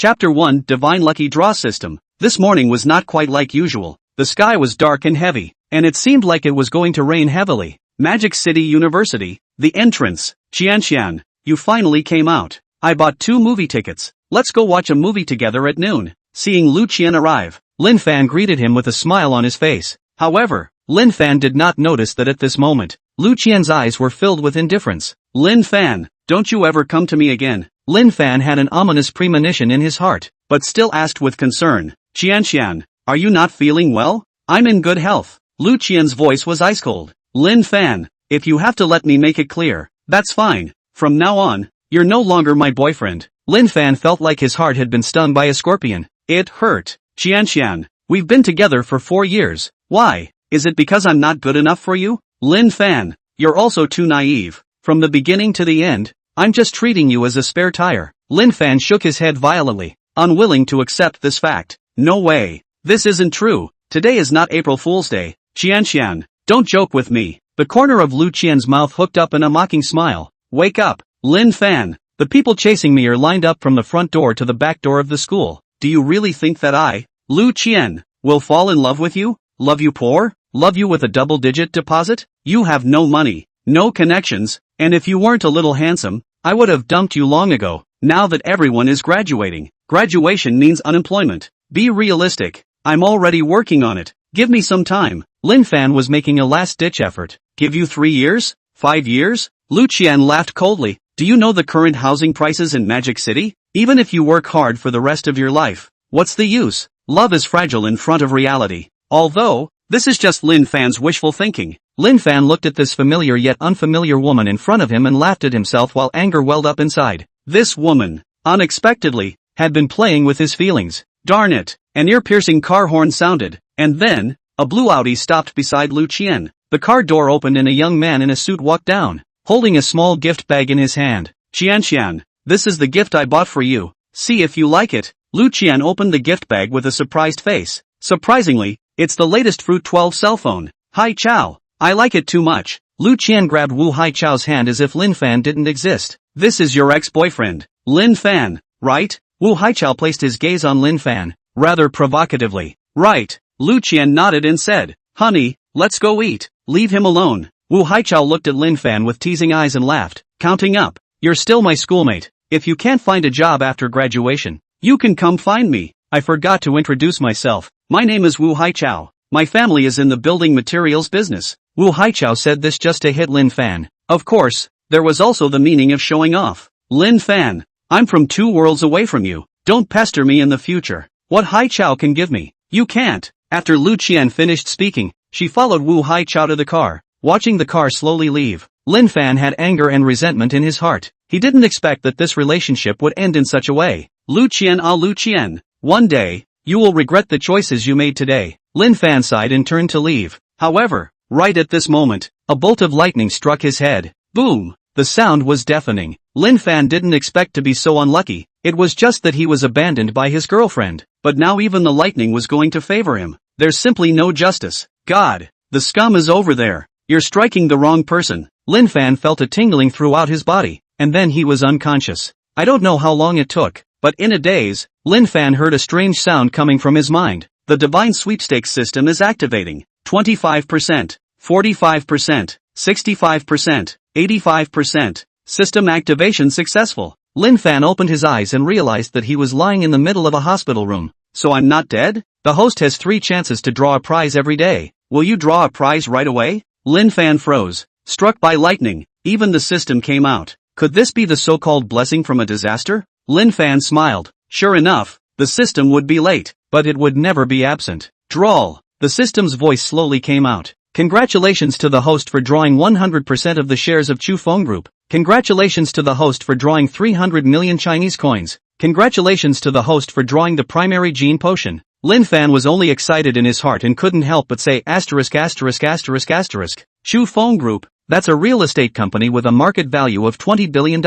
Chapter 1 Divine Lucky Draw System. This morning was not quite like usual. The sky was dark and heavy, and it seemed like it was going to rain heavily. Magic City University, the entrance. Qianxian, you finally came out. I bought 2 movie tickets. Let's go watch a movie together at noon. Seeing Lu Qian arrive, Lin Fan greeted him with a smile on his face. However, Lin Fan did not notice that at this moment, Lu Qian's eyes were filled with indifference. Lin Fan, don't you ever come to me again. Lin Fan had an ominous premonition in his heart, but still asked with concern, Qianxian, are you not feeling well? I'm in good health. Lu Qian's voice was ice cold. Lin Fan, if you have to let me make it clear, that's fine. From now on, you're no longer my boyfriend. Lin Fan felt like his heart had been stung by a scorpion. It hurt. Qianxian, we've been together for 4 years. Why? Is it because I'm not good enough for you? Lin Fan, you're also too naive. From the beginning to the end, I'm just treating you as a spare tire. Lin Fan shook his head violently, unwilling to accept this fact. No way. This isn't true. Today is not April Fool's Day. Qianxian, don't joke with me. The corner of Lu Qian's mouth hooked up in a mocking smile. Wake up, Lin Fan. The people chasing me are lined up from the front door to the back door of the school. Do you really think that I, Lu Qian, will fall in love with you? Love you poor? Love you with a double-digit deposit? You have no money, no connections, and if you weren't a little handsome, I would have dumped you long ago. Now that everyone is graduating, graduation means unemployment. Be realistic. I'm already working on it. Give me some time. Lin Fan was making a last-ditch effort. Give you 3 years? 5 years? Lu Qian laughed coldly. Do you know the current housing prices in Magic City? Even if you work hard for the rest of your life, what's the use? Love is fragile in front of reality. Although, this is just Lin Fan's wishful thinking. Lin Fan looked at this familiar yet unfamiliar woman in front of him and laughed at himself while anger welled up inside. This woman, unexpectedly, had been playing with his feelings. Darn it! An ear-piercing car horn sounded, and then, a blue Audi stopped beside Lu Qian. The car door opened and a young man in a suit walked down, holding a small gift bag in his hand. Qianxian, this is the gift I bought for you. See if you like it. Lu Qian opened the gift bag with a surprised face. Surprisingly, it's the latest Fruit 12 cell phone. Hai Chao. I like it too much. Lu Qian grabbed Wu Haichao's hand as if Lin Fan didn't exist. This is your ex-boyfriend, Lin Fan, right? Wu Haichao placed his gaze on Lin Fan, rather provocatively. Right. Lu Qian nodded and said, honey, let's go eat. Leave him alone. Wu Haichao looked at Lin Fan with teasing eyes and laughed, counting up. You're still my schoolmate. If you can't find a job after graduation, you can come find me. I forgot to introduce myself. My name is Wu Haichao. My family is in the building materials business. Wu Haichao said this just to hit Lin Fan. Of course, there was also the meaning of showing off. Lin Fan, I'm from 2 worlds away from you. Don't pester me in the future. What Haichao can give me, you can't. After Lu Qian finished speaking, she followed Wu Haichao to the car. Watching the car slowly leave, Lin Fan had anger and resentment in his heart. He didn't expect that this relationship would end in such a way. Lu Qian, Lu Qian, one day, you will regret the choices you made today. Lin Fan sighed and turned to leave. However, right at this moment, a bolt of lightning struck his head. Boom! The sound was deafening. Lin Fan didn't expect to be so unlucky. It was just that he was abandoned by his girlfriend. But now even the lightning was going to favor him. There's simply no justice. God, the scum is over there. You're striking the wrong person. Lin Fan felt a tingling throughout his body, and then he was unconscious. I don't know how long it took, but in a daze, Lin Fan heard a strange sound coming from his mind. The divine sweepstakes system is activating. 25%, 45%, 65%, 85%. System activation successful. Lin Fan opened his eyes and realized that he was lying in the middle of a hospital room. So I'm not dead? The host has 3 chances to draw a prize every day. Will you draw a prize right away? Lin Fan froze. Struck by lightning, even the system came out. Could this be the so-called blessing from a disaster? Lin Fan smiled. Sure enough, the system would be late, but it would never be absent. Drawl. The system's voice slowly came out. Congratulations to the host for drawing 100% of the shares of Chufeng Group. Congratulations to the host for drawing 300 million Chinese coins. Congratulations to the host for drawing the primary gene potion. Lin Fan was only excited in his heart and couldn't help but say asterisk asterisk asterisk asterisk. Chufeng Group, that's a real estate company with a market value of $20 billion.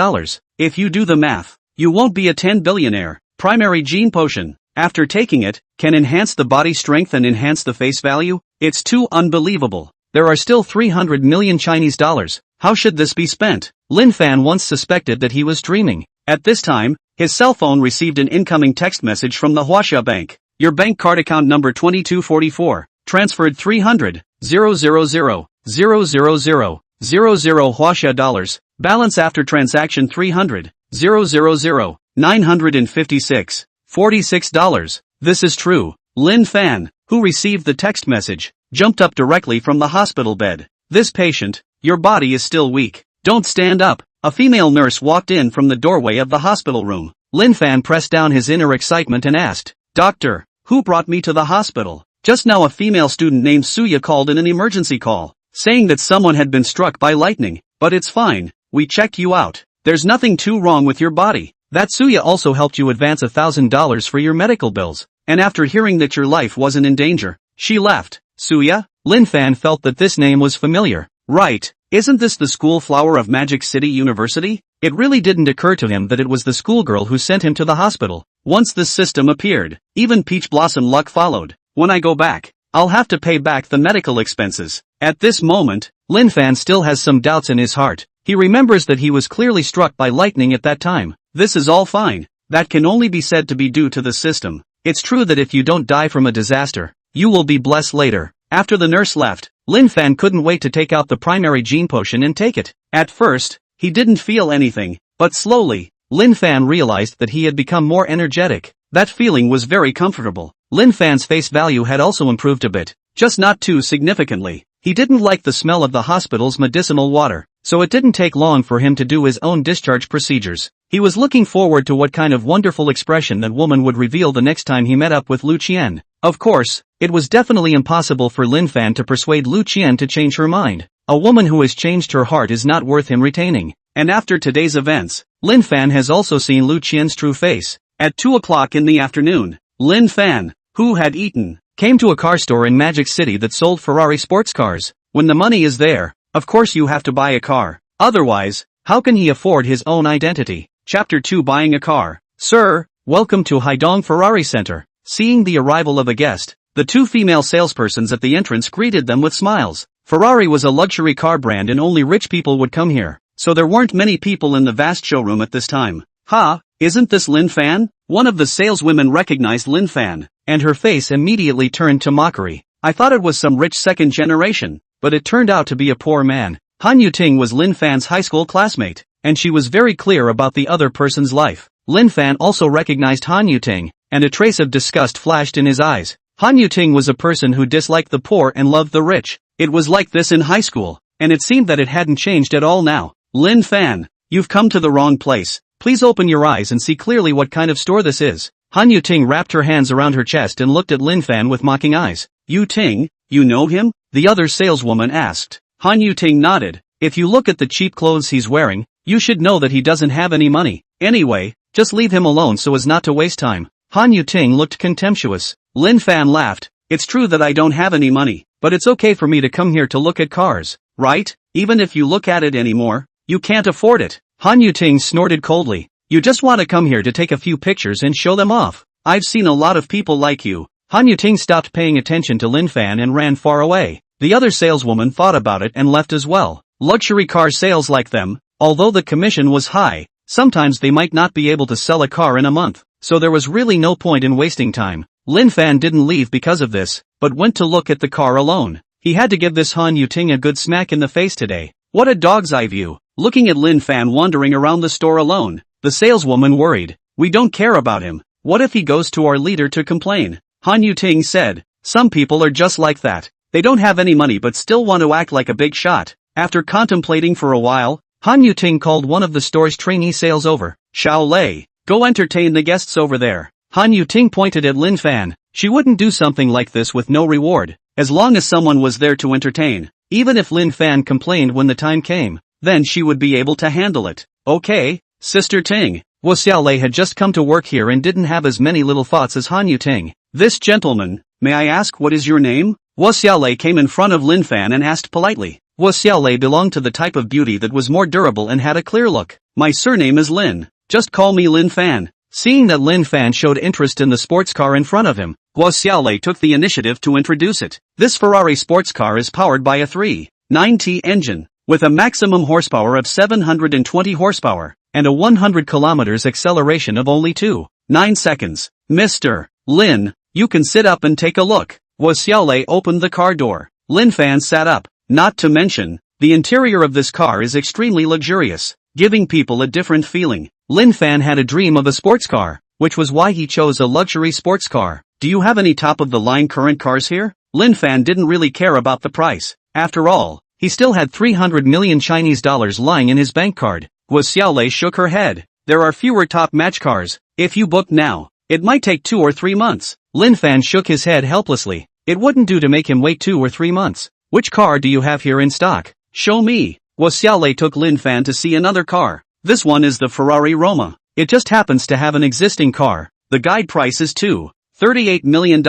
If you do the math, you won't be a 10 billionaire. Primary gene potion, after taking it, can enhance the body strength and enhance the face value. It's too unbelievable. There are still 300 million Chinese dollars. How should this be spent? Lin Fan once suspected that he was dreaming. At this time, his cell phone received an incoming text message from the Huaxia Bank. Your bank card account number 2244, transferred 300,000,000,000 Huaxia dollars, balance after transaction 300,956.46 This is true. Lin Fan, who received the text message, jumped up directly from the hospital bed. This patient, your body is still weak. Don't stand up. A female nurse walked in from the doorway of the hospital room. Lin Fan pressed down his inner excitement and asked, Doctor, who brought me to the hospital? Just now a female student named Suya called in an emergency call, saying that someone had been struck by lightning, but it's fine, we checked you out. There's nothing too wrong with your body. That Suya also helped you advance $1,000 for your medical bills, and after hearing that your life wasn't in danger, she left. Suya? Lin Fan felt that this name was familiar. Right, isn't this the school flower of Magic City University? It really didn't occur to him that it was the schoolgirl who sent him to the hospital. Once this system appeared, even Peach Blossom luck followed. When I go back, I'll have to pay back the medical expenses. At this moment, Lin Fan still has some doubts in his heart. He remembers that he was clearly struck by lightning at that time. This is all fine. That can only be said to be due to the system. It's true that if you don't die from a disaster, you will be blessed later. After the nurse left, Lin Fan couldn't wait to take out the primary gene potion and take it. At first, he didn't feel anything, but slowly, Lin Fan realized that he had become more energetic. That feeling was very comfortable. Lin Fan's face value had also improved a bit, just not too significantly. He didn't like the smell of the hospital's medicinal water, so it didn't take long for him to do his own discharge procedures. He was looking forward to what kind of wonderful expression that woman would reveal the next time he met up with Lu Qian. Of course, it was definitely impossible for Lin Fan to persuade Lu Qian to change her mind. A woman who has changed her heart is not worth him retaining. And after today's events, Lin Fan has also seen Lu Qian's true face. At 2 o'clock in the afternoon, Lin Fan, who had eaten, came to a car store in Magic City that sold Ferrari sports cars. When the money is there, of course you have to buy a car. Otherwise, how can he afford his own identity? Chapter 2 Buying a Car. Sir, welcome to Haidong Ferrari Center. Seeing the arrival of a guest, the two female salespersons at the entrance greeted them with smiles. Ferrari was a luxury car brand and only rich people would come here, so there weren't many people in the vast showroom at this time. Ha, isn't this Lin Fan? One of the saleswomen recognized Lin Fan, and her face immediately turned to mockery. I thought it was some rich second generation, but it turned out to be a poor man. Han Yuting was Lin Fan's high school classmate, and she was very clear about the other person's life. Lin Fan also recognized Han Yuting, and a trace of disgust flashed in his eyes. Han Yuting was a person who disliked the poor and loved the rich. It was like this in high school, and it seemed that it hadn't changed at all now. Lin Fan, you've come to the wrong place. Please open your eyes and see clearly what kind of store this is. Han Yuting wrapped her hands around her chest and looked at Lin Fan with mocking eyes. Yuting, you know him? The other saleswoman asked. Han Yuting nodded. If you look at the cheap clothes he's wearing, you should know that he doesn't have any money. Anyway, just leave him alone so as not to waste time. Han Yuting looked contemptuous. Lin Fan laughed. It's true that I don't have any money, but it's okay for me to come here to look at cars, right? Even if you look at it anymore, you can't afford it. Han Yuting snorted coldly. You just want to come here to take a few pictures and show them off. I've seen a lot of people like you. Han Yuting stopped paying attention to Lin Fan and ran far away. The other saleswoman thought about it and left as well. Luxury car sales like them, although the commission was high, sometimes they might not be able to sell a car in a month, so there was really no point in wasting time. Lin Fan didn't leave because of this, but went to look at the car alone. He had to give this Han Yuting a good smack in the face today. What a dog's eye view. Looking at Lin Fan wandering around the store alone, the saleswoman worried. We don't care about him. What if he goes to our leader to complain? Han Yuting said. Some people are just like that. They don't have any money but still want to act like a big shot. After contemplating for a while, Han Yuting called one of the store's trainee sales over. Xiao Lei, go entertain the guests over there. Han Yuting pointed at Lin Fan. She wouldn't do something like this with no reward, as long as someone was there to entertain. Even if Lin Fan complained when the time came, then she would be able to handle it. Okay, Sister Ting. Wu Xiaolei had just come to work here and didn't have as many little thoughts as Han Yuting. This gentleman, may I ask what is your name? Wu Xiaolei came in front of Lin Fan and asked politely. Wu Xiaolei belonged to the type of beauty that was more durable and had a clear look. My surname is Lin. Just call me Lin Fan. Seeing that Lin Fan showed interest in the sports car in front of him, Wu Xiaolei took the initiative to introduce it. This Ferrari sports car is powered by a 3.9T engine. with a maximum horsepower of 720 horsepower, and a 100 kilometers acceleration of only 2.9 seconds. Mr. Lin, you can sit up and take a look. Guo Xiaolei opened the car door. Lin Fan sat up. Not to mention, the interior of this car is extremely luxurious, giving people a different feeling. Lin Fan had a dream of a sports car, which was why he chose a luxury sports car. Do you have any top-of-the-line current cars here? Lin Fan didn't really care about the price. After all, he still had 300 million Chinese dollars lying in his bank card. Guo Xiaolei shook her head. There are fewer top-match cars. If you book now, it might take 2 or 3 months. Lin Fan shook his head helplessly. It wouldn't do to make him wait 2 or 3 months. Which car do you have here in stock? Show me. Guo Xiaolei took Lin Fan to see another car. This one is the Ferrari Roma. It just happens to have an existing car. The guide price is $38 million.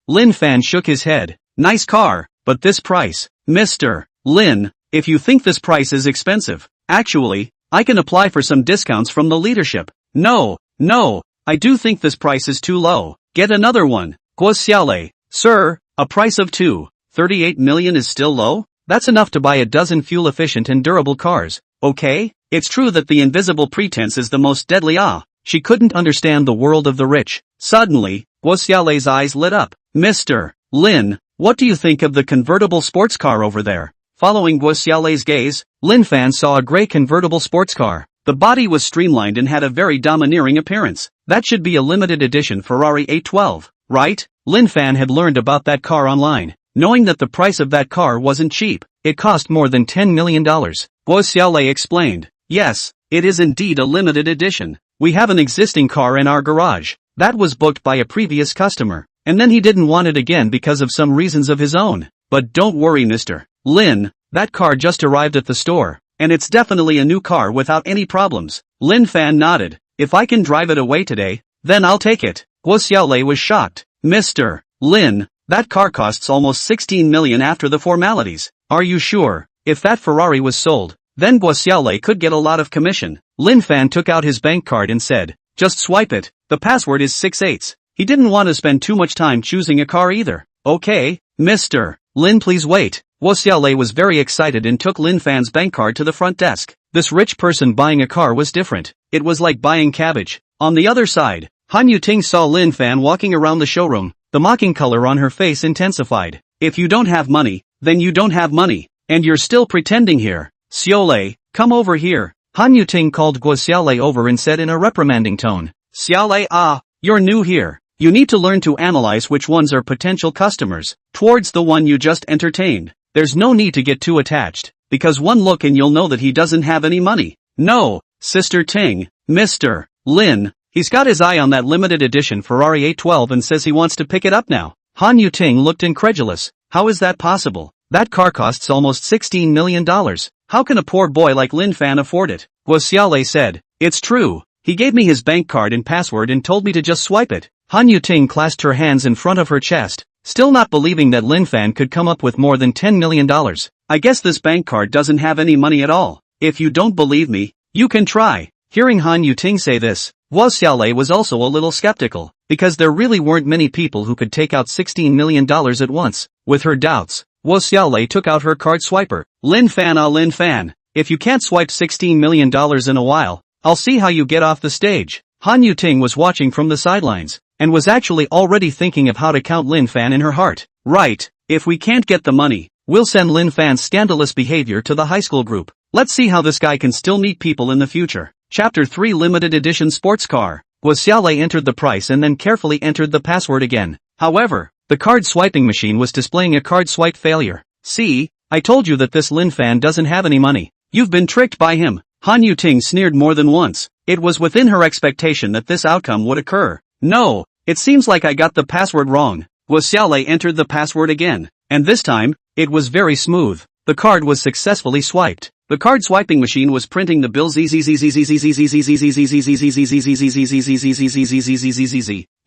Lin Fan shook his head. Nice car, but this price. Mr. Lin, if you think this price is expensive, actually, I can apply for some discounts from the leadership. No, I do think this price is too low. Get another one. Guo Xiaolei, sir, a price of $38 million is still low? That's enough to buy a dozen fuel-efficient and durable cars, okay? It's true that the invisible pretense is the most deadly. She couldn't understand the world of the rich. Suddenly, Guo Xiaolei's eyes lit up. Mr. Lin, what do you think of the convertible sports car over there? Following Guo Xiaolei's gaze, Lin Fan saw a gray convertible sports car. The body was streamlined and had a very domineering appearance. That should be a limited edition Ferrari 812, right? Lin Fan had learned about that car online, knowing that the price of that car wasn't cheap. It cost more than $10 million. Guo Xiaolei explained. Yes, it is indeed a limited edition. We have an existing car in our garage. That was booked by a previous customer, and then he didn't want it again because of some reasons of his own. But don't worry, Mr. Lin, that car just arrived at the store, and it's definitely a new car without any problems. Lin Fan nodded. If I can drive it away today, then I'll take it. Guo Xiaolei was shocked. Mr. Lin, that car costs almost 16 million after the formalities. Are you sure? If that Ferrari was sold, then Guo Xiaolei could get a lot of commission. Lin Fan took out his bank card and said, just swipe it. The password is 6/8. He didn't want to spend too much time choosing a car either. Okay, Mr. Lin, please wait. Guo Xiaolei was very excited and took Lin Fan's bank card to the front desk. This rich person buying a car was different. It was like buying cabbage. On the other side, Han Yuting saw Lin Fan walking around the showroom. The mocking color on her face intensified. If you don't have money, then you don't have money. And you're still pretending here. Xiaolei, come over here. Han Yuting called Guo Xiaolei over and said in a reprimanding tone. Xiaolei, you're new here. You need to learn to analyze which ones are potential customers, towards the one you just entertained. There's no need to get too attached, because one look and you'll know that he doesn't have any money. No, Sister Ting, Mr. Lin, he's got his eye on that limited edition Ferrari 812 and says he wants to pick it up now. Han Yuting looked incredulous. How is that possible? That car costs almost $16 million. How can a poor boy like Lin Fan afford it? Guo Xiaolei said. It's true. He gave me his bank card and password and told me to just swipe it. Han Yuting clasped her hands in front of her chest, still not believing that Lin Fan could come up with more than $10 million. I guess this bank card doesn't have any money at all. If you don't believe me, you can try. Hearing Han Yuting say this, Guo Xiaolei was also a little skeptical, because there really weren't many people who could take out $16 million at once. With her doubts, Guo Xiaolei took out her card swiper. Lin Fan, if you can't swipe $16 million in a while, I'll see how you get off the stage. Han Yuting was watching from the sidelines, and was actually already thinking of how to count Lin Fan in her heart. Right, if we can't get the money, we'll send Lin Fan's scandalous behavior to the high school group. Let's see how this guy can still meet people in the future. Chapter 3 Limited Edition Sports Car. Guo Xiaolei entered the price and then carefully entered the password again. However, the card swiping machine was displaying a card swipe failure. See, I told you that this Lin Fan doesn't have any money. You've been tricked by him. Han Yuting sneered more than once. It was within her expectation that this outcome would occur. No, it seems like I got the password wrong. Guo Xiaolei entered the password again, and this time, it was very smooth. The card was successfully swiped. The card swiping machine was printing the bills.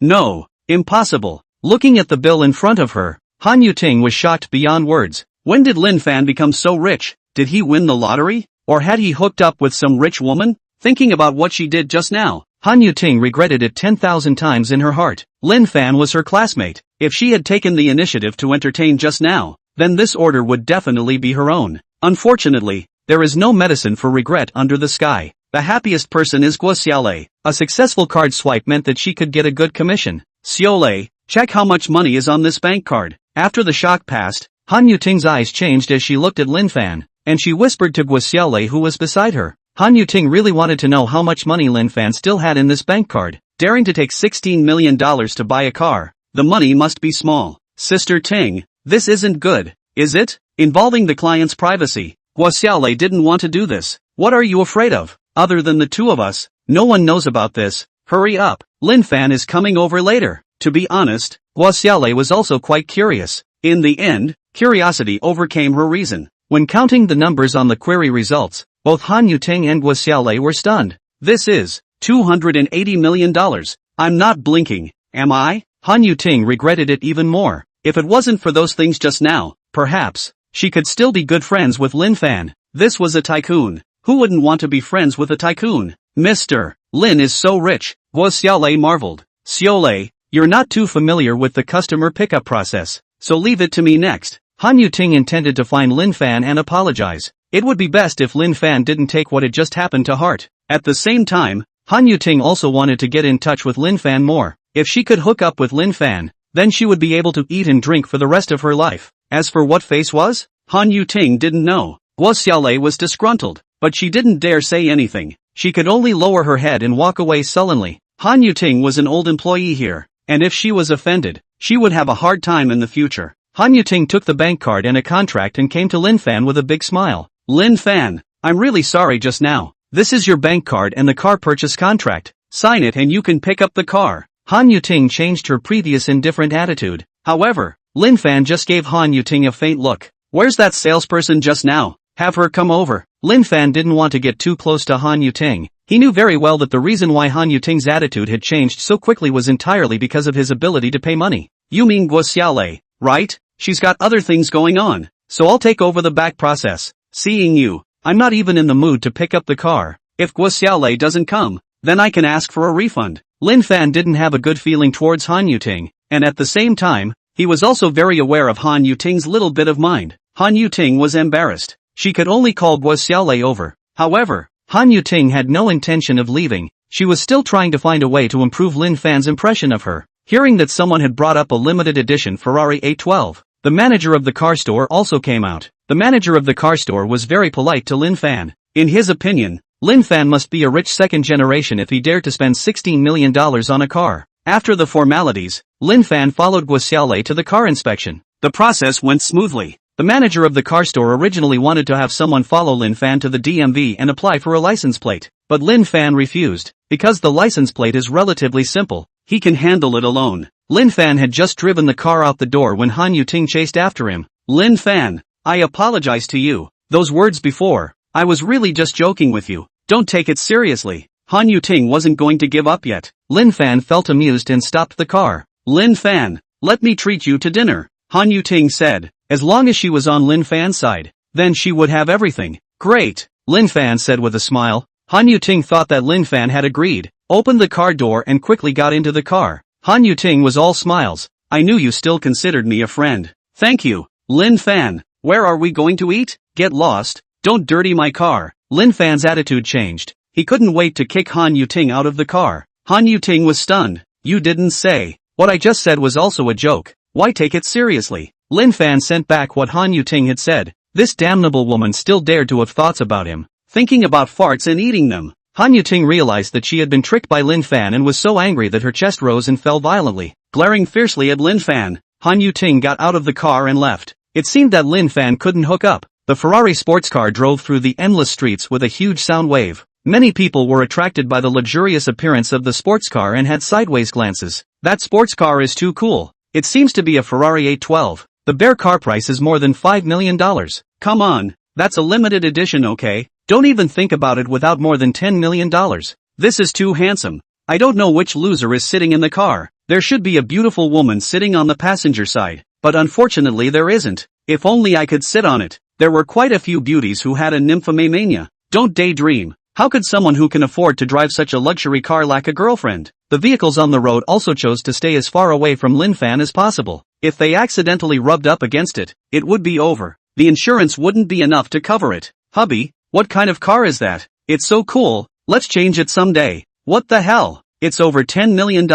No, impossible. Looking at the bill in front of her, Han Yuting was shocked beyond words. When did Lin Fan become so rich? Did he win the lottery? Or had he hooked up with some rich woman? Thinking about what she did just now, Han Yuting regretted it 10,000 times in her heart. Lin Fan was her classmate. If she had taken the initiative to entertain just now, then this order would definitely be her own. Unfortunately, there is no medicine for regret under the sky. The happiest person is Guo Xiaolei. A successful card swipe meant that she could get a good commission. Xiaolei, check how much money is on this bank card. After the shock passed, Han Yuting's eyes changed as she looked at Lin Fan, and she whispered to Guo Xiaolei who was beside her. Han Yuting really wanted to know how much money Lin Fan still had in this bank card, daring to take $16 million to buy a car. The money must be small. Sister Ting, this isn't good, is it? Involving the client's privacy. Guo Xiaolei didn't want to do this. What are you afraid of? Other than the two of us, no one knows about this. Hurry up, Lin Fan is coming over later. To be honest, Guo Xiaolei was also quite curious. In the end, curiosity overcame her reason. When counting the numbers on the query results, both Han Yuting and Guo Xiaolei were stunned. This is $280 million. I'm not blinking, am I? Han Yuting regretted it even more. If it wasn't for those things just now, perhaps she could still be good friends with Lin Fan. This was a tycoon. Who wouldn't want to be friends with a tycoon? Mr. Lin is so rich, Guo Xiaolei marveled. Xiaolei, you're not too familiar with the customer pickup process, so leave it to me next. Han Yuting intended to find Lin Fan and apologize. It would be best if Lin Fan didn't take what had just happened to heart. At the same time, Han Yuting also wanted to get in touch with Lin Fan more. If she could hook up with Lin Fan, then she would be able to eat and drink for the rest of her life. As for what face was, Han Yuting didn't know. Guo Xiaolei was disgruntled, but she didn't dare say anything. She could only lower her head and walk away sullenly. Han Yuting was an old employee here, and if she was offended, she would have a hard time in the future. Han Yuting took the bank card and a contract and came to Lin Fan with a big smile. Lin Fan, I'm really sorry just now. This is your bank card and the car purchase contract. Sign it and you can pick up the car. Han Yuting changed her previous indifferent attitude. However, Lin Fan just gave Han Yuting a faint look. Where's that salesperson just now? Have her come over. Lin Fan didn't want to get too close to Han Yuting. He knew very well that the reason why Han Yuting's attitude had changed so quickly was entirely because of his ability to pay money. You mean Guo Xiaolei, right? She's got other things going on, so I'll take over the back process. Seeing you, I'm not even in the mood to pick up the car. If Guo Xiaolei doesn't come, then I can ask for a refund. Lin Fan didn't have a good feeling towards Han Yuting, and at the same time, he was also very aware of Han Yuting's little bit of mind. Han Yuting was embarrassed. She could only call Guo Xiaolei over. However, Han Yuting had no intention of leaving. She was still trying to find a way to improve Lin Fan's impression of her. Hearing that someone had brought up a limited edition Ferrari 812, the manager of the car store also came out. The manager of the car store was very polite to Lin Fan. In his opinion, Lin Fan must be a rich second generation if he dared to spend $16 million on a car. After the formalities, Lin Fan followed Guo Xiaolei to the car inspection. The process went smoothly. The manager of the car store originally wanted to have someone follow Lin Fan to the DMV and apply for a license plate, but Lin Fan refused. Because the license plate is relatively simple, he can handle it alone. Lin Fan had just driven the car out the door when Han Yuting chased after him. Lin Fan, I apologize to you. Those words before, I was really just joking with you. Don't take it seriously. Han Yuting wasn't going to give up yet. Lin Fan felt amused and stopped the car. Lin Fan, let me treat you to dinner, Han Yuting said. As long as she was on Lin Fan's side, then she would have everything. Great, Lin Fan said with a smile. Han Yuting thought that Lin Fan had agreed, opened the car door and quickly got into the car. Han Yuting was all smiles. I knew you still considered me a friend. Thank you, Lin Fan. Where are we going to eat? Get lost. Don't dirty my car. Lin Fan's attitude changed. He couldn't wait to kick Han Yuting out of the car. Han Yuting was stunned. You didn't say. What I just said was also a joke. Why take it seriously? Lin Fan sent back what Han Yuting had said. This damnable woman still dared to have thoughts about him, thinking about farts and eating them. Han Yuting realized that she had been tricked by Lin Fan and was so angry that her chest rose and fell violently. Glaring fiercely at Lin Fan, Han Yuting got out of the car and left. It seemed that Lin Fan couldn't hook up. The Ferrari sports car drove through the endless streets with a huge sound wave. Many people were attracted by the luxurious appearance of the sports car and had sideways glances. That sports car is too cool. It seems to be a Ferrari 812. The bare car price is more than $5 million. Come on, that's a limited edition, okay? Don't even think about it without more than $10 million. This is too handsome. I don't know which loser is sitting in the car. There should be a beautiful woman sitting on the passenger side, but unfortunately there isn't. If only I could sit on it. There were quite a few beauties who had a nymphomania. Don't daydream. How could someone who can afford to drive such a luxury car lack a girlfriend? The vehicles on the road also chose to stay as far away from Lin Fan as possible. If they accidentally rubbed up against it, it would be over. The insurance wouldn't be enough to cover it. Hubby, what kind of car is that? It's so cool, let's change it someday. What the hell? It's over $10 million.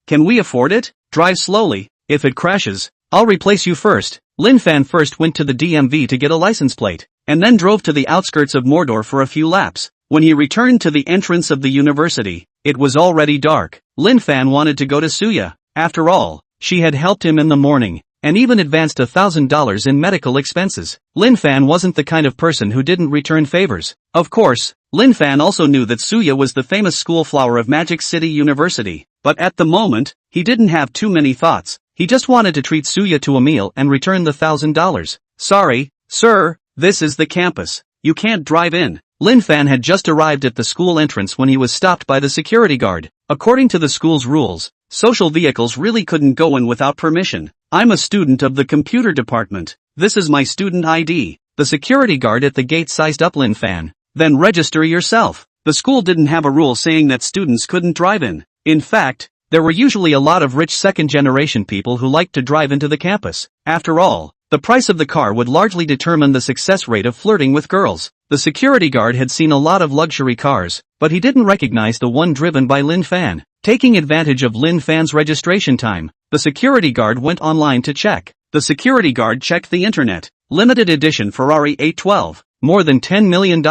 Can we afford it? Drive slowly. If it crashes, I'll replace you first. Lin Fan first went to the DMV to get a license plate, and then drove to the outskirts of Mordor for a few laps. When he returned to the entrance of the university, it was already dark. Lin Fan wanted to go to Suya. After all, she had helped him in the morning, and even advanced $1,000 in medical expenses. Lin Fan wasn't the kind of person who didn't return favors. Of course, Lin Fan also knew that Suya was the famous school flower of Magic City University, but at the moment, he didn't have too many thoughts. He just wanted to treat Suya to a meal and return the $1,000. Sorry, sir, this is the campus. You can't drive in. Lin Fan had just arrived at the school entrance when he was stopped by the security guard. According to the school's rules, social vehicles really couldn't go in without permission. I'm a student of the computer department. This is my student ID. The security guard at the gate sized up Lin Fan. Then register yourself. The school didn't have a rule saying that students couldn't drive in. In fact, there were usually a lot of rich second-generation people who liked to drive into the campus. After all, the price of the car would largely determine the success rate of flirting with girls. The security guard had seen a lot of luxury cars, but he didn't recognize the one driven by Lin Fan. Taking advantage of Lin Fan's registration time, the security guard went online to check. The security guard checked the internet. Limited edition Ferrari 812. More than $10 million.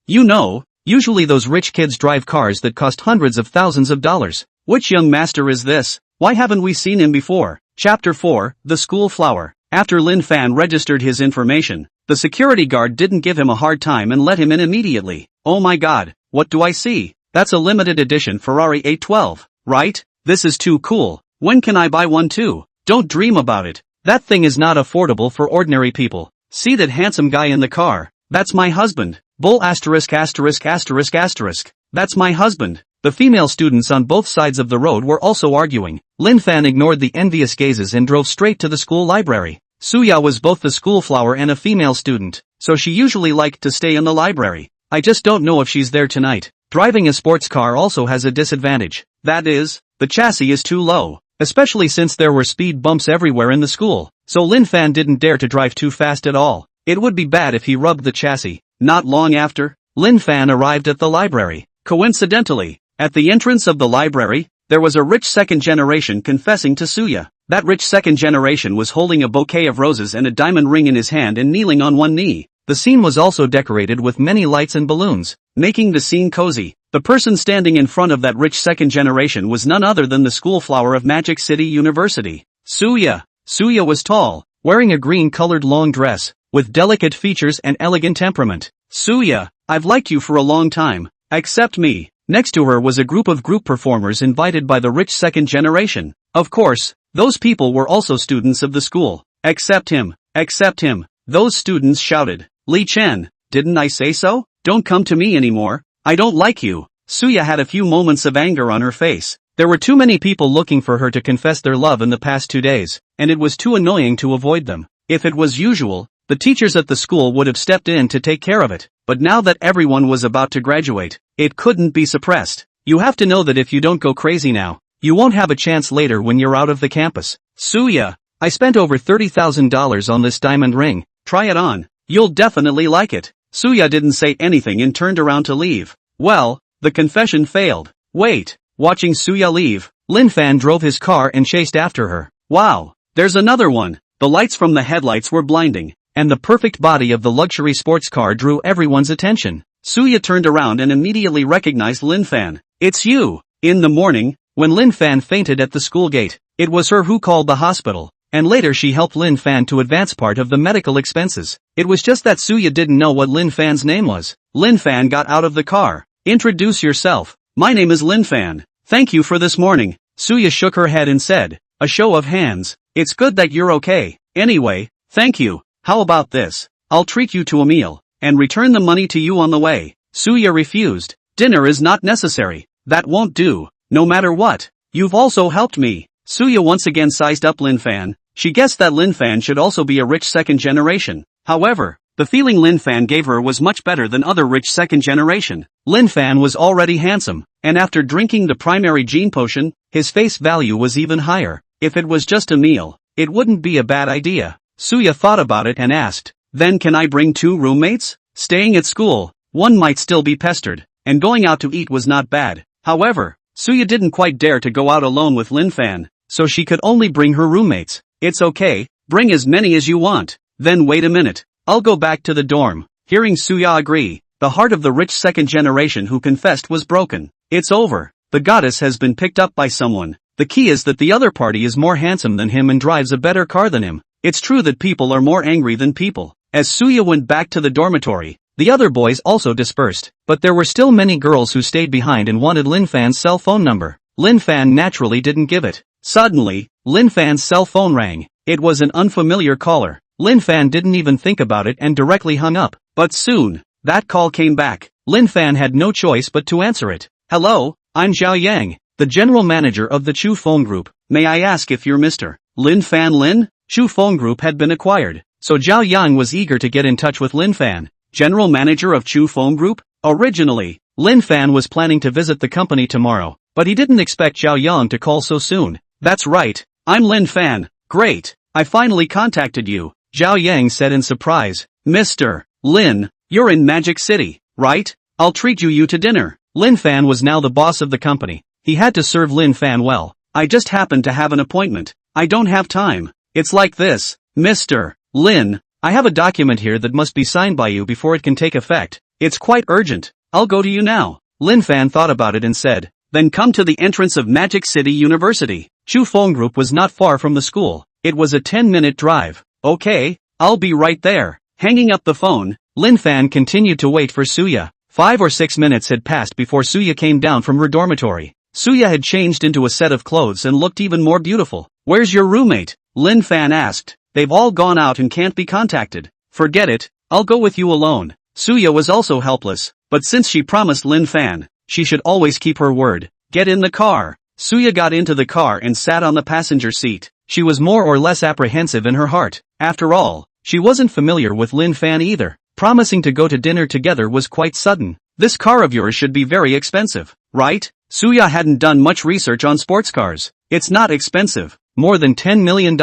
You know, usually those rich kids drive cars that cost hundreds of thousands of dollars. Which young master is this? Why haven't we seen him before? Chapter 4, The School Flower. After Lin Fan registered his information, the security guard didn't give him a hard time and let him in immediately. Oh my god, what do I see? That's a limited edition Ferrari 812, right? This is too cool. When can I buy one too? Don't dream about it. That thing is not affordable for ordinary people. See that handsome guy in the car? That's my husband. Bull asterisk asterisk asterisk asterisk. That's my husband. The female students on both sides of the road were also arguing. Lin Fan ignored the envious gazes and drove straight to the school library. Suya was both the school flower and a female student, so she usually liked to stay in the library. I just don't know if she's there tonight. Driving a sports car also has a disadvantage. That is, the chassis is too low, especially since there were speed bumps everywhere in the school, so Lin Fan didn't dare to drive too fast at all. It would be bad if he rubbed the chassis. Not long after, Lin Fan arrived at the library. Coincidentally, at the entrance of the library, there was a rich second generation confessing to Suya. That rich second generation was holding a bouquet of roses and a diamond ring in his hand and kneeling on one knee. The scene was also decorated with many lights and balloons, making the scene cozy. The person standing in front of that rich second generation was none other than the school flower of Magic City University. Suya. Suya was tall, wearing a green-colored long dress, with delicate features and elegant temperament. Suya, I've liked you for a long time. Accept me. Next to her was a group of group performers invited by the rich second generation. Of course, those people were also students of the school. Accept him. Accept him. Those students shouted. Li Chen, didn't I say so? Don't come to me anymore. I don't like you. Suya had a few moments of anger on her face. There were too many people looking for her to confess their love in the past 2 days, and it was too annoying to avoid them. If it was usual, the teachers at the school would have stepped in to take care of it. But now that everyone was about to graduate, it couldn't be suppressed. You have to know that if you don't go crazy now, you won't have a chance later when you're out of the campus. Suya, I spent over $30,000 on this diamond ring. Try it on. You'll definitely like it. Suya didn't say anything and turned around to leave. Well, the confession failed. Wait. Watching Suya leave, Lin Fan drove his car and chased after her. Wow, there's another one. The lights from the headlights were blinding, and the perfect body of the luxury sports car drew everyone's attention. Suya turned around and immediately recognized Lin Fan. It's you. In the morning, when Lin Fan fainted at the school gate, it was her who called the hospital, and later she helped Lin Fan to advance part of the medical expenses. It was just that Suya didn't know what Lin Fan's name was. Lin Fan got out of the car. Introduce yourself. My name is Lin Fan. Thank you for this morning. Suya shook her head and said, a show of hands. It's good that you're okay. Anyway, thank you. How about this? I'll treat you to a meal, and return the money to you on the way. Suya refused. Dinner is not necessary. That won't do. No matter what. You've also helped me. Suya once again sized up Lin Fan. She guessed that Lin Fan should also be a rich second generation. However, the feeling Lin Fan gave her was much better than other rich second generation. Lin Fan was already handsome, and after drinking the primary gene potion, his face value was even higher. If it was just a meal, it wouldn't be a bad idea. Suya thought about it and asked, then can I bring 2 roommates? Staying at school, one might still be pestered, and going out to eat was not bad. However, Suya didn't quite dare to go out alone with Lin Fan, so she could only bring her roommates. It's okay, bring as many as you want. Then wait a minute, I'll go back to the dorm. Hearing Suya agree, the heart of the rich second generation who confessed was broken. It's over, the goddess has been picked up by someone. The key is that the other party is more handsome than him and drives a better car than him. It's true that people are more angry than people. As Suya went back to the dormitory, the other boys also dispersed, but there were still many girls who stayed behind and wanted Lin Fan's cell phone number. Lin Fan naturally didn't give it. Suddenly, Lin Fan's cell phone rang. It was an unfamiliar caller. Lin Fan didn't even think about it and directly hung up. But soon, that call came back. Lin Fan had no choice but to answer it. Hello, I'm Zhao Yang, the general manager of the Chufeng Group. May I ask if you're Mr. Lin Fan Lin? Chufeng Group had been acquired, so Zhao Yang was eager to get in touch with Lin Fan. General manager of Chufeng Group? Originally, Lin Fan was planning to visit the company tomorrow, but he didn't expect Zhao Yang to call so soon. That's right, I'm Lin Fan. Great, I finally contacted you, Zhao Yang said in surprise. Mr. Lin, you're in Magic City, right? I'll treat you to dinner. Lin Fan was now the boss of the company. He had to serve Lin Fan well. I just happened to have an appointment. I don't have time. It's like this, Mr. Lin, I have a document here that must be signed by you before it can take effect. It's quite urgent. I'll go to you now. Lin Fan thought about it and said, then come to the entrance of Magic City University. Chufeng Group was not far from the school. It was a 10-minute drive. Okay, I'll be right there. Hanging up the phone, Lin Fan continued to wait for Suya. 5 or 6 minutes had passed before Suya came down from her dormitory. Suya had changed into a set of clothes and looked even more beautiful. Where's your roommate? Lin Fan asked. They've all gone out and can't be contacted. Forget it, I'll go with you alone. Suya was also helpless, but since she promised Lin Fan, she should always keep her word. Get in the car. Suya got into the car and sat on the passenger seat. She was more or less apprehensive in her heart. After all, she wasn't familiar with Lin Fan either. Promising to go to dinner together was quite sudden. This car of yours should be very expensive, right? Suya hadn't done much research on sports cars. It's not expensive. More than $10 million.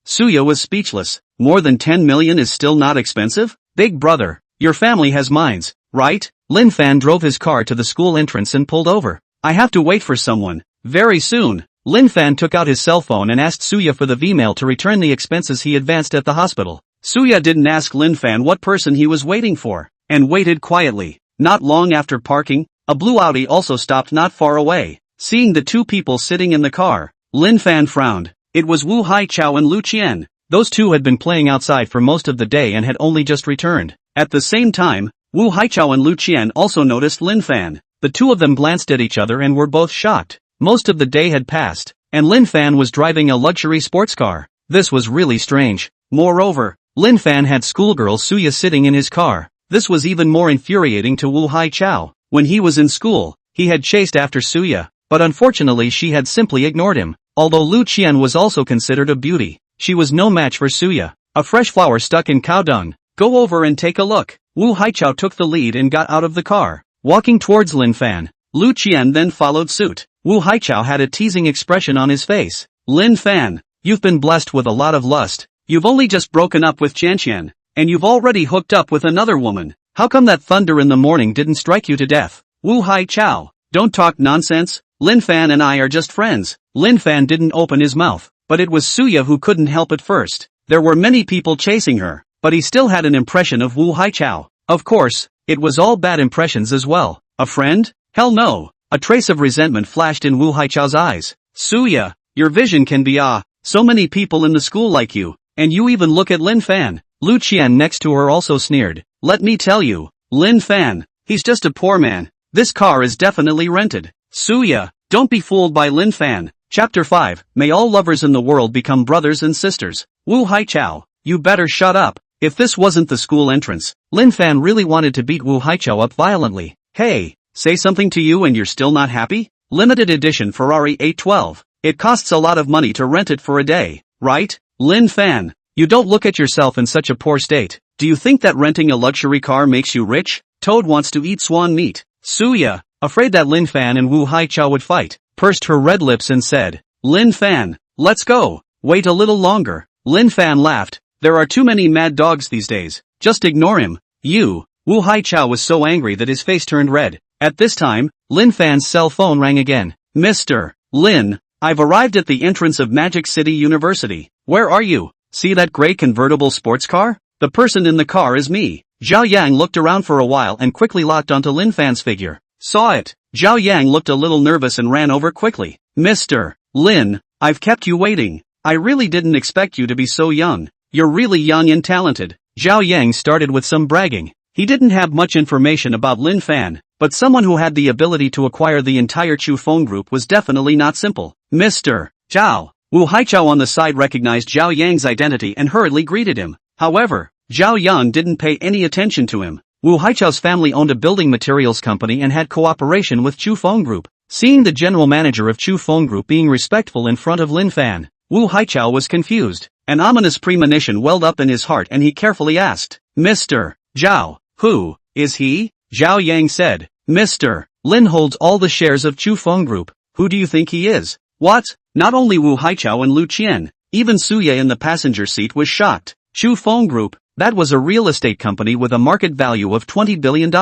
Suya was speechless. More than 10 million is still not expensive? Big brother, your family has mines, right? Lin Fan drove his car to the school entrance and pulled over. I have to wait for someone. Very soon. Lin Fan took out his cell phone and asked Suya for the V-mail to return the expenses he advanced at the hospital. Suya didn't ask Lin Fan what person he was waiting for, and waited quietly. Not long after parking, a blue Audi also stopped not far away. Seeing the two people sitting in the car, Lin Fan frowned. It was Wu Haichao and Lu Qian. Those two had been playing outside for most of the day and had only just returned. At the same time, Wu Haichao and Lu Qian also noticed Lin Fan. The two of them glanced at each other and were both shocked. Most of the day had passed, and Lin Fan was driving a luxury sports car. This was really strange. Moreover, Lin Fan had schoolgirl Suya sitting in his car. This was even more infuriating to Wu Haichao. When he was in school, he had chased after Suya, but unfortunately she had simply ignored him. Although Lu Qian was also considered a beauty, she was no match for Suya. A fresh flower stuck in cow dung. Go over and take a look. Wu Haichao took the lead and got out of the car, walking towards Lin Fan. Lu Qian then followed suit. Wu Haichao had a teasing expression on his face. Lin Fan, you've been blessed with a lot of lust. You've only just broken up with Qianqian, and you've already hooked up with another woman. How come that thunder in the morning didn't strike you to death? Wu Haichao, don't talk nonsense. Lin Fan and I are just friends. Lin Fan didn't open his mouth, but it was Suya who couldn't help at first. There were many people chasing her, but he still had an impression of Wu Haichao. Of course, it was all bad impressions as well. A friend? Hell no. A trace of resentment flashed in Wu Haichao's eyes. Suya, your vision can be so many people in the school like you, and you even look at Lin Fan. Lu Qian next to her also sneered. Let me tell you, Lin Fan, he's just a poor man. This car is definitely rented. Suya, don't be fooled by Lin Fan. Chapter 5, May all lovers in the world become brothers and sisters. Wu Haichao, you better shut up. If this wasn't the school entrance, Lin Fan really wanted to beat Wu Haichao up violently. Hey, say something to you and you're still not happy? Limited edition Ferrari 812. It costs a lot of money to rent it for a day, right? Lin Fan, you don't look at yourself in such a poor state. Do you think that renting a luxury car makes you rich? Toad wants to eat swan meat. Suya, afraid that Lin Fan and Wu Haichao would fight, pursed her red lips and said, Lin Fan, let's go. Wait a little longer. Lin Fan laughed. There are too many mad dogs these days. Just ignore him. You, Wu Haichao was so angry that his face turned red. At this time, Lin Fan's cell phone rang again. Mr. Lin, I've arrived at the entrance of Magic City University. Where are you? See that gray convertible sports car? The person in the car is me. Zhao Yang looked around for a while and quickly locked onto Lin Fan's figure. Saw it. Zhao Yang looked a little nervous and ran over quickly. Mr. Lin, I've kept you waiting. I really didn't expect you to be so young. You're really young and talented. Zhao Yang started with some bragging. He didn't have much information about Lin Fan, but someone who had the ability to acquire the entire Chufeng Group was definitely not simple. Mr. Zhao. Wu Haichao on the side recognized Zhao Yang's identity and hurriedly greeted him. However, Zhao Yang didn't pay any attention to him. Wu Haichao's family owned a building materials company and had cooperation with Chufeng Group. Seeing the general manager of Chufeng Group being respectful in front of Lin Fan, Wu Haichao was confused. An ominous premonition welled up in his heart and he carefully asked, Mr. Zhao, who is he? Zhao Yang said, Mr. Lin holds all the shares of Chufeng Group. Who do you think he is? What? Not only Wu Haichao and Lu Qian, even Suye in the passenger seat was shocked. Chufeng Group, that was a real estate company with a market value of $20 billion.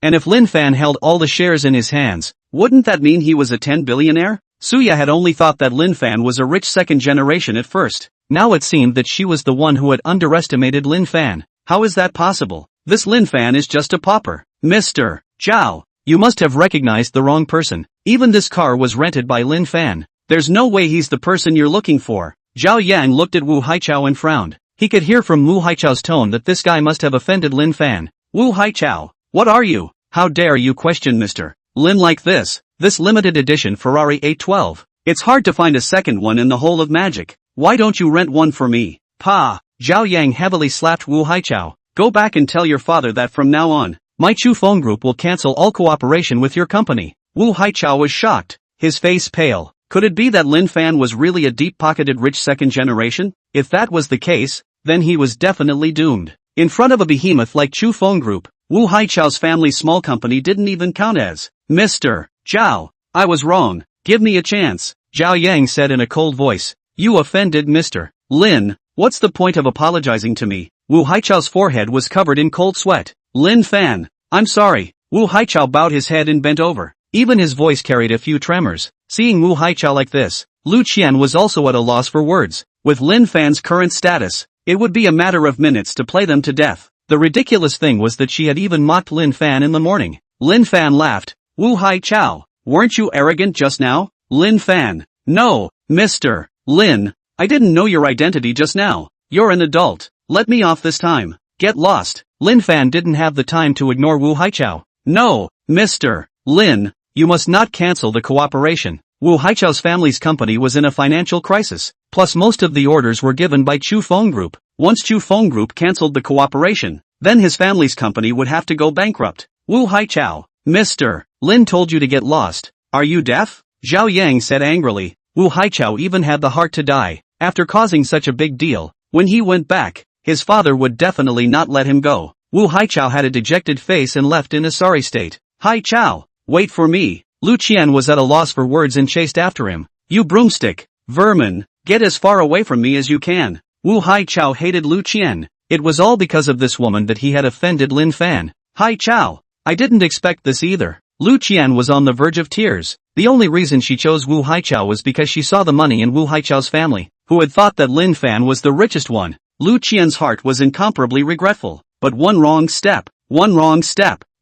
And if Lin Fan held all the shares in his hands, wouldn't that mean he was a 10 billionaire? Suya had only thought that Lin Fan was a rich second generation at first. Now it seemed that she was the one who had underestimated Lin Fan. How is that possible? This Lin Fan is just a pauper. Mr. Zhao, you must have recognized the wrong person. Even this car was rented by Lin Fan. There's no way he's the person you're looking for. Zhao Yang looked at Wu Haichao and frowned. He could hear from Wu Haichao's tone that this guy must have offended Lin Fan. Wu Haichao, what are you? How dare you question Mr. Lin like this? This limited edition Ferrari 812. It's hard to find a second one in the whole of Magic. Why don't you rent one for me? Pa! Zhao Yang heavily slapped Wu Haichao. Go back and tell your father that from now on, my Chufeng Group will cancel all cooperation with your company. Wu Haichao was shocked, his face pale. Could it be that Lin Fan was really a deep-pocketed rich second generation? If that was the case, then he was definitely doomed. In front of a behemoth like Chufeng Group, Wu Haichao's family's small company didn't even count as. Mr. Zhao, I was wrong. Give me a chance, Zhao Yang said in a cold voice. You offended Mr. Lin. What's the point of apologizing to me? Wu Haichao's forehead was covered in cold sweat. Lin Fan, I'm sorry. Wu Haichao bowed his head and bent over. Even his voice carried a few tremors. Seeing Wu Haichao like this, Lu Qian was also at a loss for words. With Lin Fan's current status, it would be a matter of minutes to play them to death. The ridiculous thing was that she had even mocked Lin Fan in the morning. Lin Fan laughed. Wu Haichao, weren't you arrogant just now? Lin Fan, no, Mr. Lin, I didn't know your identity just now. You're an adult. Let me off this time. Get lost. Lin Fan didn't have the time to ignore Wu Haichao. No, Mr. Lin, you must not cancel the cooperation. Wu Haichao's family's company was in a financial crisis, plus most of the orders were given by Chufeng Group. Once Chufeng Group cancelled the cooperation, then his family's company would have to go bankrupt. Wu Haichao, Mr. Lin told you to get lost. Are you deaf? Zhao Yang said angrily. Wu Haichao even had the heart to die. After causing such a big deal, when he went back, his father would definitely not let him go. Wu Haichao had a dejected face and left in a sorry state. Haichao, wait for me. Lu Qian was at a loss for words and chased after him. You broomstick, vermin, get as far away from me as you can. Wu Haichao hated Lu Qian. It was all because of this woman that he had offended Lin Fan. Haichao, I didn't expect this either. Lu Qian was on the verge of tears. The only reason she chose Wu Haichao was because she saw the money in Wu Haichao's family, who had thought that Lin Fan was the richest one. Lu Qian's heart was incomparably regretful. But one wrong step.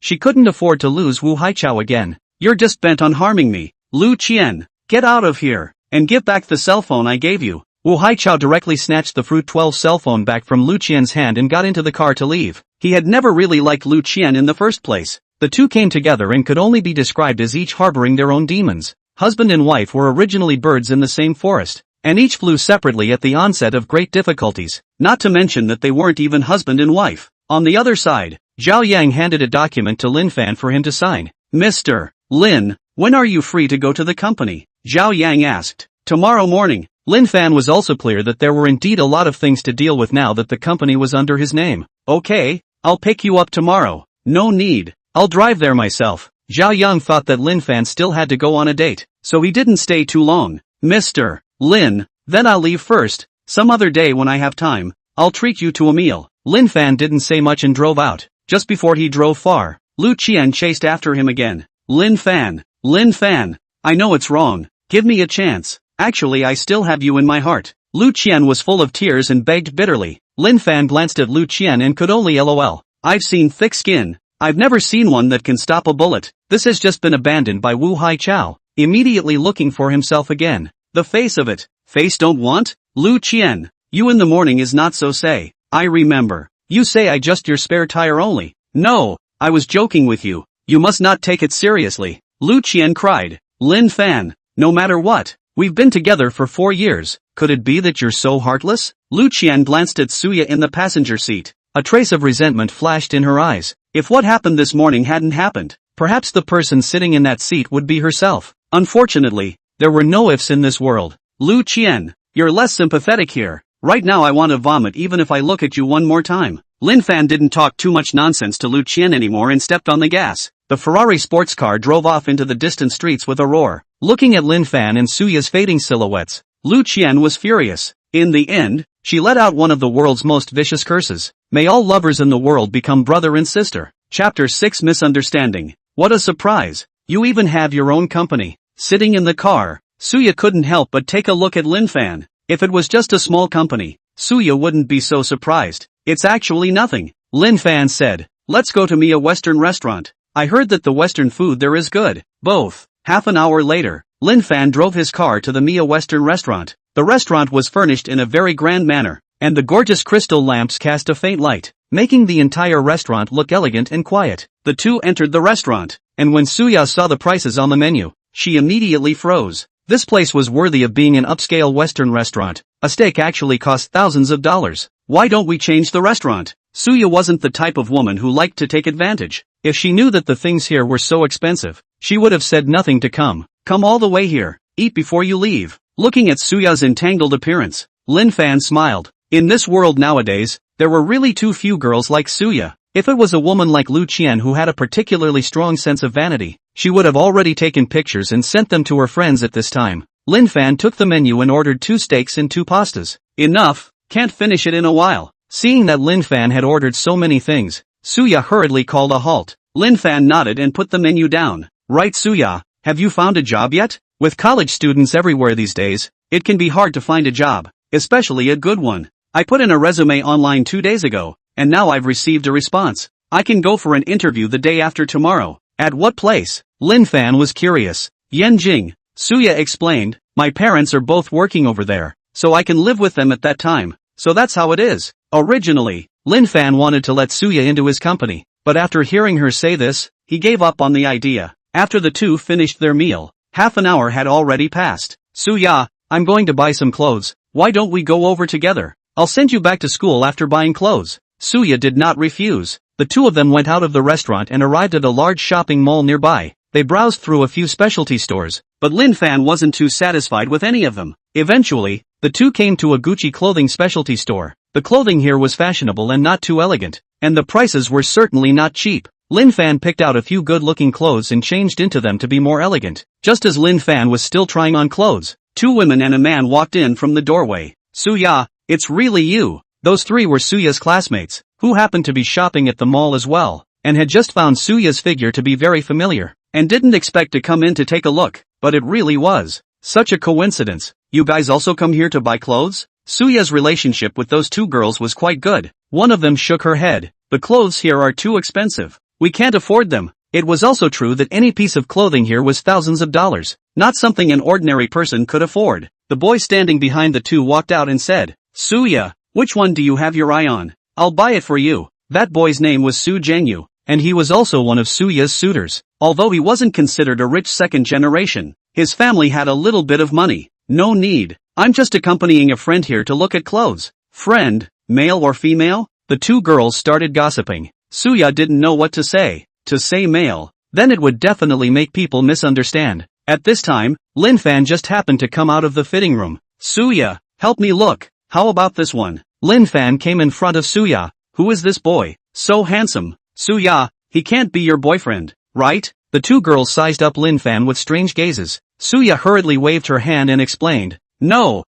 She couldn't afford to lose Wu Haichao again. You're just bent on harming me. Lu Qian, get out of here, and give back the cell phone I gave you. Wu Haichao directly snatched the Fruit 12 cell phone back from Lu Qian's hand and got into the car to leave. He had never really liked Lu Qian in the first place. The two came together and could only be described as each harboring their own demons. Husband and wife were originally birds in the same forest, and each flew separately at the onset of great difficulties, not to mention that they weren't even husband and wife. On the other side, Zhao Yang handed a document to Lin Fan for him to sign. Mr. Lin, when are you free to go to the company? Zhao Yang asked. Tomorrow morning. Lin Fan was also clear that there were indeed a lot of things to deal with now that the company was under his name. Okay, I'll pick you up tomorrow. No need. I'll drive there myself. Zhao Yang thought that Lin Fan still had to go on a date, so he didn't stay too long. Mr. Lin, then I'll leave first. Some other day when I have time, I'll treat you to a meal. Lin Fan didn't say much and drove out. Just before he drove far, Lu Qian chased after him again. Lin Fan. Lin Fan. I know it's wrong. Give me a chance. Actually, I still have you in my heart. Lu Qian was full of tears and begged bitterly. Lin Fan glanced at Lu Qian and could only lol. I've seen thick skin. I've never seen one that can stop a bullet. This has just been abandoned by Wu Haichao, immediately looking for himself again. The face of it. Face don't want? Lu Qian. You in the morning is not so say. I remember. You say I just your spare tire only. No, I was joking with you. You must not take it seriously. Lu Qian cried. Lin Fan. No matter what. We've been together for 4 years. Could it be that you're so heartless? Lu Qian glanced at Suya in the passenger seat. A trace of resentment flashed in her eyes. If what happened this morning hadn't happened, perhaps the person sitting in that seat would be herself. Unfortunately, there were no ifs in this world. Lu Qian, you're less sympathetic here. Right now I want to vomit even if I look at you one more time. Lin Fan didn't talk too much nonsense to Lu Qian anymore and stepped on the gas. The Ferrari sports car drove off into the distant streets with a roar. Looking at Lin Fan and Suya's fading silhouettes, Lu Qian was furious. In the end, she let out one of the world's most vicious curses. May all lovers in the world become brother and sister. Chapter 6 Misunderstanding. What a surprise. You even have your own company. Sitting in the car, Suya couldn't help but take a look at Lin Fan. If it was just a small company, Suya wouldn't be so surprised. It's actually nothing. Lin Fan said, let's go to me a Western restaurant. I heard that the Western food there is good. Both. Half an hour later, Lin Fan drove his car to the Mia Western restaurant. The restaurant was furnished in a very grand manner, and the gorgeous crystal lamps cast a faint light, making the entire restaurant look elegant and quiet. The two entered the restaurant, and when Suya saw the prices on the menu, she immediately froze. This place was worthy of being an upscale Western restaurant. A steak actually cost thousands of dollars. Why don't we change the restaurant? Suya wasn't the type of woman who liked to take advantage. If she knew that the things here were so expensive, she would have said nothing to come. Come all the way here. Eat before you leave. Looking at Suya's entangled appearance, Lin Fan smiled. In this world nowadays, there were really too few girls like Suya. If it was a woman like Lu Qian who had a particularly strong sense of vanity, she would have already taken pictures and sent them to her friends at this time. Lin Fan took the menu and ordered 2 steaks and 2 pastas. Enough, can't finish it in a while. Seeing that Lin Fan had ordered so many things, Suya hurriedly called a halt. Lin Fan nodded and put the menu down. Right Suya, have you found a job yet? With college students everywhere these days, it can be hard to find a job, especially a good one. I put in a resume online 2 days ago, and now I've received a response. I can go for an interview the day after tomorrow. At what place? Lin Fan was curious. Yanjing, Suya explained, my parents are both working over there, so I can live with them at that time. So that's how it is. Originally, Lin Fan wanted to let Suya into his company, but after hearing her say this, he gave up on the idea. After the two finished their meal, half an hour had already passed. Suya, I'm going to buy some clothes. Why don't we go over together? I'll send you back to school after buying clothes. Suya did not refuse. The two of them went out of the restaurant and arrived at a large shopping mall nearby. They browsed through a few specialty stores, but Lin Fan wasn't too satisfied with any of them. Eventually, the two came to a Gucci clothing specialty store. The clothing here was fashionable and not too elegant, and the prices were certainly not cheap. Lin Fan picked out a few good-looking clothes and changed into them to be more elegant. Just as Lin Fan was still trying on clothes, 2 women and a man walked in from the doorway. Suya, it's really you. Those 3 were Suya's classmates, who happened to be shopping at the mall as well, and had just found Suya's figure to be very familiar, and didn't expect to come in to take a look, but it really was. Such a coincidence. You guys also come here to buy clothes? Suya's relationship with those 2 girls was quite good. One of them shook her head. The clothes here are too expensive. We can't afford them. It was also true that any piece of clothing here was thousands of dollars, not something an ordinary person could afford. The boy standing behind the 2 walked out and said, Suya, which one do you have your eye on? I'll buy it for you. That boy's name was Su Zhenyu, and he was also one of Suya's suitors. Although he wasn't considered a rich second generation, his family had a little bit of money. No need. I'm just accompanying a friend here to look at clothes. Friend, male or female? The 2 girls started gossiping. Suya didn't know what to say. To say male, then it would definitely make people misunderstand. At this time, Lin Fan just happened to come out of the fitting room. Suya, help me look. How about this one? Lin Fan came in front of Suya. Who is this boy? So handsome. Suya, he can't be your boyfriend, right? The 2 girls sized up Lin Fan with strange gazes. Suya hurriedly waved her hand and explained, No,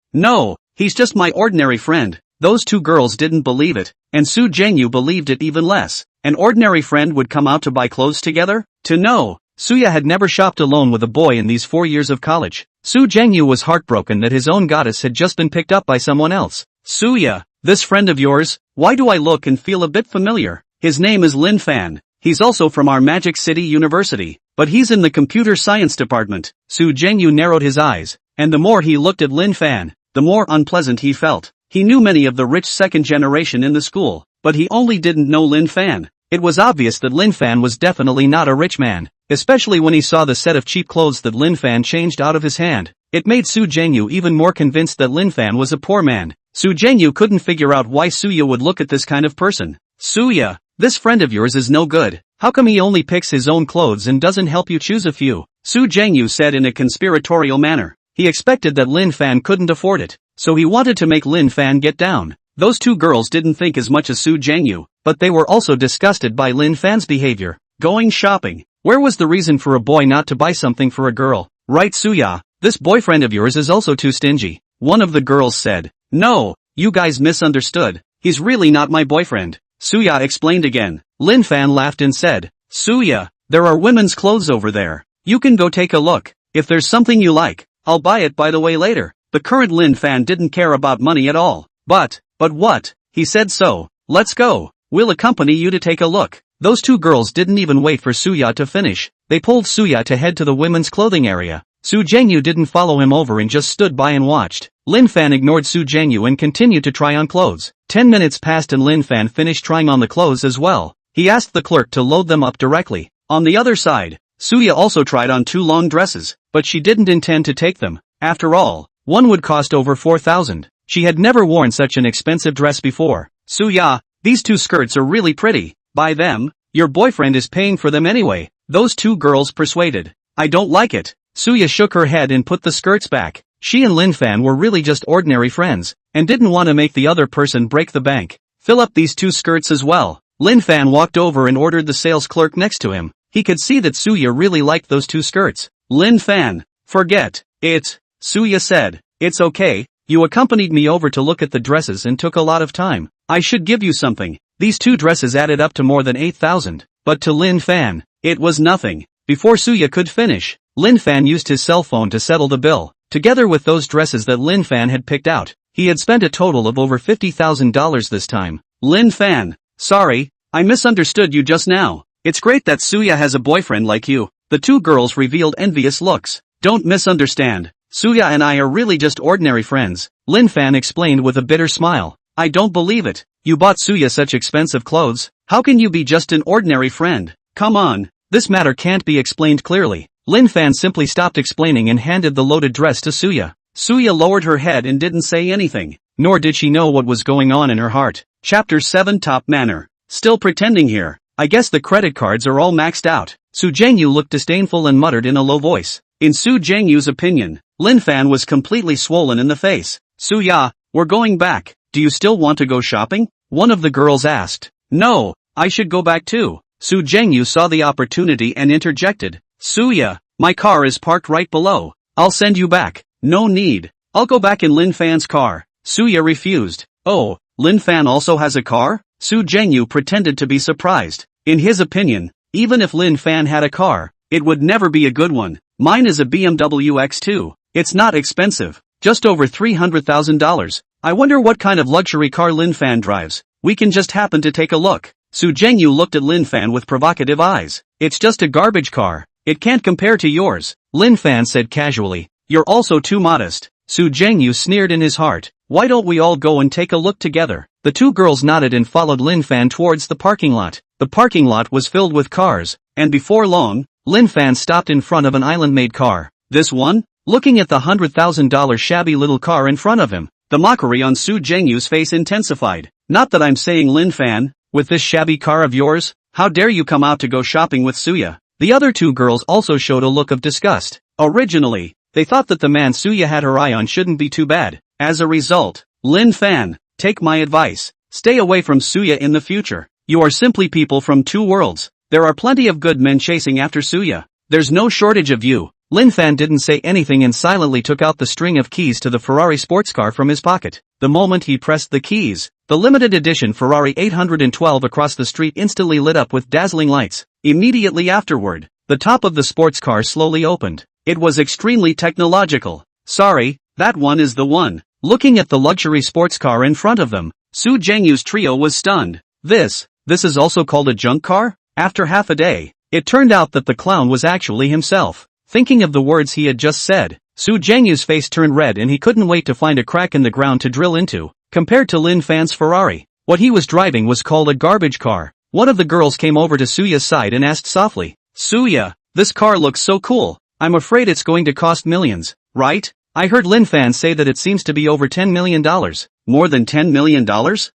he's just my ordinary friend. Those two girls didn't believe it, and Su Jingyu believed it even less. An ordinary friend would come out to buy clothes together? No. Suya had never shopped alone with a boy in these 4 years of college. Su Jingyu was heartbroken that his own goddess had just been picked up by someone else. Suya, this friend of yours, why do I look and feel a bit familiar? His name is Lin Fan. He's also from our Magic City University, but he's in the computer science department. Su Jingyu narrowed his eyes, and the more he looked at Lin Fan, the more unpleasant he felt. He knew many of the rich second generation in the school, but he only didn't know Lin Fan. It was obvious that Lin Fan was definitely not a rich man, especially when he saw the set of cheap clothes that Lin Fan changed out of his hand. It made Su Jingyu even more convinced that Lin Fan was a poor man. Su Jingyu couldn't figure out why Suya would look at this kind of person. Suya, this friend of yours is no good. How come he only picks his own clothes and doesn't help you choose a few? Su Jingyu said in a conspiratorial manner. He expected that Lin Fan couldn't afford it, so he wanted to make Lin Fan get down. Those two girls didn't think as much as Su Jingyu, but they were also disgusted by Lin Fan's behavior. Going shopping. Where was the reason for a boy not to buy something for a girl? Right, Suya, this boyfriend of yours is also too stingy. One of the girls said. No, you guys misunderstood. He's really not my boyfriend. Suya explained again. Lin Fan laughed and said, Suya, there are women's clothes over there. You can go take a look. If there's something you like, I'll buy it by the way later. The current Lin Fan didn't care about money at all. But what? He said so. Let's go. We'll accompany you to take a look. Those two girls didn't even wait for Suya to finish. They pulled Suya to head to the women's clothing area. Su Jingyu didn't follow him over and just stood by and watched. Lin Fan ignored Su Jingyu and continued to try on clothes. 10 minutes passed and Lin Fan finished trying on the clothes as well. He asked the clerk to load them up directly. On the other side, Suya also tried on 2 long dresses, but she didn't intend to take them. After all, one would cost over 4,000. She had never worn such an expensive dress before. Suya, these 2 skirts are really pretty. Buy them. Your boyfriend is paying for them anyway. Those 2 girls persuaded. I don't like it. Suya shook her head and put the skirts back. She and Lin Fan were really just ordinary friends, and didn't want to make the other person break the bank. Fill up these 2 skirts as well. Lin Fan walked over and ordered the sales clerk next to him. He could see that Suya really liked those 2 skirts. Lin Fan, forget it. Suya said, it's okay, you accompanied me over to look at the dresses and took a lot of time. I should give you something. These 2 dresses added up to more than 8,000, but to Lin Fan, it was nothing. Before Suya could finish, Lin Fan used his cell phone to settle the bill. Together with those dresses that Lin Fan had picked out, he had spent a total of over $50,000 this time. Lin Fan, sorry, I misunderstood you just now. It's great that Suya has a boyfriend like you. The 2 girls revealed envious looks. Don't misunderstand. Suya and I are really just ordinary friends, Lin Fan explained with a bitter smile. I don't believe it. You bought Suya such expensive clothes. How can you be just an ordinary friend? Come on, this matter can't be explained clearly. Lin Fan simply stopped explaining and handed the loaded dress to Suya. Suya lowered her head and didn't say anything, nor did she know what was going on in her heart. Chapter 7 Top Manor. Still pretending here. I guess the credit cards are all maxed out. Su Jingyu looked disdainful and muttered in a low voice. In Su Jingyu's opinion, Lin Fan was completely swollen in the face. Suya, we're going back. Do you still want to go shopping? One of the girls asked. No, I should go back too. Su Jingyu saw the opportunity and interjected. Suya, my car is parked right below. I'll send you back. No need. I'll go back in Lin Fan's car. Suya refused. Oh, Lin Fan also has a car? Su Jingyu pretended to be surprised. In his opinion, even if Lin Fan had a car, it would never be a good one. Mine is a BMW X2. It's not expensive. Just over $300,000. I wonder what kind of luxury car Lin Fan drives. We can just happen to take a look. Su Jingyu looked at Lin Fan with provocative eyes. It's just a garbage car. It can't compare to yours. Lin Fan said casually. You're also too modest. Su Jingyu sneered in his heart. Why don't we all go and take a look together? The 2 girls nodded and followed Lin Fan towards the parking lot. The parking lot was filled with cars, and before long, Lin Fan stopped in front of an island-made car. This one? Looking at the $100,000 shabby little car in front of him, the mockery on Su Jingyu's face intensified. Not that I'm saying Lin Fan, with this shabby car of yours, how dare you come out to go shopping with Suya? The other 2 girls also showed a look of disgust. Originally, they thought that the man Suya had her eye on shouldn't be too bad. As a result, Lin Fan, take my advice. Stay away from Suya in the future. You are simply people from 2 worlds. There are plenty of good men chasing after Suya. There's no shortage of you. Lin Fan didn't say anything and silently took out the string of keys to the Ferrari sports car from his pocket. The moment he pressed the keys, the limited edition Ferrari 812 across the street instantly lit up with dazzling lights. Immediately afterward, the top of the sports car slowly opened. It was extremely technological. Sorry, that one is the one. Looking at the luxury sports car in front of them, Su Zhengyu's trio was stunned. This is also called a junk car? After half a day, it turned out that the clown was actually himself. Thinking of the words he had just said, Su Zhengyu's face turned red and he couldn't wait to find a crack in the ground to drill into. Compared to Lin Fan's Ferrari, what he was driving was called a garbage car. One of the girls came over to Suya's side and asked softly, "Suya, this car looks so cool. I'm afraid it's going to cost millions, right? I heard Lin Fan say that it seems to be over $10 million. More than $10 million?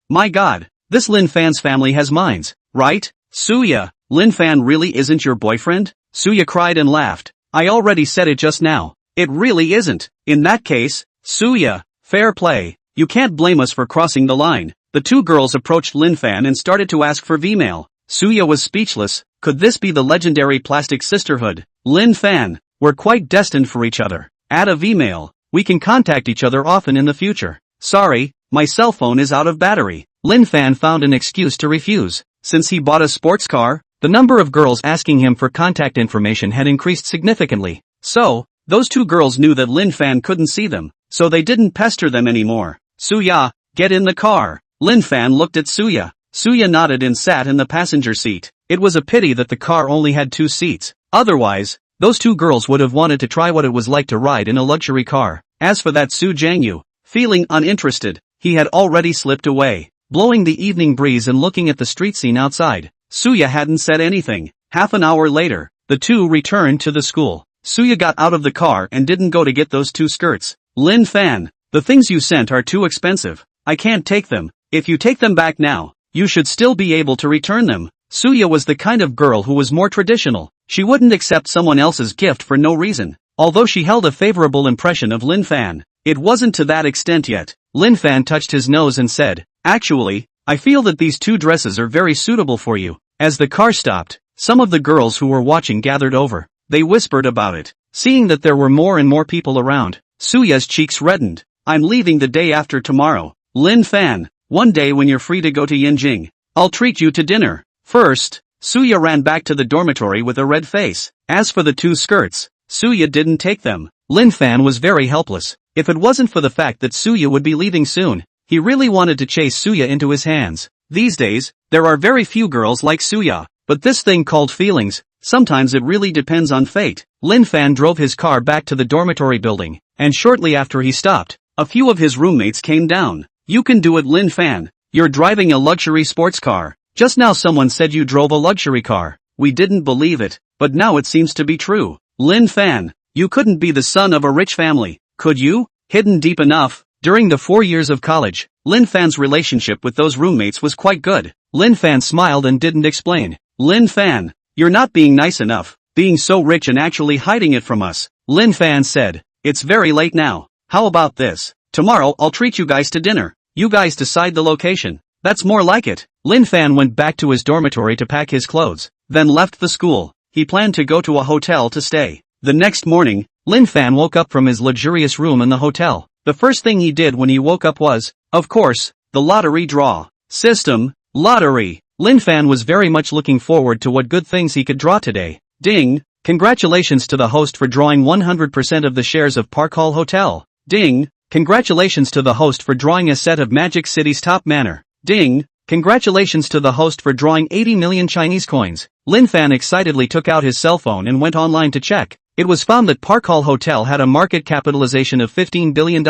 My god, this Lin Fan's family has minds, right? Suya, Lin Fan really isn't your boyfriend?" Suya cried and laughed. "I already said it just now. It really isn't. In that case, Suya, fair play. You can't blame us for crossing the line." The two girls approached Lin Fan and started to ask for Vmail. Suya was speechless. Could this be the legendary plastic sisterhood? Lin Fan, we're quite destined for each other. Add a Vmail. We can contact each other often in the future. Sorry, my cell phone is out of battery. Lin Fan found an excuse to refuse. Since he bought a sports car, the number of girls asking him for contact information had increased significantly. So, those two girls knew that Lin Fan couldn't see them, so they didn't pester them anymore. "Suya, get in the car." Lin Fan looked at Suya. Suya nodded and sat in the passenger seat. It was a pity that the car only had 2 seats. Otherwise, those two girls would have wanted to try what it was like to ride in a luxury car. As for that Su Zhengyu, feeling uninterested, he had already slipped away. Blowing the evening breeze and looking at the street scene outside, Suya hadn't said anything. Half an hour later, the two returned to the school. Suya got out of the car and didn't go to get those 2 skirts. "Lin Fan, the things you sent are too expensive. I can't take them. If you take them back now, you should still be able to return them." Suya was the kind of girl who was more traditional. She wouldn't accept someone else's gift for no reason. Although she held a favorable impression of Lin Fan, it wasn't to that extent yet. Lin Fan touched his nose and said, "Actually, I feel that these 2 dresses are very suitable for you." As the car stopped, some of the girls who were watching gathered over. They whispered about it. Seeing that there were more and more people around, Suya's cheeks reddened. "I'm leaving the day after tomorrow. Lin Fan, one day when you're free to go to Yanjing, I'll treat you to dinner." First, Suya ran back to the dormitory with a red face. As for the 2 skirts, Suya didn't take them. Lin Fan was very helpless. If it wasn't for the fact that Suya would be leaving soon, he really wanted to chase Suya into his hands. These days, there are very few girls like Suya, but this thing called feelings, sometimes it really depends on fate. Lin Fan drove his car back to the dormitory building, and shortly after he stopped, a few of his roommates came down. "You can do it, Lin Fan. You're driving a luxury sports car. Just now someone said you drove a luxury car. We didn't believe it, but now it seems to be true. Lin Fan, you couldn't be the son of a rich family, could you?" Hidden deep enough, during the 4 years of college, Lin Fan's relationship with those roommates was quite good. Lin Fan smiled and didn't explain. "Lin Fan, you're not being nice enough, being so rich and actually hiding it from us." Lin Fan said, "It's very late now. How about this? Tomorrow I'll treat you guys to dinner. You guys decide the location." "That's more like it." Lin Fan went back to his dormitory to pack his clothes, then left the school. He planned to go to a hotel to stay. The next morning, Lin Fan woke up from his luxurious room in the hotel. The first thing he did when he woke up was, of course, the lottery draw. System, lottery. Lin Fan was very much looking forward to what good things he could draw today. Ding! Congratulations to the host for drawing 100% of the shares of Park Hall Hotel. Ding! Congratulations to the host for drawing a set of Magic City's top manor. Ding! Congratulations to the host for drawing 80 million Chinese coins. Lin Fan excitedly took out his cell phone and went online to check. It was found that Park Hall Hotel had a market capitalization of $15 billion,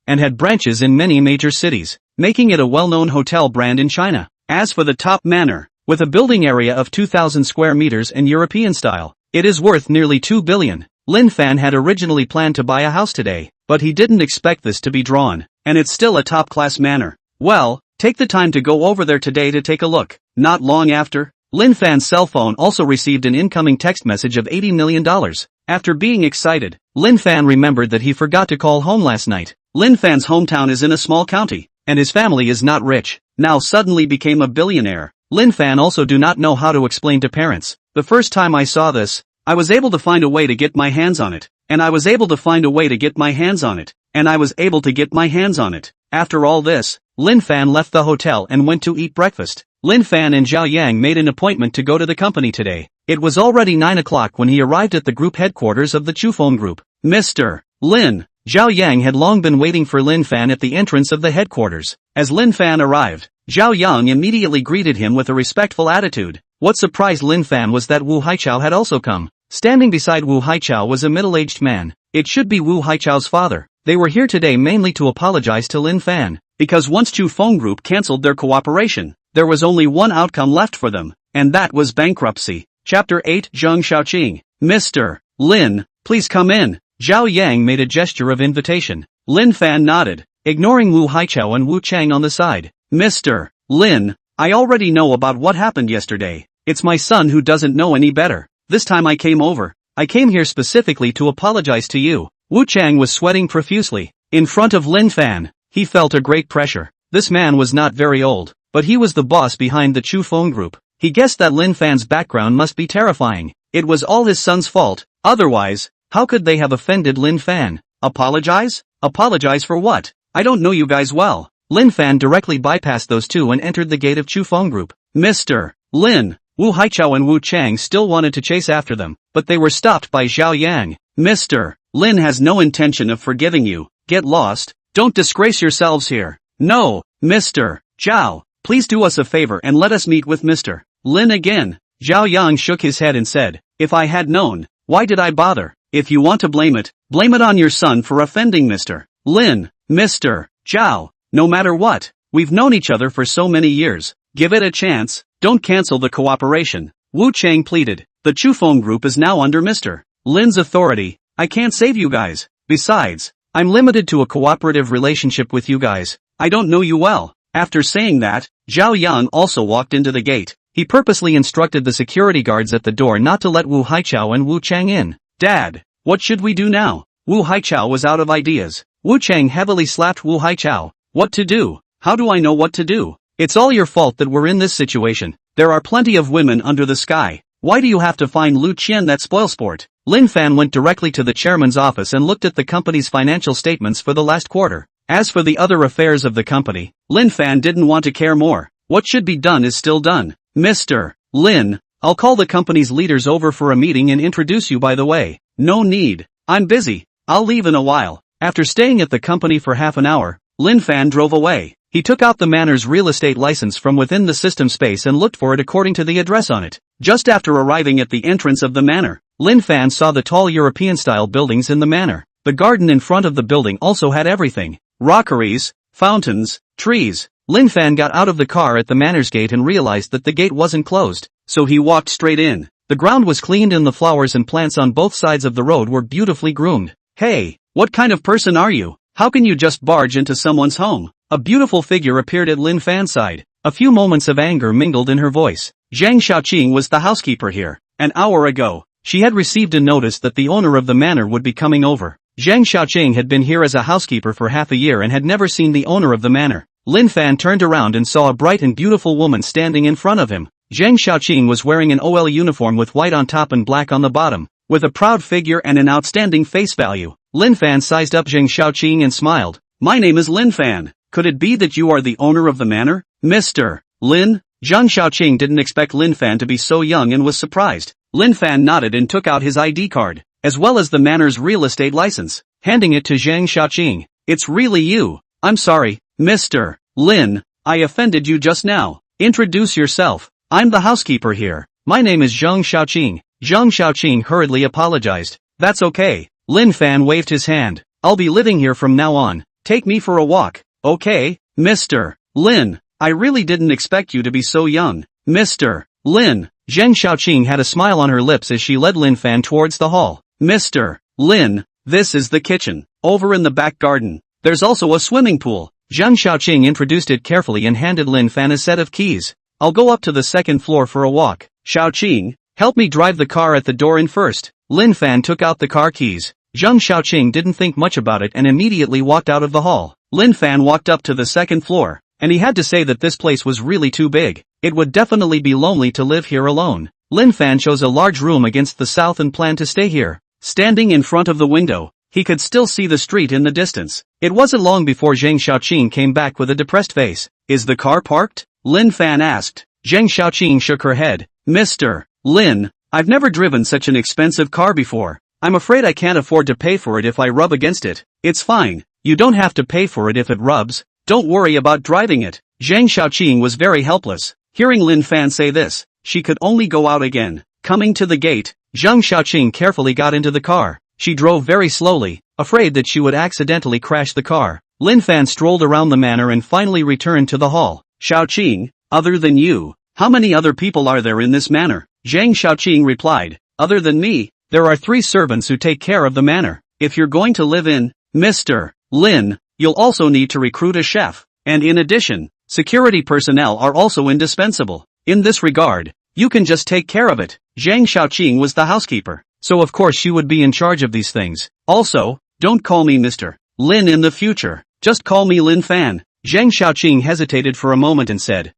and had branches in many major cities, making it a well-known hotel brand in China. As for the top manor, with a building area of 2,000 square meters and European style, it is worth nearly $2 billion. Lin Fan had originally planned to buy a house today, but he didn't expect this to be drawn, and it's still a top-class manor. Well, take the time to go over there today to take a look. Not long after, Lin Fan's cell phone also received an incoming text message of $80 million. After being excited, Lin Fan remembered that he forgot to call home last night. Lin Fan's hometown is in a small county, and his family is not rich. Now suddenly became a billionaire. Lin Fan also do not know how to explain to parents. "The first time I saw this, I was able to find a way to get my hands on it, and I was able to find a way to get my hands on it, and I was able to get my hands on it. After all this, Lin Fan left the hotel and went to eat breakfast. Lin Fan and Zhao Yang made an appointment to go to the company today. It was already 9 o'clock when he arrived at the group headquarters of the Chufeng Group. Mr. Lin. Zhao Yang had long been waiting for Lin Fan at the entrance of the headquarters. As Lin Fan arrived, Zhao Yang immediately greeted him with a respectful attitude. What surprised Lin Fan was that Wu Haichao had also come. Standing beside Wu Haichao was a middle-aged man. It should be Wu Haichao's father. They were here today mainly to apologize to Lin Fan, because once Chufeng Group cancelled their cooperation, there was only one outcome left for them, and that was bankruptcy. Chapter 8 Zheng Xiaoqing. Mr. Lin, please come in. Zhao Yang made a gesture of invitation. Lin Fan nodded, ignoring Wu Haichao and Wu Chang on the side. Mr. Lin, I already know about what happened yesterday. It's my son who doesn't know any better. This time I came over. I came here specifically to apologize to you. Wu Chang was sweating profusely. In front of Lin Fan, he felt a great pressure. This man was not very old, but he was the boss behind the Chufeng Group. He guessed that Lin Fan's background must be terrifying. It was all his son's fault. Otherwise, how could they have offended Lin Fan? Apologize? Apologize for what? I don't know you guys well. Lin Fan directly bypassed those two and entered the gate of Chufeng Group. Mr. Lin. Wu Haichao and Wu Chang still wanted to chase after them, but they were stopped by Zhao Yang. Mr. Lin has no intention of forgiving you. Get lost. Don't disgrace yourselves here. No, Mr. Zhao, please do us a favor and let us meet with Mr. Lin again. Zhao Yang shook his head and said, if I had known, why did I bother? If you want to blame it on your son for offending Mr. Lin. Mr. Zhao, no matter what, we've known each other for so many years. Give it a chance. Don't cancel the cooperation. Wu Chang pleaded. The Chufeng Group is now under Mr. Lin's authority. I can't save you guys. Besides, I'm limited to a cooperative relationship with you guys. I don't know you well. After saying that, Zhao Yang also walked into the gate. He purposely instructed the security guards at the door not to let Wu Haichao and Wu Chang in. Dad, what should we do now? Wu Haichao was out of ideas. Wu Chang heavily slapped Wu Haichao. What to do? How do I know what to do? It's all your fault that we're in this situation. There are plenty of women under the sky. Why do you have to find Lu Qian that spoilsport? Lin Fan went directly to the chairman's office and looked at the company's financial statements for the last quarter. As for the other affairs of the company, Lin Fan didn't want to care more. What should be done is still done. Mr. Lin, I'll call the company's leaders over for a meeting and introduce you by the way. No need. I'm busy. I'll leave in a while. After staying at the company for half an hour, Lin Fan drove away. He took out the manor's real estate license from within the system space and looked for it according to the address on it. Just after arriving at the entrance of the manor, Lin Fan saw the tall European-style buildings in the manor. The garden in front of the building also had everything. Rockeries, fountains, trees. Lin Fan got out of the car at the manor's gate and realized that the gate wasn't closed, so he walked straight in. The ground was cleaned and the flowers and plants on both sides of the road were beautifully groomed. Hey, what kind of person are you? How can you just barge into someone's home? A beautiful figure appeared at Lin Fan's side. A few moments of anger mingled in her voice. Zheng Xiaoqing was the housekeeper here. An hour ago, she had received a notice that the owner of the manor would be coming over. Zheng Xiaoqing had been here as a housekeeper for half a year and had never seen the owner of the manor. Lin Fan turned around and saw a bright and beautiful woman standing in front of him. Zheng Xiaoqing was wearing an OL uniform with white on top and black on the bottom, with a proud figure and an outstanding face value. Lin Fan sized up Zheng Xiaoqing and smiled. My name is Lin Fan. Could it be that you are the owner of the manor? Mr. Lin? Zheng Xiaoqing didn't expect Lin Fan to be so young and was surprised. Lin Fan nodded and took out his ID card, as well as the manor's real estate license, handing it to Zheng Xiaoqing. It's really you. I'm sorry, Mr. Lin, I offended you just now. Introduce yourself. I'm the housekeeper here. My name is Zheng Xiaoqing. Zheng Xiaoqing hurriedly apologized. That's okay. Lin Fan waved his hand. I'll be living here from now on. Take me for a walk. Okay, Mr. Lin, I really didn't expect you to be so young. Mr. Lin. Zheng Xiaoqing had a smile on her lips as she led Lin Fan towards the hall. Mr. Lin, this is the kitchen. Over in the back garden, there's also a swimming pool. Zheng Xiaoqing introduced it carefully and handed Lin Fan a set of keys. I'll go up to the second floor for a walk. Xiaoqing, help me drive the car at the door in first. Lin Fan took out the car keys. Zheng Xiaoqing didn't think much about it and immediately walked out of the hall. Lin Fan walked up to the second floor, and he had to say that this place was really too big. It would definitely be lonely to live here alone. Lin Fan chose a large room against the south and planned to stay here. Standing in front of the window, he could still see the street in the distance. It wasn't long before Zhang Xiaoqing came back with a depressed face. Is the car parked? Lin Fan asked. Zhang Xiaoqing shook her head. Mr. Lin, I've never driven such an expensive car before. I'm afraid I can't afford to pay for it if I rub against it. It's fine. You don't have to pay for it if it rubs. Don't worry about driving it. Zhang Xiaoqing was very helpless. Hearing Lin Fan say this, she could only go out again. Coming to the gate, Zhang Xiaoqing carefully got into the car. She drove very slowly, afraid that she would accidentally crash the car. Lin Fan strolled around the manor and finally returned to the hall. Xiaoqing, other than you, how many other people are there in this manor? Zhang Xiaoqing replied. Other than me, there are 3 servants who take care of the manor. If you're going to live in Mr. Lin, you'll also need to recruit a chef. And in addition, security personnel are also indispensable. In this regard, you can just take care of it. Zhang Xiaoqing was the housekeeper, so of course she would be in charge of these things. Also, don't call me Mr. Lin in the future. Just call me Lin Fan. Zhang Xiaoqing hesitated for a moment and said,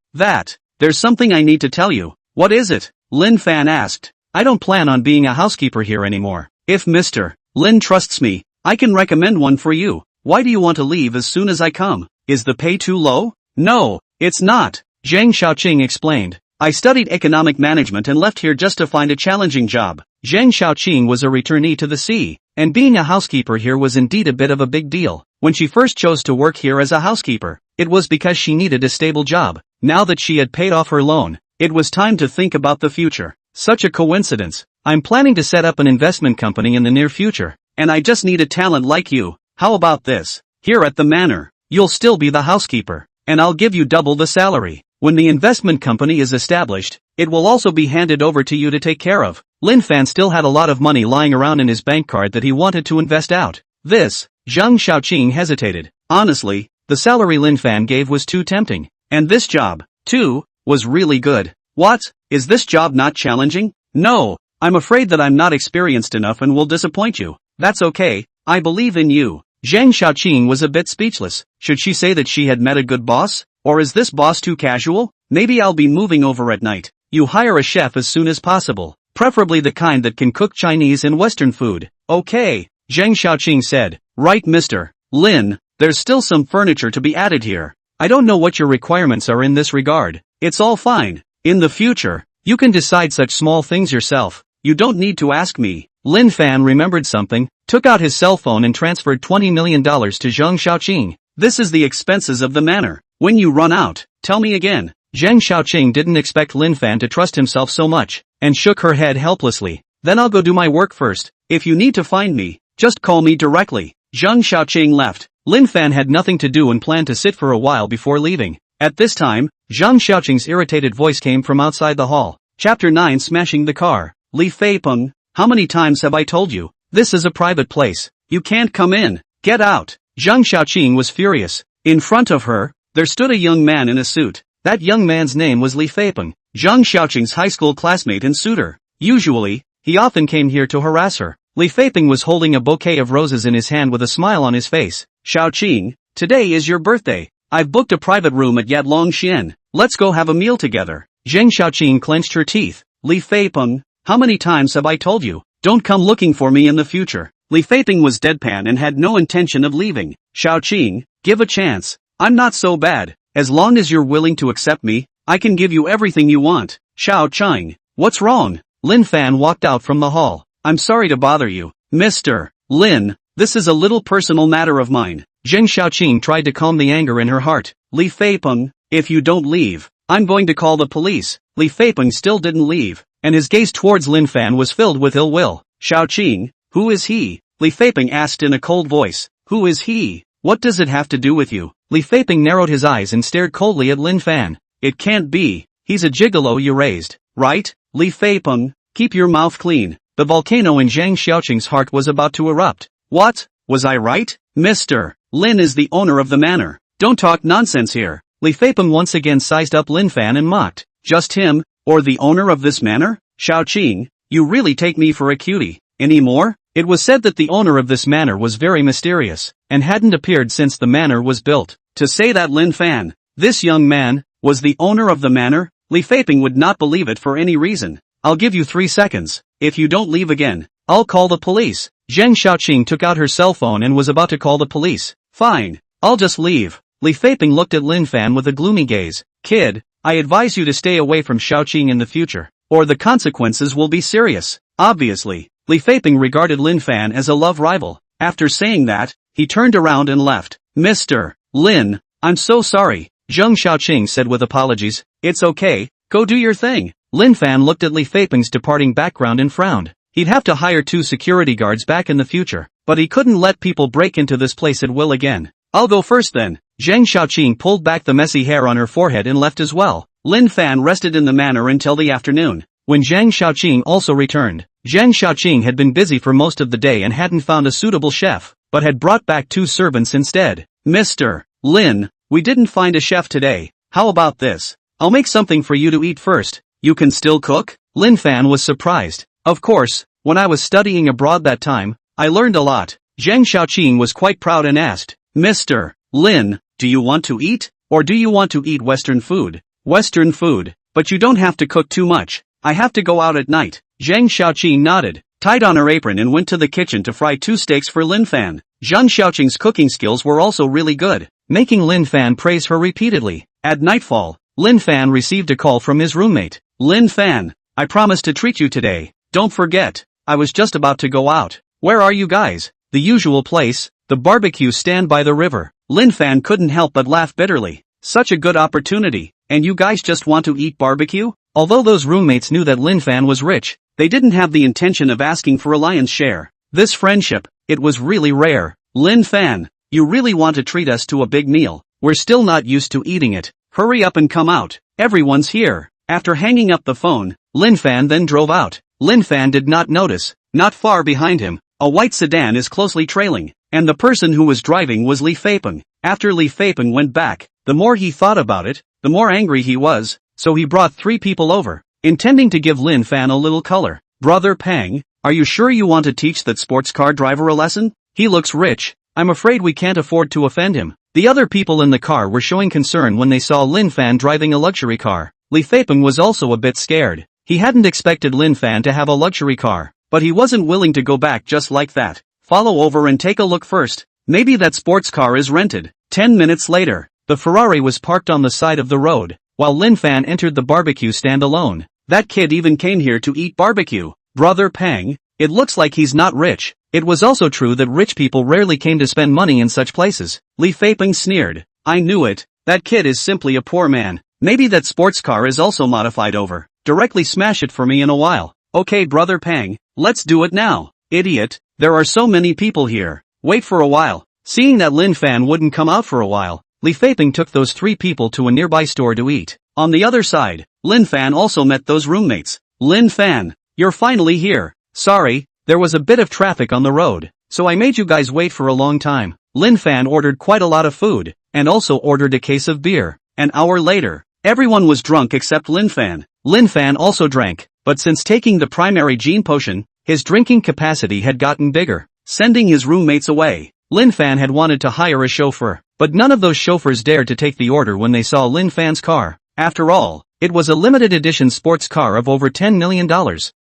there's something I need to tell you. What is it? Lin Fan asked. I don't plan on being a housekeeper here anymore. If Mr. Lin trusts me, I can recommend one for you. Why do you want to leave as soon as I come? Is the pay too low? No, it's not. Zhang Xiaoqing explained. I studied economic management and left here just to find a challenging job. Zhang Xiaoqing was a returnee to the sea, and being a housekeeper here was indeed a bit of a big deal. When she first chose to work here as a housekeeper, it was because she needed a stable job. Now that she had paid off her loan, it was time to think about the future. Such a coincidence. I'm planning to set up an investment company in the near future, and I just need a talent like you. How about this? Here at the manor, you'll still be the housekeeper, and I'll give you double the salary. When the investment company is established, it will also be handed over to you to take care of. Lin Fan still had a lot of money lying around in his bank card that he wanted to invest out. Zhang Xiaoqing hesitated. Honestly, the salary Lin Fan gave was too tempting. And this job, too, was really good. What? Is this job not challenging? No, I'm afraid that I'm not experienced enough and will disappoint you. That's okay, I believe in you. Zhang Xiaoqing was a bit speechless. Should she say that she had met a good boss? Or is this boss too casual? Maybe I'll be moving over at night. You hire a chef as soon as possible. Preferably the kind that can cook Chinese and Western food. Okay, Zhang Xiaoqing said. Right, Mr. Lin, there's still some furniture to be added here. I don't know what your requirements are in this regard. It's all fine. In the future, you can decide such small things yourself. You don't need to ask me. Lin Fan remembered something, took out his cell phone and transferred $20 million to Zhang Xiaoqing. This is the expenses of the manor. When you run out, tell me again. Zhang Xiaoqing didn't expect Lin Fan to trust himself so much, and shook her head helplessly. Then I'll go do my work first. If you need to find me, just call me directly. Zhang Xiaoqing left. Lin Fan had nothing to do and planned to sit for a while before leaving. At this time, Zhang Xiaoqing's irritated voice came from outside the hall. Chapter 9 Smashing the Car. Li Feipeng, how many times have I told you? This is a private place. You can't come in. Get out. Zhang Xiaoqing was furious. In front of her, there stood a young man in a suit. That young man's name was Li Feipeng, Zhang Xiaoqing's high school classmate and suitor. Usually, he often came here to harass her. Li Feipeng was holding a bouquet of roses in his hand with a smile on his face. Xiaoqing, today is your birthday. I've booked a private room at Yatlongxian. Let's go have a meal together. Zhang Xiaoqing clenched her teeth. Li Feipeng, how many times have I told you? Don't come looking for me in the future. Li Feipeng was deadpan and had no intention of leaving. Xiaoqing, give a chance. I'm not so bad. As long as you're willing to accept me, I can give you everything you want. Xiaoqing, what's wrong? Lin Fan walked out from the hall. I'm sorry to bother you, Mr. Lin. This is a little personal matter of mine. Zhang Xiaoqing tried to calm the anger in her heart. Li Feipeng, if you don't leave, I'm going to call the police. Li Feipeng still didn't leave, and his gaze towards Lin Fan was filled with ill will. Xiaoqing, who is he? Li Feipeng asked in a cold voice. Who is he? What does it have to do with you? Li Feipeng narrowed his eyes and stared coldly at Lin Fan. It can't be. He's a gigolo you raised, right? Li Feipeng, keep your mouth clean. The volcano in Zhang Xiaoqing's heart was about to erupt. What? Was I right? Mr. Lin is the owner of the manor. Don't talk nonsense here. Li Feipeng once again sized up Lin Fan and mocked. Just him, or the owner of this manor? Xiaoqing, you really take me for a cutie. Any more? It was said that the owner of this manor was very mysterious, and hadn't appeared since the manor was built. To say that Lin Fan, this young man, was the owner of the manor, Li Feipeng would not believe it for any reason. I'll give you 3 seconds. If you don't leave again, I'll call the police. Zheng Xiaoqing took out her cell phone and was about to call the police. Fine, I'll just leave. Li Feiping looked at Lin Fan with a gloomy gaze. Kid, I advise you to stay away from Xiaoqing in the future, or the consequences will be serious. Obviously, Li Feiping regarded Lin Fan as a love rival. After saying that, he turned around and left. Mr. Lin, I'm so sorry, Zheng Xiaoqing said with apologies. It's okay, go do your thing. Lin Fan looked at Li Feiping's departing background and frowned. He'd have to hire 2 security guards back in the future, but he couldn't let people break into this place at will again. I'll go first then. Zheng Xiaoqing pulled back the messy hair on her forehead and left as well. Lin Fan rested in the manor until the afternoon, when Zheng Xiaoqing also returned. Zheng Xiaoqing had been busy for most of the day and hadn't found a suitable chef, but had brought back 2 servants instead. Mr. Lin, we didn't find a chef today. How about this? I'll make something for you to eat first. You can still cook? Lin Fan was surprised. Of course, when I was studying abroad that time, I learned a lot. Zheng Xiaoqing was quite proud and asked, Mr. Lin, do you want to eat, or do you want to eat Western food? Western food, but you don't have to cook too much. I have to go out at night. Zheng Xiaoqing nodded, tied on her apron and went to the kitchen to fry 2 steaks for Lin Fan. Zheng Xiaoqing's cooking skills were also really good, making Lin Fan praise her repeatedly. At nightfall, Lin Fan received a call from his roommate. Lin Fan, I promised to treat you today. Don't forget, I was just about to go out. Where are you guys? The usual place, the barbecue stand by the river. Lin Fan couldn't help but laugh bitterly. Such a good opportunity, and you guys just want to eat barbecue? Although those roommates knew that Lin Fan was rich, they didn't have the intention of asking for a lion's share. This friendship, it was really rare. Lin Fan, you really want to treat us to a big meal? We're still not used to eating it. Hurry up and come out. Everyone's here. After hanging up the phone, Lin Fan then drove out. Lin Fan did not notice, not far behind him, a white sedan is closely trailing, and the person who was driving was Li Feiping. After Li Feiping went back, the more he thought about it, the more angry he was, so he brought 3 people over, intending to give Lin Fan a little color. Brother Pang, are you sure you want to teach that sports car driver a lesson? He looks rich. I'm afraid we can't afford to offend him. The other people in the car were showing concern when they saw Lin Fan driving a luxury car. Li Feiping was also a bit scared. He hadn't expected Lin Fan to have a luxury car, but he wasn't willing to go back just like that. Follow over and take a look first. Maybe that sports car is rented. 10 minutes later, the Ferrari was parked on the side of the road, while Lin Fan entered the barbecue stand alone. That kid even came here to eat barbecue. Brother Pang, it looks like he's not rich. It was also true that rich people rarely came to spend money in such places. Li Feiping sneered. I knew it. That kid is simply a poor man. Maybe that sports car is also modified over. Directly smash it for me in a while. Okay Brother Pang, let's do it now. Idiot, there are so many people here. Wait for a while. Seeing that Lin Fan wouldn't come out for a while, Li Feiping took those 3 people to a nearby store to eat. On the other side, Lin Fan also met those roommates. Lin Fan, you're finally here. Sorry, there was a bit of traffic on the road, so I made you guys wait for a long time. Lin Fan ordered quite a lot of food, and also ordered a case of beer. An hour later, everyone was drunk except Lin Fan. Lin Fan also drank, but since taking the primary gene potion, his drinking capacity had gotten bigger. Sending his roommates away, Lin Fan had wanted to hire a chauffeur, but none of those chauffeurs dared to take the order when they saw Lin Fan's car. After all, it was a limited edition sports car of over $10 million.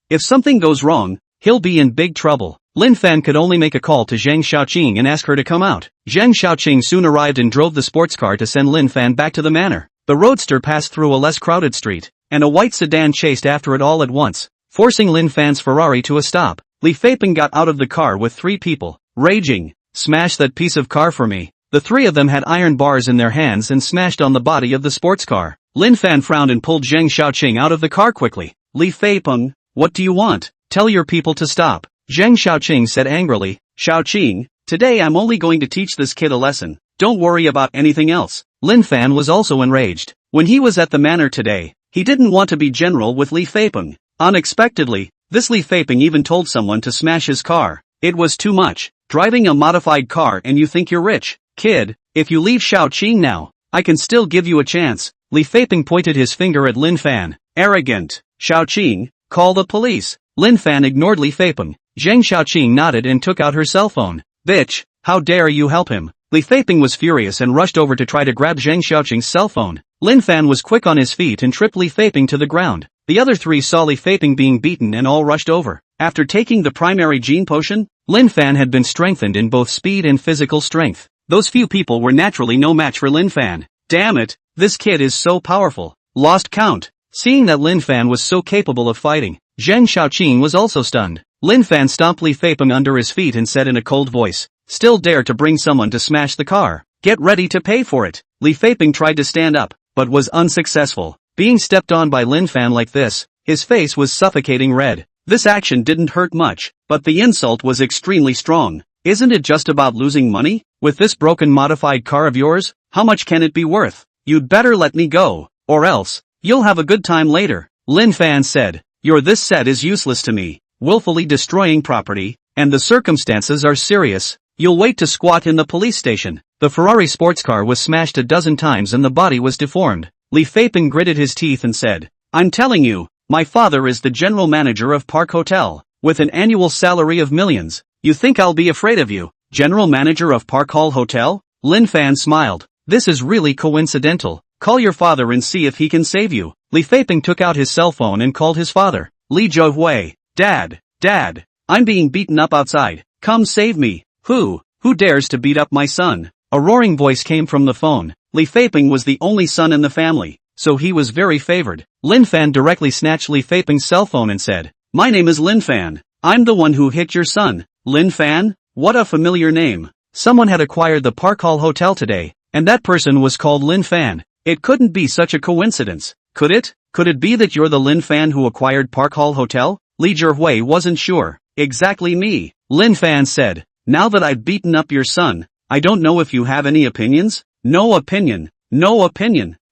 If something goes wrong, he'll be in big trouble. Lin Fan could only make a call to Zheng Xiaoqing and ask her to come out. Zheng Xiaoqing soon arrived and drove the sports car to send Lin Fan back to the manor. The roadster passed through a less crowded street, and a white sedan chased after it all at once, forcing Lin Fan's Ferrari to a stop. Li Feiping got out of the car with 3 people, raging, "Smash that piece of car for me." The 3 of them had iron bars in their hands and smashed on the body of the sports car. Lin Fan frowned and pulled Zheng Xiaoqing out of the car quickly. Li Feiping, what do you want? Tell your people to stop. Zheng Xiaoqing said angrily. Xiaoqing, today I'm only going to teach this kid a lesson. Don't worry about anything else. Lin Fan was also enraged. When he was at the manor today, he didn't want to be general with Li Feiping. Unexpectedly, this Li Feiping even told someone to smash his car. It was too much. Driving a modified car and you think you're rich? Kid, if you leave Xiaoqing now, I can still give you a chance. Li Feiping pointed his finger at Lin Fan. Arrogant. Xiaoqing, call the police. Lin Fan ignored Li Feiping. Zheng Xiaoqing nodded and took out her cell phone. Bitch, how dare you help him? Li Feiping was furious and rushed over to try to grab Zheng Xiaoqing's cell phone. Lin Fan was quick on his feet and tripped Li Feiping to the ground. The other three saw Li Feiping being beaten and all rushed over. After taking the primary gene potion, Lin Fan had been strengthened in both speed and physical strength. Those few people were naturally no match for Lin Fan. Damn it, this kid is so powerful. Lost count. Seeing that Lin Fan was so capable of fighting, Zheng Xiaoqing was also stunned. Lin Fan stomped Li Feiping under his feet and said in a cold voice, "Still dare to bring someone to smash the car? Get ready to pay for it." Li Feiping tried to stand up, but was unsuccessful. Being stepped on by Lin Fan like this, his face was suffocating red. This action didn't hurt much, but the insult was extremely strong. Isn't it just about losing money? With this broken modified car of yours, how much can it be worth? You'd better let me go, or else, you'll have a good time later. Lin Fan said, This set is useless to me, willfully destroying property, and the circumstances are serious. You'll wait to squat in the police station. The Ferrari sports car was smashed a dozen times and the body was deformed. Li Feiping gritted his teeth and said, "I'm telling you, my father is the general manager of Park Hotel, with an annual salary of millions. You think I'll be afraid of you, general manager of Park Hall Hotel?" Lin Fan smiled. "This is really coincidental. Call your father and see if he can save you." Li Feiping took out his cell phone and called his father. "Li Zhouhui, Dad, I'm being beaten up outside. Come save me." Who dares to beat up my son?" A roaring voice came from the phone. Li Feiping was the only son in the family, so he was very favored. Lin Fan directly snatched Li Feiping's cell phone and said, "My name is Lin Fan. I'm the one who hit your son." Lin Fan? What a familiar name. Someone had acquired the Park Hall Hotel today, and that person was called Lin Fan. It couldn't be such a coincidence, could it? Could it be that you're the Lin Fan who acquired Park Hall Hotel? Li Zhouhui wasn't sure. "Exactly me," Lin Fan said. "Now that I've beaten up your son, I don't know if you have any opinions?" No opinion.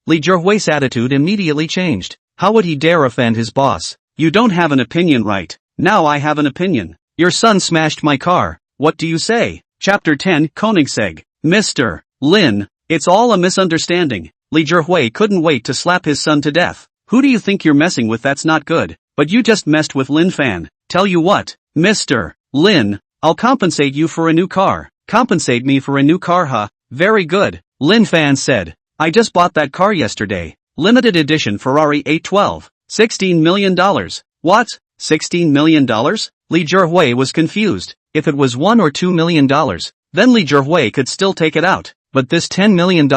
Li Zhouhui's attitude immediately changed. How would he dare offend his boss? "You don't have an opinion, right? Now I have an opinion. Your son smashed my car. What do you say?" Chapter 10 Koenigsegg. Mr. Lin, it's all a misunderstanding. Li Zhouhui couldn't wait to slap his son to death. "Who do you think you're messing with? That's not good. But you just messed with Lin Fan. Tell you what, Mr. Lin, I'll compensate you for a new car." "Compensate me for a new car, huh? Very good," Lin Fan said. "I just bought that car yesterday. Limited edition Ferrari 812. $16 million. What? $16 million? Li Zhouhui was confused. If it was $1 or $2 million, then Li Zhouhui could still take it out. But this $10 million,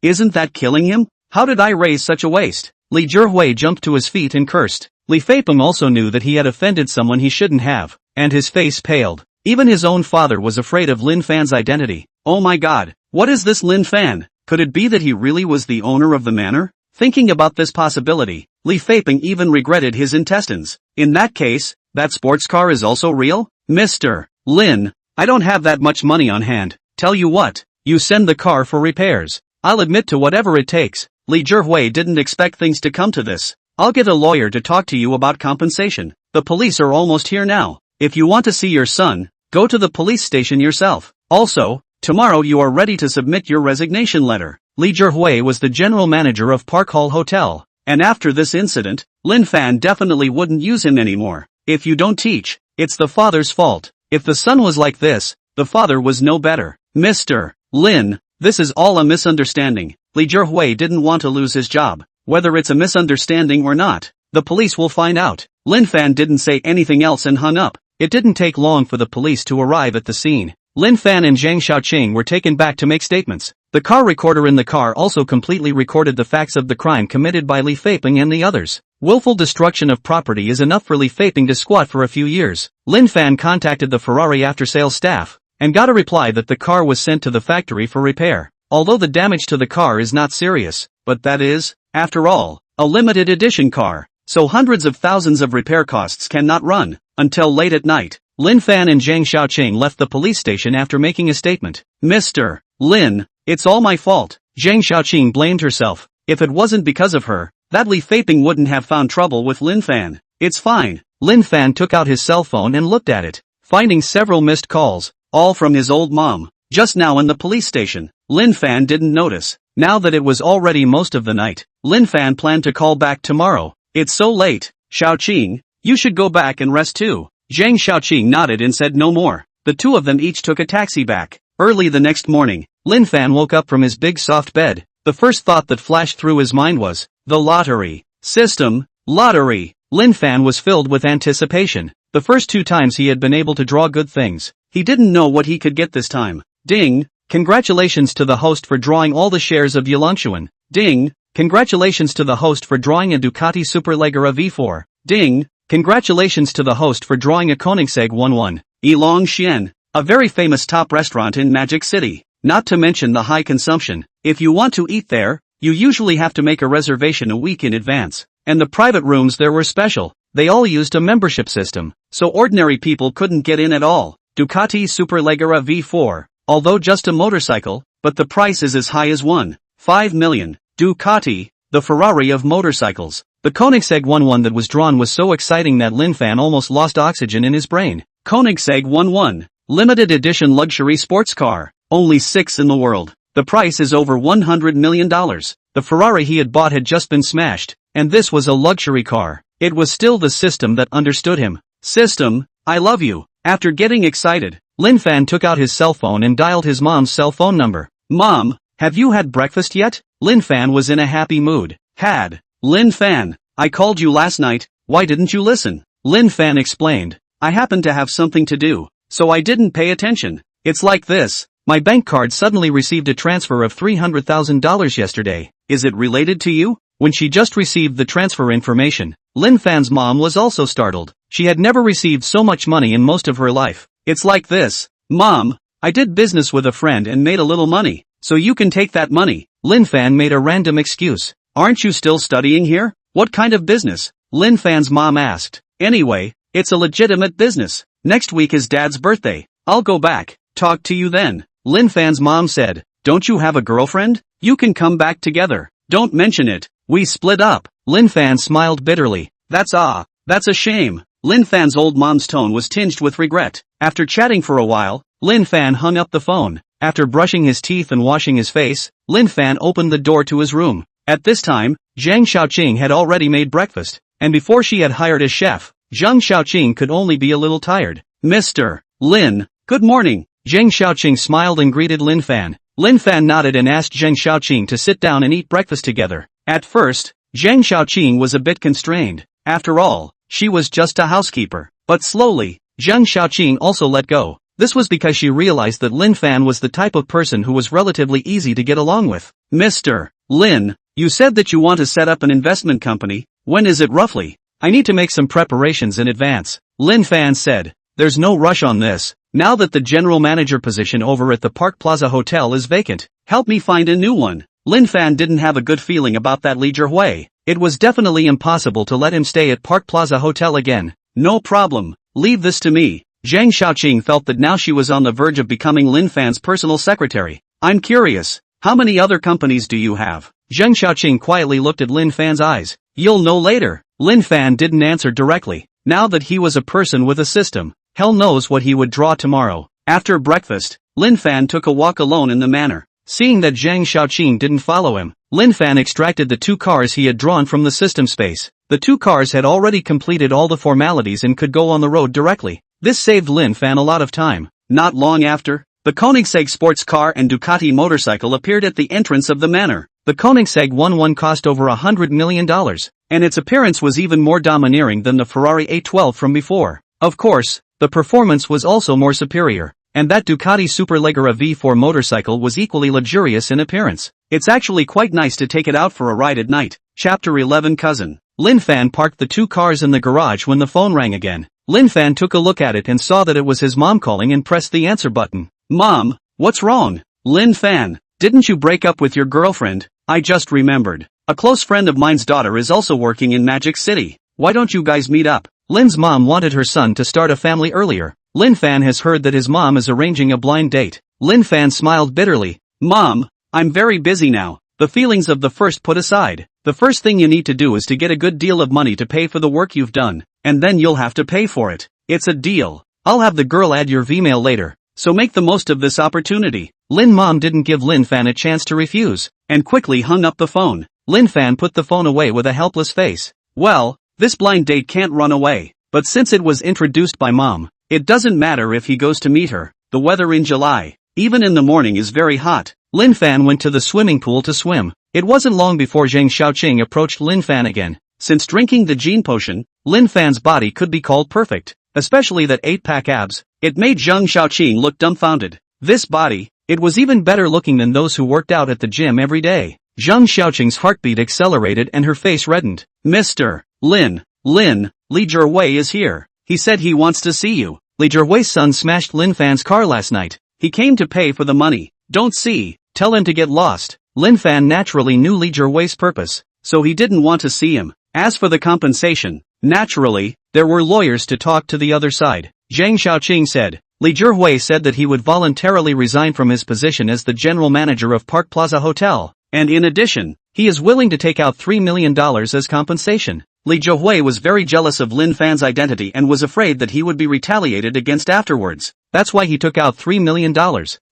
isn't that killing him? How did I raise such a waste? Li Zhouhui jumped to his feet and cursed. Li Feiping also knew that he had offended someone he shouldn't have, and his face paled. Even his own father was afraid of Lin Fan's identity. Oh my god, what is this Lin Fan? Could it be that he really was the owner of the manor? Thinking about this possibility, Li Feiping even regretted his intestines. In that case, that sports car is also real? "Mr. Lin, I don't have that much money on hand. Tell you what, you send the car for repairs. I'll admit to whatever it takes." Li Zhouhui didn't expect things to come to this. "I'll get a lawyer to talk to you about compensation. The police are almost here now. If you want to see your son, go to the police station yourself. Also, tomorrow you are ready to submit your resignation letter." Li Zhouhui was the general manager of Park Hall Hotel, and after this incident, Lin Fan definitely wouldn't use him anymore. If you don't teach, it's the father's fault. If the son was like this, the father was no better. "Mr. Lin, this is all a misunderstanding." Li Zhouhui didn't want to lose his job. Whether it's a misunderstanding or not, the police will find out. Lin Fan didn't say anything else and hung up. It didn't take long for the police to arrive at the scene. Lin Fan and Zheng Xiaoqing were taken back to make statements. The car recorder in the car also completely recorded the facts of the crime committed by Li Feiping and the others. Willful destruction of property is enough for Li Feiping to squat for a few years. Lin Fan contacted the Ferrari after-sales staff, and got a reply that the car was sent to the factory for repair. Although the damage to the car is not serious, but that is, after all, a limited edition car, so hundreds of thousands of repair costs cannot run. Until late at night, Lin Fan and Zheng Xiaoqing left the police station after making a statement. "Mr. Lin, it's all my fault." Zheng Xiaoqing blamed herself. If it wasn't because of her, that Li Feiping wouldn't have found trouble with Lin Fan. "It's fine." Lin Fan took out his cell phone and looked at it, finding several missed calls, all from his old mom. Just now in the police station, Lin Fan didn't notice. Now that it was already most of the night, Lin Fan planned to call back tomorrow. "It's so late, Xiaoqing, you should go back and rest too." Zheng Xiaoqing nodded and said no more. The two of them each took a taxi back. Early the next morning, Lin Fan woke up from his big soft bed. The first thought that flashed through his mind was, the lottery system. Lottery! Lin Fan was filled with anticipation. The first 2 times he had been able to draw good things. He didn't know what he could get this time. Ding! Congratulations to the host for drawing all the shares of Yuan. Ding! Congratulations to the host for drawing a Ducati Superleggera V4. Ding! Congratulations to the host for drawing a Koenigsegg 11. Ilong Xian, a very famous top restaurant in Magic City. Not to mention the high consumption. If you want to eat there, you usually have to make a reservation a week in advance. And the private rooms there were special. They all used a membership system, so ordinary people couldn't get in at all. Ducati Superleggera V4, although just a motorcycle, but the price is as high as 1.5 million. Ducati, the Ferrari of motorcycles. The Koenigsegg 11 that was drawn was so exciting that Lin Fan almost lost oxygen in his brain. Koenigsegg 11, limited edition luxury sports car, only 6 in the world. The price is over $100 million. The Ferrari he had bought had just been smashed, and this was a luxury car. It was still the system that understood him. System, I love you. After getting excited, Lin Fan took out his cell phone and dialed his mom's cell phone number. Mom, have you had breakfast yet? Lin Fan was in a happy mood. Had. Lin Fan, I called you last night, why didn't you listen? Lin Fan explained. I happened to have something to do, so I didn't pay attention. It's like this. My bank card suddenly received a transfer of $300,000 yesterday. Is it related to you? When she just received the transfer information, Lin Fan's mom was also startled. She had never received so much money in most of her life. It's like this. Mom, I did business with a friend and made a little money, so you can take that money. Lin Fan made a random excuse. Aren't you still studying here? What kind of business? Lin Fan's mom asked. Anyway, it's a legitimate business. Next week is Dad's birthday. I'll go back. Talk to you then. Lin Fan's mom said, don't you have a girlfriend? You can come back together. Don't mention it. We split up. Lin Fan smiled bitterly. That's a shame. Lin Fan's old mom's tone was tinged with regret. After chatting for a while, Lin Fan hung up the phone. After brushing his teeth and washing his face, Lin Fan opened the door to his room. At this time, Zhang Xiaoqing had already made breakfast, and before she had hired a chef, Zhang Xiaoqing could only be a little tired. Mr. Lin, good morning. Zhang Xiaoqing smiled and greeted Lin Fan. Lin Fan nodded and asked Zhang Xiaoqing to sit down and eat breakfast together. At first, Zhang Xiaoqing was a bit constrained. After all, she was just a housekeeper. But slowly, Zhang Xiaoqing also let go. This was because she realized that Lin Fan was the type of person who was relatively easy to get along with. Mr. Lin, you said that you want to set up an investment company. When is it roughly? I need to make some preparations in advance. Lin Fan said. There's no rush on this. Now that the general manager position over at the Park Plaza Hotel is vacant, help me find a new one. Lin Fan didn't have a good feeling about that Li Zhihui. It was definitely impossible to let him stay at Park Plaza Hotel again. No problem. Leave this to me. Zhang Xiaoqing felt that now she was on the verge of becoming Lin Fan's personal secretary. I'm curious. How many other companies do you have? Zhang Xiaoqing quietly looked at Lin Fan's eyes. You'll know later. Lin Fan didn't answer directly. Now that he was a person with a system, hell knows what he would draw tomorrow. After breakfast, Lin Fan took a walk alone in the manor. Seeing that Zhang Xiaoqing didn't follow him, Lin Fan extracted the 2 cars he had drawn from the system space. The 2 cars had already completed all the formalities and could go on the road directly. This saved Lin Fan a lot of time. Not long after, the Koenigsegg sports car and Ducati motorcycle appeared at the entrance of the manor. The Koenigsegg 11 cost over $100 million, and its appearance was even more domineering than the Ferrari A12 from before. Of course, the performance was also more superior, and that Ducati Superleggera V4 motorcycle was equally luxurious in appearance. It's actually quite nice to take it out for a ride at night. Chapter 11 Cousin. Lin Fan parked the 2 cars in the garage when the phone rang again. Lin Fan took a look at it and saw that it was his mom calling and pressed the answer button. Mom, what's wrong? Lin Fan, didn't you break up with your girlfriend? I just remembered. A close friend of mine's daughter is also working in Magic City. Why don't you guys meet up? Lin's mom wanted her son to start a family earlier. Lin Fan has heard that his mom is arranging a blind date. Lin Fan smiled bitterly. Mom, I'm very busy now. The feelings of the first put aside. The first thing you need to do is to get a good deal of money to pay for the work you've done, and then you'll have to pay for it. It's a deal. I'll have the girl add your Vmail later, so make the most of this opportunity. Lin mom didn't give Lin Fan a chance to refuse, and quickly hung up the phone. Lin Fan put the phone away with a helpless face. Well, this blind date can't run away, but since it was introduced by mom, it doesn't matter if he goes to meet her. The weather in July, even in the morning, is very hot. Lin Fan went to the swimming pool to swim. It wasn't long before Zhang Xiaoqing approached Lin Fan again. Since drinking the gene potion, Lin Fan's body could be called perfect, especially that 8-pack abs. It made Zheng Xiaoqing look dumbfounded. This body, it was even better looking than those who worked out at the gym every day. Zheng Xiaoqing's heartbeat accelerated and her face reddened. Mr. Lin, Li Zhihui is here. He said he wants to see you. Li Zhihui's son smashed Lin Fan's car last night. He came to pay for the money. Don't see, tell him to get lost. Lin Fan naturally knew Li Zhihui's purpose, so he didn't want to see him. As for the compensation, naturally, there were lawyers to talk to the other side. Zheng Xiaoqing said. Li Zhihui said that he would voluntarily resign from his position as the general manager of Park Plaza Hotel, and in addition, he is willing to take out $3 million as compensation. Li Zhihui was very jealous of Lin Fan's identity and was afraid that he would be retaliated against afterwards. That's why he took out $3 million.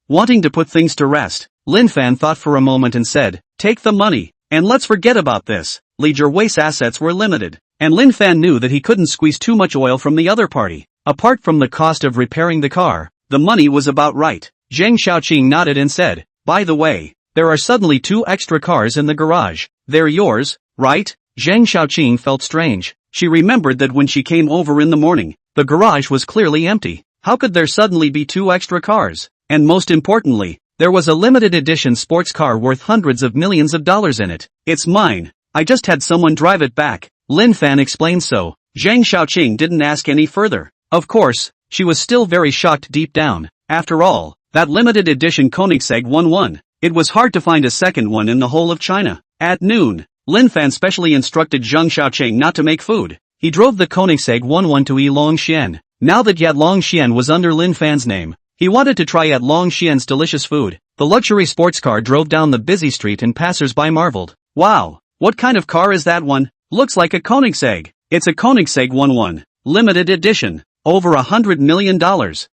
Wanting to put things to rest, Lin Fan thought for a moment and said, take the money, and let's forget about this. Li Zhihui's assets were limited, and Lin Fan knew that he couldn't squeeze too much oil from the other party. Apart from the cost of repairing the car, the money was about right. Zheng Xiaoqing nodded and said, by the way, there are suddenly 2 extra cars in the garage. They're yours, right? Zheng Xiaoqing felt strange. She remembered that when she came over in the morning, the garage was clearly empty. How could there suddenly be 2 extra cars? And most importantly, there was a limited edition sports car worth hundreds of millions of dollars in it. It's mine. I just had someone drive it back. Lin Fan explained so. Zheng Xiaoqing didn't ask any further. Of course, she was still very shocked deep down. After all, that limited edition Koenigsegg 11, it was hard to find a second one in the whole of China. At noon, Lin Fan specially instructed Zheng Xiaoqing not to make food. He drove the Koenigsegg 11 to Yilongxian. Now that Yilongxian was under Lin Fan's name, he wanted to try Yilongxian's delicious food. The luxury sports car drove down the busy street and passers-by marveled. Wow, what kind of car is that one? Looks like a Koenigsegg. It's a Koenigsegg 11, limited edition. Over $100 million.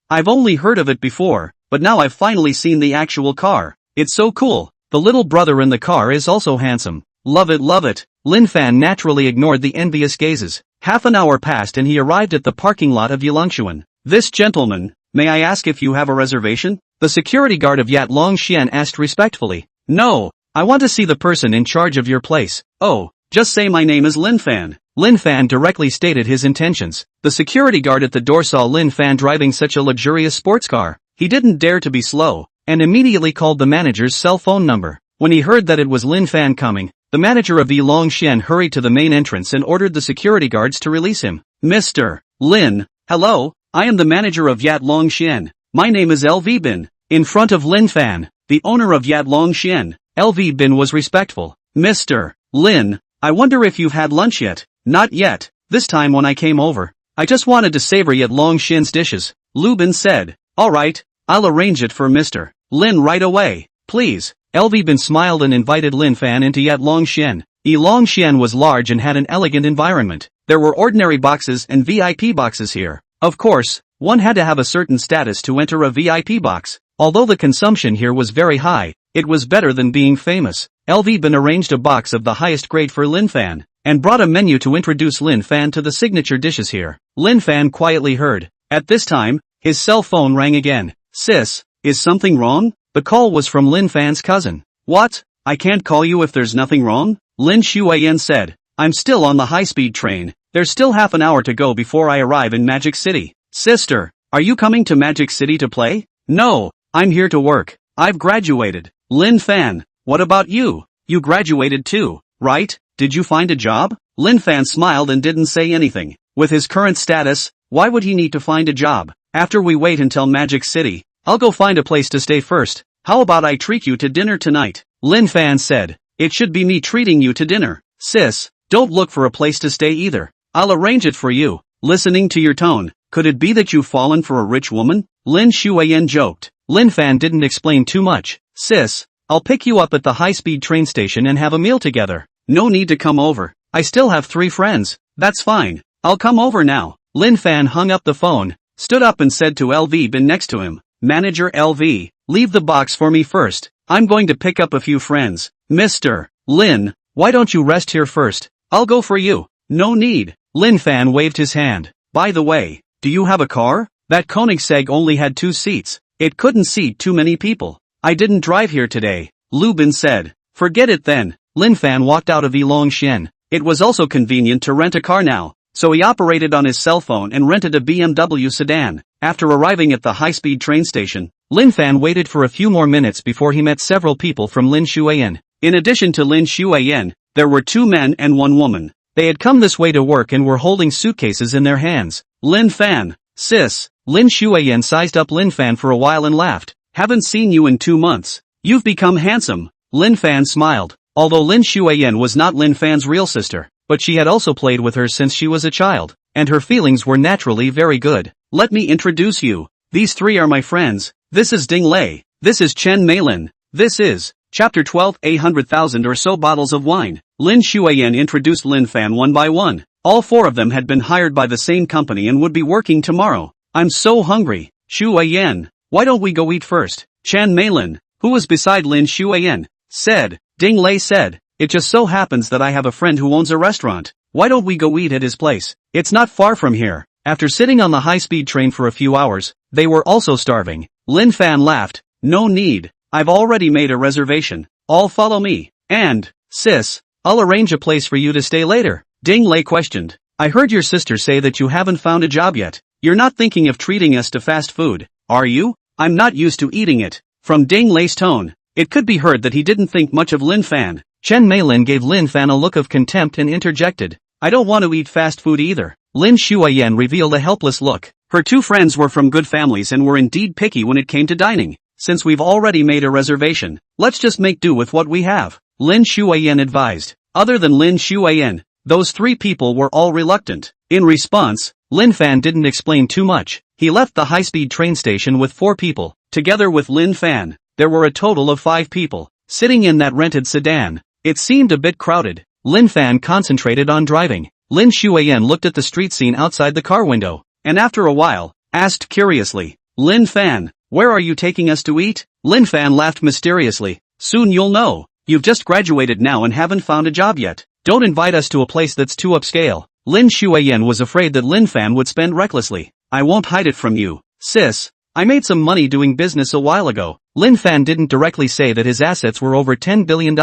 I've only heard of it before, but now I've finally seen the actual car. It's so cool. The little brother in the car is also handsome. Love it, love it. Lin Fan naturally ignored the envious gazes. Half an hour passed and he arrived at the parking lot of Yilongxian. This gentleman, may I ask if you have a reservation? The security guard of Yilongxian asked respectfully. No, I want to see the person in charge of your place. Oh, just say my name is Lin Fan. Lin Fan directly stated his intentions. The security guard at the door saw Lin Fan driving such a luxurious sports car. He didn't dare to be slow, and immediately called the manager's cell phone number. When he heard that it was Lin Fan coming, the manager of Yilongxian hurried to the main entrance and ordered the security guards to release him. Mr. Lin, hello, I am the manager of Yilongxian. My name is LV Bin. In front of Lin Fan, the owner of Yilongxian, LV Bin was respectful. Mr. Lin, I wonder if you've had lunch yet. Not yet. This time when I came over, I just wanted to savor Yilongxian's dishes. Lu Bin said. Alright, I'll arrange it for Mr. Lin right away. Please. LV Bin smiled and invited Lin Fan into Yilongxian. Yilongxian was large and had an elegant environment. There were ordinary boxes and VIP boxes here. Of course, one had to have a certain status to enter a VIP box. Although the consumption here was very high, it was better than being famous. LV Bin arranged a box of the highest grade for Lin Fan, and brought a menu to introduce Lin Fan to the signature dishes here. Lin Fan quietly heard. At this time, his cell phone rang again. Sis, is something wrong? The call was from Lin Fan's cousin. What? I can't call you if there's nothing wrong? Lin Shuiyan said. I'm still on the high-speed train. There's still half an hour to go before I arrive in Magic City. Sister, are you coming to Magic City to play? No, I'm here to work. I've graduated. Lin Fan, what about you? You graduated too, right? Did you find a job? Lin Fan smiled and didn't say anything. With his current status, why would he need to find a job? After we wait until Magic City, I'll go find a place to stay first. How about I treat you to dinner tonight? Lin Fan said. It should be me treating you to dinner. Sis, don't look for a place to stay either. I'll arrange it for you. Listening to your tone, could it be that you've fallen for a rich woman? Lin Shuiyan joked. Lin Fan didn't explain too much. Sis, I'll pick you up at the high-speed train station and have a meal together. No need to come over. I still have 3 friends. That's fine. I'll come over now. Lin Fan hung up the phone, stood up and said to LV Bin next to him, Manager LV, leave the box for me first. I'm going to pick up a few friends. Mr. Lin, why don't you rest here first? I'll go for you. No need. Lin Fan waved his hand. By the way, do you have a car? That Koenigsegg only had 2 seats. It couldn't seat too many people. I didn't drive here today. Lu Bin said. Forget it then. Lin Fan walked out of Yilongxian. It was also convenient to rent a car now, so he operated on his cell phone and rented a BMW sedan. After arriving at the high-speed train station, Lin Fan waited for a few more minutes before he met several people from Lin Xuan. In addition to Lin Xuan, there were 2 men and 1 woman. They had come this way to work and were holding suitcases in their hands. Lin Fan, sis. Lin Xuan sized up Lin Fan for a while and laughed. Haven't seen you in 2 months. You've become handsome. Lin Fan smiled. Although Lin Xuan was not Lin Fan's real sister, but she had also played with her since she was a child, and her feelings were naturally very good. Let me introduce you. These 3 are my friends. This is Ding Lei. This is Chen Meilin. This is Chapter 12, 800,000 or so bottles of wine. Lin Xuan introduced Lin Fan one by one. All 4 of them had been hired by the same company and would be working tomorrow. I'm so hungry. Xuan, why don't we go eat first? Chen Meilin, who was beside Lin Xuan, said. Ding Lei said, it just so happens that I have a friend who owns a restaurant. Why don't we go eat at his place? It's not far from here. After sitting on the high-speed train for a few hours, they were also starving. Lin Fan laughed. No need. I've already made a reservation. All follow me. And, sis, I'll arrange a place for you to stay later. Ding Lei questioned. I heard your sister say that you haven't found a job yet. You're not thinking of treating us to fast food, are you? I'm not used to eating it. From Ding Lei's tone, it could be heard that he didn't think much of Lin Fan. Chen Meilin gave Lin Fan a look of contempt and interjected. I don't want to eat fast food either. Lin Xuan revealed a helpless look. Her 2 friends were from good families and were indeed picky when it came to dining. Since we've already made a reservation, let's just make do with what we have, Lin Xuan advised. Other than Lin Xuan, those 3 people were all reluctant. In response, Lin Fan didn't explain too much. He left the high-speed train station with 4 people. Together with Lin Fan, there were a total of 5 people, sitting in that rented sedan. It seemed a bit crowded. Lin Fan concentrated on driving. Lin Xuan looked at the street scene outside the car window, and after a while, asked curiously, Lin Fan, where are you taking us to eat? Lin Fan laughed mysteriously. Soon you'll know. You've just graduated now and haven't found a job yet. Don't invite us to a place that's too upscale. Lin Xuan was afraid that Lin Fan would spend recklessly. I won't hide it from you, sis. I made some money doing business a while ago. Lin Fan didn't directly say that his assets were over $10 billion,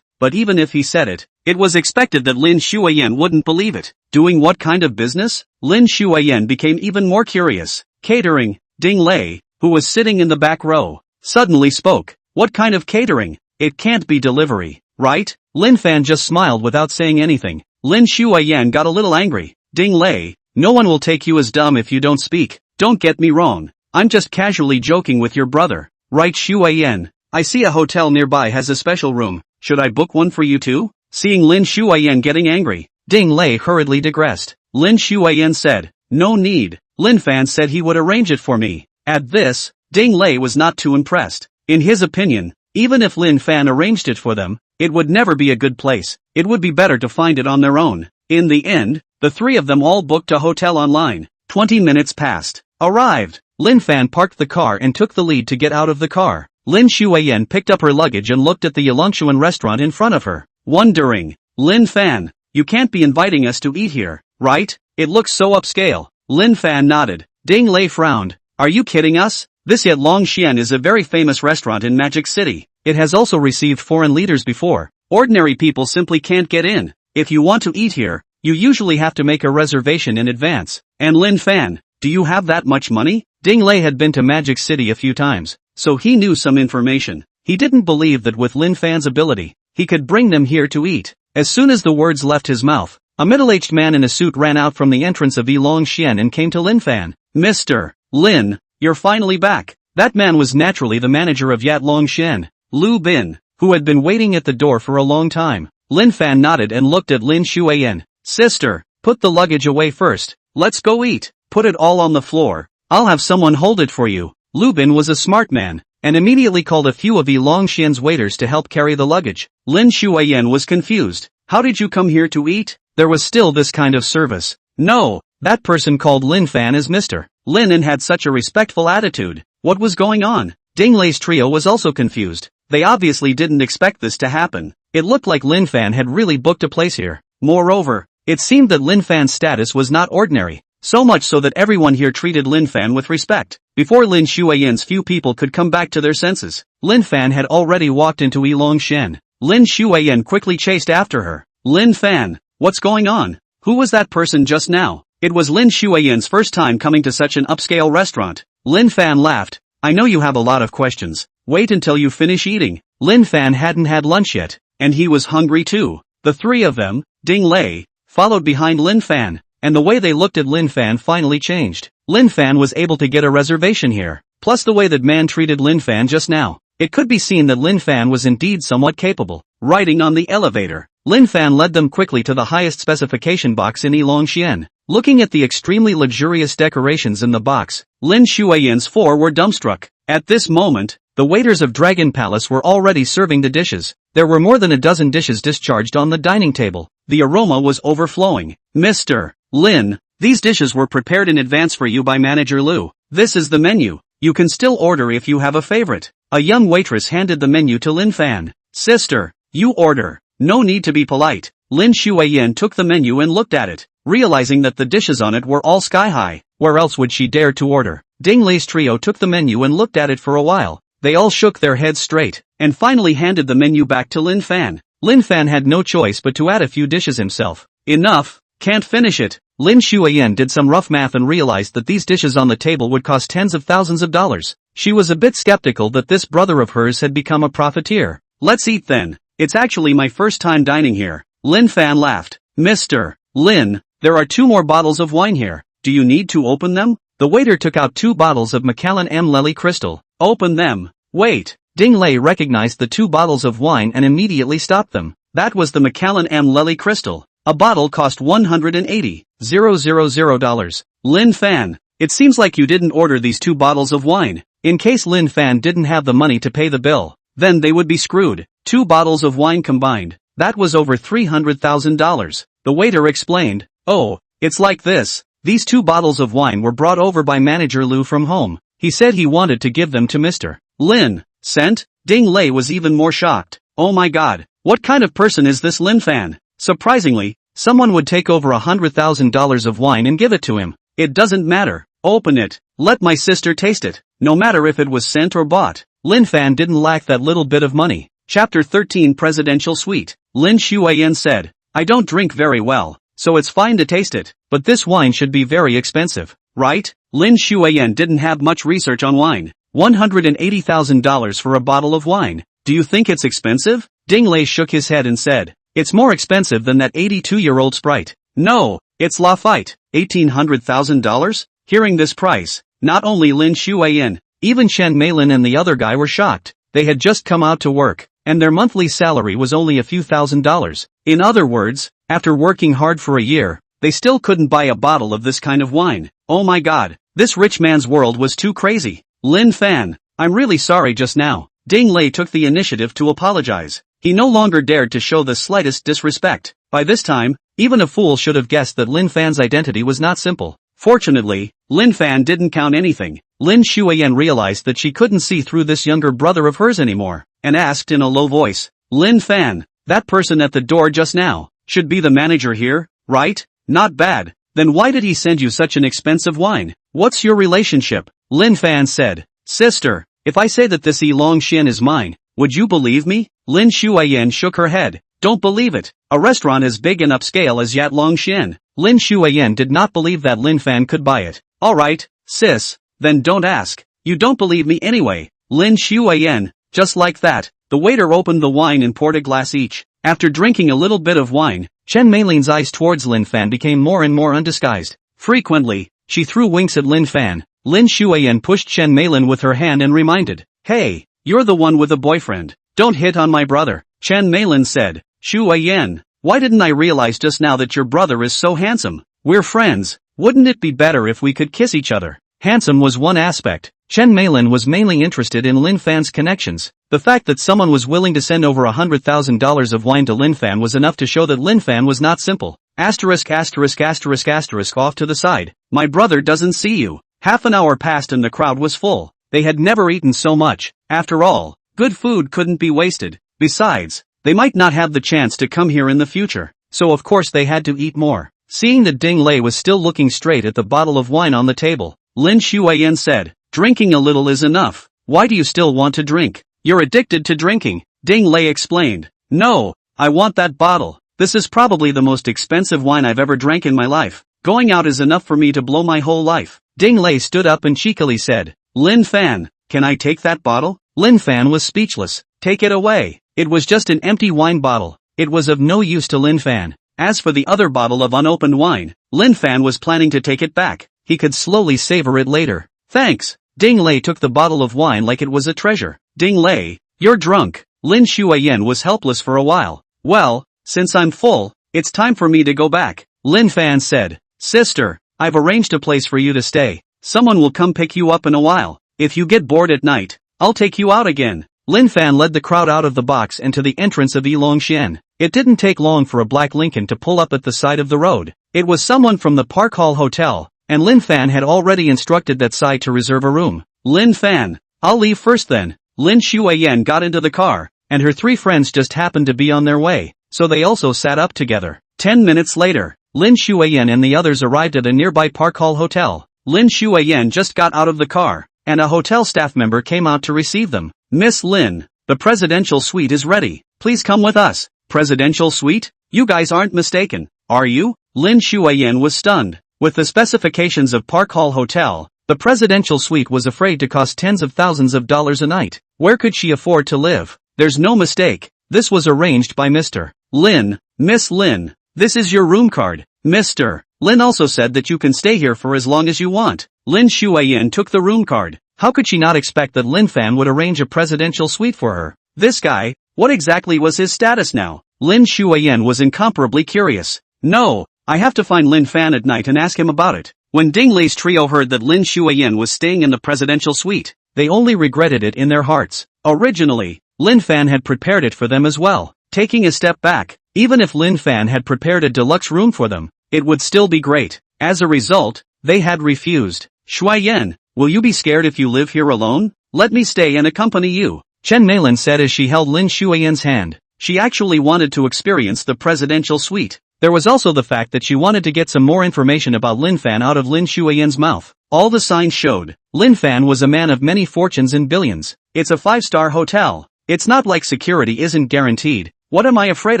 but even if he said it, it was expected that Lin Xuan wouldn't believe it. Doing what kind of business? Lin Xuan became even more curious. Catering. Ding Lei, who was sitting in the back row, suddenly spoke. What kind of catering? It can't be delivery, right? Lin Fan just smiled without saying anything. Lin Xuan got a little angry. Ding Lei, no one will take you as dumb if you don't speak. Don't get me wrong. I'm just casually joking with your brother. Right, Xuan? I see a hotel nearby has a special room. Should I book one for you too? Seeing Lin Xuan getting angry, Ding Lei hurriedly digressed. Lin Xuan said, no need. Lin Fan said he would arrange it for me. At this, Ding Lei was not too impressed. In his opinion, even if Lin Fan arranged it for them, it would never be a good place. It would be better to find it on their own. In the end, the 3 of them all booked a hotel online. 20 minutes passed. Arrived. Lin Fan parked the car and took the lead to get out of the car. Lin Xuan picked up her luggage and looked at the Yulongchuan restaurant in front of her, wondering, Lin Fan, you can't be inviting us to eat here, right? It looks so upscale. Lin Fan nodded. Ding Lei frowned. Are you kidding us? This Yulongchuan is a very famous restaurant in Magic City. It has also received foreign leaders before. Ordinary people simply can't get in. If you want to eat here, you usually have to make a reservation in advance. And Lin Fan, do you have that much money? Ding Lei had been to Magic City a few times, so he knew some information. He didn't believe that with Lin Fan's ability, he could bring them here to eat. As soon as the words left his mouth, a middle-aged man in a suit ran out from the entrance of Yulongchuan and came to Lin Fan. Mr. Lin, you're finally back. That man was naturally the manager of Yulongchuan, Lu Bin, who had been waiting at the door for a long time. Lin Fan nodded and looked at Lin Xuan. Sister, put the luggage away first. Let's go eat. Put it all on the floor. I'll have someone hold it for you. Lu Bin was a smart man, and immediately called a few of Yulongchuan's waiters to help carry the luggage. Lin Xuan was confused. How did you come here to eat? There was still this kind of service. No, that person called Lin Fan as Mr. Lin and had such a respectful attitude. What was going on? Ding Lei's trio was also confused. They obviously didn't expect this to happen. It looked like Lin Fan had really booked a place here. Moreover, it seemed that Lin Fan's status was not ordinary, so much so that everyone here treated Lin Fan with respect. Before Lin Xuan's few people could come back to their senses, Lin Fan had already walked into Yulongchuan. Lin Xuan quickly chased after her. Lin Fan, What's going on? Who was that person just now? It was Lin Shuiyan's first time coming to such an upscale restaurant. Lin Fan laughed. I know you have a lot of questions. Wait until you finish eating. Lin Fan hadn't had lunch yet, and he was hungry too. The three of them, Ding Lei, followed behind Lin Fan, and the way they looked at Lin Fan finally changed. Lin Fan was able to get a reservation here, plus the way that man treated Lin Fan just now. It could be seen that Lin Fan was indeed somewhat capable. Riding on the elevator, Lin Fan led them quickly to the highest specification box in Yilongxian. Looking at the extremely luxurious decorations in the box, Lin Shuiyan's four were dumbstruck. At this moment, the waiters of Dragon Palace were already serving the dishes. There were more than a dozen dishes discharged on the dining table. The aroma was overflowing. Mr. Lin, these dishes were prepared in advance for you by Manager Lu. This is the menu. You can still order if you have a favorite. A young waitress handed the menu to Lin Fan. Sister, you order. No need to be polite. Lin Shuiyan took the menu and looked at it, realizing that the dishes on it were all sky-high. Where else would she dare to order? Ding Lei's trio took the menu and looked at it for a while. They all shook their heads straight, and finally handed the menu back to Lin Fan. Lin Fan had no choice but to add a few dishes himself. Enough, can't finish it. Lin Shuiyan did some rough math and realized that these dishes on the table would cost tens of thousands of dollars. She was a bit skeptical that this brother of hers had become a profiteer. Let's eat then. It's actually my first time dining here. Lin Fan laughed. Mr. Lin, there are 2 more bottles of wine here. Do you need to open them? The waiter took out 2 bottles of Macallan M. Lely Crystal. Open them. Wait. Ding Lei recognized the 2 bottles of wine and immediately stopped them. That was the Macallan M. Lely Crystal. A bottle cost $180,000. Lin Fan, it seems like you didn't order these 2 bottles of wine. In case Lin Fan didn't have the money to pay the bill, then they would be screwed. 2 bottles of wine combined. That was over $300,000. The waiter explained. Oh, it's like this. These 2 bottles of wine were brought over by Manager Lu from home. He said he wanted to give them to Mr. Lin. Sent? Ding Lei was even more shocked. Oh my god, what kind of person is this Lin Fan? Surprisingly, someone would take over $100,000 of wine and give it to him. It doesn't matter. Open it. Let my sister taste it. No matter if it was sent or bought. Lin Fan didn't lack that little bit of money. Chapter 13 Presidential Suite. Lin Shuiyan said, I don't drink very well, so it's fine to taste it, but this wine should be very expensive, right? Lin Shuiyan didn't have much research on wine. $180,000 for a bottle of wine. Do you think it's expensive? Ding Lei shook his head and said, it's more expensive than that 82-year-old Sprite. No, it's Lafite. $1,800,000? Hearing this price, not only Lin Shuiyan, even Chen Meilin and the other guy were shocked. They had just come out to work, and their monthly salary was only a few $1,000s. In other words, after working hard for a year, they still couldn't buy a bottle of this kind of wine. Oh my god, this rich man's world was too crazy. Lin Fan, I'm really sorry just now. Ding Lei took the initiative to apologize. He no longer dared to show the slightest disrespect. By this time, even a fool should have guessed that Lin Fan's identity was not simple. Fortunately, Lin Fan didn't count anything. Lin Shuiyan realized that she couldn't see through this younger brother of hers anymore, and asked in a low voice, Lin Fan, that person at the door just now, should be the manager here, right? Not bad. Then why did he send you such an expensive wine? What's your relationship? Lin Fan said, Sister, if I say that this Yilongxian is mine, would you believe me? Lin Shuiyan shook her head. Don't believe it. A restaurant as big and upscale as Yilongxian. Lin Shuiyan did not believe that Lin Fan could buy it. Alright, sis, then don't ask. You don't believe me anyway. Lin Shuiyan, just like that, the waiter opened the wine and poured a glass each. After drinking a little bit of wine, Chen Meilin's eyes towards Lin Fan became more and more undisguised. Frequently, she threw winks at Lin Fan. Lin Shuiyan pushed Chen Meilin with her hand and reminded, Hey, you're the one with a boyfriend. Don't hit on my brother. Chen Meilin said, Shuiyan, why didn't I realize just now that your brother is so handsome? We're friends. Wouldn't it be better if we could kiss each other? Handsome was one aspect. Chen Meilin was mainly interested in Lin Fan's connections. The fact that someone was willing to send over $100,000 of wine to Lin Fan was enough to show that Lin Fan was not simple. Asterisk asterisk asterisk asterisk off to the side. My brother doesn't see you. Half an hour passed and the crowd was full. They had never eaten so much. After all, good food couldn't be wasted. Besides, they might not have the chance to come here in the future. So of course they had to eat more. Seeing that Ding Lei was still looking straight at the bottle of wine on the table, Lin Shuiyan said, Drinking a little is enough. Why do you still want to drink? You're addicted to drinking. Ding Lei explained. No, I want that bottle. This is probably the most expensive wine I've ever drank in my life. Going out is enough for me to blow my whole life. Ding Lei stood up and cheekily said, Lin Fan, can I take that bottle? Lin Fan was speechless. Take it away. It was just an empty wine bottle. It was of no use to Lin Fan. As for the other bottle of unopened wine, Lin Fan was planning to take it back. He could slowly savor it later. Thanks. Ding Lei took the bottle of wine like it was a treasure. Ding Lei, you're drunk. Lin Shuiyan was helpless for a while. Well, since I'm full, it's time for me to go back. Lin Fan said, Sister, I've arranged a place for you to stay. Someone will come pick you up in a while. If you get bored at night, I'll take you out again. Lin Fan led the crowd out of the box and to the entrance of Yilongxian. It didn't take long for a black Lincoln to pull up at the side of the road. It was someone from the Park Hall Hotel, and Lin Fan had already instructed that side to reserve a room. Lin Fan, I'll leave first then. Lin Shuiyan got into the car, and her 3 friends just happened to be on their way, so they also sat up together. 10 minutes later, Lin Shuiyan and the others arrived at a nearby Park Hall Hotel. Lin Shuiyan just got out of the car, and a hotel staff member came out to receive them. Miss Lin, the presidential suite is ready. Please come with us. Presidential suite? You guys aren't mistaken, are you? Lin Shuiyan was stunned. With the specifications of Park Hall Hotel, the presidential suite was afraid to cost tens of thousands of dollars a night. Where could she afford to live? There's no mistake. This was arranged by Mr. Lin. Miss Lin, this is your room card. Mr. Lin also said that you can stay here for as long as you want. Lin Shuiyan took the room card. How could she not expect that Lin Fan would arrange a presidential suite for her? This guy, what exactly was his status now? Lin Shuiyan was incomparably curious. No, I have to find Lin Fan at night and ask him about it. When Ding Lei's trio heard that Lin Shuiyan was staying in the presidential suite, they only regretted it in their hearts. Originally, Lin Fan had prepared it for them as well. Taking a step back, even if Lin Fan had prepared a deluxe room for them, it would still be great. As a result, they had refused. Shuiyan, will you be scared if you live here alone? Let me stay and accompany you, Chen Meilin said as she held Lin Shuiyan's hand. She actually wanted to experience the presidential suite. There was also the fact that she wanted to get some more information about Lin Fan out of Lin Shuiyan's mouth. All the signs showed, Lin Fan was a man of many fortunes and billions. It's a 5-star hotel. It's not like security isn't guaranteed. What am I afraid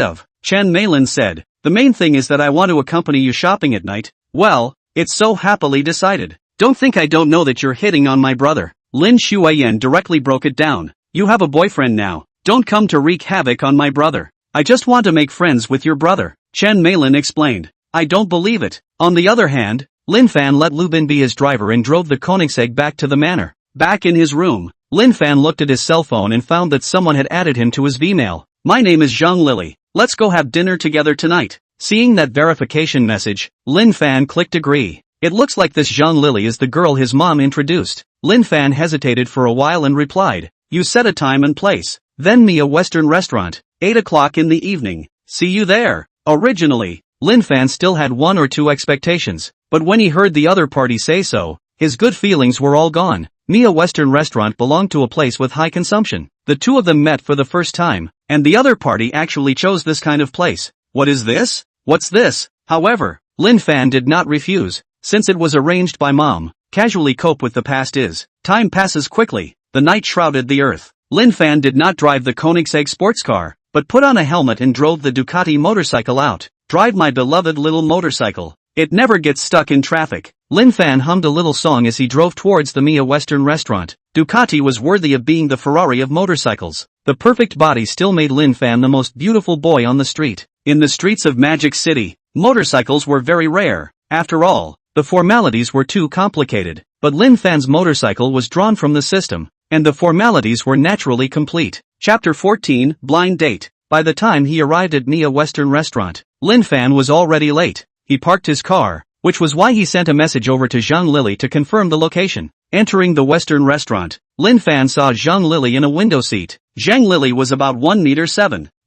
of? Chen Meilin said. The main thing is that I want to accompany you shopping at night. Well, it's so happily decided. Don't think I don't know that you're hitting on my brother. Lin Shuiyan directly broke it down. You have a boyfriend now. Don't come to wreak havoc on my brother. I just want to make friends with your brother, Chen Meilin explained. I don't believe it. On the other hand, Lin Fan let Lu Bin be his driver and drove the Koenigsegg back to the manor. Back in his room, Lin Fan looked at his cell phone and found that someone had added him to his Vmail. My name is Zhang Lily. Let's go have dinner together tonight. Seeing that verification message, Lin Fan clicked agree. It looks like this Zhang Lily is the girl his mom introduced. Lin Fan hesitated for a while and replied, you set a time and place. Then me a Western restaurant, 8 o'clock in the evening. See you there. Originally, Lin Fan still had 1 or 2 expectations, but when he heard the other party say so, his good feelings were all gone. Mia Western restaurant belonged to a place with high consumption. The two of them met for the first time, and the other party actually chose this kind of place. What is this? What's this? However, Lin Fan did not refuse, since it was arranged by mom. Casually cope with the past is. Time passes quickly. The night shrouded the earth. Lin Fan did not drive the Koenigsegg sports car, but put on a helmet and drove the Ducati motorcycle out. Drive my beloved little motorcycle. It never gets stuck in traffic. Lin Fan hummed a little song as he drove towards the Mia Western restaurant. Ducati was worthy of being the Ferrari of motorcycles. The perfect body still made Lin Fan the most beautiful boy on the street. In the streets of Magic City, motorcycles were very rare. After all, the formalities were too complicated. But Lin Fan's motorcycle was drawn from the system, and the formalities were naturally complete. Chapter 14, Blind Date. By the time he arrived at Mia Western restaurant, Lin Fan was already late. He parked his car, which was why he sent a message over to Zhang Lily to confirm the location. Entering the Western restaurant, Lin Fan saw Zhang Lily in a window seat. Zhang Lily was about 1.7 meters,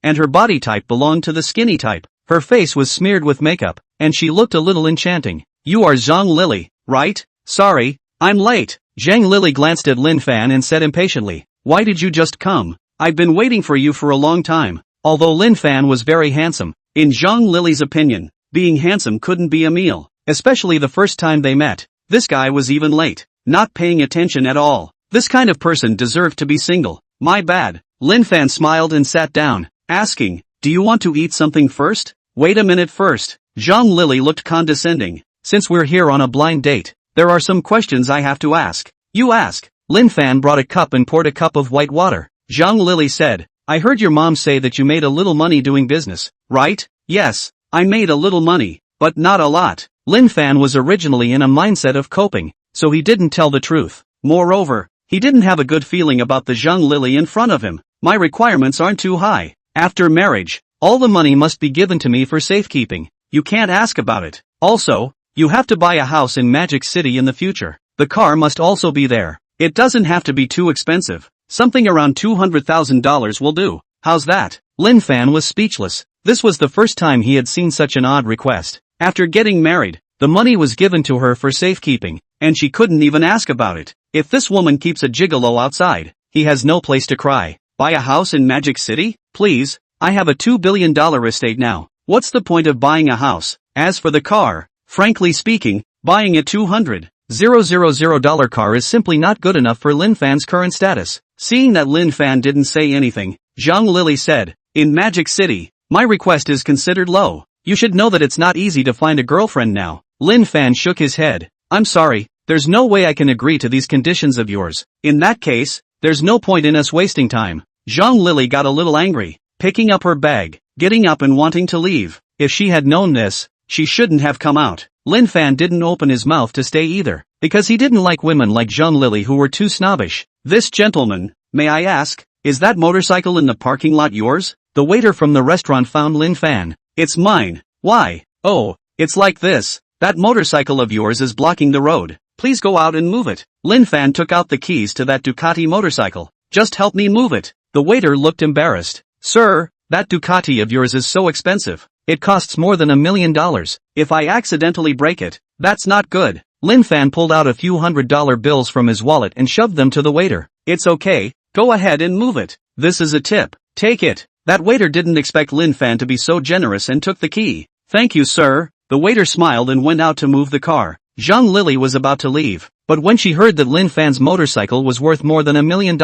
and her body type belonged to the skinny type. Her face was smeared with makeup, and she looked a little enchanting. You are Zhang Lily, right? Sorry, I'm late. Zhang Lily glanced at Lin Fan and said impatiently, why did you just come? I've been waiting for you for a long time. Although Lin Fan was very handsome, in Zhang Lily's opinion, being handsome couldn't be a meal, especially the first time they met. This guy was even late, not paying attention at all. This kind of person deserved to be single. My bad. Lin Fan smiled and sat down, asking, do you want to eat something first? Wait a minute first. Zhang Lili looked condescending. Since we're here on a blind date, there are some questions I have to ask. You ask. Lin Fan brought a cup and poured a cup of white water. Zhang Lili said, I heard your mom say that you made a little money doing business, right? Yes, I made a little money, but not a lot. Lin Fan was originally in a mindset of coping, so he didn't tell the truth. Moreover, he didn't have a good feeling about the Zhang Lili in front of him. My requirements aren't too high. After marriage, all the money must be given to me for safekeeping. You can't ask about it. Also, you have to buy a house in Magic City in the future. The car must also be there. It doesn't have to be too expensive. Something around $200,000 will do. How's that? Lin Fan was speechless. This was the first time he had seen such an odd request. After getting married, the money was given to her for safekeeping, and she couldn't even ask about it. If this woman keeps a gigolo outside, he has no place to cry. Buy a house in Magic City? Please, I have a $2 billion estate now. What's the point of buying a house? As for the car, frankly speaking, buying a $200,000 car is simply not good enough for Lin Fan's current status. Seeing that Lin Fan didn't say anything, Zhang Lili said, in Magic City, my request is considered low. You should know that it's not easy to find a girlfriend now. Lin Fan shook his head. I'm sorry, there's no way I can agree to these conditions of yours. In that case, there's no point in us wasting time. Zhang Lili got a little angry, picking up her bag, getting up and wanting to leave. If she had known this, she shouldn't have come out. Lin Fan didn't open his mouth to stay either, because he didn't like women like Zhang Lili who were too snobbish. This gentleman, may I ask, is that motorcycle in the parking lot yours? The waiter from the restaurant found Lin Fan. It's mine. Why? Oh, it's like this. That motorcycle of yours is blocking the road. Please go out and move it. Lin Fan took out the keys to that Ducati motorcycle. Just help me move it. The waiter looked embarrassed. Sir, that Ducati of yours is so expensive. It costs more than $1 million. If I accidentally break it, that's not good. Lin Fan pulled out a few $100 bills from his wallet and shoved them to the waiter. It's okay, go ahead and move it. This is a tip. Take it. That waiter didn't expect Lin Fan to be so generous and took the key. Thank you, sir. The waiter smiled and went out to move the car. Zhang Lili was about to leave, but when she heard that Lin Fan's motorcycle was worth more than $1 million,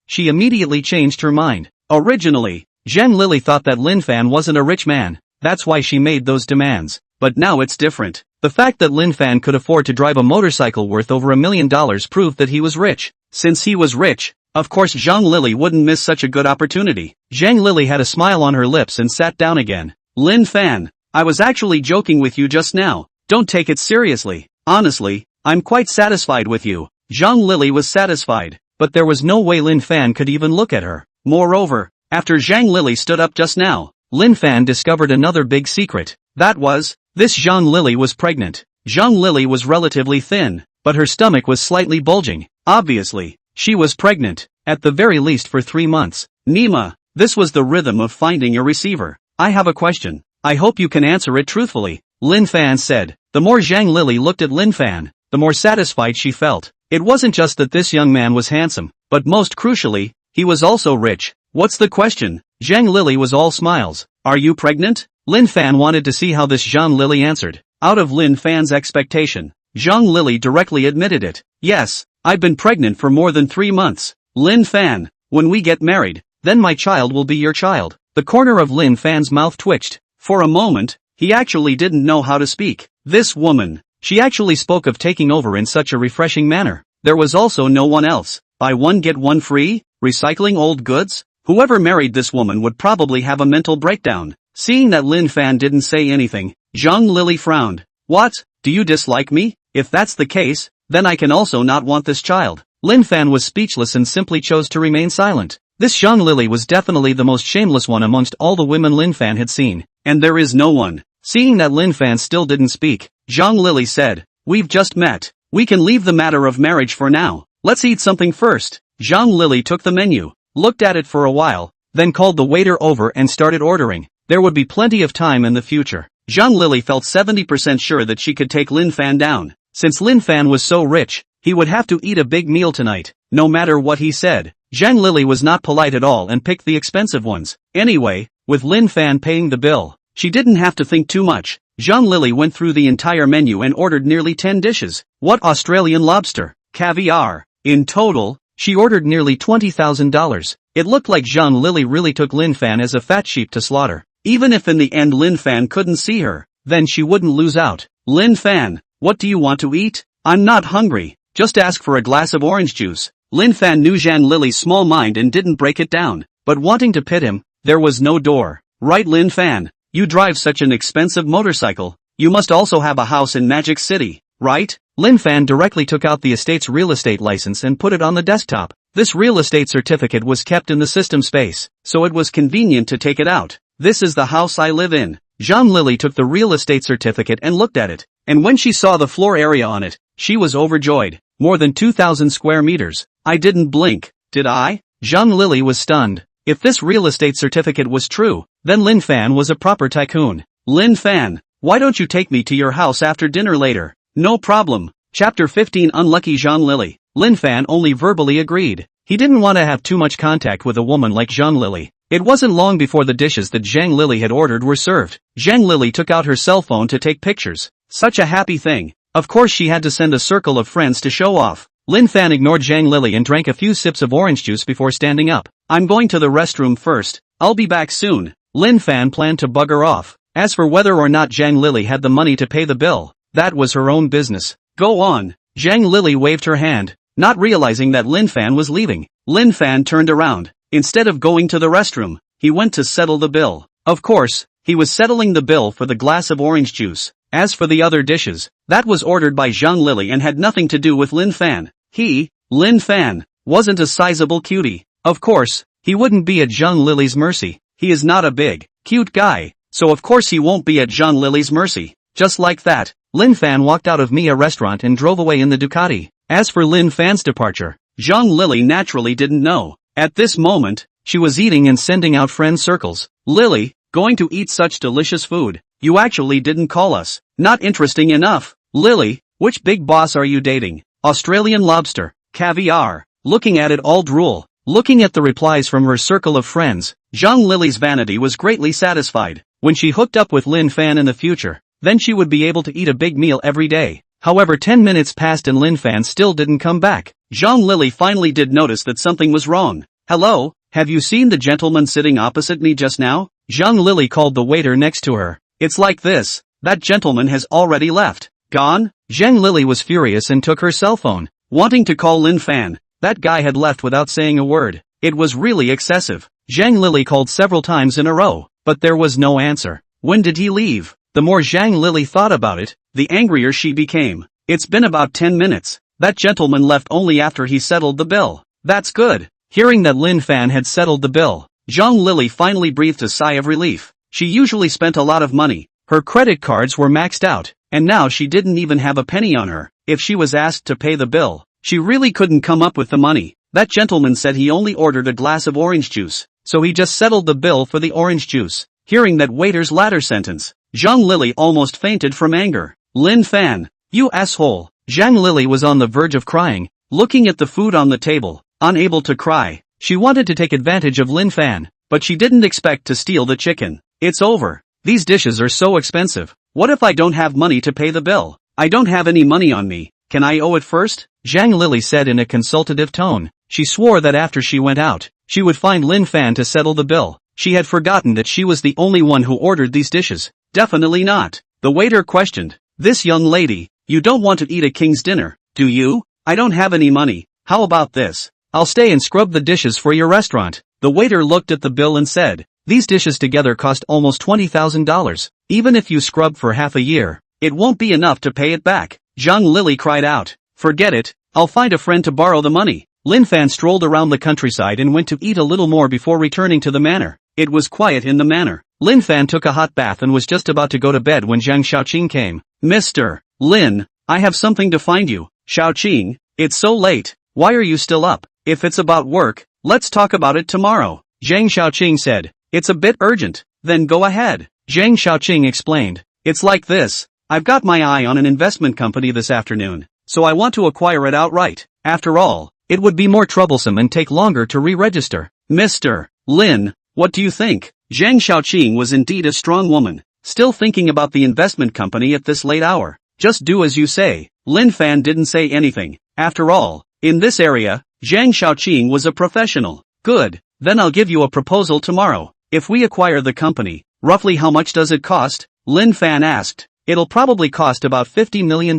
she immediately changed her mind. Originally, Zhang Lili thought that Lin Fan wasn't a rich man. That's why she made those demands. But now it's different. The fact that Lin Fan could afford to drive a motorcycle worth over $1 million proved that he was rich. Since he was rich, of course Zhang Lili wouldn't miss such a good opportunity. Zhang Lili had a smile on her lips and sat down again. Lin Fan, I was actually joking with you just now. Don't take it seriously. Honestly, I'm quite satisfied with you. Zhang Lili was satisfied, but there was no way Lin Fan could even look at her. Moreover, after Zhang Lili stood up just now, Lin Fan discovered another big secret. That was, this Zhang Lili was pregnant. Zhang Lili was relatively thin, but her stomach was slightly bulging. Obviously, she was pregnant, at the very least for 3 months. Nima, this was the rhythm of finding a receiver. I have a question. I hope you can answer it truthfully. Lin Fan said. The more Zhang Lili looked at Lin Fan, the more satisfied she felt. It wasn't just that this young man was handsome, but most crucially, he was also rich. What's the question? Zhang Lili was all smiles. Are you pregnant? Lin Fan wanted to see how this Zhang Lili answered. Out of Lin Fan's expectation, Zhang Lili directly admitted it. Yes, I've been pregnant for more than 3 months. Lin Fan, when we get married, then my child will be your child. The corner of Lin Fan's mouth twitched. For a moment, he actually didn't know how to speak. This woman, she actually spoke of taking over in such a refreshing manner. There was also no one else. Buy one get one free? Recycling old goods? Whoever married this woman would probably have a mental breakdown. Seeing that Lin Fan didn't say anything, Zhang Lili frowned. What? Do you dislike me? If that's the case, then I can also not want this child. Lin Fan was speechless and simply chose to remain silent. This Zhang Lili was definitely the most shameless one amongst all the women Lin Fan had seen. And there is no one. Seeing that Lin Fan still didn't speak, Zhang Lili said, we've just met. We can leave the matter of marriage for now. Let's eat something first. Zhang Lili took the menu, looked at it for a while, then called the waiter over and started ordering. There would be plenty of time in the future. Zhang Lili felt 70% sure that she could take Lin Fan down. Since Lin Fan was so rich, he would have to eat a big meal tonight, no matter what he said. Zhang Lili was not polite at all and picked the expensive ones. Anyway, with Lin Fan paying the bill, she didn't have to think too much. Zhang Lili went through the entire menu and ordered nearly 10 dishes. What Australian lobster? Caviar. In total, she ordered nearly $20,000. It looked like Zhang Lili really took Lin Fan as a fat sheep to slaughter. Even if in the end Lin Fan couldn't see her, then she wouldn't lose out. Lin Fan, what do you want to eat? I'm not hungry, just ask for a glass of orange juice. Lin Fan knew Zhang Lily's small mind and didn't break it down, but wanting to pit him, there was no door. Right, Lin Fan, you drive such an expensive motorcycle, you must also have a house in Magic City, right? Lin Fan directly took out the estate's real estate license and put it on the desktop. This real estate certificate was kept in the system space, so it was convenient to take it out. This is the house I live in. Zhang Lily took the real estate certificate and looked at it, and when she saw the floor area on it, she was overjoyed. More than 2,000 square meters. I didn't blink, did I? Zhang Lily was stunned. If this real estate certificate was true, then Lin Fan was a proper tycoon. Lin Fan, why don't you take me to your house after dinner later? No problem. Chapter 15 Unlucky Zhang Lily. Lin Fan only verbally agreed. He didn't want to have too much contact with a woman like Zhang Lily. It wasn't long before the dishes that Zhang Lily had ordered were served. Zhang Lily took out her cell phone to take pictures. Such a happy thing. Of course she had to send a circle of friends to show off. Lin Fan ignored Zhang Lily and drank a few sips of orange juice before standing up. I'm going to the restroom first. I'll be back soon. Lin Fan planned to bugger off. As for whether or not Zhang Lily had the money to pay the bill, that was her own business. Go on. Zhang Lily waved her hand, not realizing that Lin Fan was leaving. Lin Fan turned around. Instead of going to the restroom, he went to settle the bill. Of course, he was settling the bill for the glass of orange juice. As for the other dishes, that was ordered by Zhang Lily and had nothing to do with Lin Fan. He, Lin Fan, wasn't a sizable cutie. Of course, he wouldn't be at Zhang Lily's mercy. He is not a big, cute guy, so of course he won't be at Zhang Lily's mercy. Just like that, Lin Fan walked out of Mia restaurant and drove away in the Ducati. As for Lin Fan's departure, Zhang Lily naturally didn't know. At this moment, she was eating and sending out friend circles. Lily, going to eat such delicious food. You actually didn't call us. Not interesting enough. Lily, which big boss are you dating? Australian lobster, caviar. Looking at it all drool. Looking at the replies from her circle of friends, Zhang Lily's vanity was greatly satisfied. When she hooked up with Lin Fan in the future, then she would be able to eat a big meal every day. However, 10 minutes passed and Lin Fan still didn't come back. Zhang Lily finally did notice that something was wrong. Hello, have you seen the gentleman sitting opposite me just now? Zhang Lily called the waiter next to her. It's like this, that gentleman has already left. Gone? Zhang Lily was furious and took her cell phone, wanting to call Lin Fan. That guy had left without saying a word. It was really excessive. Zhang Lily called several times in a row, but there was no answer. When did he leave? The more Zhang Lily thought about it, the angrier she became. It's been about 10 minutes. That gentleman left only after he settled the bill. That's good. Hearing that Lin Fan had settled the bill, Zhang Lily finally breathed a sigh of relief. She usually spent a lot of money. Her credit cards were maxed out, and now she didn't even have a penny on her. If she was asked to pay the bill, she really couldn't come up with the money. That gentleman said he only ordered a glass of orange juice, so he just settled the bill for the orange juice. Hearing that waiter's latter sentence, Zhang Lily almost fainted from anger. Lin Fan, you asshole. Zhang Lily was on the verge of crying, looking at the food on the table, unable to cry. She wanted to take advantage of Lin Fan, but she didn't expect to steal the chicken. It's over. These dishes are so expensive. What if I don't have money to pay the bill? I don't have any money on me. Can I owe it first? Zhang Lily said in a consultative tone. She swore that after she went out, she would find Lin Fan to settle the bill. She had forgotten that she was the only one who ordered these dishes. Definitely not. The waiter questioned. This young lady, you don't want to eat a king's dinner, do you? I don't have any money. How about this? I'll stay and scrub the dishes for your restaurant. The waiter looked at the bill and said, these dishes together cost almost $20,000. Even if you scrub for half a year, it won't be enough to pay it back. Zhang Lily cried out. Forget it, I'll find a friend to borrow the money. Lin Fan strolled around the countryside and went to eat a little more before returning to the manor. It was quiet in the manor. Lin Fan took a hot bath and was just about to go to bed when Zhang Xiaoqing came. Mr. Lin, I have something to find you. Xiaoqing, it's so late. Why are you still up? If it's about work, let's talk about it tomorrow. Zhang Xiaoqing said. It's a bit urgent. Then go ahead. Zhang Xiaoqing explained. It's like this. I've got my eye on an investment company this afternoon, so I want to acquire it outright. After all, it would be more troublesome and take longer to re-register. Mr. Lin, what do you think? Zhang Xiaoqing was indeed a strong woman, still thinking about the investment company at this late hour. Just do as you say. Lin Fan didn't say anything. After all, in this area, Zhang Xiaoqing was a professional. Good, then I'll give you a proposal tomorrow. If we acquire the company, Roughly how much does it cost? Lin Fan asked. It'll probably cost about $50 million.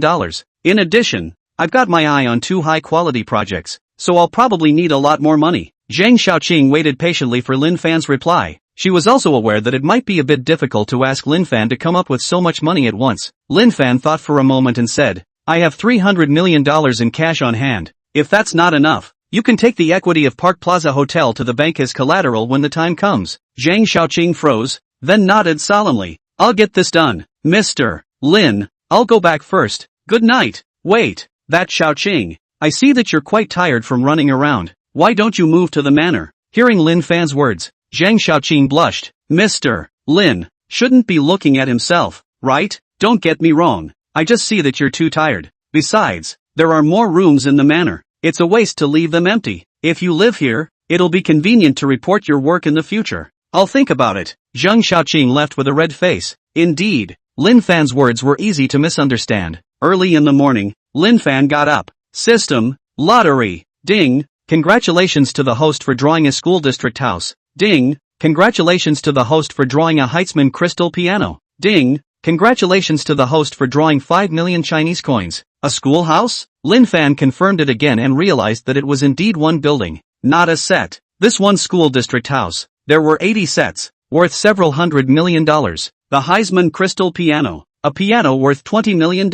In addition, I've got my eye on 2 high-quality projects, so I'll probably need a lot more money. Zhang Xiaoqing waited patiently for Lin Fan's reply. She was also aware that it might be a bit difficult to ask Lin Fan to come up with so much money at once. Lin Fan thought for a moment and said, I have $300 million in cash on hand. If that's not enough, you can take the equity of Park Plaza Hotel to the bank as collateral when the time comes. Zhang Xiaoqing froze, then nodded solemnly. I'll get this done. Mr. Lin, I'll go back first. Good night. Wait, that Xiaoqing. I see that you're quite tired from running around. Why don't you move to the manor? Hearing Lin Fan's words, Zhang Xiaoqing blushed. Mr. Lin shouldn't be looking at himself, right? Don't get me wrong. I just see that you're too tired. Besides, there are more rooms in the manor. It's a waste to leave them empty. If you live here, it'll be convenient to report your work in the future. I'll think about it. Zhang Xiaoqing left with a red face. Indeed, Lin Fan's words were easy to misunderstand. Early in the morning, Lin Fan got up. System, lottery, ding. Congratulations to the host for drawing a school district house. Ding. Congratulations to the host for drawing a Heitzman crystal piano. Ding. Congratulations to the host for drawing 5 million Chinese coins. A schoolhouse? Lin Fan confirmed it again and realized that it was indeed one building, not a set. This one school district house. There were 80 sets, worth several $100 million. The Heisman crystal piano, a piano worth $20 million,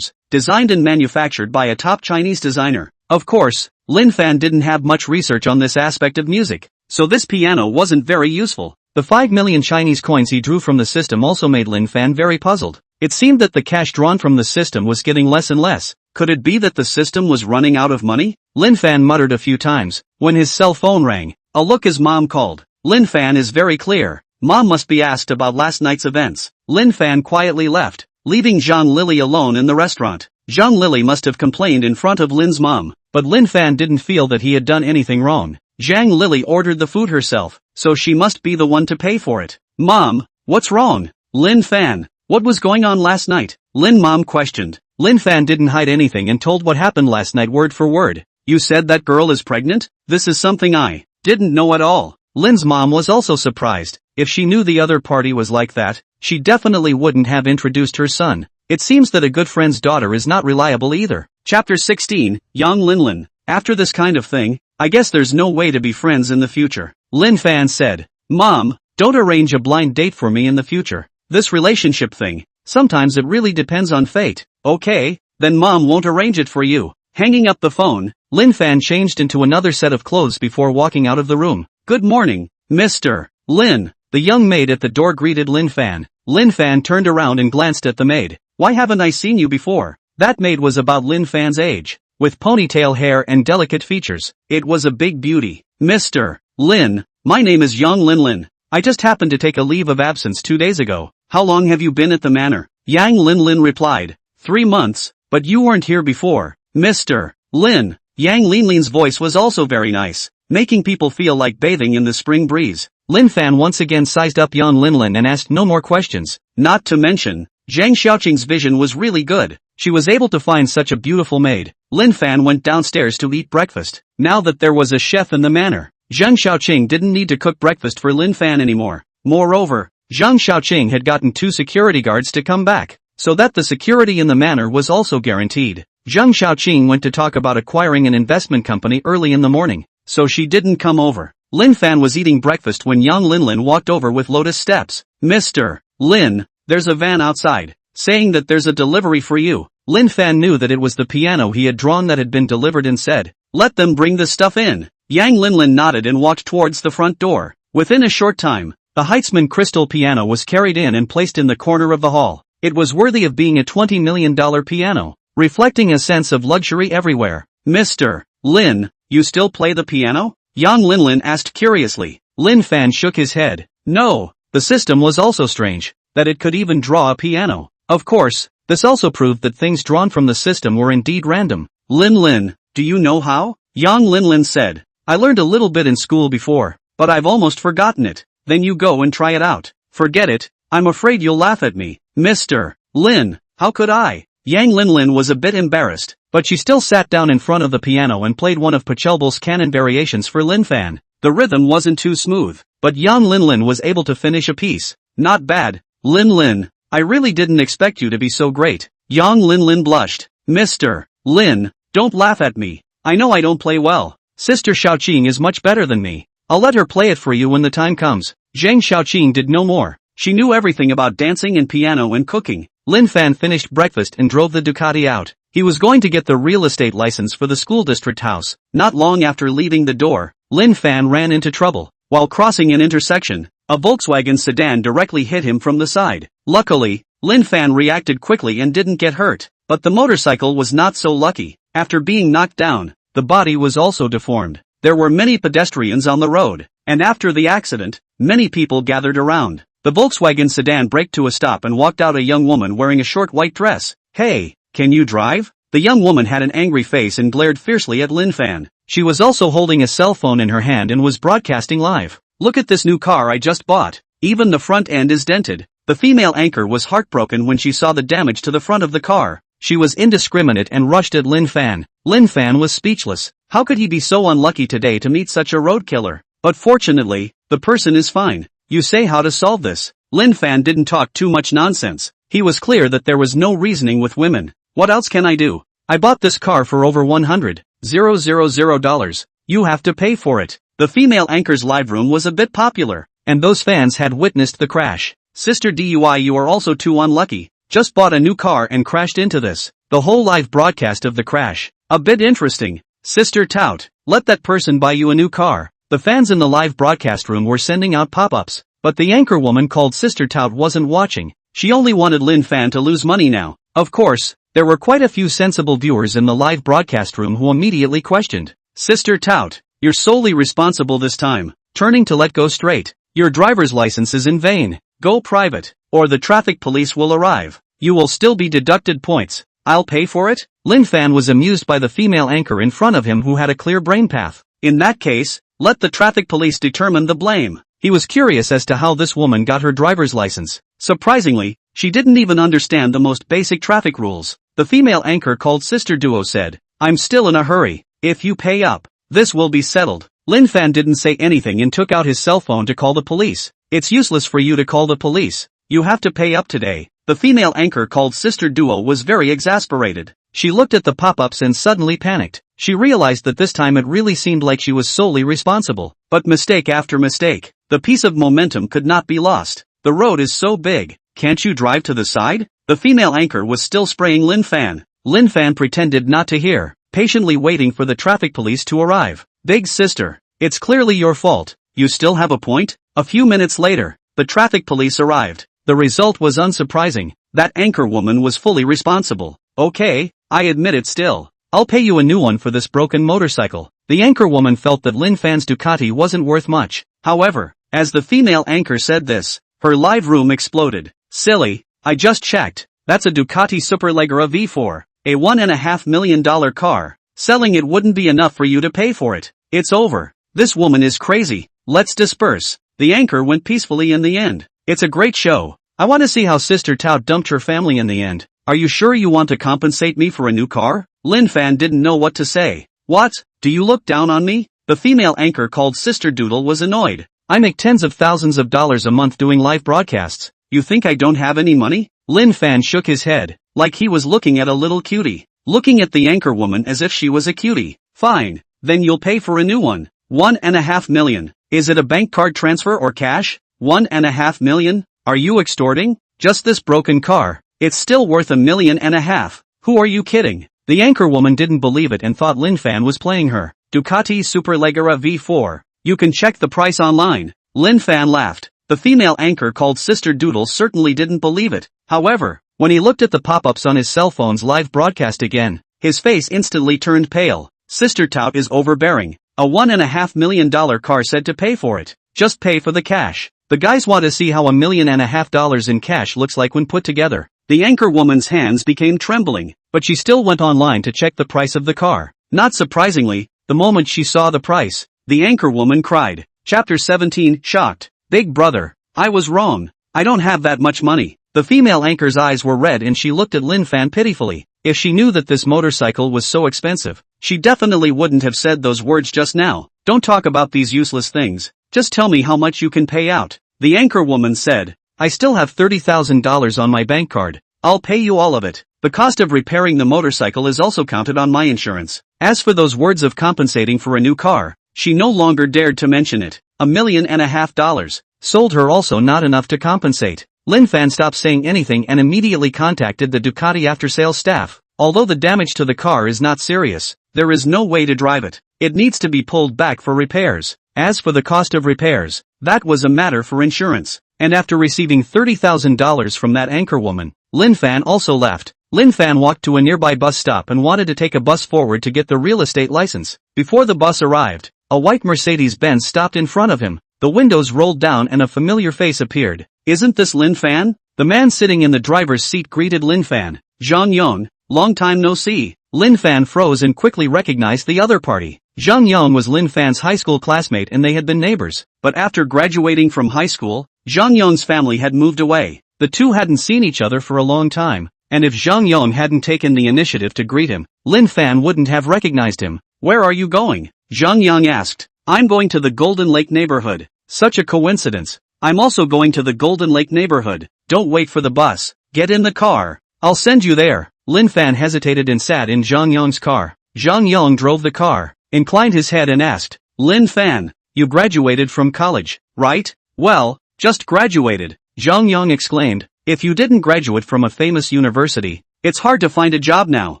designed and manufactured by a top Chinese designer. Of course, Lin Fan didn't have much research on this aspect of music, so this piano wasn't very useful. The 5 million Chinese coins he drew from the system also made Lin Fan very puzzled. It seemed that the cash drawn from the system was getting less and less. Could it be that the system was running out of money? Lin Fan muttered a few times, when his cell phone rang. A look his mom called. Lin Fan is very clear. Mom must be asked about last night's events. Lin Fan quietly left, leaving Zhang Lily alone in the restaurant. Zhang Lily must have complained in front of Lin's mom, but Lin Fan didn't feel that he had done anything wrong. Zhang Lily ordered the food herself, so she must be the one to pay for it. Mom, what's wrong? Lin Fan, what was going on last night? Lin mom questioned. Lin Fan didn't hide anything and told what happened last night word for word. You said that girl is pregnant? This is something I didn't know at all. Lin's mom was also surprised. If she knew the other party was like that, she definitely wouldn't have introduced her son. It seems that a good friend's daughter is not reliable either. Chapter 16, Yang Linlin. After this kind of thing, I guess there's no way to be friends in the future. Lin Fan said. Mom, don't arrange a blind date for me in the future. This relationship thing, sometimes it really depends on fate. Okay, then Mom won't arrange it for you. Hanging up the phone, Lin Fan changed into another set of clothes before walking out of the room. Good morning, Mr. Lin. The young maid at the door greeted Lin Fan. Lin Fan turned around and glanced at the maid. Why haven't I seen you before? That maid was about Lin Fan's age, with ponytail hair and delicate features. It was a big beauty. Mr. Lin, my name is Yang Linlin. I just happened to take a leave of absence 2 days ago. How long have you been at the manor? Yang Linlin replied. 3 months, but you weren't here before. Mr. Lin. Yang Linlin's voice was also very nice, making people feel like bathing in the spring breeze. Lin Fan once again sized up Yang Linlin and asked no more questions. Not to mention, Zhang Xiaoqing's vision was really good. She was able to find such a beautiful maid. Lin Fan went downstairs to eat breakfast. Now that there was a chef in the manor, Zhang Xiaoqing didn't need to cook breakfast for Lin Fan anymore. Moreover, Zhang Xiaoqing had gotten 2 security guards to come back, so that the security in the manor was also guaranteed. Zhang Xiaoqing went to talk about acquiring an investment company early in the morning, so she didn't come over. Lin Fan was eating breakfast when Yang Linlin walked over with lotus steps. Mr. Lin, there's a van outside, saying that there's a delivery for you. Lin Fan knew that it was the piano he had drawn that had been delivered and said, let them bring the stuff in. Yang Linlin nodded and walked towards the front door. Within a short time, the Heitzman crystal piano was carried in and placed in the corner of the hall. It was worthy of being a $20 million piano, reflecting a sense of luxury everywhere. Mr. Lin, you still play the piano? Yang Linlin asked curiously. Lin Fan shook his head. No, the system was also strange, that it could even draw a piano. Of course, this also proved that things drawn from the system were indeed random. Lin, do you know how? Yang Linlin said. I learned a little bit in school before, but I've almost forgotten it. Then you go and try it out. Forget it, I'm afraid you'll laugh at me. Mr. Lin, how could I? Yang Linlin was a bit embarrassed, but she still sat down in front of the piano and played one of Pachelbel's canon variations for Lin Fan. The rhythm wasn't too smooth, but Yang Linlin was able to finish a piece. not bad. Lin, I really didn't expect you to be so great. Yang Lin blushed. Mr. Lin, don't laugh at me. I know I don't play well. Sister Xiaoqing is much better than me. I'll let her play it for you when the time comes. Zhang Xiaoqing did no more. She knew everything about dancing and piano and cooking. Lin Fan finished breakfast and drove the Ducati out. He was going to get the real estate license for the school district house. Not long after leaving the door, Lin Fan ran into trouble. While crossing an intersection, a Volkswagen sedan directly hit him from the side. Luckily, Lin Fan reacted quickly and didn't get hurt. But the motorcycle was not so lucky. After being knocked down, the body was also deformed. There were many pedestrians on the road, and after the accident, many people gathered around. The Volkswagen sedan braked to a stop and walked out a young woman wearing a short white dress. Hey, can you drive? The young woman had an angry face and glared fiercely at Lin Fan. She was also holding a cell phone in her hand and was broadcasting live. Look at this new car I just bought. Even the front end is dented. The female anchor was heartbroken when she saw the damage to the front of the car. She was indiscriminate and rushed at Lin Fan. Lin Fan was speechless. How could he be so unlucky today to meet such a road killer? But fortunately, the person is fine. You say how to solve this. Lin Fan didn't talk too much nonsense. He was clear that there was no reasoning with women. What else can I do? I bought this car for over $100,000. You have to pay for it. The female anchor's live room was a bit popular, and those fans had witnessed the crash. Sister DUI, you are also too unlucky. Just bought a new car and crashed into this. The whole live broadcast of the crash. A bit interesting. Sister Tout, let that person buy you a new car. The fans in the live broadcast room were sending out pop-ups, but the anchor woman called Sister Tout wasn't watching. She only wanted Lin Fan to lose money now. Of course, there were quite a few sensible viewers in the live broadcast room who immediately questioned. Sister Tout, you're solely responsible this time. Turning to let go straight. Your driver's license is in vain. Go private, or the traffic police will arrive. You will still be deducted points. I'll pay for it? Lin Fan was amused by the female anchor in front of him who had a clear brain path. In that case, let the traffic police determine the blame. He was curious as to how this woman got her driver's license. Surprisingly, she didn't even understand the most basic traffic rules. The female anchor called Sister Duo said, I'm still in a hurry. If you pay up, this will be settled. Lin Fan didn't say anything and took out his cell phone to call the police. It's useless for you to call the police. You have to pay up today. The female anchor called Sister Duo was very exasperated. She looked at the pop-ups and suddenly panicked. She realized that this time it really seemed like she was solely responsible. But mistake after mistake, the piece of momentum could not be lost. The road is so big. Can't you drive to the side? The female anchor was still spraying Lin Fan. Lin Fan pretended not to hear, patiently waiting for the traffic police to arrive. Big sister, it's clearly your fault. You still have a point? A few minutes later, the traffic police arrived. The result was unsurprising. That anchor woman was fully responsible. Okay, I admit it still. I'll pay you a new one for this broken motorcycle. The anchor woman felt that Lin Fan's Ducati wasn't worth much. However, as the female anchor said this, her live room exploded. Silly, I just checked. That's a Ducati Superleggera V4, a $1.5 million car. Selling it wouldn't be enough for you to pay for it. It's over. This woman is crazy. Let's disperse. The anchor went peacefully in the end. It's a great show. I want to see how Sister Tout dumped her family in the end. Are you sure you want to compensate me for a new car? Lin Fan didn't know what to say. What? Do you look down on me? The female anchor called Sister Doodle was annoyed. I make tens of thousands of dollars a month doing live broadcasts. You think I don't have any money? Lin Fan shook his head, like he was looking at a little cutie. Looking at the anchor woman as if she was a cutie. Fine, then you'll pay for a new one. $1.5 million. Is it a bank card transfer or cash? $1.5 million? Are you extorting? Just this broken car. It's still worth $1.5 million. Who are you kidding? The anchor woman didn't believe it and thought Lin Fan was playing her. Ducati Superleggera V4. You can check the price online. Lin Fan laughed. The female anchor called Sister Doodle certainly didn't believe it. However, when he looked at the pop-ups on his cell phone's live broadcast again, his face instantly turned pale. Sister Tout is overbearing. A $1.5 million car said to pay for it. Just pay for the cash. The guys want to see how $1.5 million in cash looks like when put together. The anchor woman's hands became trembling, but she still went online to check the price of the car. Not surprisingly, the moment she saw the price, the anchor woman cried. Chapter 17, Shocked. Big brother, I was wrong. I don't have that much money. The female anchor's eyes were red and she looked at Lin Fan pitifully. If she knew that this motorcycle was so expensive, she definitely wouldn't have said those words just now. Don't talk about these useless things. Just tell me how much you can pay out. The anchor woman said, I still have $30,000 on my bank card. I'll pay you all of it. The cost of repairing the motorcycle is also counted on my insurance. As for those words of compensating for a new car, she no longer dared to mention it. $1.5 million. Sold her also not enough to compensate. Lin Fan stopped saying anything and immediately contacted the Ducati after-sales staff. Although the damage to the car is not serious, there is no way to drive it. It needs to be pulled back for repairs. As for the cost of repairs, that was a matter for insurance. And after receiving $30,000 from that anchor woman, Lin Fan also left. Lin Fan walked to a nearby bus stop and wanted to take a bus forward to get the real estate license. Before the bus arrived, a white Mercedes-Benz stopped in front of him. The windows rolled down and a familiar face appeared. Isn't this Lin Fan? The man sitting in the driver's seat greeted Lin Fan. Zhang Yong, long time no see. Lin Fan froze and quickly recognized the other party. Zhang Yong was Lin Fan's high school classmate and they had been neighbors. But after graduating from high school, Zhang Yong's family had moved away. The two hadn't seen each other for a long time, and if Zhang Yong hadn't taken the initiative to greet him, Lin Fan wouldn't have recognized him. Where are you going? Zhang Yong asked. I'm going to the Golden Lake neighborhood. Such a coincidence. I'm also going to the Golden Lake neighborhood. Don't wait for the bus. Get in the car. I'll send you there. Lin Fan hesitated and sat in Zhang Yong's car. Zhang Yong drove the car, inclined his head and asked, Lin Fan, you graduated from college, right? Well, just graduated. Zhang Yong exclaimed. If you didn't graduate from a famous university, it's hard to find a job now.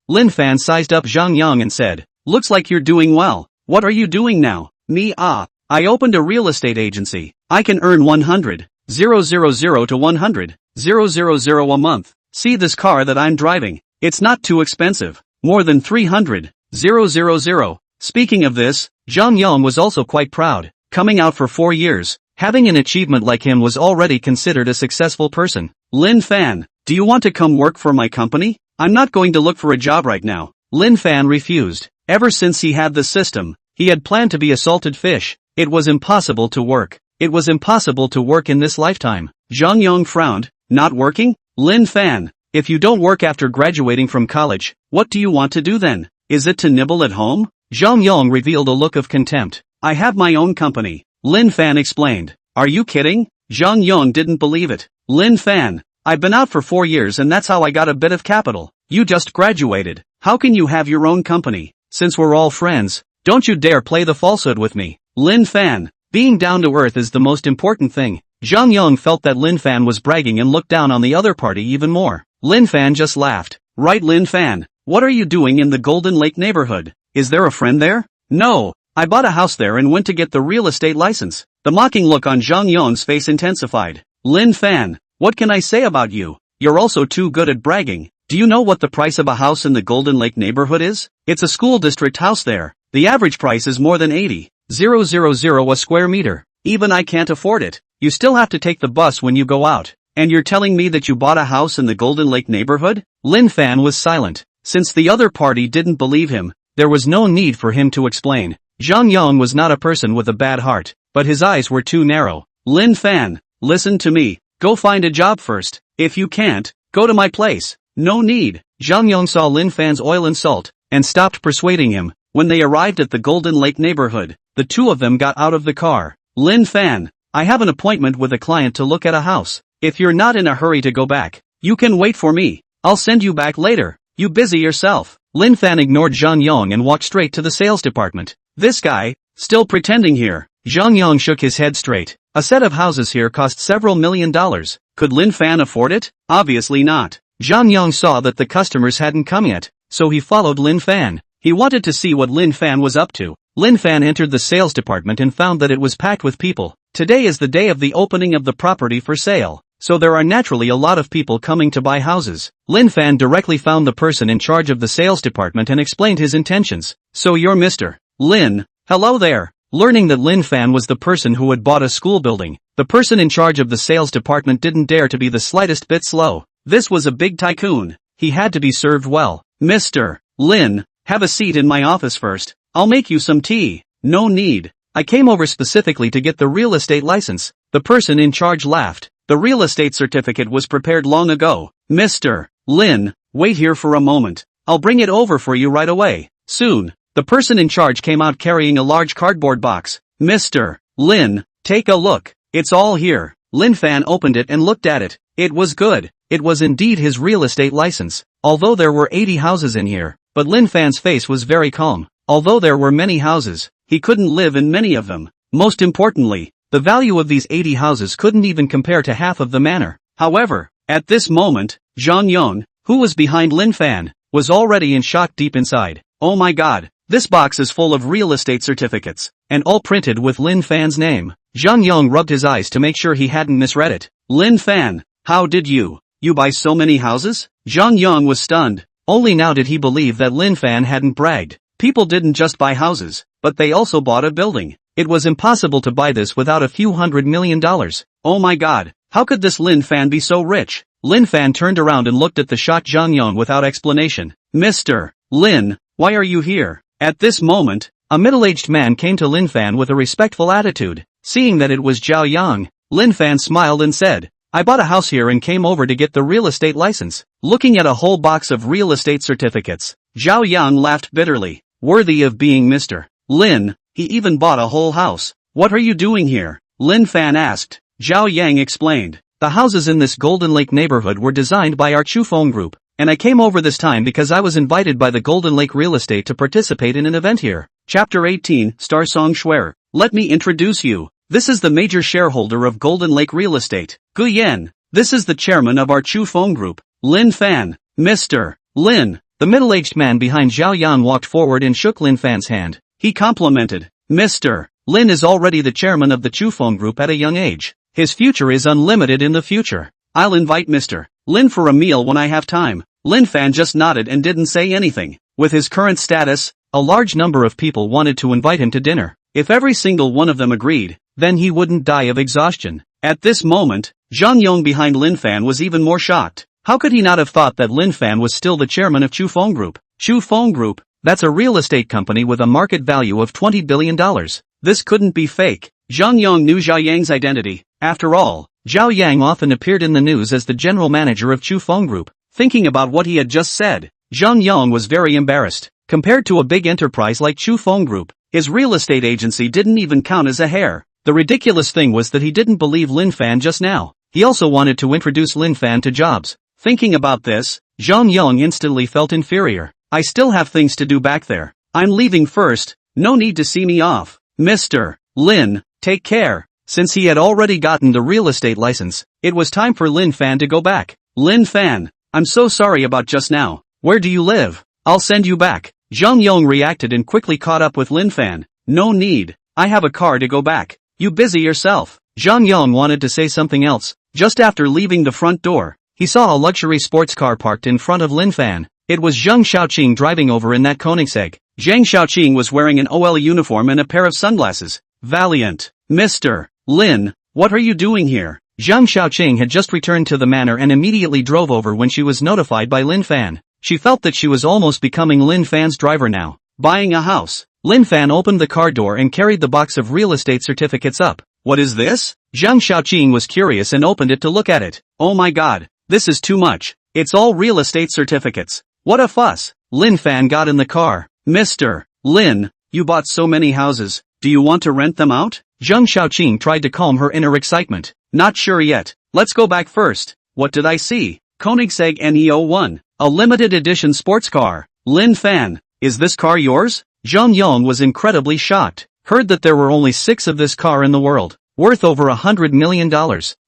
Lin Fan sized up Zhang Yong and said, looks like you're doing well. What are you doing now? Me I opened a real estate agency. I can earn 100,000 to 100,000 a month. See this car that I'm driving. It's not too expensive. More than 300,000. Speaking of this, Zhang Yong was also quite proud. Coming out for 4 years, having an achievement like him was already considered a successful person. Lin Fan, do you want to come work for my company? I'm not going to look for a job right now. Lin Fan refused. Ever since he had the system, he had planned to be a salted fish. It was impossible to work. It was impossible to work in this lifetime. Zhang Yong frowned. Not working? Lin Fan, if you don't work after graduating from college, what do you want to do then? Is it to nibble at home? Zhang Yong revealed a look of contempt. I have my own company. Lin Fan explained. Are you kidding? Zhang Yong didn't believe it. Lin Fan, I've been out for 4 years and that's how I got a bit of capital. You just graduated. How can you have your own company? Since we're all friends, don't you dare play the falsehood with me. Lin Fan, being down to earth is the most important thing. Zhang Yong felt that Lin Fan was bragging and looked down on the other party even more. Lin Fan just laughed. Right, Lin Fan, what are you doing in the Golden Lake neighborhood? Is there a friend there? No, I bought a house there and went to get the real estate license. The mocking look on Zhang Yong's face intensified. Lin Fan, what can I say about you? You're also too good at bragging. Do you know what the price of a house in the Golden Lake neighborhood is? It's a school district house there. The average price is more than 80,000 a square meter. Even I can't afford it. You still have to take the bus when you go out. And you're telling me that you bought a house in the Golden Lake neighborhood? Lin Fan was silent. Since the other party didn't believe him, there was no need for him to explain. Zhang Yong was not a person with a bad heart, but his eyes were too narrow. Lin Fan, listen to me. Go find a job first. If you can't, go to my place. No need. Zhang Yong saw Lin Fan's oil and salt, and stopped persuading him. When they arrived at the Golden Lake neighborhood, the two of them got out of the car. Lin Fan, I have an appointment with a client to look at a house. If you're not in a hurry to go back, you can wait for me. I'll send you back later. You busy yourself. Lin Fan ignored Zhang Yong and walked straight to the sales department. This guy, still pretending here. Zhang Yong shook his head straight. A set of houses here cost several $1 million. Could Lin Fan afford it? Obviously not. Zhang Yong saw that the customers hadn't come yet, so he followed Lin Fan. He wanted to see what Lin Fan was up to. Lin Fan entered the sales department and found that it was packed with people. Today is the day of the opening of the property for sale, so there are naturally a lot of people coming to buy houses. Lin Fan directly found the person in charge of the sales department and explained his intentions. So you're Mr. Lin. Hello there. Learning that Lin Fan was the person who had bought a school building, the person in charge of the sales department didn't dare to be the slightest bit slow. This was a big tycoon. He had to be served well. Mr. Lin, have a seat in my office first. I'll make you some tea. No need. I came over specifically to get the real estate license. The person in charge laughed. The real estate certificate was prepared long ago. Mr. Lin, wait here for a moment. I'll bring it over for you right away. Soon. The person in charge came out carrying a large cardboard box. Mr. Lin, take a look. It's all here. Lin Fan opened it and looked at it. It was good. It was indeed his real estate license. Although there were 80 houses in here, but Lin Fan's face was very calm. Although there were many houses, he couldn't live in many of them. Most importantly, the value of these 80 houses couldn't even compare to half of the manor. However, at this moment, Zhang Yong, who was behind Lin Fan, was already in shock deep inside. Oh my god, this box is full of real estate certificates, and all printed with Lin Fan's name. Zhang Yong rubbed his eyes to make sure he hadn't misread it. Lin Fan, how did you buy so many houses? Zhang Yong was stunned. Only now did he believe that Lin Fan hadn't bragged. People didn't just buy houses, but they also bought a building. It was impossible to buy this without a few $100 million. Oh my god, how could this Lin Fan be so rich? Lin Fan turned around and looked at the shocked Zhang Yong without explanation. Mr. Lin, why are you here? At this moment, a middle-aged man came to Lin Fan with a respectful attitude. Seeing that it was Zhao Yang, Lin Fan smiled and said, I bought a house here and came over to get the real estate license. Looking at a whole box of real estate certificates, Zhao Yang laughed bitterly. Worthy of being Mr. Lin, he even bought a whole house. What are you doing here? Lin Fan asked. Zhao Yang explained. The houses in this Golden Lake neighborhood were designed by our Chufeng Group, and I came over this time because I was invited by the Golden Lake Real Estate to participate in an event here. Chapter 18, Star Song Shuer. Let me introduce you. This is the major shareholder of Golden Lake Real Estate, Gu Yan. This is the chairman of our Chufeng Group, Lin Fan. Mr. Lin. The middle-aged man behind Zhao Yan walked forward and shook Lin Fan's hand. He complimented. Mr. Lin is already the chairman of the Chufeng Group at a young age. His future is unlimited in the future. I'll invite Mr. Lin for a meal when I have time. Lin Fan just nodded and didn't say anything. With his current status, a large number of people wanted to invite him to dinner. If every single one of them agreed, then he wouldn't die of exhaustion. At this moment, Zhang Yong behind Lin Fan was even more shocked. How could he not have thought that Lin Fan was still the chairman of Chufeng Group? Chufeng Group, that's a real estate company with a market value of $20 billion. This couldn't be fake. Zhang Yong knew Zhao Yang's identity. After all, Zhao Yang often appeared in the news as the general manager of Chufeng Group. Thinking about what he had just said, Zhang Yong was very embarrassed. Compared to a big enterprise like Chufeng Group, his real estate agency didn't even count as a hair. The ridiculous thing was that he didn't believe Lin Fan just now. He also wanted to introduce Lin Fan to jobs. Thinking about this, Zhang Yong instantly felt inferior. I still have things to do back there. I'm leaving first. No need to see me off. Mr. Lin, take care. Since he had already gotten the real estate license, it was time for Lin Fan to go back. Lin Fan, I'm so sorry about just now. Where do you live? I'll send you back. Zhang Yong reacted and quickly caught up with Lin Fan. No need. I have a car to go back. You busy yourself. Zhang Yong wanted to say something else. Just after leaving the front door, he saw a luxury sports car parked in front of Lin Fan. It was Zhang Xiaoqing driving over in that Koenigsegg. Zhang Xiaoqing was wearing an OL uniform and a pair of sunglasses. Valiant. Mr. Lin, what are you doing here? Zhang Xiaoqing had just returned to the manor and immediately drove over when she was notified by Lin Fan. She felt that she was almost becoming Lin Fan's driver now. Buying a house. Lin Fan opened the car door and carried the box of real estate certificates up. What is this? Zhang Xiaoqing was curious and opened it to look at it. Oh my god, this is too much. It's all real estate certificates. What a fuss. Lin Fan got in the car. Mr. Lin, you bought so many houses. Do you want to rent them out? Zhang Xiaoqing tried to calm her inner excitement. Not sure yet. Let's go back first. What did I see? Koenigsegg Neo1, a limited edition sports car. Lin Fan, is this car yours? Zhang Yong was incredibly shocked. Heard that there were only 6 of this car in the world, worth over $100 million.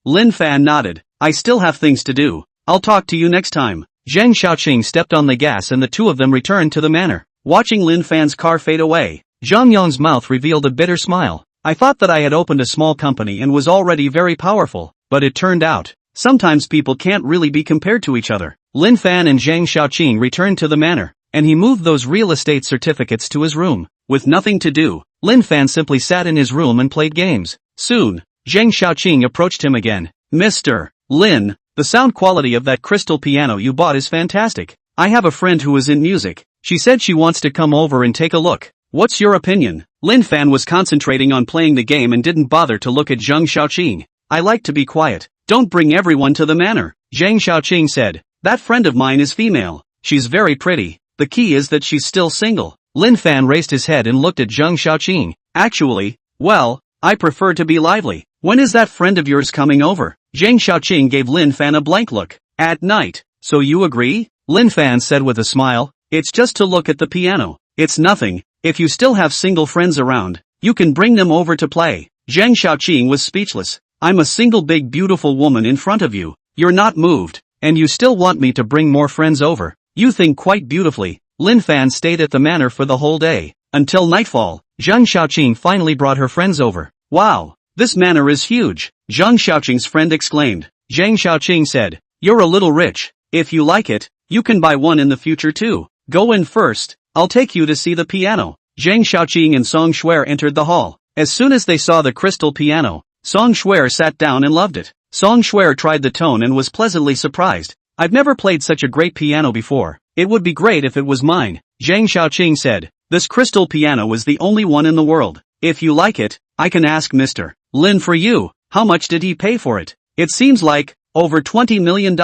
Lin Fan nodded. I still have things to do. I'll talk to you next time. Zhang Xiaoqing stepped on the gas and the two of them returned to the manor. Watching Lin Fan's car fade away, Zhang Yong's mouth revealed a bitter smile. I thought that I had opened a small company and was already very powerful, but it turned out, sometimes people can't really be compared to each other. Lin Fan and Zhang Xiaoqing returned to the manor, and he moved those real estate certificates to his room. With nothing to do, Lin Fan simply sat in his room and played games. Soon, Zhang Xiaoqing approached him again. Mr. Lin, the sound quality of that crystal piano you bought is fantastic. I have a friend who is in music. She said she wants to come over and take a look. What's your opinion? Lin Fan was concentrating on playing the game and didn't bother to look at Zhang Xiaoqing. I like to be quiet. Don't bring everyone to the manor. Zhang Xiaoqing said. That friend of mine is female. She's very pretty. The key is that she's still single. Lin Fan raised his head and looked at Zhang Xiaoqing. Actually, well, I prefer to be lively. When is that friend of yours coming over? Zhang Xiaoqing gave Lin Fan a blank look. At night. So you agree? Lin Fan said with a smile. It's just to look at the piano. It's nothing. If you still have single friends around, you can bring them over to play. Zhang Xiaoqing was speechless. I'm a single big beautiful woman in front of you. You're not moved, and you still want me to bring more friends over. You think quite beautifully. Lin Fan stayed at the manor for the whole day. Until nightfall, Zhang Xiaoqing finally brought her friends over. Wow, this manor is huge, Zhang Xiaoqing's friend exclaimed. Zhang Xiaoqing said, you're a little rich. If you like it, you can buy one in the future too. Go in first, I'll take you to see the piano. Zhang Xiaoqing and Song Shuer entered the hall. As soon as they saw the crystal piano, Song Shuer sat down and loved it. Song Shuer tried the tone and was pleasantly surprised. I've never played such a great piano before. It would be great if it was mine, Zhang Xiaoqing said. This crystal piano is the only one in the world. If you like it, I can ask Mr. Lin for you. How much did he pay for it? It seems like over $20 million.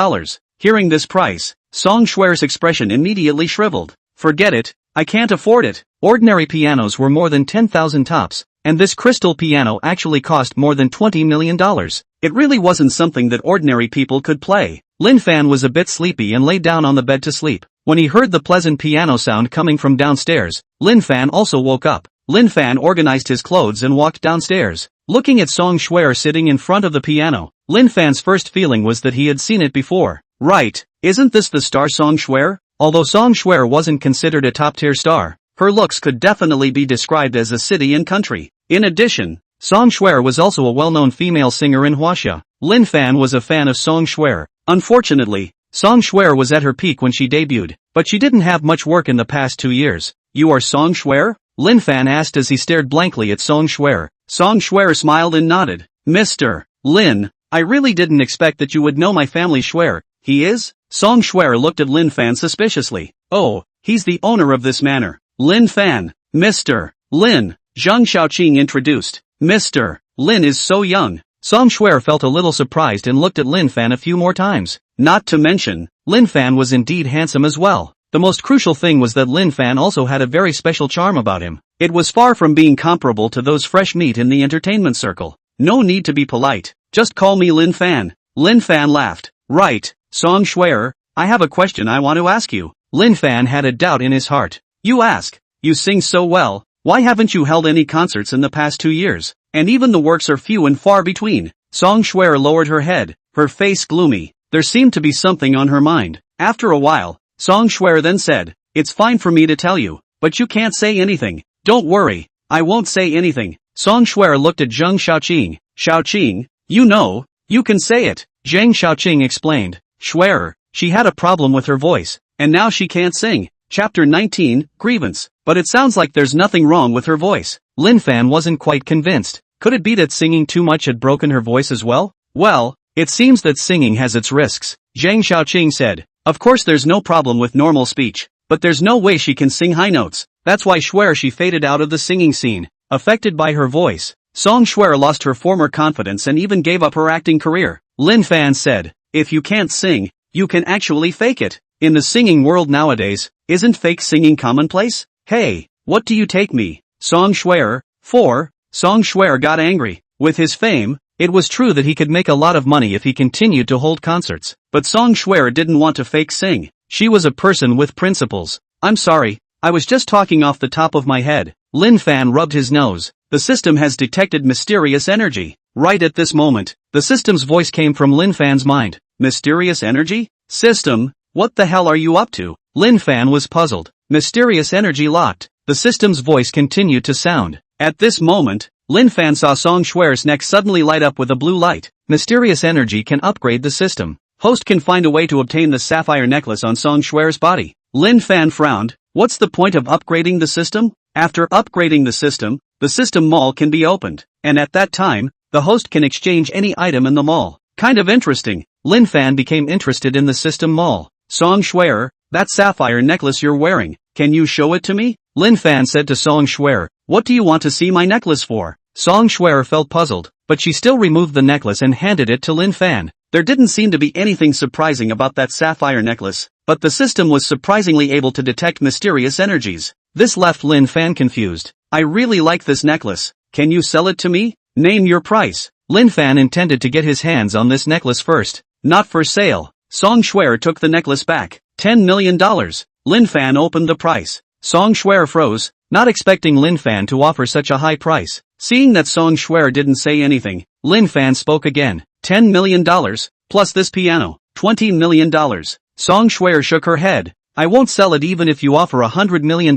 Hearing this price, Song Shuer's expression immediately shriveled. Forget it, I can't afford it. Ordinary pianos were more than 10,000 tops, and this crystal piano actually cost more than $20 million. It really wasn't something that ordinary people could play. Lin Fan was a bit sleepy and lay down on the bed to sleep. When he heard the pleasant piano sound coming from downstairs, Lin Fan also woke up. Lin Fan organized his clothes and walked downstairs. Looking at Song Shuer sitting in front of the piano, Lin Fan's first feeling was that he had seen it before. Right, isn't this the star Song Shuer? Although Song Shuer wasn't considered a top-tier star, her looks could definitely be described as a city and country. In addition, Song Shuer was also a well-known female singer in Huaxia. Lin Fan was a fan of Song Shuer. Unfortunately, Song Shuer was at her peak when she debuted, but she didn't have much work in the past 2 years. You are Song Shuer? Lin Fan asked as he stared blankly at Song Shuer. Song Shuer smiled and nodded. Mr. Lin, I really didn't expect that you would know my family Shuer. He is? Song Shuer looked at Lin Fan suspiciously. Oh, he's the owner of this manor. Lin Fan. Mr. Lin. Zhang Xiaoqing introduced. Mr. Lin is so young. Song Shuer felt a little surprised and looked at Lin Fan a few more times. Not to mention, Lin Fan was indeed handsome as well. The most crucial thing was that Lin Fan also had a very special charm about him. It was far from being comparable to those fresh meat in the entertainment circle. No need to be polite. Just call me Lin Fan. Lin Fan laughed. Right, Song Shuer, I have a question I want to ask you. Lin Fan had a doubt in his heart. You ask. You sing so well. Why haven't you held any concerts in the past 2 years? And even the works are few and far between. Song Shuer lowered her head, her face gloomy. There seemed to be something on her mind. After a while, Song Shuer then said, it's fine for me to tell you, but you can't say anything. Don't worry, I won't say anything. Song Shuer looked at Zhang Xiaoqing. Xiaoqing, you know, you can say it. Zhang Xiaoqing explained. Shuer, she had a problem with her voice, and now she can't sing. Chapter 19, Grievance. But it sounds like there's nothing wrong with her voice. Lin Fan wasn't quite convinced. Could it be that singing too much had broken her voice as well? Well, it seems that singing has its risks. Zhang Xiaoqing said. Of course there's no problem with normal speech, but there's no way she can sing high notes. That's why Shuer she faded out of the singing scene, affected by her voice. Song Shuer lost her former confidence and even gave up her acting career. Lin Fan said, if you can't sing, you can actually fake it. In the singing world nowadays, isn't fake singing commonplace? Hey, what do you take me? Song Shuer. 4. Song Shuer got angry. With his fame, it was true that he could make a lot of money if he continued to hold concerts. But Song Shuer didn't want to fake sing. She was a person with principles. I'm sorry, I was just talking off the top of my head. Lin Fan rubbed his nose. The system has detected mysterious energy. Right at this moment, the system's voice came from Lin Fan's mind. Mysterious energy? System, what the hell are you up to? Lin Fan was puzzled. Mysterious energy locked. The system's voice continued to sound. At this moment, Lin Fan saw Song Shuer's neck suddenly light up with a blue light. Mysterious energy can upgrade the system. Host can find a way to obtain the sapphire necklace on Song Shuer's body. Lin Fan frowned. What's the point of upgrading the system? After upgrading the system mall can be opened. And at that time, the host can exchange any item in the mall. Kind of interesting. Lin Fan became interested in the system mall. Song Shuer, that sapphire necklace you're wearing, can you show it to me? Lin Fan said to Song Shuer, what do you want to see my necklace for? Song Shuer felt puzzled, but she still removed the necklace and handed it to Lin Fan. There didn't seem to be anything surprising about that sapphire necklace, but the system was surprisingly able to detect mysterious energies. This left Lin Fan confused. I really like this necklace. Can you sell it to me? Name your price. Lin Fan intended to get his hands on this necklace first. Not for sale. Song Shuer took the necklace back. $10 million. Lin Fan opened the price. Song Shuer froze, not expecting Lin Fan to offer such a high price. Seeing that Song Shuer didn't say anything, Lin Fan spoke again. $10 million, plus this piano. $20 million. Song Shuer shook her head. I won't sell it even if you offer $100 million.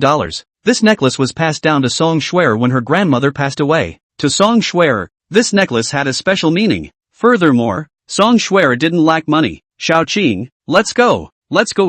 This necklace was passed down to Song Shuer when her grandmother passed away. To Song Shuer, this necklace had a special meaning. Furthermore, Song Shuer didn't lack money. Xiaoqing, let's go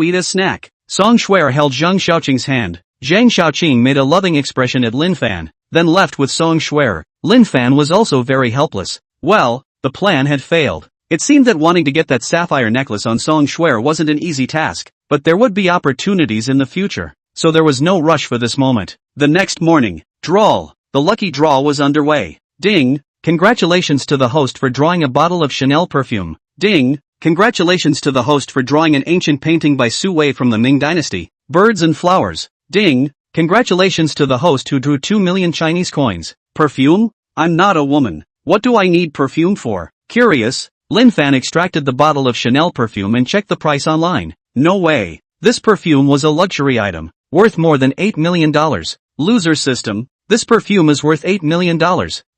eat a snack. Song Shuer held Zhang Xiaoqing's hand. Zhang Xiaoqing made a loving expression at Lin Fan, then left with Song Shuer. Lin Fan was also very helpless. Well, the plan had failed. It seemed that wanting to get that sapphire necklace on Song Shuer wasn't an easy task, but there would be opportunities in the future, so there was no rush for this moment. The next morning, draw. The lucky draw was underway. Ding! Congratulations to the host for drawing a bottle of Chanel perfume. Ding! Congratulations to the host for drawing an ancient painting by Su Wei from the Ming Dynasty. Birds and flowers. Ding! Congratulations to the host who drew 2 million Chinese coins. Perfume? I'm not a woman. What do I need perfume for? Curious. Lin Fan extracted the bottle of Chanel perfume and checked the price online. No way. This perfume was a luxury item, worth more than $8 million. Loser system. This perfume is worth $8 million.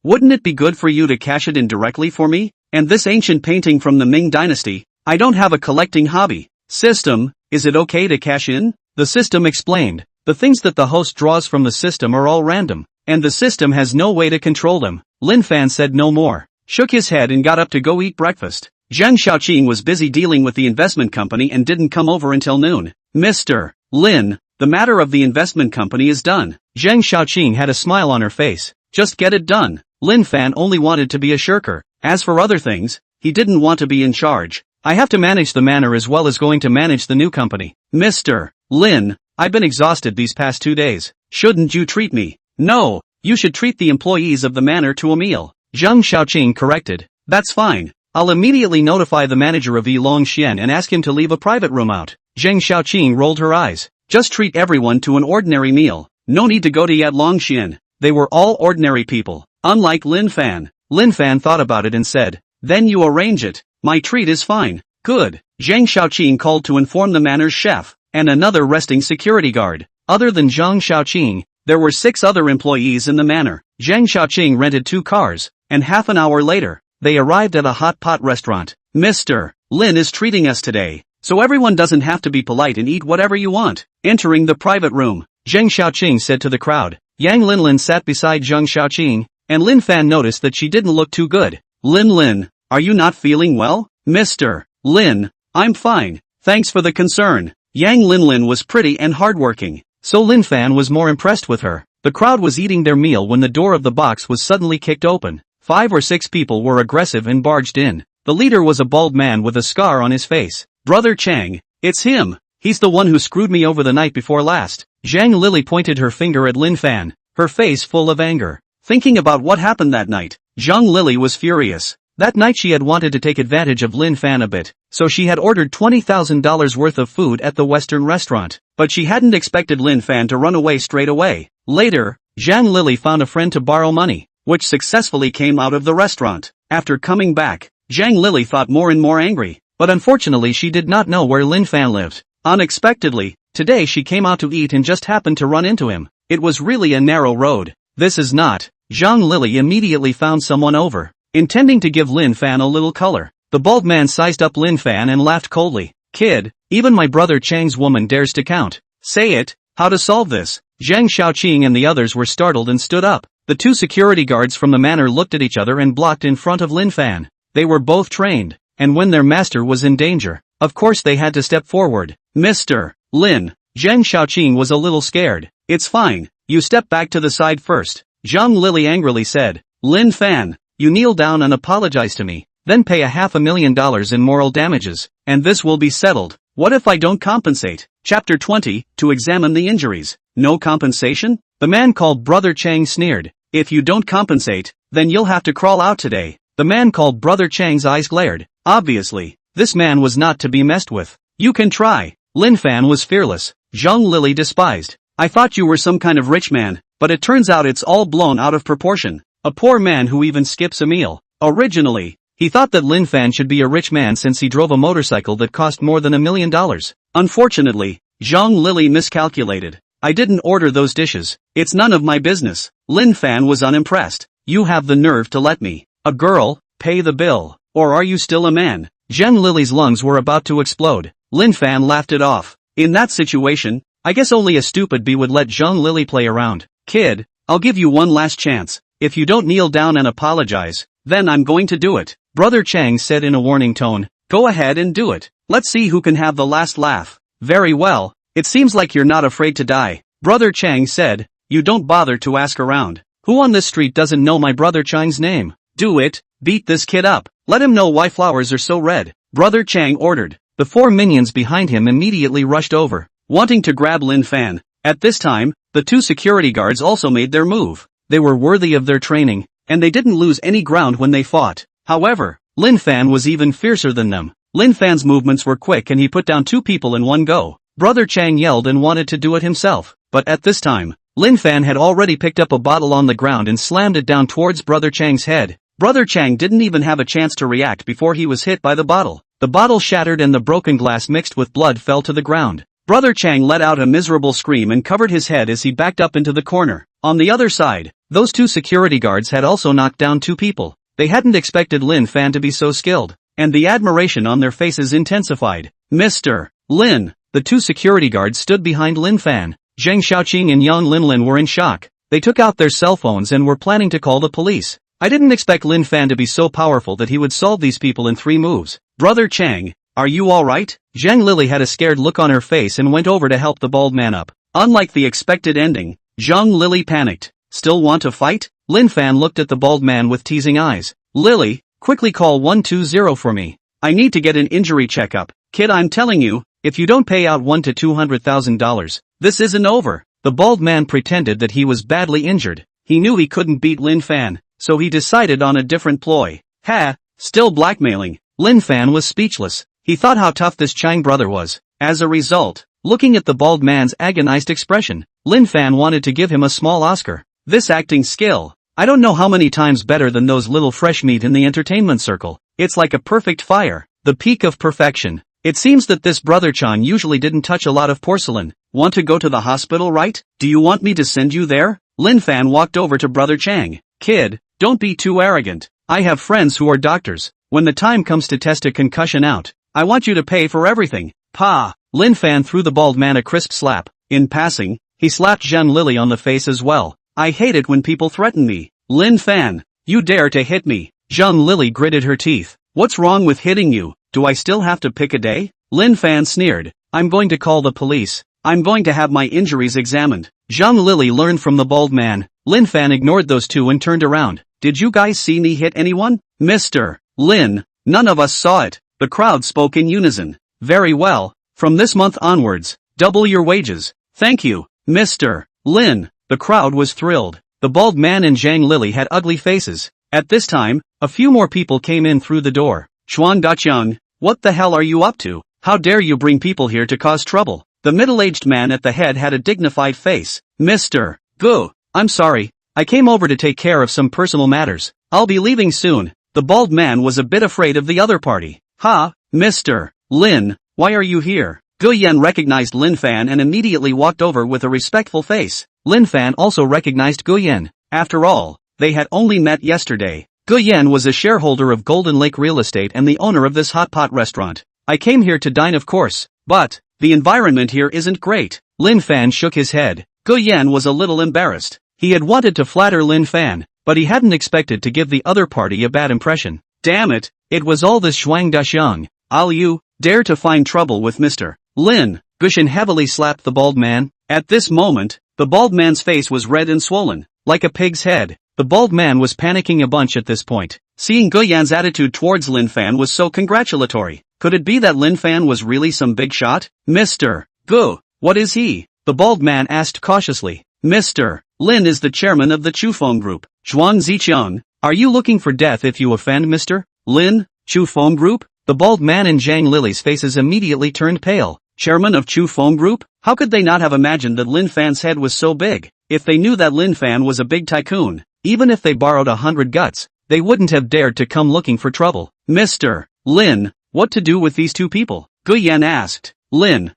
Wouldn't it be good for you to cash it in directly for me? And this ancient painting from the Ming Dynasty? I don't have a collecting hobby. System, is it okay to cash in? The system explained. The things that the host draws from the system are all random, and the system has no way to control them. Lin Fan said no more, shook his head and got up to go eat breakfast. Zhang Xiaoqing was busy dealing with the investment company and didn't come over until noon. Mr. Lin, the matter of the investment company is done. Zhang Xiaoqing had a smile on her face. Just get it done. Lin Fan only wanted to be a shirker. As for other things, he didn't want to be in charge. I have to manage the manor as well as going to manage the new company. Mr. Lin, I've been exhausted these past 2 days. Shouldn't you treat me? No, you should treat the employees of the manor to a meal. Zhang Xiaoqing corrected. That's fine. I'll immediately notify the manager of Yilongxian and ask him to leave a private room out. Zhang Xiaoqing rolled her eyes. Just treat everyone to an ordinary meal. No need to go to Yilongxian. They were all ordinary people, unlike Lin Fan. Lin Fan thought about it and said, then you arrange it. My treat is fine. Good. Zhang Xiaoqing called to inform the manor's chef, and another resting security guard. Other than Zhang Xiaoqing, there were 6 other employees in the manor. Zhang Xiaoqing rented 2 cars, and half an hour later, they arrived at a hot pot restaurant. Mr. Lin is treating us today, so everyone doesn't have to be polite and eat whatever you want. Entering the private room, Zhang Xiaoqing said to the crowd. Yang Linlin sat beside Zhang Xiaoqing, and Lin Fan noticed that she didn't look too good. Lin, are you not feeling well? Mr. Lin, I'm fine, thanks for the concern. Yang Linlin was pretty and hardworking, so Lin Fan was more impressed with her. The crowd was eating their meal when the door of the box was suddenly kicked open. 5 or 6 people were aggressive and barged in. The leader was a bald man with a scar on his face. Brother Chang, it's him. He's the one who screwed me over the night before last. Zhang Lili pointed her finger at Lin Fan, her face full of anger. Thinking about what happened that night, Zhang Lili was furious. That night she had wanted to take advantage of Lin Fan a bit, so she had ordered $20,000 worth of food at the Western restaurant. But she hadn't expected Lin Fan to run away straight away. Later, Zhang Lili found a friend to borrow money, which successfully came out of the restaurant. After coming back, Zhang Lili thought more and more angry, but unfortunately she did not know where Lin Fan lived. Unexpectedly, today she came out to eat and just happened to run into him. It was really a narrow road. This is not. Zhang Lili immediately found someone over, intending to give Lin Fan a little color. The bald man sized up Lin Fan and laughed coldly. Kid, even my brother Chang's woman dares to count. Say it, how to solve this? Zhang Xiaoqing and the others were startled and stood up. The 2 security guards from the manor looked at each other and blocked in front of Lin Fan. They were both trained, and when their master was in danger, of course they had to step forward. Mr. Lin, Zhang Xiaoqing was a little scared. It's fine, you step back to the side first. Zhang Lili angrily said. Lin Fan, you kneel down and apologize to me, then pay $500,000 in moral damages, and this will be settled. What if I don't compensate? Chapter 20, to examine the injuries. No compensation? The man called Brother Chang sneered. If you don't compensate, then you'll have to crawl out today. The man called Brother Chang's eyes glared. Obviously, this man was not to be messed with. You can try. Lin Fan was fearless. Zhang Lili despised. I thought you were some kind of rich man, but it turns out it's all blown out of proportion. A poor man who even skips a meal. Originally, he thought that Lin Fan should be a rich man since he drove a motorcycle that cost more than $1 million. Unfortunately, Zhang Lili miscalculated. I didn't order those dishes. It's none of my business. Lin Fan was unimpressed. You have the nerve to let me, a girl, pay the bill. Or are you still a man? Zhang Lili's lungs were about to explode. Lin Fan laughed it off. In that situation, I guess only a stupid bee would let Zhang Lili play around. Kid, I'll give you one last chance. If you don't kneel down and apologize, then I'm going to do it. Brother Chang said in a warning tone. Go ahead and do it. Let's see who can have the last laugh. Very well. It seems like you're not afraid to die. Brother Chang said. You don't bother to ask around. Who on this street doesn't know my brother Chang's name? Do it. Beat this kid up. Let him know why flowers are so red. Brother Chang ordered. The 4 minions behind him immediately rushed over, wanting to grab Lin Fan. At this time, the 2 security guards also made their move. They were worthy of their training, and they didn't lose any ground when they fought. However, Lin Fan was even fiercer than them. Lin Fan's movements were quick and he put down 2 people in one go. Brother Chang yelled and wanted to do it himself, but at this time, Lin Fan had already picked up a bottle on the ground and slammed it down towards Brother Chang's head. Brother Chang didn't even have a chance to react before he was hit by the bottle. The bottle shattered and the broken glass mixed with blood fell to the ground. Brother Chang let out a miserable scream and covered his head as he backed up into the corner. On the other side, those 2 security guards had also knocked down 2 people. They hadn't expected Lin Fan to be so skilled, and the admiration on their faces intensified. Mr. Lin. The 2 security guards stood behind Lin Fan. Zhang Xiaoqing and Yang Linlin were in shock. They took out their cell phones and were planning to call the police. I didn't expect Lin Fan to be so powerful that he would solve these people in 3 moves. Brother Chang, are you alright? Zhang Lili had a scared look on her face and went over to help the bald man up. Unlike the expected ending, Zhang Lili panicked. Still want to fight? Lin Fan looked at the bald man with teasing eyes. Lily, quickly call 120 for me. I need to get an injury checkup. Kid, I'm telling you, if you don't pay out $100,000 to $200,000, this isn't over. The bald man pretended that he was badly injured. He knew he couldn't beat Lin Fan, so he decided on a different ploy. Ha! Still blackmailing. Lin Fan was speechless. He thought how tough this Chang brother was. As a result, looking at the bald man's agonized expression, Lin Fan wanted to give him a small Oscar. This acting skill, I don't know how many times better than those little fresh meat in the entertainment circle. It's like a perfect fire, the peak of perfection. It seems that this brother Chan usually didn't touch a lot of porcelain. Want to go to the hospital, right? Do you want me to send you there? Lin Fan walked over to brother Chang. Kid, don't be too arrogant. I have friends who are doctors. When the time comes to test a concussion out, I want you to pay for everything. Pa! Lin Fan threw the bald man a crisp slap. In passing, he slapped Zhang Lili on the face as well. I hate it when people threaten me. Lin Fan, you dare to hit me? Zhang Lili gritted her teeth. What's wrong with hitting you? Do I still have to pick a day? Lin Fan sneered. I'm going to call the police. I'm going to have my injuries examined. Zhang Lili learned from the bald man. Lin Fan ignored those 2 and turned around. Did you guys see me hit anyone? Mr. Lin, none of us saw it. The crowd spoke in unison. Very well. From this month onwards, double your wages. Thank you, Mr. Lin. The crowd was thrilled. The bald man and Zhang Lili had ugly faces. At this time, a few more people came in through the door. Chuan Daqiang, what the hell are you up to? How dare you bring people here to cause trouble? The middle-aged man at the head had a dignified face. Mr. Gu, I'm sorry. I came over to take care of some personal matters. I'll be leaving soon. The bald man was a bit afraid of the other party. Ha, Mr. Lin, why are you here? Gu Yan recognized Lin Fan and immediately walked over with a respectful face. Lin Fan also recognized Gu Yan. After all, they had only met yesterday. Gu Yan was a shareholder of Golden Lake Real Estate and the owner of this hot pot restaurant. I came here to dine, of course, but the environment here isn't great. Lin Fan shook his head. Gu Yan was a little embarrassed. He had wanted to flatter Lin Fan, but he hadn't expected to give the other party a bad impression. Damn it, it was all this Shuang Daxiang. I'll you dare to find trouble with Mr. Lin. Gushin heavily slapped the bald man. At this moment, the bald man's face was red and swollen, like a pig's head. The bald man was panicking a bunch at this point. Seeing Gu Yan's attitude towards Lin Fan was so congratulatory. Could it be that Lin Fan was really some big shot? Mr. Gu, what is he? The bald man asked cautiously. Mr. Lin is the chairman of the Chufeng Group. Zhuang Ziqiang, are you looking for death if you offend Mr. Lin? Chufeng Group? The bald man and Zhang Lili's faces immediately turned pale. Chairman of Chufeng Group? How could they not have imagined that Lin Fan's head was so big? If they knew that Lin Fan was a big tycoon, even if they borrowed 100 guts, they wouldn't have dared to come looking for trouble. Mr. Lin, what to do with these two people? Guyan asked. Lin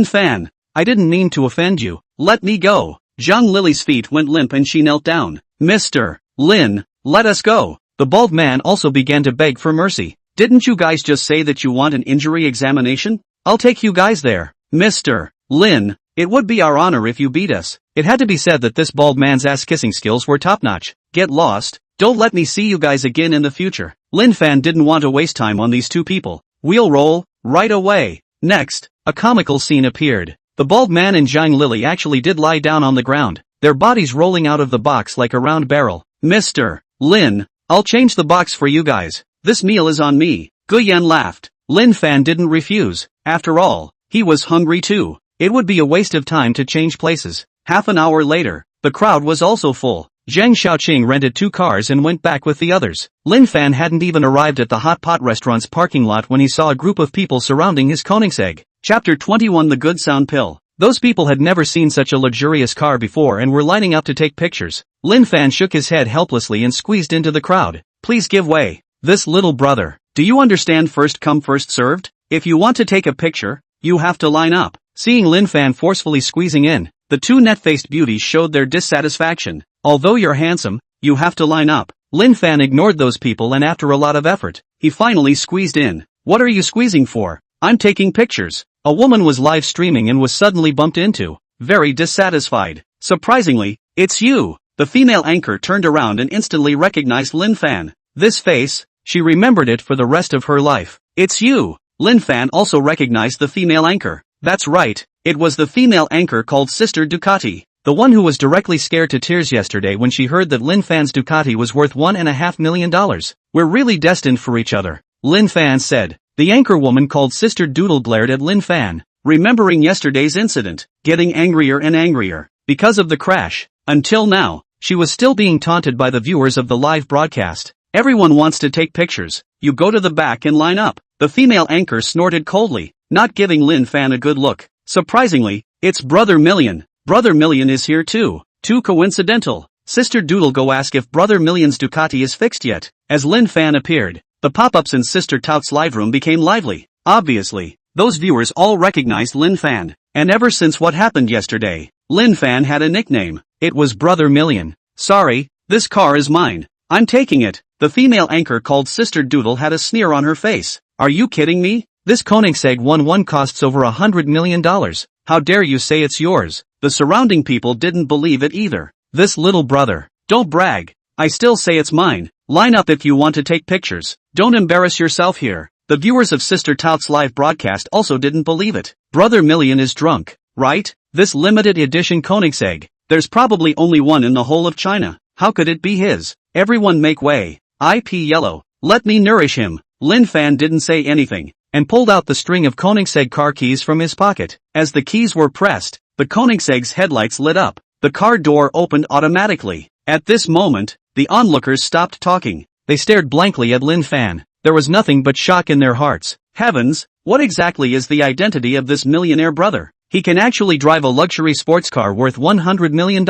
Fan, I didn't mean to offend you, let me go. Zhang Lily's feet went limp and she knelt down. Mr. Lin, let us go. The bald man also began to beg for mercy. Didn't you guys just say that you want an injury examination? I'll take you guys there. Mr. Lin, it would be our honor if you beat us. It had to be said that this bald man's ass-kissing skills were top-notch. Get lost. Don't let me see you guys again in the future. Lin Fan didn't want to waste time on these two people. We'll roll, right away. Next, a comical scene appeared. The bald man and Zhang Lily actually did lie down on the ground, their bodies rolling out of the box like a round barrel. Mr. Lin, I'll change the box for you guys. This meal is on me. Guyan laughed. Lin Fan didn't refuse. After all, he was hungry too. It would be a waste of time to change places. Half an hour later, the crowd was also full. Zhang Xiaoqing rented 2 cars and went back with the others. Lin Fan hadn't even arrived at the hot pot restaurant's parking lot when he saw a group of people surrounding his Koenigsegg. Chapter 21 The Good Sound Pill. Those people had never seen such a luxurious car before and were lining up to take pictures. Lin Fan shook his head helplessly and squeezed into the crowd. Please give way. This little brother. Do you understand first come first served? If you want to take a picture, you have to line up. Seeing Lin Fan forcefully squeezing in, the 2 net-faced beauties showed their dissatisfaction. Although you're handsome, you have to line up. Lin Fan ignored those people and after a lot of effort, he finally squeezed in. What are you squeezing for? I'm taking pictures. A woman was live streaming and was suddenly bumped into. Very dissatisfied. Surprisingly, it's you. The female anchor turned around and instantly recognized Lin Fan. This face, she remembered it for the rest of her life. It's you. Lin Fan also recognized the female anchor. That's right, it was the female anchor called Sister Ducati. The one who was directly scared to tears yesterday when she heard that Lin Fan's Ducati was worth $1.5 million. We're really destined for each other, Lin Fan said. The anchor woman called Sister Doodle glared at Lin Fan, remembering yesterday's incident, getting angrier and angrier. Because of the crash, until now, she was still being taunted by the viewers of the live broadcast. Everyone wants to take pictures. You go to the back and line up. The female anchor snorted coldly, not giving Lin Fan a good look. Surprisingly, it's Brother Million. Brother Million is here too. Too coincidental. Sister Doodle go ask if Brother Million's Ducati is fixed yet. As Lin Fan appeared, the pop-ups in Sister Tout's live room became lively. Obviously, those viewers all recognized Lin Fan. And ever since what happened yesterday, Lin Fan had a nickname. It was Brother Million. Sorry, this car is mine. I'm taking it. The female anchor called Sister Doodle had a sneer on her face. Are you kidding me? This Koenigsegg 1 costs over $100 million. How dare you say it's yours? The surrounding people didn't believe it either. This little brother. Don't brag. I still say it's mine. Line up if you want to take pictures. Don't embarrass yourself here. The viewers of Sister Tout's live broadcast also didn't believe it. Brother Million is drunk, right? This limited edition Koenigsegg. There's probably only one in the whole of China. How could it be his? Everyone make way. IP Yellow. Let me nourish him. Lin Fan didn't say anything, and pulled out the string of Koenigsegg car keys from his pocket. As the keys were pressed, the Koenigsegg's headlights lit up. The car door opened automatically. At this moment, the onlookers stopped talking. They stared blankly at Lin Fan. There was nothing but shock in their hearts. Heavens, what exactly is the identity of this millionaire brother? He can actually drive a luxury sports car worth $100 million.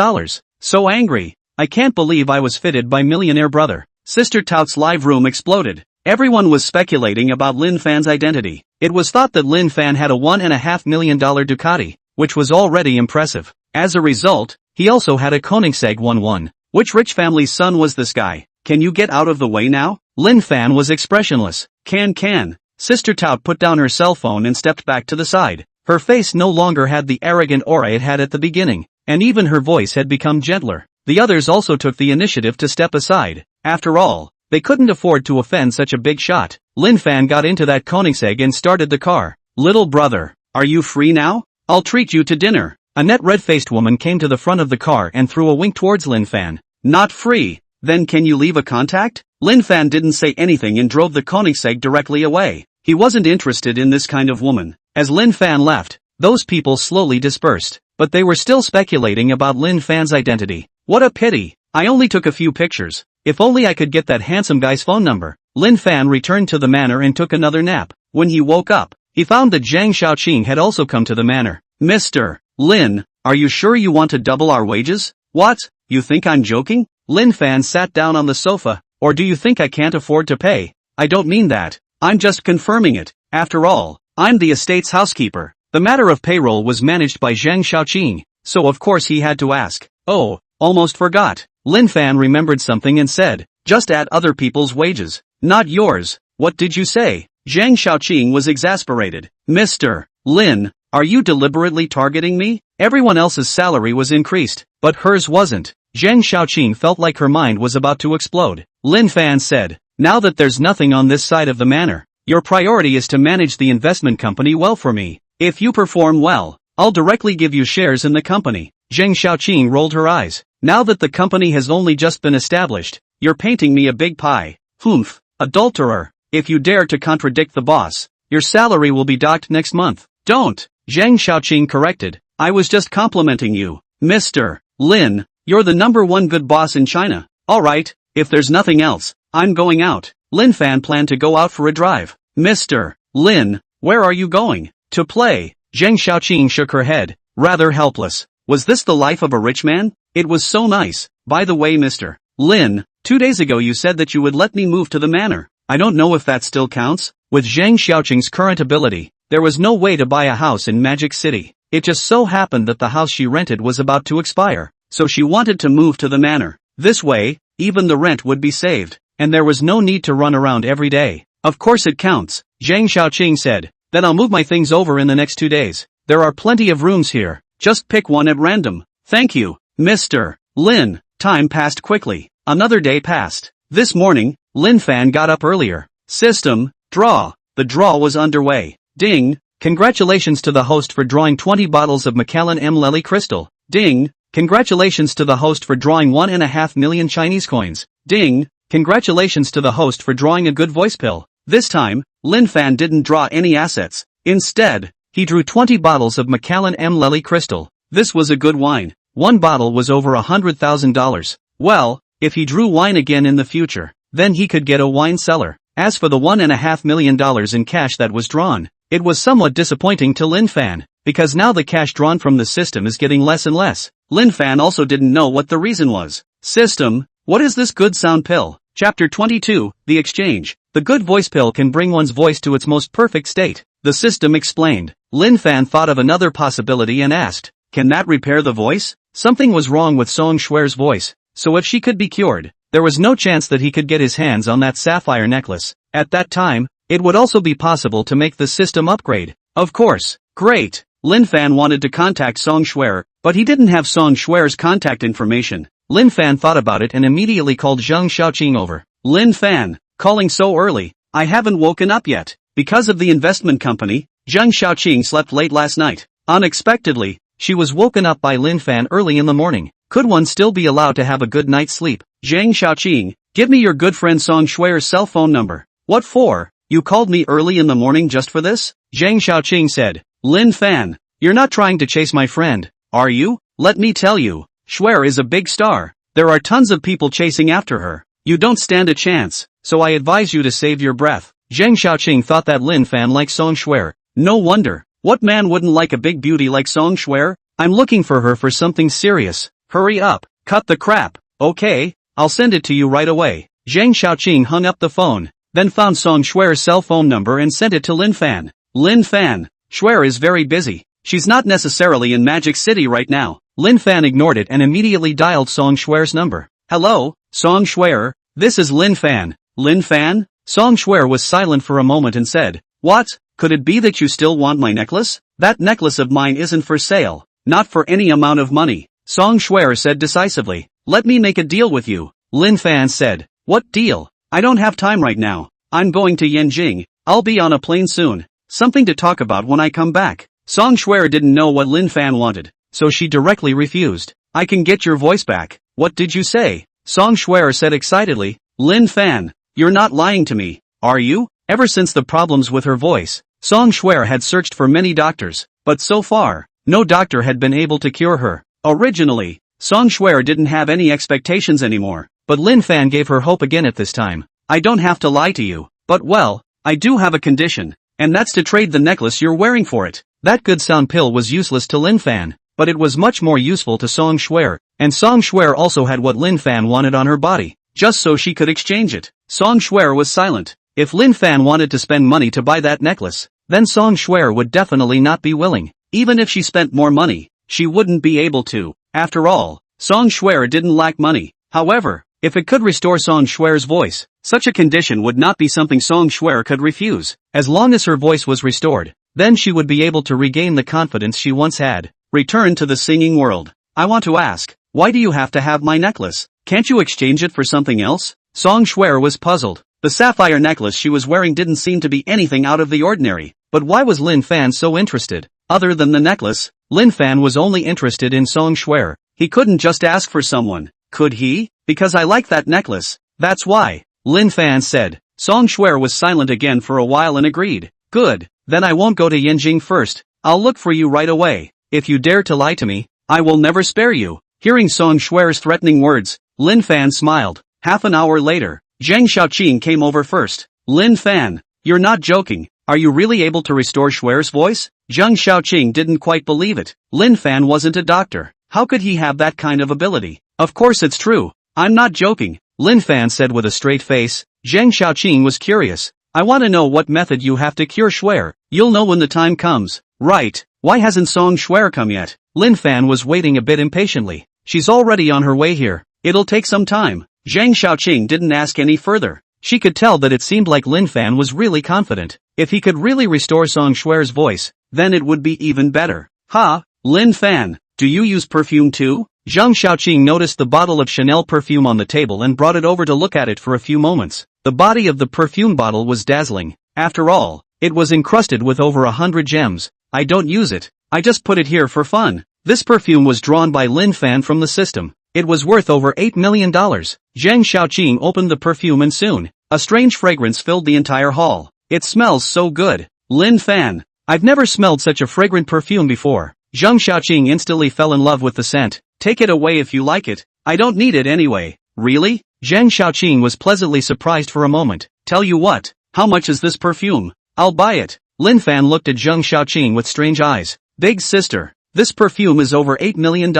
So angry. I can't believe I was fitted by millionaire brother. Sister Tout's live room exploded. Everyone was speculating about Lin Fan's identity. It was thought that Lin Fan had a $1.5 million Ducati, which was already impressive. As a result, he also had a Koenigsegg 1. Which rich family's son was this guy? Can you get out of the way now? Lin Fan was expressionless. Can. Sister Tout put down her cell phone and stepped back to the side. Her face no longer had the arrogant aura it had at the beginning, and even her voice had become gentler. The others also took the initiative to step aside. After all, they couldn't afford to offend such a big shot. Lin Fan got into that Koenigsegg and started the car. Little brother, are you free now? I'll treat you to dinner. A net red-faced woman came to the front of the car and threw a wink towards Lin Fan. Not free. Then can you leave a contact? Lin Fan didn't say anything and drove the Koenigsegg directly away. He wasn't interested in this kind of woman. As Lin Fan left, those people slowly dispersed. But they were still speculating about Lin Fan's identity. What a pity. I only took a few pictures. If only I could get that handsome guy's phone number. Lin Fan returned to the manor and took another nap. When he woke up, he found that Zhang Xiaoqing had also come to the manor. Mr. Lin, are you sure you want to double our wages? What? You think I'm joking? Lin Fan sat down on the sofa, Or do you think I can't afford to pay? I don't mean that. I'm just confirming it. After all, I'm the estate's housekeeper. The matter of payroll was managed by Zhang Xiaoqing, so of course he had to ask. Oh, almost forgot. Lin Fan remembered something and said, just add other people's wages, not yours. What did you say? Zhang Xiaoqing was exasperated. Mr. Lin, are you deliberately targeting me? Everyone else's salary was increased, but hers wasn't. Zhang Xiaoqing felt like her mind was about to explode. Lin Fan said, now that there's nothing on this side of the manor, your priority is to manage the investment company well for me. If you perform well, I'll directly give you shares in the company. Zhang Xiaoqing rolled her eyes. Now that the company has only just been established, you're painting me a big pie. Humph, adulterer. If you dare to contradict the boss, your salary will be docked next month. Don't, Zhang Xiaoqing corrected. I was just complimenting you. Mr. Lin, you're the #1 good boss in China. Alright, if there's nothing else, I'm going out. Lin Fan planned to go out for a drive. Mr. Lin, where are you going? To play. Zhang Xiaoqing shook her head, rather helpless. Was this the life of a rich man? It was so nice. By the way, Mr. Lin, 2 days ago you said that you would let me move to the manor. I don't know if that still counts. With Zhang Xiaoqing's current ability, there was no way to buy a house in Magic City. It just so happened that the house she rented was about to expire, so she wanted to move to the manor. This way, even the rent would be saved, and there was no need to run around every day. Of course it counts, Zhang Xiaoqing said. Then I'll move my things over in the next 2 days. There are plenty of rooms here. Just pick one at random. Thank you, Mr. Lin. Time passed quickly. Another day passed. This morning, Lin Fan got up earlier. System, draw. The draw was underway. Ding. Congratulations to the host for drawing 20 bottles of Macallan M. Lely Crystal. Ding. Congratulations to the host for drawing 1.5 million Chinese coins. Ding. Congratulations to the host for drawing a good voice pill. This time, Lin Fan didn't draw any assets. Instead, he drew 20 bottles of Macallan M. Lely Crystal. This was a good wine. One bottle was over $100,000. Well, if he drew wine again in the future, then he could get a wine cellar. As for the $1.5 million in cash that was drawn, it was somewhat disappointing to Lin Fan, because now the cash drawn from the system is getting less and less. Lin Fan also didn't know what the reason was. System, what is this good sound pill? Chapter 22, The Exchange. The good voice pill can bring one's voice to its most perfect state. The system explained. Lin Fan thought of another possibility and asked, can that repair the voice? Something was wrong with Song Shuer's voice, so if she could be cured, there was no chance that he could get his hands on that sapphire necklace. At that time, it would also be possible to make the system upgrade. Of course. Great. Lin Fan wanted to contact Song Shuer, but he didn't have Song Shuer's contact information. Lin Fan thought about it and immediately called Zhang Xiaoqing over. Lin Fan, calling so early, I haven't woken up yet. Because of the investment company, Zhang Xiaoqing slept late last night. Unexpectedly, she was woken up by Lin Fan early in the morning. Could one still be allowed to have a good night's sleep? Zhang Xiaoqing, give me your good friend Song Shuer's cell phone number. What for? You called me early in the morning just for this? Zhang Xiaoqing said. Lin Fan, you're not trying to chase my friend, are you? Let me tell you, Shuer is a big star. There are tons of people chasing after her. You don't stand a chance, so I advise you to save your breath. Zhang Xiaoqing thought that Lin Fan liked Song Shuer. No wonder. What man wouldn't like a big beauty like Song Shuer? I'm looking for her for something serious. Hurry up. Cut the crap. Okay, I'll send it to you right away. Zhang Xiaoqing hung up the phone, then found Song Shuer's cell phone number and sent it to Lin Fan. Lin Fan, Shuer is very busy. She's not necessarily in Magic City right now. Lin Fan ignored it and immediately dialed Song Shuer's number. Hello, Song Shuer, this is Lin Fan. Lin Fan? Song Shuer was silent for a moment and said, what? Could it be that you still want my necklace? That necklace of mine isn't for sale. Not for any amount of money. Song Shuer said decisively. Let me make a deal with you. Lin Fan said. What deal? I don't have time right now. I'm going to Yanjing. I'll be on a plane soon. Something to talk about when I come back. Song Shuer didn't know what Lin Fan wanted, so she directly refused. I can get your voice back. What did you say? Song Shuer said excitedly. Lin Fan, you're not lying to me, are you? Ever since the problems with her voice, Song Shuer had searched for many doctors, but so far, no doctor had been able to cure her. Originally, Song Shuer didn't have any expectations anymore, but Lin Fan gave her hope again at this time. I don't have to lie to you, but well, I do have a condition, and that's to trade the necklace you're wearing for it. That good sound pill was useless to Lin Fan, but it was much more useful to Song Shuer, and Song Shuer also had what Lin Fan wanted on her body. just so she could exchange it. Song Shuer was silent. If Lin Fan wanted to spend money to buy that necklace, then Song Shuer would definitely not be willing. Even if she spent more money, she wouldn't be able to. After all, Song Shuer didn't lack money. However, if it could restore Song Shuer's voice, such a condition would not be something Song Shuer could refuse. As long as her voice was restored, then she would be able to regain the confidence she once had. Return to the singing world. I want to ask, why do you have to have my necklace? Can't you exchange it for something else? Song Shuer was puzzled. The sapphire necklace she was wearing didn't seem to be anything out of the ordinary. But why was Lin Fan so interested? Other than the necklace, Lin Fan was only interested in Song Shuer. He couldn't just ask for someone, could he? Because I like that necklace. That's why, Lin Fan said. Song Shuer was silent again for a while and agreed. Good, then I won't go to Yanjing first. I'll look for you right away. If you dare to lie to me, I will never spare you. Hearing Song Shuer's threatening words, Lin Fan smiled. Half an hour later, Zhang Xiaoqing came over first. Lin Fan, you're not joking. Are you really able to restore Shuer's voice? Zhang Xiaoqing didn't quite believe it. Lin Fan wasn't a doctor. How could he have that kind of ability? Of course it's true. I'm not joking, Lin Fan said with a straight face. Zhang Xiaoqing was curious. I want to know what method you have to cure Shuer. You'll know when the time comes. Right. Why hasn't Song Shuer come yet? Lin Fan was waiting a bit impatiently. She's already on her way here. It'll take some time. Zhang Xiaoqing didn't ask any further. She could tell that it seemed like Lin Fan was really confident. If he could really restore Song Shuer's voice, then it would be even better. Ha, Lin Fan, do you use perfume too? Zhang Xiaoqing noticed the bottle of Chanel perfume on the table and brought it over to look at it for a few moments. The body of the perfume bottle was dazzling. After all, it was encrusted with over 100 gems. I don't use it. I just put it here for fun. This perfume was drawn by Lin Fan from the system. It was worth over $8 million. Zhang Xiaoqing opened the perfume and soon, a strange fragrance filled the entire hall. It smells so good. Lin Fan, I've never smelled such a fragrant perfume before. Zhang Xiaoqing instantly fell in love with the scent. Take it away if you like it. I don't need it anyway. Really? Zhang Xiaoqing was pleasantly surprised for a moment. Tell you what, how much is this perfume? I'll buy it. Lin Fan looked at Zhang Xiaoqing with strange eyes. Big sister, this perfume is over $8 million.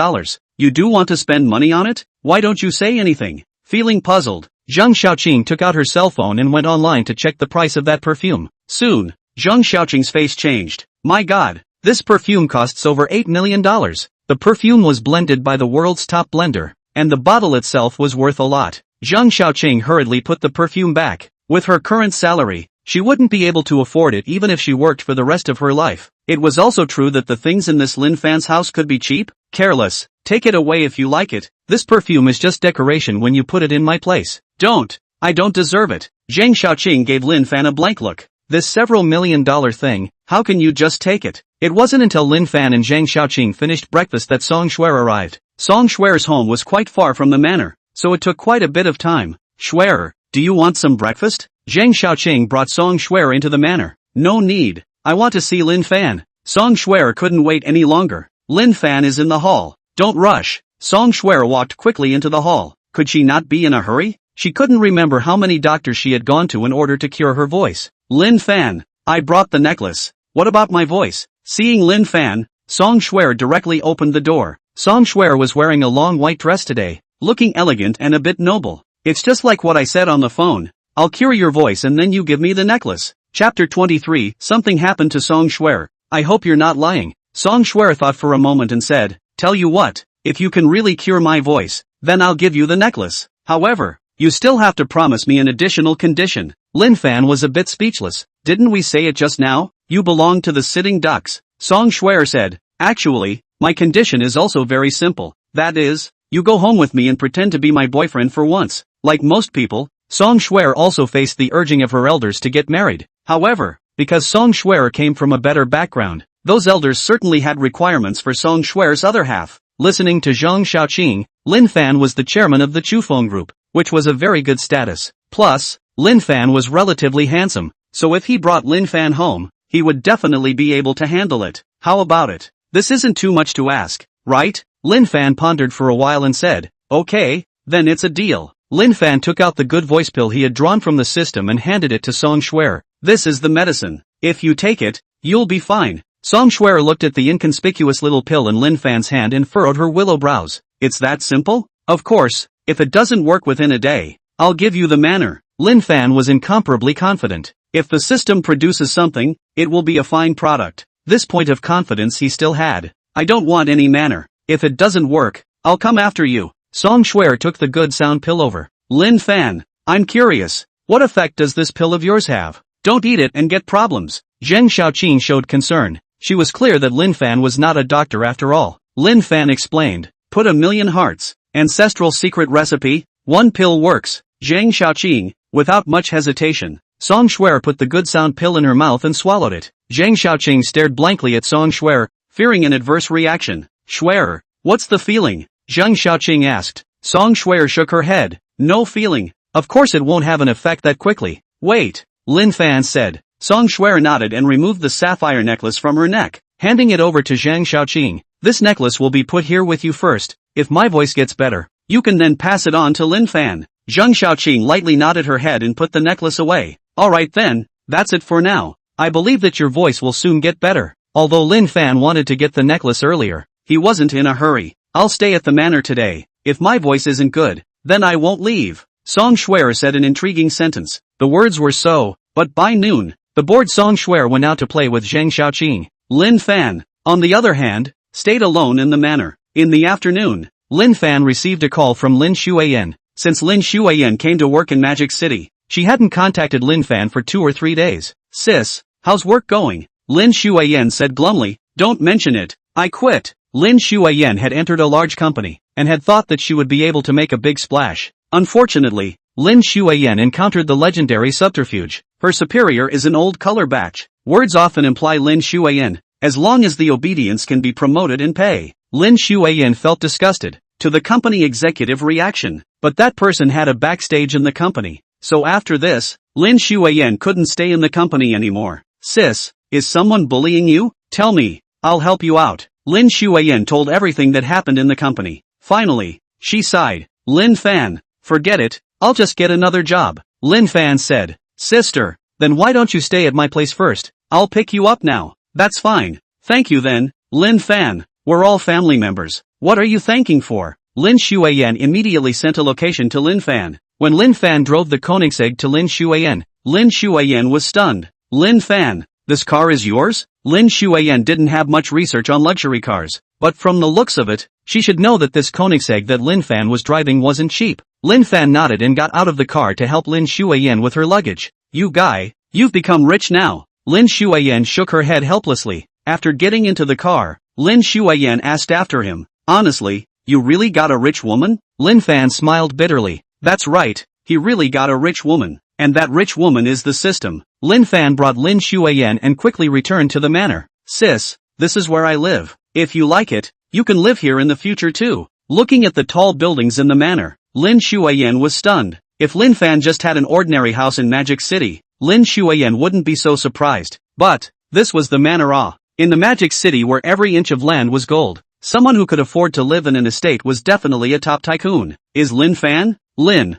You do want to spend money on it? Why don't you say anything? Feeling puzzled, Zhang Xiaoqing took out her cell phone and went online to check the price of that perfume. Soon, Zhang Xiaoqing's face changed. My god, this perfume costs over $8 million. The perfume was blended by the world's top blender, and the bottle itself was worth a lot. Zhang Xiaoqing hurriedly put the perfume back. With her current salary, she wouldn't be able to afford it even if she worked for the rest of her life. It was also true that the things in this Lin Fan's house could be cheap. Careless, take it away if you like it. This perfume is just decoration when you put it in my place. Don't. I don't deserve it. Zhang Xiaoqing gave Lin Fan a blank look. This several million-dollar thing, how can you just take it? It wasn't until Lin Fan and Zhang Xiaoqing finished breakfast that Song Shuer arrived. Song Shuer's home was quite far from the manor, so it took quite a bit of time. Shuer, do you want some breakfast? Zhang Xiaoqing brought Song Shuer into the manor. No need. I want to see Lin Fan. Song Shuer couldn't wait any longer. Lin Fan is in the hall. Don't rush. Song Shuer walked quickly into the hall. Could she not be in a hurry? She couldn't remember how many doctors she had gone to in order to cure her voice. Lin Fan, I brought the necklace. What about my voice? Seeing Lin Fan, Song Shuer directly opened the door. Song Shuer was wearing a long white dress today, looking elegant and a bit noble. It's just like what I said on the phone. I'll cure your voice and then you give me the necklace. Chapter 23, Something happened to Song Shuer. I hope you're not lying. Song Shuer thought for a moment and said, tell you what, if you can really cure my voice, then I'll give you the necklace. However, you still have to promise me an additional condition. Lin Fan was a bit speechless. Didn't we say it just now? You belong to the sitting ducks. Song Shuer said, actually, my condition is also very simple. That is, you go home with me and pretend to be my boyfriend for once. Like most people, Song Shuer also faced the urging of her elders to get married. However, because Song Shuer came from a better background, those elders certainly had requirements for Song Shuer's other half. Listening to Zhang Xiaoqing, Lin Fan was the chairman of the Chufeng Group, which was a very good status. Plus, Lin Fan was relatively handsome, so if he brought Lin Fan home, he would definitely be able to handle it. How about it? This isn't too much to ask, right? Lin Fan pondered for a while and said, okay, then it's a deal. Lin Fan took out the good voice pill he had drawn from the system and handed it to Song Shuer. This is the medicine. If you take it, you'll be fine. Song Shuer looked at the inconspicuous little pill in Lin Fan's hand and furrowed her willow brows. It's that simple? Of course, if it doesn't work within a day, I'll give you the manor. Lin Fan was incomparably confident. If the system produces something, it will be a fine product. This point of confidence he still had. I don't want any manor. If it doesn't work, I'll come after you. Song Shuer took the good sound pill over. Lin Fan, I'm curious. What effect does this pill of yours have? Don't eat it and get problems. Zheng Xiaoqing showed concern. She was clear that Lin Fan was not a doctor after all. Lin Fan explained. Put 1,000,000 hearts. Ancestral secret recipe. One pill works. Zheng Xiaoqing, without much hesitation. Song Shuer put the good sound pill in her mouth and swallowed it. Zheng Xiaoqing stared blankly at Song Shuer, fearing an adverse reaction. Shuer, what's the feeling? Zheng Xiaoqing asked. Song Shuer shook her head. No feeling. Of course it won't have an effect that quickly. Wait, Lin Fan said. Song Shuer nodded and removed the sapphire necklace from her neck, handing it over to Zheng Xiaoqing. This necklace will be put here with you first. If my voice gets better, you can then pass it on to Lin Fan. Zheng Xiaoqing lightly nodded her head and put the necklace away. Alright then, that's it for now. I believe that your voice will soon get better. Although Lin Fan wanted to get the necklace earlier, he wasn't in a hurry. I'll stay at the manor today. If my voice isn't good, then I won't leave. Song Shuer said an intriguing sentence. The words were so, but by noon, the bored Song Shuer went out to play with Zheng Xiaoqing. Lin Fan, on the other hand, stayed alone in the manor. In the afternoon, Lin Fan received a call from Lin Xueyan. Since Lin Xueyan came to work in Magic City, she hadn't contacted Lin Fan for 2 or 3 days. Sis, how's work going? Lin Xueyan said glumly. Don't mention it. I quit. Lin Xueyan had entered a large company, and had thought that she would be able to make a big splash. Unfortunately, Lin Xueyan encountered the legendary subterfuge. Her superior is an old color batch. Words often imply Lin Xueyan, as long as the obedience can be promoted in pay. Lin Xueyan felt disgusted to the company executive reaction, but that person had a backstage in the company. So after this, Lin Xueyan couldn't stay in the company anymore. Sis, is someone bullying you? Tell me, I'll help you out. Lin Xueyan told everything that happened in the company. Finally, she sighed. Lin Fan, forget it, I'll just get another job. Lin Fan said. Sister, then why don't you stay at my place first? I'll pick you up now. That's fine. Thank you then, Lin Fan. We're all family members. What are you thanking for? Lin Xueyan immediately sent a location to Lin Fan. When Lin Fan drove the Koenigsegg to Lin Xueyan was stunned. Lin Fan, this car is yours? Lin Xueyan didn't have much research on luxury cars, but from the looks of it, she should know that this Koenigsegg that Lin Fan was driving wasn't cheap. Lin Fan nodded and got out of the car to help Lin Xueyan with her luggage. You guy, you've become rich now. Lin Xueyan shook her head helplessly. After getting into the car, Lin Xueyan asked after him. Honestly, you really got a rich woman? Lin Fan smiled bitterly. That's right, he really got a rich woman. And that rich woman is the system. Lin Fan brought Lin Xueyan and quickly returned to the manor. Sis, this is where I live. If you like it, you can live here in the future too. Looking at the tall buildings in the manor, Lin Xueyan was stunned. If Lin Fan just had an ordinary house in Magic City, Lin Xueyan wouldn't be so surprised. But, this was the manor in the Magic City where every inch of land was gold. Someone who could afford to live in an estate was definitely a top tycoon. Is Lin Fan? Lin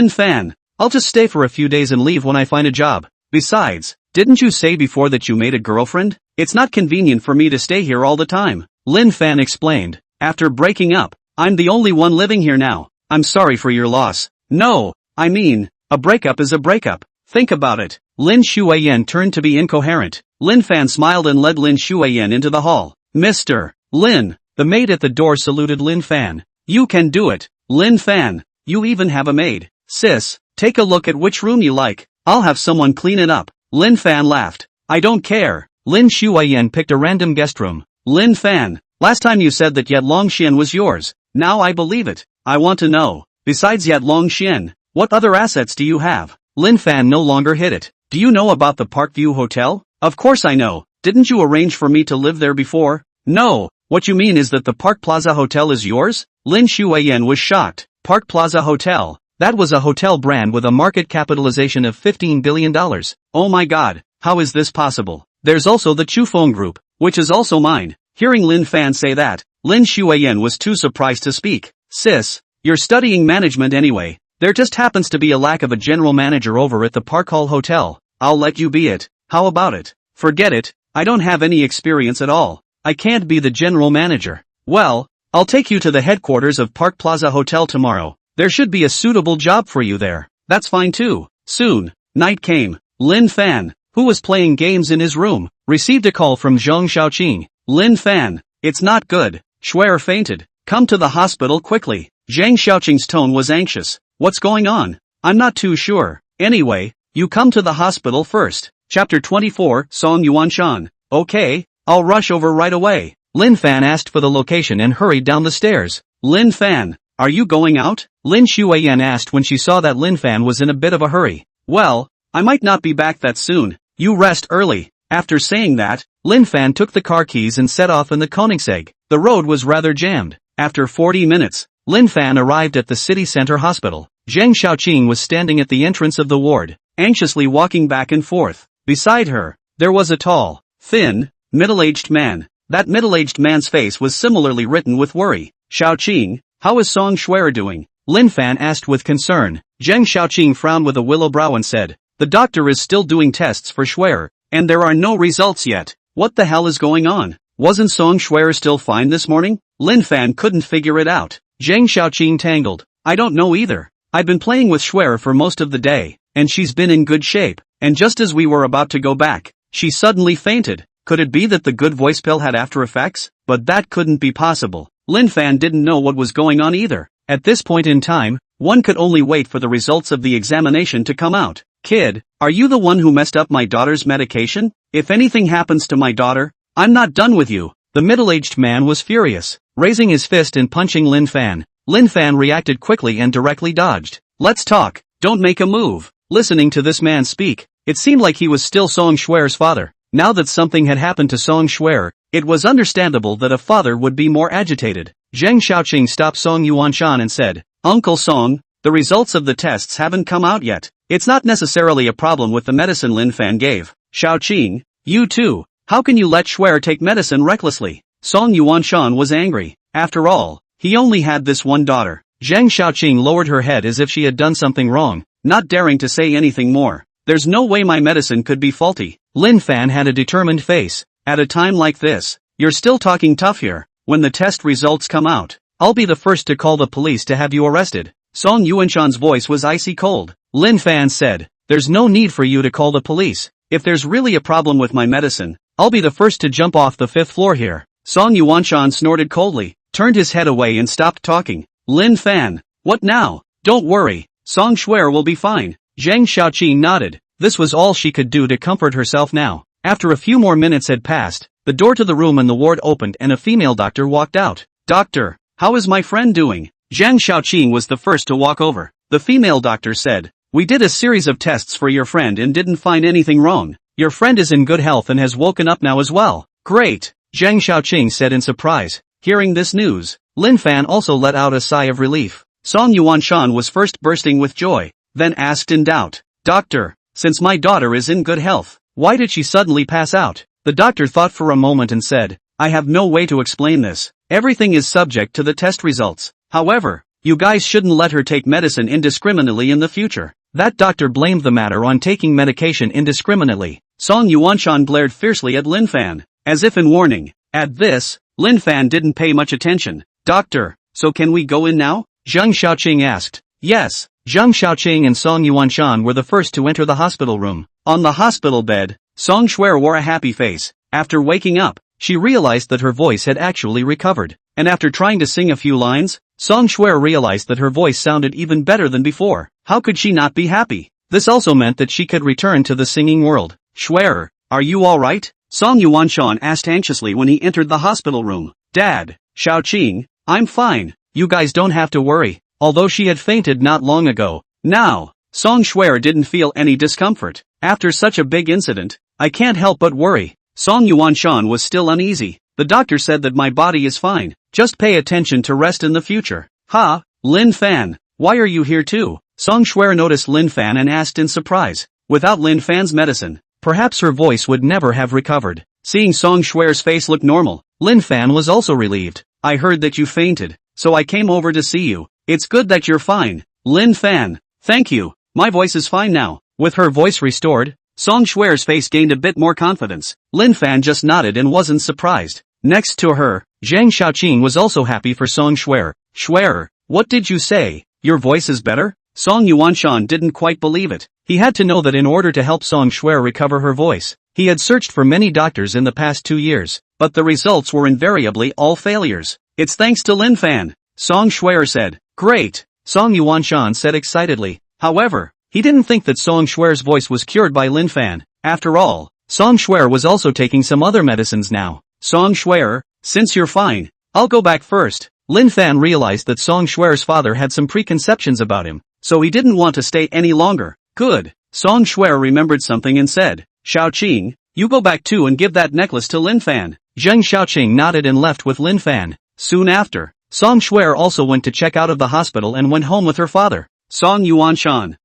Fan. I'll just stay for a few days and leave when I find a job. Besides, didn't you say before that you made a girlfriend? It's not convenient for me to stay here all the time. Lin Fan explained. After breaking up, I'm the only one living here now. I'm sorry for your loss. No, I mean, a breakup is a breakup. Think about it. Lin Xueyan turned to be incoherent. Lin Fan smiled and led Lin Xueyan into the hall. Mr. Lin, the maid at the door saluted Lin Fan. You can do it, Lin Fan. You even have a maid. Sis, take a look at which room you like. I'll have someone clean it up. Lin Fan laughed. I don't care. Lin Xueyan picked a random guest room. Lin Fan, last time you said that Yatlongxian was yours. Now I believe it. I want to know. Besides Yatlongxian, what other assets do you have? Lin Fan no longer hid it. Do you know about the Parkview Hotel? Of course I know. Didn't you arrange for me to live there before? No. What you mean is that the Park Plaza Hotel is yours? Lin Xueyan was shocked. Park Plaza Hotel. That was a hotel brand with a market capitalization of $15 billion. Oh my god, how is this possible? There's also the Chufeng Group, which is also mine. Hearing Lin Fan say that, Lin Xueyan was too surprised to speak. Sis, you're studying management anyway. There just happens to be a lack of a general manager over at the Park Hall Hotel. I'll let you be it. How about it? Forget it, I don't have any experience at all. I can't be the general manager. Well, I'll take you to the headquarters of Park Plaza Hotel tomorrow. There should be a suitable job for you there. That's fine too. Soon, night came. Lin Fan, who was playing games in his room, received a call from Zhang Xiaoqing. Lin Fan, it's not good. Shuer fainted. Come to the hospital quickly. Zhang Xiaoqing's tone was anxious. What's going on? I'm not too sure. Anyway, you come to the hospital first. Chapter 24, Song Yuanshan. Okay, I'll rush over right away. Lin Fan asked for the location and hurried down the stairs. Lin Fan, are you going out? Lin Shuiyan asked when she saw that Lin Fan was in a bit of a hurry. Well, I might not be back that soon. You rest early. After saying that, Lin Fan took the car keys and set off in the Koenigsegg. The road was rather jammed. After 40 minutes, Lin Fan arrived at the city center hospital. Zhang Xiaoqing was standing at the entrance of the ward, anxiously walking back and forth. Beside her, there was a tall, thin, middle-aged man. That middle-aged man's face was similarly written with worry. Xiaoqing, how is Song Shuer doing? Lin Fan asked with concern. Zhang Xiaoqing frowned with a willow brow and said, the doctor is still doing tests for Shuer, and there are no results yet. What the hell is going on? Wasn't Song Shuer still fine this morning? Lin Fan couldn't figure it out. Zhang Xiaoqing tangled. I don't know either. I've been playing with Shuer for most of the day, and she's been in good shape, and just as we were about to go back, she suddenly fainted. Could it be that the good voice pill had after effects? But that couldn't be possible. Lin Fan didn't know what was going on either. At this point in time, one could only wait for the results of the examination to come out. Kid, are you the one who messed up my daughter's medication? If anything happens to my daughter, I'm not done with you. The middle-aged man was furious, raising his fist and punching Lin Fan. Lin Fan reacted quickly and directly dodged. Let's talk, don't make a move. Listening to this man speak, it seemed like he was still Song Shuer's father. Now that something had happened to Song Shuer, it was understandable that a father would be more agitated. Zhang Xiaoqing stopped Song Yuanshan and said, Uncle Song, the results of the tests haven't come out yet. It's not necessarily a problem with the medicine Lin Fan gave. Xiaoqing, you too, how can you let Shuer take medicine recklessly? Song Yuanshan was angry. After all, he only had this one daughter. Zhang Xiaoqing lowered her head as if she had done something wrong, not daring to say anything more. There's no way my medicine could be faulty. Lin Fan had a determined face. At a time like this, you're still talking tough here. When the test results come out, I'll be the first to call the police to have you arrested. Song Yuanshan's voice was icy cold. Lin Fan said, there's no need for you to call the police. If there's really a problem with my medicine, I'll be the first to jump off the 5th floor here. Song Yuanshan snorted coldly, turned his head away and stopped talking. Lin Fan, what now? Don't worry, Song Shuer will be fine. Zhang Xiaoqing nodded. This was all she could do to comfort herself now. After a few more minutes had passed, the door to the room in the ward opened and a female doctor walked out. Doctor, how is my friend doing? Zhang Xiaoqing was the first to walk over. The female doctor said, we did a series of tests for your friend and didn't find anything wrong. Your friend is in good health and has woken up now as well. Great, Zhang Xiaoqing said in surprise. Hearing this news, Lin Fan also let out a sigh of relief. Song Yuanshan was first bursting with joy, then asked in doubt, Doctor, since my daughter is in good health, why did she suddenly pass out? The doctor thought for a moment and said, I have no way to explain this. Everything is subject to the test results. However, you guys shouldn't let her take medicine indiscriminately in the future. That doctor blamed the matter on taking medication indiscriminately. Song Yuanshan glared fiercely at Lin Fan, as if in warning. At this, Lin Fan didn't pay much attention. Doctor, so can we go in now? Zhang Xiaoqing asked. Yes. Zhang Xiaoqing and Song Yuanshan were the first to enter the hospital room. On the hospital bed, Song Shuer wore a happy face. After waking up, she realized that her voice had actually recovered. And after trying to sing a few lines, Song Shuer realized that her voice sounded even better than before. How could she not be happy? This also meant that she could return to the singing world. Shuer, are you alright? Song Yuanshan asked anxiously when he entered the hospital room. Dad, Xiaoqing, I'm fine. You guys don't have to worry. Although she had fainted not long ago. Now, Song Shuer didn't feel any discomfort. After such a big incident, I can't help but worry. Song Yuanshan was still uneasy. The doctor said that my body is fine. Just pay attention to rest in the future. Ha, Lin Fan, why are you here too? Song Shuer noticed Lin Fan and asked in surprise. Without Lin Fan's medicine, perhaps her voice would never have recovered. Seeing Song Shuer's face look normal, Lin Fan was also relieved. I heard that you fainted, so I came over to see you. It's good that you're fine. Lin Fan, thank you. My voice is fine now. With her voice restored, Song Shuer's face gained a bit more confidence. Lin Fan just nodded and wasn't surprised. Next to her, Zhang Xiaoqing was also happy for Song Shuer. Shuer, what did you say? Your voice is better? Song Yuanshan didn't quite believe it. He had to know that in order to help Song Shuer recover her voice, he had searched for many doctors in the past 2 years, but the results were invariably all failures. It's thanks to Lin Fan, Song Shuer said. Great, Song Yuanshan said excitedly. However, he didn't think that Song Shuer's voice was cured by Lin Fan. After all, Song Shuer was also taking some other medicines now. Song Shuer, since you're fine, I'll go back first. Lin Fan realized that Song Shuer's father had some preconceptions about him, so he didn't want to stay any longer. Good. Song Shuer remembered something and said, Xiaoqing, you go back too and give that necklace to Lin Fan. Zheng Xiaoqing nodded and left with Lin Fan. Soon after, Song Shuer also went to check out of the hospital and went home with her father. Song Yuanshan,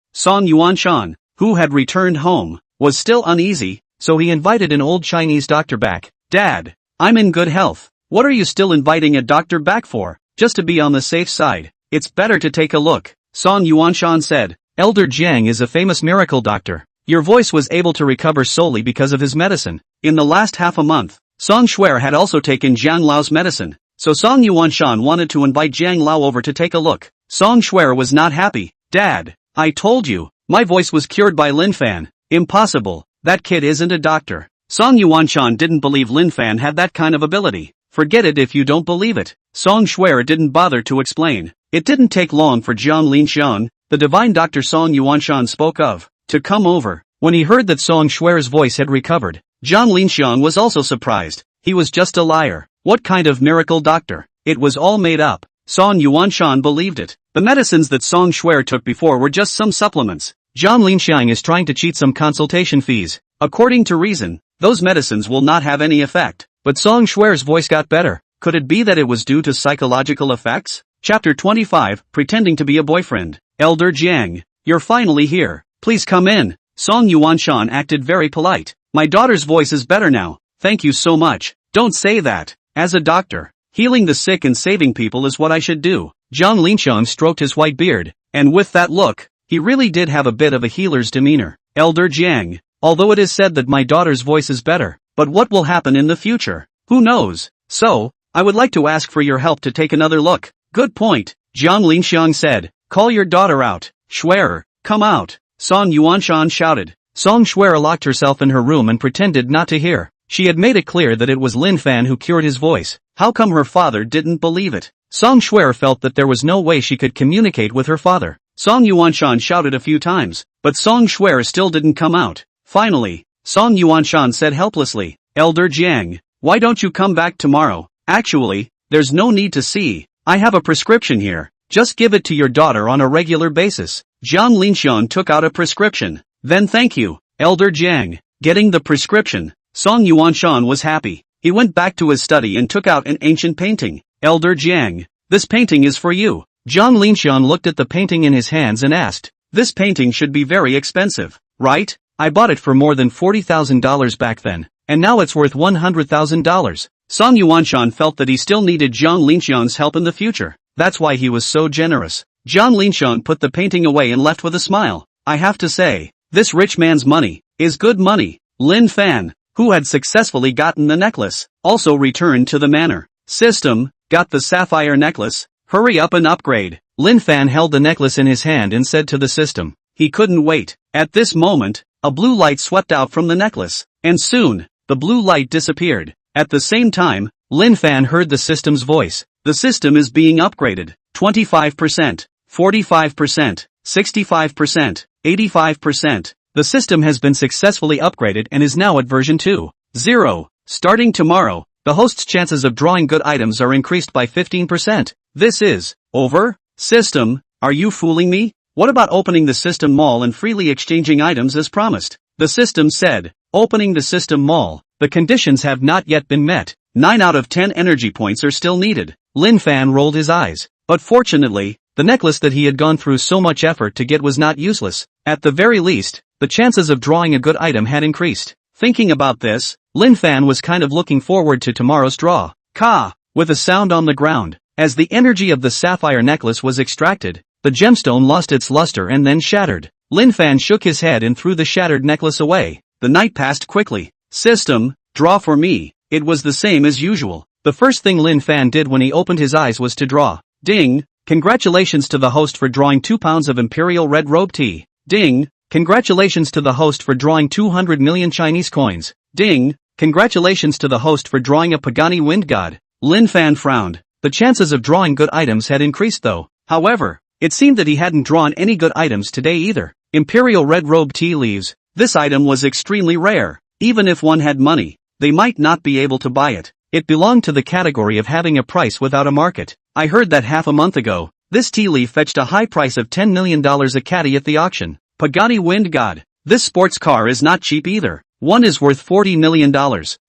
who had returned home, was still uneasy, so he invited an old Chinese doctor back. Dad, I'm in good health. What are you still inviting a doctor back for? Just to be on the safe side. It's better to take a look, Song Yuanshan said. Elder Jiang is a famous miracle doctor. Your voice was able to recover solely because of his medicine. In the last half a month, Song Shuer had also taken Jiang Lao's medicine, so Song Yuanshan wanted to invite Jiang Lao over to take a look. Song Shuer was not happy. Dad, I told you, my voice was cured by Lin Fan. Impossible, that kid isn't a doctor. Song Yuanshan didn't believe Lin Fan had that kind of ability. Forget it if you don't believe it. Song Shuer didn't bother to explain. It didn't take long for Jiang Linxiang, the divine doctor Song Yuanshan spoke of, to come over. When he heard that Song Shuer's voice had recovered, Jiang Linxiang was also surprised. He was just a liar. What kind of miracle doctor? It was all made up. Song Yuanshan believed it. The medicines that Song Shuer took before were just some supplements. Jiang Linxiang is trying to cheat some consultation fees. According to reason, those medicines will not have any effect. But Song Shuer's voice got better. Could it be that it was due to psychological effects? Chapter 25, Pretending to be a boyfriend. Elder Jiang, you're finally here. Please come in. Song Yuanshan acted very polite. My daughter's voice is better now. Thank you so much. Don't say that. As a doctor, healing the sick and saving people is what I should do. Jiang Linxiang stroked his white beard, and with that look, he really did have a bit of a healer's demeanor. Elder Jiang, although it is said that my daughter's voice is better, but what will happen in the future? Who knows? So, I would like to ask for your help to take another look. Good point, Jiang Linxiang said. Call your daughter out. Shuer, come out. Song Yuanshan shouted. Song Shuer locked herself in her room and pretended not to hear. She had made it clear that it was Lin Fan who cured his voice. How come her father didn't believe it? Song Shuer felt that there was no way she could communicate with her father. Song Yuanshan shouted a few times, but Song Shuer still didn't come out. Finally, Song Yuanshan said helplessly, Elder Jiang, why don't you come back tomorrow? Actually, there's no need to see. I have a prescription here. Just give it to your daughter on a regular basis. Jiang Linxiang took out a prescription. Then thank you, Elder Jiang. Getting the prescription, Song Yuanshan was happy. He went back to his study and took out an ancient painting. Elder Jiang, this painting is for you. Jiang Linxiang looked at the painting in his hands and asked, this painting should be very expensive, right? I bought it for more than $40,000 back then, and now it's worth $100,000. Song Yuanshan felt that he still needed Jiang Linxiang's help in the future. That's why he was so generous. Jiang Linxiang put the painting away and left with a smile. I have to say, this rich man's money is good money. Lin Fan, who had successfully gotten the necklace, also returned to the manor. System, got the sapphire necklace? Hurry up and upgrade. Lin Fan held the necklace in his hand and said to the system. He couldn't wait. At this moment, a blue light swept out from the necklace, and soon, the blue light disappeared. At the same time, Lin Fan heard the system's voice. The system is being upgraded. 25%, 45%, 65%, 85%. The system has been successfully upgraded and is now at version 2.0. Starting tomorrow, the host's chances of drawing good items are increased by 15%. This is over? System, are you fooling me? What about opening the system mall and freely exchanging items as promised? The system said, opening the system mall. The conditions have not yet been met. 9 out of 10 energy points are still needed. Lin Fan rolled his eyes. But fortunately, the necklace that he had gone through so much effort to get was not useless. At the very least, the chances of drawing a good item had increased. Thinking about this, Lin Fan was kind of looking forward to tomorrow's draw. Ka! With a sound on the ground. As the energy of the sapphire necklace was extracted, the gemstone lost its luster and then shattered. Lin Fan shook his head and threw the shattered necklace away. The night passed quickly. System, draw for me. It was the same as usual. The first thing Lin Fan did when he opened his eyes was to draw. Ding! Congratulations to the host for drawing 2 pounds of Imperial Red Robe tea. Ding. Congratulations to the host for drawing 200 million Chinese coins. Ding. Congratulations to the host for drawing a Pagani wind god. Lin Fan frowned. The chances of drawing good items had increased though. However, it seemed that he hadn't drawn any good items today either. Imperial Red Robe tea leaves. This item was extremely rare. Even if one had money, they might not be able to buy it. It belonged to the category of having a price without a market. I heard that half a month ago. This tea leaf fetched a high price of $10 million a caddy at the auction. Pagani wind god. This sports car is not cheap either. One is worth $40 million.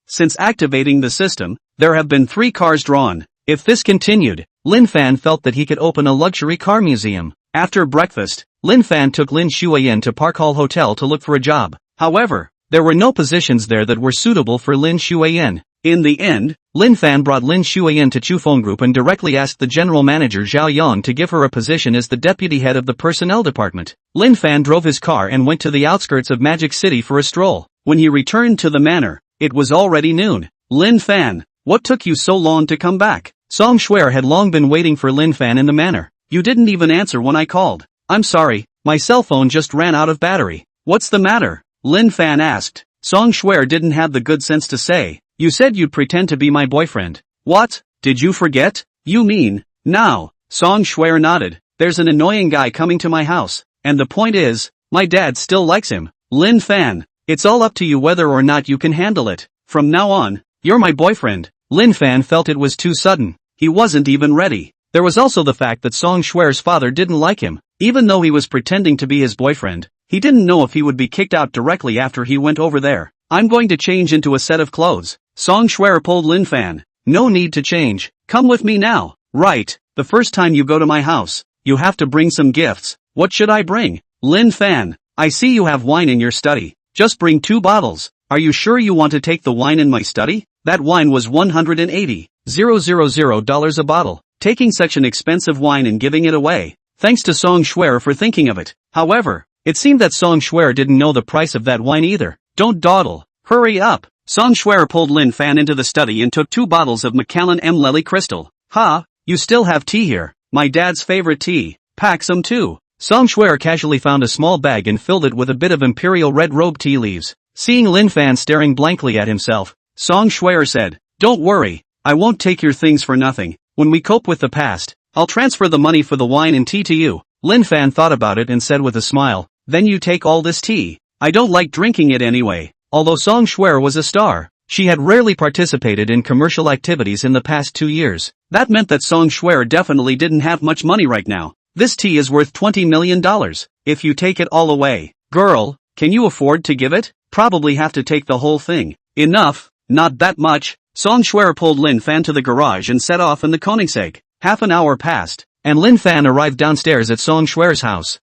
Since activating the system, there have been 3 cars drawn. If this continued, Lin Fan felt that he could open a luxury car museum. After breakfast, Lin Fan took Lin Shuayan to Park Hall Hotel to look for a job. However, there were no positions there that were suitable for Lin Shuayan. In the end, Lin Fan brought Lin Shuayan to Chufeng Group and directly asked the general manager Zhao Yang to give her a position as the deputy head of the personnel department. Lin Fan drove his car and went to the outskirts of Magic City for a stroll. When he returned to the manor, it was already noon. Lin Fan, what took you so long to come back? Song Shuer had long been waiting for Lin Fan in the manor. You didn't even answer when I called. I'm sorry, my cell phone just ran out of battery. What's the matter? Lin Fan asked. Song Shuer didn't have the good sense to say. You said you'd pretend to be my boyfriend. What? Did you forget? You mean, now? Song Shuer nodded. There's an annoying guy coming to my house, and the point is, my dad still likes him. Lin Fan, it's all up to you whether or not you can handle it. From now on, you're my boyfriend. Lin Fan felt it was too sudden. He wasn't even ready. There was also the fact that Song Shuer's father didn't like him. Even though he was pretending to be his boyfriend, he didn't know if he would be kicked out directly after he went over there. I'm going to change into a set of clothes. Song Shuer pulled Lin Fan. No need to change. Come with me now. Right, the first time you go to my house, you have to bring some gifts. What should I bring? Lin Fan, I see you have wine in your study. Just bring 2 bottles. Are you sure you want to take the wine in my study? That wine was $180,000 a bottle. Taking such an expensive wine and giving it away. Thanks to Song Shuer for thinking of it. However, it seemed that Song Shuer didn't know the price of that wine either. Don't dawdle. Hurry up. Song Shuer pulled Lin Fan into the study and took 2 bottles of Macallan M. Lely Crystal. Ha, you still have tea here. My dad's favorite tea. Pack some too. Song Shuer casually found a small bag and filled it with a bit of Imperial Red Robe tea leaves. Seeing Lin Fan staring blankly at himself, Song Shuer said, Don't worry, I won't take your things for nothing. When we cope with the past, I'll transfer the money for the wine and tea to you. Lin Fan thought about it and said with a smile, Then you take all this tea. I don't like drinking it anyway. Although Song Shuer was a star, she had rarely participated in commercial activities in the past 2 years. That meant that Song Shuer definitely didn't have much money right now. This tea is worth $20 million. If you take it all away. Girl, can you afford to give it? Probably have to take the whole thing. Enough, not that much. Song Shuer pulled Lin Fan to the garage and set off in the Koenigsegg. Half an hour passed, and Lin Fan arrived downstairs at Song Shuer's house.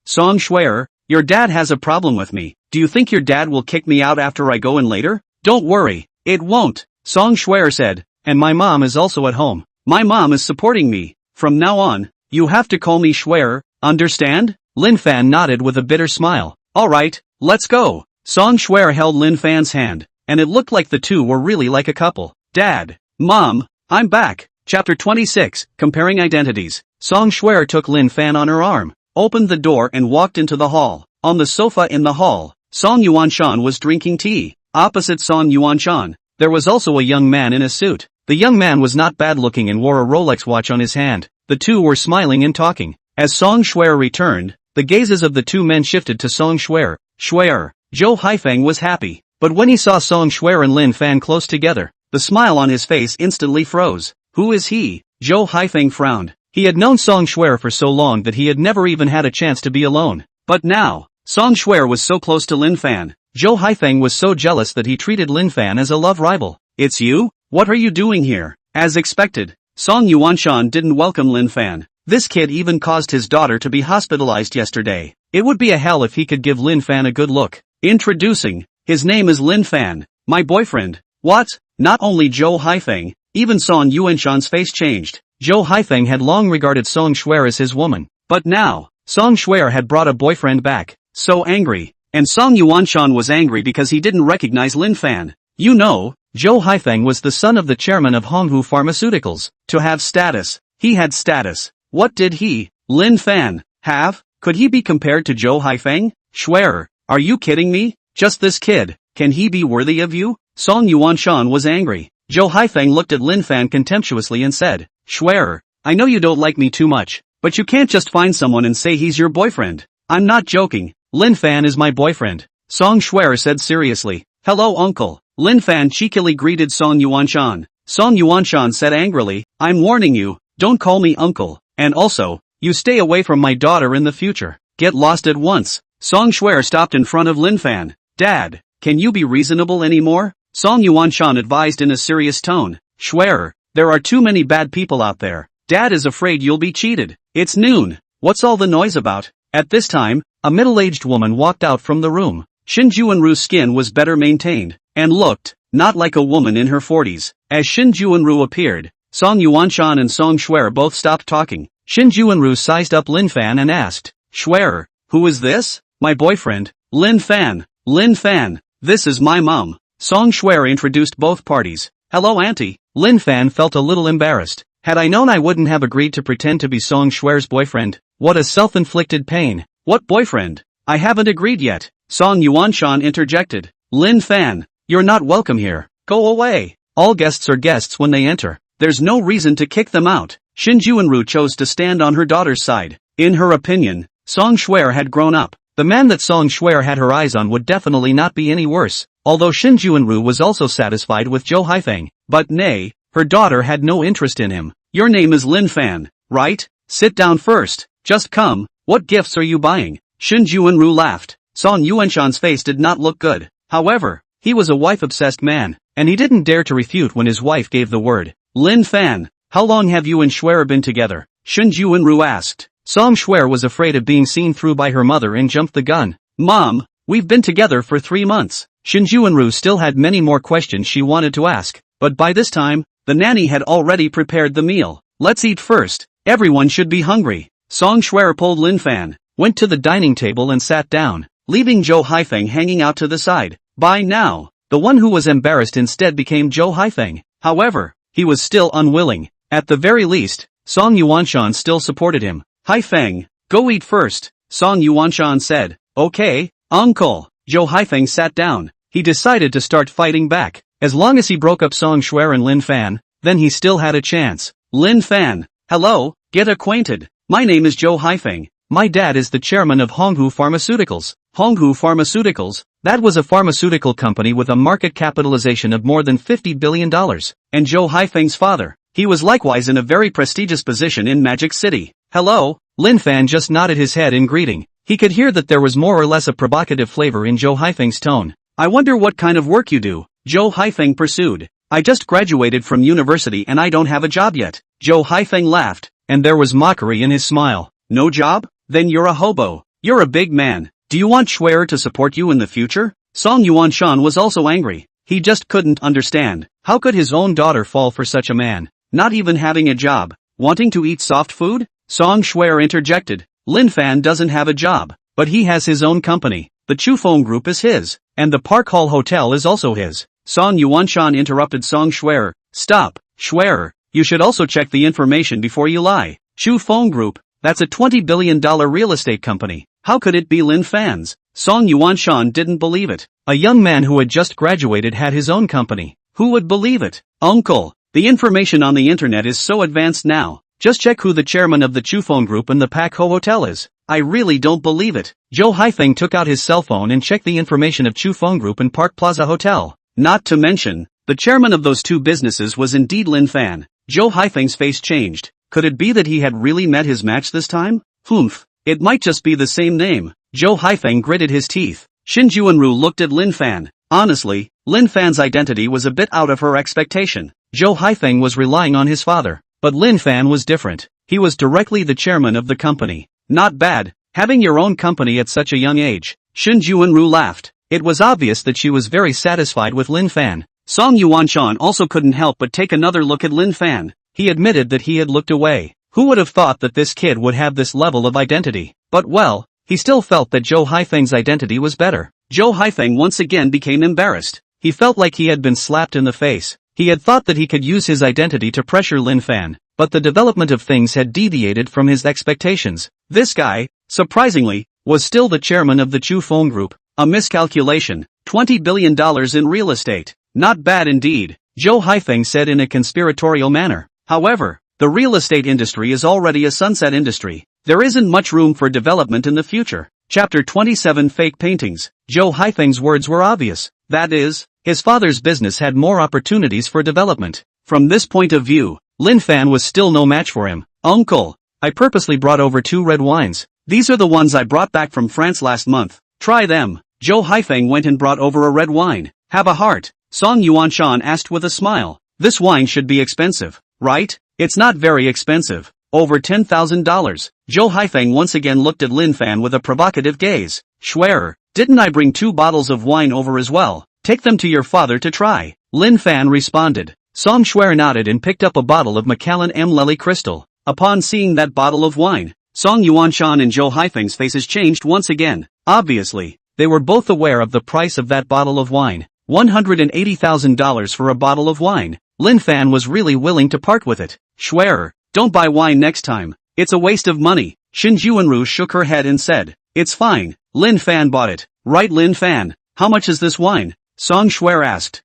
Song Shuer, your dad has a problem with me. Do you think your dad will kick me out after I go in later? Don't worry, it won't, Song Shuer said, and my mom is also at home. My mom is supporting me. From now on, you have to call me Shuer, understand? Lin Fan nodded with a bitter smile. Alright, let's go. Song Shuer held Lin Fan's hand, and it looked like the two were really like a couple. Dad, Mom, I'm back. Chapter 26, Comparing Identities. Song Shuer took Lin Fan on her arm, opened the door and walked into the hall. On the sofa in the hall, Song Yuanshan was drinking tea. Opposite Song Yuanshan, there was also a young man in a suit. The young man was not bad looking and wore a Rolex watch on his hand. The two were smiling and talking. As Song Shuer returned, the gazes of the two men shifted to Song Shuer. Zhou Haifeng was happy, but when he saw Song Shuer and Lin Fan close together, the smile on his face instantly froze. Who is he? Zhou Haifeng frowned. He had known Song Shuer for so long that he had never even had a chance to be alone. But now, Song Shuer was so close to Lin Fan. Zhou Haifeng was so jealous that he treated Lin Fan as a love rival. It's you? What are you doing here? As expected, Song Yuanshan didn't welcome Lin Fan. This kid even caused his daughter to be hospitalized yesterday. It would be a hell if he could give Lin Fan a good look. Introducing, his name is Lin Fan, my boyfriend. What? Not only Zhou Haifeng, even Song Yuanshan's face changed. Zhou Haifeng had long regarded Song Shuer as his woman. But now, Song Shuer had brought a boyfriend back. So angry. And Song Yuanshan was angry because he didn't recognize Lin Fan. You know, Zhou Haifeng was the son of the chairman of Honghu Pharmaceuticals. To have status, he had status. What did he, Lin Fan, have? Could he be compared to Zhou Haifeng? Schwer, are you kidding me? Just this kid, can he be worthy of you? Song Yuanshan was angry. Zhou Haifeng looked at Lin Fan contemptuously and said, Schwer, I know you don't like me too much, but you can't just find someone and say he's your boyfriend. I'm not joking, Lin Fan is my boyfriend. Song Schwer said seriously. Hello uncle. Lin Fan cheekily greeted Song Yuanshan. Song Yuanshan said angrily, I'm warning you, don't call me uncle, and also, you stay away from my daughter in the future. Get lost at once. Song Schwer stopped in front of Lin Fan. Dad, can you be reasonable anymore? Song Yuanshan advised in a serious tone. Schwer, there are too many bad people out there. Dad is afraid you'll be cheated. It's noon. What's all the noise about? At this time, a middle-aged woman walked out from the room. Shin Juanru's skin was better maintained, and looked, not like a woman in her 40s. As Shin Juanru appeared, Song Yuanshan and Song Schwer both stopped talking. Shin Juanru sized up Lin Fan and asked, Schwer, who is this? My boyfriend, Lin Fan. Lin Fan, this is my mom. Song Schwer introduced both parties. Hello auntie. Lin Fan felt a little embarrassed. Had I known I wouldn't have agreed to pretend to be Song Schwer's boyfriend. What a self-inflicted pain. What boyfriend? I haven't agreed yet. Song Yuanshan interjected. Lin Fan, you're not welcome here. Go away. All guests are guests when they enter. There's no reason to kick them out. Shin Juanru chose to stand on her daughter's side. In her opinion, Song Schwer had grown up. The man that Song Schwer had her eyes on would definitely not be any worse, although Shin Juanru was also satisfied with Zhou Haifeng. But nay, her daughter had no interest in him. Your name is Lin Fan, right? Sit down first. Just come. What gifts are you buying? Shin Juanru laughed. Song Yuanshan's face did not look good. However, he was a wife-obsessed man, and he didn't dare to refute when his wife gave the word. Lin Fan, how long have you and Schwer been together? Shin Juanru asked. Song Schwer was afraid of being seen through by her mother and jumped the gun. Mom, we've been together for 3 months. Shin Juanru still had many more questions she wanted to ask, but by this time, the nanny had already prepared the meal. Let's eat first. Everyone should be hungry. Song Schwer pulled Lin Fan, went to the dining table and sat down, leaving Zhou Haifeng hanging out to the side. By now, the one who was embarrassed instead became Zhou Haifeng. However, he was still unwilling. At the very least, Song Yuanshan still supported him. Haifeng, go eat first, Song Yuanshan said. Okay, uncle. Zhou Haifeng sat down. He decided to start fighting back. As long as he broke up Song Schwer and Lin Fan, then he still had a chance. Lin Fan, hello, get acquainted. My name is Zhou Haifeng. My dad is the chairman of Honghu Pharmaceuticals. Honghu Pharmaceuticals, that was a pharmaceutical company with a market capitalization of more than $50 billion. And Zhou Haifeng's father, he was likewise in a very prestigious position in Magic City. Hello, Lin Fan just nodded his head in greeting. He could hear that there was more or less a provocative flavor in Zhou Haifeng's tone. I wonder what kind of work you do, Zhou Haifeng pursued. I just graduated from university and I don't have a job yet. Zhou Haifeng laughed, and there was mockery in his smile. No job? Then you're a hobo. You're a big man. Do you want Schwer to support you in the future? Song Yuanshan was also angry. He just couldn't understand. How could his own daughter fall for such a man? Not even having a job. Wanting to eat soft food? Song Schwer interjected. Lin Fan doesn't have a job, but he has his own company. The Chufeng Group is his, and the Park Hall Hotel is also his. Song Yuanshan interrupted Song Schwer. Stop, Schwer. You should also check the information before you lie. Chufeng Group, that's a $20 billion real estate company. How could it be Lin Fan's? Song Yuanshan didn't believe it. A young man who had just graduated had his own company. Who would believe it? Uncle, the information on the internet is so advanced now. Just check who the chairman of the Chufeng Group and the Park Hall Hotel is. I really don't believe it. Zhou Haifeng took out his cell phone and checked the information of Chufeng Group and Park Plaza Hotel. Not to mention, the chairman of those two businesses was indeed Lin Fan. Zhou Haifeng's face changed. Could it be that he had really met his match this time? Humph, it might just be the same name. Zhou Haifeng gritted his teeth. Shin Juanru looked at Lin Fan. Honestly, Lin Fan's identity was a bit out of her expectation. Zhou Haifeng was relying on his father, but Lin Fan was different. He was directly the chairman of the company. Not bad, having your own company at such a young age. Shin Juanru laughed. It was obvious that she was very satisfied with Lin Fan. Song Yuanshan also couldn't help but take another look at Lin Fan. He admitted that he had looked away. Who would have thought that this kid would have this level of identity? But well, he still felt that Zhou Haifeng's identity was better. Zhou Haifeng once again became embarrassed. He felt like he had been slapped in the face. He had thought that he could use his identity to pressure Lin Fan, but the development of things had deviated from his expectations. This guy, surprisingly, was still the chairman of the Chufeng Group. A miscalculation, $20 billion in real estate. Not bad indeed, Zhou Haifeng said in a conspiratorial manner. However, the real estate industry is already a sunset industry. There isn't much room for development in the future. Chapter 27 Fake Paintings. Zhou Haifeng's words were obvious. That is, his father's business had more opportunities for development. From this point of view, Lin Fan was still no match for him. Uncle, I purposely brought over 2 red wines. These are the ones I brought back from France last month. Try them. Zhou Haifeng went and brought over a red wine. Have a heart, Song Yuanshan asked with a smile. This wine should be expensive, right? It's not very expensive. Over $10,000. Zhou Haifeng once again looked at Lin Fan with a provocative gaze. Schwerer, didn't I bring 2 bottles of wine over as well? Take them to your father to try. Lin Fan responded. Song Schwerer nodded and picked up a bottle of Macallan M. Lely Crystal. Upon seeing that bottle of wine, Song Yuanshan and Zhou Haifeng's faces changed once again. Obviously, they were both aware of the price of that bottle of wine. $180,000 for a bottle of wine. Lin Fan was really willing to part with it. Schwerer, don't buy wine next time. It's a waste of money. Xin Juanru shook her head and said, it's fine. Lin Fan bought it. Right, Lin Fan? How much is this wine? Song Schwerer asked.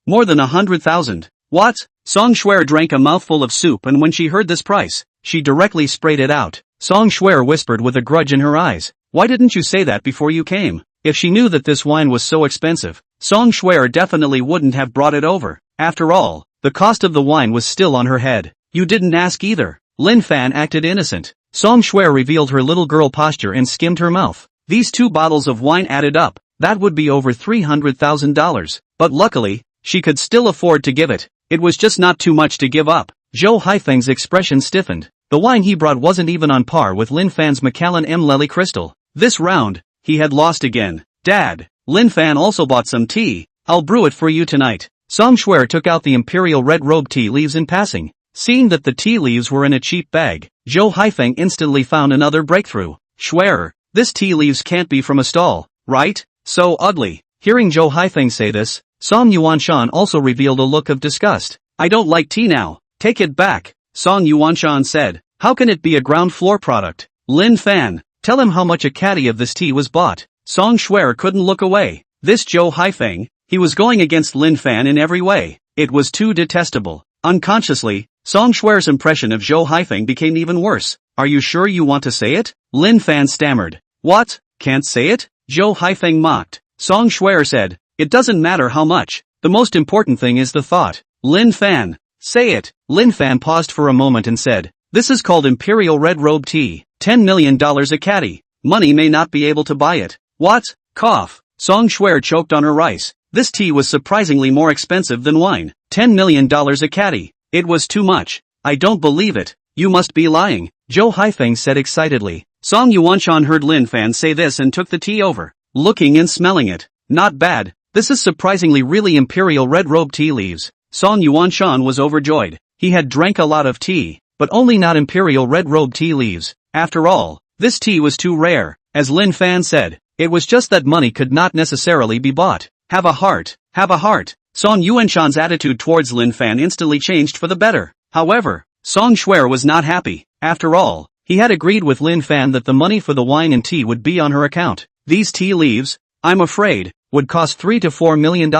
More than 100,000. What? Song Schwerer drank a mouthful of soup, and when she heard this price, she directly sprayed it out. Song Schwerer whispered with a grudge in her eyes. Why didn't you say that before you came? If she knew that this wine was so expensive, Song Schwerer definitely wouldn't have brought it over. After all, the cost of the wine was still on her head. You didn't ask either. Lin Fan acted innocent. Song Schwerer revealed her little girl posture and skimmed her mouth. These 2 bottles of wine added up. That would be over $300,000. But luckily, she could still afford to give it. It was just not too much to give up. Zhou Haifeng's expression stiffened. The wine he brought wasn't even on par with Lin Fan's Macallan M. Lely Crystal. This round, he had lost again. Dad, Lin Fan also bought some tea. I'll brew it for you tonight. Song Schwerer took out the imperial red robe tea leaves in passing. Seeing that the tea leaves were in a cheap bag, Zhou Haifeng instantly found another breakthrough. Schwerer, this tea leaves can't be from a stall, right? So ugly. Hearing Zhou Haifeng say this, Song Yuanshan also revealed a look of disgust. I don't like tea now. Take it back, Song Yuanshan said. How can it be a ground floor product? Lin Fan, tell him how much a caddy of this tea was bought. Song Schwerer couldn't look away. This Zhou Haifeng, he was going against Lin Fan in every way. It was too detestable. Unconsciously, Song Schwerer's impression of Zhou Haifeng became even worse. Are you sure you want to say it? Lin Fan stammered. What? Can't say it? Zhou Haifeng mocked. Song Schwerer said, it doesn't matter how much. The most important thing is the thought. Lin Fan, say it. Lin Fan paused for a moment and said, this is called Imperial Red Robe Tea. $10 million a caddy. Money may not be able to buy it. What? Cough. Song Schwerer choked on her rice. This tea was surprisingly more expensive than wine. $10 million a caddy. It was too much. I don't believe it. You must be lying, Zhou Haifeng said excitedly. Song Yuanshan heard Lin Fan say this and took the tea over, looking and smelling it. Not bad. This is surprisingly really imperial red robe tea leaves. Song Yuanshan was overjoyed. He had drank a lot of tea, but only not imperial red robe tea leaves. After all, this tea was too rare. As Lin Fan said, it was just that money could not necessarily be bought. Have a heart. Have a heart. Song Yuanshan's attitude towards Lin Fan instantly changed for the better. However, Song Schwerer was not happy. After all, he had agreed with Lin Fan that the money for the wine and tea would be on her account. These tea leaves, I'm afraid, would cost $3 to $4 million.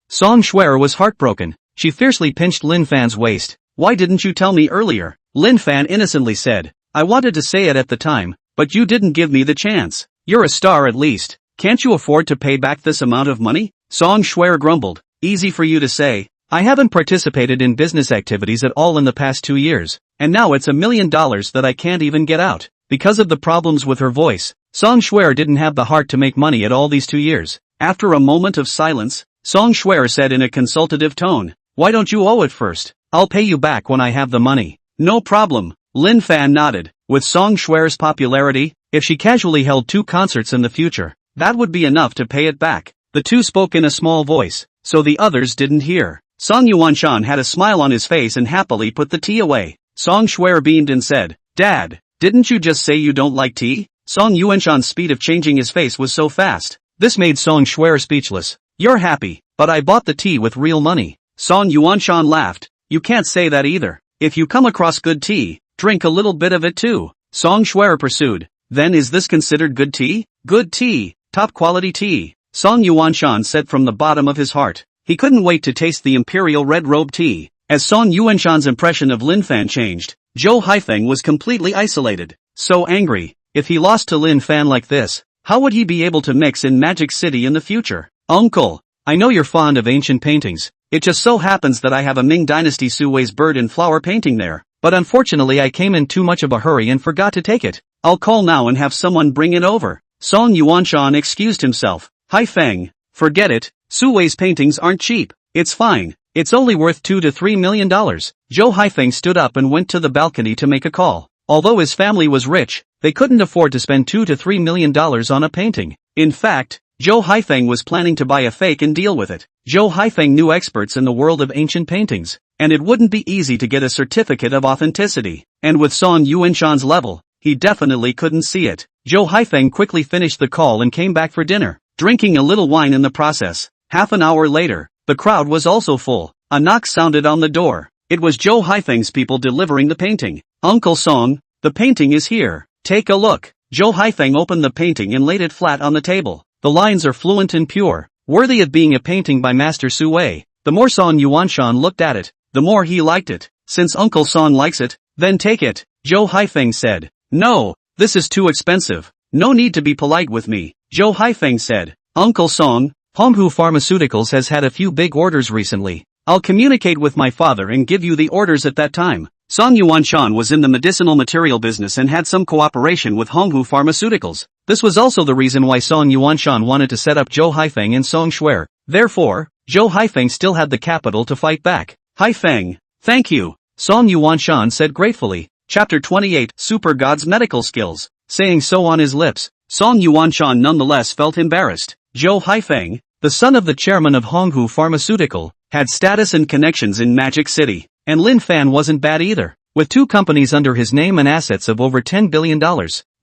Song Schwerer was heartbroken. She fiercely pinched Lin Fan's waist. Why didn't you tell me earlier? Lin Fan innocently said. I wanted to say it at the time, but you didn't give me the chance. You're a star at least. Can't you afford to pay back this amount of money? Song Schwerer grumbled. Easy for you to say. I haven't participated in business activities at all in the past 2 years, and now it's $1 million that I can't even get out. Because of the problems with her voice, Song Schwerer didn't have the heart to make money at all these 2 years. After a moment of silence, Song Schwerer said in a consultative tone, why don't you owe it first? I'll pay you back when I have the money. No problem. Lin Fan nodded. With Song Schwerer's popularity, if she casually held 2 concerts in the future, that would be enough to pay it back. The two spoke in a small voice, so the others didn't hear. Song Yuanshan had a smile on his face and happily put the tea away. Song Schwerer beamed and said, Dad, didn't you just say you don't like tea? Song Yuanshan's speed of changing his face was so fast. This made Song Schwerer speechless. You're happy, but I bought the tea with real money. Song Yuanshan laughed. You can't say that either. If you come across good tea, drink a little bit of it too. Song Shuer pursued. Then is this considered good tea? Good tea, top quality tea, Song Yuanshan said from the bottom of his heart. He couldn't wait to taste the imperial red robe tea. As Song Yuanshan's impression of Lin Fan changed, Zhou Haifeng was completely isolated. So angry. If he lost to Lin Fan like this, how would he be able to mix in Magic City in the future? Uncle, I know you're fond of ancient paintings. It just so happens that I have a Ming Dynasty Suwei's bird and flower painting there, but unfortunately I came in too much of a hurry and forgot to take it. I'll call now and have someone bring it over. Song Yuanshan excused himself. Haifeng, forget it, Suwei's paintings aren't cheap. It's fine. It's only worth $2 to $3 million. Zhou Haifeng stood up and went to the balcony to make a call. Although his family was rich, they couldn't afford to spend $2 to $3 million on a painting. In fact, Zhou Haifeng was planning to buy a fake and deal with it. Zhou Haifeng knew experts in the world of ancient paintings, and it wouldn't be easy to get a certificate of authenticity. And with Song Yuanshan's level, he definitely couldn't see it. Zhou Haifeng quickly finished the call and came back for dinner, drinking a little wine in the process. Half an hour later, the crowd was also full. A knock sounded on the door. It was Zhou Haifeng's people delivering the painting. Uncle Song, the painting is here. Take a look. Zhou Haifeng opened the painting and laid it flat on the table. The lines are fluent and pure, worthy of being a painting by Master Su Wei. The more Song Yuanshan looked at it, the more he liked it. Since Uncle Song likes it, then take it, Zhou Haifeng said. No, this is too expensive. No need to be polite with me, Zhou Haifeng said. Uncle Song, Manhwa Pharmaceuticals has had a few big orders recently. I'll communicate with my father and give you the orders at that time. Song Yuanshan was in the medicinal material business and had some cooperation with Manhwa Pharmaceuticals. This was also the reason why Song Yuanshan wanted to set up Zhou Haifeng and Song Shuer. Therefore, Zhou Haifeng still had the capital to fight back. Haifeng, thank you, Song Yuanshan said gratefully. Chapter 28, Super God's Medical Skills. Saying so on his lips, Song Yuanshan nonetheless felt embarrassed. Zhou Haifeng, the son of the chairman of Manhwa Pharmaceutical, had status and connections in Magic City, and Lin Fan wasn't bad either, with 2 companies under his name and assets of over $10 billion.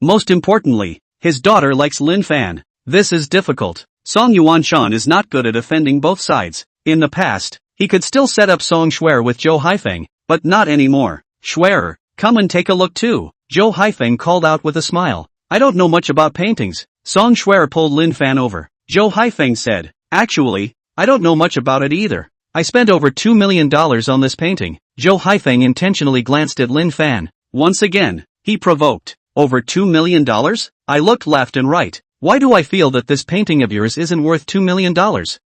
Most importantly, his daughter likes Lin Fan. This is difficult. Song Yuanshan is not good at offending both sides. In the past, he could still set up Song Shuer with Zhou Haifeng, but not anymore. Shuer, come and take a look too, Zhou Haifeng called out with a smile. I don't know much about paintings. Song Shuer pulled Lin Fan over. Zhou Haifeng said, actually, I don't know much about it either. I spent over $2 million on this painting. Zhou Haifeng intentionally glanced at Lin Fan. Once again, he provoked. Over $2 million? I looked left and right. Why do I feel that this painting of yours isn't worth $2 million?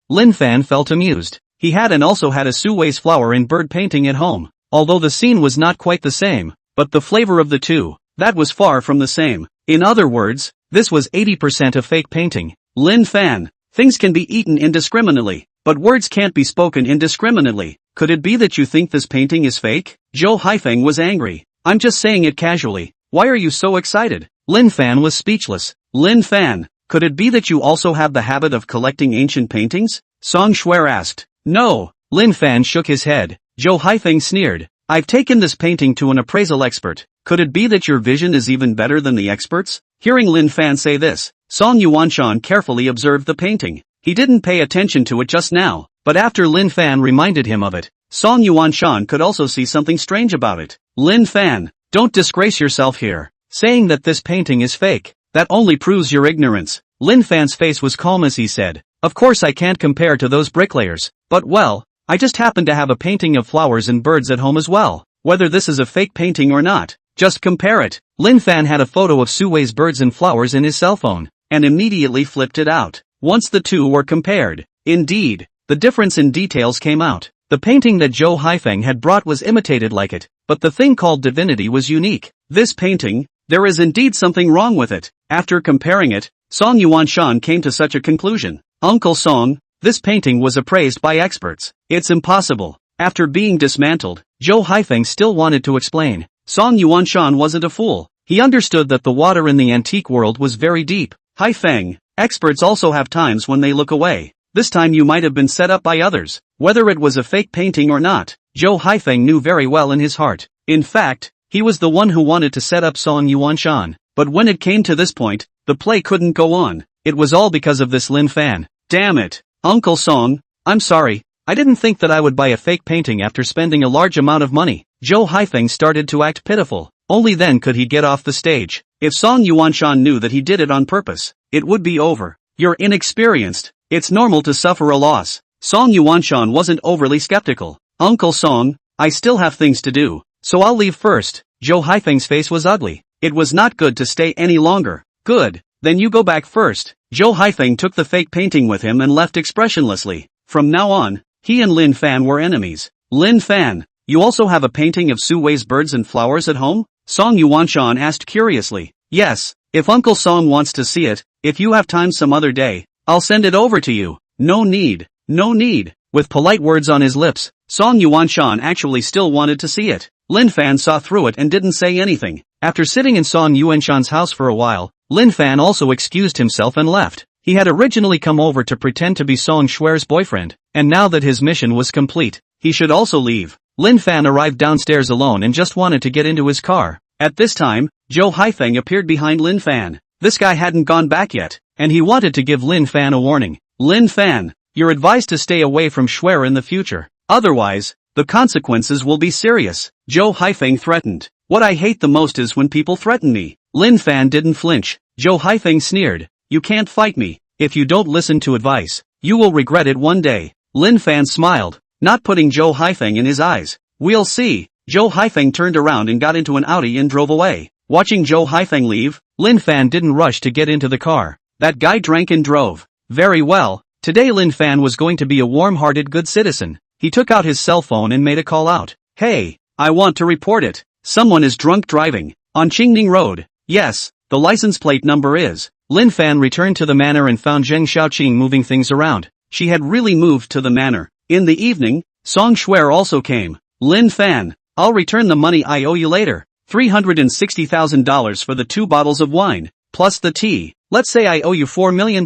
Lin Fan felt amused. He had and also had a Su Wei's flower and bird painting at home. Although the scene was not quite the same, but the flavor of the two, that was far from the same. In other words, this was 80% a fake painting. Lin Fan, things can be eaten indiscriminately, but words can't be spoken indiscriminately. Could it be that you think this painting is fake? Zhou Haifeng was angry. I'm just saying it casually. Why are you so excited? Lin Fan was speechless. Lin Fan, could it be that you also have the habit of collecting ancient paintings? Song Shuer asked. No. Lin Fan shook his head. Zhou Haifeng sneered. I've taken this painting to an appraisal expert. Could it be that your vision is even better than the experts? Hearing Lin Fan say this, Song Yuanshan carefully observed the painting. He didn't pay attention to it just now, but after Lin Fan reminded him of it, Song Yuanshan could also see something strange about it. Lin Fan, don't disgrace yourself here, saying that this painting is fake. That only proves your ignorance. Lin Fan's face was calm as he said, of course I can't compare to those bricklayers, but well, I just happen to have a painting of flowers and birds at home as well. Whether this is a fake painting or not, just compare it. Lin Fan had a photo of Su Wei's birds and flowers in his cell phone, and immediately flipped it out. Once the two were compared, indeed, the difference in details came out. The painting that Zhou Haifeng had brought was imitated like it, but the thing called divinity was unique. This painting, there is indeed something wrong with it. After comparing it, Song Yuanshan came to such a conclusion. Uncle Song, this painting was appraised by experts. It's impossible. After being dismantled, Zhou Haifeng still wanted to explain. Song Yuanshan wasn't a fool. He understood that the water in the antique world was very deep. Haifeng, experts also have times when they look away. This time you might have been set up by others. Whether it was a fake painting or not, Zhou Haifeng knew very well in his heart. In fact, he was the one who wanted to set up Song Yuanshan. But when it came to this point, the play couldn't go on. It was all because of this Lin Fan. Damn it. Uncle Song, I'm sorry, I didn't think that I would buy a fake painting after spending a large amount of money. Zhou Haifeng started to act pitiful. Only then could he get off the stage. If Song Yuanshan knew that he did it on purpose, it would be over. You're inexperienced. It's normal to suffer a loss. Song Yuanshan wasn't overly skeptical. Uncle Song, I still have things to do, so I'll leave first. Zhou Haifeng's face was ugly. It was not good to stay any longer. Good, then you go back first. Zhou Haifeng took the fake painting with him and left expressionlessly. From now on, he and Lin Fan were enemies. Lin Fan, you also have a painting of Su Wei's birds and flowers at home? Song Yuanshan asked curiously. Yes, if Uncle Song wants to see it, if you have time some other day, I'll send it over to you. No need. No need. With polite words on his lips, Song Yuanshan actually still wanted to see it. Lin Fan saw through it and didn't say anything. After sitting in Song Yuanshan's house for a while, Lin Fan also excused himself and left. He had originally come over to pretend to be Song Shuer's boyfriend, and now that his mission was complete, he should also leave. Lin Fan arrived downstairs alone and just wanted to get into his car. At this time, Zhou Haifeng appeared behind Lin Fan. This guy hadn't gone back yet, and he wanted to give Lin Fan a warning. Lin Fan, you're advised to stay away from Shuer in the future. Otherwise, the consequences will be serious. Zhou Haifeng threatened. What I hate the most is when people threaten me. Lin Fan didn't flinch. Zhou Haifeng sneered. You can't fight me. If you don't listen to advice, you will regret it one day. Lin Fan smiled, not putting Zhou Haifeng in his eyes. We'll see. Zhou Haifeng turned around and got into an Audi and drove away. Watching Zhou Haifeng leave, Lin Fan didn't rush to get into the car. That guy drank and drove. Very well. Today Lin Fan was going to be a warm-hearted good citizen. He took out his cell phone and made a call out. Hey, I want to report it. Someone is drunk driving on Qingning Road. Yes, the license plate number is. Lin Fan returned to the manor and found Zheng Xiaoqing moving things around. She had really moved to the manor. In the evening, Song Shuer also came. Lin Fan, I'll return the money I owe you later. $360,000 for the 2 bottles of wine, plus the tea. Let's say I owe you $4 million.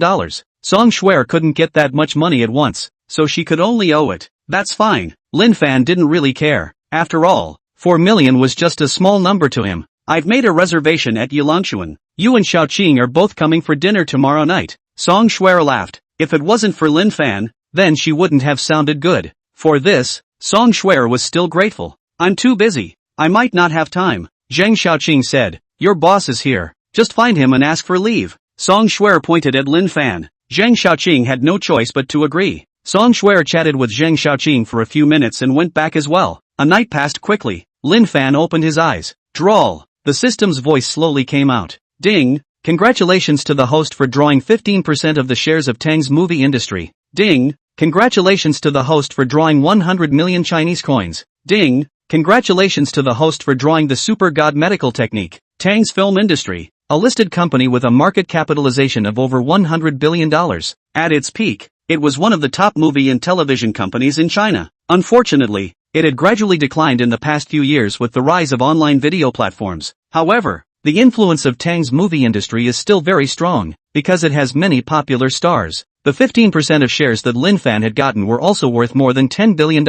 Song Shuer couldn't get that much money at once, so she could only owe it. That's fine. Lin Fan didn't really care. After all, 4 million was just a small number to him. I've made a reservation at Yilangshuan. You and Xiaoqing are both coming for dinner tomorrow night. Song Shuer laughed. If it wasn't for Lin Fan, then she wouldn't have sounded good. For this, Song Shuer was still grateful. I'm too busy. I might not have time. Zheng Xiaoqing said. Your boss is here. Just find him and ask for leave. Song Shuer pointed at Lin Fan. Zheng Xiaoqing had no choice but to agree. Song Shuer chatted with Zheng Xiaoqing for a few minutes and went back as well. A night passed quickly. Lin Fan opened his eyes. Drawl. The system's voice slowly came out. Ding. Congratulations to the host for drawing 15% of the shares of Tang's movie industry. Ding. Congratulations to the host for drawing 100 million Chinese coins. Ding. Congratulations to the host for drawing the super god medical technique. Tang's film industry, a listed company with a market capitalization of over $100 billion. At its peak, it was one of the top movie and television companies in China. Unfortunately, it had gradually declined in the past few years with the rise of online video platforms. However, the influence of Tang's movie industry is still very strong, because it has many popular stars. The 15% of shares that Lin Fan had gotten were also worth more than $10 billion.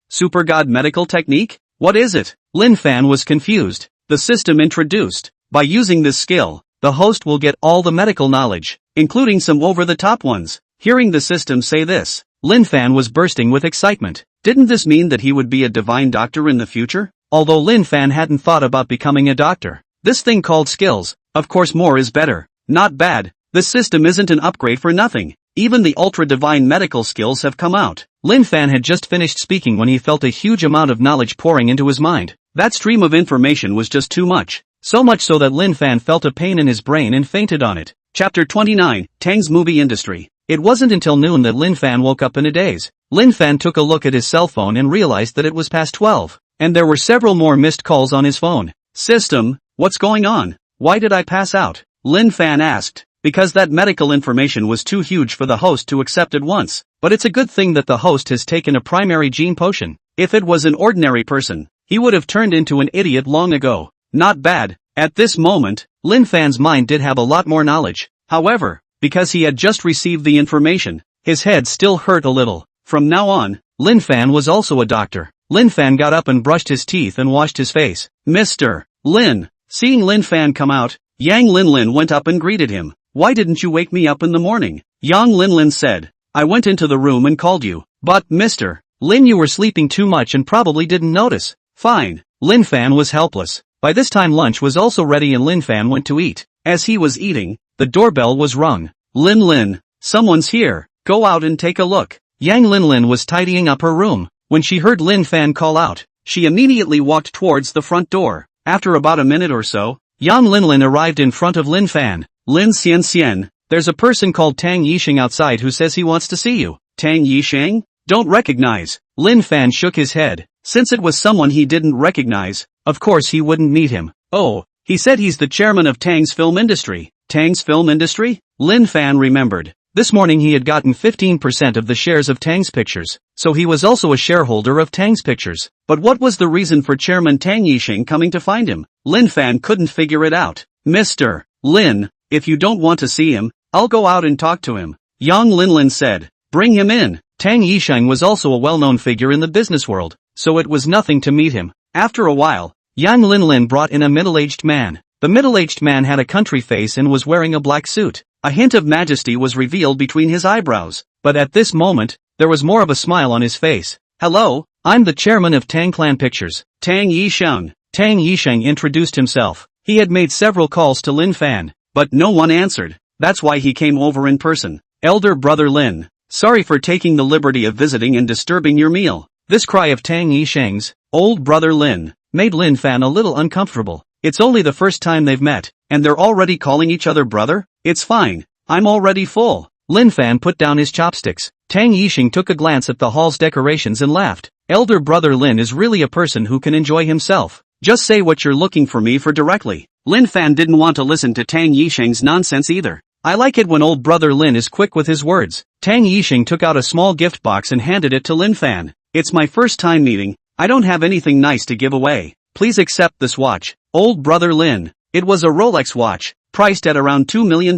Super God medical technique? What is it? Lin Fan was confused. The system introduced. By using this skill, the host will get all the medical knowledge, including some over-the-top ones. Hearing the system say this, Lin Fan was bursting with excitement. Didn't this mean that he would be a divine doctor in the future? Although Lin Fan hadn't thought about becoming a doctor. This thing called skills, of course more is better. Not bad. This system isn't an upgrade for nothing. Even the ultra-divine medical skills have come out. Lin Fan had just finished speaking when he felt a huge amount of knowledge pouring into his mind. That stream of information was just too much. So much so that Lin Fan felt a pain in his brain and fainted on it. Chapter 29, Tang's movie industry. It wasn't until noon that Lin Fan woke up in a daze. Lin Fan took a look at his cell phone and realized that it was past 12. And there were several more missed calls on his phone. System, what's going on? Why did I pass out? Lin Fan asked. Because that medical information was too huge for the host to accept at once. But it's a good thing that the host has taken a primary gene potion. If it was an ordinary person, he would have turned into an idiot long ago. Not bad. At this moment, Lin Fan's mind did have a lot more knowledge. However, because he had just received the information, his head still hurt a little. From now on, Lin Fan was also a doctor. Lin Fan got up and brushed his teeth and washed his face. Mr. Lin. Seeing Lin Fan come out, Yang Linlin went up and greeted him. Why didn't you wake me up in the morning? Yang Linlin said. I went into the room and called you. But, Mr. Lin, you were sleeping too much and probably didn't notice. Fine. Lin Fan was helpless. By this time lunch was also ready and Lin Fan went to eat. As he was eating, the doorbell was rung. Lin, someone's here. Go out and take a look. Yang Lin was tidying up her room. When she heard Lin Fan call out, she immediately walked towards the front door. After about a minute or so, Yang Lin arrived in front of Lin Fan. Lin Xian, there's a person called Tang Yisheng outside who says he wants to see you. Tang Yisheng? Don't recognize. Lin Fan shook his head. Since it was someone he didn't recognize, of course he wouldn't meet him. Oh, he said he's the chairman of Tang's film industry. Tang's film industry? Lin Fan remembered. This morning he had gotten 15% of the shares of Tang's Pictures, so he was also a shareholder of Tang's Pictures. But what was the reason for Chairman Tang Yisheng coming to find him? Lin Fan couldn't figure it out. Mr. Lin, if you don't want to see him, I'll go out and talk to him. Yang Lin said. Bring him in. Tang Yisheng was also a well-known figure in the business world, so it was nothing to meet him. After a while, Yang Lin brought in a middle-aged man. The middle-aged man had a country face and was wearing a black suit. A hint of majesty was revealed between his eyebrows, but at this moment, there was more of a smile on his face. Hello, I'm the chairman of Tang Clan Pictures, Tang Yisheng. Tang Yisheng introduced himself. He had made several calls to Lin Fan, but no one answered. That's why he came over in person. Elder brother Lin, sorry for taking the liberty of visiting and disturbing your meal. This cry of Tang Yisheng's, old brother Lin, made Lin Fan a little uncomfortable. It's only the first time they've met, and they're already calling each other brother? It's fine, I'm already full. Lin Fan put down his chopsticks. Tang Yisheng took a glance at the hall's decorations and laughed. Elder brother Lin is really a person who can enjoy himself. Just say what you're looking for me for directly. Lin Fan didn't want to listen to Tang Yisheng's nonsense either. I like it when old brother Lin is quick with his words. Tang Yisheng took out a small gift box and handed it to Lin Fan. It's my first time meeting. I don't have anything nice to give away. Please accept this watch. Old brother Lin. It was a Rolex watch, priced at around $2 million.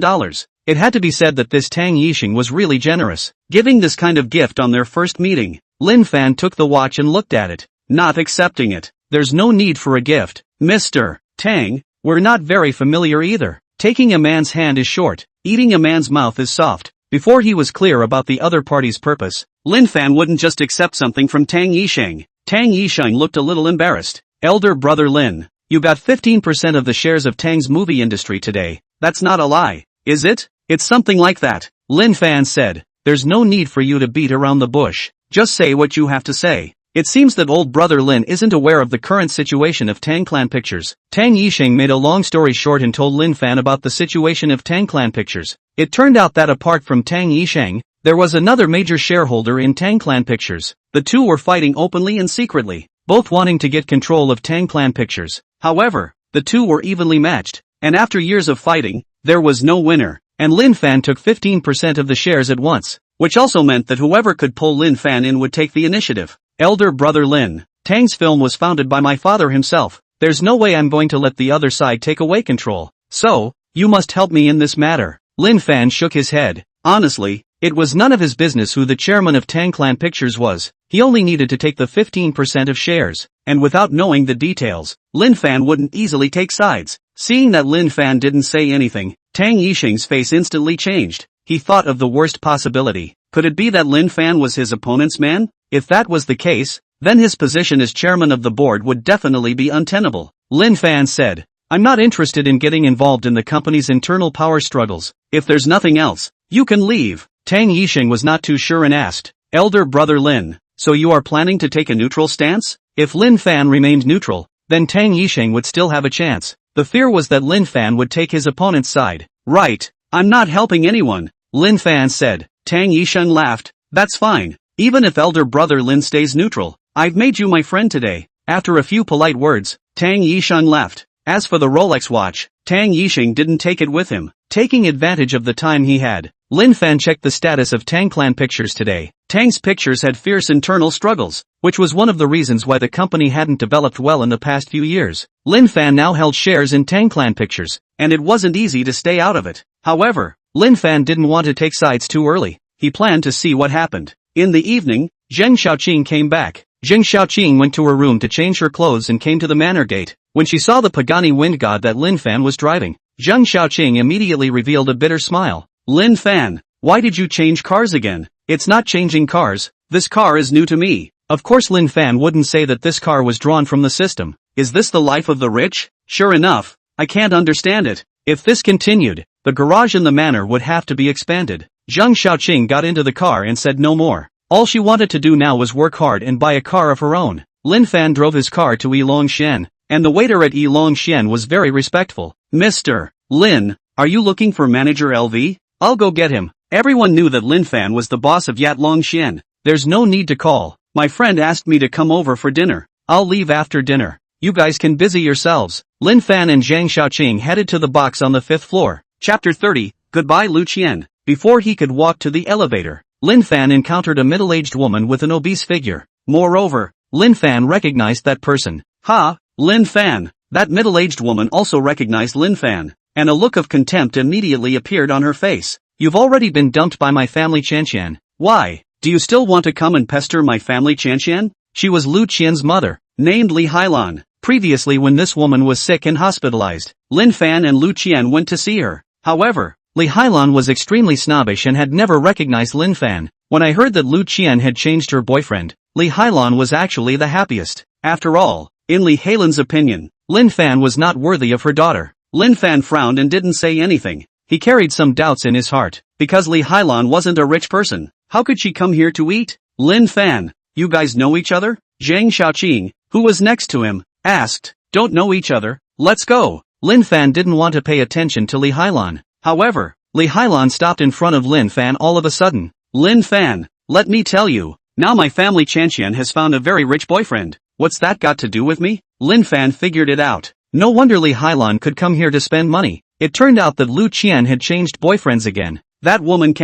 It had to be said that this Tang Yisheng was really generous, giving this kind of gift on their first meeting. Lin Fan took the watch and looked at it, not accepting it. There's no need for a gift. Mr. Tang, we're not very familiar either. Taking a man's hand is short, eating a man's mouth is soft. Before he was clear about the other party's purpose, Lin Fan wouldn't just accept something from Tang Yisheng. Tang Yisheng looked a little embarrassed. Elder brother Lin, you got 15% of the shares of Tang's movie industry today. That's not a lie, is it? It's something like that. Lin Fan said. There's no need for you to beat around the bush. Just say what you have to say. It seems that old brother Lin isn't aware of the current situation of Tang Clan Pictures. Tang Yisheng made a long story short and told Lin Fan about the situation of Tang Clan Pictures. It turned out that apart from Tang Yisheng, there was another major shareholder in Tang Clan Pictures. The two were fighting openly and secretly, both wanting to get control of Tang Clan Pictures. However, the two were evenly matched, and after years of fighting, there was no winner, and Lin Fan took 15% of the shares at once, which also meant that whoever could pull Lin Fan in would take the initiative. Elder brother Lin, Tang's film was founded by my father himself. There's no way I'm going to let the other side take away control. So, you must help me in this matter. Lin Fan shook his head. Honestly, it was none of his business who the chairman of Tang Clan Pictures was. He only needed to take the 15% of shares, and without knowing the details, Lin Fan wouldn't easily take sides. Seeing that Lin Fan didn't say anything, Tang Yisheng's face instantly changed. He thought of the worst possibility. Could it be that Lin Fan was his opponent's man? If that was the case, then his position as chairman of the board would definitely be untenable. Lin Fan said, I'm not interested in getting involved in the company's internal power struggles. If there's nothing else, you can leave. Tang Yisheng was not too sure and asked, Elder brother Lin, so you are planning to take a neutral stance? If Lin Fan remained neutral, then Tang Yisheng would still have a chance. The fear was that Lin Fan would take his opponent's side. Right, I'm not helping anyone, Lin Fan said. Tang Yisheng laughed, that's fine. Even if elder brother Lin stays neutral, I've made you my friend today. After a few polite words, Tang Yisheng left. As for the Rolex watch, Tang Yisheng didn't take it with him. Taking advantage of the time he had, Lin Fan checked the status of Tang Clan Pictures today. Tang's Pictures had fierce internal struggles, which was one of the reasons why the company hadn't developed well in the past few years. Lin Fan now held shares in Tang Clan Pictures, and it wasn't easy to stay out of it. However, Lin Fan didn't want to take sides too early. He planned to see what happened. In the evening, Zheng Xiaoqing came back. Zheng Xiaoqing went to her room to change her clothes and came to the manor gate. When she saw the Pagani wind god that Lin Fan was driving, Zheng Xiaoqing immediately revealed a bitter smile. Lin Fan, why did you change cars again? It's not changing cars, This car is new to me. Of course Lin Fan wouldn't say that this car was drawn from the system. Is this the life of the rich? Sure enough, I can't understand it. If this continued, the garage in the manor would have to be expanded. Zhang Xiaoqing got into the car and said no more. All she wanted to do now was work hard and buy a car of her own. Lin Fan drove his car to Yilongshan, and the waiter at Yilongshan was very respectful. Mr. Lin, are you looking for manager LV? I'll go get him. Everyone knew that Lin Fan was the boss of Yilongshan. There's no need to call. My friend asked me to come over for dinner. I'll leave after dinner. You guys can busy yourselves. Lin Fan and Zhang Xiaoqing headed to the box on the 5th floor. Chapter 30, Goodbye Lu Qian. Before he could walk to the elevator, Lin Fan encountered a middle-aged woman with an obese figure. Moreover, Lin Fan recognized that person. Ha! Lin Fan! That middle-aged woman also recognized Lin Fan, and a look of contempt immediately appeared on her face. You've already been dumped by my family Qianqian. Why? Do you still want to come and pester my family Qianqian? She was Lu Qian's mother, named Li Hailan. Previously when this woman was sick and hospitalized, Lin Fan and Lu Qian went to see her. However, Li Hailan was extremely snobbish and had never recognized Lin Fan. When I heard that Lu Qian had changed her boyfriend, Li Hailan was actually the happiest. After all, in Li Hailan's opinion, Lin Fan was not worthy of her daughter. Lin Fan frowned and didn't say anything. He carried some doubts in his heart, because Li Hailan wasn't a rich person. How could she come here to eat? Lin Fan, you guys know each other? Zhang Xiaoqing, who was next to him, asked. Don't know each other, let's go. Lin Fan didn't want to pay attention to Li Hailan. However, Li Hailan stopped in front of Lin Fan all of a sudden. Lin Fan, let me tell you, now my family Qianqian has found a very rich boyfriend. What's that got to do with me? Lin Fan figured it out. No wonder Li Hailan could come here to spend money. It turned out that Lu Qian had changed boyfriends again. That woman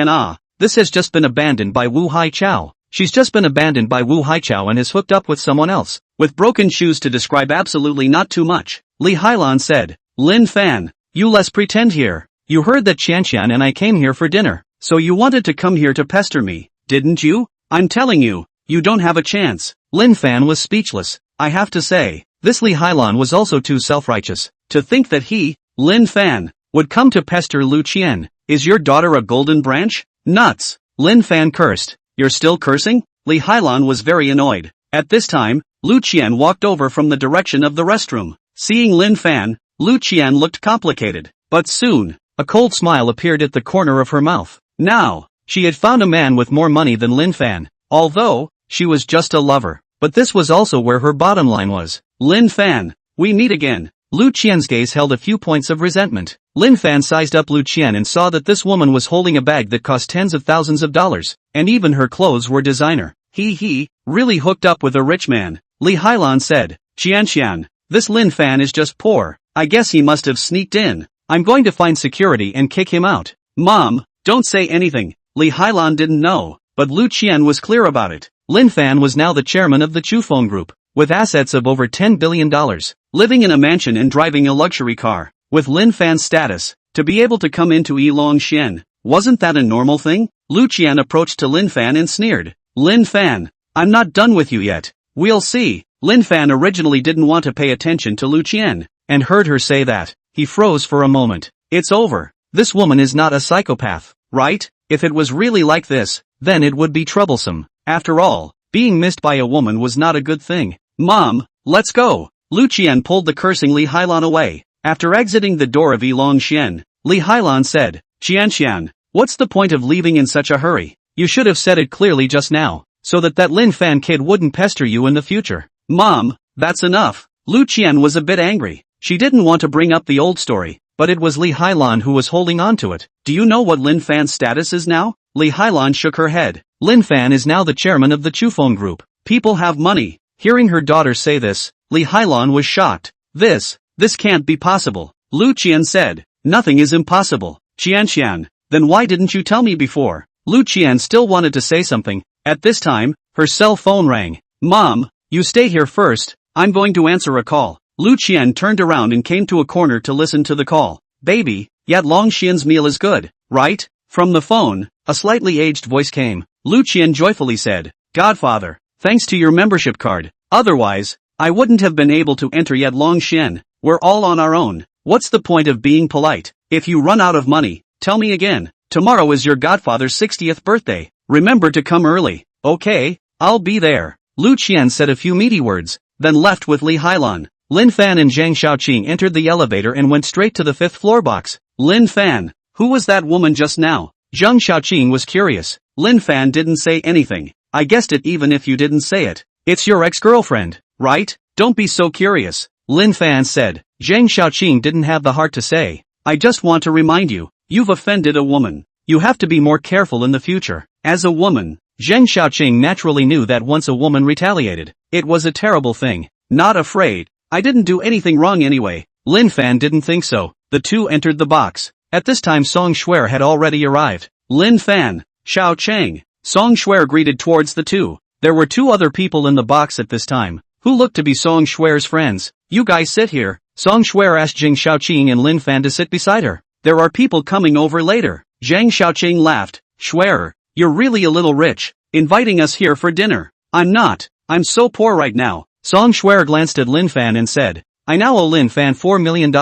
this has just been abandoned by Wu Haichao. She's just been abandoned by Wu Haichao and has hooked up with someone else. With broken shoes to describe absolutely not too much, Li Hailan said. Lin Fan, you less pretend here. You heard that Qianqian and I came here for dinner, so you wanted to come here to pester me, didn't you? I'm telling you, you don't have a chance. Lin Fan was speechless. I have to say, this Li Hailan was also too self-righteous. To think that he, Lin Fan, would come to pester Lu Qian. Is your daughter a golden branch? Nuts! Lin Fan cursed. You're still cursing? Li Hailan was very annoyed. At this time, Lu Qian walked over from the direction of the restroom. Seeing Lin Fan, Lu Qian looked complicated. But soon, a cold smile appeared at the corner of her mouth. Now, she had found a man with more money than Lin Fan. Although, she was just a lover. But this was also where her bottom line was. Lin Fan, we meet again. Lu Qian's gaze held a few points of resentment. Lin Fan sized up Lu Qian and saw that this woman was holding a bag that cost tens of thousands of dollars, and even her clothes were designer. He really hooked up with a rich man. Li Hailan said. Qianqian, this Lin Fan is just poor. I guess he must have sneaked in. I'm going to find security and kick him out. Mom, don't say anything. Li Hailan didn't know, but Lu Qian was clear about it. Lin Fan was now the chairman of the Chufeng Group, with assets of over $10 billion, living in a mansion and driving a luxury car. With Lin Fan's status, to be able to come into Yilongshan, wasn't that a normal thing? Lu Qian approached to Lin Fan and sneered. Lin Fan, I'm not done with you yet. We'll see. Lin Fan originally didn't want to pay attention to Lu Qian, and heard her say that. He froze for a moment. It's over. This woman is not a psychopath, right? If it was really like this, then it would be troublesome. After all, being missed by a woman was not a good thing. Mom, let's go. Lu Qian pulled the cursing Li Hailan away. After exiting the door of Yilongshan, Li Hailan said, Qianqian, what's the point of leaving in such a hurry? You should have said it clearly just now, so that Lin Fan kid wouldn't pester you in the future. Mom, that's enough. Lu Qian was a bit angry. She didn't want to bring up the old story, but it was Li Hailan who was holding on to it. Do you know what Lin Fan's status is now? Li Hailan shook her head. Lin Fan is now the chairman of the Chufeng Group. People have money. Hearing her daughter say this, Li Hailan was shocked. This can't be possible. Lu Qian said. Nothing is impossible. Qianqian, then why didn't you tell me before? Lu Qian still wanted to say something. At this time, her cell phone rang. Mom, you stay here first, I'm going to answer a call. Lu Qian turned around and came to a corner to listen to the call. Baby, Yilongshan's meal is good, right? From the phone, a slightly aged voice came. Lu Qian joyfully said, Godfather, thanks to your membership card. Otherwise, I wouldn't have been able to enter Yilongshan. We're all on our own. What's the point of being polite? If you run out of money, tell me again. Tomorrow is your godfather's 60th birthday. Remember to come early. Okay, I'll be there. Lu Qian said a few meaty words, then left with Li Hailan. Lin Fan and Zhang Xiaoqing entered the elevator and went straight to the 5th floor box. Lin Fan, who was that woman just now? Zhang Xiaoqing was curious. Lin Fan didn't say anything. I guessed it even if you didn't say it. It's your ex-girlfriend, right? Don't be so curious, Lin Fan said. Zhang Xiaoqing didn't have the heart to say. I just want to remind you, you've offended a woman. You have to be more careful in the future. As a woman, Zhang Xiaoqing naturally knew that once a woman retaliated, it was a terrible thing. Not afraid. I didn't do anything wrong anyway. Lin Fan didn't think so. The two entered the box. At this time Song Shuer had already arrived. Lin Fan, Xiao Cheng. Song Shuer greeted towards the two. There were two other people in the box at this time, who looked to be Song Shuer's friends. You guys sit here. Song Shuer asked Zhang Xiaoqing and Lin Fan to sit beside her. There are people coming over later. Zhang Xiaoqing laughed. Shuer, you're really a little rich, inviting us here for dinner. I'm not. I'm so poor right now. Song Shuer glanced at Lin Fan and said, I now owe Lin Fan $4 million.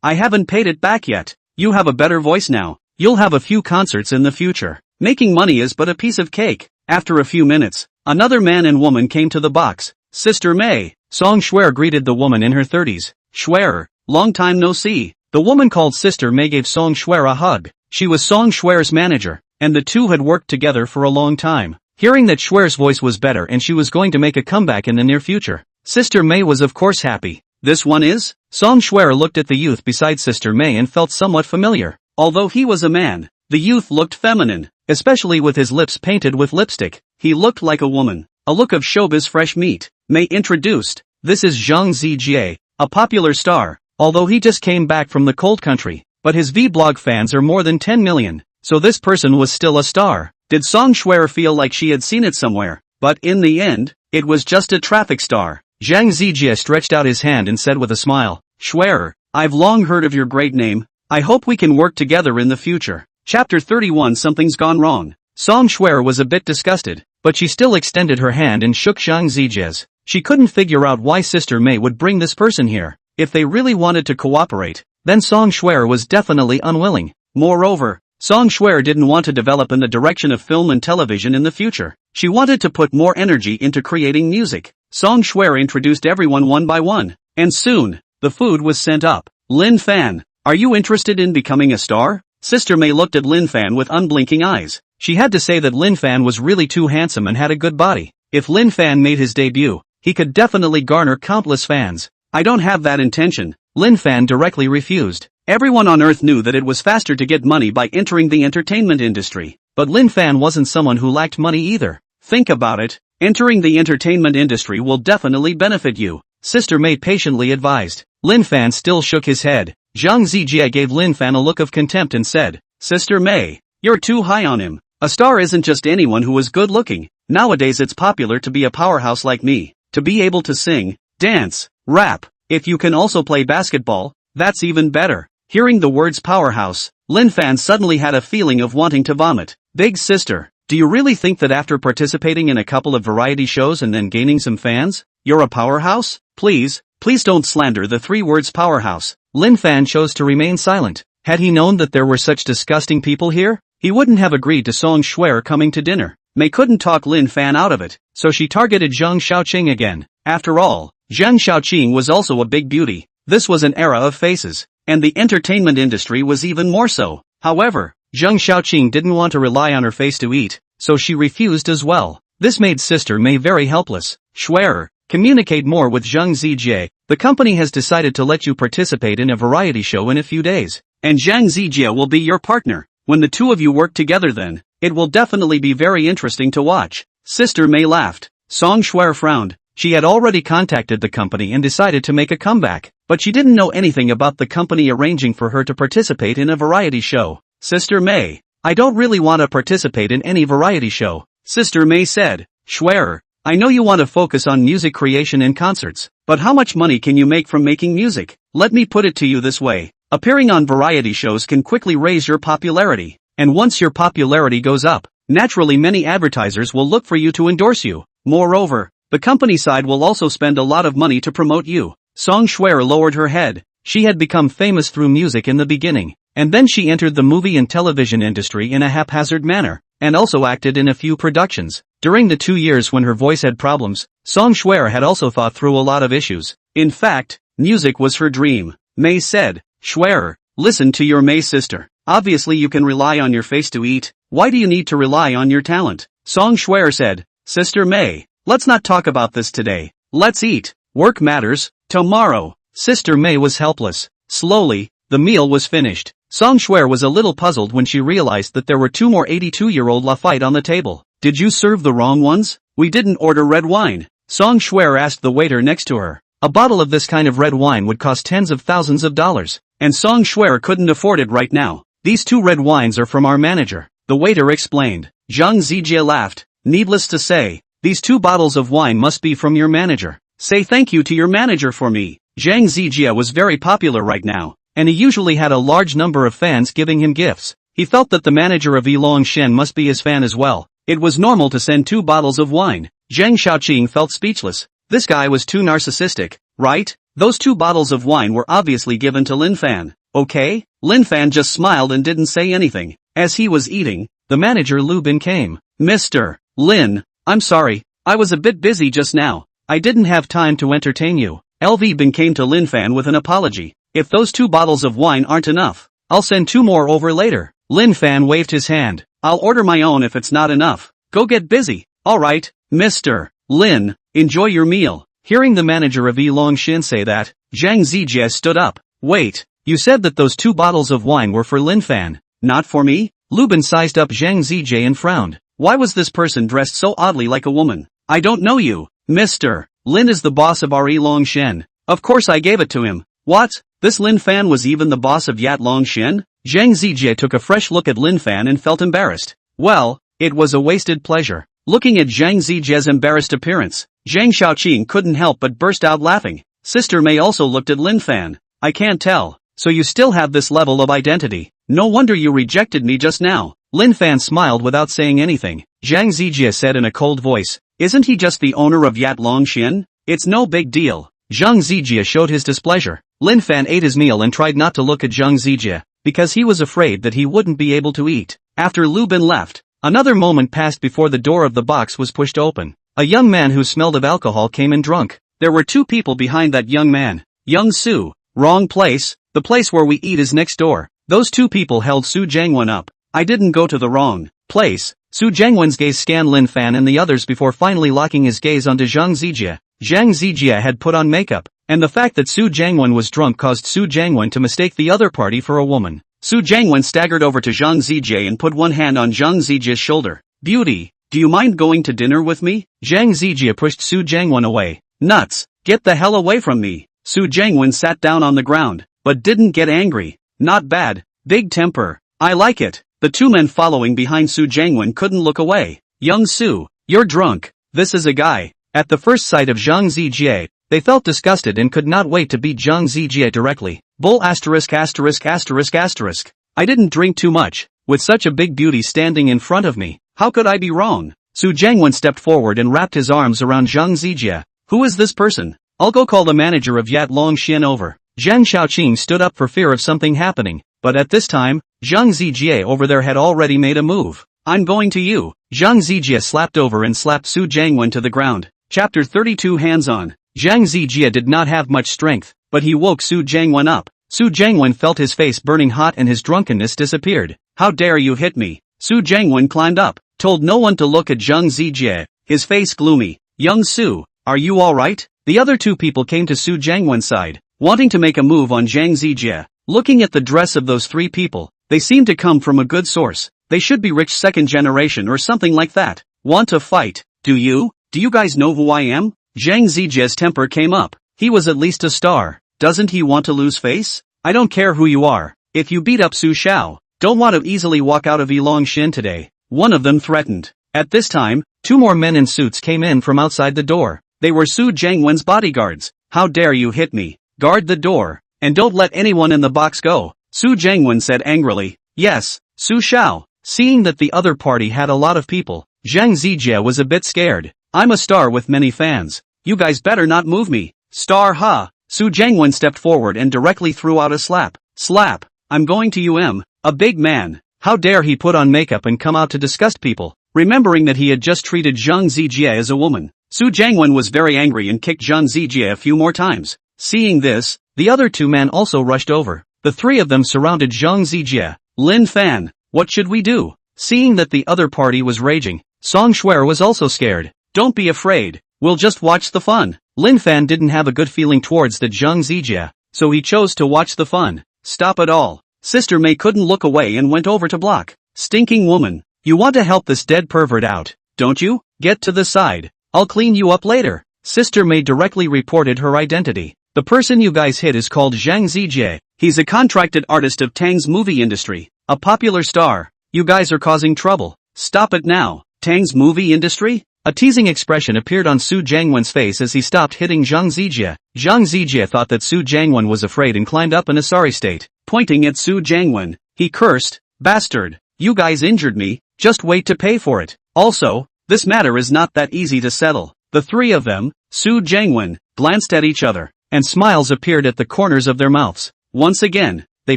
I haven't paid it back yet. You have a better voice now. You'll have a few concerts in the future. Making money is but a piece of cake. After a few minutes, another man and woman came to the box. Sister May. Song Shuer greeted the woman in her 30s. Shuer, long time no see. The woman called Sister May gave Song Shuer a hug. She was Song Shuer's manager, and the two had worked together for a long time. Hearing that Shuer's voice was better and she was going to make a comeback in the near future, Sister May was of course happy. This one is? Song Shuer looked at the youth beside Sister May and felt somewhat familiar. Although he was a man, the youth looked feminine, especially with his lips painted with lipstick. He looked like a woman, a look of showbiz fresh meat. May introduced, this is Zhang Zijie, a popular star, although he just came back from the cold country, but his vlog fans are more than 10 million, so this person was still a star. Did Song Shuer feel like she had seen it somewhere? But in the end, it was just a traffic star. Zhang Zijie stretched out his hand and said with a smile, Shuer, I've long heard of your great name. I hope we can work together in the future. Chapter 31 Something's gone wrong. Song Shuer was a bit disgusted, but she still extended her hand and shook Zhang Zijie's. She couldn't figure out why Sister May would bring this person here. If they really wanted to cooperate, then Song Shuer was definitely unwilling. Moreover, Song Shuer didn't want to develop in the direction of film and television in the future. She wanted to put more energy into creating music. Song Shuer introduced everyone one by one, and soon, the food was sent up. Lin Fan, are you interested in becoming a star? Sister May looked at Lin Fan with unblinking eyes. She had to say that Lin Fan was really too handsome and had a good body. If Lin Fan made his debut, he could definitely garner countless fans. I don't have that intention, Lin Fan directly refused. Everyone on Earth knew that it was faster to get money by entering the entertainment industry. But Lin Fan wasn't someone who lacked money either. Think about it. Entering the entertainment industry will definitely benefit you, Sister May patiently advised. Lin Fan still shook his head. Zhang Zijie gave Lin Fan a look of contempt and said, Sister May, you're too high on him. A star isn't just anyone who is good looking. Nowadays it's popular to be a powerhouse like me, to be able to sing, dance, rap. If you can also play basketball, that's even better. Hearing the words powerhouse, Lin Fan suddenly had a feeling of wanting to vomit. Big sister, do you really think that after participating in a couple of variety shows and then gaining some fans, you're a powerhouse? Please don't slander the three words powerhouse. Lin Fan chose to remain silent. Had he known that there were such disgusting people here, he wouldn't have agreed to Song Shuer coming to dinner. May couldn't talk Lin Fan out of it, so she targeted Zhang Xiaoqing again. After all, Zhang Xiaoqing was also a big beauty. This was an era of faces, and the entertainment industry was even more so. However, Zhang Xiaoqing didn't want to rely on her face to eat, so she refused as well. This made Sister May very helpless. Shuer, communicate more with Zhang Zijie. The company has decided to let you participate in a variety show in a few days, and Zhang Zijie will be your partner. When the two of you work together then, it will definitely be very interesting to watch. Sister May laughed. Song Shuer frowned. She had already contacted the company and decided to make a comeback, but she didn't know anything about the company arranging for her to participate in a variety show. Sister May, I don't really want to participate in any variety show, Sister May said. Shuer, I know you want to focus on music creation and concerts, but how much money can you make from making music? Let me put it to you this way. Appearing on variety shows can quickly raise your popularity, and once your popularity goes up, naturally many advertisers will look for you to endorse you. Moreover, the company side will also spend a lot of money to promote you. Song Shuer lowered her head. She had become famous through music in the beginning, and then she entered the movie and television industry in a haphazard manner. and also acted in a few productions. During the 2 years when her voice had problems, Song Shuer had also thought through a lot of issues. In fact, music was her dream. Mei said, Shuer, listen to your Mei sister. Obviously you can rely on your face to eat. Why do you need to rely on your talent? Song Shuer said, Sister Mei, let's not talk about this today. Let's eat. Work matters. Tomorrow. Sister Mei was helpless. Slowly, the meal was finished. Song Shuer was a little puzzled when she realized that there were 2 more 82-year-old Lafite on the table. Did you serve the wrong ones? We didn't order red wine. Song Shuer asked the waiter next to her. A bottle of this kind of red wine would cost tens of thousands of dollars. And Song Shuer couldn't afford it right now. These 2 red wines are from our manager. The waiter explained. Zhang Zijie laughed. Needless to say, these 2 bottles of wine must be from your manager. Say thank you to your manager for me. Zhang Zijie was very popular right now, and he usually had a large number of fans giving him gifts. He felt that the manager of Yilong Shen must be his fan as well. It was normal to send 2 bottles of wine. Zhang Xiaoqing felt speechless. This guy was too narcissistic, right? Those 2 bottles of wine were obviously given to Lin Fan. Okay? Lin Fan just smiled and didn't say anything. As he was eating, the manager Lu Bin came. Mr. Lin, I'm sorry, I was a bit busy just now. I didn't have time to entertain you. LV Bin came to Lin Fan with an apology. If those 2 bottles of wine aren't enough, I'll send 2 more over later. Lin Fan waved his hand. I'll order my own if it's not enough. Go get busy. Alright, Mr. Lin, enjoy your meal. Hearing the manager of Yilong Shen say that, Zhang Zijie stood up. Wait, you said that those 2 bottles of wine were for Lin Fan, not for me? Lu Bin sized up Zhang Zijie and frowned. Why was this person dressed so oddly like a woman? I don't know you. Mr. Lin is the boss of our Yilong Shen. Of course I gave it to him. What? This Lin Fan was even the boss of Yatlong Shen? Zhang Zijie took a fresh look at Lin Fan and felt embarrassed. Well, it was a wasted pleasure. Looking at Zhang Zijie's embarrassed appearance, Zhang Xiaoqing couldn't help but burst out laughing. Sister Mei also looked at Lin Fan. I can't tell. So you still have this level of identity. No wonder you rejected me just now. Lin Fan smiled without saying anything. Zhang Zijie said in a cold voice, isn't he just the owner of Yatlong Shen? It's no big deal. Zhang Zijie showed his displeasure. Lin Fan ate his meal and tried not to look at Zhang Zijie, because he was afraid that he wouldn't be able to eat. After Lu Bin left, another moment passed before the door of the box was pushed open. A young man who smelled of alcohol came in drunk. There were 2 people behind that young man. Young Su. Wrong place. The place where we eat is next door. Those 2 people held Su Jiangwen up. I didn't go to the wrong place. Su Jiangwen's gaze scanned Lin Fan and the others before finally locking his gaze onto Zhang Zijie. Zhang Zijie had put on makeup, and the fact that Su Jiangwen was drunk caused Su Jiangwen to mistake the other party for a woman. Su Jiangwen staggered over to Zhang Zijie and put one hand on Zhang Zijie's shoulder. Beauty, do you mind going to dinner with me? Zhang Zijie pushed Su Jiangwen away. Nuts, get the hell away from me. Su Jiangwen sat down on the ground, but didn't get angry. Not bad, big temper. I like it. The 2 men following behind Su Jiangwen couldn't look away. Young Su, you're drunk. This is a guy. At the first sight of Zhang Zijie, they felt disgusted and could not wait to beat Zhang Zijie directly. Bull asterisk asterisk asterisk asterisk. I didn't drink too much. With such a big beauty standing in front of me, how could I be wrong? Su Jiangwen stepped forward and wrapped his arms around Zhang Zijie. Who is this person? I'll go call the manager of Yatlong Shen over. Zhang Xiaoqing stood up for fear of something happening, but at this time, Zhang Zijie over there had already made a move. I'm going to you. Zhang Zijie slapped over and slapped Su Jiangwen to the ground. Chapter 32 Hands-on. Zhang Zijie did not have much strength, but he woke Su Jiangwen up. Su Jiangwen felt his face burning hot and his drunkenness disappeared. How dare you hit me? Su Jiangwen climbed up, told no one to look at Zhang Zijie, his face gloomy. Young Su, are you alright? The other 2 people came to Su Jiangwen's side, wanting to make a move on Zhang Zijie. Looking at the dress of those 3 people, they seemed to come from a good source. They should be rich 2nd generation or something like that. Want to fight? Do you? Do you guys know who I am? Zhang Zijie's temper came up. He was at least a star. Doesn't he want to lose face? I don't care who you are. If you beat up Su Xiao, don't want to easily walk out of Yilong Shen today. One of them threatened. At this time, 2 more men in suits came in from outside the door. They were Su Jiangwen's bodyguards. How dare you hit me? Guard the door, and don't let anyone in the box go. Su Jiangwen said angrily. Yes, Su Xiao. Seeing that the other party had a lot of people, Zhang Zijie was a bit scared. I'm a star with many fans. You guys better not move me. Star ha! Su Jiangwen stepped forward and directly threw out a slap. Slap! I'm going to a big man. How dare he put on makeup and come out to disgust people, remembering that he had just treated Zhang Zijie as a woman. Su Jiangwen was very angry and kicked Zhang Zijie a few more times. Seeing this, the other two men also rushed over. The three of them surrounded Zhang Zijie. Lin Fan, what should we do? Seeing that the other party was raging, Song Shuer was also scared. Don't be afraid, we'll just watch the fun. Lin Fan didn't have a good feeling towards the Zhang Zijie, so he chose to watch the fun. Stop it all. Sister May couldn't look away and went over to block. Stinking woman, you want to help this dead pervert out, don't you? Get to the side. I'll clean you up later. Sister May directly reported her identity. The person you guys hit is called Zhang Zijie. He's a contracted artist of Tang's movie industry, a popular star. You guys are causing trouble. Stop it now. Tang's movie industry? A teasing expression appeared on Su Jiangwen's face as he stopped hitting Zhang Zijie. Zhang Zijie thought that Su Jiangwen was afraid and climbed up in a sorry state. Pointing at Su Jiangwen, he cursed, "Bastard, you guys injured me, just wait to pay for it. Also, this matter is not that easy to settle." The three of them, Su Jiangwen, glanced at each other, and smiles appeared at the corners of their mouths. Once again, they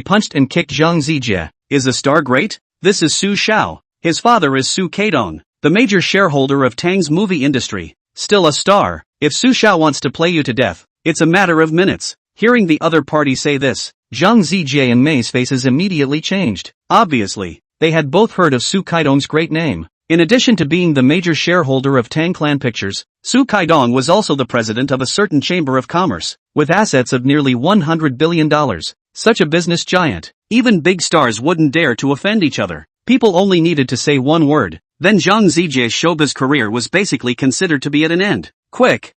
punched and kicked Zhang Zijie. Is a star great? This is Su Xiao. His father is Su Keidong, the major shareholder of Tang's movie industry. Still a star. If Su Xiao wants to play you to death, it's a matter of minutes. Hearing the other party say this, Zhang Zijie and May's faces immediately changed. Obviously, they had both heard of Su Keidong's great name. In addition to being the major shareholder of Tang Clan Pictures, Su Keidong was also the president of a certain chamber of commerce, with assets of nearly $100 billion. Such a business giant. Even big stars wouldn't dare to offend each other. People only needed to say one word. Then Zhang Zijie's showbiz career was basically considered to be at an end. Quick,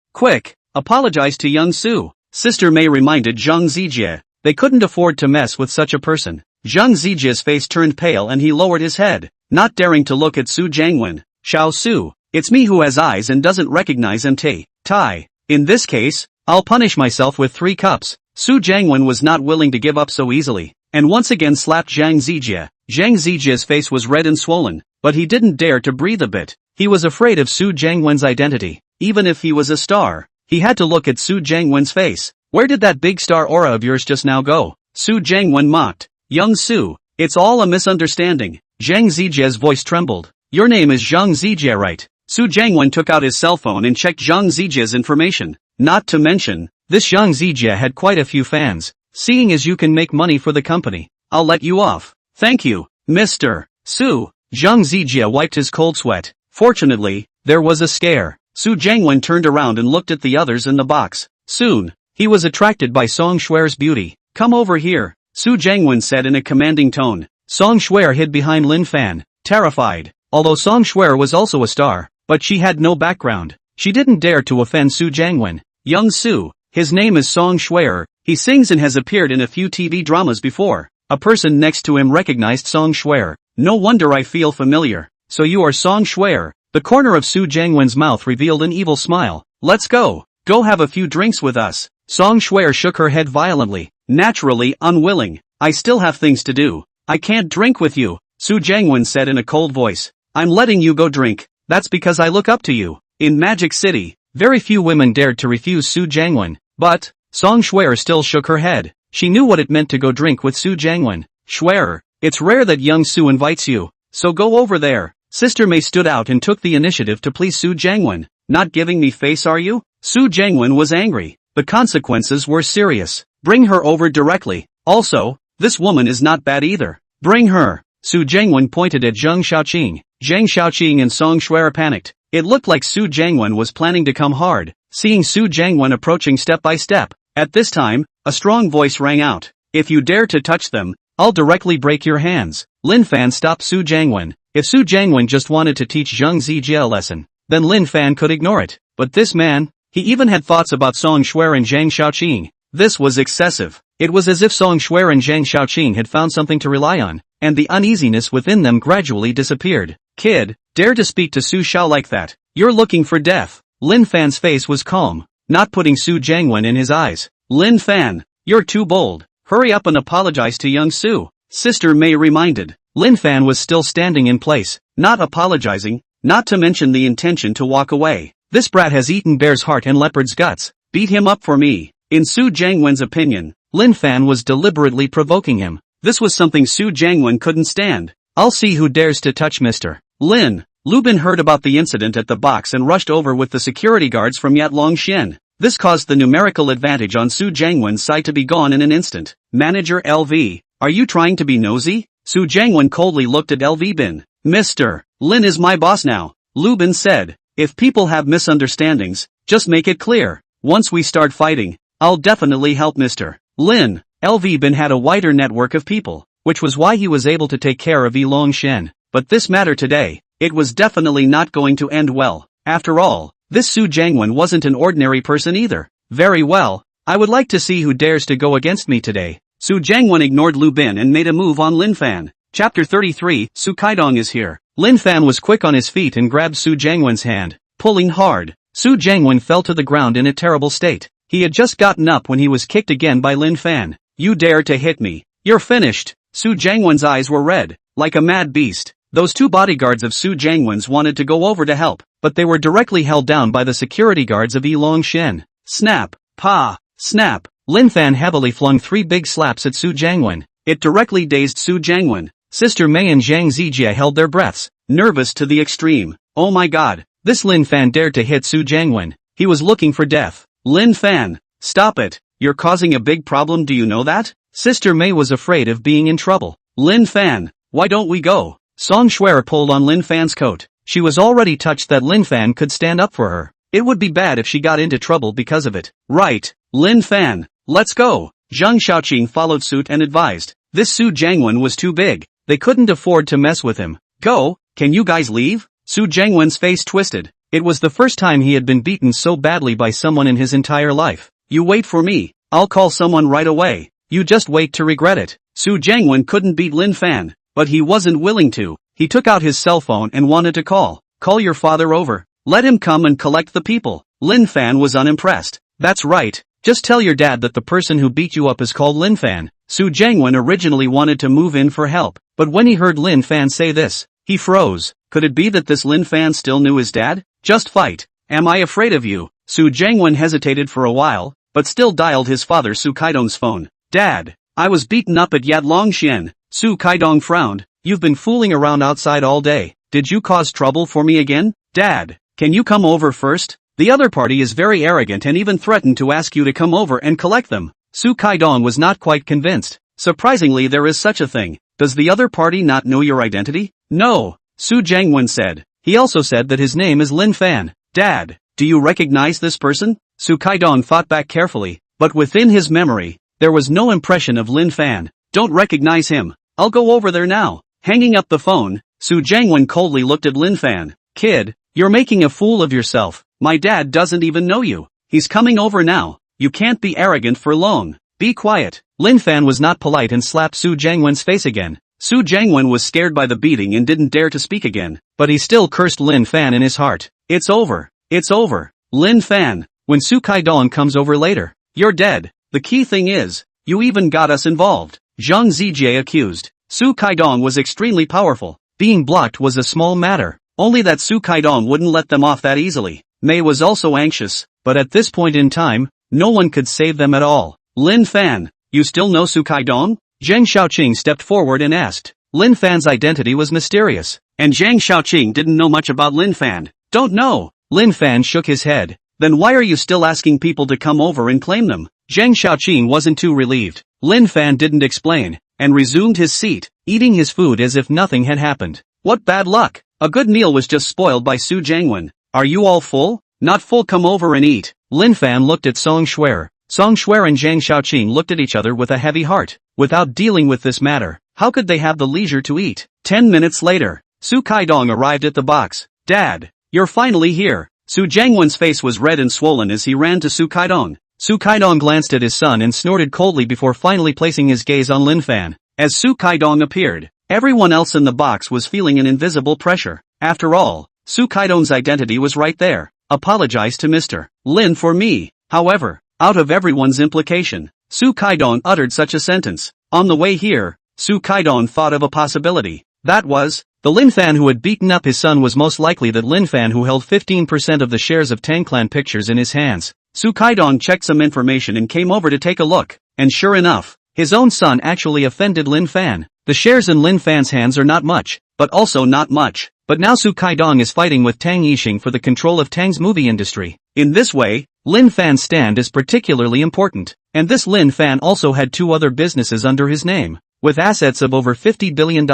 apologize to young Su. Sister May reminded Zhang Zijie. They couldn't afford to mess with such a person. Zhang Zijie's face turned pale and he lowered his head, not daring to look at Su Jiangwen. Xiao Su, it's me who has eyes and doesn't recognize MT. Tai. In this case, I'll punish myself with 3 cups. Su Jiangwen was not willing to give up so easily, and once again slapped Zhang Zijie. Zhang Zijie's face was red and swollen, but he didn't dare to breathe a bit. He was afraid of Su Jiangwen's identity. Even if he was a star, he had to look at Su Jiangwen's face. Where did that big star aura of yours just now go? Su Jiangwen mocked. Young Su, it's all a misunderstanding. Zhang Zijie's voice trembled. Your name is Zhang Zijie, right? Su Jiangwen took out his cell phone and checked Zhang Zijie's information. Not to mention, this Zhang Zijie had quite a few fans. Seeing as you can make money for the company, I'll let you off. Thank you, Mr. Su. Zhang Zijie wiped his cold sweat. Fortunately, there was a scare. Su Jiangwen turned around and looked at the others in the box. Soon, he was attracted by Song Shuer's beauty. Come over here, Su Jiangwen said in a commanding tone. Song Shuer hid behind Lin Fan, terrified. Although Song Shuer was also a star, but she had no background. She didn't dare to offend Su Jiangwen. Young Su, his name is Song Shuer. He sings and has appeared in a few TV dramas before. A person next to him recognized Song Shuer. No wonder I feel familiar. So you are Song Shuer. The corner of Su Jiangwen's mouth revealed an evil smile. Let's go. Go have a few drinks with us. Song Shuer shook her head violently, naturally unwilling. I still have things to do. I can't drink with you, Su Jiangwen said in a cold voice. I'm letting you go drink. That's because I look up to you. In Magic City, very few women dared to refuse Su Jiangwen, but Song Shuer still shook her head. She knew what it meant to go drink with Su Jiangwen. Shuer, it's rare that young Su invites you, so go over there. Sister May stood out and took the initiative to please Su Jiangwen. Not giving me face, are you? Su Jiangwen was angry. The consequences were serious. Bring her over directly. Also, this woman is not bad either. Bring her. Su Jiangwen pointed at Zhang Xiaoqing. Zhang Xiaoqing and Song Shuer panicked. It looked like Su Jiangwen was planning to come hard, seeing Su Jiangwen approaching step by step. At this time, a strong voice rang out. If you dare to touch them, I'll directly break your hands. Lin Fan stopped Su Jiangwen. If Su Jiangwen just wanted to teach Zhang Zijie a lesson, then Lin Fan could ignore it. But this man, he even had thoughts about Song Shuer and Zhang Xiaoqing. This was excessive. It was as if Song Shuer and Zhang Xiaoqing had found something to rely on, and the uneasiness within them gradually disappeared. Kid, dare to speak to Su Xiao like that. You're looking for death. Lin Fan's face was calm, not putting Su Jiangwen in his eyes. Lin Fan, you're too bold. Hurry up and apologize to young Su. Sister May reminded. Lin Fan was still standing in place, not apologizing, not to mention the intention to walk away. This brat has eaten bear's heart and leopard's guts. Beat him up for me. In Su Jiangwen's opinion, Lin Fan was deliberately provoking him. This was something Su Jiangwen couldn't stand. I'll see who dares to touch Mr. Lin. Lubin heard about the incident at the box and rushed over with the security guards from Yatlongxian. This caused the numerical advantage on Su Jiangwen's side to be gone in an instant. Manager LV, are you trying to be nosy? Su Jiangwen coldly looked at LV Bin. Mr. Lin is my boss now, Lubin said. If people have misunderstandings, just make it clear. Once we start fighting, I'll definitely help Mr. Lin. LV Bin had a wider network of people, which was why he was able to take care of Yilong. But this matter today, it was definitely not going to end well. After all, this Su Jiangwen wasn't an ordinary person either. Very well, I would like to see who dares to go against me today. Su Jiangwen ignored Lu Bin and made a move on Lin Fan. Chapter 33, Su Kaidong is here. Lin Fan was quick on his feet and grabbed Su Jiangwen's hand, pulling hard. Su Jiangwen fell to the ground in a terrible state. He had just gotten up when he was kicked again by Lin Fan. You dare to hit me. You're finished. Su Jiangwen's eyes were red, like a mad beast. Those two bodyguards of Su Jiangwen's wanted to go over to help, but they were directly held down by the security guards of Yilong. Snap, pa, snap. Lin Fan heavily flung 3 big slaps at Su Jiangwen. It directly dazed Su Jiangwen. Sister Mei and Zhang Zijie held their breaths, nervous to the extreme. Oh my god, this Lin Fan dared to hit Su Jiangwen. He was looking for death. Lin Fan, stop it. You're causing a big problem, do you know that? Sister Mei was afraid of being in trouble. Lin Fan, why don't we go? Song Shuer pulled on Lin Fan's coat. She was already touched that Lin Fan could stand up for her. It would be bad if she got into trouble because of it. Right, Lin Fan, let's go. Zhang Xiaoqing followed suit and advised. This Su Jiangwen was too big. They couldn't afford to mess with him. Go, can you guys leave? Su Jiangwen's face twisted. It was the first time he had been beaten so badly by someone in his entire life. You wait for me. I'll call someone right away. You just wait to regret it. Su Jiangwen couldn't beat Lin Fan, but he wasn't willing to. He took out his cell phone and wanted to call. Call your father over. Let him come and collect the people. Lin Fan was unimpressed. That's right. Just tell your dad that the person who beat you up is called Lin Fan. Su Jiangwen originally wanted to move in for help, but when he heard Lin Fan say this, he froze. Could it be that this Lin Fan still knew his dad? Just fight. Am I afraid of you? Su Jiangwen hesitated for a while, but still dialed his father Su Kaidong's phone. Dad, I was beaten up at Yatlongxian. Su Kaidong frowned. You've been fooling around outside all day. Did you cause trouble for me again? Dad, can you come over first? The other party is very arrogant and even threatened to ask you to come over and collect them. Su Kaidong was not quite convinced. Surprisingly, there is such a thing. Does the other party not know your identity? No, Su Jiangwen said. He also said that his name is Lin Fan. Dad, do you recognize this person? Su Kaidong thought back carefully, but within his memory, there was no impression of Lin Fan. Don't recognize him. I'll go over there now. Hanging up the phone, Su Jiangwen coldly looked at Lin Fan. Kid, you're making a fool of yourself. My dad doesn't even know you. He's coming over now. You can't be arrogant for long. Be quiet. Lin Fan was not polite and slapped Su Jiangwen's face again. Su Jiangwen was scared by the beating and didn't dare to speak again, but he still cursed Lin Fan in his heart. It's over. It's over. Lin Fan, when Su Kaidong comes over later, you're dead. The key thing is, you even got us involved. Zhang Zijie accused. Su Kaidong was extremely powerful. Being blocked was a small matter. Only that Su Kaidong wouldn't let them off that easily. Mei was also anxious, but at this point in time, no one could save them at all. Lin Fan, you still know Su Kaidong? Zhang Xiaoqing stepped forward and asked. Lin Fan's identity was mysterious, and Zhang Xiaoqing didn't know much about Lin Fan. Don't know. Lin Fan shook his head. Then why are you still asking people to come over and claim them? Zhang Xiaoqing wasn't too relieved. Lin Fan didn't explain, and resumed his seat, eating his food as if nothing had happened. What bad luck! A good meal was just spoiled by Su Jiangwen. Are you all full? Not full, come over and eat. Lin Fan looked at Song Shuer. Song Shuer and Zhang Xiaoqing looked at each other with a heavy heart. Without dealing with this matter, how could they have the leisure to eat? 10 minutes later, Su Kaidong arrived at the box. Dad, you're finally here. Su Jiangwen's face was red and swollen as he ran to Su Kaidong. Su Kaidong glanced at his son and snorted coldly before finally placing his gaze on Lin Fan. As Su Kaidong appeared, everyone else in the box was feeling an invisible pressure. After all, Su Kaidong's identity was right there. Apologize to Mr. Lin for me. However, out of everyone's implication, Su Kaidong uttered such a sentence. On the way here, Su Kaidong thought of a possibility. That was, the Lin Fan who had beaten up his son was most likely that Lin Fan who held 15% of the shares of Tangclan Pictures in his hands. Su Kaidong checked some information and came over to take a look, and sure enough, his own son actually offended Lin Fan. The shares in Lin Fan's hands are not much, but also not much. But now Su Kaidong is fighting with Tang Yixing for the control of Tang's movie industry. In this way, Lin Fan's stand is particularly important. And this Lin Fan also had 2 other businesses under his name, with assets of over $50 billion.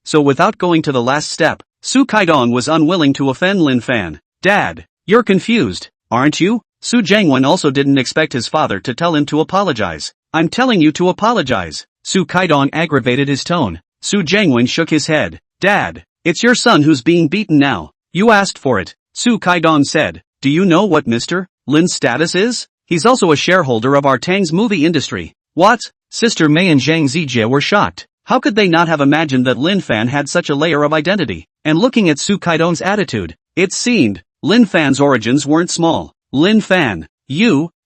So without going to the last step, Su Kaidong was unwilling to offend Lin Fan. Dad, you're confused, aren't you? Su Jiangwen also didn't expect his father to tell him to apologize. I'm telling you to apologize. Su Kaidong aggravated his tone. Su Jiangwen shook his head. Dad, it's your son who's being beaten now. You asked for it. Su Kaidong said. Do you know what Mr. Lin's status is? He's also a shareholder of our Tang's movie industry. What? Sister Mei and Zhang Zijie were shocked. How could they not have imagined that Lin Fan had such a layer of identity? And looking at Su Kaidong's attitude, it seemed Lin Fan's origins weren't small. Lin Fan,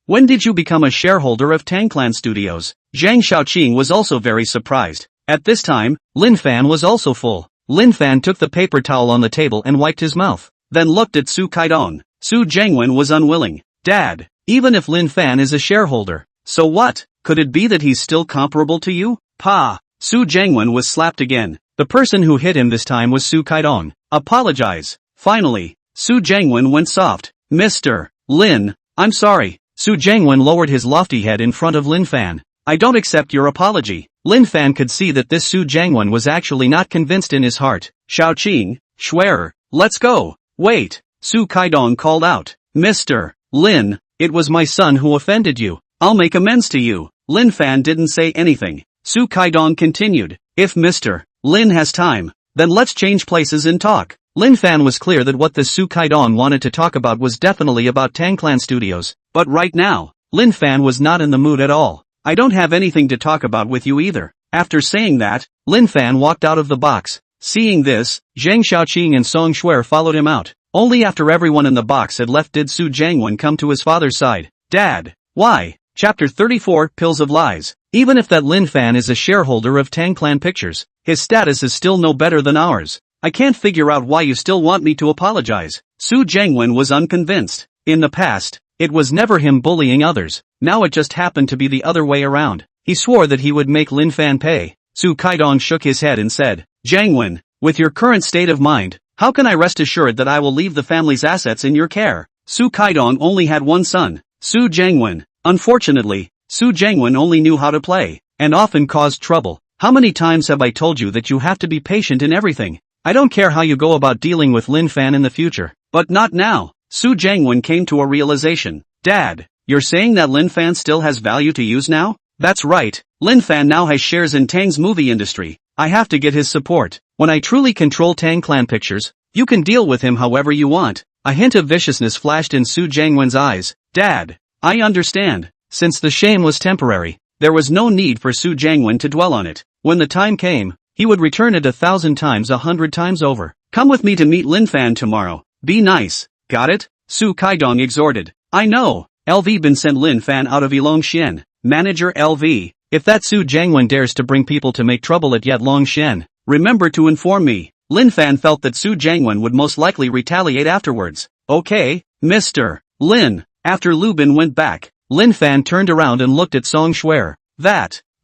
when did you become a shareholder of TangClan Studios? Zhang Xiaoqing was also very surprised. At this time, Lin Fan was also full. Lin Fan took the paper towel on the table and wiped his mouth, then looked at Su Kaidong. Su Jiangwen was unwilling. Dad, even if Lin Fan is a shareholder, so what? Could it be that he's still comparable to you? Pa! Su Jiangwen was slapped again. The person who hit him this time was Su Kaidong. Apologize. Finally, Su Jiangwen went soft. Mr. Lin, I'm sorry. Su Jiangwen lowered his lofty head in front of Lin Fan. I don't accept your apology. Lin Fan could see that this Su Jiangwen was actually not convinced in his heart. Xiaoqing, Schwerer, let's go. Wait. Su Kaidong called out. Mr. Lin, it was my son who offended you. I'll make amends to you. Lin Fan didn't say anything. Su Kaidong continued. If Mr. Lin has time, then let's change places and talk. Lin Fan was clear that what this Su Kaidong wanted to talk about was definitely about TangClan Studios. But right now, Lin Fan was not in the mood at all. I don't have anything to talk about with you either. After saying that, Lin Fan walked out of the box. Seeing this, Zhang Xiaoqing and Song Shuer followed him out. Only after everyone in the box had left did Su Jiangwen come to his father's side. Dad, why? Chapter 34, Pills of Lies. Even if that Lin Fan is a shareholder of TangClan Pictures, his status is still no better than ours. I can't figure out why you still want me to apologize. Su Jiangwen was unconvinced. In the past, it was never him bullying others. Now it just happened to be the other way around. He swore that he would make Lin Fan pay. Su Kaidong shook his head and said, Jiangwen, with your current state of mind, how can I rest assured that I will leave the family's assets in your care? Su Kaidong only had one son, Su Jiangwen. Unfortunately, Su Jiangwen only knew how to play, and often caused trouble. How many times have I told you that you have to be patient in everything? I don't care how you go about dealing with Lin Fan in the future, but not now. Su Jiangwen came to a realization. Dad, you're saying that Lin Fan still has value to use now? That's right. Lin Fan now has shares in Tang's movie industry. I have to get his support. When I truly control TangClan Pictures, you can deal with him however you want. A hint of viciousness flashed in Su Jiangwen's eyes. Dad, I understand. Since the shame was temporary, there was no need for Su Jiangwen to dwell on it. When the time came, he would return it 1,000 times 100 times over. Come with me to meet Lin Fan tomorrow. Be nice. Got it? Su Kaidong exhorted. I know. LV been sent Lin Fan out of Yilongxian. Manager LV. If that Su Jiangwen dares to bring people to make trouble at Yilongxian, remember to inform me. Lin Fan felt that Su Jiangwen would most likely retaliate afterwards. Okay, Mr. Lin. After Lu Bin went back, Lin Fan turned around and looked at Song Shuer.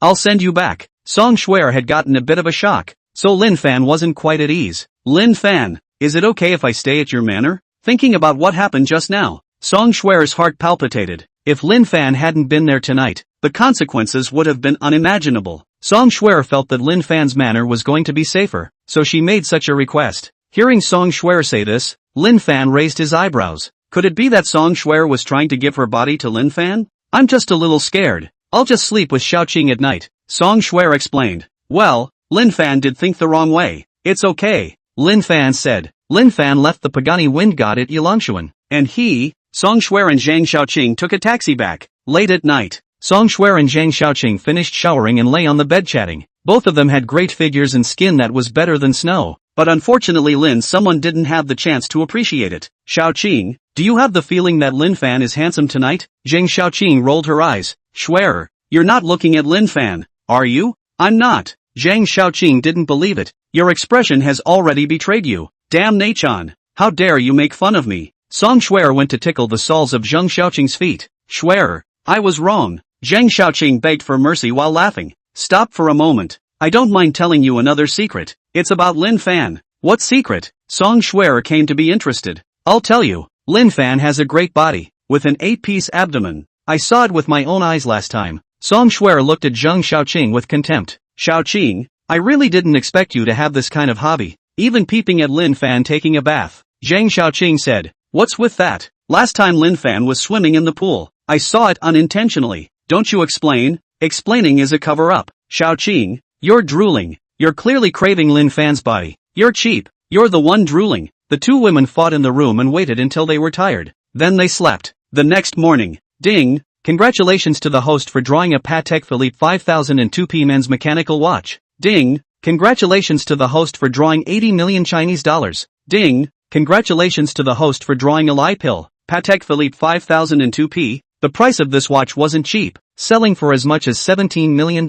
I'll send you back. Song Shuer had gotten a bit of a shock, so Lin Fan wasn't quite at ease. Lin Fan, is it okay if I stay at your manor? Thinking about what happened just now, Song Shuer's heart palpitated. If Lin Fan hadn't been there tonight, the consequences would have been unimaginable. Song Shuer felt that Lin Fan's manor was going to be safer, so she made such a request. Hearing Song Shuer say this, Lin Fan raised his eyebrows. Could it be that Song Shuer was trying to give her body to Lin Fan? I'm just a little scared. I'll just sleep with Xiaoqing at night. Song Shuer explained. Well, Lin Fan did think the wrong way. It's okay, Lin Fan said. Lin Fan left the Pagani wind god at Yilongxuan, and he, Song Shuer and Zhang Xiaoqing took a taxi back. Late at night, Song Shuer and Zhang Xiaoqing finished showering and lay on the bed chatting. Both of them had great figures and skin that was better than snow, but unfortunately someone didn't have the chance to appreciate it. Xiaoqing, do you have the feeling that Lin Fan is handsome tonight? Zhang Xiaoqing rolled her eyes. Shuer, you're not looking at Lin Fan, are you? I'm not. Zhang Xiaoqing didn't believe it. Your expression has already betrayed you. Damn Nachan, how dare you make fun of me? Song Shuer went to tickle the soles of Zhang Xiaoqing's feet. Shuer, I was wrong. Zhang Xiaoqing begged for mercy while laughing. Stop for a moment. I don't mind telling you another secret. It's about Lin Fan. What secret? Song Shuer came to be interested. I'll tell you. Lin Fan has a great body, with an 8-piece abdomen. I saw it with my own eyes last time. Song Shuer looked at Zheng Xiaoqing with contempt. Xiaoqing, I really didn't expect you to have this kind of hobby. Even peeping at Lin Fan taking a bath. Zheng Xiaoqing said, what's with that? Last time Lin Fan was swimming in the pool. I saw it unintentionally. Don't you explain? Explaining is a cover-up. Xiaoqing, you're drooling. You're clearly craving Lin Fan's body. You're cheap. You're the one drooling. The two women fought in the room and waited until they were tired. Then they slept. The next morning. Ding! Congratulations to the host for drawing a Patek Philippe 5002P men's mechanical watch. Ding! Congratulations to the host for drawing 80 million Chinese dollars. Ding! Congratulations to the host for drawing a lie pill. Patek Philippe 5002P. The price of this watch wasn't cheap, selling for as much as $17 million.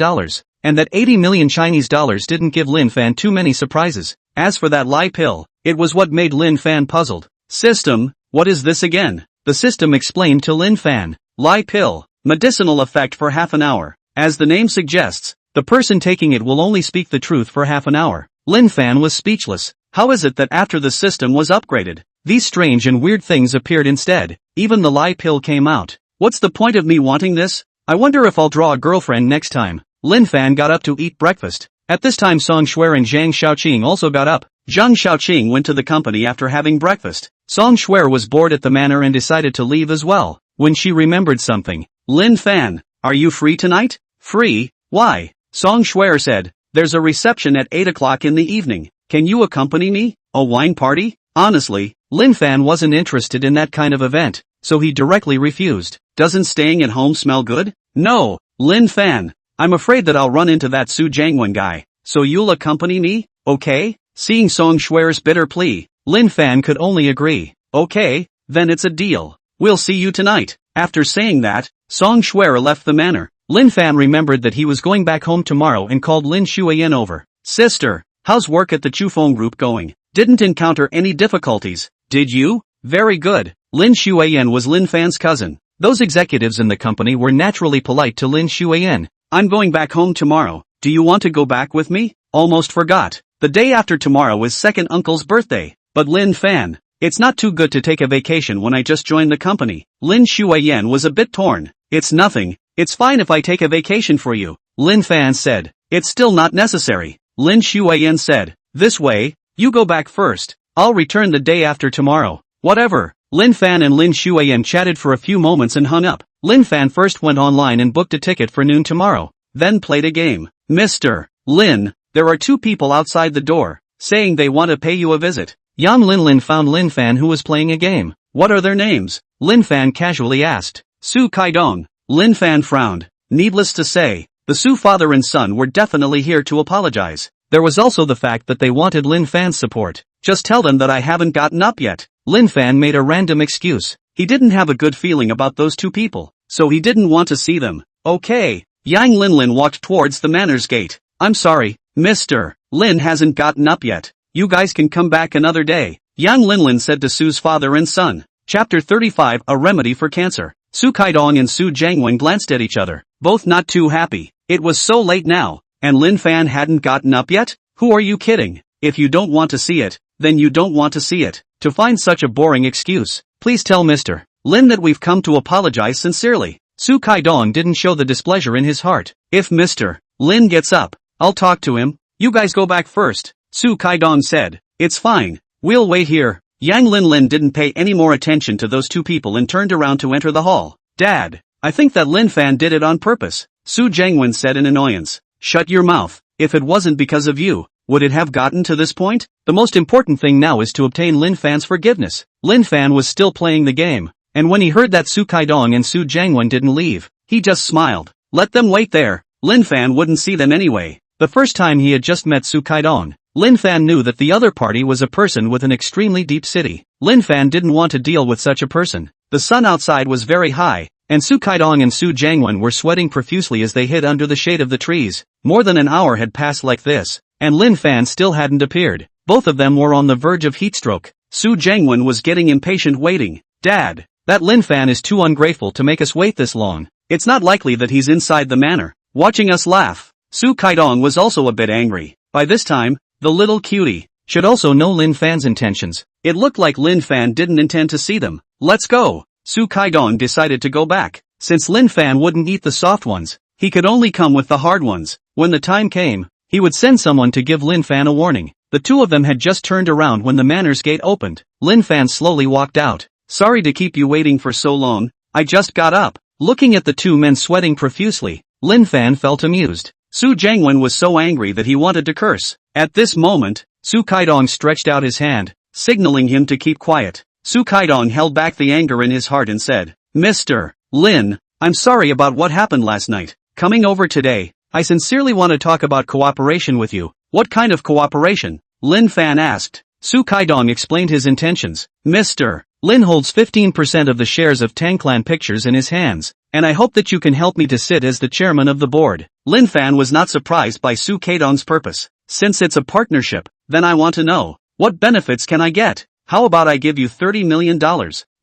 And that 80 million Chinese dollars didn't give Lin Fan too many surprises. As for that lie pill, it was what made Lin Fan puzzled. System, what is this again? The system explained to Lin Fan. Lie pill, medicinal effect for half an hour. As the name suggests, the person taking it will only speak the truth for half an hour. Lin Fan was speechless. How is it that after the system was upgraded, these strange and weird things appeared instead? Even the lie pill came out. What's the point of me wanting this? I wonder if I'll draw a girlfriend next time. Lin Fan got up to eat breakfast. At this time Song Shuer and Zhang Xiaoqing also got up. Zhang Xiaoqing went to the company after having breakfast. Song Shuer was bored at the manor and decided to leave as well. When she remembered something. Lin Fan, are you free tonight? Free? Why? Song Shuer said, there's a reception at 8 o'clock in the evening. Can you accompany me? A wine party? Honestly, Lin Fan wasn't interested in that kind of event, so he directly refused. Doesn't staying at home smell good? No, Lin Fan. I'm afraid that I'll run into that Su Jiangwen guy, so you'll accompany me, okay? Seeing Song Shuer's bitter plea, Lin Fan could only agree. Okay, then it's a deal. We'll see you tonight. After saying that, Song Shuer left the manor. Lin Fan remembered that he was going back home tomorrow and called Lin Xueyan over. Sister, how's work at the Chufeng Group going? Didn't encounter any difficulties, did you? Very good. Lin Xueyan was Lin Fan's cousin. Those executives in the company were naturally polite to Lin Xueyan. I'm going back home tomorrow. Do you want to go back with me? Almost forgot. The day after tomorrow is second uncle's birthday. But Lin Fan, it's not too good to take a vacation when I just joined the company. Lin Xueyan was a bit torn. It's nothing. It's fine if I take a vacation for you. Lin Fan said. It's still not necessary. Lin Xueyan said. This way, you go back first. I'll return the day after tomorrow. Whatever. Lin Fan and Lin Xueyan chatted for a few moments and hung up. Lin Fan first went online and booked a ticket for noon tomorrow, then played a game. Mr. Lin, there are two people outside the door, saying they want to pay you a visit. Yan Linlin found Lin Fan who was playing a game. What are their names? Lin Fan casually asked. Su Kaidong. Lin Fan frowned. Needless to say, the Su father and son were definitely here to apologize. There was also the fact that they wanted Lin Fan's support. Just tell them that I haven't gotten up yet. Lin Fan made a random excuse. He didn't have a good feeling about those two people, so he didn't want to see them. Okay. Yang Linlin walked towards the manor's gate. I'm sorry, Mr. Lin hasn't gotten up yet. You guys can come back another day. Yang Linlin said to Su's father and son. Chapter 35, A Remedy for Cancer. Su Kaidong and Su Jiangwen glanced at each other, both not too happy. It was so late now, and Lin Fan hadn't gotten up yet? Who are you kidding? If you don't want to see it, then you don't want to see it. To find such a boring excuse, please tell Mr. Lin that we've come to apologize sincerely. Su Kaidong didn't show the displeasure in his heart. If Mr. Lin gets up, I'll talk to him. You guys go back first, Su Kaidong said. It's fine. We'll wait here. Yang Linlin didn't pay any more attention to those two people and turned around to enter the hall. Dad, I think that Lin Fan did it on purpose, Su Jiangwen said in annoyance. Shut your mouth. If it wasn't because of you, would it have gotten to this point? The most important thing now is to obtain Lin Fan's forgiveness. Lin Fan was still playing the game, and when he heard that Su Kaidong and Su Jiangwen didn't leave, he just smiled. Let them wait there. Lin Fan wouldn't see them anyway. The first time he had just met Su Kaidong, Lin Fan knew that the other party was a person with an extremely deep city. Lin Fan didn't want to deal with such a person. The sun outside was very high, and Su Kaidong and Su Jiangwen were sweating profusely as they hid under the shade of the trees. More than an hour had passed like this, and Lin Fan still hadn't appeared. Both of them were on the verge of heatstroke. Su Jiangwen was getting impatient waiting. Dad, that Lin Fan is too ungrateful to make us wait this long. It's not likely that he's inside the manor, watching us laugh. Su Kaidong was also a bit angry. By this time, the little cutie should also know Lin Fan's intentions. It looked like Lin Fan didn't intend to see them. Let's go. Su Kaidong decided to go back. Since Lin Fan wouldn't eat the soft ones, he could only come with the hard ones. When the time came, he would send someone to give Lin Fan a warning. The two of them had just turned around when the manor's gate opened. Lin Fan slowly walked out. Sorry to keep you waiting for so long, I just got up. Looking at the two men sweating profusely, Lin Fan felt amused. Su Jiangwen was so angry that he wanted to curse. At this moment, Su Kaidong stretched out his hand, signaling him to keep quiet. Su Kaidong held back the anger in his heart and said, Mr. Lin, I'm sorry about what happened last night. Coming over today, I sincerely want to talk about cooperation with you. What kind of cooperation? Lin Fan asked. Su Kaidong explained his intentions. Mr. Lin holds 15% of the shares of Tangclan Pictures in his hands, and I hope that you can help me to sit as the chairman of the board. Lin Fan was not surprised by Su Kaidong's purpose. Since it's a partnership, then I want to know, what benefits can I get? How about I give you $30 million?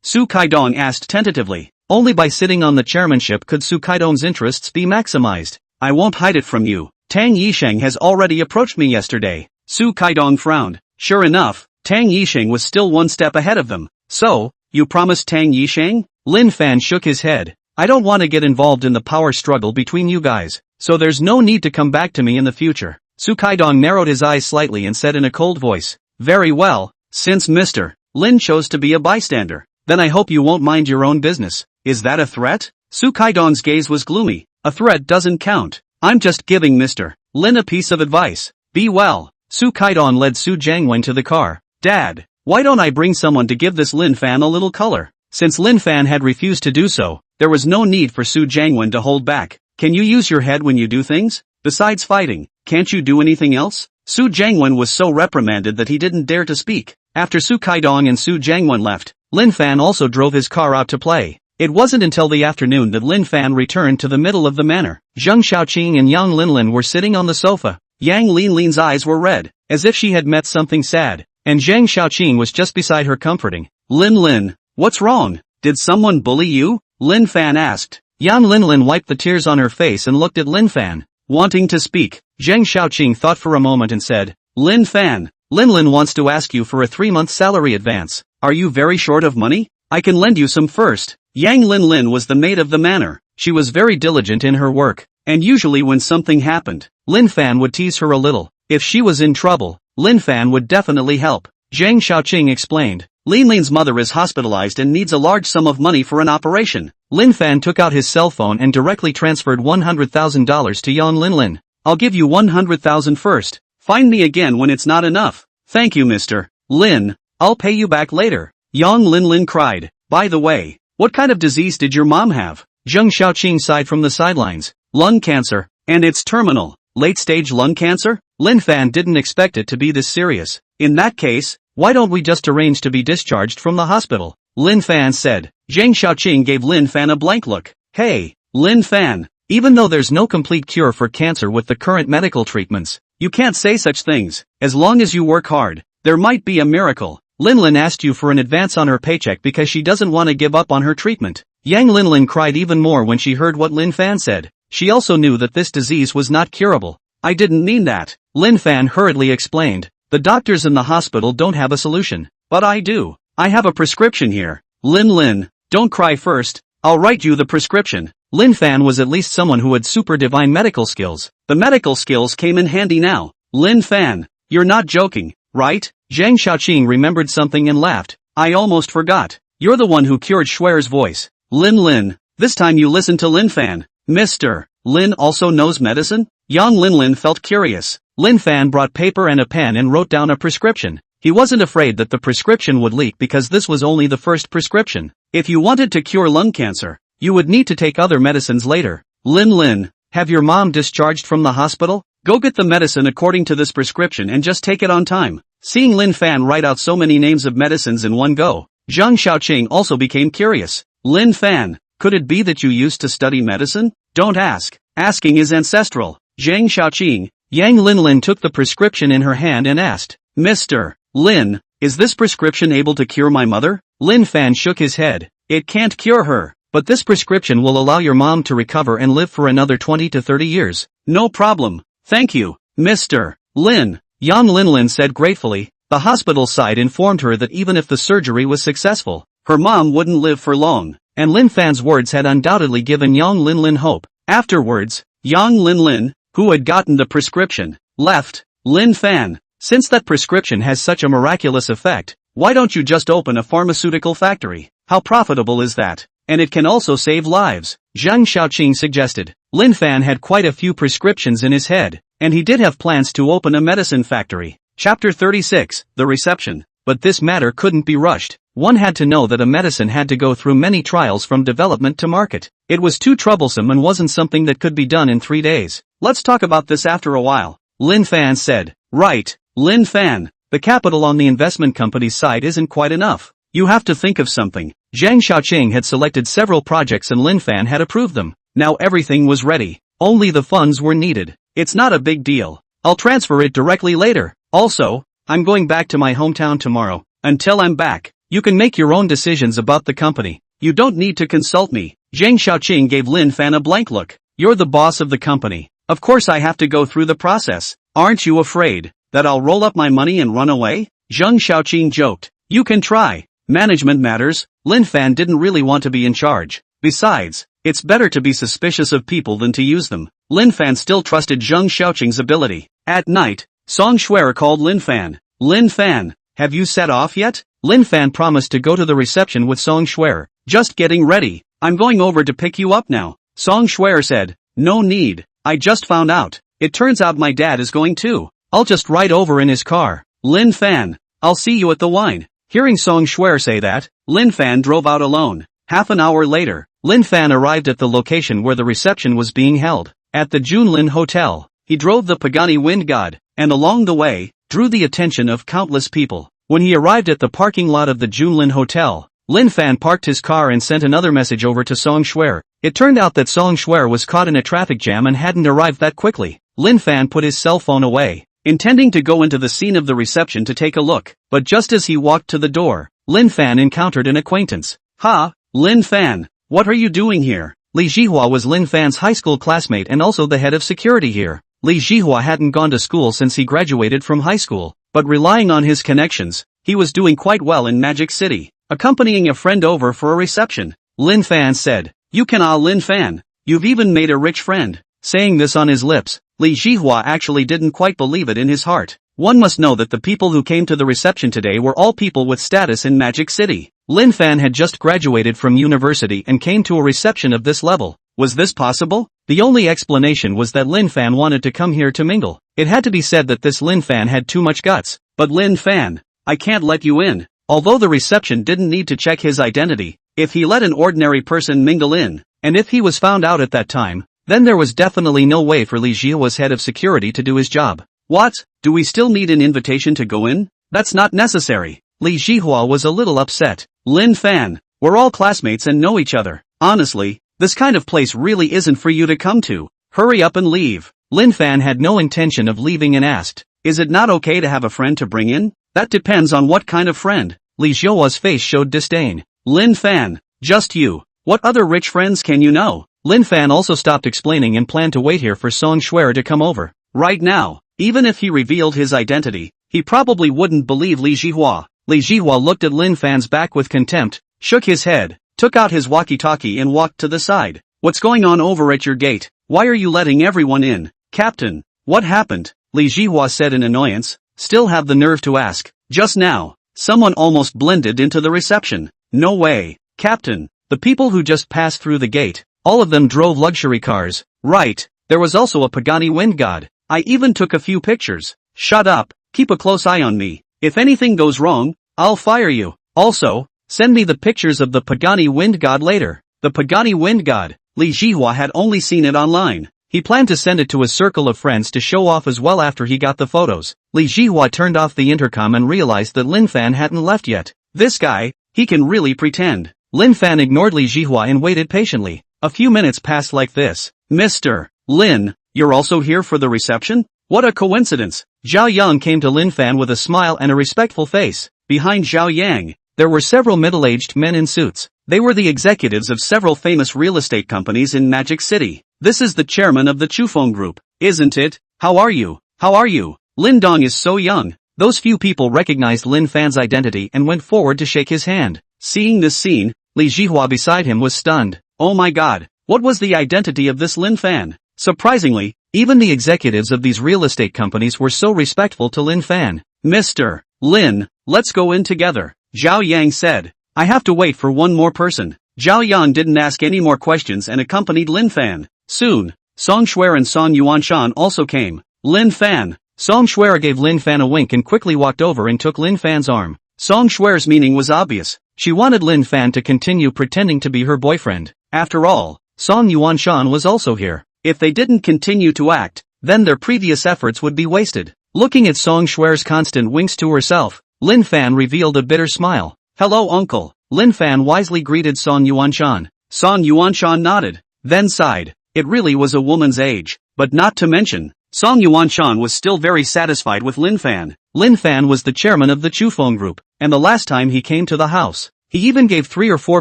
Su Kaidong asked tentatively. Only by sitting on the chairmanship could Su Kaidong's interests be maximized. I won't hide it from you. Tang Yisheng has already approached me yesterday. Su Kaidong frowned. Sure enough, Tang Yisheng was still one step ahead of them. So, you promised Tang Yisheng? Lin Fan shook his head. I don't want to get involved in the power struggle between you guys, so there's no need to come back to me in the future. Su Kaidong narrowed his eyes slightly and said in a cold voice, Very well, since Mr. Lin chose to be a bystander, then I hope you won't mind your own business. Is that a threat? Su Kaidong's gaze was gloomy. A threat doesn't count. I'm just giving Mr. Lin a piece of advice. Be well. Su Kaidong led Su Jiangwen to the car. Dad, why don't I bring someone to give this Lin Fan a little color? Since Lin Fan had refused to do so, there was no need for Su Jiangwen to hold back. Can you use your head when you do things? Besides fighting, can't you do anything else? Su Jiangwen was so reprimanded that he didn't dare to speak. After Su Kaidong and Su Jiangwen left, Lin Fan also drove his car out to play. It wasn't until the afternoon that Lin Fan returned to the middle of the manor. Zheng Xiaoqing and Yang Linlin were sitting on the sofa. Yang Linlin's eyes were red, as if she had met something sad, and Zheng Xiaoqing was just beside her comforting. Lin, what's wrong? Did someone bully you? Lin Fan asked. Yang Linlin wiped the tears on her face and looked at Lin Fan, wanting to speak. Zheng Xiaoqing thought for a moment and said, Lin Fan, Linlin wants to ask you for a 3-month salary advance. Are you very short of money? I can lend you some first. Yang Linlin was the maid of the manor. She was very diligent in her work, and usually when something happened, Lin Fan would tease her a little. If she was in trouble, Lin Fan would definitely help. Zheng Xiaoqing explained. Linlin's mother is hospitalized and needs a large sum of money for an operation. Lin Fan took out his cell phone and directly transferred $100,000 to Yang Linlin. I'll give you $100,000 first. Find me again when it's not enough. Thank you, Mr. Lin. I'll pay you back later. Yang Linlin cried. By the way, what kind of disease did your mom have? Zheng Xiaoqing sighed from the sidelines. Lung cancer. And it's terminal. Late-stage lung cancer? Lin Fan didn't expect it to be this serious. In that case, why don't we just arrange to be discharged from the hospital? Lin Fan said. Zheng Xiaoqing gave Lin Fan a blank look. Hey, Lin Fan, even though there's no complete cure for cancer with the current medical treatments, you can't say such things. As long as you work hard, there might be a miracle. Linlin asked you for an advance on her paycheck because she doesn't want to give up on her treatment. Yang Linlin cried even more when she heard what Lin Fan said. She also knew that this disease was not curable. I didn't mean that. Lin Fan hurriedly explained. The doctors in the hospital don't have a solution. But I do. I have a prescription here. Lin, don't cry first. I'll write you the prescription. Lin Fan was at least someone who had super divine medical skills. The medical skills came in handy now. Lin Fan, you're not joking, right? Zheng Xiaoqing remembered something and laughed. I almost forgot. You're the one who cured Schwer's voice. Lin, this time you listen to Lin Fan. Mr. Lin also knows medicine? Yang Linlin felt curious. Lin Fan brought paper and a pen and wrote down a prescription. He wasn't afraid that the prescription would leak because this was only the first prescription. If you wanted to cure lung cancer, you would need to take other medicines later. Lin, have your mom discharged from the hospital? Go get the medicine according to this prescription and just take it on time. Seeing Lin Fan write out so many names of medicines in one go, Zheng Xiaoqing also became curious. Lin Fan, could it be that you used to study medicine? Don't ask. Asking is ancestral. Zheng Xiaoqing. Yang Linlin took the prescription in her hand and asked, Mr. Lin, is this prescription able to cure my mother? Lin Fan shook his head. It can't cure her. but this prescription will allow your mom to recover and live for another 20 to 30 years. No problem. Thank you, Mr. Lin. Yang Linlin said gratefully. The hospital side informed her that even if the surgery was successful, her mom wouldn't live for long, and Lin Fan's words had undoubtedly given Yang Linlin hope. Afterwards, Yang Linlin, who had gotten the prescription, left. Lin Fan, since that prescription has such a miraculous effect, why don't you just open a pharmaceutical factory? How profitable is that? And it can also save lives, Zhang Xiaoqing suggested. Lin Fan had quite a few prescriptions in his head, and he did have plans to open a medicine factory. Chapter 36, The Reception. But this matter couldn't be rushed. One had to know that a medicine had to go through many trials from development to market. It was too troublesome and wasn't something that could be done in 3 days. Let's talk about this after a while, Lin Fan said. Right, Lin Fan. The capital on the investment company's side isn't quite enough. You have to think of something. Zhang Xiaoqing had selected several projects and Lin Fan had approved them. Now everything was ready. Only the funds were needed. It's not a big deal. I'll transfer it directly later. Also, I'm going back to my hometown tomorrow. Until I'm back, you can make your own decisions about the company. You don't need to consult me. Zhang Xiaoqing gave Lin Fan a blank look. You're the boss of the company. Of course I have to go through the process. Aren't you afraid that I'll roll up my money and run away? Zhang Xiaoqing joked. You can try. Management matters. Lin Fan didn't really want to be in charge. Besides, it's better to be suspicious of people than to use them. Lin Fan still trusted Zhang Xiaoqing's ability. At night, Song Shuer called Lin Fan. Lin Fan, have you set off yet? Lin Fan promised to go to the reception with Song Shuer. Just getting ready. I'm going over to pick you up now. Song Shuer said. No need. I just found out. It turns out my dad is going too. I'll just ride over in his car. Lin Fan, I'll see you at the wine. Hearing Song Shuer say that, Lin Fan drove out alone. Half an hour later, Lin Fan arrived at the location where the reception was being held. At the Junlin Hotel, he drove the Pagani Wind God, and along the way, drew the attention of countless people. When he arrived at the parking lot of the Junlin Hotel, Lin Fan parked his car and sent another message over to Song Shuer. It turned out that Song Shuer was caught in a traffic jam and hadn't arrived that quickly. Lin Fan put his cell phone away, intending to go into the scene of the reception to take a look. But just as he walked to the door, Lin Fan encountered an acquaintance. Ha, Lin Fan, what are you doing here? Li Zhihua was Lin Fan's high school classmate and also the head of security here. Li Zhihua hadn't gone to school since he graduated from high school, but relying on his connections, he was doing quite well in Magic City, accompanying a friend over for a reception. Lin Fan said, You can Lin Fan, you've even made a rich friend. Saying this on his lips, Li Zhihua actually didn't quite believe it in his heart. One must know that the people who came to the reception today were all people with status in Magic City. Lin Fan had just graduated from university and came to a reception of this level. Was this possible? The only explanation was that Lin Fan wanted to come here to mingle. It had to be said that this Lin Fan had too much guts. But Lin Fan, I can't let you in. Although the reception didn't need to check his identity, if he let an ordinary person mingle in, and if he was found out at that time, then there was definitely no way for Li Zhihua's head of security to do his job. What? Do we still need an invitation to go in? That's not necessary. Li Zhihua was a little upset. Lin Fan, we're all classmates and know each other. Honestly, this kind of place really isn't for you to come to. Hurry up and leave. Lin Fan had no intention of leaving and asked, Is it not okay to have a friend to bring in? That depends on what kind of friend. Li Zhihua's face showed disdain. Lin Fan, just you. What other rich friends can you know? Lin Fan also stopped explaining and planned to wait here for Song Shuer to come over. Right now, even if he revealed his identity, he probably wouldn't believe Li Zhihua. Li Zhihua looked at Lin Fan's back with contempt, shook his head, took out his walkie-talkie and walked to the side. What's going on over at your gate? Why are you letting everyone in? Captain, what happened? Li Zhihua said in annoyance, still have the nerve to ask. Just now, someone almost blended into the reception. No way, Captain. The people who just passed through the gate, all of them drove luxury cars. Right, there was also a Pagani Wind God. I even took a few pictures. Shut up, keep a close eye on me. If anything goes wrong, I'll fire you. Also, send me the pictures of the Pagani Wind God later. The Pagani Wind God, Li Zhihua had only seen it online. He planned to send it to his circle of friends to show off as well after he got the photos. Li Zhihua turned off the intercom and realized that Lin Fan hadn't left yet. This guy, he can really pretend. Lin Fan ignored Li Zhihua and waited patiently. A few minutes passed like this. Mr. Lin, you're also here for the reception? What a coincidence. Zhao Yang came to Lin Fan with a smile and a respectful face. Behind Zhao Yang, there were several middle-aged men in suits. They were the executives of several famous real estate companies in Magic City. This is the chairman of the Chufeng Group, isn't it? How are you? How are you? Lin Dong is so young. Those few people recognized Lin Fan's identity and went forward to shake his hand. Seeing this scene, Li Jihua beside him was stunned. Oh my god, what was the identity of this Lin Fan? Surprisingly, even the executives of these real estate companies were so respectful to Lin Fan. Mr. Lin, let's go in together, Zhao Yang said. I have to wait for one more person. Zhao Yang didn't ask any more questions and accompanied Lin Fan. Soon, Song Shuer and Song Yuanshan also came. Lin Fan. Song Shuer gave Lin Fan a wink and quickly walked over and took Lin Fan's arm. Song Shuer's meaning was obvious. She wanted Lin Fan to continue pretending to be her boyfriend. After all, Song Yuanshan was also here. If they didn't continue to act, then their previous efforts would be wasted. Looking at Song Shuer's constant winks to herself, Lin Fan revealed a bitter smile. Hello uncle. Lin Fan wisely greeted Song Yuanshan. Song Yuanshan nodded, then sighed. It really was a woman's age, but not to mention, Song Yuanshan was still very satisfied with Lin Fan. Lin Fan was the chairman of the Chufeng Group, and the last time he came to the house, he even gave 3 or 4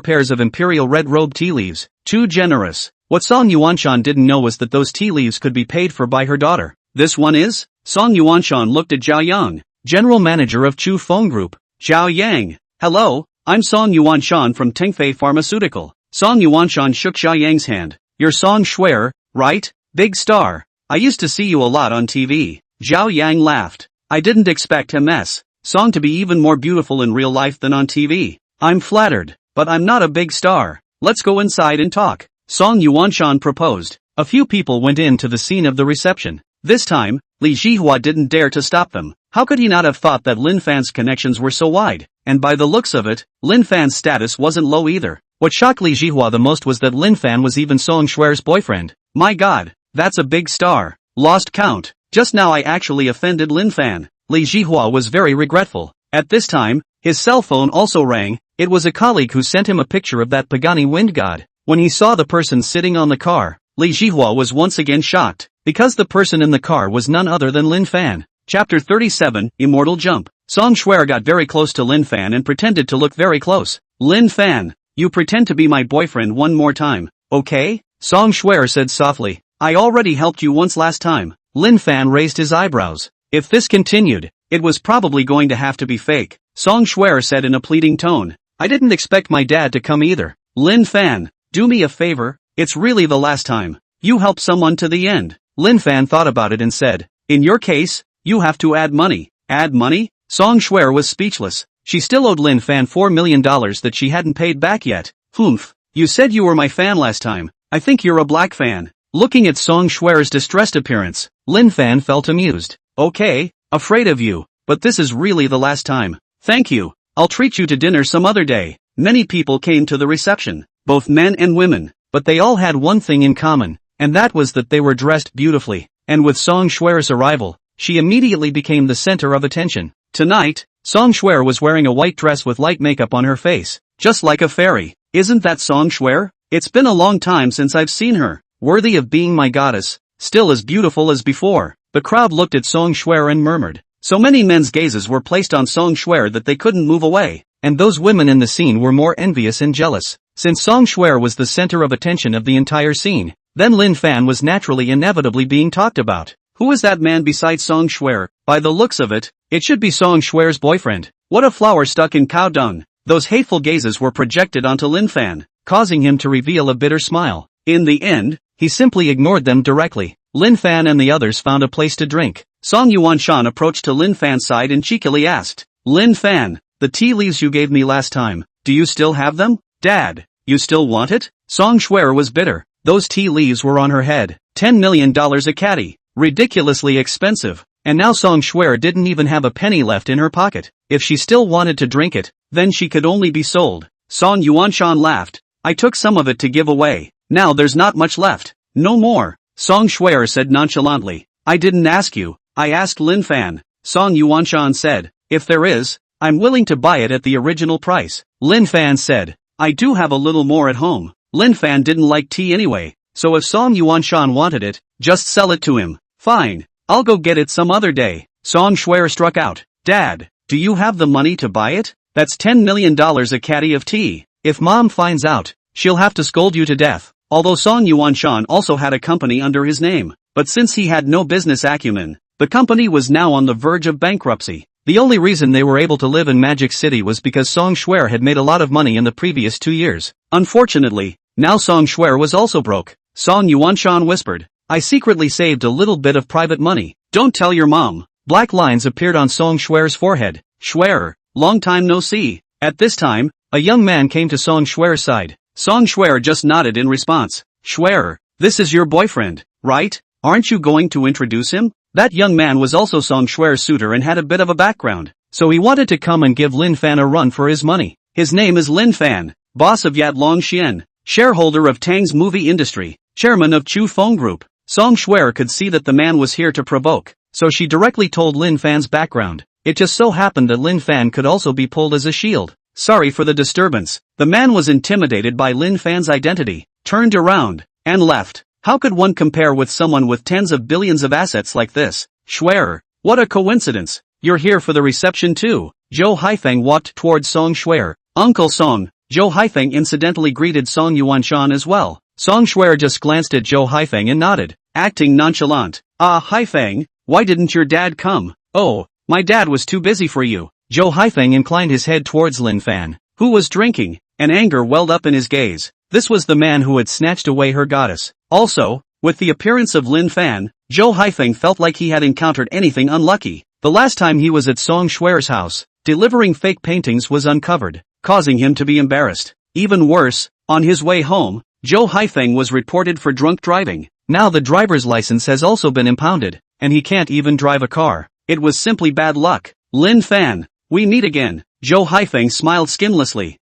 pairs of imperial red robe tea leaves. Too generous. What Song Yuanshan didn't know was that those tea leaves could be paid for by her daughter. This one is? Song Yuanshan looked at Zhao Yang, general manager of Chufeng Group. Zhao Yang. Hello, I'm Song Yuanshan from Tengfei Pharmaceutical. Song Yuanshan shook Zhao Yang's hand. You're Song Shuer, right? Big star. I used to see you a lot on TV. Zhao Yang laughed. I didn't expect MS. Song to be even more beautiful in real life than on TV. I'm flattered, but I'm not a big star. Let's go inside and talk. Song Yuanshan proposed. A few people went in to the scene of the reception. This time, Li Jihua didn't dare to stop them. How could he not have thought that Lin Fan's connections were so wide? And by the looks of it, Lin Fan's status wasn't low either. What shocked Li Jihua the most was that Lin Fan was even Song Shuer's boyfriend. My god, that's a big star. Lost count. Just now I actually offended Lin Fan. Li Jihua was very regretful. At this time, his cell phone also rang. It was a colleague who sent him a picture of that Pagani wind god. When he saw the person sitting on the car, Li Jihua was once again shocked, because the person in the car was none other than Lin Fan. Chapter 37, Immortal Jump. Song Shuer got very close to Lin Fan and pretended to look very close. Lin Fan, you pretend to be my boyfriend one more time, okay? Song Shuer said softly. I already helped you once last time. Lin Fan raised his eyebrows. If this continued, it was probably going to have to be fake. Song Shuer said in a pleading tone. I didn't expect my dad to come either. Lin Fan, do me a favor, it's really the last time. You help someone to the end. Lin Fan thought about it and said, in your case, you have to add money. Add money? Song Shuer was speechless. She still owed Lin Fan $4 million that she hadn't paid back yet. Humph. You said you were my fan last time. I think you're a black fan. Looking at Song Shuer's distressed appearance, Lin Fan felt amused. Okay, afraid of you, but this is really the last time. Thank you. I'll treat you to dinner some other day. Many people came to the reception, both men and women, but they all had one thing in common, and that was that they were dressed beautifully. And with Song Shuer's arrival, she immediately became the center of attention. Tonight, Song Shuer was wearing a white dress with light makeup on her face, just like a fairy. Isn't that Song Shuer? It's been a long time since I've seen her. Worthy of being my goddess, still as beautiful as before. The crowd looked at Song Shuer and murmured. So many men's gazes were placed on Song Shuer that they couldn't move away, and those women in the scene were more envious and jealous. Since Song Shuer was the center of attention of the entire scene, then Lin Fan was naturally inevitably being talked about. Who is that man besides Song Shuer? By the looks of it, it should be Song Shuer's boyfriend. What a flower stuck in cow dung. Those hateful gazes were projected onto Lin Fan, causing him to reveal a bitter smile. In the end, he simply ignored them directly. Lin Fan and the others found a place to drink. Song Yuanshan approached to Lin Fan's side and cheekily asked, Lin Fan, the tea leaves you gave me last time, do you still have them? Dad, you still want it? Song Shuer was bitter. Those tea leaves were on her head. $10 million a caddy. Ridiculously expensive. And now Song Shuer didn't even have a penny left in her pocket. If she still wanted to drink it, then she could only be sold. Song Yuanshan laughed. I took some of it to give away. Now there's not much left. No more. Song Shuer said nonchalantly. I didn't ask you. I asked Lin Fan. Song Yuanshan said. If there is, I'm willing to buy it at the original price. Lin Fan said. I do have a little more at home. Lin Fan didn't like tea anyway, so if Song Yuanshan wanted it, just sell it to him. Fine. I'll go get it some other day. Song Shuer struck out. Dad, do you have the money to buy it? That's $10 million a caddy of tea. If mom finds out, she'll have to scold you to death. Although Song Yuanshan also had a company under his name, but since he had no business acumen, the company was now on the verge of bankruptcy. The only reason they were able to live in Magic City was because Song Shuer had made a lot of money in the previous 2 years. Unfortunately, now Song Shuer was also broke. Song Yuanshan whispered, I secretly saved a little bit of private money. Don't tell your mom. Black lines appeared on Song Shuer's forehead. Shuer, long time no see. At this time, a young man came to Song Shuer's side. Song Shuer just nodded in response. Shuer, this is your boyfriend, right? Aren't you going to introduce him? That young man was also Song Shuer's suitor and had a bit of a background, so he wanted to come and give Lin Fan a run for his money. His name is Lin Fan, boss of Yat Longxian, shareholder of Tang's movie industry, chairman of Chufeng Group. Song Shuer could see that the man was here to provoke, so she directly told Lin Fan's background. It just so happened that Lin Fan could also be pulled as a shield. Sorry for the disturbance. The man was intimidated by Lin Fan's identity, turned around, and left. How could one compare with someone with tens of billions of assets like this? Shuer, what a coincidence. You're here for the reception too. Zhou Haifeng walked towards Song Shuer. Uncle Song. Zhou Haifeng incidentally greeted Song Yuanshan as well. Song Shuer just glanced at Zhou Haifeng and nodded, acting nonchalant. Ah, Haifeng, why didn't your dad come? Oh, my dad was too busy for you. Zhou Haifeng inclined his head towards Lin Fan, who was drinking, and anger welled up in his gaze. This was the man who had snatched away her goddess. Also, with the appearance of Lin Fan, Zhou Haifeng felt like he had encountered anything unlucky. The last time he was at Song Shuer's house, delivering fake paintings was uncovered, causing him to be embarrassed. Even worse, on his way home, Zhou Haifeng was reported for drunk driving. Now the driver's license has also been impounded, and he can't even drive a car. It was simply bad luck. Lin Fan, we meet again. Zhou Haifeng smiled skinlessly.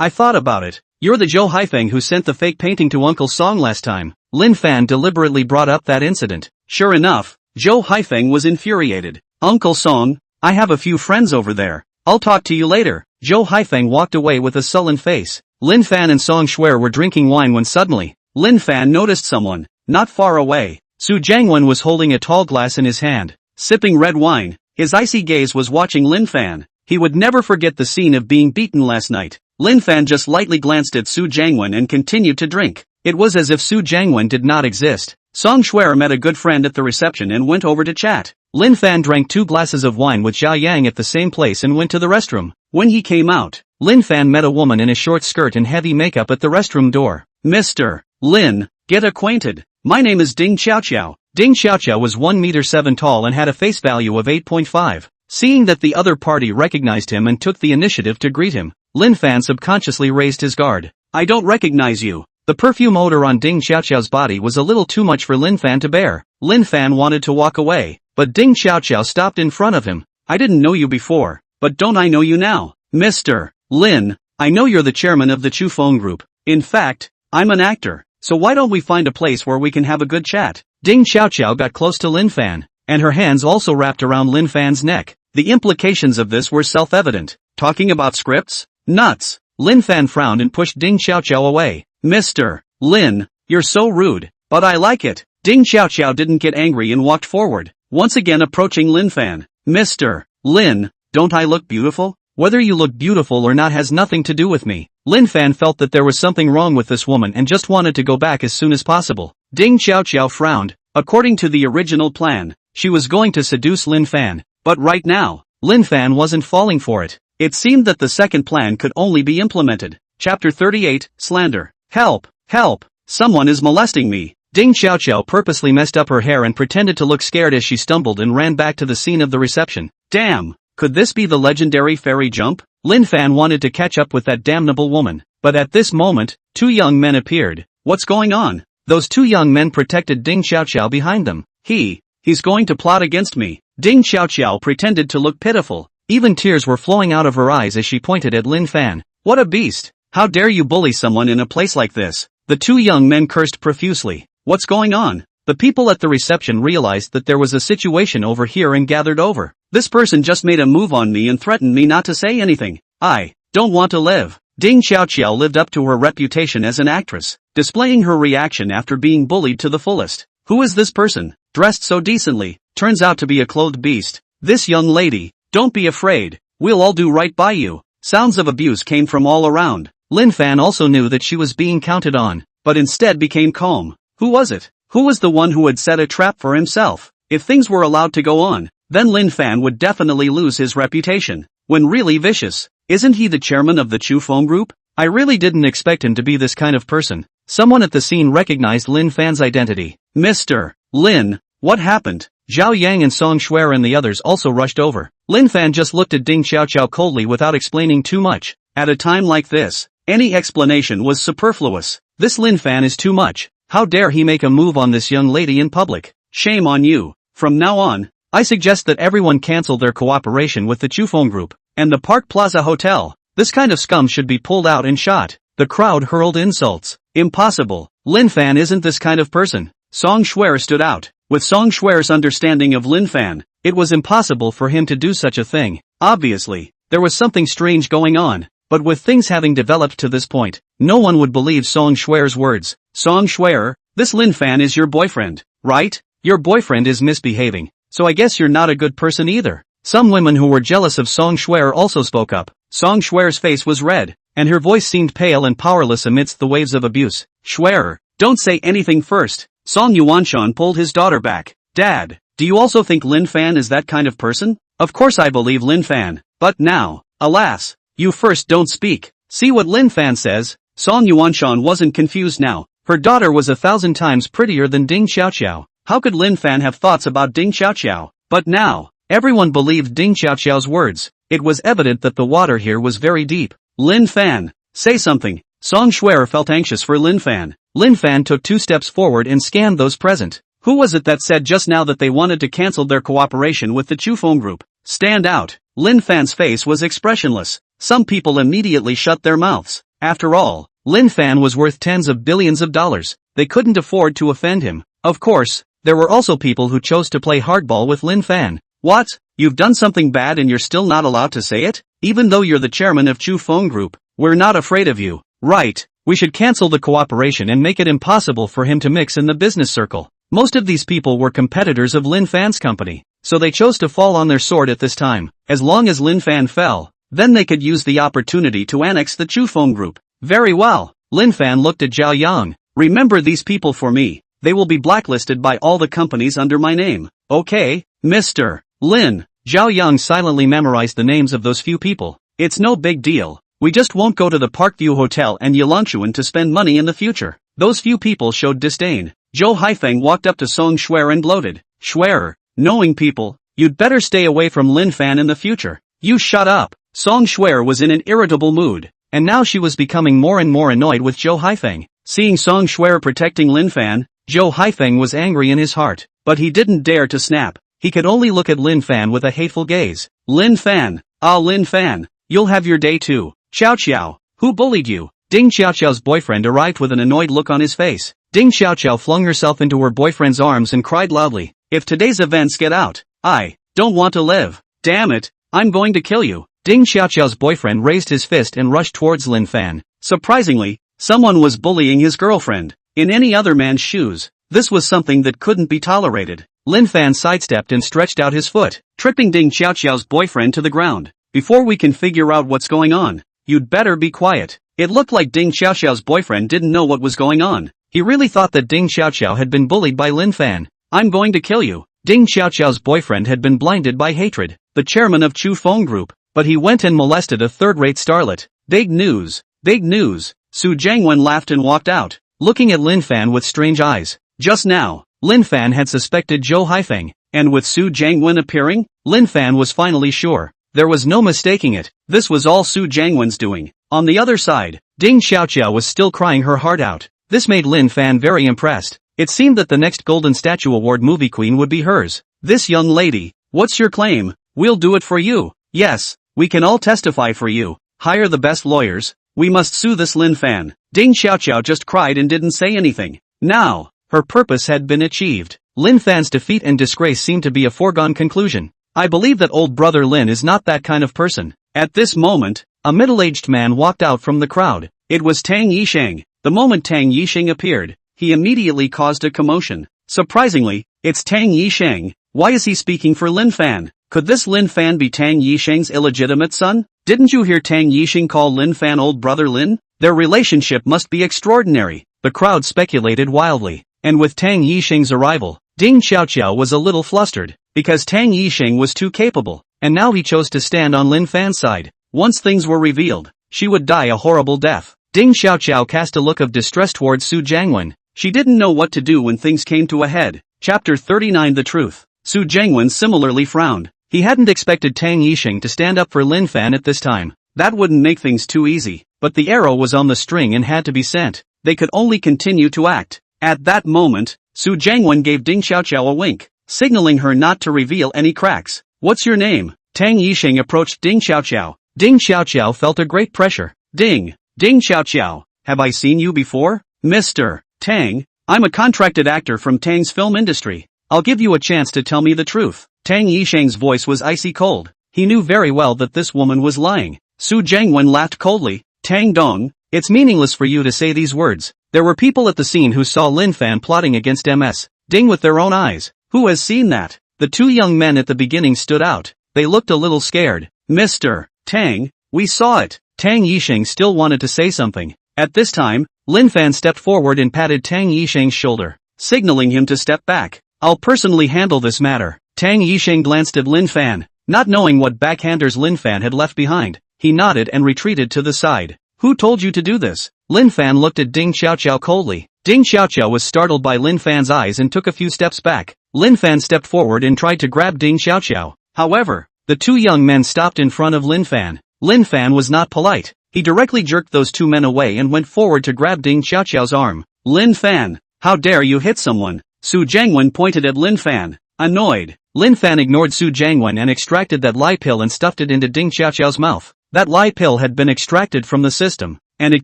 I thought about it. You're the Zhou Haifeng who sent the fake painting to Uncle Song last time. Lin Fan deliberately brought up that incident. Sure enough, Zhou Haifeng was infuriated. Uncle Song, I have a few friends over there. I'll talk to you later. Zhou Haifeng walked away with a sullen face. Lin Fan and Song Shuer were drinking wine when suddenly, Lin Fan noticed someone, not far away. Su Jiangwen was holding a tall glass in his hand, sipping red wine. His icy gaze was watching Lin Fan. He would never forget the scene of being beaten last night. Lin Fan just lightly glanced at Su Jiangwen and continued to drink. It was as if Su Jiangwen did not exist. Song Shuer met a good friend at the reception and went over to chat. Lin Fan drank 2 glasses of wine with Jia Yang at the same place and went to the restroom. When he came out, Lin Fan met a woman in a short skirt and heavy makeup at the restroom door. Mr. Lin, get acquainted. My name is Ding Xiaoqiao. Ding Xiaoqiao was 1 meter 7 tall and had a face value of 8.5. Seeing that the other party recognized him and took the initiative to greet him, Lin Fan subconsciously raised his guard. I don't recognize you. The perfume odor on Ding Xiaoqiao's body was a little too much for Lin Fan to bear. Lin Fan wanted to walk away, but Ding Xiaoqiao stopped in front of him. I didn't know you before, but don't I know you now? Mr. Lin, I know you're the chairman of the Chufeng Group. In fact, I'm an actor, so why don't we find a place where we can have a good chat? Ding Xiaoqiao got close to Lin Fan, and her hands also wrapped around Lin Fan's neck. The implications of this were self-evident. Talking about scripts? Nuts. Lin Fan frowned and pushed Ding Xiaoqiao away. Mr. Lin, you're so rude, but I like it. Ding Xiaoqiao didn't get angry and walked forward, once again approaching Lin Fan. Mr. Lin, don't I look beautiful? Whether you look beautiful or not has nothing to do with me. Lin Fan felt that there was something wrong with this woman and just wanted to go back as soon as possible. Ding Xiaoqiao frowned. According to the original plan, she was going to seduce Lin Fan, but right now, Lin Fan wasn't falling for it. It seemed that the second plan could only be implemented. Chapter 38, Slander. Help! Help! Someone is molesting me. Ding Xiaoqiao purposely messed up her hair and pretended to look scared as she stumbled and ran back to the scene of the reception. Damn! Could this be the legendary fairy jump? Lin Fan wanted to catch up with that damnable woman, but at this moment, 2 young men appeared. What's going on? Those 2 young men protected Ding Xiaoqiao behind them. He's going to plot against me. Ding Xiaoqiao pretended to look pitiful. Even tears were flowing out of her eyes as she pointed at Lin Fan. What a beast! How dare you bully someone in a place like this? The 2 young men cursed profusely. What's going on? The people at the reception realized that there was a situation over here and gathered over. This person just made a move on me and threatened me not to say anything. I don't want to live. Ding Xiaoqiao lived up to her reputation as an actress, displaying her reaction after being bullied to the fullest. Who is this person, dressed so decently? Turns out to be a clothed beast. This young lady, don't be afraid. We'll all do right by you. Sounds of abuse came from all around. Lin Fan also knew that she was being counted on, but instead became calm. Who was it? Who was the one who had set a trap for himself? If things were allowed to go on, then Lin Fan would definitely lose his reputation. When really vicious. Isn't he the chairman of the Chufeng Group? I really didn't expect him to be this kind of person. Someone at the scene recognized Lin Fan's identity. Mr. Lin, what happened? Zhao Yang and Song Shuer and the others also rushed over. Lin Fan just looked at Ding Xiaoqiao coldly without explaining too much. At a time like this, any explanation was superfluous. This Lin Fan is too much. How dare he make a move on this young lady in public? Shame on you. From now on, I suggest that everyone cancel their cooperation with the Chufeng Group and the Park Plaza Hotel. This kind of scum should be pulled out and shot. The crowd hurled insults. Impossible. Lin Fan isn't this kind of person. Song Shuer stood out. With Song Shuer's understanding of Lin Fan, it was impossible for him to do such a thing. Obviously, there was something strange going on, but with things having developed to this point, no one would believe Song Shuer's words. Song Shuer, this Lin Fan is your boyfriend, right? Your boyfriend is misbehaving, so I guess you're not a good person either. Some women who were jealous of Song Shuer also spoke up. Song Shuer's face was red, and her voice seemed pale and powerless amidst the waves of abuse. Shuer, don't say anything first. Song Yuanshan pulled his daughter back. Dad, do you also think Lin Fan is that kind of person? Of course I believe Lin Fan, but now, alas, you first don't speak. See what Lin Fan says. Song Yuanshan wasn't confused now. Her daughter was 1,000 times prettier than Ding Xiaoqiao. How could Lin Fan have thoughts about Ding Xiaoqiao? But now, everyone believed Ding Xiaoqiao's words. It was evident that the water here was very deep. Lin Fan, say something. Song Shuer felt anxious for Lin Fan. Lin Fan took 2 steps forward and scanned those present. Who was it that said just now that they wanted to cancel their cooperation with the Chufeng Group? Stand out. Lin Fan's face was expressionless. Some people immediately shut their mouths. After all, Lin Fan was worth tens of billions of dollars. They couldn't afford to offend him. Of course, there were also people who chose to play hardball with Lin Fan. What? You've done something bad and you're still not allowed to say it? Even though you're the chairman of Chufeng Group, we're not afraid of you. Right. We should cancel the cooperation and make it impossible for him to mix in the business circle. Most of these people were competitors of Lin Fan's company, so they chose to fall on their sword at this time. As long as Lin Fan fell, then they could use the opportunity to annex the Chufeng Group. Very well. Lin Fan looked at Zhao Yang. Remember these people for me. They will be blacklisted by all the companies under my name. Okay, Mr. Lin. Zhao Yang silently memorized the names of those few people. It's no big deal. We just won't go to the Parkview Hotel and Yilangshuan to spend money in the future. Those few people showed disdain. Zhou Haifeng walked up to Song Shuer and gloated. Shuer, knowing people, you'd better stay away from Lin Fan in the future. You shut up. Song Shuer was in an irritable mood, and now she was becoming more and more annoyed with Zhou Haifeng. Seeing Song Shuer protecting Lin Fan, Zhou Haifeng was angry in his heart, but he didn't dare to snap. He could only look at Lin Fan with a hateful gaze. Lin Fan, Lin Fan, you'll have your day too. Xiaoqiao, who bullied you? Ding Xiaoqiao's boyfriend arrived with an annoyed look on his face. Ding Xiaoqiao flung herself into her boyfriend's arms and cried loudly. If today's events get out, I don't want to live. Damn it, I'm going to kill you. Ding Xiaoqiao's boyfriend raised his fist and rushed towards Lin Fan. Surprisingly, someone was bullying his girlfriend. In any other man's shoes, this was something that couldn't be tolerated. Lin Fan sidestepped and stretched out his foot, tripping Ding Xiaoqiao's boyfriend to the ground. Before we can figure out what's going on, you'd better be quiet. It looked like Ding Xiaoqiao's boyfriend didn't know what was going on. He really thought that Ding Xiaoqiao had been bullied by Lin Fan. I'm going to kill you. Ding Xiaoqiao's boyfriend had been blinded by hatred, the chairman of Chufeng Group, but he went and molested a third-rate starlet. Big news. Big news. Su Jiangwen laughed and walked out, looking at Lin Fan with strange eyes. Just now, Lin Fan had suspected Zhou Haifeng, and with Su Jiangwen appearing, Lin Fan was finally sure. There was no mistaking it. This was all Su Jiangwen's doing. On the other side, Ding Xiaoqiao was still crying her heart out. This made Lin Fan very impressed. It seemed that the next Golden Statue Award movie queen would be hers. This young lady, what's your claim? We'll do it for you. Yes, we can all testify for you. Hire the best lawyers. We must sue this Lin Fan. Ding Xiaoqiao just cried and didn't say anything. Now, her purpose had been achieved. Lin Fan's defeat and disgrace seemed to be a foregone conclusion. I believe that old brother Lin is not that kind of person. At this moment, a middle-aged man walked out from the crowd. It was Tang Yisheng. The moment Tang Yisheng appeared, he immediately caused a commotion. Surprisingly, it's Tang Yisheng. Why is he speaking for Lin Fan? Could this Lin Fan be Tang Yisheng's illegitimate son? Didn't you hear Tang Yisheng call Lin Fan old brother Lin? Their relationship must be extraordinary. The crowd speculated wildly. And with Tang Yisheng's arrival, Ding Xiaoqiao was a little flustered, because Tang Yisheng was too capable, and now he chose to stand on Lin Fan's side. Once things were revealed, she would die a horrible death. Ding Xiaoqiao cast a look of distress towards Su Jiangwen. She didn't know what to do when things came to a head. Chapter 39 The Truth. Su Jiangwen similarly frowned. He hadn't expected Tang Yisheng to stand up for Lin Fan at this time. That wouldn't make things too easy, but the arrow was on the string and had to be sent. They could only continue to act. At that moment, Su Jiangwen gave Ding Xiaoqiao a wink, signaling her not to reveal any cracks. What's your name? Tang Yisheng approached Ding Xiaoqiao. Ding Xiaoqiao felt a great pressure. Ding Xiaoqiao, have I seen you before? Mr. Tang, I'm a contracted actor from Tang's film industry. I'll give you a chance to tell me the truth. Tang Yisheng's voice was icy cold. He knew very well that this woman was lying. Su Jiangwen laughed coldly. Tang Dong, it's meaningless for you to say these words. There were people at the scene who saw Lin Fan plotting against MS. Ding with their own eyes. Who has seen that? The two young men at the beginning stood out. They looked a little scared. Mr. Tang, we saw it. Tang Yisheng still wanted to say something. At this time, Lin Fan stepped forward and patted Tang Yisheng's shoulder, signaling him to step back. I'll personally handle this matter. Tang Yisheng glanced at Lin Fan, not knowing what backhanders Lin Fan had left behind. He nodded and retreated to the side. Who told you to do this? Lin Fan looked at Ding Xiaoqiao coldly. Ding Xiaoqiao was startled by Lin Fan's eyes and took a few steps back. Lin Fan stepped forward and tried to grab Ding Xiaoqiao. However, the two young men stopped in front of Lin Fan. Lin Fan was not polite. He directly jerked those two men away and went forward to grab Ding Xiaoqiao's arm. Lin Fan, how dare you hit someone? Su Jiangwen pointed at Lin Fan, annoyed. Lin Fan ignored Su Jiangwen and extracted that lie pill and stuffed it into Ding Xiaoqiao's mouth. That lie pill had been extracted from the system, and it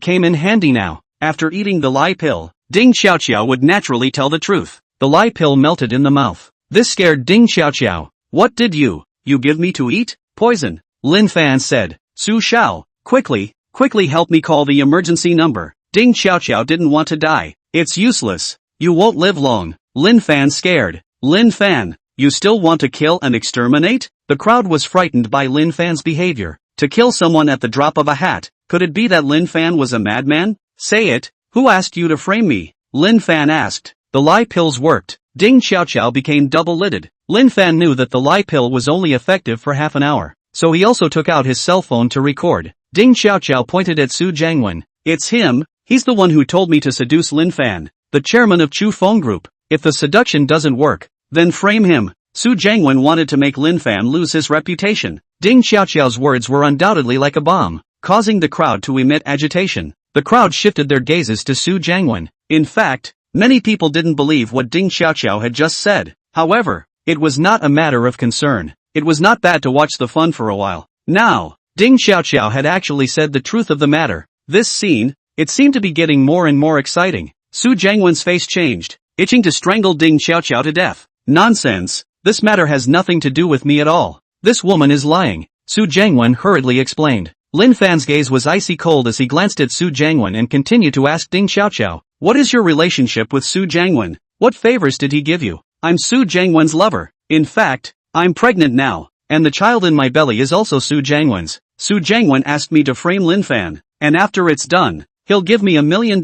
came in handy now. After eating the lie pill, Ding Xiaoqiao would naturally tell the truth. The lie pill melted in the mouth. This scared Ding Xiaoqiao. What did you give me to eat? Poison. Lin Fan said. Su Xiao, quickly help me call the emergency number. Ding Xiaoqiao didn't want to die. It's useless. You won't live long. Lin Fan scared. Lin Fan, you still want to kill and exterminate? The crowd was frightened by Lin Fan's behavior. To kill someone at the drop of a hat. Could it be that Lin Fan was a madman? Say it. Who asked you to frame me? Lin Fan asked. The lie pills worked. Ding Xiaoqiao became double-lidded. Lin Fan knew that the lie pill was only effective for half an hour, so he also took out his cell phone to record. Ding Xiaoqiao pointed at Su Jiangwen. It's him. He's the one who told me to seduce Lin Fan, the chairman of Chufeng Group. If the seduction doesn't work, then frame him. Su Jiangwen wanted to make Lin Fan lose his reputation. Ding Xiaoqiao's words were undoubtedly like a bomb, causing the crowd to emit agitation. The crowd shifted their gazes to Su Jiangwen. In fact, many people didn't believe what Ding Xiaoqiao had just said. However, it was not a matter of concern. It was not bad to watch the fun for a while. Now, Ding Xiaoqiao had actually said the truth of the matter. This scene, it seemed to be getting more and more exciting. Su Jiangwen's face changed, itching to strangle Ding Xiaoqiao to death. Nonsense. This matter has nothing to do with me at all. This woman is lying. Su Jiangwen hurriedly explained. Lin Fan's gaze was icy cold as he glanced at Su Jiangwen and continued to ask Ding Xiaoqiao, what is your relationship with Su Jiangwen? What favors did he give you? I'm Su Jiangwen's lover. In fact, I'm pregnant now, and the child in my belly is also Su Jiangwen's. Su Jiangwen asked me to frame Lin Fan, and after it's done, he'll give me $1 million.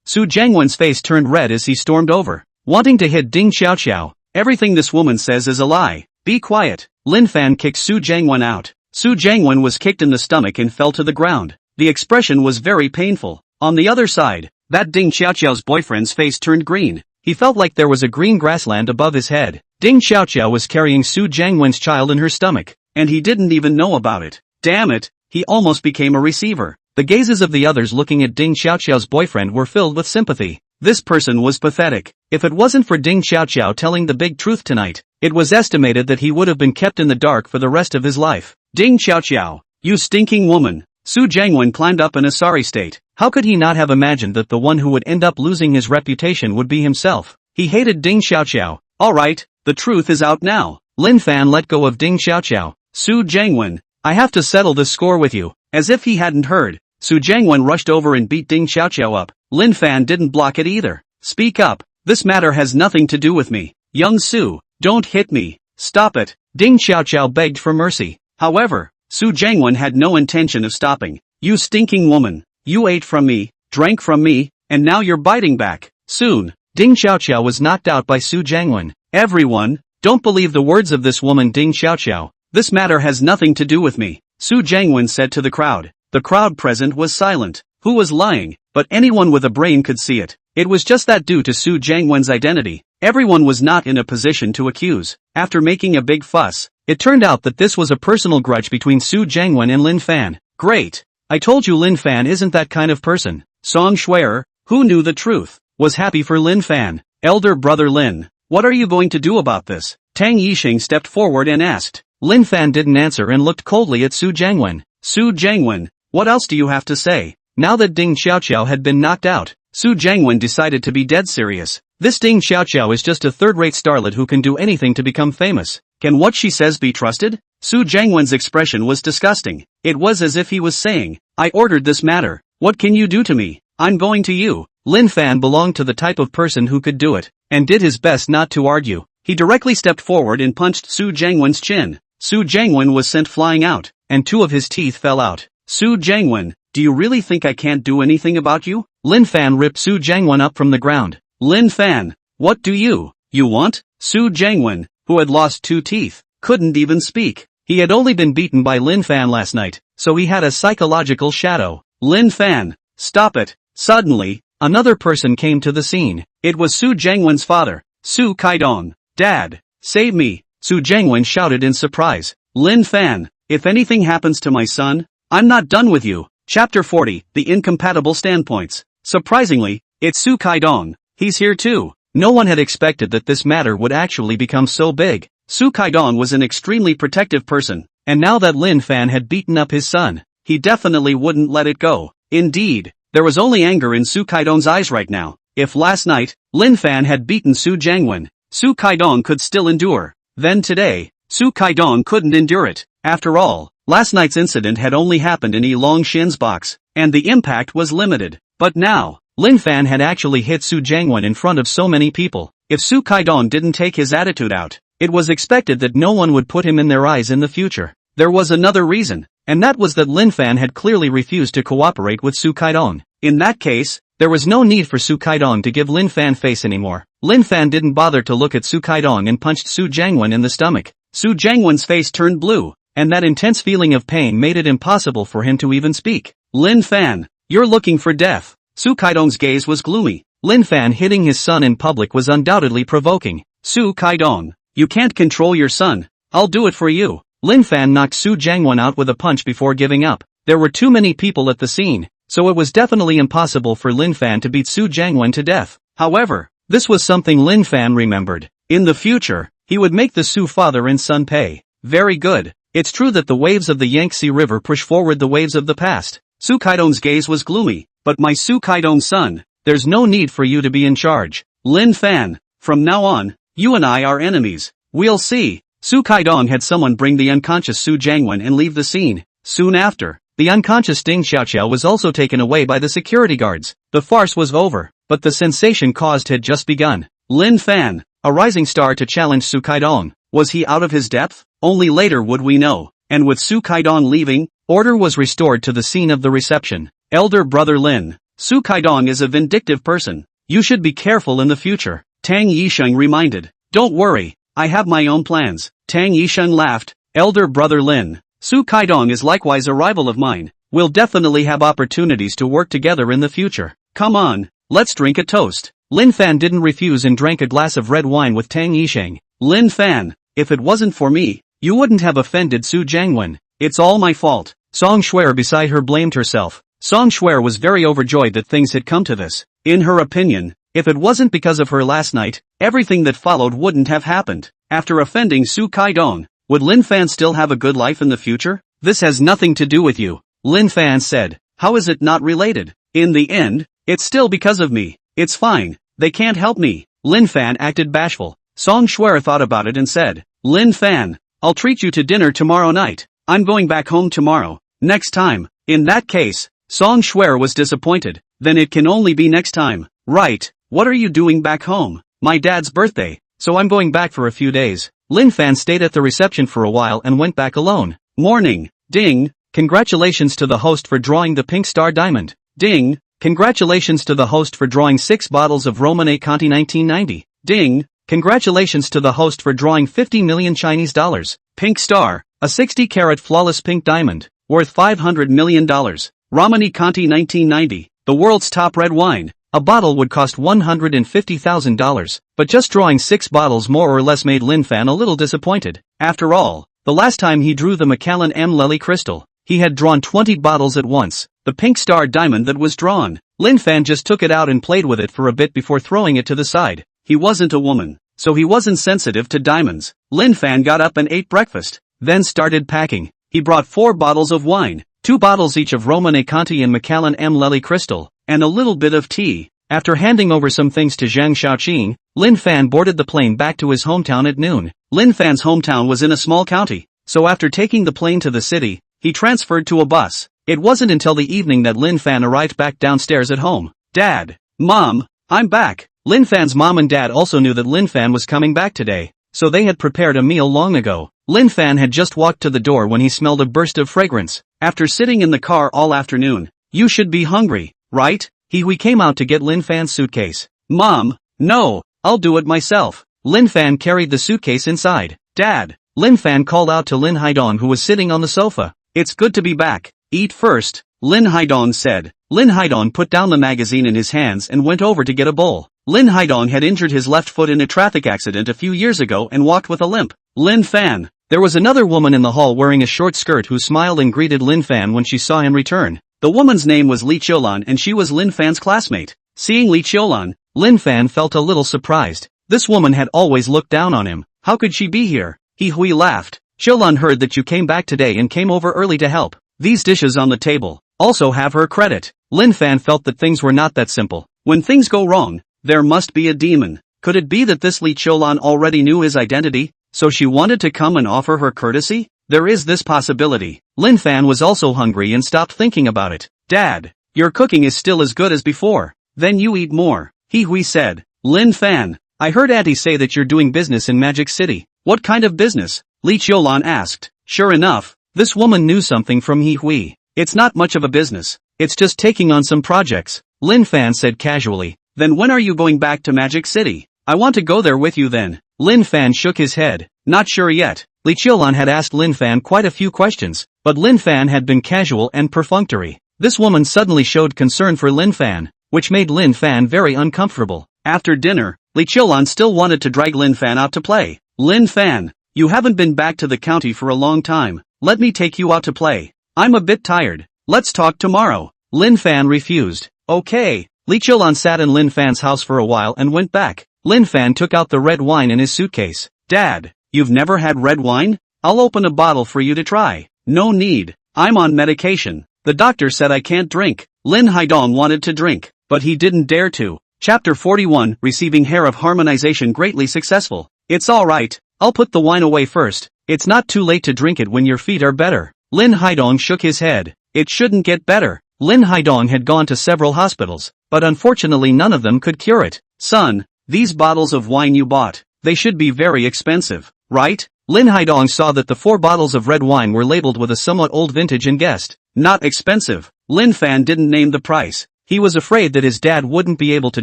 Su Jiangwen's face turned red as he stormed over, wanting to hit Ding Xiaoqiao. Everything this woman says is a lie. Be quiet. Lin Fan kicked Su Jiangwen out. Su Jiangwen was kicked in the stomach and fell to the ground. The expression was very painful. On the other side, that Ding Xiaoqiao's boyfriend's face turned green. He felt like there was a green grassland above his head. Ding Xiaoqiao was carrying Su Jiangwen's child in her stomach, and he didn't even know about it. Damn it, he almost became a receiver. The gazes of the others looking at Ding Xiaoqiao's boyfriend were filled with sympathy. This person was pathetic. If it wasn't for Ding Xiaoqiao telling the big truth tonight, it was estimated that he would have been kept in the dark for the rest of his life. Ding Xiaoqiao, you stinking woman. Su Jiangwen climbed up in a sorry state. How could he not have imagined that the one who would end up losing his reputation would be himself? He hated Ding Xiaoqiao. Alright, the truth is out now. Lin Fan let go of Ding Xiaoqiao. Su Jiangwen, I have to settle this score with you. As if he hadn't heard, Su Jiangwen rushed over and beat Ding Xiaoqiao up. Lin Fan didn't block it either. Speak up. This matter has nothing to do with me. Young Su, don't hit me. Stop it. Ding Xiaoqiao begged for mercy. However, Su Jiangwen had no intention of stopping. You stinking woman. You ate from me, drank from me, and now you're biting back. Soon, Ding Xiaoqiao was knocked out by Su Jiangwen. Everyone, don't believe the words of this woman Ding Xiaoqiao. This matter has nothing to do with me, Su Jiangwen said to the crowd. The crowd present was silent. Who was lying? But anyone with a brain could see it. It was just that due to Su Jiangwen's identity, everyone was not in a position to accuse. After making a big fuss, it turned out that this was a personal grudge between Su Jiangwen and Lin Fan. Great. I told you Lin Fan isn't that kind of person. Song Shuer, who knew the truth, was happy for Lin Fan. Elder brother Lin, what are you going to do about this? Tang Yisheng stepped forward and asked. Lin Fan didn't answer and looked coldly at Su Jiangwen. Su Jiangwen, what else do you have to say? Now that Ding Xiaoqiao had been knocked out, Su Jiangwen decided to be dead serious. This Ding Xiaoqiao is just a third-rate starlet who can do anything to become famous. Can what she says be trusted? Su Jiangwen's expression was disgusting. It was as if he was saying, I ordered this matter. What can you do to me? I'm going to you. Lin Fan belonged to the type of person who could do it, and did his best not to argue. He directly stepped forward and punched Su Jiangwen's chin. Su Jiangwen was sent flying out, and 2 of his teeth fell out. Su Jiangwen, do you really think I can't do anything about you? Lin Fan ripped Su Jiangwen up from the ground. Lin Fan, what do you want? Su Jiangwen, who had lost 2 teeth, couldn't even speak. He had only been beaten by Lin Fan last night, so he had a psychological shadow. Lin Fan, stop it. Suddenly, another person came to the scene. It was Su Jiangwen's father, Su Kaidong. Dad, save me, Su Jiangwen shouted in surprise. Lin Fan, if anything happens to my son, I'm not done with you. Chapter 40, The Incompatible Standpoints. Surprisingly, it's Su Kaidong. He's here too. No one had expected that this matter would actually become so big. Su Kaidong was an extremely protective person, and now that Lin Fan had beaten up his son, he definitely wouldn't let it go. Indeed, there was only anger in Su Kaidong's eyes right now. If last night, Lin Fan had beaten Su Jiangwen, Su Kaidong could still endure. Then today, Su Kaidong couldn't endure it. After all, last night's incident had only happened in Yi Longxin's box, and the impact was limited. But now, Lin Fan had actually hit Su Jiangwen in front of so many people. If Su Kaidong didn't take his attitude out, it was expected that no one would put him in their eyes in the future. There was another reason, and that was that Lin Fan had clearly refused to cooperate with Su Kaidong. In that case, there was no need for Su Kaidong to give Lin Fan face anymore. Lin Fan didn't bother to look at Su Kaidong and punched Su Jiangwen in the stomach. Su Jiangwen's face turned blue, and that intense feeling of pain made it impossible for him to even speak. Lin Fan, you're looking for death. Su Kaidong's gaze was gloomy. Lin Fan hitting his son in public was undoubtedly provoking. Su Kaidong, you can't control your son. I'll do it for you. Lin Fan knocked Su Jiangwen out with a punch before giving up. There were too many people at the scene, so it was definitely impossible for Lin Fan to beat Su Jiangwen to death. However, this was something Lin Fan remembered. In the future, he would make the Su father and son pay. Very good. It's true that the waves of the Yangtze River push forward the waves of the past. Su Kaidong's gaze was gloomy. But my Su Kaidong son, there's no need for you to be in charge. Lin Fan, from now on, you and I are enemies. We'll see. Su Kaidong had someone bring the unconscious Su Jiangwen and leave the scene. Soon after, the unconscious Ding Xiaoqiao was also taken away by the security guards. The farce was over, but the sensation caused had just begun. Lin Fan, a rising star to challenge Su Kaidong. Was he out of his depth? Only later would we know. And with Su Kaidong leaving, order was restored to the scene of the reception. Elder brother Lin, Su Kaidong is a vindictive person. You should be careful in the future. Tang Yisheng reminded. Don't worry, I have my own plans. Tang Yisheng laughed. Elder brother Lin, Su Kaidong is likewise a rival of mine. We'll definitely have opportunities to work together in the future. Come on, let's drink a toast. Lin Fan didn't refuse and drank a glass of red wine with Tang Yisheng. Lin Fan, if it wasn't for me, you wouldn't have offended Su Jiangwen. It's all my fault. Song Shuer beside her blamed herself. Song Shuer was very overjoyed that things had come to this. In her opinion, if it wasn't because of her last night, everything that followed wouldn't have happened. After offending Su Kaidong, would Lin Fan still have a good life in the future? This has nothing to do with you, Lin Fan said. How is it not related? In the end, it's still because of me. It's fine, they can't help me. Lin Fan acted bashful. Song Shuer thought about it and said, Lin Fan, I'll treat you to dinner tomorrow night. I'm going back home tomorrow. Next time. In that case, Song Shuer was disappointed. Then it can only be next time. Right, what are you doing back home? My dad's birthday, so I'm going back for a few days. Lin Fan stayed at the reception for a while and went back alone. Morning. Ding. Congratulations to the host for drawing the pink star diamond. Ding. Congratulations to the host for drawing 6 bottles of Romane Conti 1990. Ding. Congratulations to the host for drawing 50 million Chinese dollars. Pink star. A 60-carat flawless pink diamond. Worth $500 million. Romane Conti 1990. The world's top red wine. A bottle would cost $150,000, but just drawing 6 bottles more or less made Lin Fan a little disappointed. After all, the last time he drew the Macallan M. Lely crystal, he had drawn 20 bottles at once. The pink star diamond that was drawn. Lin Fan just took it out and played with it for a bit before throwing it to the side. He wasn't a woman, so he wasn't sensitive to diamonds. Lin Fan got up and ate breakfast, then started packing. He brought 4 bottles of wine, 2 bottles each of Romane Conti and Macallan M. Lely crystal, and a little bit of tea. After handing over some things to Zhang Xiaoqing, Lin Fan boarded the plane back to his hometown at noon. Lin Fan's hometown was in a small county, so after taking the plane to the city, he transferred to a bus. It wasn't until the evening that Lin Fan arrived back downstairs at home. Dad. Mom. I'm back. Lin Fan's mom and dad also knew that Lin Fan was coming back today, so they had prepared a meal long ago. Lin Fan had just walked to the door when he smelled a burst of fragrance. After sitting in the car all afternoon, you should be hungry, right? We came out to get Lin Fan's suitcase. Mom. No, I'll do it myself. Lin Fan carried the suitcase inside. Dad. Lin Fan called out to Lin Haidong, who was sitting on the sofa. It's good to be back. Eat first, Lin Haidong said. Lin Haidong put down the magazine in his hands and went over to get a bowl. Lin Haidong had injured his left foot in a traffic accident a few years ago and walked with a limp. Lin Fan. There was another woman in the hall wearing a short skirt who smiled and greeted Lin Fan when she saw him return. The woman's name was Li Qiulan and she was Lin Fan's classmate. Seeing Li Qiulan, Lin Fan felt a little surprised. This woman had always looked down on him. How could she be here? Hui laughed. Qiulan heard that you came back today and came over early to help. These dishes on the table also have her credit. Lin Fan felt that things were not that simple. When things go wrong, there must be a demon. Could it be that this Li Qiulan already knew his identity, so she wanted to come and offer her courtesy? There is this possibility. Lin Fan was also hungry and stopped thinking about it. Dad, your cooking is still as good as before. Then you eat more. Hui said. Lin Fan, I heard Auntie say that you're doing business in Magic City. What kind of business? Li Qiulan asked. Sure enough, this woman knew something from Hui. It's not much of a business. It's just taking on some projects. Lin Fan said casually. Then when are you going back to Magic City? I want to go there with you then. Lin Fan shook his head. Not sure yet. Li Qiulan had asked Lin Fan quite a few questions, but Lin Fan had been casual and perfunctory. This woman suddenly showed concern for Lin Fan, which made Lin Fan very uncomfortable. After dinner, Li Qiulan still wanted to drag Lin Fan out to play. Lin Fan, you haven't been back to the county for a long time. Let me take you out to play. I'm a bit tired. Let's talk tomorrow. Lin Fan refused. Okay. Li Qiulan sat in Lin Fan's house for a while and went back. Lin Fan took out the red wine in his suitcase. Dad, you've never had red wine? I'll open a bottle for you to try. No need. I'm on medication. The doctor said I can't drink. Lin Haidong wanted to drink, but he didn't dare to. Chapter 41, Receiving Hair of Harmonization Greatly Successful. It's alright. I'll put the wine away first. It's not too late to drink it when your feet are better. Lin Haidong shook his head. It shouldn't get better. Lin Haidong had gone to several hospitals, but unfortunately none of them could cure it. Son, these bottles of wine you bought, they should be very expensive, right? Lin Haidong saw that the 4 bottles of red wine were labeled with a somewhat old vintage and guessed. Not expensive. Lin Fan didn't name the price. He was afraid that his dad wouldn't be able to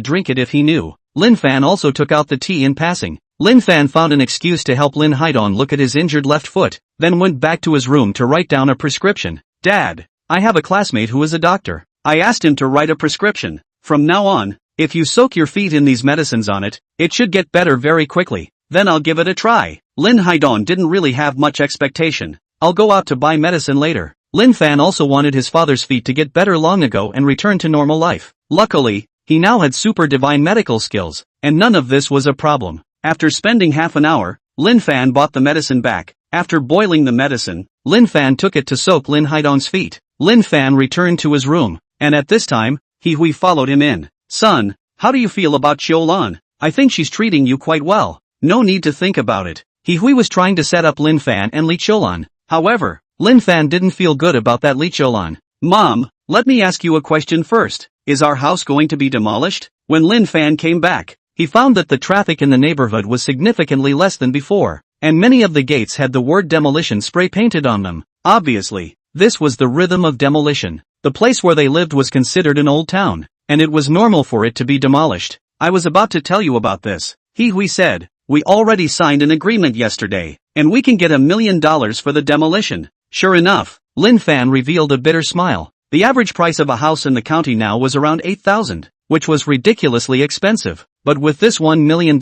drink it if he knew. Lin Fan also took out the tea in passing. Lin Fan found an excuse to help Lin Haidong look at his injured left foot, then went back to his room to write down a prescription. Dad, I have a classmate who is a doctor. I asked him to write a prescription. From now on, if you soak your feet in these medicines on it, it should get better very quickly. Then I'll give it a try. Lin Haidong didn't really have much expectation. I'll go out to buy medicine later. Lin Fan also wanted his father's feet to get better long ago and return to normal life. Luckily, he now had super divine medical skills, and none of this was a problem. After spending half an hour, Lin Fan bought the medicine back. After boiling the medicine, Lin Fan took it to soak Lin Haidong's feet. Lin Fan returned to his room, and at this time, Hui followed him in. Son, how do you feel about Qiulan? I think she's treating you quite well. No need to think about it. Hui was trying to set up Lin Fan and Li Qiulan. However, Lin Fan didn't feel good about that Li Qiulan. Mom, let me ask you a question first. Is our house going to be demolished? When Lin Fan came back, he found that the traffic in the neighborhood was significantly less than before. and many of the gates had the word demolition spray painted on them. Obviously, this was the rhythm of demolition. The place where they lived was considered an old town, and it was normal for it to be demolished. I was about to tell you about this. He said, we already signed an agreement yesterday, and we can get $1 million for the demolition. Sure enough, Lin Fan revealed a bitter smile. The average price of a house in the county now was around $8,000, which was ridiculously expensive. But with this $1 million,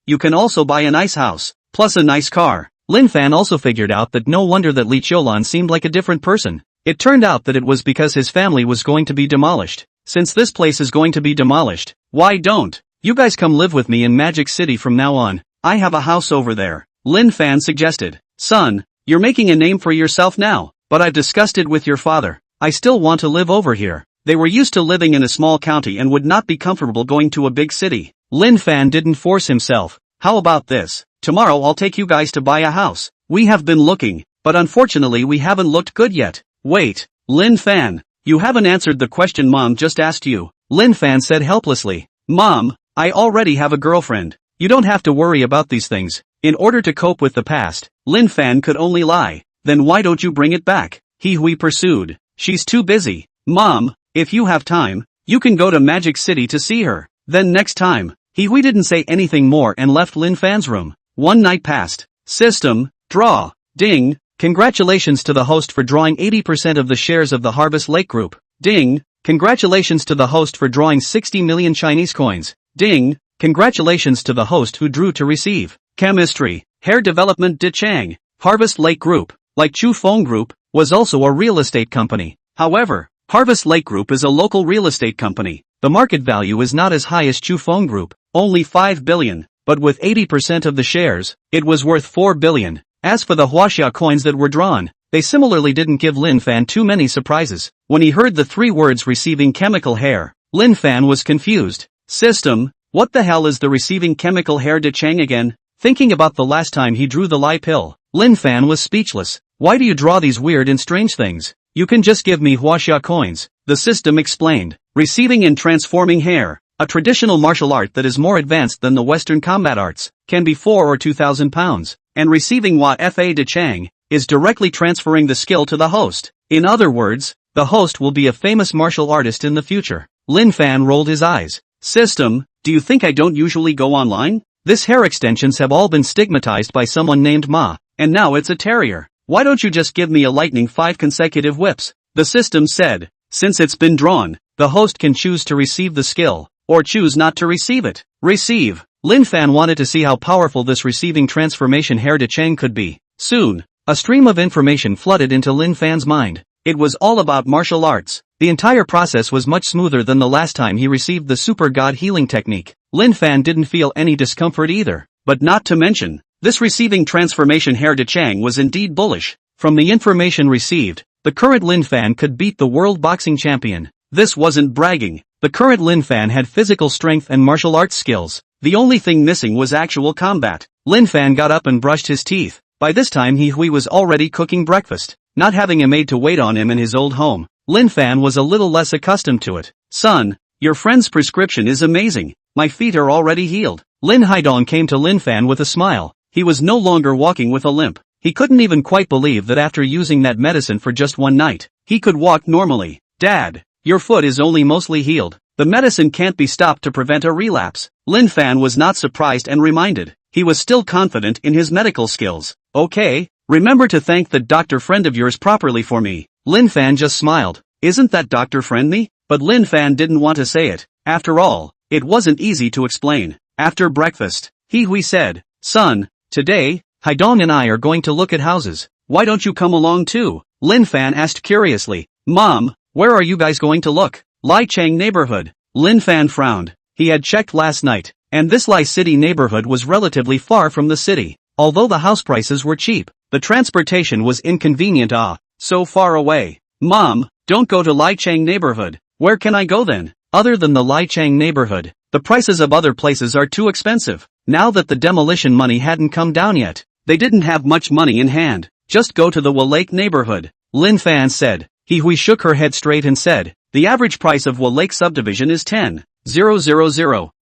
you can also buy a nice house, plus a nice car. Lin Fan also figured out that no wonder that Li Qiulan seemed like a different person. It turned out that it was because his family was going to be demolished. Since this place is going to be demolished, why don't you guys come live with me in Magic City from now on? I have a house over there. Lin Fan suggested. Son, you're making a name for yourself now, but I've discussed it with your father. I still want to live over here. They were used to living in a small county and would not be comfortable going to a big city. Lin Fan didn't force himself. How about this? Tomorrow I'll take you guys to buy a house. We have been looking, but unfortunately we haven't looked good yet. Wait, Lin Fan, you haven't answered the question Mom just asked you. Lin Fan said helplessly. Mom, I already have a girlfriend. You don't have to worry about these things. In order to cope with the past, Lin Fan could only lie. Then why don't you bring it back? He pursued. She's too busy. Mom, if you have time, you can go to Magic City to see her. Then next time, He didn't say anything more and left Lin Fan's room. One night passed. System, draw, ding, congratulations to the host for drawing 80% of the shares of the Harvest Lake Group. Ding, congratulations to the host for drawing 60 million Chinese coins. Ding, congratulations to the host who drew to receive. Chemistry, hair development De Chang. Harvest Lake Group, like Chufeng Group, was also a real estate company. However, Harvest Lake Group is a local real estate company. The market value is not as high as Chufeng Group, only 5 billion, but with 80% of the shares, it was worth 4 billion. As for the Huaxia coins that were drawn, they similarly didn't give Lin Fan too many surprises. When he heard the 3 words receiving chemical hair, Lin Fan was confused. System, what the hell is the receiving chemical hair De Chang again? Thinking about the last time he drew the lie pill, Lin Fan was speechless. Why do you draw these weird and strange things? You can just give me Huaxia coins, the system explained. Receiving and transforming hair, a traditional martial art that is more advanced than the Western combat arts, can be 4 or 2,000 pounds, and receiving Fa De Chang is directly transferring the skill to the host. In other words, the host will be a famous martial artist in the future. Lin Fan rolled his eyes. System, do you think I don't usually go online? This hair extensions have all been stigmatized by someone named Ma, and now it's a terrier. Why don't you just give me a lightning 5 consecutive whips? The system said. Since it's been drawn, the host can choose to receive the skill, or choose not to receive it. Receive. Lin Fan wanted to see how powerful this receiving transformation hair De Chang could be. Soon, a stream of information flooded into Lin Fan's mind. It was all about martial arts. The entire process was much smoother than the last time he received the super god healing technique. Lin Fan didn't feel any discomfort either. But not to mention, this receiving transformation hair De Chang was indeed bullish. From the information received, the current Lin Fan could beat the world boxing champion. This wasn't bragging. The current Lin Fan had physical strength and martial arts skills. The only thing missing was actual combat. Lin Fan got up and brushed his teeth. By this time He was already cooking breakfast. Not having a maid to wait on him in his old home, Lin Fan was a little less accustomed to it. Son, your friend's prescription is amazing. My feet are already healed. Lin Haidong came to Lin Fan with a smile. He was no longer walking with a limp. He couldn't even quite believe that after using that medicine for just one night, he could walk normally. Dad, your foot is only mostly healed. The medicine can't be stopped to prevent a relapse. Lin Fan was not surprised and reminded. He was still confident in his medical skills. Okay, remember to thank the doctor friend of yours properly for me. Lin Fan just smiled. Isn't that doctor friend me? But Lin Fan didn't want to say it. After all, it wasn't easy to explain. After breakfast, He said, Son, today, Haidong and I are going to look at houses. Why don't you come along too? Lin Fan asked curiously. Mom, where are you guys going to look? Lai Chang neighborhood. Lin Fan frowned. He had checked last night, and this Lai City neighborhood was relatively far from the city. Although the house prices were cheap, the transportation was inconvenient. So far away. Mom, don't go to Lai Chang neighborhood. Where can I go then? Other than the Lai Chang neighborhood, the prices of other places are too expensive. Now that the demolition money hadn't come down yet, they didn't have much money in hand. Just go to the Wa Lake neighborhood, Lin Fan said. He shook her head straight and said, the average price of Wa Lake subdivision is 10,000.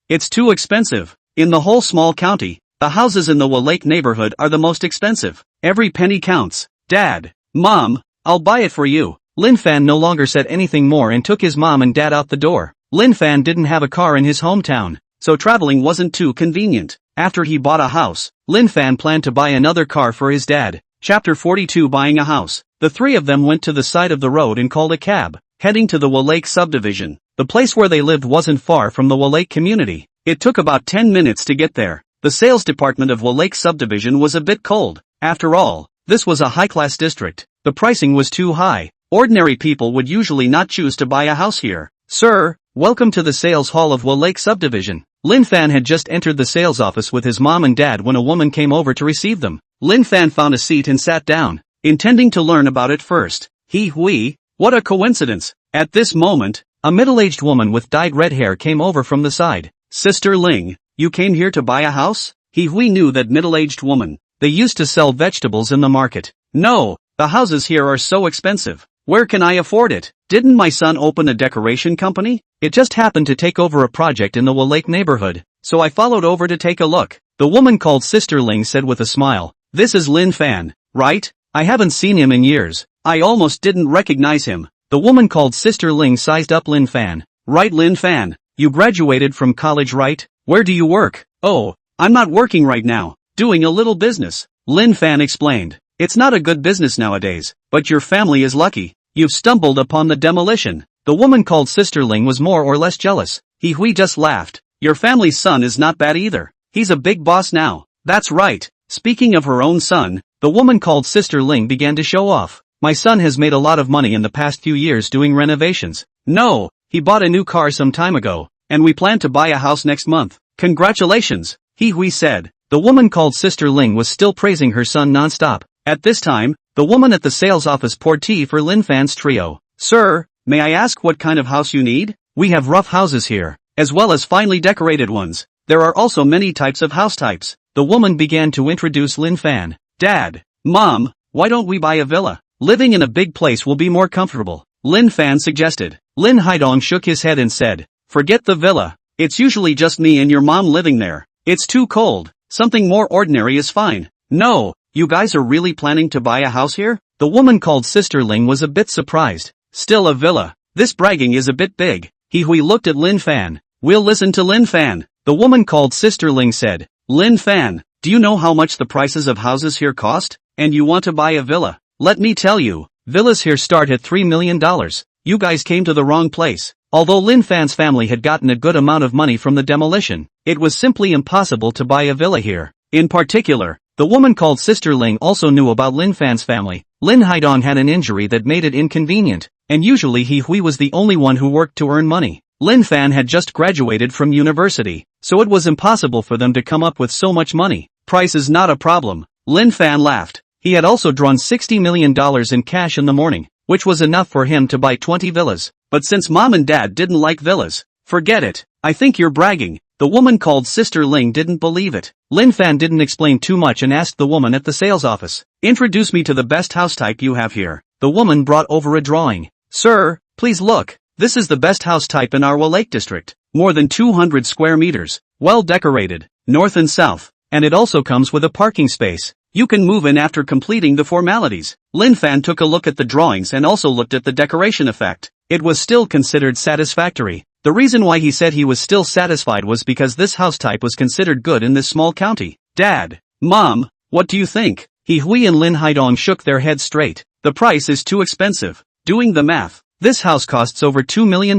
It's too expensive. In the whole small county, The houses in the Lake neighborhood are the most expensive. Every penny counts. Dad. Mom. I'll buy it for you. Lin Fan no longer said anything more and took his mom and dad out the door. Lin Fan didn't have a car in his hometown, so traveling wasn't too convenient. After he bought a house, Lin Fan planned to buy another car for his dad. Chapter 42 Buying a House. The three of them went to the side of the road and called a cab, heading to the Lake subdivision. The place where they lived wasn't far from the Lake community. It took about 10 minutes to get there. The sales department of Lake subdivision was a bit cold. After all, this was a high-class district. The pricing was too high. Ordinary people would usually not choose to buy a house here. Sir, welcome to the sales hall of Lake subdivision. Lin Fan had just entered the sales office with his mom and dad when a woman came over to receive them. Lin Fan found a seat and sat down, intending to learn about it first. What a coincidence. At this moment, a middle-aged woman with dyed red hair came over from the side. Sister Ling, you came here to buy a house? We knew that middle-aged woman. They used to sell vegetables in the market. No, the houses here are so expensive. Where can I afford it? Didn't my son open a decoration company? It just happened to take over a project in the Lake neighborhood, so I followed over to take a look. The woman called Sister Ling said with a smile. This is Lin Fan, right? I haven't seen him in years. I almost didn't recognize him. The woman called Sister Ling sized up Lin Fan. Right, Lin Fan. You graduated from college, right? Where do you work? Oh, I'm not working right now. Doing a little business. Lin Fan explained. It's not a good business nowadays, but your family is lucky. You've stumbled upon the demolition. The woman called Sister Ling was more or less jealous. He just laughed. Your family's son is not bad either. He's a big boss now. That's right. Speaking of her own son, the woman called Sister Ling began to show off. My son has made a lot of money in the past few years doing renovations. No, he bought a new car some time ago, and we plan to buy a house next month. Congratulations, he said. The woman called Sister Ling was still praising her son non-stop. At this time, the woman at the sales office poured tea for Lin Fan's trio. Sir, may I ask what kind of house you need? We have rough houses here, as well as finely decorated ones. There are also many types of house types. The woman began to introduce Lin Fan. Dad, Mom, why don't we buy a villa? Living in a big place will be more comfortable. Lin Fan suggested. Lin Haidong shook his head and said, forget the villa. It's usually just me and your mom living there. It's too cold. Something more ordinary is fine. No, you guys are really planning to buy a house here? The woman called Sister Ling was a bit surprised. Still a villa. This bragging is a bit big. He looked at Lin Fan. We'll listen to Lin Fan. The woman called Sister Ling said. Lin Fan, do you know how much the prices of houses here cost? And you want to buy a villa? Let me tell you, villas here start at $3 million. You guys came to the wrong place. Although Lin Fan's family had gotten a good amount of money from the demolition, it was simply impossible to buy a villa here. In particular, the woman called Sister Ling also knew about Lin Fan's family. Lin Haidong had an injury that made it inconvenient, and usually he was the only one who worked to earn money. Lin Fan had just graduated from university, so it was impossible for them to come up with so much money. Price is not a problem. Lin Fan laughed. He had also drawn $60 million in cash in the morning, which was enough for him to buy 20 villas. But since Mom and Dad didn't like villas, forget it. I think you're bragging. The woman called Sister Ling didn't believe it. Lin Fan didn't explain too much and asked the woman at the sales office. Introduce me to the best house type you have here. The woman brought over a drawing. Sir, please look. This is the best house type in our Lake district. More than 200 square meters. Well decorated, north and south. And it also comes with a parking space. You can move in after completing the formalities. Lin Fan took a look at the drawings and also looked at the decoration effect. It was still considered satisfactory. The reason why he said he was still satisfied was because this house type was considered good in this small county. Dad, Mom, what do you think? Hui and Lin Haidong shook their heads straight. The price is too expensive. Doing the math, this house costs over $2 million.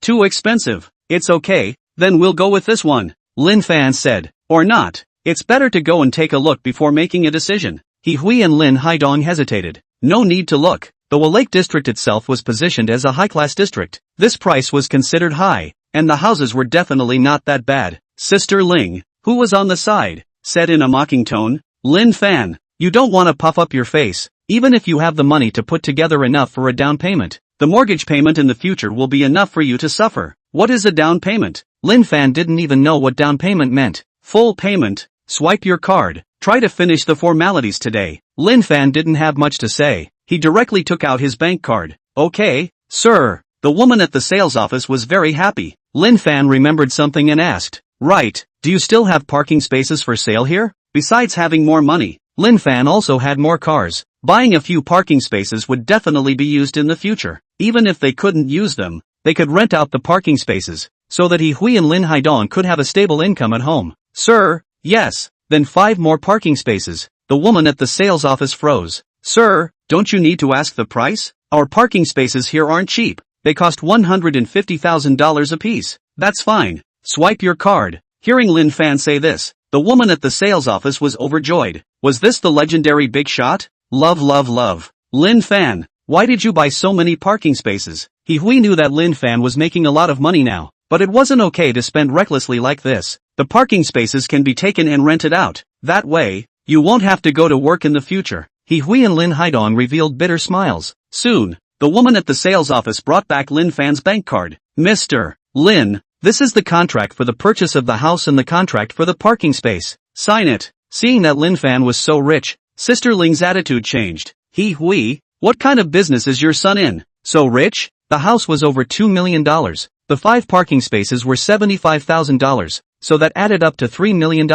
Too expensive. It's okay, then we'll go with this one, Lin Fan said. Or not. It's better to go and take a look before making a decision. Hui and Lin Haidong hesitated. No need to look. The Lake district itself was positioned as a high-class district. This price was considered high, and the houses were definitely not that bad. Sister Ling, who was on the side, said in a mocking tone, Lin Fan, you don't want to puff up your face, even if you have the money to put together enough for a down payment. The mortgage payment in the future will be enough for you to suffer. What is a down payment? Lin Fan didn't even know what down payment meant. Full payment. Swipe your card. Try to finish the formalities today. Lin Fan didn't have much to say. He directly took out his bank card. Okay, sir. The woman at the sales office was very happy. Lin Fan remembered something and asked, right, Do you still have parking spaces for sale here? Besides having more money, Lin Fan also had more cars. Buying a few parking spaces would definitely be used in the future. Even if they couldn't use them, they could rent out the parking spaces, so that He Hui and Lin Haidong could have a stable income at home. Sir, yes, then 5 more parking spaces. The woman at the sales office froze. Sir, don't you need to ask the price? Our parking spaces here aren't cheap. They cost $150,000 apiece. That's fine. Swipe your card. Hearing Lin Fan say this, the woman at the sales office was overjoyed. Was this the legendary big shot? Love, love, love. Lin Fan, why did you buy so many parking spaces? He Hui knew that Lin Fan was making a lot of money now, but it wasn't okay to spend recklessly like this. The parking spaces can be taken and rented out. That way, you won't have to go to work in the future. He Hui and Lin Haidong revealed bitter smiles. Soon, the woman at the sales office brought back Lin Fan's bank card. Mr. Lin, this is the contract for the purchase of the house and the contract for the parking space. Sign it. Seeing that Lin Fan was so rich, Sister Ling's attitude changed. He Hui, what kind of business is your son in? So rich? The house was over $2 million. The 5 parking spaces were $75,000, so that added up to $3 million.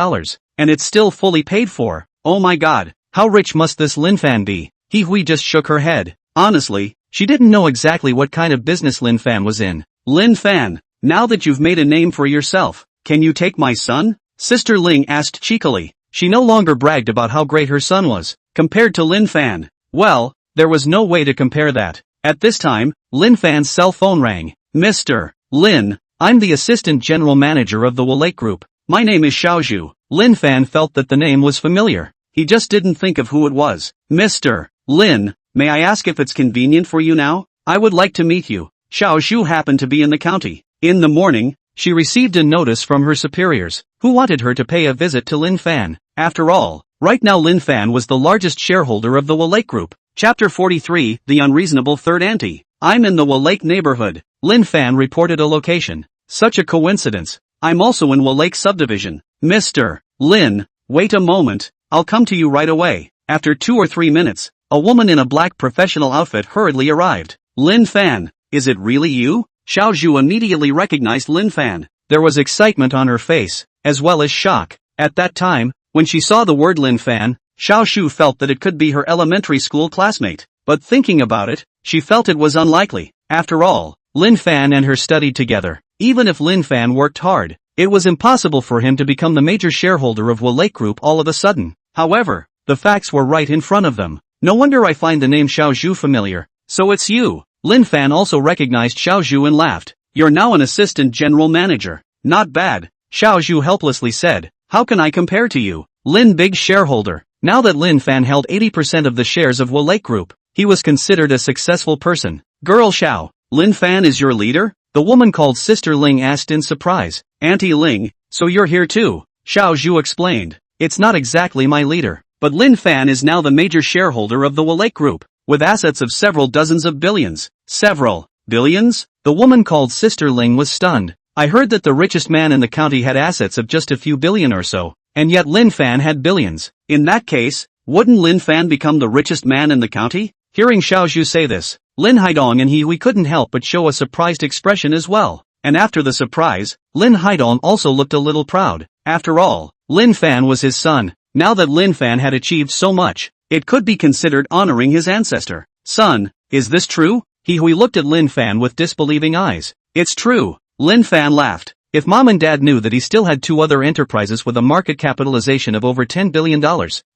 And it's still fully paid for. Oh my god, how rich must this Lin Fan be? He Hui just shook her head. Honestly, she didn't know exactly what kind of business Lin Fan was in. Lin Fan, now that you've made a name for yourself, can you take my son? Sister Ling asked cheekily. She no longer bragged about how great her son was, compared to Lin Fan. Well, there was no way to compare that. At this time, Lin Fan's cell phone rang. Mr. Lin, I'm the assistant general manager of the Lake Group. My name is Xiaozhu. Lin Fan felt that the name was familiar. He just didn't think of who it was. Mr. Lin, may I ask if it's convenient for you now? I would like to meet you. Xiaozhu happened to be in the county. In the morning, she received a notice from her superiors, who wanted her to pay a visit to Lin Fan. After all, right now Lin Fan was the largest shareholder of the Lake Group. Chapter 43, The Unreasonable Third Auntie. I'm in the Lake neighborhood. Lin Fan reported a location. Such a coincidence. I'm also in Lake subdivision. Mr. Lin, wait a moment, I'll come to you right away. After 2 or 3 minutes, a woman in a black professional outfit hurriedly arrived. Lin Fan, is it really you? Xiaozhu immediately recognized Lin Fan. There was excitement on her face, as well as shock. At that time, when she saw the word Lin Fan, Xiaozhu felt that it could be her elementary school classmate. But thinking about it, she felt it was unlikely. After all, Lin Fan and her studied together. Even if Lin Fan worked hard, it was impossible for him to become the major shareholder of Lake Group all of a sudden. However, the facts were right in front of them. No wonder I find the name Xiaozhu familiar. So it's you. Lin Fan also recognized Xiaozhu and laughed. You're now an assistant general manager. Not bad. Xiaozhu helplessly said. How can I compare to you? Lin big shareholder. Now that Lin Fan held 80% of the shares of Lake Group, he was considered a successful person. Girl Xiao, Lin Fan is your leader? The woman called Sister Ling asked in surprise. Auntie Ling, so you're here too? Xiaozhu explained. It's not exactly my leader, but Lin Fan is now the major shareholder of the Lake Group, with assets of several dozens of billions. Several billions? The woman called Sister Ling was stunned. I heard that the richest man in the county had assets of just a few billion or so, and yet Lin Fan had billions. In that case, wouldn't Lin Fan become the richest man in the county? Hearing Xiaozhu say this, Lin Haidong and He Hui couldn't help but show a surprised expression as well. And after the surprise, Lin Haidong also looked a little proud. After all, Lin Fan was his son. Now that Lin Fan had achieved so much, it could be considered honoring his ancestor. Son, is this true? He Hui looked at Lin Fan with disbelieving eyes. It's true. Lin Fan laughed. If mom and dad knew that he still had 2 other enterprises with a market capitalization of over $10 billion,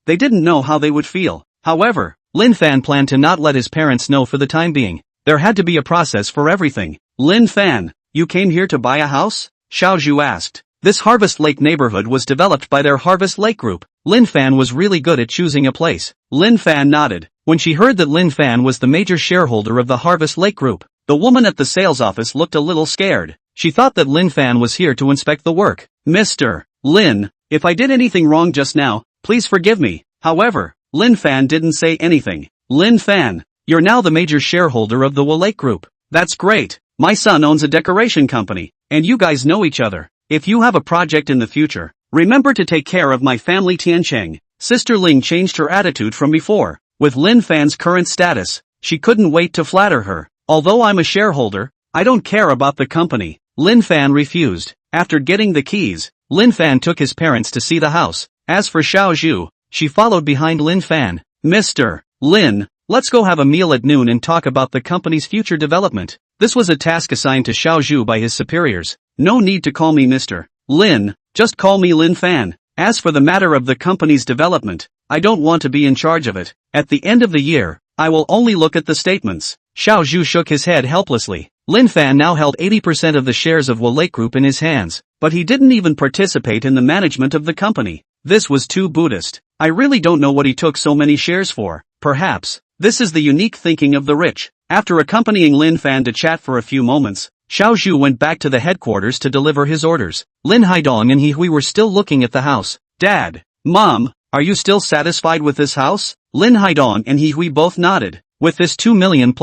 they didn't know how they would feel. However, Lin Fan planned to not let his parents know for the time being. There had to be a process for everything. Lin Fan, you came here to buy a house? Xiaozhu asked. This Harvest Lake neighborhood was developed by their Harvest Lake Group. Lin Fan was really good at choosing a place. Lin Fan nodded. When she heard that Lin Fan was the major shareholder of the Harvest Lake Group, the woman at the sales office looked a little scared. She thought that Lin Fan was here to inspect the work. Mr. Lin, if I did anything wrong just now, please forgive me. However, Lin Fan didn't say anything. Lin Fan, you're now the major shareholder of the Lake Group. That's great. My son owns a decoration company, and you guys know each other. If you have a project in the future, remember to take care of my family Tiancheng. Sister Ling changed her attitude from before. With Lin Fan's current status, she couldn't wait to flatter her. Although I'm a shareholder, I don't care about the company. Lin Fan refused. After getting the keys, Lin Fan took his parents to see the house. As for Xiao Zhu, she followed behind Lin Fan. Mr. Lin, let's go have a meal at noon and talk about the company's future development. This was a task assigned to Xiao Zhu by his superiors. No need to call me Mr. Lin, just call me Lin Fan. As for the matter of the company's development, I don't want to be in charge of it. At the end of the year, I will only look at the statements. Xiao Zhu shook his head helplessly. Lin Fan now held 80% of the shares of Lin Group in his hands, but he didn't even participate in the management of the company. This was too Buddhist. I really don't know what he took so many shares for. Perhaps, this is the unique thinking of the rich. After accompanying Lin Fan to chat for a few moments, Xiao Zhu went back to the headquarters to deliver his orders. Lin Haidong and He Hui were still looking at the house. Dad, Mom, are you still satisfied with this house? Lin Haidong and He Hui both nodded. With this $2 million+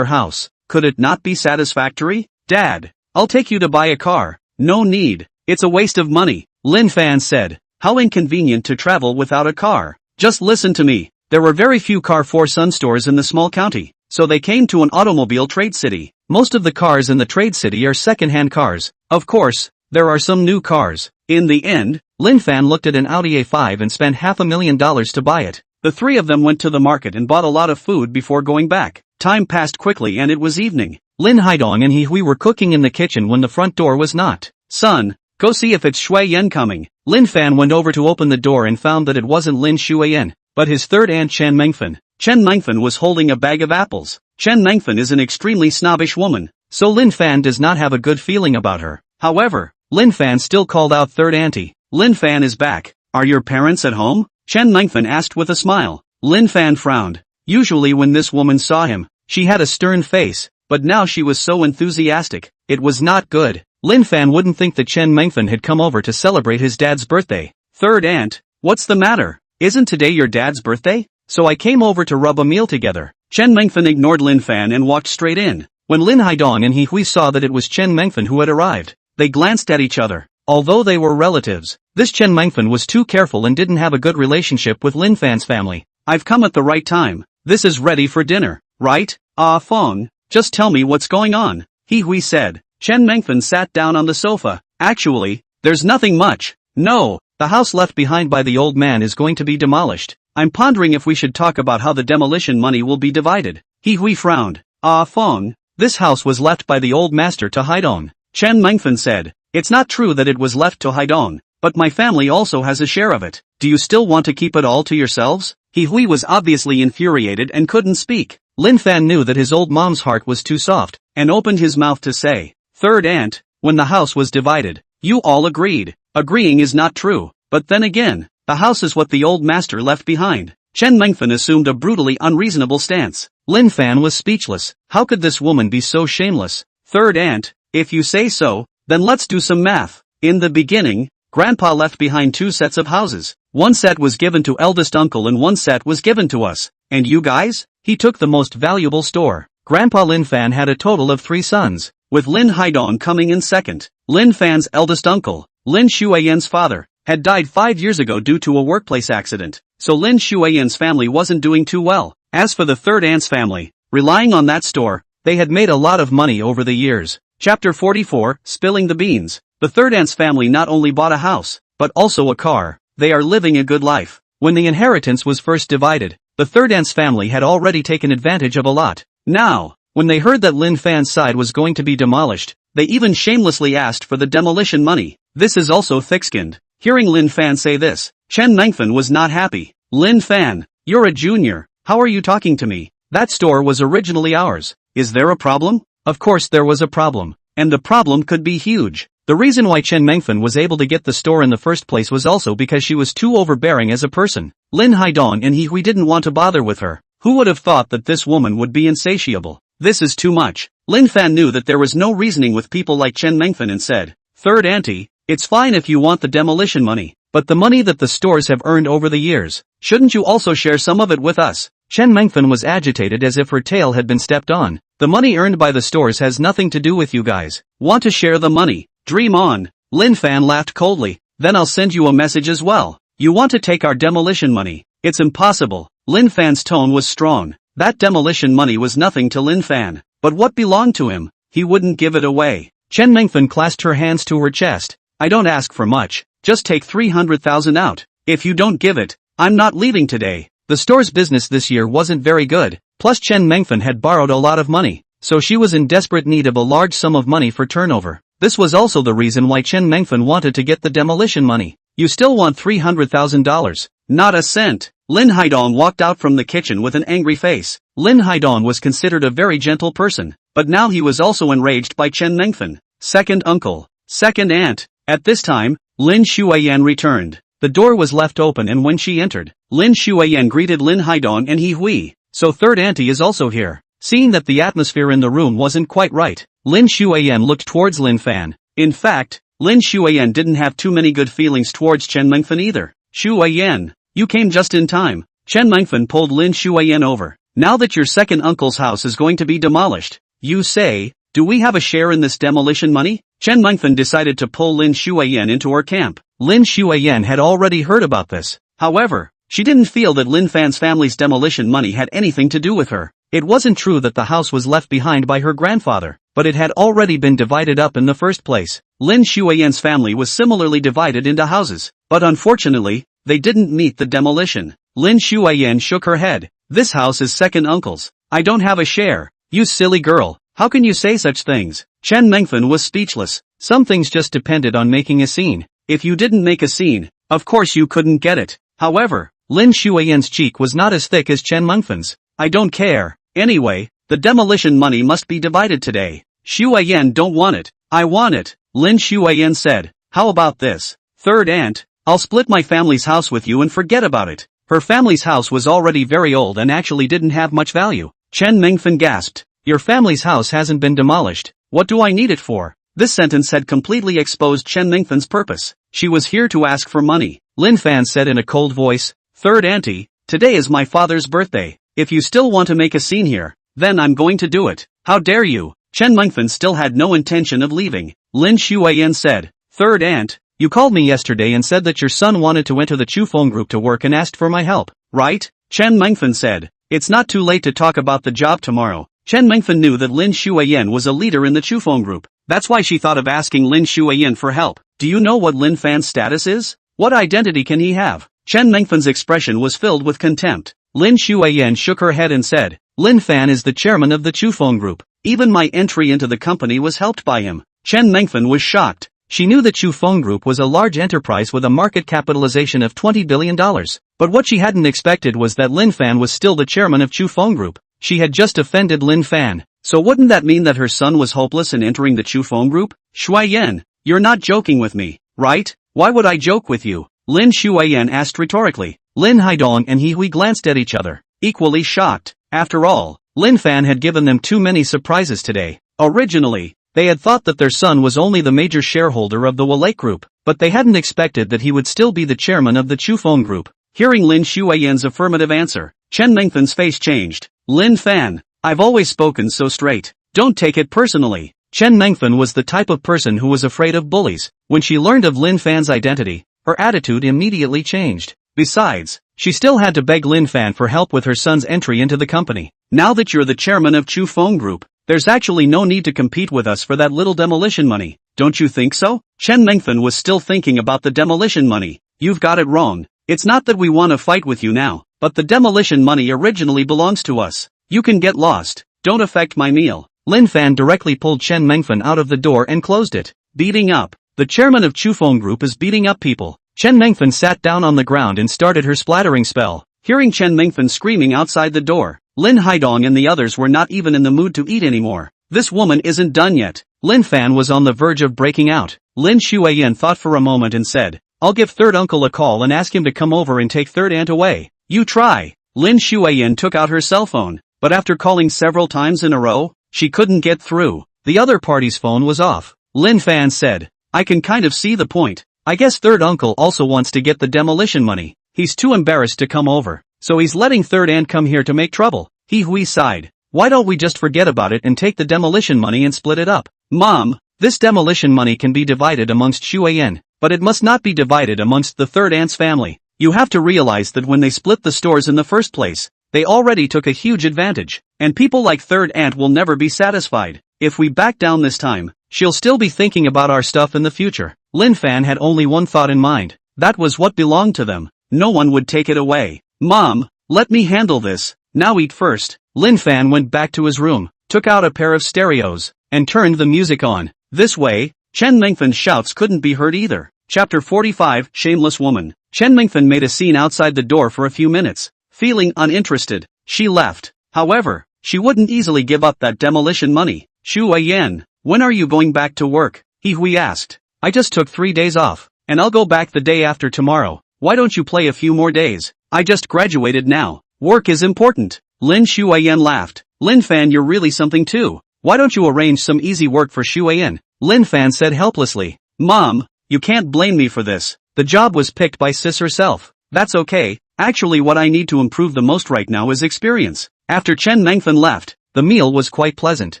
house, could it not be satisfactory? Dad, I'll take you to buy a car. No need. It's a waste of money. Lin Fan said. How inconvenient to travel without a car. Just listen to me. There were very few Carrefour Sun stores in the small county, so they came to an automobile trade city. Most of the cars in the trade city are second-hand cars. Of course, there are some new cars. In the end, Lin Fan looked at an Audi A5 and spent $500,000 to buy it. The three of them went to the market and bought a lot of food before going back. Time passed quickly and it was evening. Lin Haidong and He Hui were cooking in the kitchen when the front door was knocked. Son, go see if it's Shui Yan coming. Lin Fan went over to open the door and found that it wasn't Lin Shui Yan, but his third aunt Chen Mengfen. Chen Mengfen was holding a bag of apples. Chen Mengfen is an extremely snobbish woman, so Lin Fan does not have a good feeling about her. However, Lin Fan still called out third auntie. Lin Fan is back. Are your parents at home? Chen Mengfen asked with a smile. Lin Fan frowned. Usually when this woman saw him, she had a stern face, but now she was so enthusiastic. It was not good. Lin Fan wouldn't think that Chen Mengfen had come over to celebrate his dad's birthday. Third aunt, what's the matter? Isn't today your dad's birthday? So I came over to rub a meal together. Chen Mengfen ignored Lin Fan and walked straight in. When Lin Haidong and He Hui saw that it was Chen Mengfen who had arrived, they glanced at each other. Although they were relatives, this Chen Mengfen was too careful and didn't have a good relationship with Lin Fan's family. I've come at the right time. This is ready for dinner, right? Ah Feng, just tell me what's going on, He Hui said. Chen Mengfen sat down on the sofa. Actually, there's nothing much. No, the house left behind by the old man is going to be demolished. I'm pondering if we should talk about how the demolition money will be divided. He Hui frowned. Ah Feng, this house was left by the old master to Haidong. Chen Mengfen said. It's not true that it was left to Haidong, but my family also has a share of it. Do you still want to keep it all to yourselves? He Hui was obviously infuriated and couldn't speak. Lin Fan knew that his old mom's heart was too soft, and opened his mouth to say, Third aunt, when the house was divided, you all agreed. Agreeing is not true, but then again, the house is what the old master left behind. Chen Mengfen assumed a brutally unreasonable stance. Lin Fan was speechless. How could this woman be so shameless? Third aunt, if you say so, then let's do some math. In the beginning, Grandpa left behind 2 sets of houses. One set was given to eldest uncle and one set was given to us. And you guys? He took the most valuable store. Grandpa Lin Fan had a total of 3 sons, with Lin Haidong coming in second. Lin Fan's eldest uncle, Lin Shuiyan's father, had died 5 years ago due to a workplace accident, so Lin Shuiyan's family wasn't doing too well. As for the third aunt's family, relying on that store, they had made a lot of money over the years. Chapter 44, Spilling the Beans. The third aunt's family not only bought a house, but also a car. They are living a good life. When the inheritance was first divided, the third aunt's family had already taken advantage of a lot. Now, when they heard that Lin Fan's side was going to be demolished, they even shamelessly asked for the demolition money. This is also thick-skinned. Hearing Lin Fan say this, Chen Mengfen was not happy. Lin Fan, you're a junior. How are you talking to me? That store was originally ours. Is there a problem? Of course there was a problem. And the problem could be huge. The reason why Chen Mengfen was able to get the store in the first place was also because she was too overbearing as a person. Lin Haidong and He Hui didn't want to bother with her. Who would have thought that this woman would be insatiable? This is too much. Lin Fan knew that there was no reasoning with people like Chen Mengfen and said, Third auntie, it's fine if you want the demolition money, but the money that the stores have earned over the years, shouldn't you also share some of it with us? Chen Mengfen was agitated as if her tail had been stepped on. The money earned by the stores has nothing to do with you guys. Want to share the money? Dream on. Lin Fan laughed coldly. Then I'll send you a message as well. You want to take our demolition money? It's impossible. Lin Fan's tone was strong. That demolition money was nothing to Lin Fan. But what belonged to him? He wouldn't give it away. Chen Mengfen clasped her hands to her chest. I don't ask for much. just take 300,000 out. If you don't give it, I'm not leaving today. The store's business this year wasn't very good, plus Chen Mengfen had borrowed a lot of money, so she was in desperate need of a large sum of money for turnover. This was also the reason why Chen Mengfen wanted to get the demolition money. You still want $300,000? Not a cent. Lin Haidong walked out from the kitchen with an angry face. Lin Haidong was considered a very gentle person, but now he was also enraged by Chen Mengfen. Second uncle. Second aunt. At this time, Lin Shuiyan returned. The door was left open and when she entered, Lin Shuiyan greeted Lin Haidong and He Hui. So third auntie is also here. Seeing that the atmosphere in the room wasn't quite right, Lin Shuiyan looked towards Lin Fan. In fact, Lin Shuiyan didn't have too many good feelings towards Chen Mengfen either. Shuiyan, you came just in time. Chen Mengfen pulled Lin Shuiyan over. Now that your second uncle's house is going to be demolished, you say, do we have a share in this demolition money? Chen Mengfen decided to pull Lin Shuiyan into her camp. Lin Shuiyan had already heard about this. However, she didn't feel that Lin Fan's family's demolition money had anything to do with her. It wasn't true that the house was left behind by her grandfather, but it had already been divided up in the first place. Lin Shuiyan's family was similarly divided into houses, but unfortunately, they didn't meet the demolition. Lin Shuiyan shook her head. This house is second uncle's. I don't have a share. You silly girl, how can you say such things? Chen Mengfen was speechless. Some things just depended on making a scene. If you didn't make a scene, of course you couldn't get it. However, Lin Shuiyan's cheek was not as thick as Chen Mengfen's. I don't care. Anyway, the demolition money must be divided today. Shuiyan don't want it. I want it. Lin Shuiyan said. How about this? Third aunt, I'll split my family's house with you and forget about it. Her family's house was already very old and actually didn't have much value. Chen Mengfen gasped. Your family's house hasn't been demolished. What do I need it for? This sentence had completely exposed Chen Mengfen's purpose. She was here to ask for money. Lin Fan said in a cold voice, Third auntie, today is my father's birthday. If you still want to make a scene here, then I'm going to do it. How dare you? Chen Mengfen still had no intention of leaving. Lin Shuiyan said, Third aunt, you called me yesterday and said that your son wanted to enter the Chufeng Group to work and asked for my help, right? Chen Mengfen said, it's not too late to talk about the job tomorrow. Chen Mengfen knew that Lin Shuiyan was a leader in the Chufeng Group. That's why she thought of asking Lin Shuiyan for help. Do you know what Lin Fan's status is? What identity can he have? Chen Mengfen's expression was filled with contempt. Lin Shuiyan shook her head and said, Lin Fan is the chairman of the Chufeng Group. Even my entry into the company was helped by him. Chen Mengfen was shocked. She knew that Chufeng Group was a large enterprise with a market capitalization of $20 billion. But what she hadn't expected was that Lin Fan was still the chairman of Chufeng Group. She had just offended Lin Fan. So wouldn't that mean that her son was hopeless in entering the Chufeng Group? Shuiyan, you're not joking with me, right? Why would I joke with you? Lin Shuiyan asked rhetorically. Lin Haidong and He Hui glanced at each other, equally shocked. After all, Lin Fan had given them too many surprises today. Originally, they had thought that their son was only the major shareholder of the Walake Group, but they hadn't expected that he would still be the chairman of the Chufeng Group. Hearing Lin Shuiyan's affirmative answer, Chen Mengfen's face changed. Lin Fan, I've always spoken so straight. Don't take it personally. Chen Mengfen was the type of person who was afraid of bullies. When she learned of Lin Fan's identity, her attitude immediately changed. Besides, she still had to beg Lin Fan for help with her son's entry into the company. Now that you're the chairman of Chufeng Group, there's actually no need to compete with us for that little demolition money. Don't you think so? Chen Mengfen was still thinking about the demolition money. You've got it wrong. It's not that we want to fight with you now, but the demolition money originally belongs to us. You can get lost. Don't affect my meal. Lin Fan directly pulled Chen Mengfen out of the door and closed it. Beating up. The chairman of Chufeng Group is beating up people. Chen Mengfen sat down on the ground and started her splattering spell. Hearing Chen Mengfen screaming outside the door, Lin Haidong and the others were not even in the mood to eat anymore. This woman isn't done yet. Lin Fan was on the verge of breaking out. Lin Shuiyan thought for a moment and said, I'll give third uncle a call and ask him to come over and take third aunt away. You try. Lin Shuiyan took out her cell phone, but after calling several times in a row, she couldn't get through. The other party's phone was off. Lin Fan said, I can kind of see the point. I guess third uncle also wants to get the demolition money. He's too embarrassed to come over, so he's letting third aunt come here to make trouble. He Hui sighed. Why don't we just forget about it and take the demolition money and split it up? Mom, this demolition money can be divided amongst Shuiyan, but it must not be divided amongst the third aunt's family. You have to realize that when they split the stores in the first place, they already took a huge advantage, and people like third aunt will never be satisfied. If we back down this time, she'll still be thinking about our stuff in the future. Lin Fan had only one thought in mind. That was what belonged to them. No one would take it away. Mom, let me handle this. Now eat first. Lin Fan went back to his room, took out a pair of stereos, and turned the music on. This way, Chen Mengfan's shouts couldn't be heard either. Chapter 45, Shameless Woman. Chen Mengfan made a scene outside the door for a few minutes. Feeling uninterested, she left. However, she wouldn't easily give up that demolition money. Xu Yan, when are you going back to work? He Hui asked. I just took 3 days off, and I'll go back the day after tomorrow. Why don't you play a few more days? I just graduated now. Work is important. Lin Xuan laughed. Lin Fan, you're really something too. Why don't you arrange some easy work for Xuan? Lin Fan said helplessly. Mom, you can't blame me for this. The job was picked by sis herself. That's okay. Actually, what I need to improve the most right now is experience. After Chen Mengfan left, the meal was quite pleasant.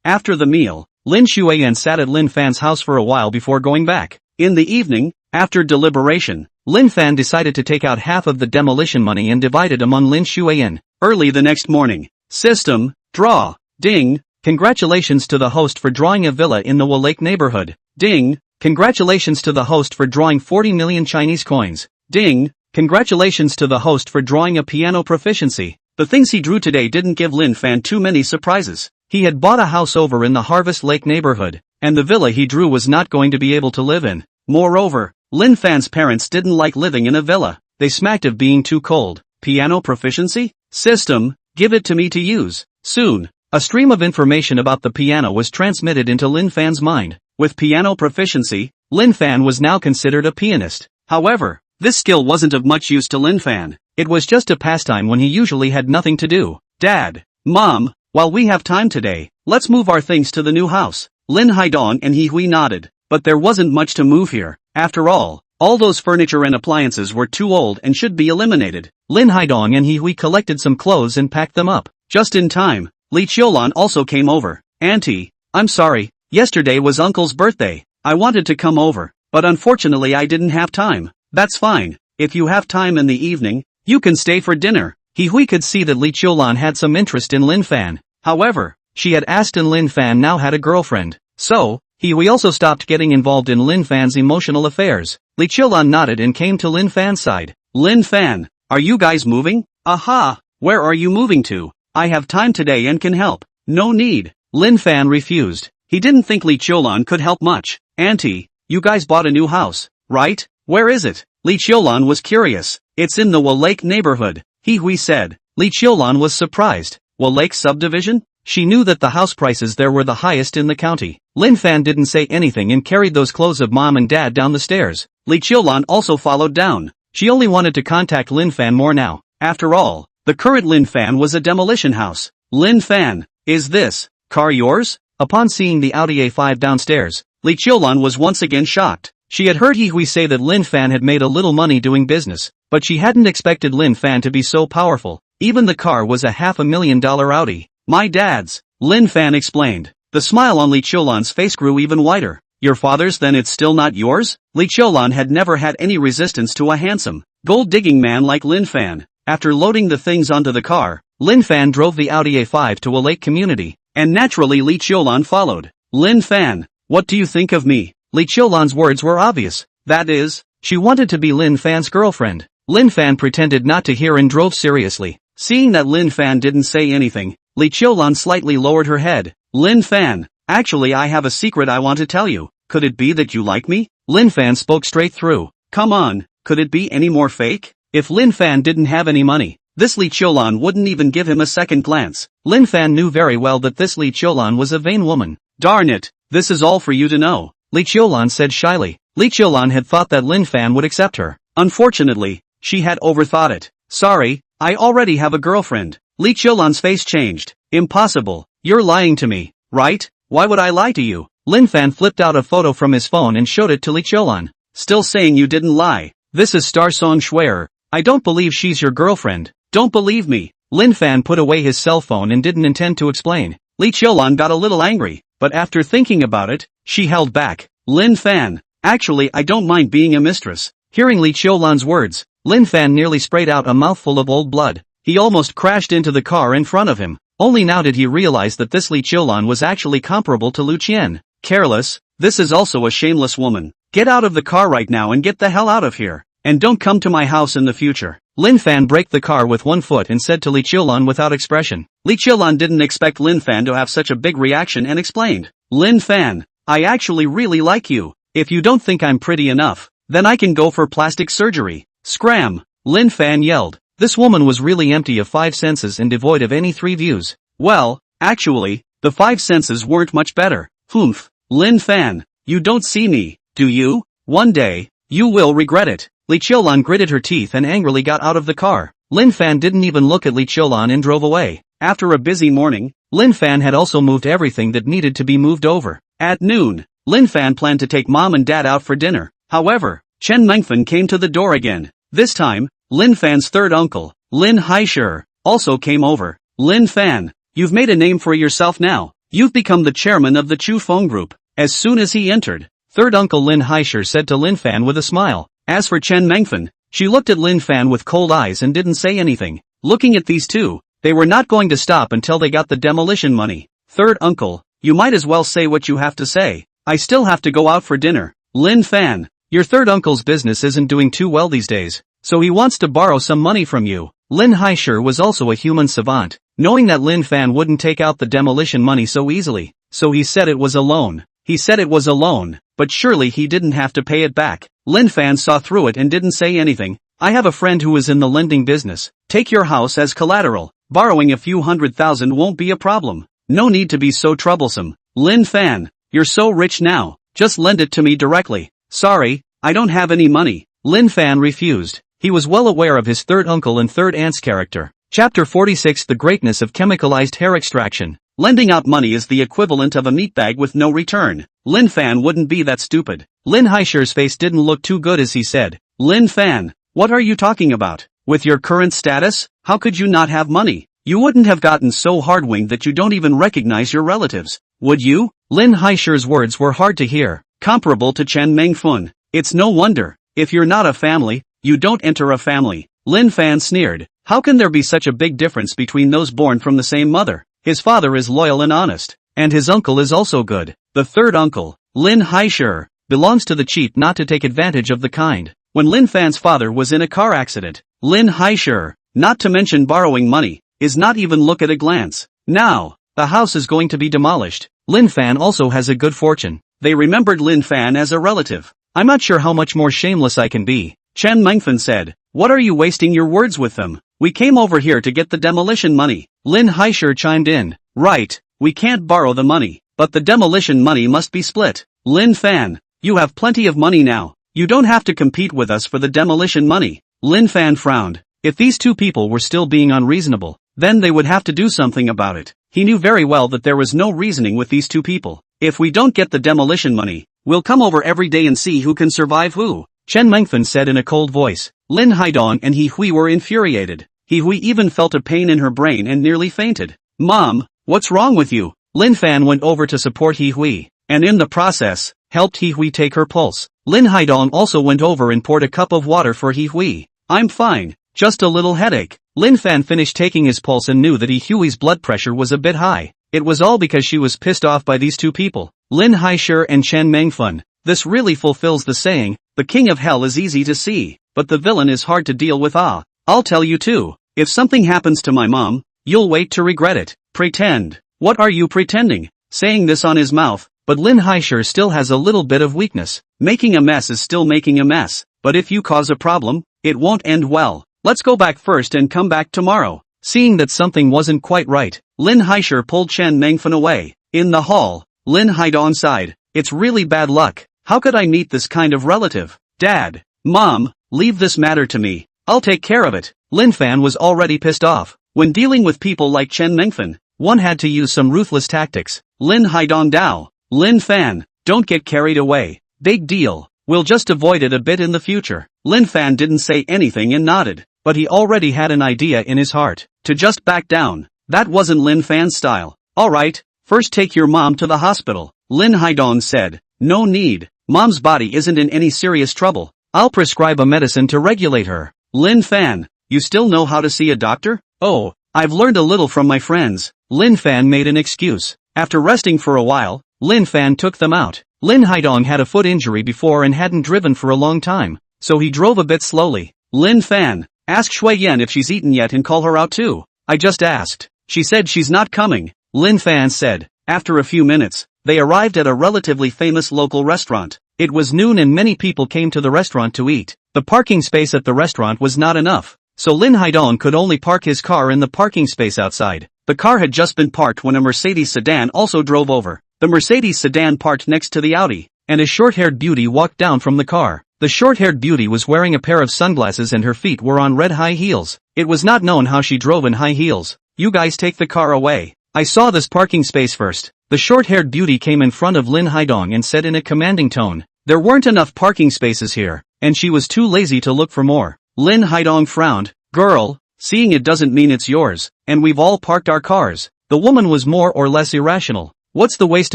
After the meal, Lin Xuan sat at Lin Fan's house for a while before going back. In the evening, after deliberation, Lin Fan decided to take out half of the demolition money and divide it among Lin Xuan. Early the next morning. System, draw, ding, congratulations to the host for drawing a villa in the Wa Lake neighborhood. Ding, congratulations to the host for drawing 40 million Chinese coins. Ding, congratulations to the host for drawing a piano proficiency. The things he drew today didn't give Lin Fan too many surprises. He had bought a house over in the Harvest Lake neighborhood, and the villa he drew was not going to be able to live in. Moreover, Lin Fan's parents didn't like living in a villa. They smacked of being too cold. Piano proficiency? System, give it to me to use. Soon, a stream of information about the piano was transmitted into Lin Fan's mind. With piano proficiency, Lin Fan was now considered a pianist. However, this skill wasn't of much use to Lin Fan. It was just a pastime when he usually had nothing to do. Dad, Mom, while we have time today, let's move our things to the new house. Lin Haidong and He Hui nodded. But there wasn't much to move here. After all those furniture and appliances were too old and should be eliminated. Lin Haidong and He Hui collected some clothes and packed them up. Just in time, Li Qiulan also came over. Auntie, I'm sorry, yesterday was Uncle's birthday. I wanted to come over, but unfortunately I didn't have time. That's fine. If you have time in the evening, you can stay for dinner. He Hui could see that Li Qiulan had some interest in Lin Fan. However, she had asked and Lin Fan now had a girlfriend. So, He Hui also stopped getting involved in Lin Fan's emotional affairs. Li Qiulan nodded and came to Lin Fan's side. Lin Fan, are you guys moving? Aha, where are you moving to? I have time today and can help. No need. Lin Fan refused. He didn't think Li Qiulan could help much. Auntie, you guys bought a new house, right? Where is it? Li Qiulan was curious. It's in the Wa Lake neighborhood, He Hui said. Li Qiulan was surprised. Wa Lake subdivision? She knew that the house prices there were the highest in the county. Lin Fan didn't say anything and carried those clothes of mom and dad down the stairs. Li Qiulan also followed down. She only wanted to contact Lin Fan more now. After all, the current Lin Fan was a demolition house. Lin Fan, is this car yours? Upon seeing the Audi A5 downstairs, Li Qiulan was once again shocked. She had heard He Hui say that Lin Fan had made a little money doing business, but she hadn't expected Lin Fan to be so powerful. Even the car was a $500,000 Audi. My dad's, Lin Fan explained. The smile on Li Qiulan's face grew even wider. Your father's, then it's still not yours? Li Qiulan had never had any resistance to a handsome, gold-digging man like Lin Fan. After loading the things onto the car, Lin Fan drove the Audi A5 to a lake community, and naturally Li Qiulan followed. Lin Fan, what do you think of me? Li Qiulan's words were obvious. That is, she wanted to be Lin Fan's girlfriend. Lin Fan pretended not to hear and drove seriously. Seeing that Lin Fan didn't say anything, Li Qiulan slightly lowered her head. Lin Fan, actually I have a secret I want to tell you. Could it be that you like me? Lin Fan spoke straight through. Come on, could it be any more fake? If Lin Fan didn't have any money, this Li Qiulan wouldn't even give him a second glance. Lin Fan knew very well that this Li Qiulan was a vain woman. Darn it, this is all for you to know, Li Qiulan said shyly. Li Qiulan had thought that Lin Fan would accept her. Unfortunately, she had overthought it. Sorry, I already have a girlfriend. Li Qiulan's face changed. Impossible. You're lying to me, right? Why would I lie to you? Lin Fan flipped out a photo from his phone and showed it to Li Qiulan. Still saying you didn't lie. This is Star Song Schwerer. I don't believe she's your girlfriend. Don't believe me. Lin Fan put away his cell phone and didn't intend to explain. Li Qiulan got a little angry, but after thinking about it, she held back. Lin Fan, actually I don't mind being a mistress. Hearing Li Qiulan's words, Lin Fan nearly sprayed out a mouthful of old blood. He almost crashed into the car in front of him. Only now did he realize that this Li Qiulan was actually comparable to Lu Qian. Careless, this is also a shameless woman. Get out of the car right now and get the hell out of here. And don't come to my house in the future. Lin Fan braked the car with one foot and said to Li Qiulan without expression. Li Qiulan didn't expect Lin Fan to have such a big reaction and explained. Lin Fan, I actually really like you. If you don't think I'm pretty enough, then I can go for plastic surgery. Scram! Lin Fan yelled. This woman was really empty of 5 senses and devoid of any 3 views. Well, actually, the 5 senses weren't much better. Humph. Lin Fan, you don't see me, do you? One day, you will regret it. Li Qiulan gritted her teeth and angrily got out of the car. Lin Fan didn't even look at Li Qiulan and drove away. After a busy morning, Lin Fan had also moved everything that needed to be moved over. At noon, Lin Fan planned to take mom and dad out for dinner. However, Chen Mengfen came to the door again. This time, Lin Fan's third uncle, Lin Haishir, also came over. Lin Fan, you've made a name for yourself now. You've become the chairman of the Chufeng Group. As soon as he entered, third uncle Lin Haishir said to Lin Fan with a smile. As for Chen Mengfen, she looked at Lin Fan with cold eyes and didn't say anything. Looking at these two, they were not going to stop until they got the demolition money. Third uncle, you might as well say what you have to say. I still have to go out for dinner. Lin Fan, your third uncle's business isn't doing too well these days, so he wants to borrow some money from you. Lin Haishir was also a human savant, knowing that Lin Fan wouldn't take out the demolition money so easily, so he said it was a loan. He said it was a loan, but surely he didn't have to pay it back. Lin Fan saw through it and didn't say anything. I have a friend who is in the lending business. Take your house as collateral. Borrowing a few 100,000 won't be a problem. No need to be so troublesome. Lin Fan, you're so rich now. Just lend it to me directly. Sorry, I don't have any money. Lin Fan refused. He was well aware of his third uncle and third aunt's character. Chapter 46 The Greatness of Chemicalized Hair Extraction. Lending out money is the equivalent of a meat bag with no return. Lin Fan wouldn't be that stupid. Lin Haishir's face didn't look too good as he said, Lin Fan, what are you talking about? With your current status, how could you not have money? You wouldn't have gotten so hard-winged that you don't even recognize your relatives, would you? Lin Haishir's words were hard to hear, comparable to Chen Mengfen. It's no wonder, if you're not a family, you don't enter a family. Lin Fan sneered, how can there be such a big difference between those born from the same mother? His father is loyal and honest, and his uncle is also good. The third uncle, Lin Haishir, belongs to the cheap not to take advantage of the kind. When Lin Fan's father was in a car accident, Lin Haishir, not to mention borrowing money, is not even look at a glance. Now, the house is going to be demolished. Lin Fan also has a good fortune. They remembered Lin Fan as a relative. I'm not sure how much more shameless I can be. Chen Mengfen said, what are you wasting your words with them? We came over here to get the demolition money. Lin Haishir chimed in, right, we can't borrow the money, but the demolition money must be split. Lin Fan, you have plenty of money now. You don't have to compete with us for the demolition money. Lin Fan frowned. If these two people were still being unreasonable, then they would have to do something about it. He knew very well that there was no reasoning with these two people. If we don't get the demolition money, we'll come over every day and see who can survive who. Chen Mengfen said in a cold voice. Lin Haidong and He Hui were infuriated. He Hui even felt a pain in her brain and nearly fainted. Mom, what's wrong with you? Lin Fan went over to support He Hui, and in the process, helped He Hui take her pulse. Lin Haidong also went over and poured a cup of water for He Hui. I'm fine, just a little headache. Lin Fan finished taking his pulse and knew that He Hui's blood pressure was a bit high. It was all because she was pissed off by these two people, Lin Haishir and Chen Mengfen. This really fulfills the saying, the king of hell is easy to see, but the villain is hard to deal with. I'll tell you too, if something happens to my mom, you'll wait to regret it. Pretend. What are you pretending? Saying this on his mouth, but Lin Haishir still has a little bit of weakness. Making a mess is still making a mess, but if you cause a problem, it won't end well. Let's go back first and come back tomorrow. Seeing that something wasn't quite right, Lin Haishir pulled Chen Mengfen away. In the hall, Lin Haidong sighed. It's really bad luck. How could I meet this kind of relative? Dad, Mom, leave this matter to me. I'll take care of it. Lin Fan was already pissed off. When dealing with people like Chen Mengfen, one had to use some ruthless tactics. Lin Haidong Dao. Lin Fan, don't get carried away. Big deal. We'll just avoid it a bit in the future. Lin Fan didn't say anything and nodded, but he already had an idea in his heart. To just back down. That wasn't Lin Fan's style. Alright, first take your mom to the hospital. Lin Haidong said. No need. Mom's body isn't in any serious trouble. I'll prescribe a medicine to regulate her. Lin Fan, you still know how to see a doctor? Oh, I've learned a little from my friends. Lin Fan made an excuse. After resting for a while, Lin Fan took them out. Lin Haidong had a foot injury before and hadn't driven for a long time, so he drove a bit slowly. Lin Fan, ask Shui Yan if she's eaten yet and call her out too. I just asked. She said she's not coming, Lin Fan said. After a few minutes, they arrived at a relatively famous local restaurant. It was noon and many people came to the restaurant to eat. The parking space at the restaurant was not enough, so Lin Haidong could only park his car in the parking space outside. The car had just been parked when a Mercedes sedan also drove over. The Mercedes sedan parked next to the Audi, and a short-haired beauty walked down from the car. The short-haired beauty was wearing a pair of sunglasses and her feet were on red high heels. It was not known how she drove in high heels. You guys take the car away. I saw this parking space first. The short-haired beauty came in front of Lin Haidong and said in a commanding tone. There weren't enough parking spaces here, and she was too lazy to look for more. Lin Haidong frowned. Girl, seeing it doesn't mean it's yours, and we've all parked our cars. The woman was more or less irrational. What's the waste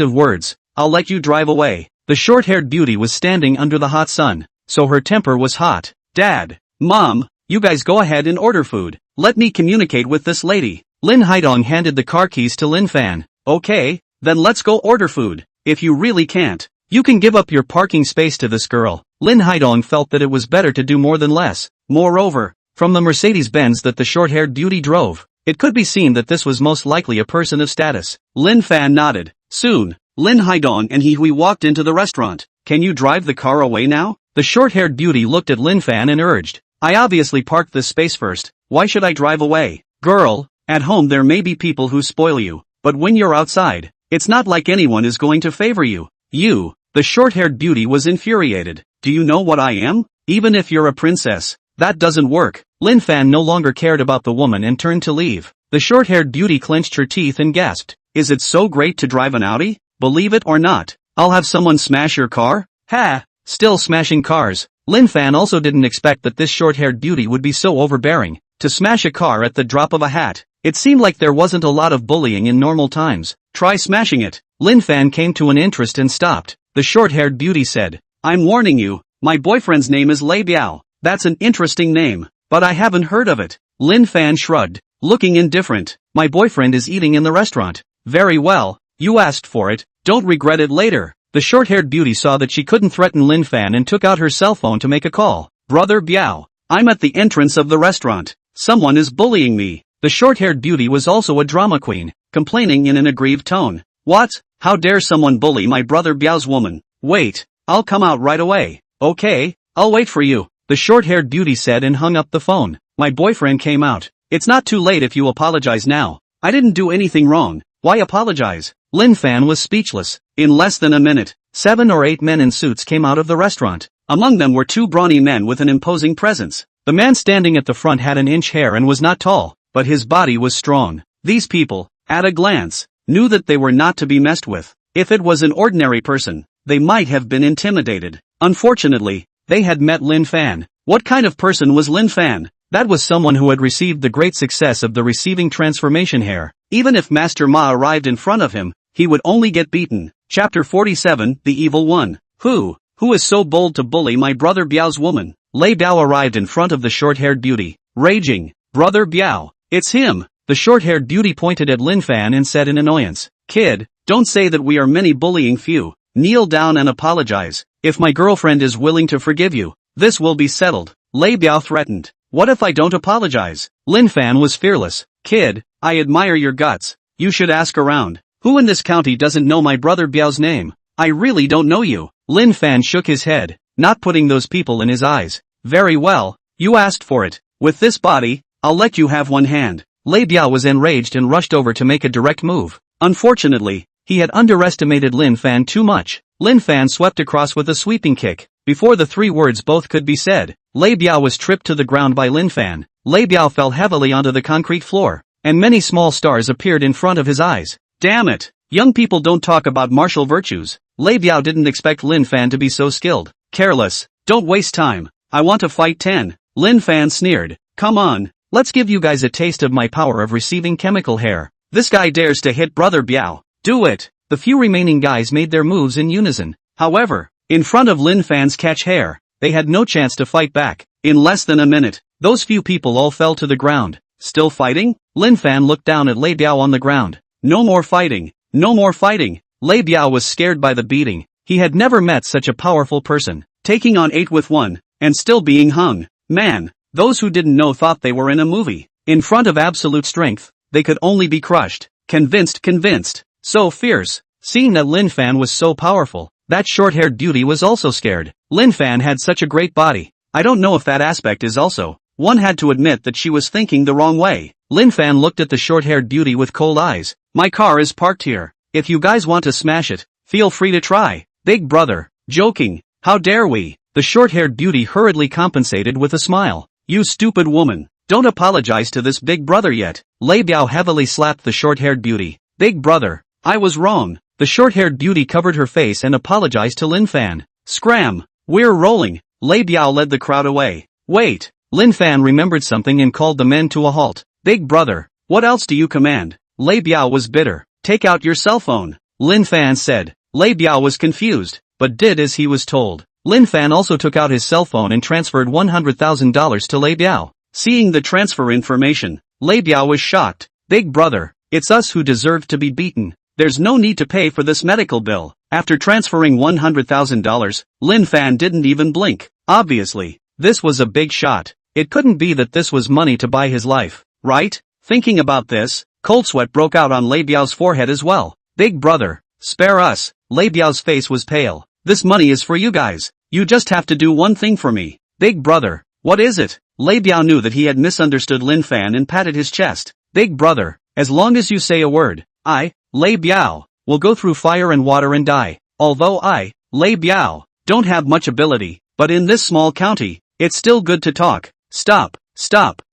of words? I'll let you drive away. The short-haired beauty was standing under the hot sun, so her temper was hot. Dad, Mom, you guys go ahead and order food. Let me communicate with this lady. Lin Haidong handed the car keys to Lin Fan. Okay, then let's go order food. If you really can't, you can give up your parking space to this girl. Lin Haidong felt that it was better to do more than less. Moreover, from the Mercedes-Benz that the short-haired beauty drove, it could be seen that this was most likely a person of status. Lin Fan nodded. Soon, Lin Haidong and Hui walked into the restaurant. Can you drive the car away now? The short-haired beauty looked at Lin Fan and urged. I obviously parked this space first. Why should I drive away? Girl, at home there may be people who spoil you, but when you're outside, it's not like anyone is going to favor you. You, the short-haired beauty was infuriated. Do you know what I am? Even if you're a princess, that doesn't work. Lin Fan no longer cared about the woman and turned to leave. The short-haired beauty clenched her teeth and gasped. Is it so great to drive an Audi? Believe it or not, I'll have someone smash your car? Ha! Still smashing cars. Lin Fan also didn't expect that this short-haired beauty would be so overbearing. To smash a car at the drop of a hat. It seemed like there wasn't a lot of bullying in normal times. Try smashing it. Lin Fan came to an interest and stopped. The short-haired beauty said, I'm warning you, my boyfriend's name is Lei Biao. That's an interesting name, but I haven't heard of it. Lin Fan shrugged, looking indifferent. My boyfriend is eating in the restaurant. Very well, you asked for it, don't regret it later. The short-haired beauty saw that she couldn't threaten Lin Fan and took out her cell phone to make a call. Brother Biao, I'm at the entrance of the restaurant. Someone is bullying me. The short-haired beauty was also a drama queen, complaining in an aggrieved tone. What? How dare someone bully my brother Biao's woman? Wait, I'll come out right away. Okay, I'll wait for you, the short-haired beauty said and hung up the phone. My boyfriend came out. It's not too late if you apologize now. I didn't do anything wrong. Why apologize? Lin Fan was speechless. In less than a minute, 7 or 8 men in suits came out of the restaurant. Among them were 2 brawny men with an imposing presence. The man standing at the front had an inch hair and was not tall, but his body was strong. These people, at a glance, knew that they were not to be messed with. If it was an ordinary person, they might have been intimidated. Unfortunately, they had met Lin Fan. What kind of person was Lin Fan? That was someone who had received the great success of the receiving transformation hair. Even if Master Ma arrived in front of him, he would only get beaten. Chapter 47, The Evil One. Who is so bold to bully my brother Biao's woman? Lei Biao arrived in front of the short-haired beauty, raging. Brother Biao, it's him. The short-haired beauty pointed at Lin Fan and said in annoyance, Kid, don't say that we are many bullying few. Kneel down and apologize. If my girlfriend is willing to forgive you, this will be settled. Lei Biao threatened. What if I don't apologize? Lin Fan was fearless. Kid, I admire your guts. You should ask around. Who in this county doesn't know my brother Biao's name? I really don't know you. Lin Fan shook his head, not putting those people in his eyes. Very well, you asked for it. With this body, I'll let you have one hand. Lei Biao was enraged and rushed over to make a direct move. Unfortunately, he had underestimated Lin Fan too much. Lin Fan swept across with a sweeping kick. Before the 3 words both could be said, Lei Biao was tripped to the ground by Lin Fan. Lei Biao fell heavily onto the concrete floor, and many small stars appeared in front of his eyes. Damn it! Young people don't talk about martial virtues. Lei Biao didn't expect Lin Fan to be so skilled. Careless. Don't waste time. I want to fight 10. Lin Fan sneered. Come on, let's give you guys a taste of my power of receiving chemical hair. This guy dares to hit brother Biao. Do it. The few remaining guys made their moves in unison. However, in front of Lin Fan's catch hair, they had no chance to fight back. In less than a minute, those few people all fell to the ground. Still fighting? Lin Fan looked down at Lei Biao on the ground. No more fighting. No more fighting. Lei Biao was scared by the beating. He had never met such a powerful person, taking on 8 with 1, and still being hung. Man, those who didn't know thought they were in a movie. In front of absolute strength, they could only be crushed. Convinced. So fierce. Seeing that Lin Fan was so powerful, that short-haired beauty was also scared. Lin Fan had such a great body. I don't know if that aspect is also. One had to admit that she was thinking the wrong way. Lin Fan looked at the short-haired beauty with cold eyes. My car is parked here. If you guys want to smash it, feel free to try. Big brother. Joking. How dare we? The short-haired beauty hurriedly compensated with a smile. You stupid woman. Don't apologize to this big brother yet. Lei Biao heavily slapped the short-haired beauty. Big brother. I was wrong. The short-haired beauty covered her face and apologized to Lin Fan. Scram. We're rolling. Lei Biao led the crowd away. Wait. Lin Fan remembered something and called the men to a halt. Big brother, what else do you command? Lei Biao was bitter. Take out your cell phone. Lin Fan said. Lei Biao was confused, but did as he was told. Lin Fan also took out his cell phone and transferred $100,000 to Lei Biao. Seeing the transfer information, Lei Biao was shocked. Big brother, it's us who deserve to be beaten. There's no need to pay for this medical bill. After transferring $100,000, Lin Fan didn't even blink. Obviously, this was a big shot. It couldn't be that this was money to buy his life, right? Thinking about this, cold sweat broke out on Lei Biao's forehead as well. Big brother, spare us. Lei Biao's face was pale. This money is for you guys. You just have to do one thing for me. Big brother, what is it? Lei Biao knew that he had misunderstood Lin Fan and patted his chest. Big brother, as long as you say a word, I, Lei Biao, will go through fire and water and die. Although I, Lei Biao, don't have much ability, but in this small county, it's still good to talk. Stop,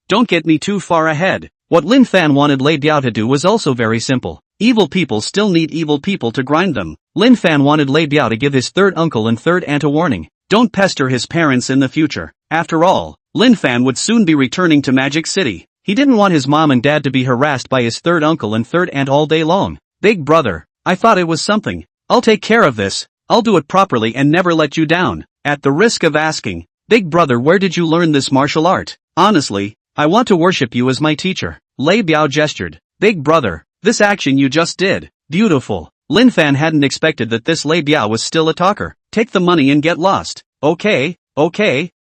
don't get me too far ahead. What Lin Fan wanted Lei Biao to do was also very simple. Evil people still need evil people to grind them. Lin Fan wanted Lei Biao to give his third uncle and third aunt a warning. Don't pester his parents in the future. After all, Lin Fan would soon be returning to Magic City. He didn't want his mom and dad to be harassed by his third uncle and third aunt all day long. Big brother, I thought it was something. I'll take care of this. I'll do it properly and never let you down. At the risk of asking, Big brother, where did you learn this martial art? Honestly, I want to worship you as my teacher. Lei Biao gestured. Big brother, this action you just did. Beautiful. Lin Fan hadn't expected that this Lei Biao was still a talker. Take the money and get lost. Okay,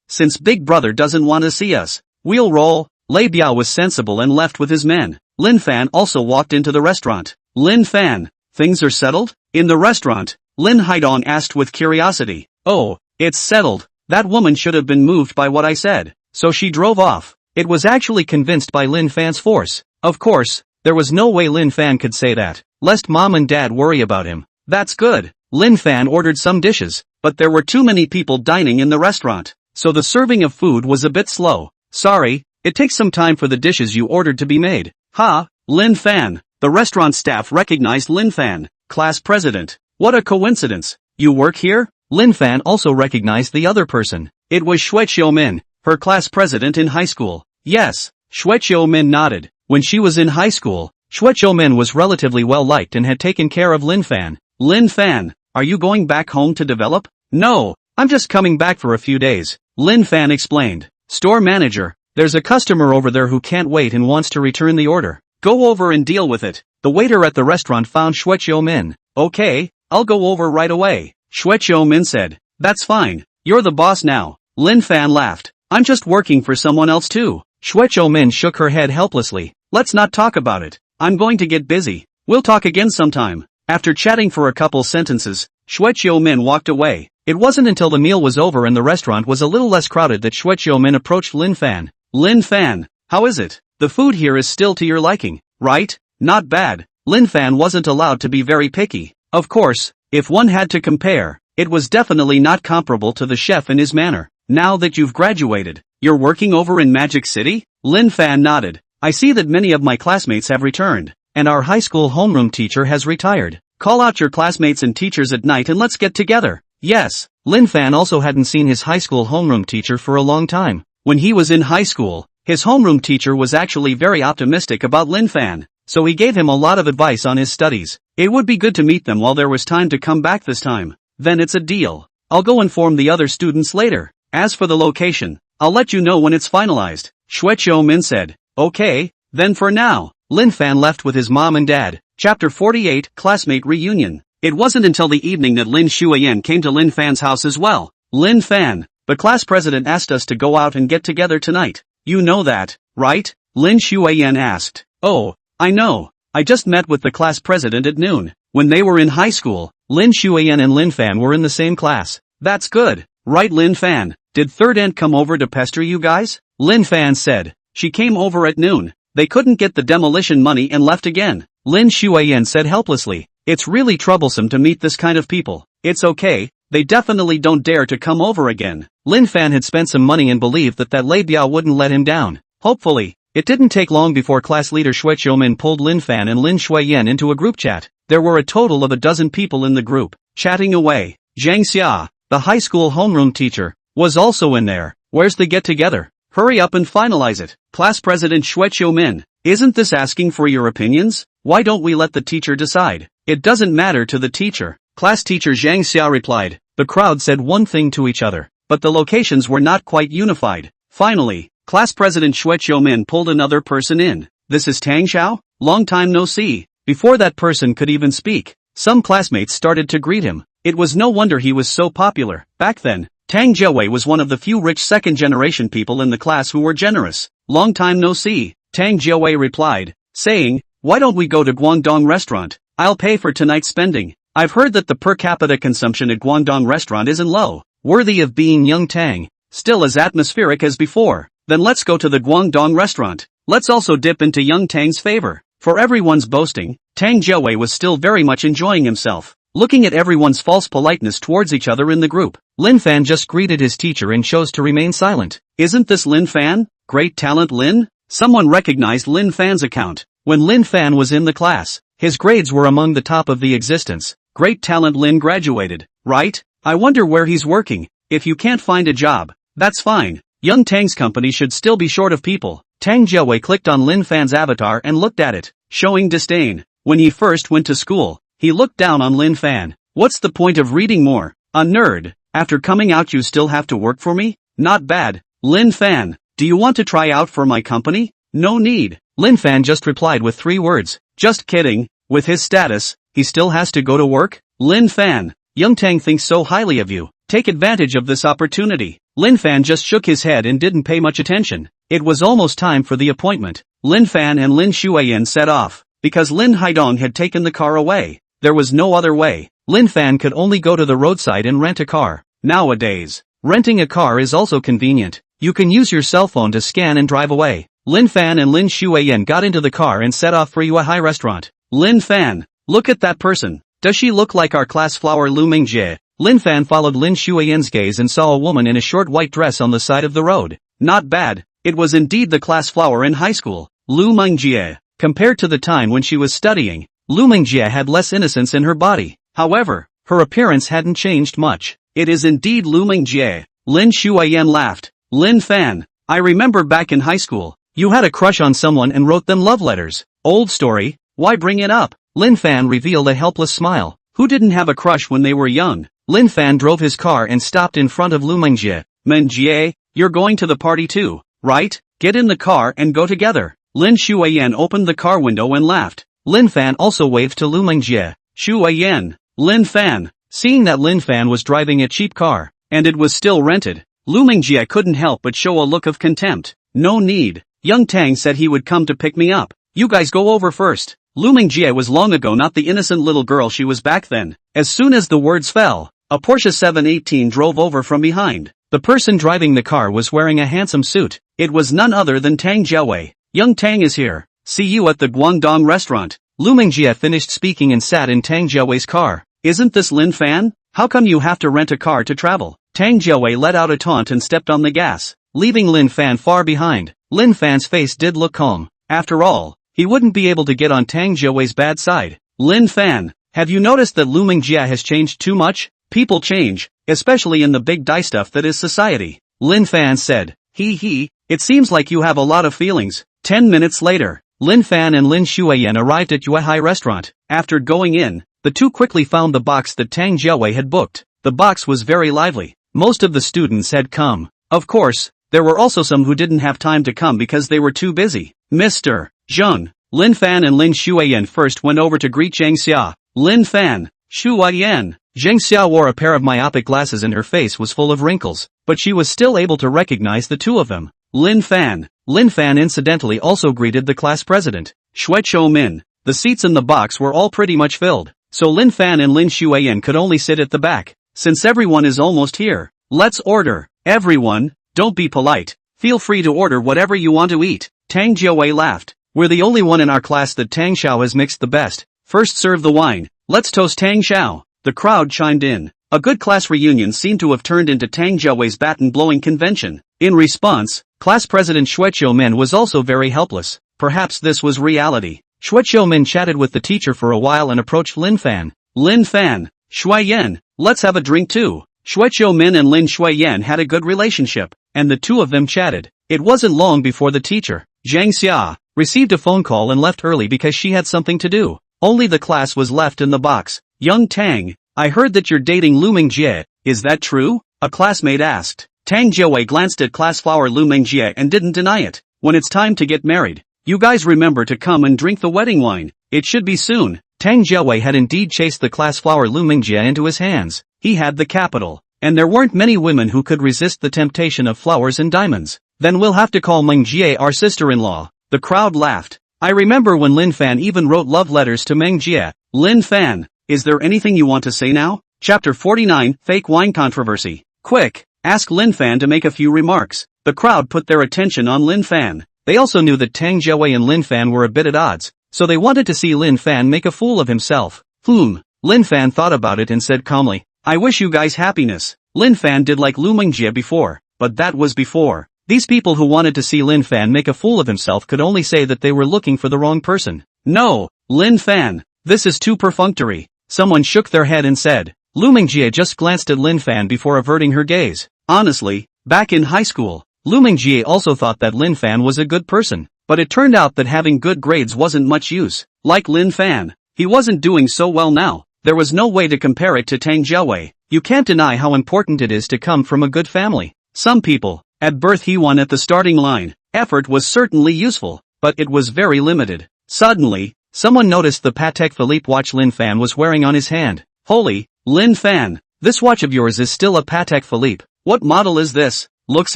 since Big brother doesn't want to see us, we'll roll. Lei Biao was sensible and left with his men. Lin Fan also walked into the restaurant. Lin Fan, things are settled? In the restaurant, Lin Haidong asked with curiosity. Oh, it's settled. That woman should have been moved by what I said. So she drove off. It was actually convinced by Lin Fan's force. Of course, there was no way Lin Fan could say that, lest mom and dad worry about him. That's good. Lin Fan ordered some dishes, but there were too many people dining in the restaurant, so the serving of food was a bit slow. Sorry, it takes some time for the dishes you ordered to be made. Ha, Lin Fan. The restaurant staff recognized Lin Fan, class president. What a coincidence. You work here? Lin Fan also recognized the other person. It was Xue Qiumin, her class president in high school. Yes, Xue Qiumin nodded. When she was in high school, Xue Qiumin was relatively well liked and had taken care of Lin Fan. Lin Fan, are you going back home to develop? No, I'm just coming back for a few days. Lin Fan explained. Store manager, there's a customer over there who can't wait and wants to return the order. Go over and deal with it. The waiter at the restaurant found Xue Qiumin. Okay, I'll go over right away. Xue Qiumin said. That's fine. You're the boss now. Lin Fan laughed. I'm just working for someone else too. Xue Qiumin shook her head helplessly. Let's not talk about it. I'm going to get busy. We'll talk again sometime. After chatting for a couple sentences, Xue Qiumin walked away. It wasn't until the meal was over and the restaurant was a little less crowded that Xue Qiumin approached Lin Fan. Lin Fan, how is it? The food here is still to your liking, right? Not bad. Lin Fan wasn't allowed to be very picky. Of course, if one had to compare, it was definitely not comparable to the chef in his manor. Now that you've graduated, you're working over in Magic City? Lin Fan nodded. I see that many of my classmates have returned, and our high school homeroom teacher has retired. Call out your classmates and teachers at night and let's get together. Yes, Lin Fan also hadn't seen his high school homeroom teacher for a long time. When he was in high school, his homeroom teacher was actually very optimistic about Lin Fan, so he gave him a lot of advice on his studies. It would be good to meet them while there was time to come back this time. Then it's a deal. I'll go inform the other students later. As for the location, I'll let you know when it's finalized. Xue Qiumin said. Okay, then for now. Lin Fan left with his mom and dad. Chapter 48, Classmate Reunion. It wasn't until the evening that Lin Xuan came to Lin Fan's house as well. Lin Fan, the class president asked us to go out and get together tonight. You know that, right? Lin Xuan asked. Oh, I know. I just met with the class president at noon. When they were in high school, Lin Xuan and Lin Fan were in the same class. That's good, right Lin Fan? Did third aunt come over to pester you guys? Lin Fan said. She came over at noon. They couldn't get the demolition money and left again. Lin Xuan said helplessly. It's really troublesome to meet this kind of people. It's okay, they definitely don't dare to come over again. Lin Fan had spent some money and believed that Lei Biao wouldn't let him down. Hopefully. It didn't take long before class leader Xue Qiumin pulled Lin Fan and Lin Shuiyan into a group chat. There were a total of a dozen people in the group, chatting away. Zhang Xia, the high school homeroom teacher, was also in there. Where's the get-together? Hurry up and finalize it. Class President Xue Qiumin, isn't this asking for your opinions? Why don't we let the teacher decide? It doesn't matter to the teacher. Class teacher Zhang Xia replied. The crowd said one thing to each other, but the locations were not quite unified. Finally, Class President Xue Qiumin pulled another person in. This is Tang Xiao? Long time no see. Before that person could even speak, some classmates started to greet him. It was no wonder he was so popular. Back then, Tang Jiawei was one of the few rich second-generation people in the class who were generous. Long time no see, Tang Jiawei replied, saying, why don't we go to Guangdong restaurant? I'll pay for tonight's spending. I've heard that the per capita consumption at Guangdong restaurant isn't low, worthy of being young Tang, still as atmospheric as before. Then let's go to the Guangdong restaurant. Let's also dip into young Tang's favor. For everyone's boasting, Tang Jiawei was still very much enjoying himself, looking at everyone's false politeness towards each other in the group. Lin Fan just greeted his teacher and chose to remain silent. Isn't this Lin Fan? Great talent Lin? Someone recognized Lin Fan's account. When Lin Fan was in the class, his grades were among the top of the existence. Great talent Lin graduated, right? I wonder where he's working. If you can't find a job, that's fine. Young Tang's company should still be short of people. Tang Jiawei clicked on Lin Fan's avatar and looked at it, showing disdain. When he first went to school, he looked down on Lin Fan. What's the point of reading more? A nerd. After coming out you still have to work for me? Not bad. Lin Fan, do you want to try out for my company? No need. Lin Fan just replied with 3 words. Just kidding. With his status, he still has to go to work? Lin Fan, young Tang thinks so highly of you. Take advantage of this opportunity. Lin Fan just shook his head and didn't pay much attention. It was almost time for the appointment. Lin Fan and Lin Shuiyan set off. Because Lin Haidong had taken the car away, there was no other way. Lin Fan could only go to the roadside and rent a car. Nowadays, renting a car is also convenient. You can use your cell phone to scan and drive away. Lin Fan and Lin Shuiyan got into the car and set off for Yuehai restaurant. Lin Fan, look at that person. Does she look like our class flower Lu Mingjie? Lin Fan followed Lin Shuiyan's gaze and saw a woman in a short white dress on the side of the road. Not bad. It was indeed the class flower in high school, Lu Mingjie. Compared to the time when she was studying, Lu Mingjie had less innocence in her body. However, her appearance hadn't changed much. It is indeed Lu Mingjie. Lin Shuiyan laughed. Lin Fan, I remember back in high school, you had a crush on someone and wrote them love letters. Old story, why bring it up? Lin Fan revealed a helpless smile. Who didn't have a crush when they were young? Lin Fan drove his car and stopped in front of Lu Mingjie. Mingjie, you're going to the party too, right? Get in the car and go together. Lin Shuiyan opened the car window and laughed. Lin Fan also waved to Lu Mingjie. Shuiyan, Lin Fan. Seeing that Lin Fan was driving a cheap car, and it was still rented, Lu Mingjie couldn't help but show a look of contempt. No need. Young Tang said he would come to pick me up. You guys go over first. Lu Mingjie was long ago not the innocent little girl she was back then. As soon as the words fell, a Porsche 718 drove over from behind. The person driving the car was wearing a handsome suit. It was none other than Tang Jiawei. Young Tang is here. See you at the Guangdong restaurant. Lu Mingjie finished speaking and sat in Tang Jiawei's car. Isn't this Lin Fan? How come you have to rent a car to travel? Tang Jiawei let out a taunt and stepped on the gas, leaving Lin Fan far behind. Lin Fan's face did look calm. After all, he wouldn't be able to get on Tang Jiawei's bad side. Lin Fan, have you noticed that Lu Mingjie has changed too much? People change, especially in the big die stuff that is society. Lin Fan said. It seems like you have a lot of feelings. 10 minutes later, Lin Fan and Lin Shuiyan arrived at Yuehai restaurant. After going in, the two quickly found the box that Tang Jiawei had booked. The box was very lively. Most of the students had come. Of course, there were also some who didn't have time to come because they were too busy. Mr. Zheng, Lin Fan and Lin Shuiyan first went over to greet Zhang Xia. Lin Fan, Shu Yan. Zheng Xiao wore a pair of myopic glasses and her face was full of wrinkles, but she was still able to recognize the two of them. Lin Fan. Lin Fan incidentally also greeted the class president, Shuai Min. The seats in the box were all pretty much filled, so Lin Fan and Lin Shuyan could only sit at the back. Since everyone is almost here, let's order. Everyone, don't be polite. Feel free to order whatever you want to eat. Tang Jiawei laughed. We're the only one in our class that Tang Xiao has mixed the best. First serve the wine. Let's toast Tang Xiao. The crowd chimed in. A good class reunion seemed to have turned into Tang Jiawei's baton-blowing convention. In response, class president Shuai Min was also very helpless. Perhaps this was reality. Shuai Min chatted with the teacher for a while and approached Lin Fan. Lin Fan, Shuai Yan, let's have a drink too. Shuai Min and Lin Shuyan had a good relationship, and the two of them chatted. It wasn't long before the teacher, Zhang Xia, received a phone call and left early because she had something to do. Only the class was left in the box. Young Tang, I heard that you're dating Lu Mingjie, is that true? A classmate asked. Tang Jiawei glanced at class flower Lu Mingjie and didn't deny it. When it's time to get married, you guys remember to come and drink the wedding wine. It should be soon. Tang Jiawei had indeed chased the class flower Lu Mingjie into his hands. He had the capital, and there weren't many women who could resist the temptation of flowers and diamonds. Then we'll have to call Mingjie our sister-in-law. The crowd laughed. I remember when Lin Fan even wrote love letters to Mingjie. Lin Fan, is there anything you want to say now? Chapter 49, Fake Wine Controversy. Quick, ask Lin Fan to make a few remarks. The crowd put their attention on Lin Fan. They also knew that Tang Jiawei and Lin Fan were a bit at odds, so they wanted to see Lin Fan make a fool of himself. Lin Fan thought about it and said calmly, I wish you guys happiness. Lin Fan did like Lu Mingjie before, but that was before. These people who wanted to see Lin Fan make a fool of himself could only say that they were looking for the wrong person. No, Lin Fan, this is too perfunctory. Someone shook their head and said. Lu Mingjie just glanced at Lin Fan before averting her gaze. Honestly, back in high school, Lu Mingjie also thought that Lin Fan was a good person, but it turned out that having good grades wasn't much use. Like Lin Fan, he wasn't doing so well now. There was no way to compare it to Tang Jiawei. You can't deny how important it is to come from a good family. Some people, at birth he won at the starting line. Effort was certainly useful, but it was very limited. Suddenly, someone noticed the Patek Philippe watch Lin Fan was wearing on his hand. Holy, Lin Fan, this watch of yours is still a Patek Philippe. What model is this? Looks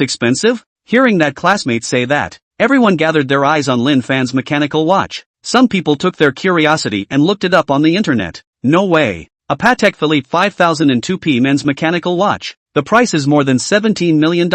expensive? Hearing that classmates say that, everyone gathered their eyes on Lin Fan's mechanical watch. Some people took their curiosity and looked it up on the internet. No way. A Patek Philippe 5002P men's mechanical watch. The price is more than $17 million.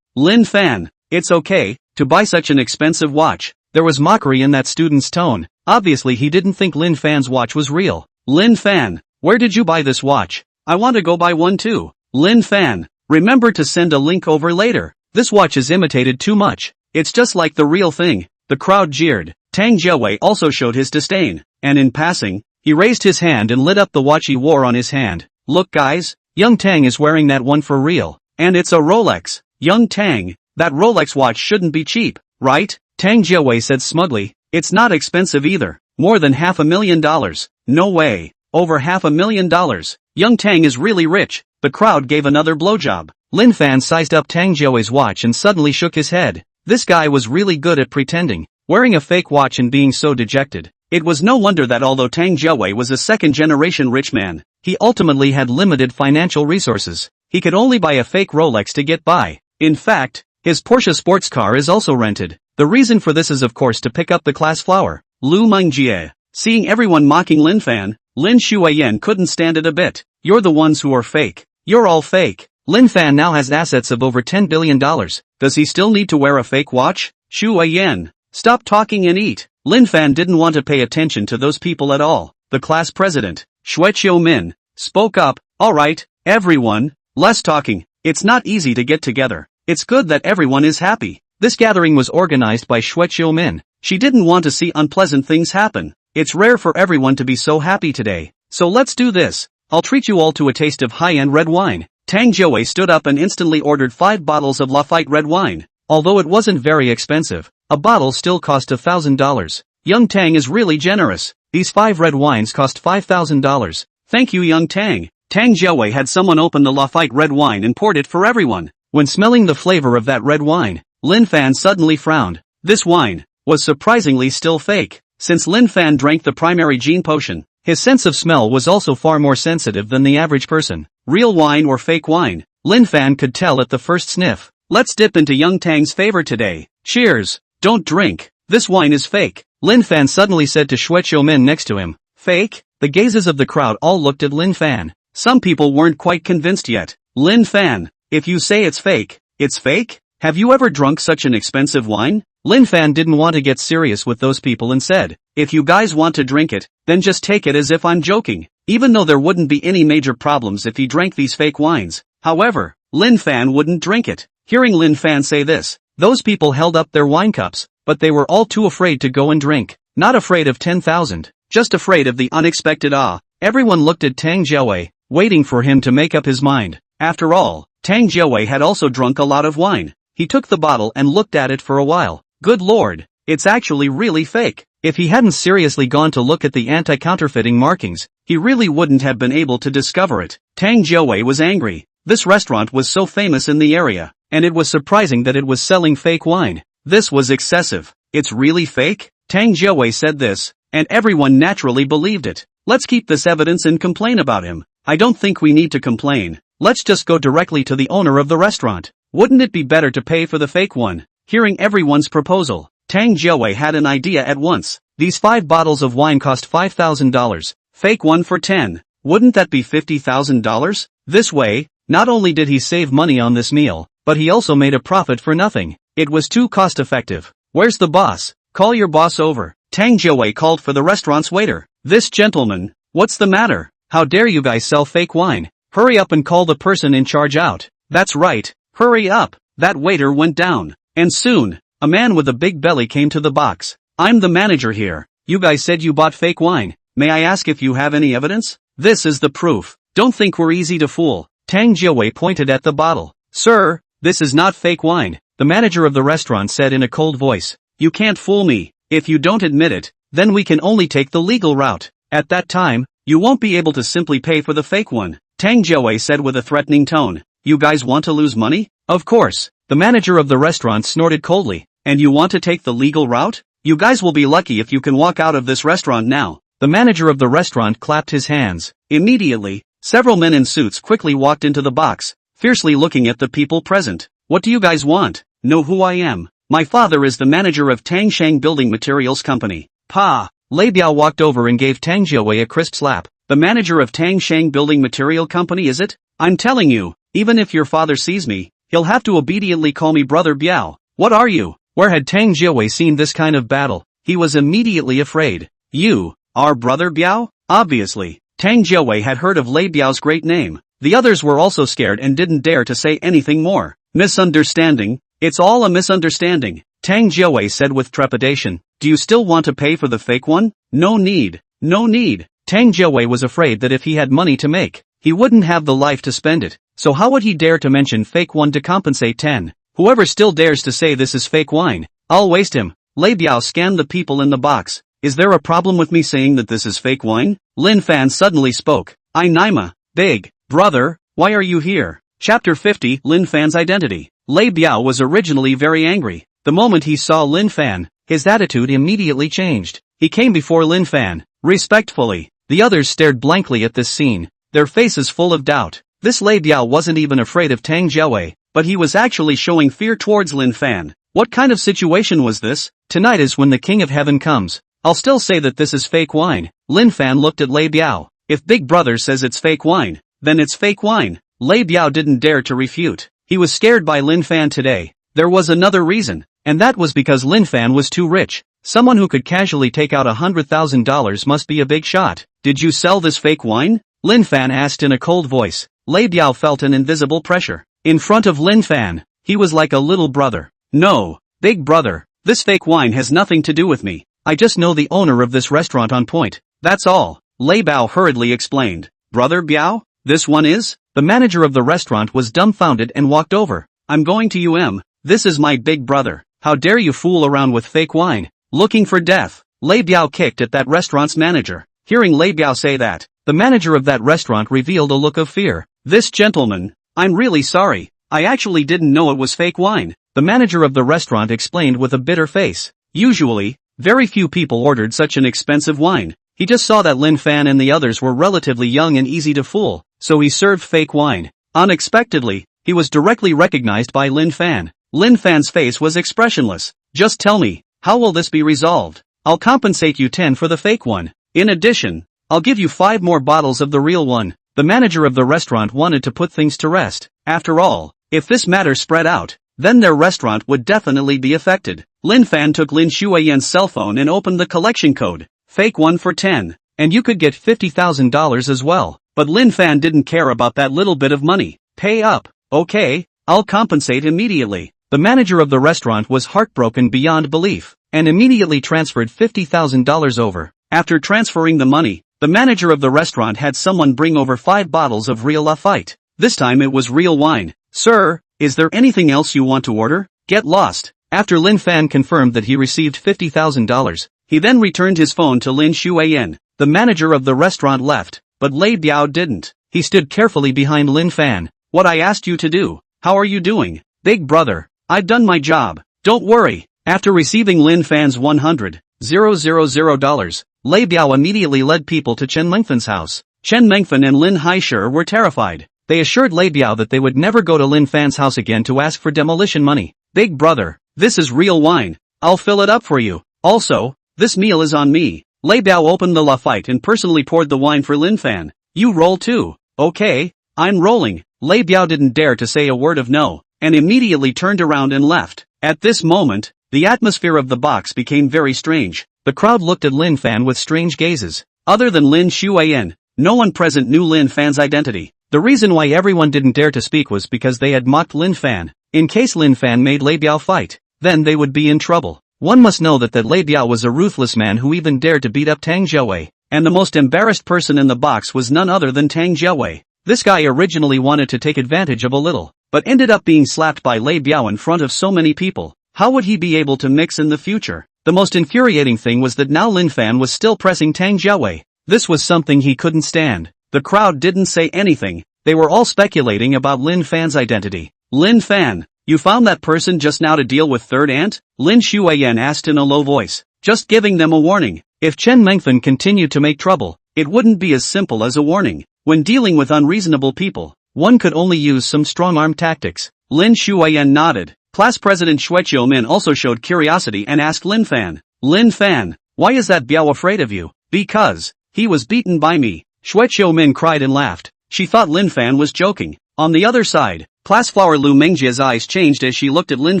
Lin Fan, it's okay to buy such an expensive watch. There was mockery in that student's tone. Obviously he didn't think Lin Fan's watch was real. Lin Fan, where did you buy this watch? I want to go buy one too. Lin Fan, remember to send a link over later. This watch is imitated too much. It's just like the real thing. The crowd jeered. Tang Jiawei also showed his disdain, and in passing, he raised his hand and lit up the watch he wore on his hand. Look guys, young Tang is wearing that one for real, and it's a Rolex. Young Tang, that Rolex watch shouldn't be cheap, right? Tang Jiawei said smugly. It's not expensive either. More than $500,000. No way. Over $500,000. Young Tang is really rich. The crowd gave another blowjob. Lin Fan sized up Tang Jiawei's watch and suddenly shook his head. This guy was really good at pretending, wearing a fake watch and being so dejected. It was no wonder that although Tang Jiawei was a second-generation rich man, he ultimately had limited financial resources. He could only buy a fake Rolex to get by. In fact, his Porsche sports car is also rented. The reason for this is of course to pick up the class flower, Lu Mingjie. Seeing everyone mocking Lin Fan, Lin Shuyan couldn't stand it a bit. You're the ones who are fake. You're all fake. Lin Fan now has assets of over $10 billion. Does he still need to wear a fake watch? Shuyan, stop talking and eat. Lin Fan didn't want to pay attention to those people at all. The class president, Shuai Min, spoke up. Alright, everyone, less talking. It's not easy to get together. It's good that everyone is happy. This gathering was organized by Shuai Min. She didn't want to see unpleasant things happen. It's rare for everyone to be so happy today. So let's do this. I'll treat you all to a taste of high-end red wine. Tang Jiawei stood up and instantly ordered 5 bottles of Lafite red wine. Although it wasn't very expensive, a bottle still cost $1,000. Young Tang is really generous. These 5 red wines cost $5,000. Thank you young Tang. Tang Jiawei had someone open the Lafite red wine and poured it for everyone. When smelling the flavor of that red wine, Lin Fan suddenly frowned. This wine was surprisingly still fake. Since Lin Fan drank the primary gene potion, His sense of smell was also far more sensitive than the average person. Real wine or fake wine? Lin Fan could tell at the first sniff. Let's dip into Young Tang's favor today. Cheers. Don't drink. This wine is fake. Lin Fan suddenly said to Xue Xiumin next to him. Fake? The gazes of the crowd all looked at Lin Fan. Some people weren't quite convinced yet. Lin Fan, if you say it's fake, it's fake? Have you ever drunk such an expensive wine? Lin Fan didn't want to get serious with those people and said, if you guys want to drink it, then just take it as if I'm joking. Even though there wouldn't be any major problems if he drank these fake wines. However, Lin Fan wouldn't drink it. Hearing Lin Fan say this, those people held up their wine cups, but they were all too afraid to go and drink. Not afraid of 10,000, just afraid of the unexpected awe. Everyone looked at Tang Jiawei, waiting for him to make up his mind. After all, Tang Jiawei had also drunk a lot of wine. He took the bottle and looked at it for a while. Good lord, it's actually really fake. If he hadn't seriously gone to look at the anti-counterfeiting markings, he really wouldn't have been able to discover it. Tang Jiawei was angry. This restaurant was so famous in the area, and it was surprising that it was selling fake wine. This was excessive. It's really fake? Tang Jiawei said this, and everyone naturally believed it. Let's keep this evidence and complain about him. I don't think we need to complain. Let's just go directly to the owner of the restaurant. Wouldn't it be better to pay for the fake one? Hearing everyone's proposal, Tang Jiawei had an idea at once. These 5 bottles of wine cost $5,000. Fake one for 10. Wouldn't that be $50,000? This way, not only did he save money on this meal, but he also made a profit for nothing. It was too cost-effective. Where's the boss? Call your boss over. Tang Jiawei called for the restaurant's waiter. This gentleman, what's the matter? How dare you guys sell fake wine? Hurry up and call the person in charge out. That's right. Hurry up. That waiter went down. And soon, a man with a big belly came to the box. I'm the manager here. You guys said you bought fake wine. May I ask if you have any evidence? This is the proof. Don't think we're easy to fool. Tang Jiawei pointed at the bottle. Sir, this is not fake wine, the manager of the restaurant said in a cold voice. You can't fool me. If you don't admit it, then we can only take the legal route. At that time, you won't be able to simply pay for the fake one. Tang Jiawei said with a threatening tone. You guys want to lose money? Of course. The manager of the restaurant snorted coldly. And you want to take the legal route? You guys will be lucky if you can walk out of this restaurant now. The manager of the restaurant clapped his hands. Immediately, several men in suits quickly walked into the box, fiercely looking at the people present. What do you guys want? Know who I am? My father is the manager of Tangshan Building Materials Company. Pa! Lei Biao walked over and gave Tang Jiawei a crisp slap. The manager of Tangshan Building Material Company is it? I'm telling you, even if your father sees me, he'll have to obediently call me Brother Biao. What are you? Where had Tang Jiawei seen this kind of battle? He was immediately afraid. You, our Brother Biao? Obviously, Tang Jiawei had heard of Lei Biao's great name. The others were also scared and didn't dare to say anything more. Misunderstanding? It's all a misunderstanding, Tang Jiawei said with trepidation. Do you still want to pay for the fake one? No need. No need. Tang Jiawei was afraid that if he had money to make, he wouldn't have the life to spend it. So how would he dare to mention fake one to compensate 10? Whoever still dares to say this is fake wine, I'll waste him. Lei Biao scanned the people in the box. Is there a problem with me saying that this is fake wine? Lin Fan suddenly spoke. Naima, big brother, why are you here? Chapter 50 Lin Fan's Identity. Lei Biao was originally very angry. The moment he saw Lin Fan, his attitude immediately changed. He came before Lin Fan, respectfully. The others stared blankly at this scene, their faces full of doubt. This Lei Biao wasn't even afraid of Tang Jiawei, but he was actually showing fear towards Lin Fan. What kind of situation was this? Tonight is when the King of Heaven comes. I'll still say that this is fake wine. Lin Fan looked at Lei Biao. If Big Brother says it's fake wine, then it's fake wine. Lei Biao didn't dare to refute. He was scared by Lin Fan today. There was another reason, and that was because Lin Fan was too rich. Someone who could casually take out $100,000 must be a big shot. Did you sell this fake wine? Lin Fan asked in a cold voice. Lei Biao felt an invisible pressure. In front of Lin Fan, he was like a little brother. No, Big Brother, this fake wine has nothing to do with me. I just know the owner of this restaurant on point. That's all, Lei Biao hurriedly explained. Brother Biao? This one is? The manager of the restaurant was dumbfounded and walked over. I'm going to This is my big brother. How dare you fool around with fake wine? Looking for death. Lei Biao kicked at that restaurant's manager. Hearing Lei Biao say that, the manager of that restaurant revealed a look of fear. This gentleman, I'm really sorry. I actually didn't know it was fake wine. The manager of the restaurant explained with a bitter face. Usually, very few people ordered such an expensive wine. He just saw that Lin Fan and the others were relatively young and easy to fool, so he served fake wine. Unexpectedly, he was directly recognized by Lin Fan. Lin Fan's face was expressionless. Just tell me, how will this be resolved? I'll compensate you 10 for the fake one. In addition, I'll give you 5 more bottles of the real one. The manager of the restaurant wanted to put things to rest. After all, if this matter spread out, then their restaurant would definitely be affected. Lin Fan took Lin Shuiyan's cell phone and opened the collection code. Fake one for 10. And you could get $50,000 as well. But Lin Fan didn't care about that little bit of money. Pay up. Okay, I'll compensate immediately. The manager of the restaurant was heartbroken beyond belief, and immediately transferred $50,000 over. After transferring the money, the manager of the restaurant had someone bring over 5 bottles of real Lafite. This time it was real wine. Sir, is there anything else you want to order? Get lost. After Lin Fan confirmed that he received $50,000, he then returned his phone to Lin Shuiyan. The manager of the restaurant left, but Lei Biao didn't. He stood carefully behind Lin Fan. What I asked you to do. How are you doing? Big brother, I've done my job. Don't worry. After receiving Lin Fan's $100,000, Lei Biao immediately led people to Chen Mengfan's house. Chen Mengfan and Lin Haishir were terrified. They assured Lei Biao that they would never go to Lin Fan's house again to ask for demolition money. Big brother, this is real wine. I'll fill it up for you. Also, this meal is on me. Lei Biao opened the Lafite and personally poured the wine for Lin Fan. You roll too. Okay, I'm rolling. Lei Biao didn't dare to say a word of no, and immediately turned around and left. At this moment, the atmosphere of the box became very strange. The crowd looked at Lin Fan with strange gazes. Other than Lin Shuiyan, no one present knew Lin Fan's identity. The reason why everyone didn't dare to speak was because they had mocked Lin Fan. In case Lin Fan made Lei Biao fight, then they would be in trouble. One must know that Lei Biao was a ruthless man who even dared to beat up Tang Jiawei. And the most embarrassed person in the box was none other than Tang Jiawei. This guy originally wanted to take advantage of a little, but ended up being slapped by Lei Biao in front of so many people. How would he be able to mix in the future? The most infuriating thing was that now Lin Fan was still pressing Tang Jiawei. This was something he couldn't stand. The crowd didn't say anything. They were all speculating about Lin Fan's identity. Lin Fan, you found that person just now to deal with third aunt? Lin Shuiyan asked in a low voice, just giving them a warning. If Chen Mengfan continued to make trouble, it wouldn't be as simple as a warning. When dealing with unreasonable people, one could only use some strong-arm tactics. Lin Shuiyan nodded. Class President Xue Qiumin also showed curiosity and asked Lin Fan, why is that Biao afraid of you? Because he was beaten by me. Xue Qiumin cried and laughed. She thought Lin Fan was joking. On the other side, Class Flower Lu Mengjia's eyes changed as she looked at Lin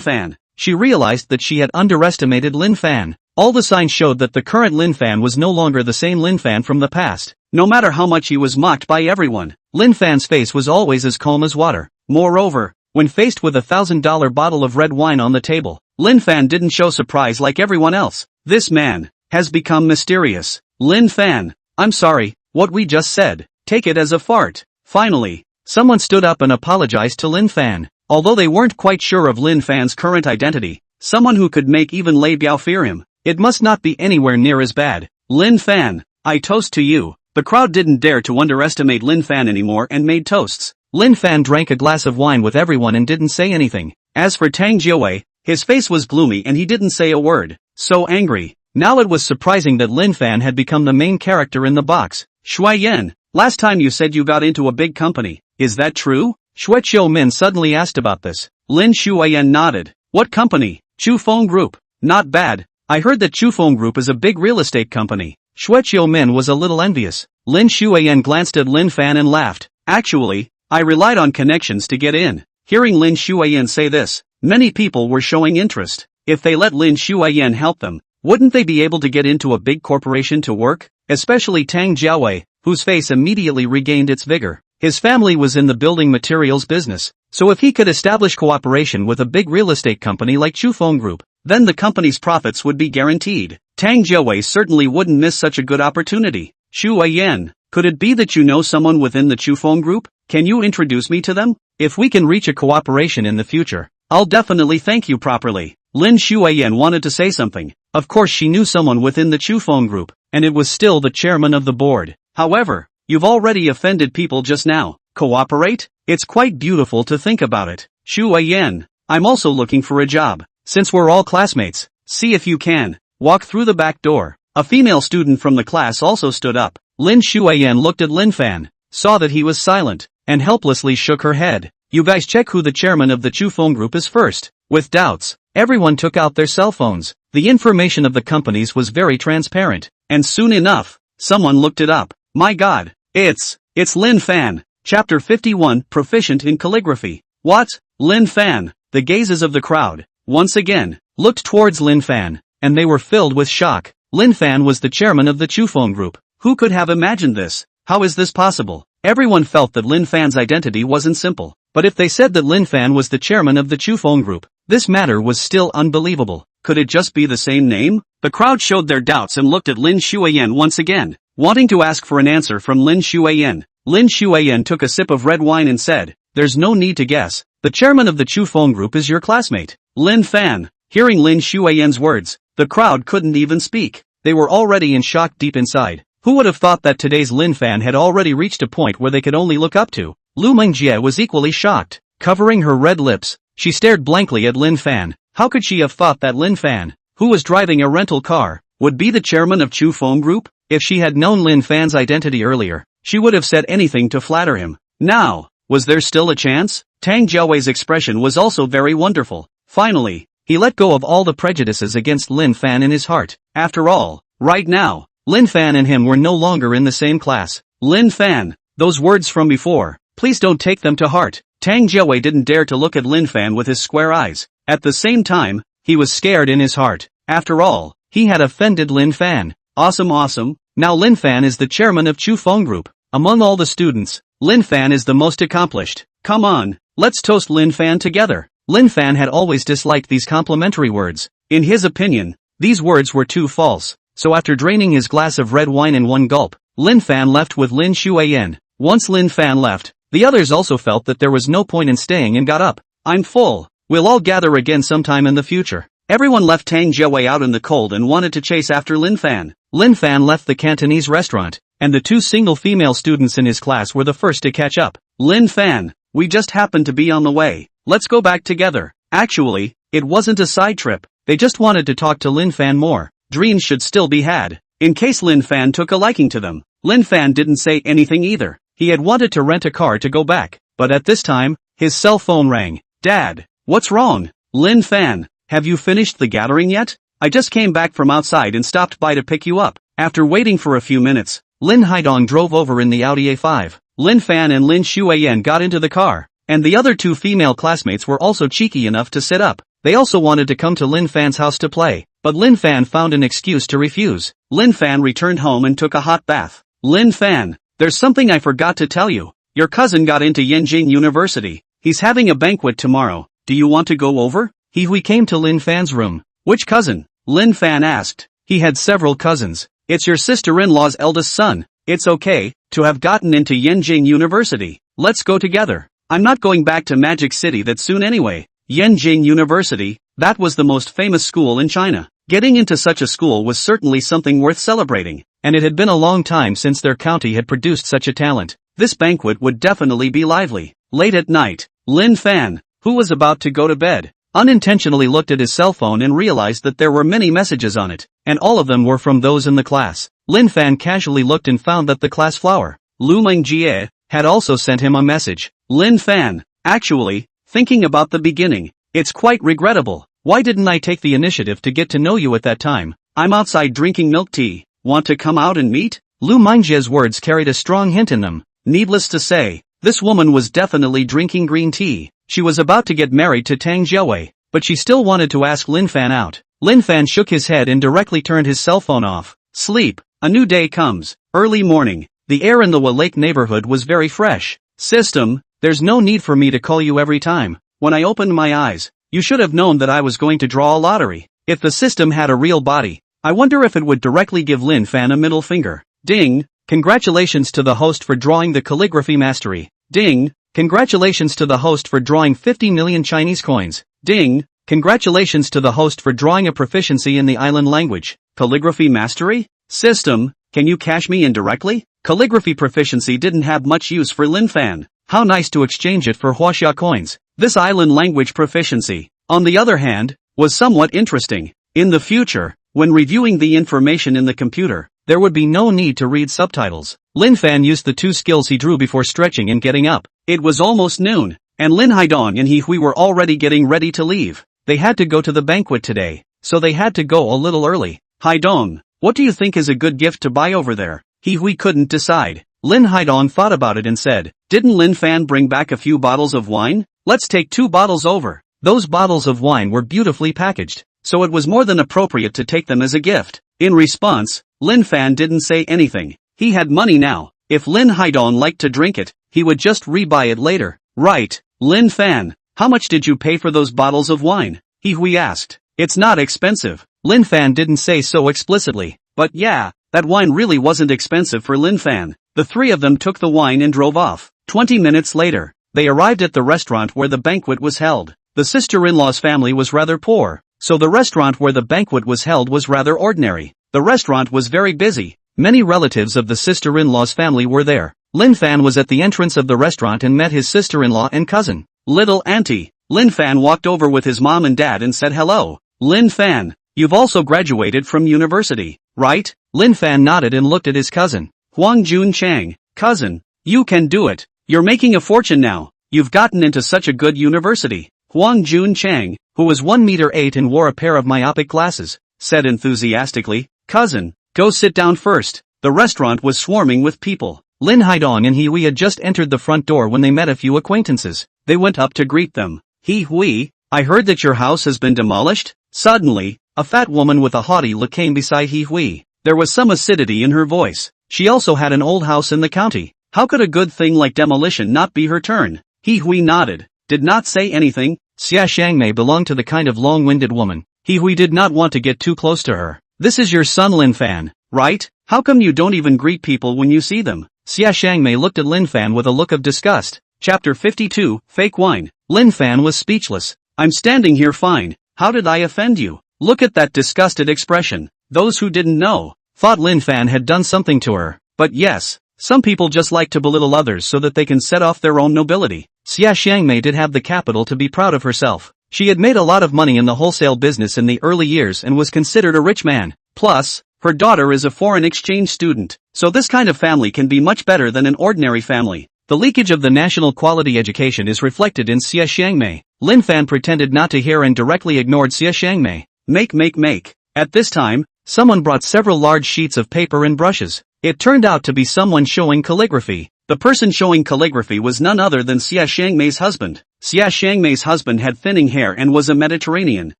Fan. She realized that she had underestimated Lin Fan. All the signs showed that the current Lin Fan was no longer the same Lin Fan from the past. No matter how much he was mocked by everyone, Lin Fan's face was always as calm as water. Moreover, when faced with $1,000 bottle of red wine on the table, Lin Fan didn't show surprise like everyone else. This man has become mysterious. Lin Fan, I'm sorry, what we just said. Take it as a fart. Finally, someone stood up and apologized to Lin Fan. Although they weren't quite sure of Lin Fan's current identity, someone who could make even Lei Biao fear him, it must not be anywhere near as bad. Lin Fan, I toast to you. The crowd didn't dare to underestimate Lin Fan anymore and made toasts. Lin Fan drank a glass of wine with everyone and didn't say anything. As for Tang Jiawei, his face was gloomy and he didn't say a word. So angry. Now it was surprising that Lin Fan had become the main character in the box. Shuiyan, last time you said you got into a big company. Is that true? Xue Qiumin suddenly asked about this. Lin Shuiyan nodded. What company? Chufeng Group. Not bad. I heard that Chufeng Group is a big real estate company. Xue Qiumin was a little envious. Lin Shuiyan glanced at Lin Fan and laughed. Actually, I relied on connections to get in. Hearing Lin Shuiyan say this, many people were showing interest. If they let Lin Shuiyan help them, wouldn't they be able to get into a big corporation to work? Especially Tang Jiawei, whose face immediately regained its vigor. His family was in the building materials business, so if he could establish cooperation with a big real estate company like Chufeng Group, then the company's profits would be guaranteed. Tang Jiawei certainly wouldn't miss such a good opportunity. Shuiyan, could it be that you know someone within the Chufeng Group? Can you introduce me to them? If we can reach a cooperation in the future, I'll definitely thank you properly. Lin Shuiyan wanted to say something. Of course she knew someone within the Chufeng Group, and it was still the chairman of the board. However, you've already offended people just now. Cooperate? It's quite beautiful to think about it. Shuiyan, I'm also looking for a job. Since we're all classmates, see if you can walk through the back door. A female student from the class also stood up. Lin Xuan looked at Lin Fan, saw that he was silent, and helplessly shook her head. You guys check who the chairman of the Chufeng Group is first. With doubts, everyone took out their cell phones. The information of the companies was very transparent, and soon enough, someone looked it up. My god, it's Lin Fan. Chapter 51, Proficient in Calligraphy. What? Lin Fan. The gazes of the crowd, once again, looked towards Lin Fan, and they were filled with shock. Lin Fan was the chairman of the Chufeng Group. Who could have imagined this? How is this possible? Everyone felt that Lin Fan's identity wasn't simple. But if they said that Lin Fan was the chairman of the Chufeng Group, this matter was still unbelievable. Could it just be the same name? The crowd showed their doubts and looked at Lin Xuan once again, wanting to ask for an answer from Lin Xuan. Lin Xuan took a sip of red wine and said, "There's no need to guess. The chairman of the Chufeng Group is your classmate, Lin Fan." Hearing Lin Xuan's words, the crowd couldn't even speak. They were already in shock deep inside. Who would have thought that today's Lin Fan had already reached a point where they could only look up to? Lu Mengjie was equally shocked. Covering her red lips, she stared blankly at Lin Fan. How could she have thought that Lin Fan, who was driving a rental car, would be the chairman of Chufeng Group? If she had known Lin Fan's identity earlier, she would have said anything to flatter him. Now, was there still a chance? Tang Jiaowei's expression was also very wonderful. Finally, he let go of all the prejudices against Lin Fan in his heart. After all, right now, Lin Fan and him were no longer in the same class. Lin Fan, those words from before, please don't take them to heart. Tang Jiaowei didn't dare to look at Lin Fan with his square eyes. At the same time, he was scared in his heart. After all, he had offended Lin Fan. Awesome. Now Lin Fan is the chairman of Chufeng Group. Among all the students, Lin Fan is the most accomplished. Come on, let's toast Lin Fan together. Lin Fan had always disliked these complimentary words. In his opinion, these words were too false. So after draining his glass of red wine in one gulp, Lin Fan left with Lin Xuan. Once Lin Fan left, the others also felt that there was no point in staying and got up. I'm full. We'll all gather again sometime in the future. Everyone left Tang Jiaowei out in the cold and wanted to chase after Lin Fan. Lin Fan left the Cantonese restaurant, and the two single female students in his class were the first to catch up. Lin Fan, we just happened to be on the way. Let's go back together. Actually, it wasn't a side trip. They just wanted to talk to Lin Fan more. Dreams should still be had, in case Lin Fan took a liking to them. Lin Fan didn't say anything either. He had wanted to rent a car to go back, but at this time, his cell phone rang. Dad, what's wrong? Lin Fan, have you finished the gathering yet? I just came back from outside and stopped by to pick you up. After waiting for a few minutes, Lin Haidong drove over in the Audi A5. Lin Fan and Lin Xuan got into the car, and the other two female classmates were also cheeky enough to sit up. They also wanted to come to Lin Fan's house to play, but Lin Fan found an excuse to refuse. Lin Fan returned home and took a hot bath. Lin Fan, there's something I forgot to tell you. Your cousin got into Yenjing University. He's having a banquet tomorrow. Do you want to go over? He came to Lin Fan's room. Which cousin? Lin Fan asked. He had several cousins. It's your sister-in-law's eldest son. It's okay to have gotten into Yenjing University. Let's go together. I'm not going back to Magic City that soon anyway. Yenjing University, that was the most famous school in China. Getting into such a school was certainly something worth celebrating, and it had been a long time since their county had produced such a talent. This banquet would definitely be lively. Late at night, Lin Fan, who was about to go to bed, unintentionally looked at his cell phone and realized that there were many messages on it, and all of them were from those in the class. Lin Fan casually looked and found that the class flower, Lu Mengjie, had also sent him a message. Lin Fan, actually, thinking about the beginning, it's quite regrettable. Why didn't I take the initiative to get to know you at that time? I'm outside drinking milk tea. Want to come out and meet? Lu Mengjie's words carried a strong hint in them. Needless to say, this woman was definitely drinking green tea. She was about to get married to Tang Jiaowei, but she still wanted to ask Lin Fan out. Lin Fan shook his head and directly turned his cell phone off. Sleep. A new day comes. Early morning. The air in the Wa Lake neighborhood was very fresh. System, there's no need for me to call you every time. When I opened my eyes, you should have known that I was going to draw a lottery. If the system had a real body, I wonder if it would directly give Lin Fan a middle finger. Ding! Congratulations to the host for drawing the calligraphy mastery. Ding! Congratulations to the host for drawing 50 million Chinese coins. Ding! Congratulations to the host for drawing a proficiency in the island language. Calligraphy mastery? System, can you cash me in directly? Calligraphy proficiency didn't have much use for Lin Fan. How nice to exchange it for Huaxia coins. This island language proficiency, on the other hand, was somewhat interesting. In the future, When reviewing the information in the computer, there would be no need to read subtitles. Lin Fan used the 2 skills he drew before stretching and getting up. It was almost noon, and Lin Haidong and He Hui were already getting ready to leave. They had to go to the banquet today, so they had to go a little early. Haidong, what do you think is a good gift to buy over there? He Hui couldn't decide. Lin Haidong thought about it and said, didn't Lin Fan bring back a few bottles of wine? Let's take 2 bottles over. Those bottles of wine were beautifully packaged, so it was more than appropriate to take them as a gift. In response, Lin Fan didn't say anything. He had money now. If Lin Haidong liked to drink it, he would just rebuy it later. Right, Lin Fan, how much did you pay for those bottles of wine? He Hui asked. It's not expensive. Lin Fan didn't say so explicitly, but yeah, that wine really wasn't expensive for Lin Fan. The 3 of them took the wine and drove off. 20 minutes later, they arrived at the restaurant where the banquet was held. The sister-in-law's family was rather poor, so the restaurant where the banquet was held was rather ordinary. The restaurant was very busy. Many relatives of the sister-in-law's family were there. Lin Fan was at the entrance of the restaurant and met his sister-in-law and cousin. Little auntie. Lin Fan walked over with his mom and dad and said hello. Lin Fan, you've also graduated from university, right? Lin Fan nodded and looked at his cousin. Huang Jun Chang, cousin, you can do it. You're making a fortune now. You've gotten into such a good university. Huang Jun Chang, who was 1 meter 8 and wore a pair of myopic glasses, said enthusiastically, cousin, go sit down first. The restaurant was swarming with people. Lin Haidong and He Hui had just entered the front door when they met a few acquaintances. They went up to greet them. He Hui, I heard that your house has been demolished? Suddenly, a fat woman with a haughty look came beside He Hui. There was some acidity in her voice. She also had an old house in the county. How could a good thing like demolition not be her turn? He Hui nodded, did not say anything. Xia Shangmei belonged to the kind of long-winded woman. He Hui did not want to get too close to her. This is your son Lin Fan, right? How come you don't even greet people when you see them? Xia Shangmei looked at Lin Fan with a look of disgust. Chapter 52, Fake Wine. Lin Fan was speechless. I'm standing here fine. How did I offend you? Look at that disgusted expression. Those who didn't know thought Lin Fan had done something to her. But yes, some people just like to belittle others so that they can set off their own nobility. Xia Shangmei did have the capital to be proud of herself. She had made a lot of money in the wholesale business in the early years and was considered a rich man. Plus, her daughter is a foreign exchange student, so this kind of family can be much better than an ordinary family. The leakage of the national quality education is reflected in Xia Shangmei. Lin Fan pretended not to hear and directly ignored Xia Shangmei. Make. At this time, someone brought several large sheets of paper and brushes. It turned out to be someone showing calligraphy. The person showing calligraphy was none other than Xia Shangmei's husband. Xia Shangmei's husband had thinning hair and was a Mediterranean,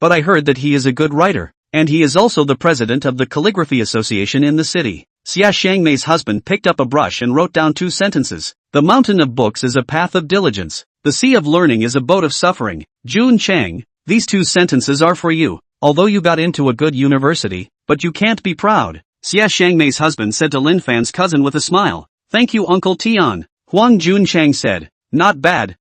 but I heard that he is a good writer, and he is also the president of the Calligraphy Association in the city. Xia Shangmei's husband picked up a brush and wrote down 2 sentences. The mountain of books is a path of diligence. The sea of learning is a boat of suffering. Jun Chang, these 2 sentences are for you. Although you got into a good university, but you can't be proud. Xia Shangmei's husband said to Lin Fan's cousin with a smile. Thank you Uncle Tian. Huang Jun Chang said. Not bad.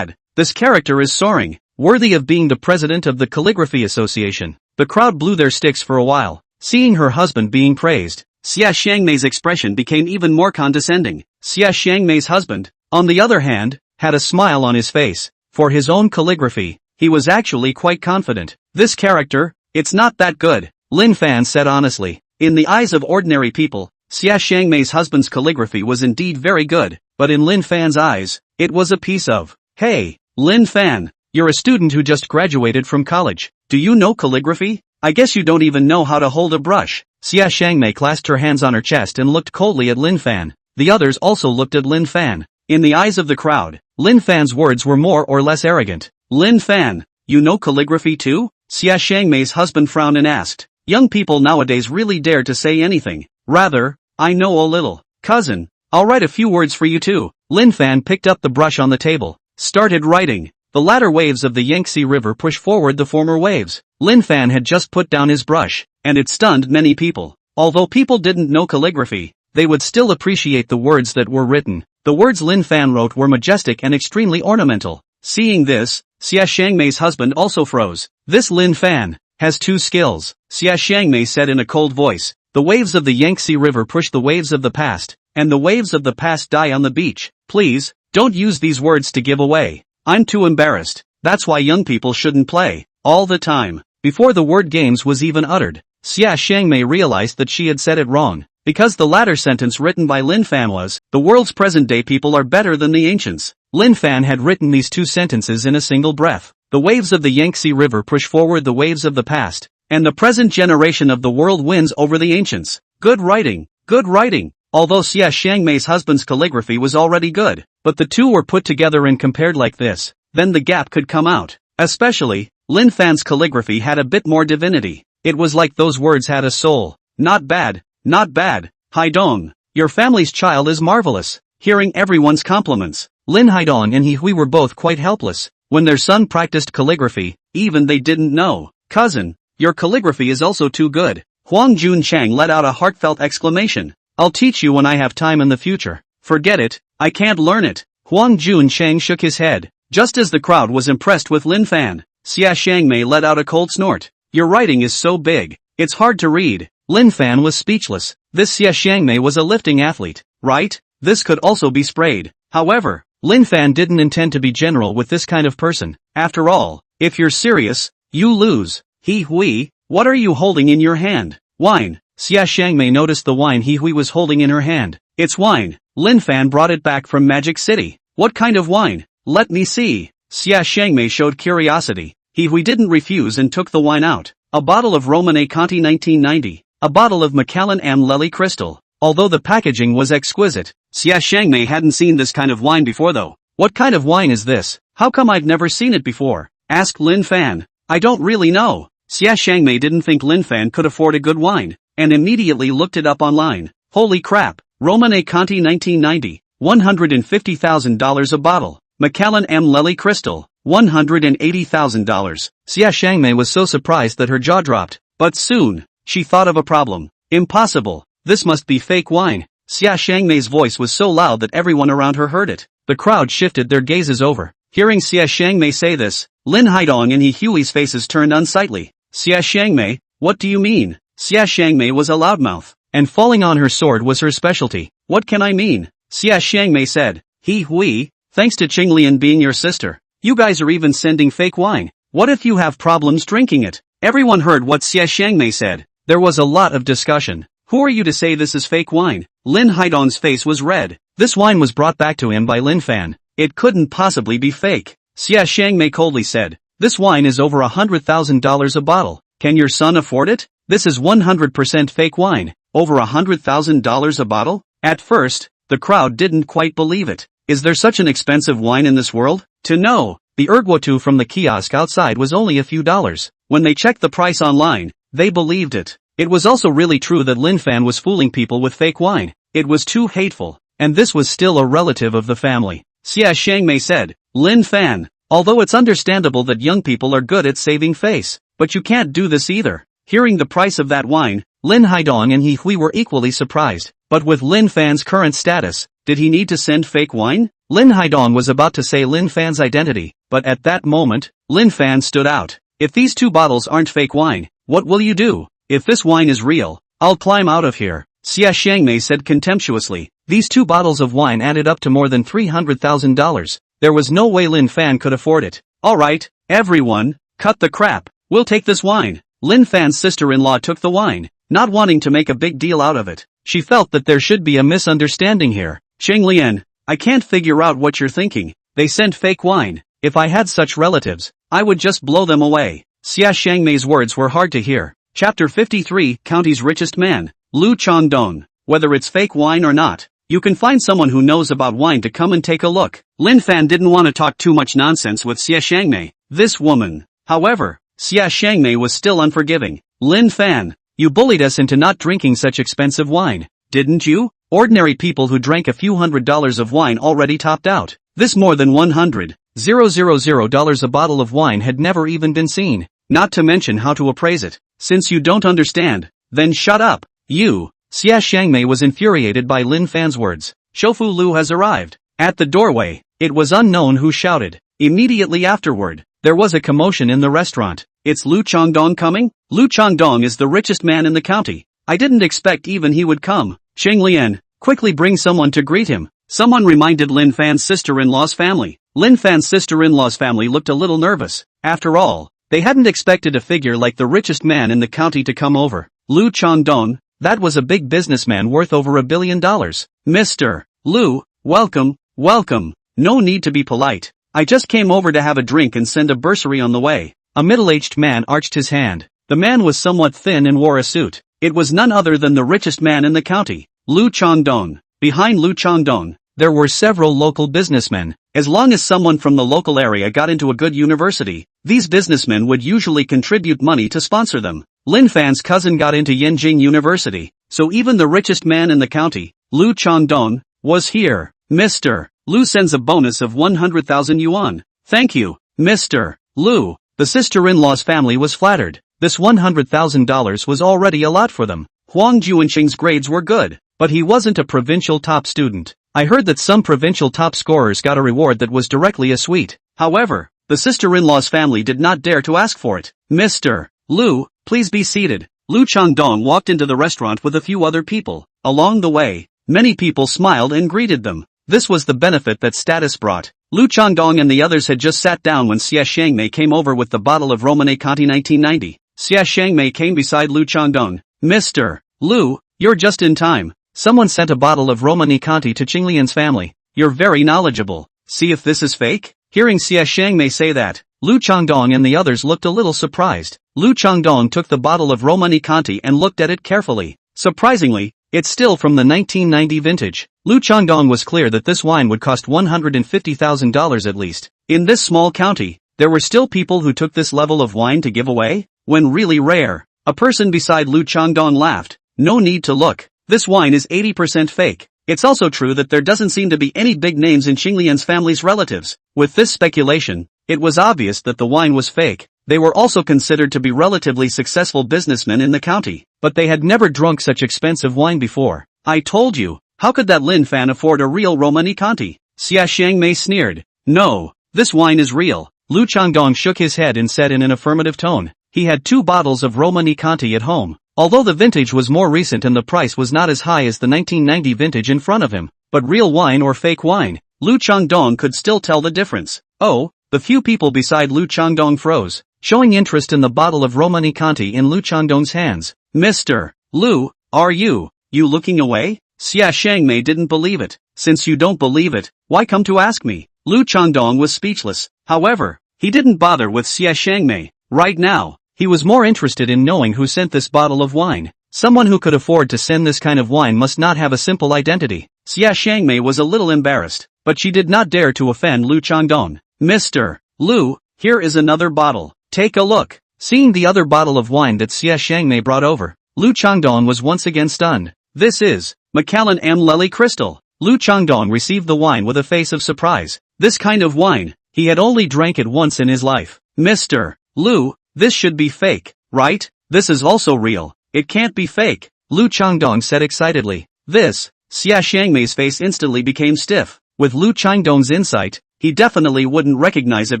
This character is soaring, worthy of being the president of the Calligraphy Association. The crowd blew their sticks for a while. Seeing her husband being praised, Xia Shangmei's expression became even more condescending. Xia Shangmei's husband, on the other hand, had a smile on his face. For his own calligraphy, he was actually quite confident. This character, it's not that good, Lin Fan said honestly. In the eyes of ordinary people, Xia Shangmei's husband's calligraphy was indeed very good, but in Lin Fan's eyes, it was a piece of, hey, Lin Fan, you're a student who just graduated from college. Do you know calligraphy? I guess you don't even know how to hold a brush. Xia Shangmei clasped her hands on her chest and looked coldly at Lin Fan. The others also looked at Lin Fan. In the eyes of the crowd, Lin Fan's words were more or less arrogant. Lin Fan, you know calligraphy too? Xia Shangmei's husband frowned and asked. Young people nowadays really dare to say anything. Rather, I know a little. Cousin, I'll write a few words for you too. Lin Fan picked up the brush on the table, started writing. The latter waves of the Yangtze River pushed forward the former waves. Lin Fan had just put down his brush, and it stunned many people. Although people didn't know calligraphy, they would still appreciate the words that were written. The words Lin Fan wrote were majestic and extremely ornamental. Seeing this, Xia Shangmei's husband also froze. This Lin Fan has 2 skills, Xia Shangmei said in a cold voice. The waves of the Yangtze River push the waves of the past, and the waves of the past die on the beach. Please, don't use these words to give away. I'm too embarrassed. That's why young people shouldn't play all the time. Before the word games was even uttered, Xia Xiangmei realized that she had said it wrong, because the latter sentence written by Lin Fan was, "The world's present-day people are better than the ancients." Lin Fan had written these two sentences in a single breath. The waves of the Yangtze River push forward the waves of the past, and the present generation of the world wins over the ancients. Good writing, good writing. Although Xia Xiangmei's husband's calligraphy was already good, but the two were put together and compared like this, then the gap could come out. Especially, Lin Fan's calligraphy had a bit more divinity. It was like those words had a soul. Not bad, not bad. Haidong, your family's child is marvelous. Hearing everyone's compliments, Lin Haidong and He Hui were both quite helpless. When their son practiced calligraphy, even they didn't know. Cousin, your calligraphy is also too good. Huang Junchang let out a heartfelt exclamation. I'll teach you when I have time in the future. Forget it, I can't learn it. Huang Junchang shook his head. Just as the crowd was impressed with Lin Fan, Xia Xiangmei let out a cold snort. Your writing is so big, it's hard to read. Lin Fan was speechless. This Xia Xiangmei was a lifting athlete, right? This could also be sprayed. However, Lin Fan didn't intend to be general with this kind of person. After all, if you're serious, you lose. He Hui, what are you holding in your hand? Wine. Xia Xiangmei noticed the wine He Hui was holding in her hand. It's wine. Lin Fan brought it back from Magic City. What kind of wine? Let me see. Xia Xiangmei showed curiosity. He Hui didn't refuse and took the wine out. A bottle of Romane Conti 1990. A bottle of Macallan Am Lely Crystal. Although the packaging was exquisite, Xia Xiangmei hadn't seen this kind of wine before though. What kind of wine is this? How come I've never seen it before? Asked Lin Fan. I don't really know. Xia Xiangmei didn't think Lin Fan could afford a good wine, and immediately looked it up online. Holy crap, Romane Conti 1990, $150,000 a bottle. Macallan Am Lely Crystal, $180,000. Xia Xiangmei was so surprised that her jaw dropped, but soon, she thought of a problem. Impossible, this must be fake wine. Xia Xiangmei's voice was so loud that everyone around her heard it. The crowd shifted their gazes over. Hearing Xia Xiangmei say this, Lin Haidong and He Hui's faces turned unsightly. Xia Xiangmei, what do you mean? Xia Xiangmei was a loudmouth, and falling on her sword was her specialty. What can I mean? Xia Xiangmei said. He Hui, thanks to Qinglian being your sister, you guys are even sending fake wine. What if you have problems drinking it? Everyone heard what Xia Xiangmei said. There was a lot of discussion. Who are you to say this is fake wine? Lin Haidong's face was red. This wine was brought back to him by Lin Fan. It couldn't possibly be fake. Xia Xiangmei coldly said. This wine is over $100,000 a bottle. Can your son afford it? This is 100% fake wine. Over $100,000 a bottle? At first, the crowd didn't quite believe it. Is there such an expensive wine in this world? To know, the erguotu from the kiosk outside was only a few dollars. When they checked the price online, they believed it. It was also really true that Lin Fan was fooling people with fake wine. It was too hateful. And this was still a relative of the family. Xia Xiangmei said, Lin Fan, although it's understandable that young people are good at saving face, but you can't do this either. Hearing the price of that wine, Lin Haidong and He Hui were equally surprised. But with Lin Fan's current status, did he need to send fake wine? Lin Haidong was about to say Lin Fan's identity, but at that moment, Lin Fan stood out. If these two bottles aren't fake wine, what will you do? If this wine is real, I'll climb out of here. Xia Xiangmei said contemptuously. These two bottles of wine added up to more than $300,000. There was no way Lin Fan could afford it. Alright, everyone, cut the crap. We'll take this wine. Lin Fan's sister-in-law took the wine, not wanting to make a big deal out of it. She felt that there should be a misunderstanding here. Qinglian, I can't figure out what you're thinking. They sent fake wine. If I had such relatives, I would just blow them away. Xia Xiangmei's words were hard to hear. Chapter 53, County's Richest Man, Lu Changdong. Whether it's fake wine or not, you can find someone who knows about wine to come and take a look. Lin Fan didn't want to talk too much nonsense with Xia Xiangmei. This woman. However, Xia Xiangmei was still unforgiving. Lin Fan, you bullied us into not drinking such expensive wine, didn't you? Ordinary people who drank a few $100s of wine already topped out. This more than $100,000 a bottle of wine had never even been seen. Not to mention how to appraise it. Since you don't understand, then shut up. You. Xia Xiangmei was infuriated by Lin Fan's words. Shofu Lu has arrived. At the doorway, it was unknown who shouted. Immediately afterward, there was a commotion in the restaurant. It's Lu Changdong coming? Lu Changdong is the richest man in the county. I didn't expect even he would come. Qinglian, quickly bring someone to greet him. Someone reminded Lin Fan's sister-in-law's family. Lin Fan's sister-in-law's family looked a little nervous. After all, they hadn't expected a figure like the richest man in the county to come over. Lu Changdong, that was a big businessman worth over $1 billion. Mr. Lu, welcome, welcome. No need to be polite. I just came over to have a drink and send a bursary on the way. A middle-aged man arched his hand. The man was somewhat thin and wore a suit. It was none other than the richest man in the county, Lu Changdong. Behind Lu Changdong, there were several local businessmen. As long as someone from the local area got into a good university, these businessmen would usually contribute money to sponsor them. Lin Fan's cousin got into Yenjing University, so even the richest man in the county, Lu Changdong, was here. Mr. Lu sends a bonus of 100,000 yuan. Thank you, Mr. Lu. The sister-in-law's family was flattered. This $100,000 was already a lot for them. Huang Juanqing's grades were good, but he wasn't a provincial top student. I heard that some provincial top scorers got a reward that was directly a suite. However, the sister-in-law's family did not dare to ask for it. Mr. Lu, please be seated. Lu Changdong walked into the restaurant with a few other people. Along the way, many people smiled and greeted them. This was the benefit that status brought. Lu Changdong and the others had just sat down when Xia Shangmei came over with the bottle of Romane Conti 1990. Xia Shangmei came beside Lu Changdong. Mr. Lu, you're just in time. Someone sent a bottle of Romani Conti to Qinglian's family. You're very knowledgeable. See if this is fake? Hearing Xia Shangmei say that, Lu Changdong and the others looked a little surprised. Lu Changdong took the bottle of Romani Conti and looked at it carefully. Surprisingly, it's still from the 1990 vintage. Lu Changdong was clear that this wine would cost $150,000 at least. In this small county, there were still people who took this level of wine to give away? When really rare. A person beside Lu Changdong laughed. No need to look. This wine is 80% fake. It's also true that there doesn't seem to be any big names in Qinglian's family's relatives. With this speculation, it was obvious that the wine was fake. They were also considered to be relatively successful businessmen in the county, but they had never drunk such expensive wine before. I told you, how could that Lin Fan afford a real Romani Conti? Xia Shangmei sneered. No, this wine is real. Lu Changdong shook his head and said in an affirmative tone. He had 2 bottles of Romani Conti at home. Although the vintage was more recent and the price was not as high as the 1990 vintage in front of him, but real wine or fake wine, Lu Changdong could still tell the difference. Oh, the few people beside Lu Changdong froze, showing interest in the bottle of Romani Conti in Lu Changdong's hands. Mr. Lu, are you looking away? Xia Shangmei didn't believe it. Since you don't believe it, why come to ask me? Lu Changdong was speechless. However, he didn't bother with Xia Shangmei. Right now, he was more interested in knowing who sent this bottle of wine. Someone who could afford to send this kind of wine must not have a simple identity. Xia Shangmei was a little embarrassed, but she did not dare to offend Lu Changdong. Mr. Lu, here is another bottle. Take a look. Seeing the other bottle of wine that Xia Shangmei brought over, Lu Changdong was once again stunned. This is Macallan M. Lely Crystal. Lu Changdong received the wine with a face of surprise. This kind of wine, he had only drank it once in his life. Mr. Lu, this should be fake, right? This is also real. It can't be fake, Lu Changdong said excitedly. This, Xia Shangmei's face instantly became stiff. With Lu Changdong's insight, he definitely wouldn't recognize it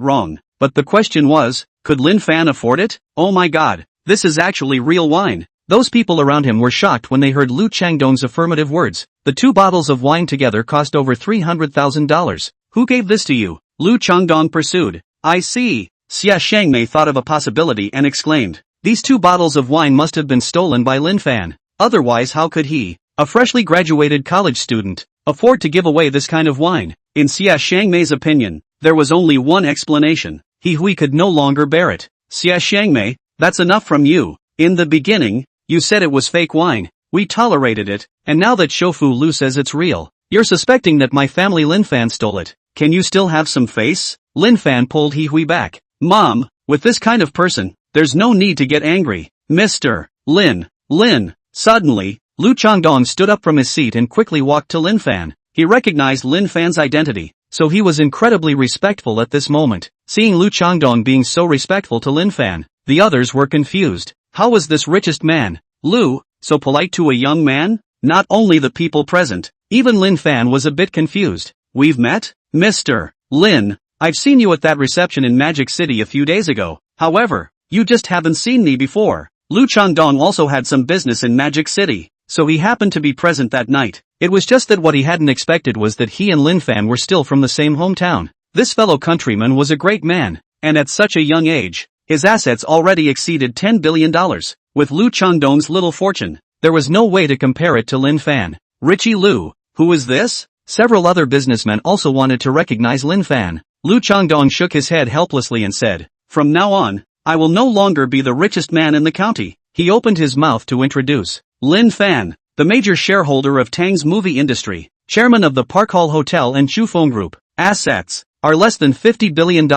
wrong. But the question was, could Lin Fan afford it? Oh my god, this is actually real wine. Those people around him were shocked when they heard Lu Changdong's affirmative words. The 2 bottles of wine together cost over $300,000. Who gave this to you? Lu Changdong pursued. I see. Xia Shangmei thought of a possibility and exclaimed. These 2 bottles of wine must have been stolen by Lin Fan. Otherwise how could he, a freshly graduated college student, afford to give away this kind of wine? In Xia Shangmei's opinion, there was only one explanation. He could no longer bear it. Xia Shangmei, that's enough from you. In the beginning, you said it was fake wine. We tolerated it, and now that Shofu Lu says it's real, you're suspecting that my family Lin Fan stole it. Can you still have some face? Lin Fan pulled Hui back. Mom, with this kind of person, there's no need to get angry. Mr. Lin. Suddenly, Lu Changdong stood up from his seat and quickly walked to Lin Fan. He recognized Lin Fan's identity, so he was incredibly respectful at this moment. Seeing Lu Changdong being so respectful to Lin Fan, the others were confused. How was this richest man, Lu, so polite to a young man? Not only the people present, even Lin Fan was a bit confused. We've met? Mr. Lin, I've seen you at that reception in Magic City a few days ago. However, you just haven't seen me before. Lu Changdong also had some business in Magic City, so he happened to be present that night. It was just that what he hadn't expected was that he and Lin Fan were still from the same hometown. This fellow countryman was a great man, and at such a young age, His assets already exceeded $10 billion. With Lu Changdong's little fortune, there was no way to compare it to Lin Fan. Richie Lu, who is this? Several other businessmen also wanted to recognize Lin Fan. Lu Changdong shook his head helplessly and said, "From now on, I will no longer be the richest man in the county." He opened his mouth to introduce Lin Fan, the major shareholder of Tang's movie industry, chairman of the Park Hall Hotel and Chufeng Group. Assets are less than $50 billion.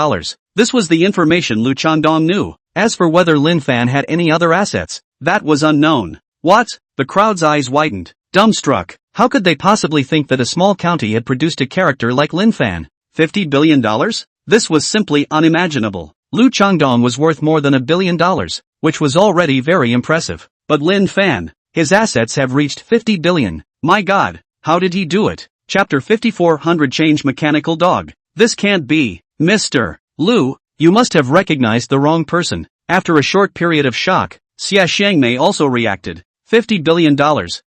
This was the information Lu Changdong knew. As for whether Lin Fan had any other assets, that was unknown. What? The crowd's eyes widened, dumbstruck. How could they possibly think that a small county had produced a character like Lin Fan? $50 billion? This was simply unimaginable. Lu Changdong was worth more than $1 billion, which was already very impressive. But Lin Fan, his assets have reached 50 billion. My God, how did he do it? Chapter 5400 Change Mechanical Dog. This can't be. Mr. Lu, you must have recognized the wrong person. After a short period of shock, Xia Xiangmei also reacted. $50 billion.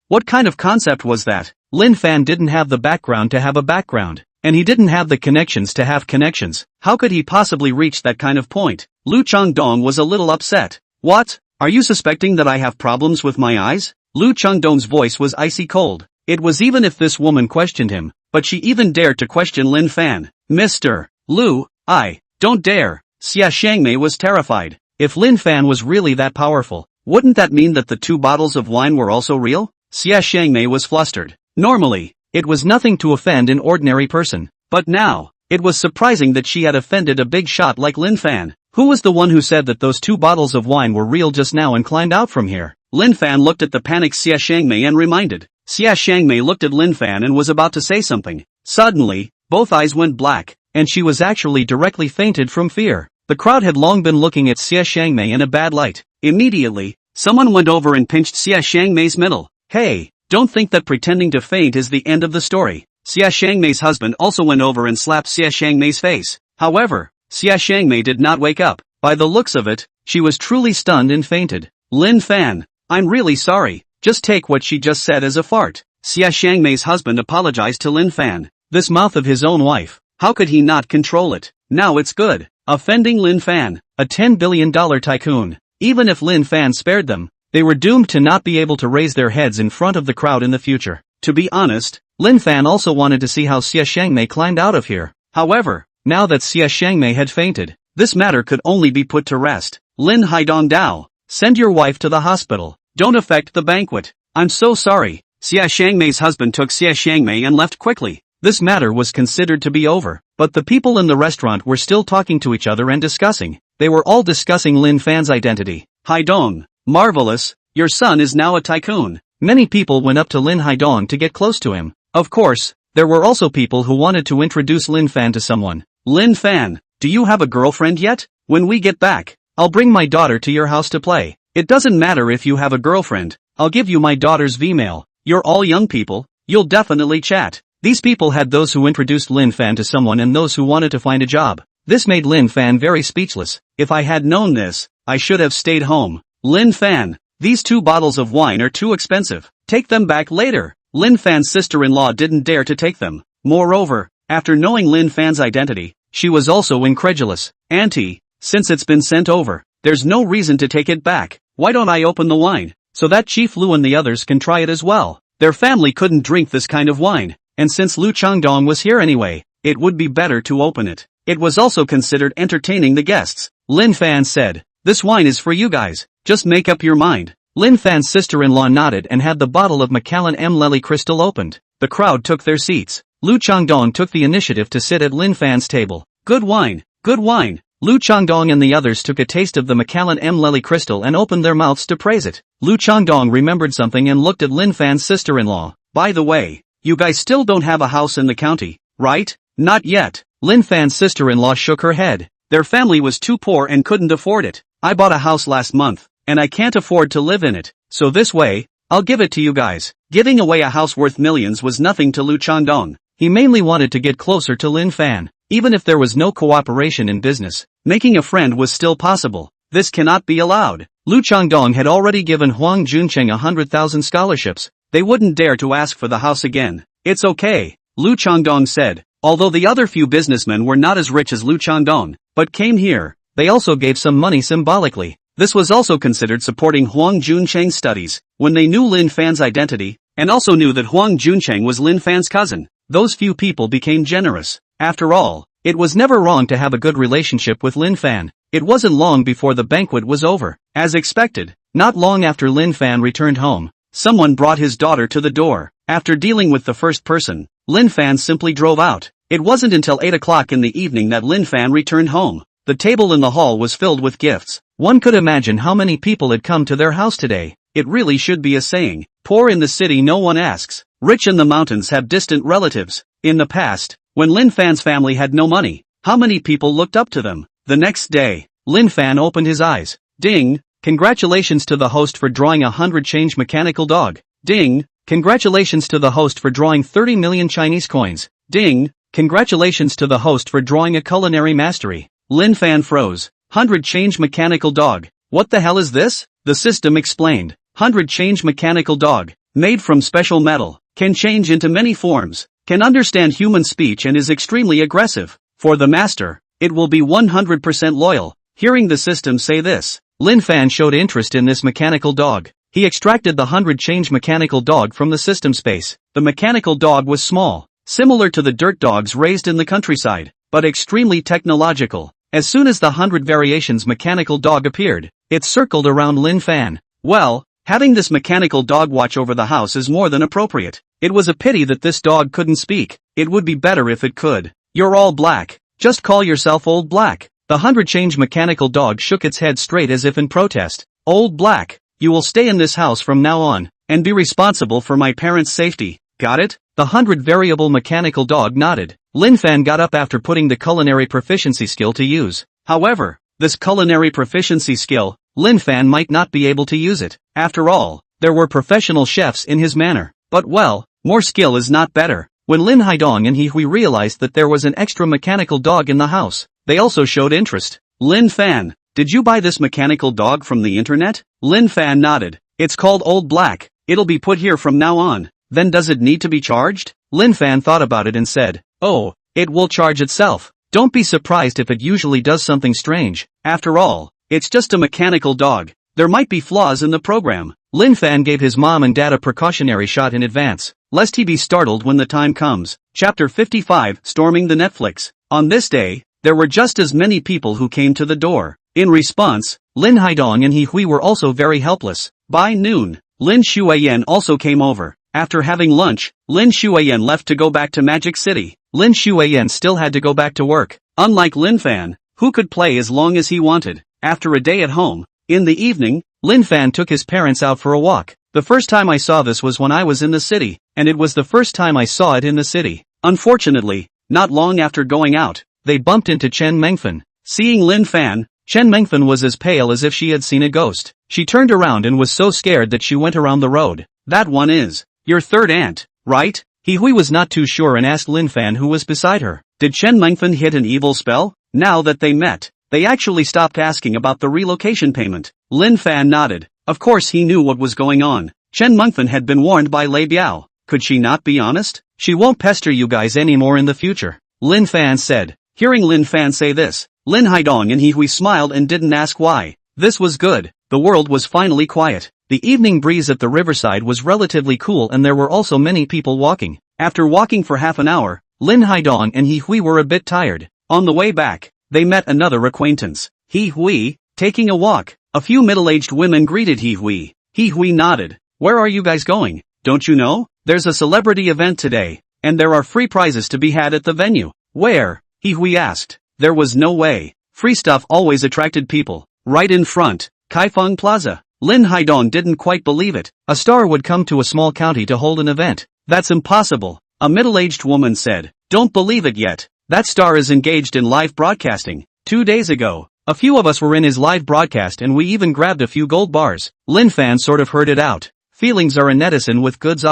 What kind of concept was that? Lin Fan didn't have the background to have a background, and he didn't have the connections to have connections. How could he possibly reach that kind of point? Lu Changdong was a little upset. What? Are you suspecting that I have problems with my eyes? Lu Changdong's voice was icy cold. It was even if this woman questioned him, but she even dared to question Lin Fan. Mr. Lu, I don't dare. Xia Xiangmei was terrified. If Lin Fan was really that powerful, wouldn't that mean that the 2 bottles of wine were also real? Xia Xiangmei was flustered. Normally, it was nothing to offend an ordinary person, but now, it was surprising that she had offended a big shot like Lin Fan. Who was the one who said that those 2 bottles of wine were real just now and climbed out from here? Lin Fan looked at the panicked Xia Xiangmei and reminded. Xia Xiangmei looked at Lin Fan and was about to say something. Suddenly, both eyes went black, and she was actually directly fainted from fear. The crowd had long been looking at Xia Xiangmei in a bad light. Immediately, someone went over and pinched Xia Xiangmei's middle. Hey, don't think that pretending to faint is the end of the story. Xia Xiangmei's husband also went over and slapped Xia Xiangmei's face. However, Xia Xiangmei did not wake up. By the looks of it, she was truly stunned and fainted. Lin Fan, I'm really sorry. Just take what she just said as a fart. Xia Xiangmei's husband apologized to Lin Fan. This mouth of his own wife. How could he not control it? Now it's good. Offending Lin Fan, a $10 billion tycoon. Even if Lin Fan spared them, they were doomed to not be able to raise their heads in front of the crowd in the future. To be honest, Lin Fan also wanted to see how Xia Xiangmei climbed out of here. However, now that Xia Xiangmei had fainted, this matter could only be put to rest. Lin Haidong Dao, send your wife to the hospital. Don't affect the banquet. I'm so sorry. Xia Xiangmei's husband took Xia Xiangmei and left quickly. This matter was considered to be over, but the people in the restaurant were still talking to each other and discussing. They were all discussing Lin Fan's identity. Haidong, marvelous, your son is now a tycoon. Many people went up to Lin Haidong to get close to him. Of course, there were also people who wanted to introduce Lin Fan to someone. Lin Fan, do you have a girlfriend yet? When we get back, I'll bring my daughter to your house to play. It doesn't matter if you have a girlfriend, I'll give you my daughter's V-mail. You're all young people, you'll definitely chat. These people had those who introduced Lin Fan to someone and those who wanted to find a job. This made Lin Fan very speechless. If I had known this, I should have stayed home. Lin Fan, these 2 bottles of wine are too expensive. Take them back later. Lin Fan's sister-in-law didn't dare to take them. Moreover, after knowing Lin Fan's identity, she was also incredulous. Auntie, since it's been sent over, there's no reason to take it back. Why don't I open the wine, so that Chief Lu and the others can try it as well? Their family couldn't drink this kind of wine, and since Lu Changdong was here anyway, it would be better to open it. It was also considered entertaining the guests. Lin Fan said, this wine is for you guys, just make up your mind. Lin Fan's sister-in-law nodded and had the bottle of Macallan M. Lely Crystal opened. The crowd took their seats. Lu Changdong took the initiative to sit at Lin Fan's table. Good wine, good wine. Lu Changdong and the others took a taste of the Macallan M. Lely Crystal and opened their mouths to praise it. Lu Changdong remembered something and looked at Lin Fan's sister-in-law. By the way, you guys still don't have a house in the county, right? Not yet. Lin Fan's sister-in-law shook her head. Their family was too poor and couldn't afford it. I bought a house last month, and I can't afford to live in it. So this way, I'll give it to you guys. Giving away a house worth millions was nothing to Lu Changdong. He mainly wanted to get closer to Lin Fan. Even if there was no cooperation in business, making a friend was still possible. This cannot be allowed. Lu Changdong had already given Huang Juncheng 100,000 scholarships. They wouldn't dare to ask for the house again. It's okay, Lu Changdong said. Although the other few businessmen were not as rich as Lu Changdong, but came here, They also gave some money symbolically. This was also considered supporting Huang Juncheng's studies. When they knew Lin Fan's identity, and also knew that Huang Juncheng was Lin Fan's cousin, those few people became generous. After all, it was never wrong to have a good relationship with Lin Fan. It wasn't long before the banquet was over. As expected, not long after Lin Fan returned home, someone brought his daughter to the door. After dealing with the first person, Lin Fan simply drove out. It wasn't until 8 o'clock in the evening that Lin Fan returned home. The table in the hall was filled with gifts. One could imagine how many people had come to their house today. It really should be a saying, poor in the city no one asks, rich in the mountains have distant relatives. In the past, when Lin Fan's family had no money, how many people looked up to them? The next day, Lin Fan opened his eyes. Ding! Congratulations to the host for drawing 100 change mechanical dog. Ding! Congratulations to the host for drawing 30 million Chinese coins. Ding! Congratulations to the host for drawing a culinary mastery. Lin Fan froze. 100 change mechanical dog. What the hell is this? The system explained. 100 change mechanical dog. Made from special metal. Can change into many forms. Can understand human speech and is extremely aggressive. For the master, it will be 100% loyal. Hearing the system say this, Lin Fan showed interest in this mechanical dog. He extracted the 100 change mechanical dog from the system space. The mechanical dog was small, similar to the dirt dogs raised in the countryside, but extremely technological. As soon as the 100 variations mechanical dog appeared, it circled around Lin Fan. Well, having this mechanical dog watch over the house is more than appropriate. It was a pity that this dog couldn't speak. It would be better if it could. You're all black. Just call yourself Old Black. The 100 change mechanical dog shook its head straight as if in protest. Old Black, you will stay in this house from now on, and be responsible for my parents' safety. Got it? The 100 variable mechanical dog nodded. Lin Fan got up after putting the culinary proficiency skill to use. However, this culinary proficiency skill, Lin Fan might not be able to use it. After all, there were professional chefs in his manor. But well, more skill is not better. When Lin Haidong and He Hui realized that there was an extra mechanical dog in the house, they also showed interest. Lin Fan, did you buy this mechanical dog from the internet? Lin Fan nodded. It's called Old Black. It'll be put here from now on. Then does it need to be charged? Lin Fan thought about it and said, oh, it will charge itself. Don't be surprised if it usually does something strange. After all, it's just a mechanical dog. There might be flaws in the program. Lin Fan gave his mom and dad a precautionary shot in advance, lest he be startled when the time comes. Chapter 55, Storming the Netflix. On this day, there were just as many people who came to the door. In response, Lin Haidong and He Hui were also very helpless. By noon, Lin Shuiyan also came over. After having lunch, Lin Shuiyan left to go back to Magic City. Lin Shuiyan still had to go back to work. Unlike Lin Fan, who could play as long as he wanted. After a day at home, in the evening, Lin Fan took his parents out for a walk. The first time I saw this was when I was in the city, and it was the first time I saw it in the city. Unfortunately, not long after going out, they bumped into Chen Mengfen. Seeing Lin Fan, Chen Mengfen was as pale as if she had seen a ghost. She turned around and was so scared that she went around the road. That one is your third aunt, right? He Hui was not too sure and asked Lin Fan who was beside her. Did Chen Mengfen hit an evil spell? Now that they met, they actually stopped asking about the relocation payment. Lin Fan nodded. Of course he knew what was going on. Chen Mengfen had been warned by Lei Biao. Could she not be honest? She won't pester you guys anymore in the future, Lin Fan said. Hearing Lin Fan say this, Lin Haidong and He Hui smiled and didn't ask why. This was good. The world was finally quiet. The evening breeze at the riverside was relatively cool and there were also many people walking. After walking for half an hour, Lin Haidong and He Hui were a bit tired. On the way back, they met another acquaintance. He Hui, taking a walk. A few middle-aged women greeted He Hui. He Hui nodded. Where are you guys going? Don't you know? There's a celebrity event today, and there are free prizes to be had at the venue. Where? He Hui asked. There was no way. Free stuff always attracted people. Right in front, Kaifeng Plaza. Lin Haidong didn't quite believe it. A star would come to a small county to hold an event. That's impossible, a middle-aged woman said. Don't believe it yet. That star is engaged in live broadcasting. 2 days ago, a few of us were in his live broadcast and we even grabbed a few gold bars. Lin Fan sort of heard it out. Feelings are a netizen with goods.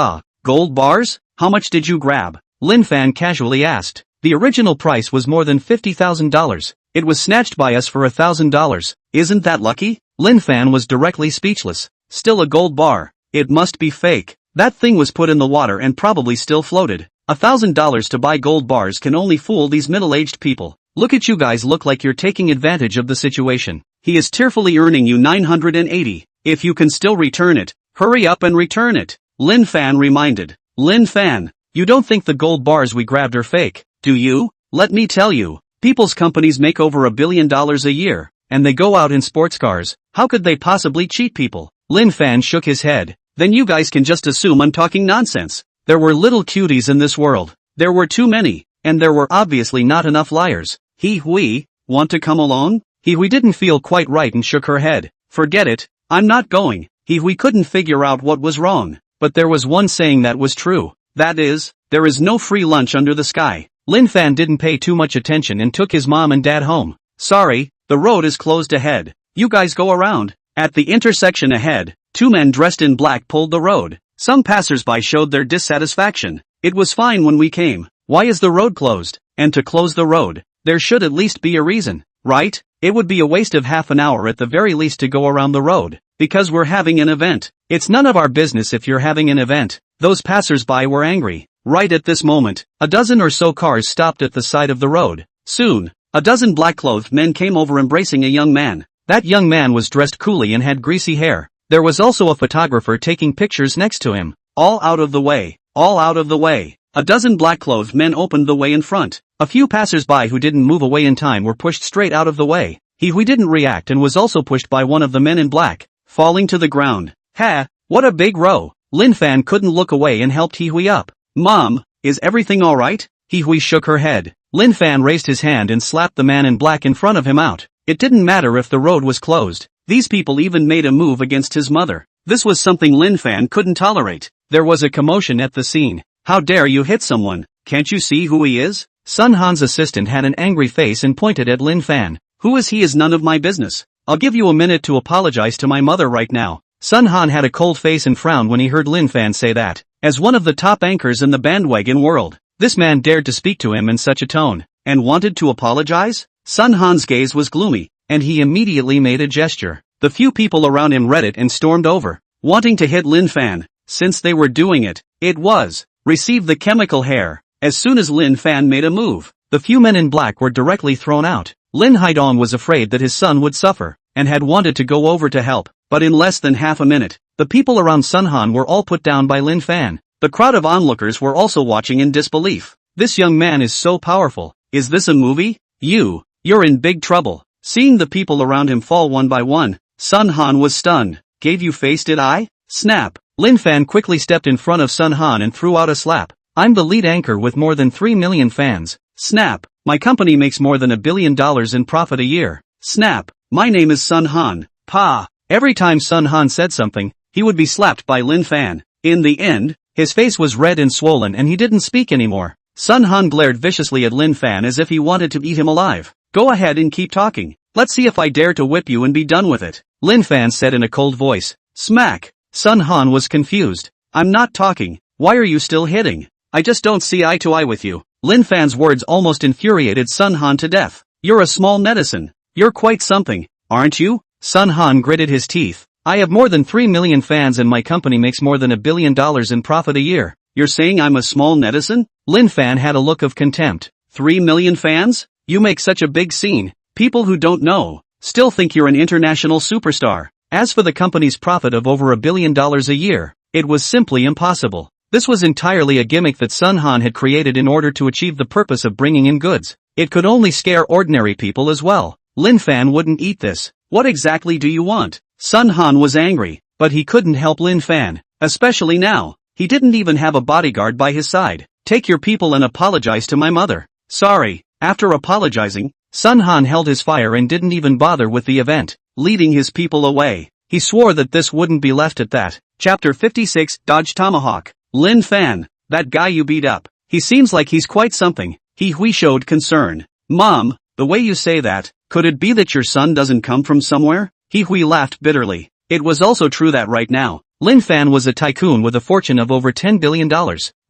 Gold bars? How much did you grab? Lin Fan casually asked. The original price was more than $50,000. It was snatched by us for $1,000. Isn't that lucky? Lin Fan was directly speechless. Still a gold bar. It must be fake. That thing was put in the water and probably still floated. $1,000 to buy gold bars can only fool these middle-aged people. Look at you guys, look like you're taking advantage of the situation. He is tearfully earning you 980. If you can still return it, hurry up and return it. Lin Fan reminded. Lin Fan, you don't think the gold bars we grabbed are fake, do you? Let me tell you, people's companies make over $1 billion a year, and they go out in sports cars. How could they possibly cheat people? Lin Fan shook his head. Then you guys can just assume I'm talking nonsense. There were little cuties in this world. There were too many, and there were obviously not enough liars. We want to come along? We didn't feel quite right and shook her head. Forget it, I'm not going. We couldn't figure out what was wrong. But there was one saying that was true. That is, there is no free lunch under the sky. Lin Fan didn't pay too much attention and took his mom and dad home. Sorry, the road is closed ahead. You guys go around. At the intersection ahead, two men dressed in black pulled the road. Some passersby showed their dissatisfaction. It was fine when we came. Why is the road closed? And to close the road, there should at least be a reason, right? It would be a waste of half an hour at the very least to go around the road. Because we're having an event. It's none of our business if you're having an event. Those passersby were angry. Right at this moment, a dozen or so cars stopped at the side of the road. Soon, a dozen black-clothed men came over embracing a young man. That young man was dressed coolly and had greasy hair. There was also a photographer taking pictures next to him. All out of the way. All out of the way. A dozen black-clothed men opened the way in front. A few passersby who didn't move away in time were pushed straight out of the way. He didn't react and was also pushed by one of the men in black, falling to the ground. Ha! What a big row! Lin Fan couldn't look away and helped Hihui up. Mom, is everything alright? Hihui shook her head. Lin Fan raised his hand and slapped the man in black in front of him out. It didn't matter if the road was closed. These people even made a move against his mother. This was something Lin Fan couldn't tolerate. There was a commotion at the scene. How dare you hit someone? Can't you see who he is? Sun Han's assistant had an angry face and pointed at Lin Fan. Who is he is none of my business. I'll give you a minute to apologize to my mother right now. Sun Han had a cold face and frowned when he heard Lin Fan say that. As one of the top anchors in the bandwagon world, this man dared to speak to him in such a tone, and wanted to apologize? Sun Han's gaze was gloomy, and he immediately made a gesture. The few people around him read it and stormed over, wanting to hit Lin Fan. Since they were doing it, it was, receive the chemical hair. As soon as Lin Fan made a move, the few men in black were directly thrown out. Lin Haidong was afraid that his son would suffer, and had wanted to go over to help, but in less than half a minute, the people around Sun Han were all put down by Lin Fan. The crowd of onlookers were also watching in disbelief. This young man is so powerful. Is this a movie? You're in big trouble. Seeing the people around him fall one by one, Sun Han was stunned. Gave you face, did I? Snap. Lin Fan quickly stepped in front of Sun Han and threw out a slap. I'm the lead anchor with more than 3 million fans. Snap. My company makes more than $1 billion in profit a year. Snap. My name is Sun Han. Pa. Every time Sun Han said something, he would be slapped by Lin Fan. In the end, his face was red and swollen and he didn't speak anymore. Sun Han glared viciously at Lin Fan as if he wanted to eat him alive. Go ahead and keep talking. Let's see if I dare to whip you and be done with it. Lin Fan said in a cold voice. Smack. Sun Han was confused. I'm not talking. Why are you still hitting? I just don't see eye to eye with you. Lin Fan's words almost infuriated Sun Han to death. You're a small netizen. You're quite something, aren't you? Sun Han gritted his teeth. I have more than 3 million fans and my company makes more than $1 billion in profit a year. You're saying I'm a small netizen? Lin Fan had a look of contempt. 3 million fans? You make such a big scene. People who don't know still think you're an international superstar. As for the company's profit of over $1 billion a year, it was simply impossible. This was entirely a gimmick that Sun Han had created in order to achieve the purpose of bringing in goods. It could only scare ordinary people as well. Lin Fan wouldn't eat this. What exactly do you want? Sun Han was angry, but he couldn't help Lin Fan, especially now. He didn't even have a bodyguard by his side. Take your people and apologize to my mother. Sorry. After apologizing, Sun Han held his fire and didn't even bother with the event, leading his people away. He swore that this wouldn't be left at that. Chapter 56, Dodge Tomahawk. Lin Fan, that guy you beat up. He seems like he's quite something. Hihui showed concern. Mom, the way you say that, could it be that your son doesn't come from somewhere? Hihui laughed bitterly. It was also true that right now, Lin Fan was a tycoon with a fortune of over $10 billion.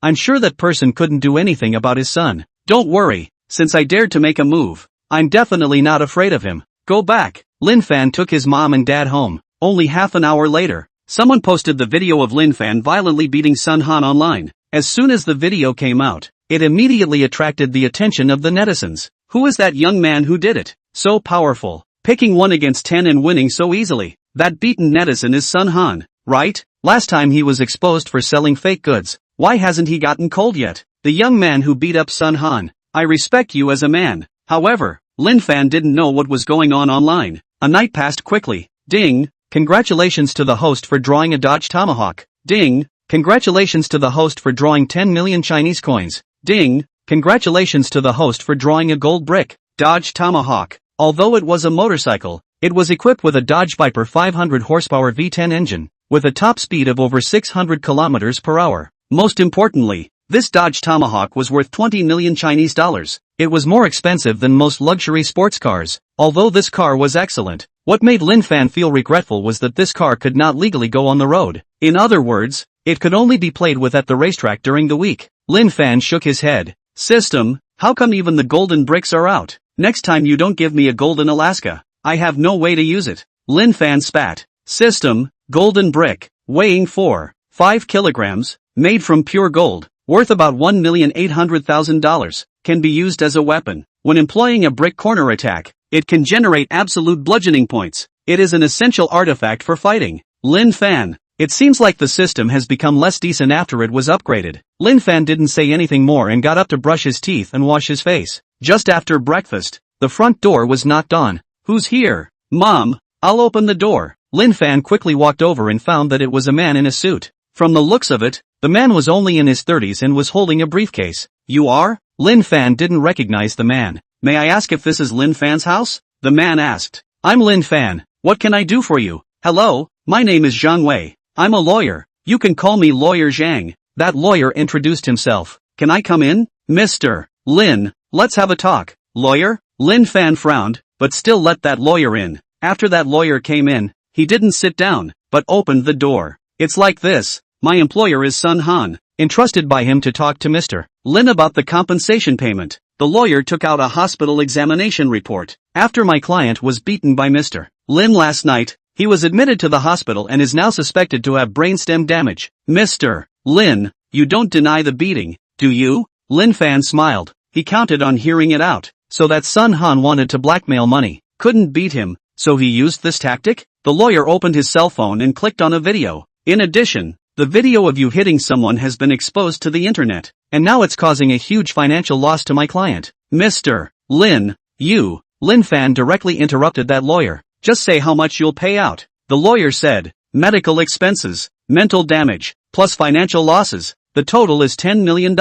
I'm sure that person couldn't do anything about his son. Don't worry, since I dared to make a move, I'm definitely not afraid of him. Go back. Lin Fan took his mom and dad home. Only half an hour later, someone posted the video of Lin Fan violently beating Sun Han online. As soon as the video came out, it immediately attracted the attention of the netizens. Who is that young man who did it? So powerful. Picking 1 against 10 and winning so easily. That beaten netizen is Sun Han, right? Last time he was exposed for selling fake goods. Why hasn't he gotten cold yet? The young man who beat up Sun Han. I respect you as a man. However, Lin Fan didn't know what was going on online. A night passed quickly. Ding. Congratulations to the host for drawing a Dodge Tomahawk. Ding. Congratulations to the host for drawing 10 million Chinese coins. Ding. Congratulations to the host for drawing a gold brick. Dodge Tomahawk. Although it was a motorcycle, it was equipped with a Dodge Viper 500 horsepower V10 engine, with a top speed of over 600 kilometers per hour. Most importantly, this Dodge Tomahawk was worth 20 million Chinese dollars. It was more expensive than most luxury sports cars. Although this car was excellent, what made Lin Fan feel regretful was that this car could not legally go on the road. In other words, it could only be played with at the racetrack during the week. Lin Fan shook his head. System, how come even the golden bricks are out? Next time you don't give me a golden Alaska. I have no way to use it. Lin Fan spat. System, golden brick, weighing 4.5 kilograms, made from pure gold, worth about $1,800,000, can be used as a weapon. When employing a brick corner attack, it can generate absolute bludgeoning points. It is an essential artifact for fighting. Lin Fan. It seems like the system has become less decent after it was upgraded. Lin Fan didn't say anything more and got up to brush his teeth and wash his face. Just after breakfast, the front door was knocked on. Who's here? Mom, I'll open the door. Lin Fan quickly walked over and found that it was a man in a suit. From the looks of it, the man was only in his 30s and was holding a briefcase. You are? Lin Fan didn't recognize the man. May I ask if this is Lin Fan's house? The man asked. I'm Lin Fan. What can I do for you? Hello, my name is Zhang Wei. I'm a lawyer. You can call me Lawyer Zhang. That lawyer introduced himself. Can I come in? Mr. Lin, let's have a talk. Lawyer? Lin Fan frowned, but still let that lawyer in. After that lawyer came in, he didn't sit down, but opened the door. It's like this. My employer is Sun Han, entrusted by him to talk to Mr. Lin about the compensation payment. The lawyer took out a hospital examination report. After my client was beaten by Mr. Lin last night, he was admitted to the hospital and is now suspected to have brainstem damage. Mr. Lin, you don't deny the beating, do you? Lin Fan smiled. He counted on hearing it out. So that Sun Han wanted to blackmail money. Couldn't beat him, so he used this tactic? The lawyer opened his cell phone and clicked on a video. In addition, the video of you hitting someone has been exposed to the internet, and now it's causing a huge financial loss to my client. Mr. Lin, you, Lin Fan directly interrupted that lawyer. Just say how much you'll pay out. The lawyer said, medical expenses, mental damage, plus financial losses. The total is $10 million.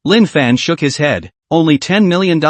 Lin Fan shook his head. Only $10 million,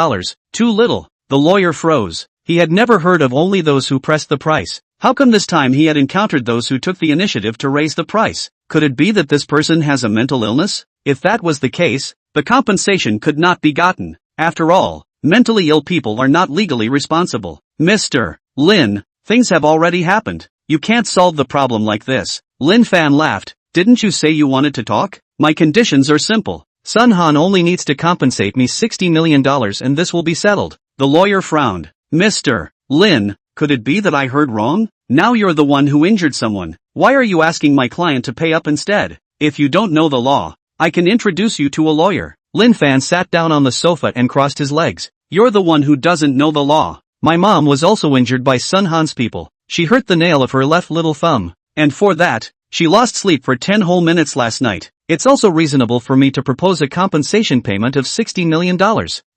too little. The lawyer froze. He had never heard of only those who pressed the price. How come this time he had encountered those who took the initiative to raise the price? Could it be that this person has a mental illness? If that was the case, the compensation could not be gotten. After all, mentally ill people are not legally responsible. Mr. Lin, things have already happened. You can't solve the problem like this. Lin Fan laughed. Didn't you say you wanted to talk? My conditions are simple. Sun Han only needs to compensate me $60 million and this will be settled. The lawyer frowned. Mr. Lin, could it be that I heard wrong? Now you're the one who injured someone. Why are you asking my client to pay up instead? If you don't know the law, I can introduce you to a lawyer. Lin Fan sat down on the sofa and crossed his legs. You're the one who doesn't know the law. My mom was also injured by Sun Han's people. She hurt the nail of her left little thumb. And for that, she lost sleep for 10 whole minutes last night. It's also reasonable for me to propose a compensation payment of $60 million.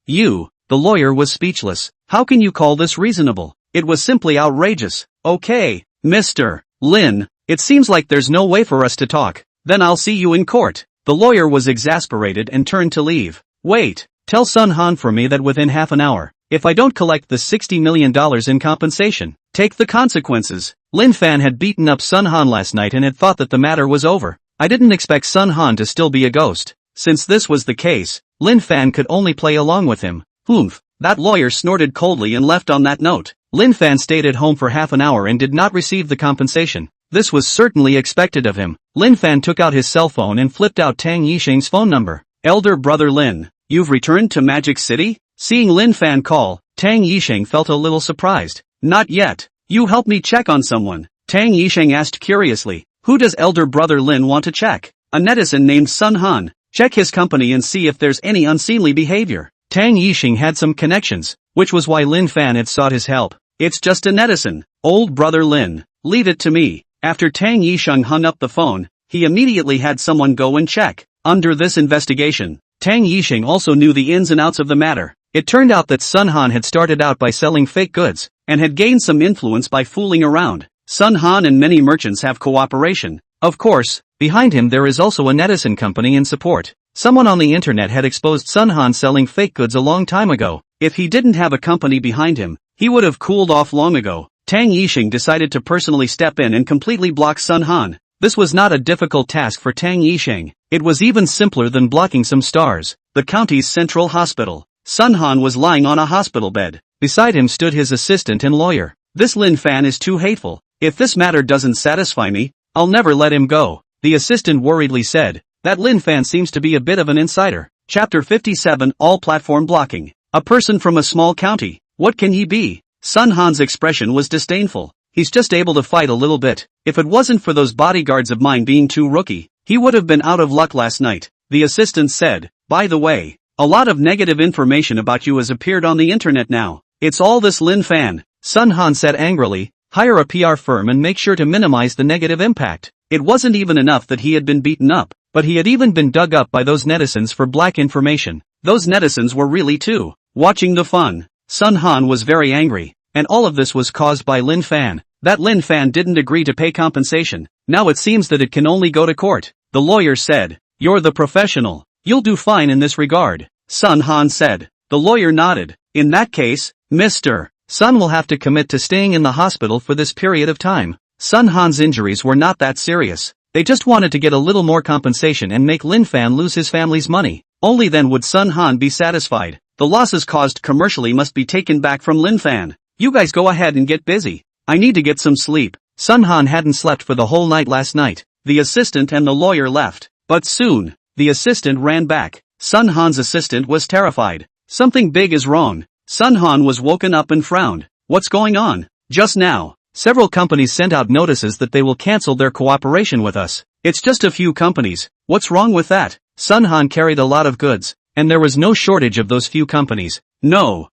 You, the lawyer was speechless. How can you call this reasonable? It was simply outrageous. Okay, Mr. Lin, it seems like there's no way for us to talk. Then I'll see you in court. The lawyer was exasperated and turned to leave. Wait, tell Sun Han for me that within half an hour, if I don't collect the $60 million in compensation, take the consequences. Lin Fan had beaten up Sun Han last night and had thought that the matter was over. I didn't expect Sun Han to still be a ghost. Since this was the case, Lin Fan could only play along with him. Humph, that lawyer snorted coldly and left on that note. Lin Fan stayed at home for half an hour and did not receive the compensation. This was certainly expected of him. Lin Fan took out his cell phone and flipped out Tang Yisheng's phone number. Elder brother Lin, you've returned to Magic City? Seeing Lin Fan call, Tang Yisheng felt a little surprised. Not yet. You help me check on someone. Tang Yisheng asked curiously. Who does elder brother Lin want to check? A netizen named Sun Han. Check his company and see if there's any unseemly behavior. Tang Yixing had some connections, which was why Lin Fan had sought his help. It's just a netizen. Old brother Lin, leave it to me. After Tang Yixing hung up the phone, he immediately had someone go and check. Under this investigation, Tang Yixing also knew the ins and outs of the matter. It turned out that Sun Han had started out by selling fake goods, and had gained some influence by fooling around. Sun Han and many merchants have cooperation. Of course, behind him there is also a netizen company in support. Someone on the internet had exposed Sun Han selling fake goods a long time ago. If he didn't have a company behind him, he would have cooled off long ago. Tang Yixing decided to personally step in and completely block Sun Han. This was not a difficult task for Tang Yixing. It was even simpler than blocking some stars. The county's central hospital. Sun Han was lying on a hospital bed. Beside him stood his assistant and lawyer. This Lin Fan is too hateful. If this matter doesn't satisfy me, I'll never let him go. The assistant worriedly said. That Lin Fan seems to be a bit of an insider. Chapter 57 All Platform Blocking. A person from a small county. What can he be? Sun Han's expression was disdainful. He's just able to fight a little bit. If it wasn't for those bodyguards of mine being too rookie, he would have been out of luck last night. The assistant said. By the way, a lot of negative information about you has appeared on the internet now. It's all this Lin Fan. Sun Han said angrily. Hire a PR firm and make sure to minimize the negative impact. It wasn't even enough that he had been beaten up, but he had even been dug up by those netizens for black information. Those netizens were really too watching the fun. Sun Han was very angry, and all of this was caused by Lin Fan. That Lin Fan didn't agree to pay compensation. Now it seems that it can only go to court. The lawyer said. You're the professional. You'll do fine in this regard. Sun Han said. The lawyer nodded. In that case, Mr. Sun will have to commit to staying in the hospital for this period of time. Sun Han's injuries were not that serious. They just wanted to get a little more compensation and make Lin Fan lose his family's money. Only then would Sun Han be satisfied. The losses caused commercially must be taken back from Lin Fan. You guys go ahead and get busy. I need to get some sleep. Sun Han hadn't slept for the whole night last night. The assistant and the lawyer left. But soon, the assistant ran back. Sun Han's assistant was terrified. Something big is wrong. Sun Han was woken up and frowned. What's going on? Just now, several companies sent out notices that they will cancel their cooperation with us. It's just a few companies. What's wrong with that? Sun Han carried a lot of goods, and there was no shortage of those few companies. No.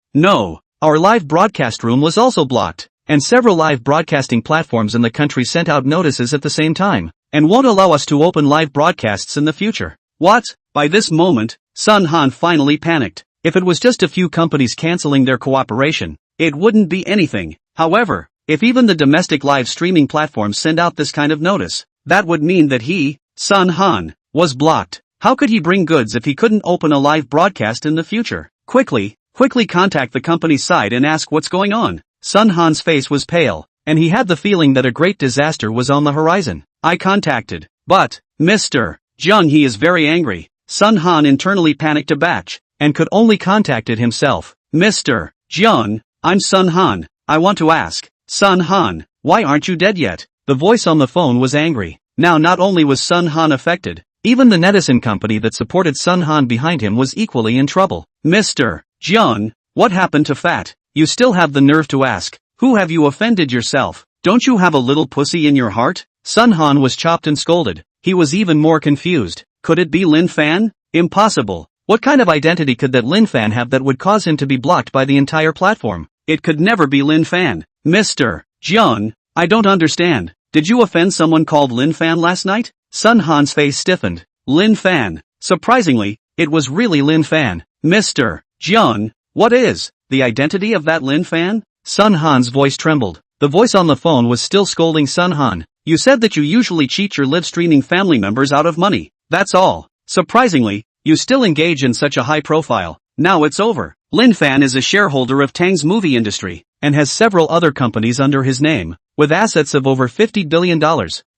Our live broadcast room was also blocked, and several live broadcasting platforms in the country sent out notices at the same time, and won't allow us to open live broadcasts in the future. What? By this moment, Sun Han finally panicked. If it was just a few companies canceling their cooperation, it wouldn't be anything. However, if even the domestic live streaming platforms send out this kind of notice, that would mean that he, Sun Han, was blocked. How could he bring goods if he couldn't open a live broadcast in the future? Quickly contact the company's side and ask what's going on. Sun Han's face was pale, and he had the feeling that a great disaster was on the horizon. I contacted, but, Mr. Jung, he is very angry. Sun Han internally panicked a batch, and could only contacted himself. Mr. Jung, I'm Sun Han. I want to ask, Sun Han, why aren't you dead yet? The voice on the phone was angry. Now not only was Sun Han affected, even the netizen company that supported Sun Han behind him was equally in trouble. Mr. Jung, what happened to Fat? You still have the nerve to ask, who have you offended yourself? Don't you have a little pussy in your heart? Sun Han was chopped and scolded. He was even more confused. Could it be Lin Fan? Impossible. What kind of identity could that Lin Fan have that would cause him to be blocked by the entire platform? It could never be Lin Fan. Mr. Jung, I don't understand. Did you offend someone called Lin Fan last night? Sun Han's face stiffened. Lin Fan. Surprisingly, it was really Lin Fan. Mr. Jung, what is the identity of that Lin Fan? Sun Han's voice trembled. The voice on the phone was still scolding Sun Han. You said that you usually cheat your live streaming family members out of money. That's all. Surprisingly, you still engage in such a high profile. Now it's over. Lin Fan is a shareholder of Tang's movie industry, and has several other companies under his name, with assets of over $50 billion.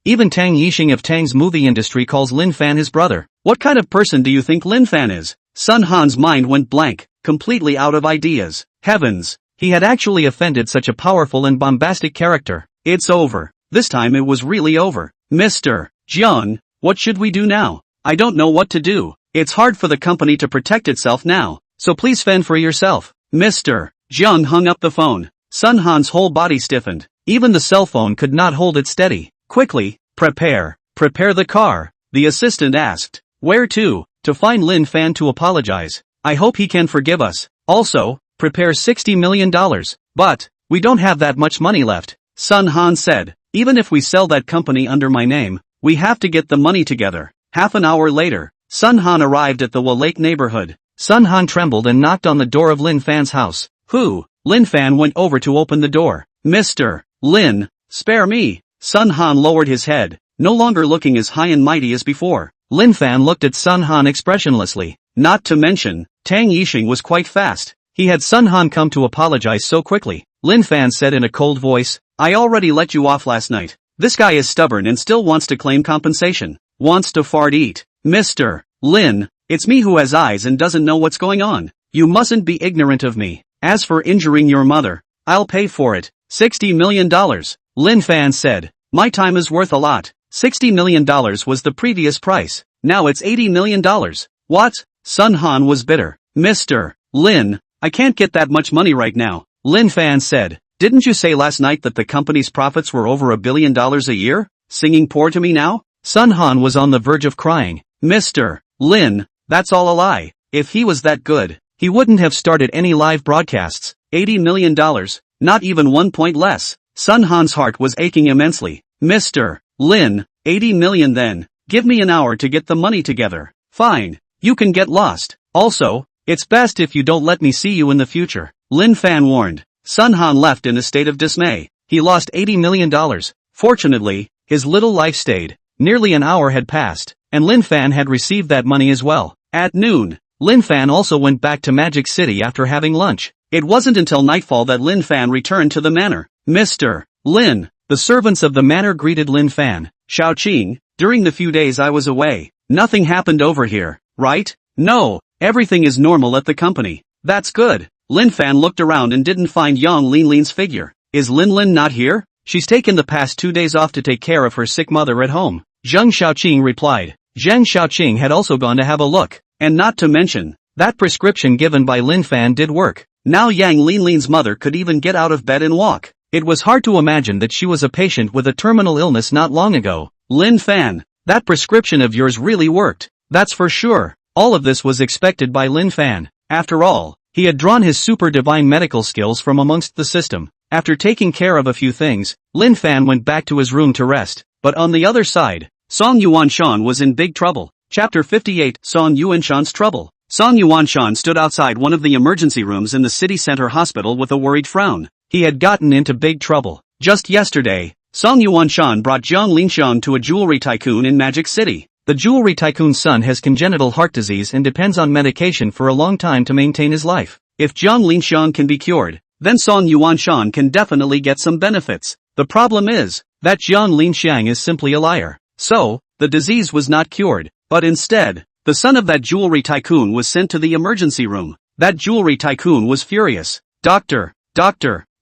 Even Tang Yixing of Tang's movie industry calls Lin Fan his brother. What kind of person do you think Lin Fan is? Sun Han's mind went blank, completely out of ideas. Heavens! He had actually offended such a powerful and bombastic character. It's over. This time it was really over. Mr. Jung, what should we do now? I don't know what to do. It's hard for the company to protect itself now, so please fend for yourself. Mr. Jung hung up the phone. Sun Han's whole body stiffened. Even the cell phone could not hold it steady. Quickly, prepare the car. The assistant asked. Where to? To find Lin Fan to apologize. I hope he can forgive us. Also, prepare $60 million. But, we don't have that much money left, Sun Han said. Even if we sell that company under my name, we have to get the money together. Half an hour later, Sun Han arrived at the Wa Lake neighborhood. Sun Han trembled and knocked on the door of Lin Fan's house. Who? Lin Fan went over to open the door. Mr. Lin, spare me. Sun Han lowered his head, no longer looking as high and mighty as before. Lin Fan looked at Sun Han expressionlessly. Not to mention, Tang Yixing was quite fast. He had Sun Han come to apologize so quickly. Lin Fan said in a cold voice, I already let you off last night. This guy is stubborn and still wants to claim compensation. Wants to fart eat. Mr. Lin, it's me who has eyes and doesn't know what's going on. You mustn't be ignorant of me. As for injuring your mother, I'll pay for it. $60 million. Lin Fan said. My time is worth a lot. $60 million was the previous price. Now it's $80 million. What? Sun Han was bitter. Mr. Lin, I can't get that much money right now. Lin Fan said. Didn't you say last night that the company's profits were over $1 billion a year? Singing poor to me now? Sun Han was on the verge of crying. Mr. Lin, that's all a lie. If he was that good, he wouldn't have started any live broadcasts. $80 million, not even 1 point less. Sun Han's heart was aching immensely. Mr. Lin, 80 million then. Give me an hour to get the money together. Fine. You can get lost. Also, it's best if you don't let me see you in the future. Lin Fan warned. Sun Han left in a state of dismay. He lost $80 million. Fortunately, his little life stayed. Nearly an hour had passed, and Lin Fan had received that money as well. At noon, Lin Fan also went back to Magic City after having lunch. It wasn't until nightfall that Lin Fan returned to the manor. Mr. Lin, the servants of the manor greeted Lin Fan. Xiaoqing, during the few days I was away, nothing happened over here, right? No, everything is normal at the company. That's good. Lin Fan looked around and didn't find Yang Linlin's figure. Is Lin not here? She's taken the past 2 days off to take care of her sick mother at home. Zheng Xiaoqing replied. Zheng Xiaoqing had also gone to have a look. And not to mention, that prescription given by Lin Fan did work. Now Yang Linlin's mother could even get out of bed and walk. It was hard to imagine that she was a patient with a terminal illness not long ago. Lin Fan, that prescription of yours really worked. That's for sure. All of this was expected by Lin Fan. After all, he had drawn his super divine medical skills from amongst the system. After taking care of a few things, Lin Fan went back to his room to rest. But on the other side, Song Yuanshan was in big trouble. Chapter 58, Song Yuanshan's Trouble. Song Yuanshan stood outside one of the emergency rooms in the city center hospital with a worried frown. He had gotten into big trouble. Just yesterday, Song Yuanshan brought Jiang Lingshan to a jewelry tycoon in Magic City. The jewelry tycoon's son has congenital heart disease and depends on medication for a long time to maintain his life. If Jiang Lingshan can be cured, then Song Yuanshan can definitely get some benefits. The problem is that Jiang Lingshan is simply a liar. So, the disease was not cured, but instead, the son of that jewelry tycoon was sent to the emergency room. That jewelry tycoon was furious. Doctor,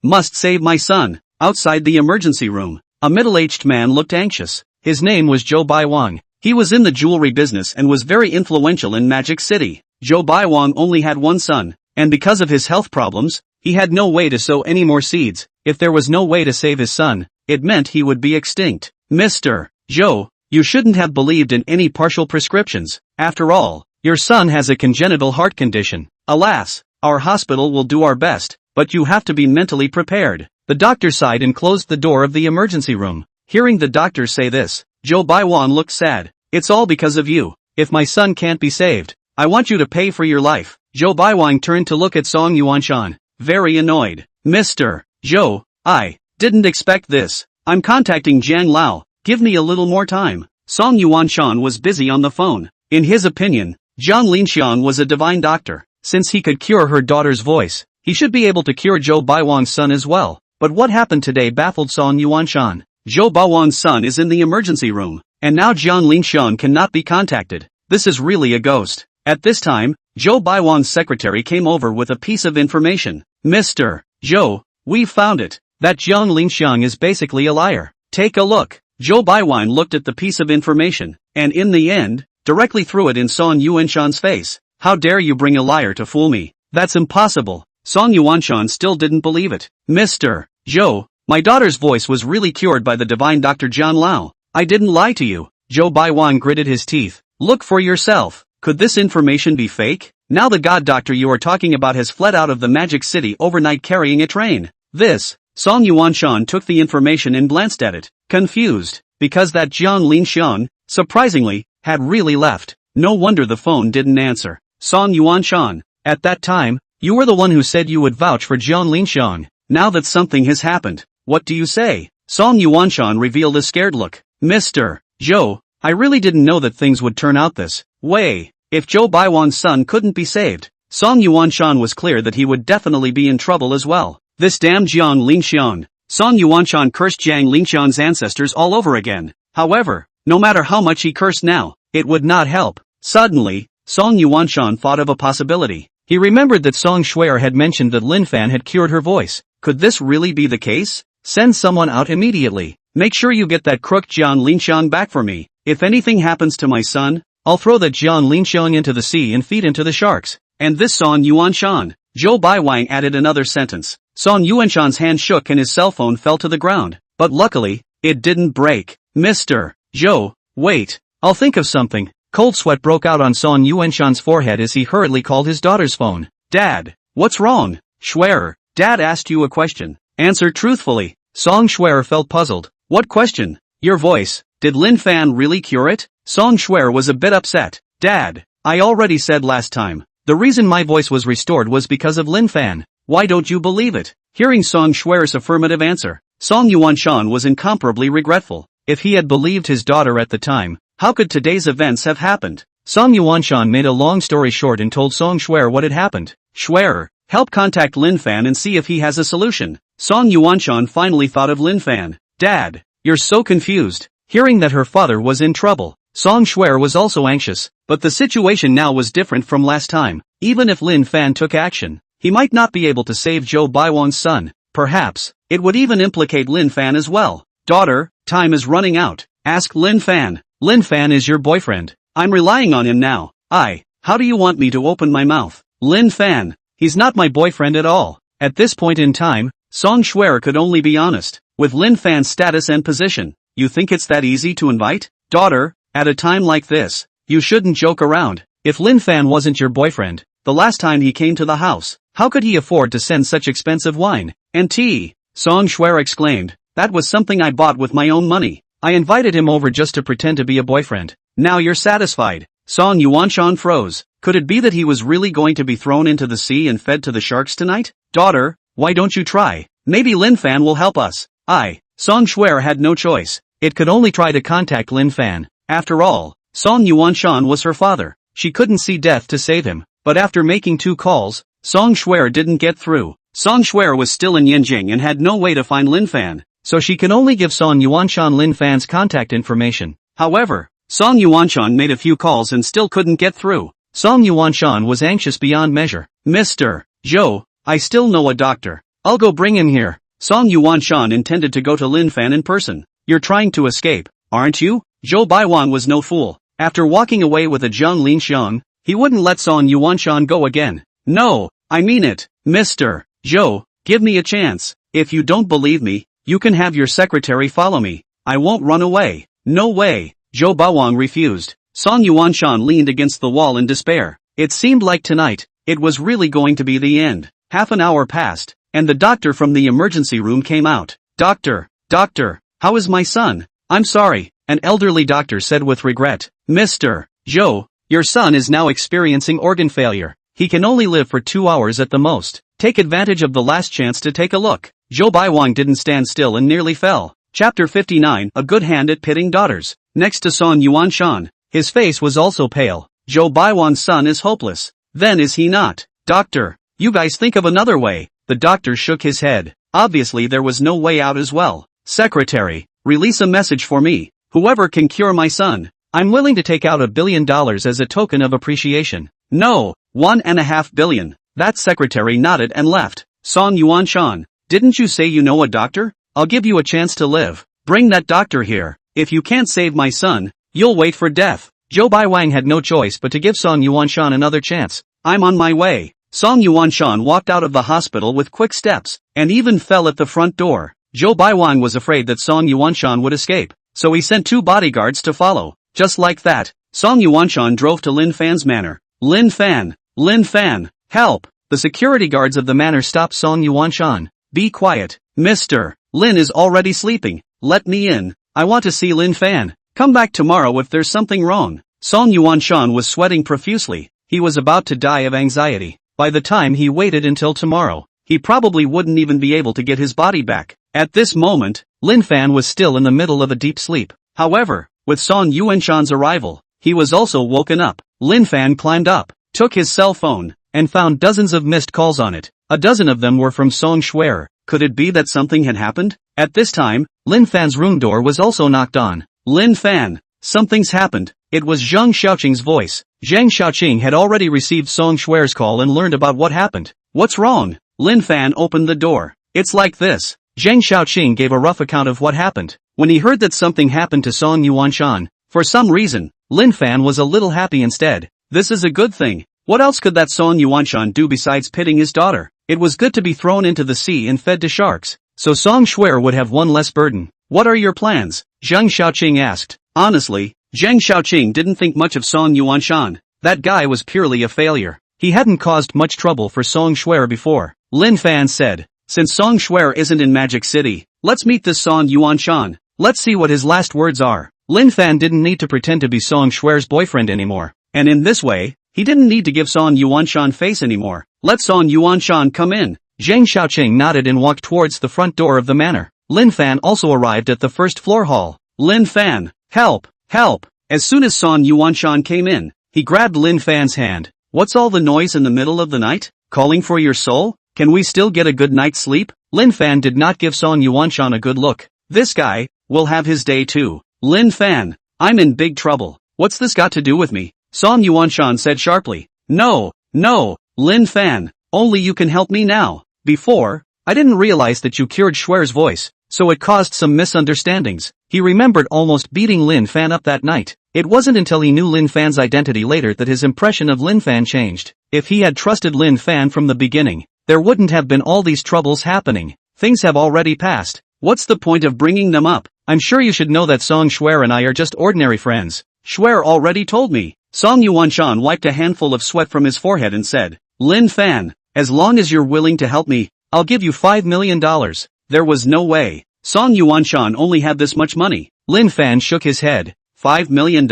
must save my son. Outside the emergency room, a middle-aged man looked anxious. His name was Zhou Baiwang. He was in the jewelry business and was very influential in Magic City. Zhou Baiwang only had one son, and because of his health problems, he had no way to sow any more seeds. If there was no way to save his son, it meant he would be extinct. Mr. Zhou, you shouldn't have believed in any partial prescriptions. After all, your son has a congenital heart condition. Alas, our hospital will do our best, but you have to be mentally prepared. The doctor sighed and closed the door of the emergency room. Hearing the doctor say this, Zhou Baiwan looked sad. It's all because of you. If my son can't be saved, I want you to pay for your life. Zhou Baiwang turned to look at Song Yuanshan, very annoyed. Mr. Zhou, I didn't expect this. I'm contacting Jiang Lao. Give me a little more time. Song Yuanshan was busy on the phone. In his opinion, Jiang Linxiang was a divine doctor. Since he could cure her daughter's voice, he should be able to cure Zhou Baiwang's son as well. But what happened today baffled Song Yuanshan. Zhou Baiwang's son is in the emergency room, and now Jiang Linxiang cannot be contacted. This is really a ghost. At this time, Zhou Baiwang's secretary came over with a piece of information. Mr. Zhou, we found it. That Jiang Linxiang is basically a liar. Take a look. Zhou Baiwan looked at the piece of information, and in the end, directly threw it in Song Yuanshan's face. How dare you bring a liar to fool me? That's impossible. Song Yuanshan still didn't believe it. Mr. Zhou, my daughter's voice was really cured by the divine Dr. Jiang Lao. I didn't lie to you. Zhou Baiwan gritted his teeth. Look for yourself. Could this information be fake? Now the god doctor you are talking about has fled out of the magic city overnight carrying a train. This, Song Yuanshan took the information and glanced at it, confused, because that Jiang Linshan, surprisingly, had really left. No wonder the phone didn't answer. Song Yuanshan, at that time, you were the one who said you would vouch for Jiang Linshan. Now that something has happened, what do you say? Song Yuanshan revealed a scared look. Mr. Zhou, I really didn't know that things would turn out this way. If Zhou Baiwan's son couldn't be saved, Song Yuanshan was clear that he would definitely be in trouble as well. This damn Jiang Linshan. Song Yuanshan cursed Jiang Linshan's ancestors all over again. However, no matter how much he cursed now, it would not help. Suddenly, Song Yuanshan thought of a possibility. He remembered that Song Shuer had mentioned that Lin Fan had cured her voice. Could this really be the case? Send someone out immediately. Make sure you get that crook Jiang Linshan back for me. If anything happens to my son, I'll throw that Jiang Linshan into the sea and feed him to the sharks. And this Song Yuanshan. Zhou Baiwang added another sentence. Song Yuanshan's hand shook and his cell phone fell to the ground. But luckily, it didn't break. Mr. Zhou, wait. I'll think of something. Cold sweat broke out on Song Yuanshan's forehead as he hurriedly called his daughter's phone. Dad, what's wrong? Shuer, Dad asked you a question. Answer truthfully. Song Shuer felt puzzled. What question? Your voice. Did Lin Fan really cure it? Song Shuer was a bit upset. Dad, I already said last time. The reason my voice was restored was because of Lin Fan. Why don't you believe it? Hearing Song Shuer's affirmative answer, Song Yuanshan was incomparably regretful. If he had believed his daughter at the time, how could today's events have happened? Song Yuanshan made a long story short and told Song Shuer what had happened. Shuer, help contact Lin Fan and see if he has a solution. Song Yuanshan finally thought of Lin Fan. Dad, you're so confused. Hearing that her father was in trouble, Song Shuer was also anxious, but the situation now was different from last time. Even if Lin Fan took action, he might not be able to save Zhou Baiwan's son. Perhaps, it would even implicate Lin Fan as well. Daughter, time is running out. Ask Lin Fan. Lin Fan is your boyfriend. I'm relying on him now. How do you want me to open my mouth? Lin Fan, he's not my boyfriend at all. At this point in time, Song Shuer could only be honest. With Lin Fan's status and position, you think it's that easy to invite? Daughter, at a time like this, you shouldn't joke around. If Lin Fan wasn't your boyfriend, the last time he came to the house, how could he afford to send such expensive wine and tea? Song Shuer exclaimed. That was something I bought with my own money. I invited him over just to pretend to be a boyfriend. Now you're satisfied. Song Yuanshan froze. Could it be that he was really going to be thrown into the sea and fed to the sharks tonight? Daughter, why don't you try? Maybe Lin Fan will help us. Song Shuer had no choice. It could only try to contact Lin Fan. After all, Song Yuanshan was her father. She couldn't see death to save him. But after making 2 calls, Song Shuer didn't get through. Song Shuer was still in Yanjing and had no way to find Lin Fan, so she could only give Song Yuanshan Lin Fan's contact information. However, Song Yuanshan made a few calls and still couldn't get through. Song Yuanshan was anxious beyond measure. Mr. Zhou, I still know a doctor. I'll go bring him here. Song Yuanshan intended to go to Lin Fan in person. You're trying to escape, aren't you? Zhou Baiwan was no fool. After walking away with a Jiang Linshan, he wouldn't let Song Yuanshan go again. No, I mean it. Mr. Zhou, give me a chance. If you don't believe me, you can have your secretary follow me. I won't run away. No way. Zhou Baiwan refused. Song Yuanshan leaned against the wall in despair. It seemed like tonight, it was really going to be the end. Half an hour passed, and the doctor from the emergency room came out. Doctor, how is my son? I'm sorry, an elderly doctor said with regret. Mr. Zhou, your son is now experiencing organ failure. He can only live for 2 hours at the most. Take advantage of the last chance to take a look. Zhou Baiwang didn't stand still and nearly fell. Chapter 59, A Good Hand at Pitting Daughters. Next to Song Yuanshan, his face was also pale. Zhou Baiwan's son is hopeless. Then is he not? Doctor, you guys think of another way. The doctor shook his head. Obviously there was no way out as well. Secretary, release a message for me. Whoever can cure my son. I'm willing to take out $1 billion as a token of appreciation. No, 1.5 billion. That secretary nodded and left. Song Yuanshan, didn't you say you know a doctor? I'll give you a chance to live. Bring that doctor here. If you can't save my son, you'll wait for death. Zhou Baiwang had no choice but to give Song Yuanshan another chance. I'm on my way. Song Yuanshan walked out of the hospital with quick steps, and even fell at the front door. Zhou Baiwang was afraid that Song Yuanshan would escape, so he sent 2 bodyguards to follow. Just like that, Song Yuanshan drove to Lin Fan's manor. Lin Fan, Lin Fan, help! The security guards of the manor stopped Song Yuanshan. Be quiet, Mr. Lin is already sleeping. Let me in. I want to see Lin Fan. Come back tomorrow if there's something wrong. Song Yuanshan was sweating profusely. He was about to die of anxiety. By the time he waited until tomorrow, he probably wouldn't even be able to get his body back. At this moment, Lin Fan was still in the middle of a deep sleep. However, with Song Yuanshan's arrival, he was also woken up. Lin Fan climbed up, took his cell phone, and found dozens of missed calls on it. A dozen of them were from Song Shuer. Could it be that something had happened? At this time, Lin Fan's room door was also knocked on. Lin Fan, something's happened. It was Zhang Xiaoqing's voice. Zhang Xiaoqing had already received Song Shuer's call and learned about what happened. What's wrong? Lin Fan opened the door. It's like this. Zhang Xiaoqing gave a rough account of what happened. When he heard that something happened to Song Yuanshan, for some reason, Lin Fan was a little happy instead. This is a good thing. What else could that Song Yuanshan do besides pitting his daughter? It was good to be thrown into the sea and fed to sharks, so Song Shuer would have one less burden. What are your plans? Zhang Xiaoqing asked. Honestly, Zhang Xiaoqing didn't think much of Song Yuanshan. That guy was purely a failure. He hadn't caused much trouble for Song Shuer before. Lin Fan said, since Song Shuer isn't in Magic City, let's meet this Song Yuanshan. Let's see what his last words are. Lin Fan didn't need to pretend to be Song Shuer's boyfriend anymore. And in this way, he didn't need to give Song Yuanshan face anymore. Let Song Yuanshan come in. Zhang Xiaoqing nodded and walked towards the front door of the manor. Lin Fan also arrived at the first floor hall. Lin Fan, help, help. As soon as Song Yuanshan came in, he grabbed Lin Fan's hand. What's all the noise in the middle of the night? Calling for your soul? Can we still get a good night's sleep? Lin Fan did not give Song Yuanshan a good look. This guy will have his day too. Lin Fan, I'm in big trouble. What's this got to do with me? Song Yuanshan said sharply. No, Lin Fan, only you can help me now. Before, I didn't realize that you cured Shuer's voice, so it caused some misunderstandings. He remembered almost beating Lin Fan up that night. It wasn't until he knew Lin Fan's identity later that his impression of Lin Fan changed. If he had trusted Lin Fan from the beginning, there wouldn't have been all these troubles happening. Things have already passed. What's the point of bringing them up? I'm sure you should know that Song Shuer and I are just ordinary friends. Shuer already told me. Song Yuanshan wiped a handful of sweat from his forehead and said, Lin Fan, as long as you're willing to help me, I'll give you $5 million. There was no way. Song Yuanshan only had this much money. Lin Fan shook his head. $5 million?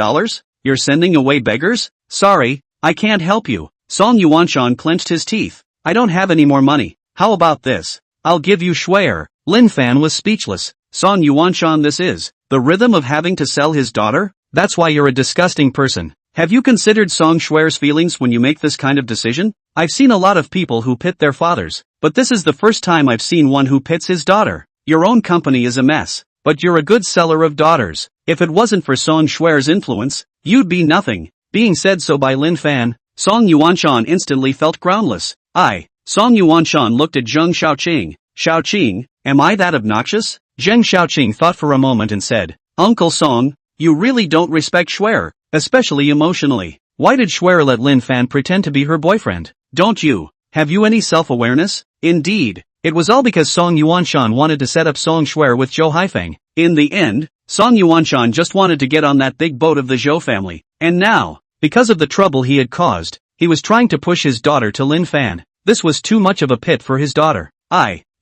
You're sending away beggars? Sorry, I can't help you. Song Yuanshan clenched his teeth. I don't have any more money. How about this? I'll give you Shuer. Lin Fan was speechless. Song Yuanshan, this is the rhythm of having to sell his daughter? That's why you're a disgusting person. Have you considered Song Shuer's feelings when you make this kind of decision? I've seen a lot of people who pit their fathers, but this is the first time I've seen one who pits his daughter. Your own company is a mess, but you're a good seller of daughters. If it wasn't for Song Shuer's influence, you'd be nothing. Being said so by Lin Fan, Song Yuanshan instantly felt groundless. Song Yuanshan looked at Zhang Xiaoqing. Xiaoqing, am I that obnoxious? Zhang Xiaoqing thought for a moment and said, Uncle Song, you really don't respect Shuer, especially emotionally. Why did Shuer let Lin Fan pretend to be her boyfriend? Don't you? Have you any self-awareness? Indeed, it was all because Song Yuanshan wanted to set up Song Shuer with Zhou Haifeng. In the end, Song Yuanshan just wanted to get on that big boat of the Zhou family. And now, because of the trouble he had caused, he was trying to push his daughter to Lin Fan. This was too much of a pit for his daughter.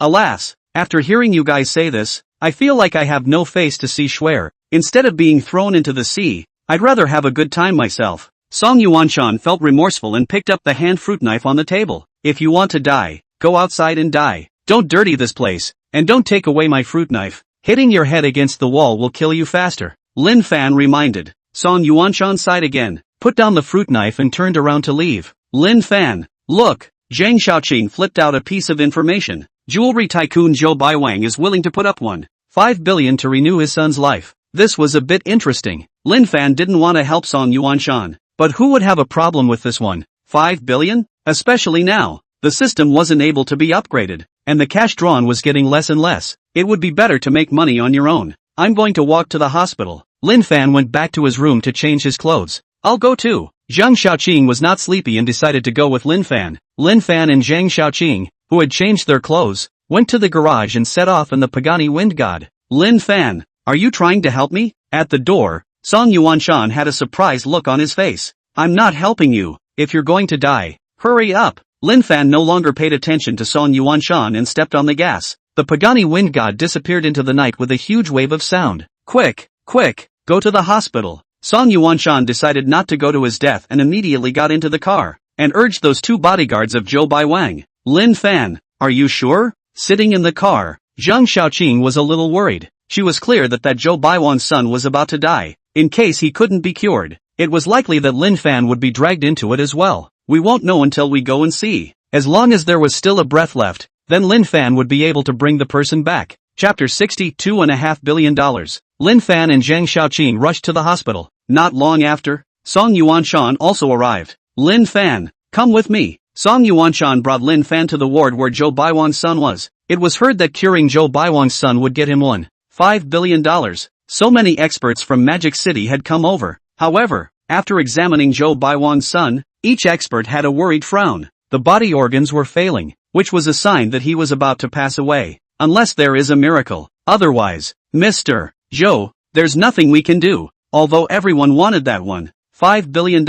Alas, after hearing you guys say this, I feel like I have no face to see Shuer. Instead of being thrown into the sea, I'd rather have a good time myself. Song Yuanshan felt remorseful and picked up the hand fruit knife on the table. If you want to die, go outside and die. Don't dirty this place, and don't take away my fruit knife. Hitting your head against the wall will kill you faster. Lin Fan reminded. Song Yuanshan sighed again, put down the fruit knife and turned around to leave. Lin Fan, look, Zhang Xiaoqing flipped out a piece of information. Jewelry tycoon Zhou Baiwang is willing to put up $1.5 billion to renew his son's life. This was a bit interesting. Lin Fan didn't want to help Song Yuanshan, but who would have a problem with this $1.5 billion? Especially now, the system wasn't able to be upgraded, and the cash drawn was getting less and less. It would be better to make money on your own. I'm going to walk to the hospital. Lin Fan went back to his room to change his clothes. I'll go too. Zhang Xiaoqing was not sleepy and decided to go with Lin Fan. Lin Fan and Zhang Xiaoqing, who had changed their clothes, went to the garage and set off in the Pagani Wind God. Lin Fan, are you trying to help me? At the door, Song Yuanshan had a surprised look on his face. I'm not helping you. If you're going to die, Hurry up! Lin Fan no longer paid attention to Song Yuanshan and stepped on the gas. The Pagani wind god disappeared into the night with a huge wave of sound. Quick! Quick! Go to the hospital! Song Yuanshan decided not to go to his death and immediately got into the car, and urged those two bodyguards of Zhou Baiwang. Lin Fan, are you sure? Sitting in the car, Zhang Xiaoqing was a little worried. She was clear that Zhou Baiwang's son was about to die. In case he couldn't be cured, it was likely that Lin Fan would be dragged into it as well. We won't know until we go and see. As long as there was still a breath left, then Lin Fan would be able to bring the person back. Chapter 60, $2.5 billion. Lin Fan and Zhang Xiaoqing rushed to the hospital. Not long after, Song Yuanshan also arrived. Lin Fan, come with me. Song Yuanshan brought Lin Fan to the ward where Zhou Baiwang's son was. It was heard that curing Zhou Baiwang's son would get him $1.5 billion. So many experts from Magic City had come over. However, after examining Zhou Baiwang's son, each expert had a worried frown. The body organs were failing, which was a sign that he was about to pass away. Unless there is a miracle. Otherwise, Mr. Zhou, there's nothing we can do. Although everyone wanted that $1.5 billion,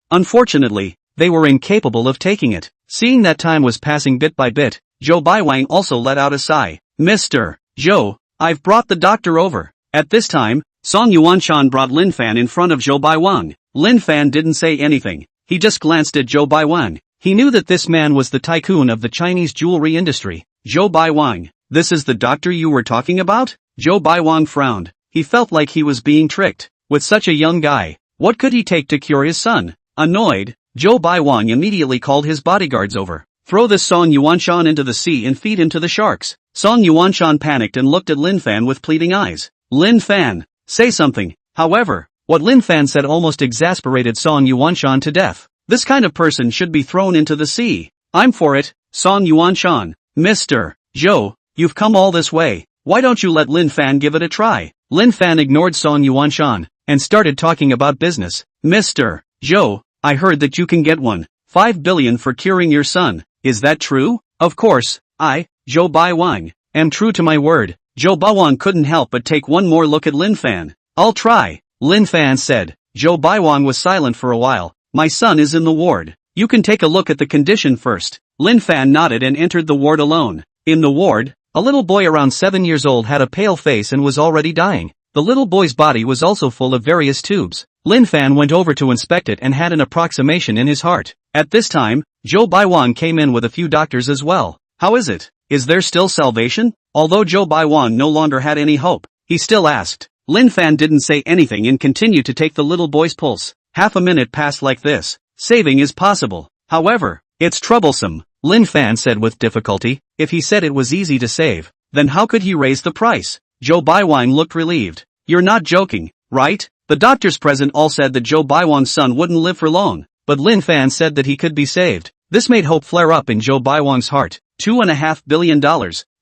unfortunately, they were incapable of taking it. Seeing that time was passing bit by bit, Zhou Baiwang also let out a sigh. Mr. Zhou, I've brought the doctor over. At this time, Song Yuanshan brought Lin Fan in front of Zhou Baiwang. Lin Fan didn't say anything. He just glanced at Zhou Baiwang. He knew that this man was the tycoon of the Chinese jewelry industry. Zhou Baiwang, this is the doctor you were talking about? Zhou Baiwang frowned. He felt like he was being tricked. With such a young guy, what could he take to cure his son? Annoyed, Zhou Baiwang immediately called his bodyguards over. Throw this Song Yuanshan into the sea and feed him to the sharks. Song Yuanshan panicked and looked at Lin Fan with pleading eyes. Lin Fan, say something. However, what Lin Fan said almost exasperated Song Yuanshan to death. This kind of person should be thrown into the sea. I'm for it, Song Yuanshan. Mr. Zhou, you've come all this way. Why don't you let Lin Fan give it a try? Lin Fan ignored Song Yuanshan and started talking about business. Mr. Zhou, I heard that you can get $1.5 billion for curing your son. Is that true? Of course, I, Zhou Baiwang, am true to my word. Zhou Baiwang couldn't help but take one more look at Lin Fan. I'll try, Lin Fan said. Zhou Baiwang was silent for a while. My son is in the ward. You can take a look at the condition first. Lin Fan nodded and entered the ward alone. In the ward, a little boy around 7 years old had a pale face and was already dying. The little boy's body was also full of various tubes. Lin Fan went over to inspect it and had an approximation in his heart. At this time, Zhou Baiwang came in with a few doctors as well. How is it? Is there still salvation? Although Zhou Baiwang no longer had any hope, he still asked. Lin Fan didn't say anything and continued to take the little boy's pulse. Half a minute passed like this. Saving is possible. However, it's troublesome, Lin Fan said with difficulty. If he said it was easy to save, then how could he raise the price? Zhou Baiwang looked relieved. You're not joking, right? The doctors present all said that Zhou Baiwang's son wouldn't live for long, but Lin Fan said that he could be saved. This made hope flare up in Zhou Baiwang's heart. $2.5 billion.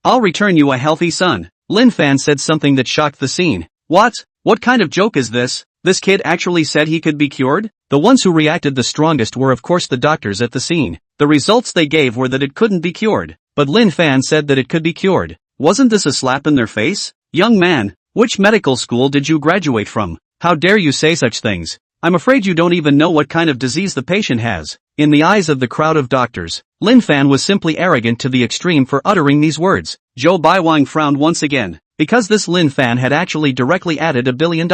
I'll return you a healthy son. Lin Fan said something that shocked the scene. What? What kind of joke is this? This kid actually said he could be cured? The ones who reacted the strongest were of course the doctors at the scene. The results they gave were that it couldn't be cured. But Lin Fan said that it could be cured. Wasn't this a slap in their face? Young man, which medical school did you graduate from? How dare you say such things? I'm afraid you don't even know what kind of disease the patient has. In the eyes of the crowd of doctors, Lin Fan was simply arrogant to the extreme for uttering these words. Zhou Baiwang frowned once again, because this Lin Fan had actually directly added $1 billion.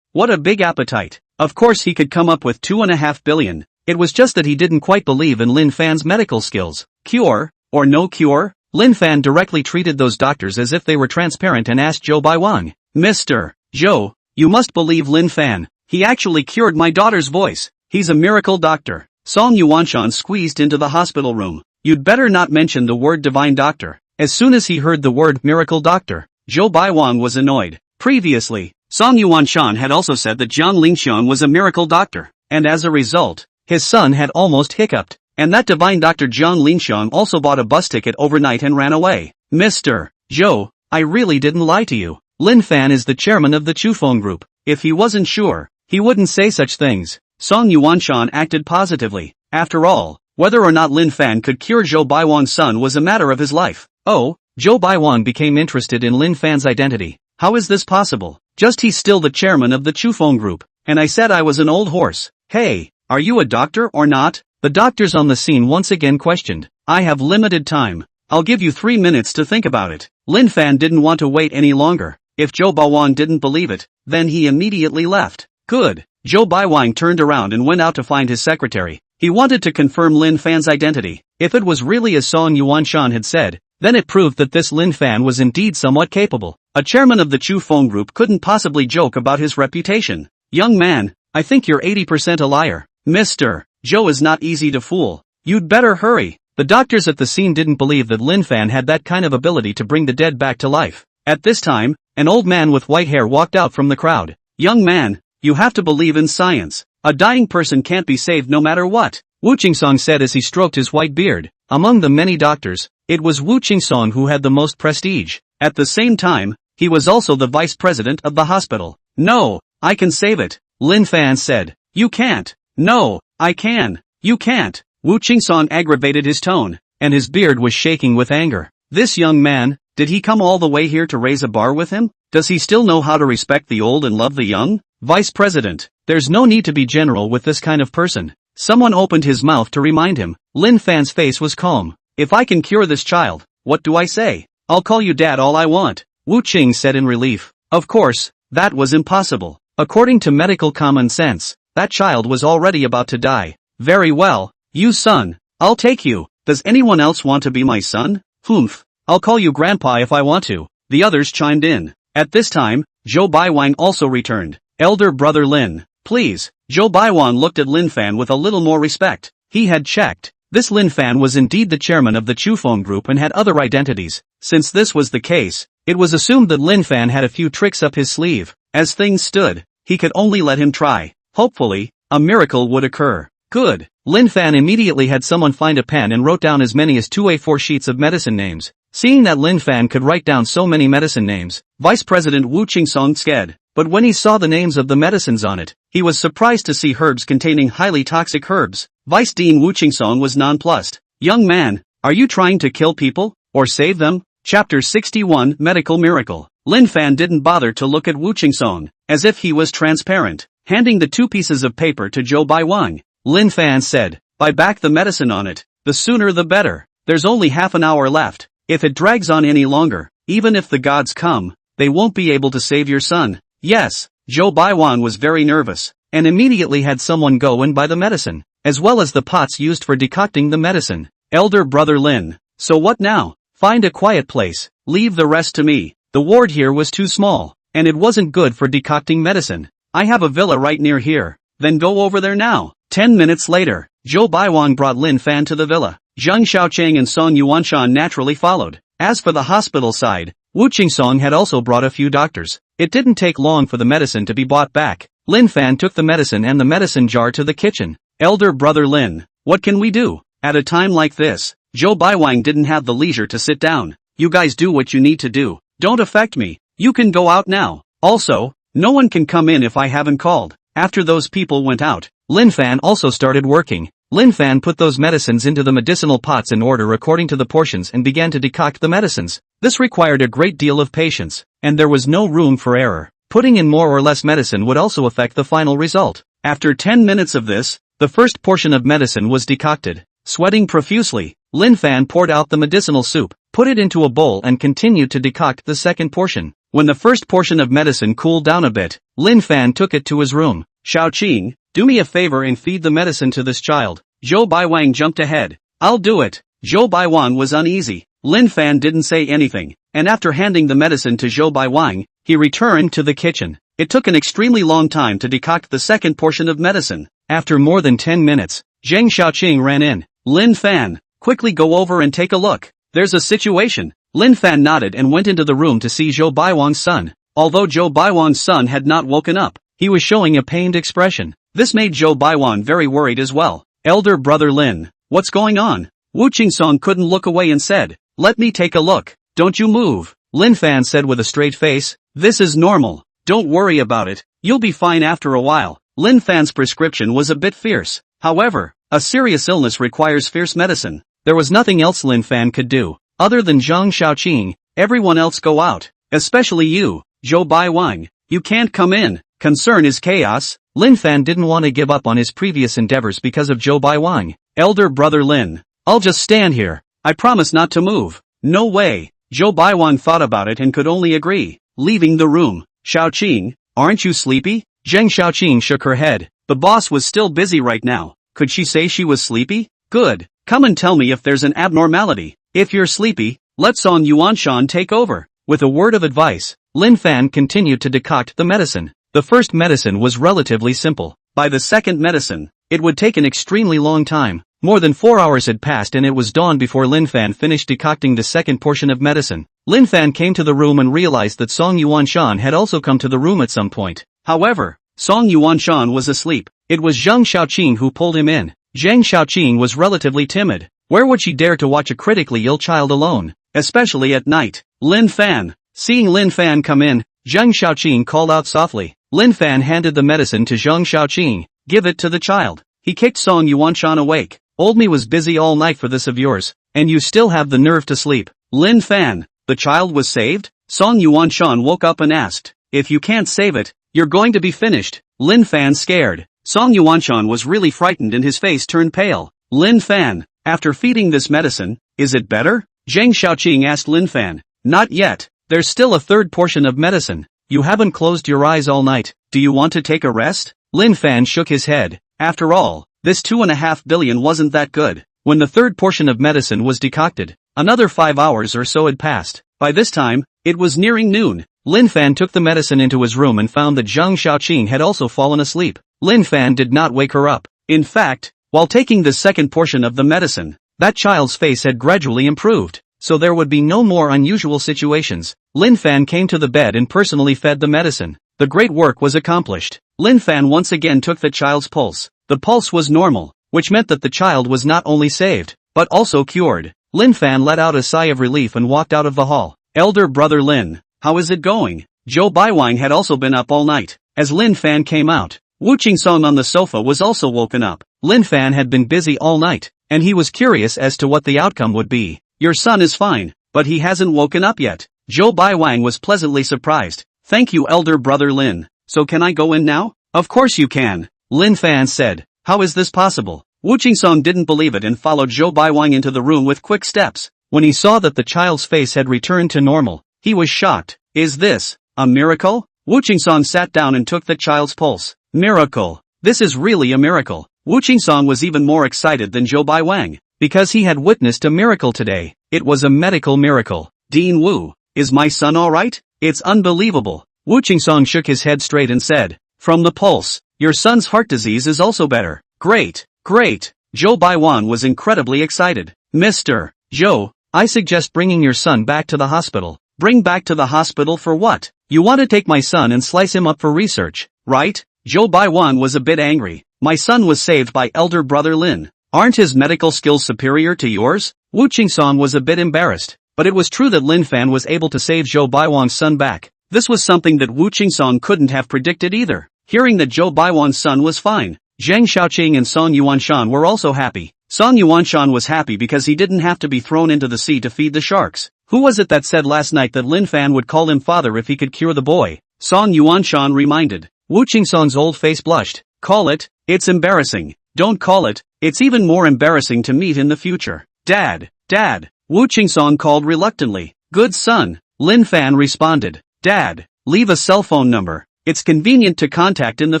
What a big appetite. Of course he could come up with $2.5 billion. It was just that he didn't quite believe in Lin Fan's medical skills. Cure, or no cure? Lin Fan directly treated those doctors as if they were transparent and asked Zhou Baiwang. Mr. Zhou, you must believe Lin Fan. He actually cured my daughter's voice. He's a miracle doctor. Song Yuanshan squeezed into the hospital room. You'd better not mention the word divine doctor. As soon as he heard the word miracle doctor, Zhou Baiwang was annoyed. Previously, Song Yuanshan had also said that Jiang Lingxiang was a miracle doctor, and as a result, his son had almost hiccuped. And that divine doctor Jiang Lingxiang also bought a bus ticket overnight and ran away. Mr. Zhou, I really didn't lie to you. Lin Fan is the chairman of the Chufeng Group. If he wasn't sure, he wouldn't say such things. Song Yuanshan acted positively. After all, whether or not Lin Fan could cure Zhou Baiwang's son was a matter of his life. Oh, Zhou Baiwang became interested in Lin Fan's identity. How is this possible? Just he's still the chairman of the Chufeng Group, and I said I was an old horse. Hey, are you a doctor or not? The doctors on the scene once again questioned. I have limited time. I'll give you 3 minutes to think about it. Lin Fan didn't want to wait any longer. If Zhou Baowang didn't believe it, then he immediately left. Good. Zhou Baowang turned around and went out to find his secretary. He wanted to confirm Lin Fan's identity. If it was really as Song Yuanshan had said, then it proved that this Lin Fan was indeed somewhat capable. A chairman of the Chufeng Group couldn't possibly joke about his reputation. Young man, I think you're 80% a liar. Mr. Zhou is not easy to fool. You'd better hurry. The doctors at the scene didn't believe that Lin Fan had that kind of ability to bring the dead back to life. At this time, an old man with white hair walked out from the crowd. Young man, you have to believe in science. A dying person can't be saved no matter what, Wu Qingsong said as he stroked his white beard. Among the many doctors, it was Wu Qingsong who had the most prestige. At the same time, he was also the vice president of the hospital. No, I can save it, Lin Fan said. You can't. No, I can. You can't. Wu Qingsong aggravated his tone, and his beard was shaking with anger. This young man, did he come all the way here to raise a bar with him? Does he still know how to respect the old and love the young? Vice President, there's no need to be general with this kind of person. Someone opened his mouth to remind him. Lin Fan's face was calm. If I can cure this child, what do I say? I'll call you dad all I want, Wu Qing said in relief. Of course, that was impossible. According to medical common sense, that child was already about to die. Very well, you son, I'll take you. Does anyone else want to be my son? Humph, I'll call you grandpa if I want to. The others chimed in. At this time, Zhou Baiwang also returned. Elder brother Lin, please. Zhou Baiwang looked at Lin Fan with a little more respect. He had checked. This Lin Fan was indeed the chairman of the Chufeng Group and had other identities. Since this was the case, it was assumed that Lin Fan had a few tricks up his sleeve. As things stood, he could only let him try. Hopefully, a miracle would occur. Good. Lin Fan immediately had someone find a pen and wrote down as many as 2 A4 sheets of medicine names. Seeing that Lin Fan could write down so many medicine names, Vice President Wu Qingsong scared. But when he saw the names of the medicines on it, he was surprised to see herbs containing highly toxic herbs. Vice Dean Wu Qingsong was nonplussed. Young man, are you trying to kill people, or save them? Chapter 61 Medical Miracle. Lin Fan didn't bother to look at Wu Qingsong, as if he was transparent. Handing the 2 pieces of paper to Zhou Baiwang, Lin Fan said, buy back the medicine on it, the sooner the better. There's only half an hour left. If it drags on any longer, even if the gods come, they won't be able to save your son. Yes, Zhou Baiwang was very nervous, and immediately had someone go and buy the medicine, as well as the pots used for decocting the medicine. Elder brother Lin, so what now? Find a quiet place, leave the rest to me. The ward here was too small, and it wasn't good for decocting medicine. I have a villa right near here, then go over there now. 10 minutes later, Zhou Baiwang brought Lin Fan to the villa. Zhang Xiaocheng and Song Yuanshan naturally followed. As for the hospital side, Wu Qingsong had also brought a few doctors. It didn't take long for the medicine to be bought back. Lin Fan took the medicine and the medicine jar to the kitchen. Elder brother Lin, what can we do? At a time like this, Zhou Baiwang didn't have the leisure to sit down. You guys do what you need to do. Don't affect me. You can go out now. Also, no one can come in if I haven't called. After those people went out, Lin Fan also started working. Lin Fan put those medicines into the medicinal pots in order according to the portions and began to decoct the medicines. This required a great deal of patience, and there was no room for error. Putting in more or less medicine would also affect the final result. After 10 minutes of this, the first portion of medicine was decocted. Sweating profusely, Lin Fan poured out the medicinal soup, put it into a bowl and continued to decoct the second portion. When the first portion of medicine cooled down a bit, Lin Fan took it to his room. Xiaoqing, do me a favor and feed the medicine to this child. Zhou Baiwang jumped ahead. I'll do it. Zhou Baiwang was uneasy. Lin Fan didn't say anything, and after handing the medicine to Zhou Baiwang, he returned to the kitchen. It took an extremely long time to decoct the second portion of medicine. After more than 10 minutes, Zhang Xiaoqing ran in. Lin Fan, quickly go over and take a look. There's a situation. Lin Fan nodded and went into the room to see Zhou Baiwang's son. Although Zhou Baiwang's son had not woken up, he was showing a pained expression. This made Zhou Baiwang very worried as well. Elder brother Lin, what's going on? Wu Qingsong couldn't look away and said, let me take a look. Don't you move. Lin Fan said with a straight face, this is normal. Don't worry about it. You'll be fine after a while. Lin Fan's prescription was a bit fierce. However, a serious illness requires fierce medicine. There was nothing else Lin Fan could do. Other than Zhang Xiaoqing, everyone else go out. Especially you, Zhou Baiwang. You can't come in. Concern is chaos. Lin Fan didn't want to give up on his previous endeavors because of Zhou Baiwang. Elder brother Lin. I'll just stand here. I promise not to move. No way. Zhou Baiwang thought about it and could only agree. Leaving the room. Xiaoqing, aren't you sleepy? Zheng Xiaoqing shook her head. The boss was still busy right now. Could she say she was sleepy? Good. Come and tell me if there's an abnormality. If you're sleepy, let Song Yuanshan take over. With a word of advice, Lin Fan continued to decoct the medicine. The first medicine was relatively simple. By the second medicine, it would take an extremely long time. More than 4 hours had passed and it was dawn before Lin Fan finished decocting the second portion of medicine. Lin Fan came to the room and realized that Song Yuanshan had also come to the room at some point. However, Song Yuanshan was asleep. It was Zheng Xiaoqing who pulled him in. Zheng Xiaoqing was relatively timid. Where would she dare to watch a critically ill child alone, especially at night? Lin Fan. Seeing Lin Fan come in, Zheng Xiaoqing called out softly. Lin Fan handed the medicine to Zheng Xiaoqing. Give it to the child. He kicked Song Yuanshan awake. Old me was busy all night for this of yours, and you still have the nerve to sleep. Lin Fan. The child was saved? Song Yuanshan woke up and asked. If you can't save it, you're going to be finished. Lin Fan scared. Song Yuanshan was really frightened and his face turned pale. Lin Fan. After feeding this medicine, is it better? Zheng Xiaoqing asked Lin Fan. Not yet. There's still a third portion of medicine. You haven't closed your eyes all night. Do you want to take a rest? Lin Fan shook his head. After all, this 2.5 billion wasn't that good. When the third portion of medicine was decocted, another 5 hours or so had passed. By this time, it was nearing noon. Lin Fan took the medicine into his room and found that Zheng Xiaoqing had also fallen asleep. Lin Fan did not wake her up. In fact, while taking the second portion of the medicine, that child's face had gradually improved, so there would be no more unusual situations. Lin Fan came to the bed and personally fed the medicine. The great work was accomplished. Lin Fan once again took the child's pulse. The pulse was normal, which meant that the child was not only saved, but also cured. Lin Fan let out a sigh of relief and walked out of the hall. Elder brother Lin, how is it going? Zhou Baiwang had also been up all night. As Lin Fan came out, Wu Qingsong on the sofa was also woken up. Lin Fan had been busy all night, and he was curious as to what the outcome would be. Your son is fine, but he hasn't woken up yet. Zhou Baiwang was pleasantly surprised. Thank you, elder brother Lin. So can I go in now? Of course you can. Lin Fan said. How is this possible? Wu Qingsong didn't believe it and followed Zhou Baiwang into the room with quick steps. When he saw that the child's face had returned to normal, he was shocked. Is this a miracle? Wu Qingsong sat down and took the child's pulse. Miracle. This is really a miracle. Wu Qingsong was even more excited than Zhou Baiwang, because he had witnessed a miracle today. It was a medical miracle. Dean Wu, is my son alright? It's unbelievable. Wu Qingsong shook his head straight and said, from the pulse, your son's heart disease is also better. Great, great. Zhou Baiwan was incredibly excited. Mr. Zhou, I suggest bringing your son back to the hospital. Bring back to the hospital for what? You want to take my son and slice him up for research, right? Zhou Baiwan was a bit angry. My son was saved by elder brother Lin. Aren't his medical skills superior to yours? Wu Qingsong was a bit embarrassed, but it was true that Lin Fan was able to save Zhou Baiwan's son back. This was something that Wu Qingsong couldn't have predicted either. Hearing that Zhou Baiwan's son was fine, Zheng Xiaoqing and Song Yuanshan were also happy. Song Yuanshan was happy because he didn't have to be thrown into the sea to feed the sharks. Who was it that said last night that Lin Fan would call him father if he could cure the boy? Song Yuanshan reminded. Wu Qingsong's old face blushed. Call it, it's embarrassing. Don't call it, it's even more embarrassing to meet in the future. Dad, Dad, Wu Qingsong called reluctantly. Good son, Lin Fan responded. Dad, leave a cell phone number. It's convenient to contact in the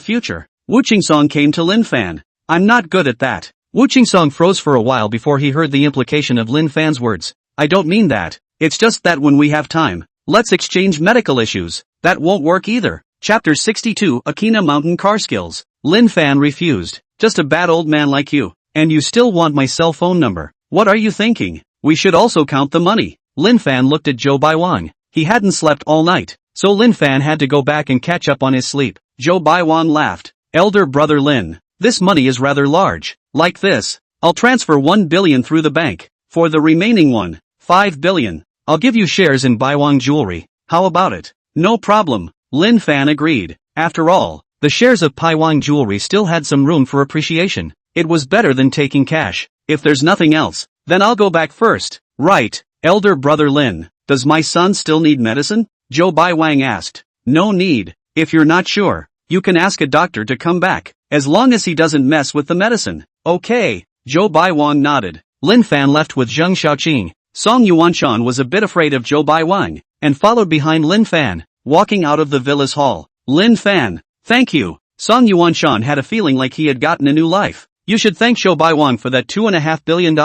future. Wu Qingsong came to Lin Fan. I'm not good at that. Wu Qingsong froze for a while before he heard the implication of Lin Fan's words. I don't mean that. It's just that when we have time, let's exchange medical issues. That won't work either. Chapter 62 Akina Mountain Car Skills. Lin Fan refused. Just a bad old man like you. And you still want my cell phone number. What are you thinking? We should also count the money. Lin Fan looked at Zhou Baiwan. He hadn't slept all night, so Lin Fan had to go back and catch up on his sleep. Zhou Baiwan laughed. Elder brother Lin, this money is rather large. Like this, I'll transfer 1 billion through the bank. For the remaining 5 billion, I'll give you shares in Baiwang Jewelry. How about it? No problem. Lin Fan agreed. After all, the shares of Baiwang Jewelry still had some room for appreciation. It was better than taking cash. If there's nothing else, then I'll go back first. Right, elder brother Lin. Does my son still need medicine? Zhou Baiwang asked. No need. If you're not sure, You can ask a doctor to come back, as long as he doesn't mess with the medicine. Okay. Zhou Baiwang nodded. Lin Fan left with Zheng Xiaoqing. Song Yuanshan was a bit afraid of Zhou Baiwang, and followed behind Lin Fan, walking out of the villa's hall. Lin Fan. Thank you. Song Yuanshan had a feeling like he had gotten a new life. You should thank Zhou Baiwang for that $2.5 billion.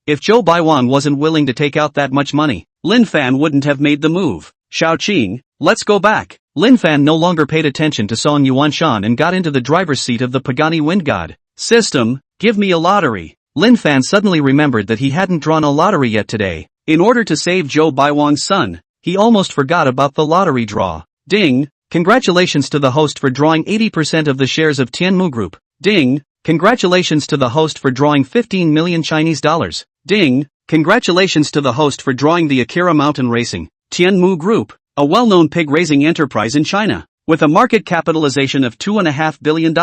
If Zhou Baiwang wasn't willing to take out that much money, Lin Fan wouldn't have made the move. Xiaoqing, let's go back. Lin Fan no longer paid attention to Song Yuanshan and got into the driver's seat of the Pagani Wind God. System, give me a lottery. Lin Fan suddenly remembered that he hadn't drawn a lottery yet today. In order to save Zhou Baiwang's son, he almost forgot about the lottery draw. Ding! Congratulations to the host for drawing 80% of the shares of Tianmu Group. Ding! Congratulations to the host for drawing 15 million Chinese dollars. Ding! Congratulations to the host for drawing the Akira Mountain Racing, Tianmu Group, a well-known pig-raising enterprise in China, with a market capitalization of $2.5 billion.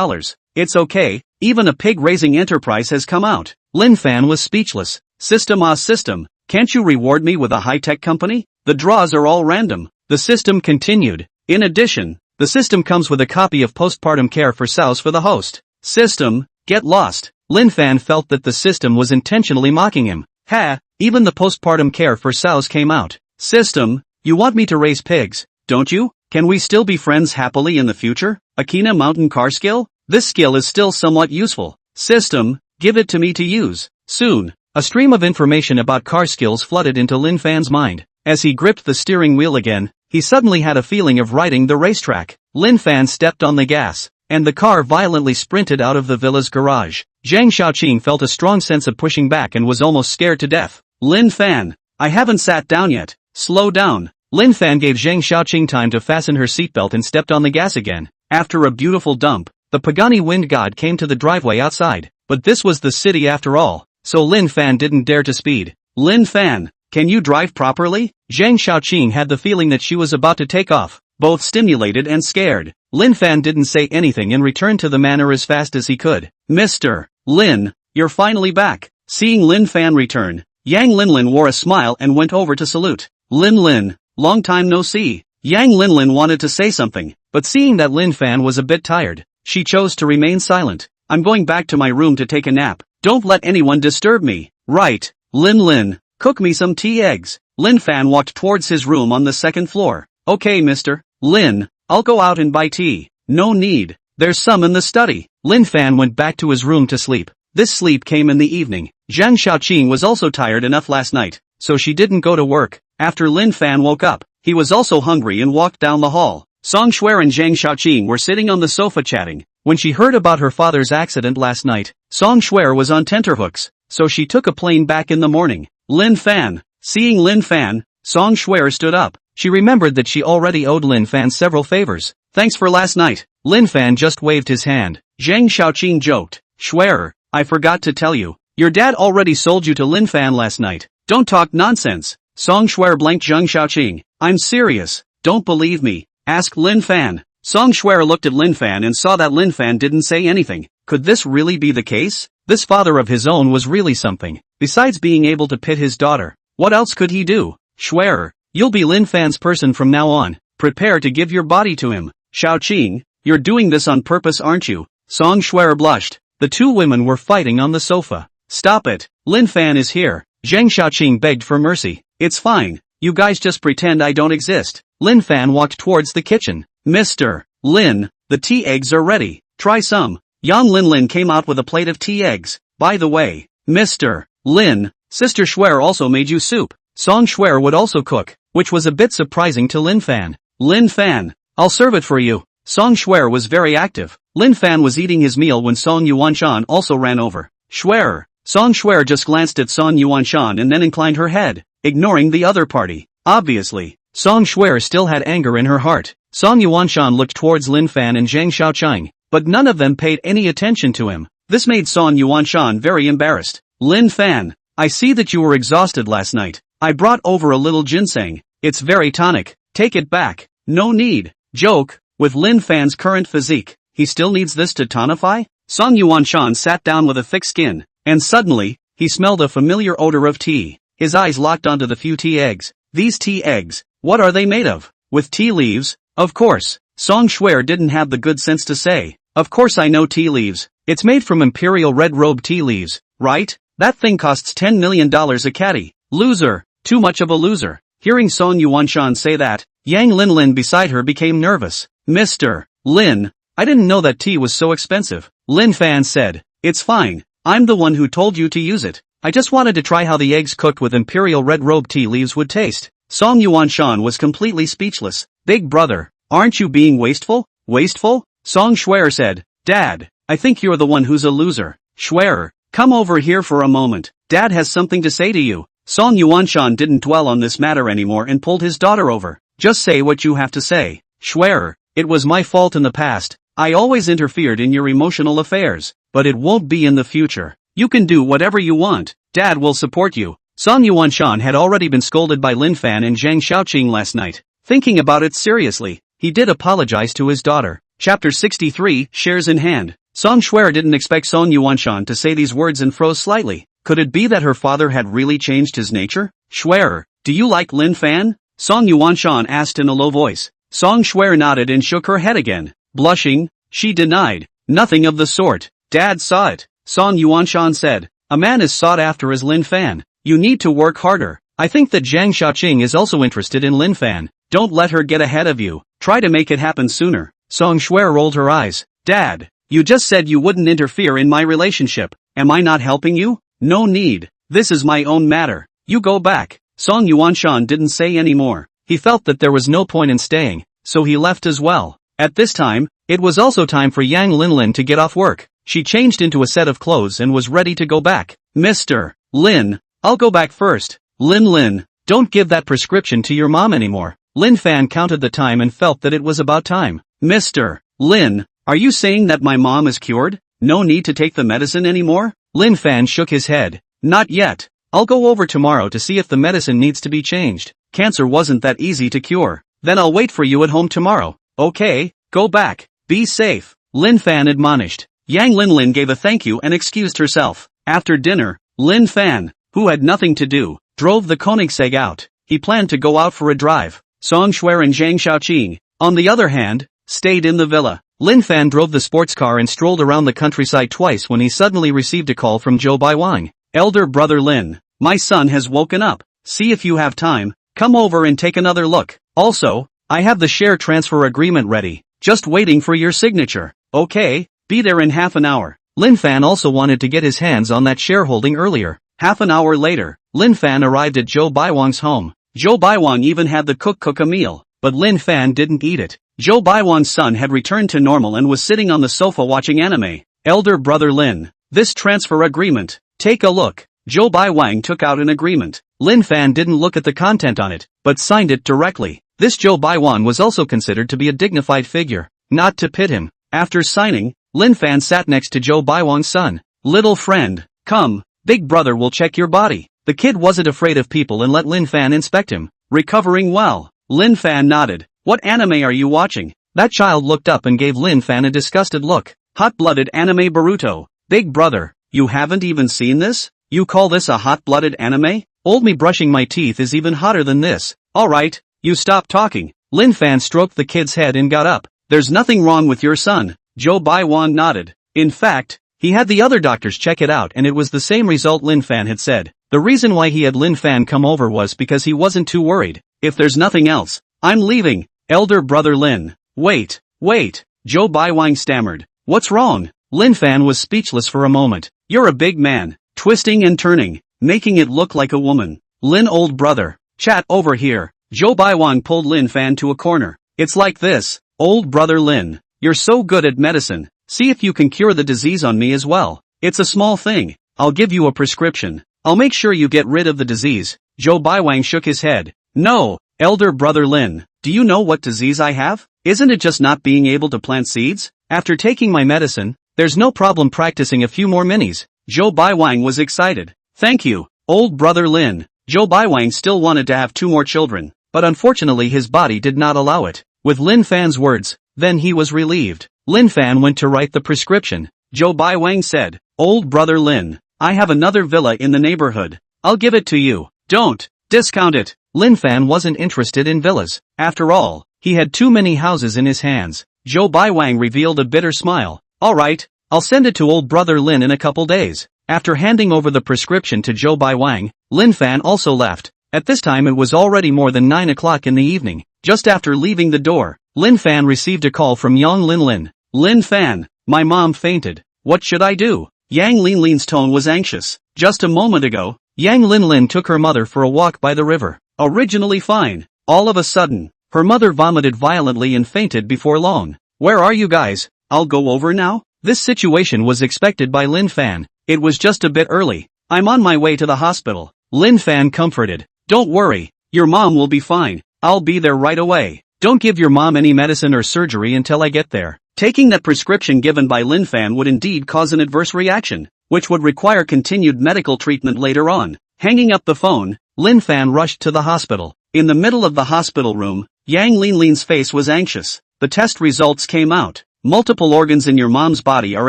It's okay, even a pig-raising enterprise has come out. Lin Fan was speechless. System, can't you reward me with a high-tech company? The draws are all random. The system continued. In addition, the system comes with a copy of postpartum care for sows for the host. System, get lost. Lin Fan felt that the system was intentionally mocking him. Ha, even the postpartum care for sows came out. System, you want me to raise pigs, don't you? Can we still be friends happily in the future? Akina Mountain Car Skill? This skill is still somewhat useful. System, give it to me to use. Soon, a stream of information about car skills flooded into Lin Fan's mind. As he gripped the steering wheel again, he suddenly had a feeling of riding the racetrack. Lin Fan stepped on the gas, and the car violently sprinted out of the villa's garage. Zhang Xiaoqing felt a strong sense of pushing back and was almost scared to death. Lin Fan, I haven't sat down yet. Slow down. Lin Fan gave Zhang Xiaoqing time to fasten her seatbelt and stepped on the gas again. After a beautiful dump, the Pagani Wind God came to the driveway outside. But this was the city after all, so Lin Fan didn't dare to speed. Lin Fan, can you drive properly? Zhang Xiaoqing had the feeling that she was about to take off, both stimulated and scared. Lin Fan didn't say anything and returned to the manor as fast as he could. Mr. Lin, you're finally back. Seeing Lin Fan return, Yang Linlin wore a smile and went over to salute. Lin, long time no see. Yang Linlin wanted to say something, but seeing that Lin Fan was a bit tired, she chose to remain silent. I'm going back to my room to take a nap. Don't let anyone disturb me. Right, Lin, cook me some tea eggs. Lin Fan walked towards his room on the second floor. Okay, Mr. Lin, I'll go out and buy tea. No need. There's some in the study. Lin Fan went back to his room to sleep. This sleep came in the evening. Zhang Xiaoqing was also tired enough last night, so she didn't go to work. After Lin Fan woke up, he was also hungry and walked down the hall. Song Shuer and Zhang Xiaoqing were sitting on the sofa chatting. When she heard about her father's accident last night, Song Shuer was on tenterhooks, so she took a plane back in the morning. Lin Fan. Seeing Lin Fan, Song Shuer stood up. She remembered that she already owed Lin Fan several favors. Thanks for last night. Lin Fan just waved his hand. Zhang Xiaoqing joked. Shuer, I forgot to tell you. Your dad already sold you to Lin Fan last night. Don't talk nonsense. Song Shuer blanked Zhang Xiaoqing. I'm serious. Don't believe me. Ask Lin Fan. Song Shuer looked at Lin Fan and saw that Lin Fan didn't say anything. Could this really be the case? This father of his own was really something. Besides being able to pit his daughter, what else could he do? Shuer, you'll be Lin Fan's person from now on. Prepare to give your body to him. Xiaoqing, you're doing this on purpose, aren't you? Song Shuer blushed. The two women were fighting on the sofa. Stop it. Lin Fan is here. Zhang Xiaoqing begged for mercy. It's fine. You guys just pretend I don't exist. Lin Fan walked towards the kitchen. Mr. Lin, the tea eggs are ready. Try some. Yang Linlin came out with a plate of tea eggs. By the way, Mr. Lin, Sister Shuer also made you soup. Song Shuer would also cook, which was a bit surprising to Lin Fan. Lin Fan, I'll serve it for you. Song Shuer was very active. Lin Fan was eating his meal when Song Yuanshan also ran over. Shuer. Song Shuer just glanced at Song Yuanshan and then inclined her head, ignoring the other party. Obviously, Song Shuer still had anger in her heart. Song Yuanshan looked towards Lin Fan and Zhang Xiaoqing, but none of them paid any attention to him. This made Song Yuanshan very embarrassed. Lin Fan, I see that you were exhausted last night. I brought over a little ginseng. It's very tonic. Take it back. No need. Joke. With Lin Fan's current physique, he still needs this to tonify? Song Yuanshan sat down with a thick skin, and suddenly, he smelled a familiar odor of tea. His eyes locked onto the few tea eggs. These tea eggs, what are they made of? With tea leaves? Of course. Song Shuer didn't have the good sense to say, "Of course I know tea leaves. It's made from imperial red robe tea leaves, right? That thing costs $10 million a caddy. Loser, too much of a loser." Hearing Song Yuanshan say that, Yang Linlin beside her became nervous. "Mr. Lin, I didn't know that tea was so expensive." Lin Fan said, "It's fine. I'm the one who told you to use it. I just wanted to try how the eggs cooked with imperial red robe tea leaves would taste." Song Yuanshan was completely speechless. "Big brother, aren't you being wasteful?" "Wasteful?" Song Shuer said. "Dad, I think you're the one who's a loser. Shuer, come over here for a moment. Dad has something to say to you." Song Yuanshan didn't dwell on this matter anymore and pulled his daughter over. "Just say what you have to say. Shuer, it was my fault in the past. I always interfered in your emotional affairs, but it won't be in the future. You can do whatever you want. Dad will support you." Song Yuanshan had already been scolded by Lin Fan and Zhang Xiaoqing last night. Thinking about it seriously, he did apologize to his daughter. Chapter 63, Shares in Hand. Song Shuer didn't expect Song Yuanshan to say these words and froze slightly. Could it be that her father had really changed his nature? "Shuer, do you like Lin Fan?" Song Yuanshan asked in a low voice. Song Shuer nodded and shook her head again. Blushing, she denied. "Nothing of the sort. Dad saw it." Song Yuanshan said, "A man is sought after as Lin Fan. You need to work harder. I think that Zhang Xiaoqing is also interested in Lin Fan. Don't let her get ahead of you. Try to make it happen sooner." Song Shuer rolled her eyes. "Dad, you just said you wouldn't interfere in my relationship. Am I not helping you?" "No need. This is my own matter. You go back." Song Yuanshan didn't say any more. He felt that there was no point in staying, so he left as well. At this time, it was also time for Yang Linlin to get off work. She changed into a set of clothes and was ready to go back. "Mr. Lin, I'll go back first." Lin, don't give that prescription to your mom anymore." Lin Fan counted the time and felt that it was about time. "Mr. Lin, are you saying that my mom is cured? No need to take the medicine anymore?" Lin Fan shook his head. "Not yet. I'll go over tomorrow to see if the medicine needs to be changed. Cancer wasn't that easy to cure. Then I'll wait for you at home tomorrow." "Okay, go back. Be safe," Lin Fan admonished. Yang Linlin gave a thank you and excused herself. After dinner, Lin Fan, who had nothing to do, drove the Koenigsegg out. He planned to go out for a drive. Song Shuer and Zhang Xiaoqing, on the other hand, stayed in the villa. Lin Fan drove the sports car and strolled around the countryside twice when he suddenly received a call from Zhou Baiwang. "Elder brother Lin, my son has woken up. See if you have time, come over and take another look. Also, I have the share transfer agreement ready, just waiting for your signature." "Okay, be there in half an hour." Lin Fan also wanted to get his hands on that shareholding earlier. Half an hour later, Lin Fan arrived at Zhou Baiwang's home. Zhou Baiwang even had the cook a meal, but Lin Fan didn't eat it. Zhou Baiwang's son had returned to normal and was sitting on the sofa watching anime. "Elder brother Lin, this transfer agreement, take a look." Zhou Baiwang took out an agreement. Lin Fan didn't look at the content on it, but signed it directly. This Zhou Baiwang was also considered to be a dignified figure, not to pit him. After signing, Lin Fan sat next to Zhou Baiwang's son. "Little friend, come, big brother will check your body." The kid wasn't afraid of people and let Lin Fan inspect him. "Recovering well." Lin Fan nodded. "What anime are you watching?" That child looked up and gave Lin Fan a disgusted look. "Hot-blooded anime Boruto." "Big brother, you haven't even seen this? You call this a hot-blooded anime? Old me brushing my teeth is even hotter than this." "Alright, you stop talking." Lin Fan stroked the kid's head and got up. "There's nothing wrong with your son." Zhou Baiwang nodded. In fact, he had the other doctors check it out and it was the same result Lin Fan had said. The reason why he had Lin Fan come over was because he wasn't too worried. "If there's nothing else, I'm leaving." "Elder brother Lin, wait. Zhou Baiwang stammered. "What's wrong?" Lin Fan was speechless for a moment. "You're a big man, twisting and turning, making it look like a woman." "Lin old brother, chat over here." Zhou Baiwang pulled Lin Fan to a corner. "It's like this, old brother Lin, you're so good at medicine, see if you can cure the disease on me as well. It's a small thing, I'll give you a prescription. I'll make sure you get rid of the disease." Zhou Baiwang shook his head. "No, elder brother Lin, do you know what disease I have? Isn't it just not being able to plant seeds? After taking my medicine, there's no problem practicing a few more minis." Zhou Baiwang was excited. "Thank you, old brother Lin." Zhou Baiwang still wanted to have 2 more children, but unfortunately his body did not allow it. With Lin Fan's words, then he was relieved. Lin Fan went to write the prescription. Zhou Baiwang said, "Old brother Lin, I have another villa in the neighborhood. I'll give it to you. Don't discount it." Lin Fan wasn't interested in villas. After all, He had too many houses in his hands. Zhou Baiwang revealed a bitter smile. Alright, I'll send it to old brother Lin in a couple days. After handing over the prescription to Zhou Baiwang, Lin Fan also left. At this time it was already more than 9 o'clock in the evening. Just after leaving the door, Lin Fan received a call from Yang Linlin. Lin Fan, my mom fainted. What should I do? Yang Linlin's tone was anxious. Just a moment ago, Yang Linlin took her mother for a walk by the river. Originally fine. All of a sudden, her mother vomited violently and fainted before long. Where are you guys? I'll go over now. This situation was expected by Lin Fan. It was just a bit early. I'm on my way to the hospital. Lin Fan comforted. Don't worry. Your mom will be fine. I'll be there right away. Don't give your mom any medicine or surgery until I get there. Taking that prescription given by Lin Fan would indeed cause an adverse reaction, which would require continued medical treatment later on. Hanging up the phone, Lin Fan rushed to the hospital. In the middle of the hospital room, Yang Linlin's face was anxious. The test results came out. Multiple organs in your mom's body are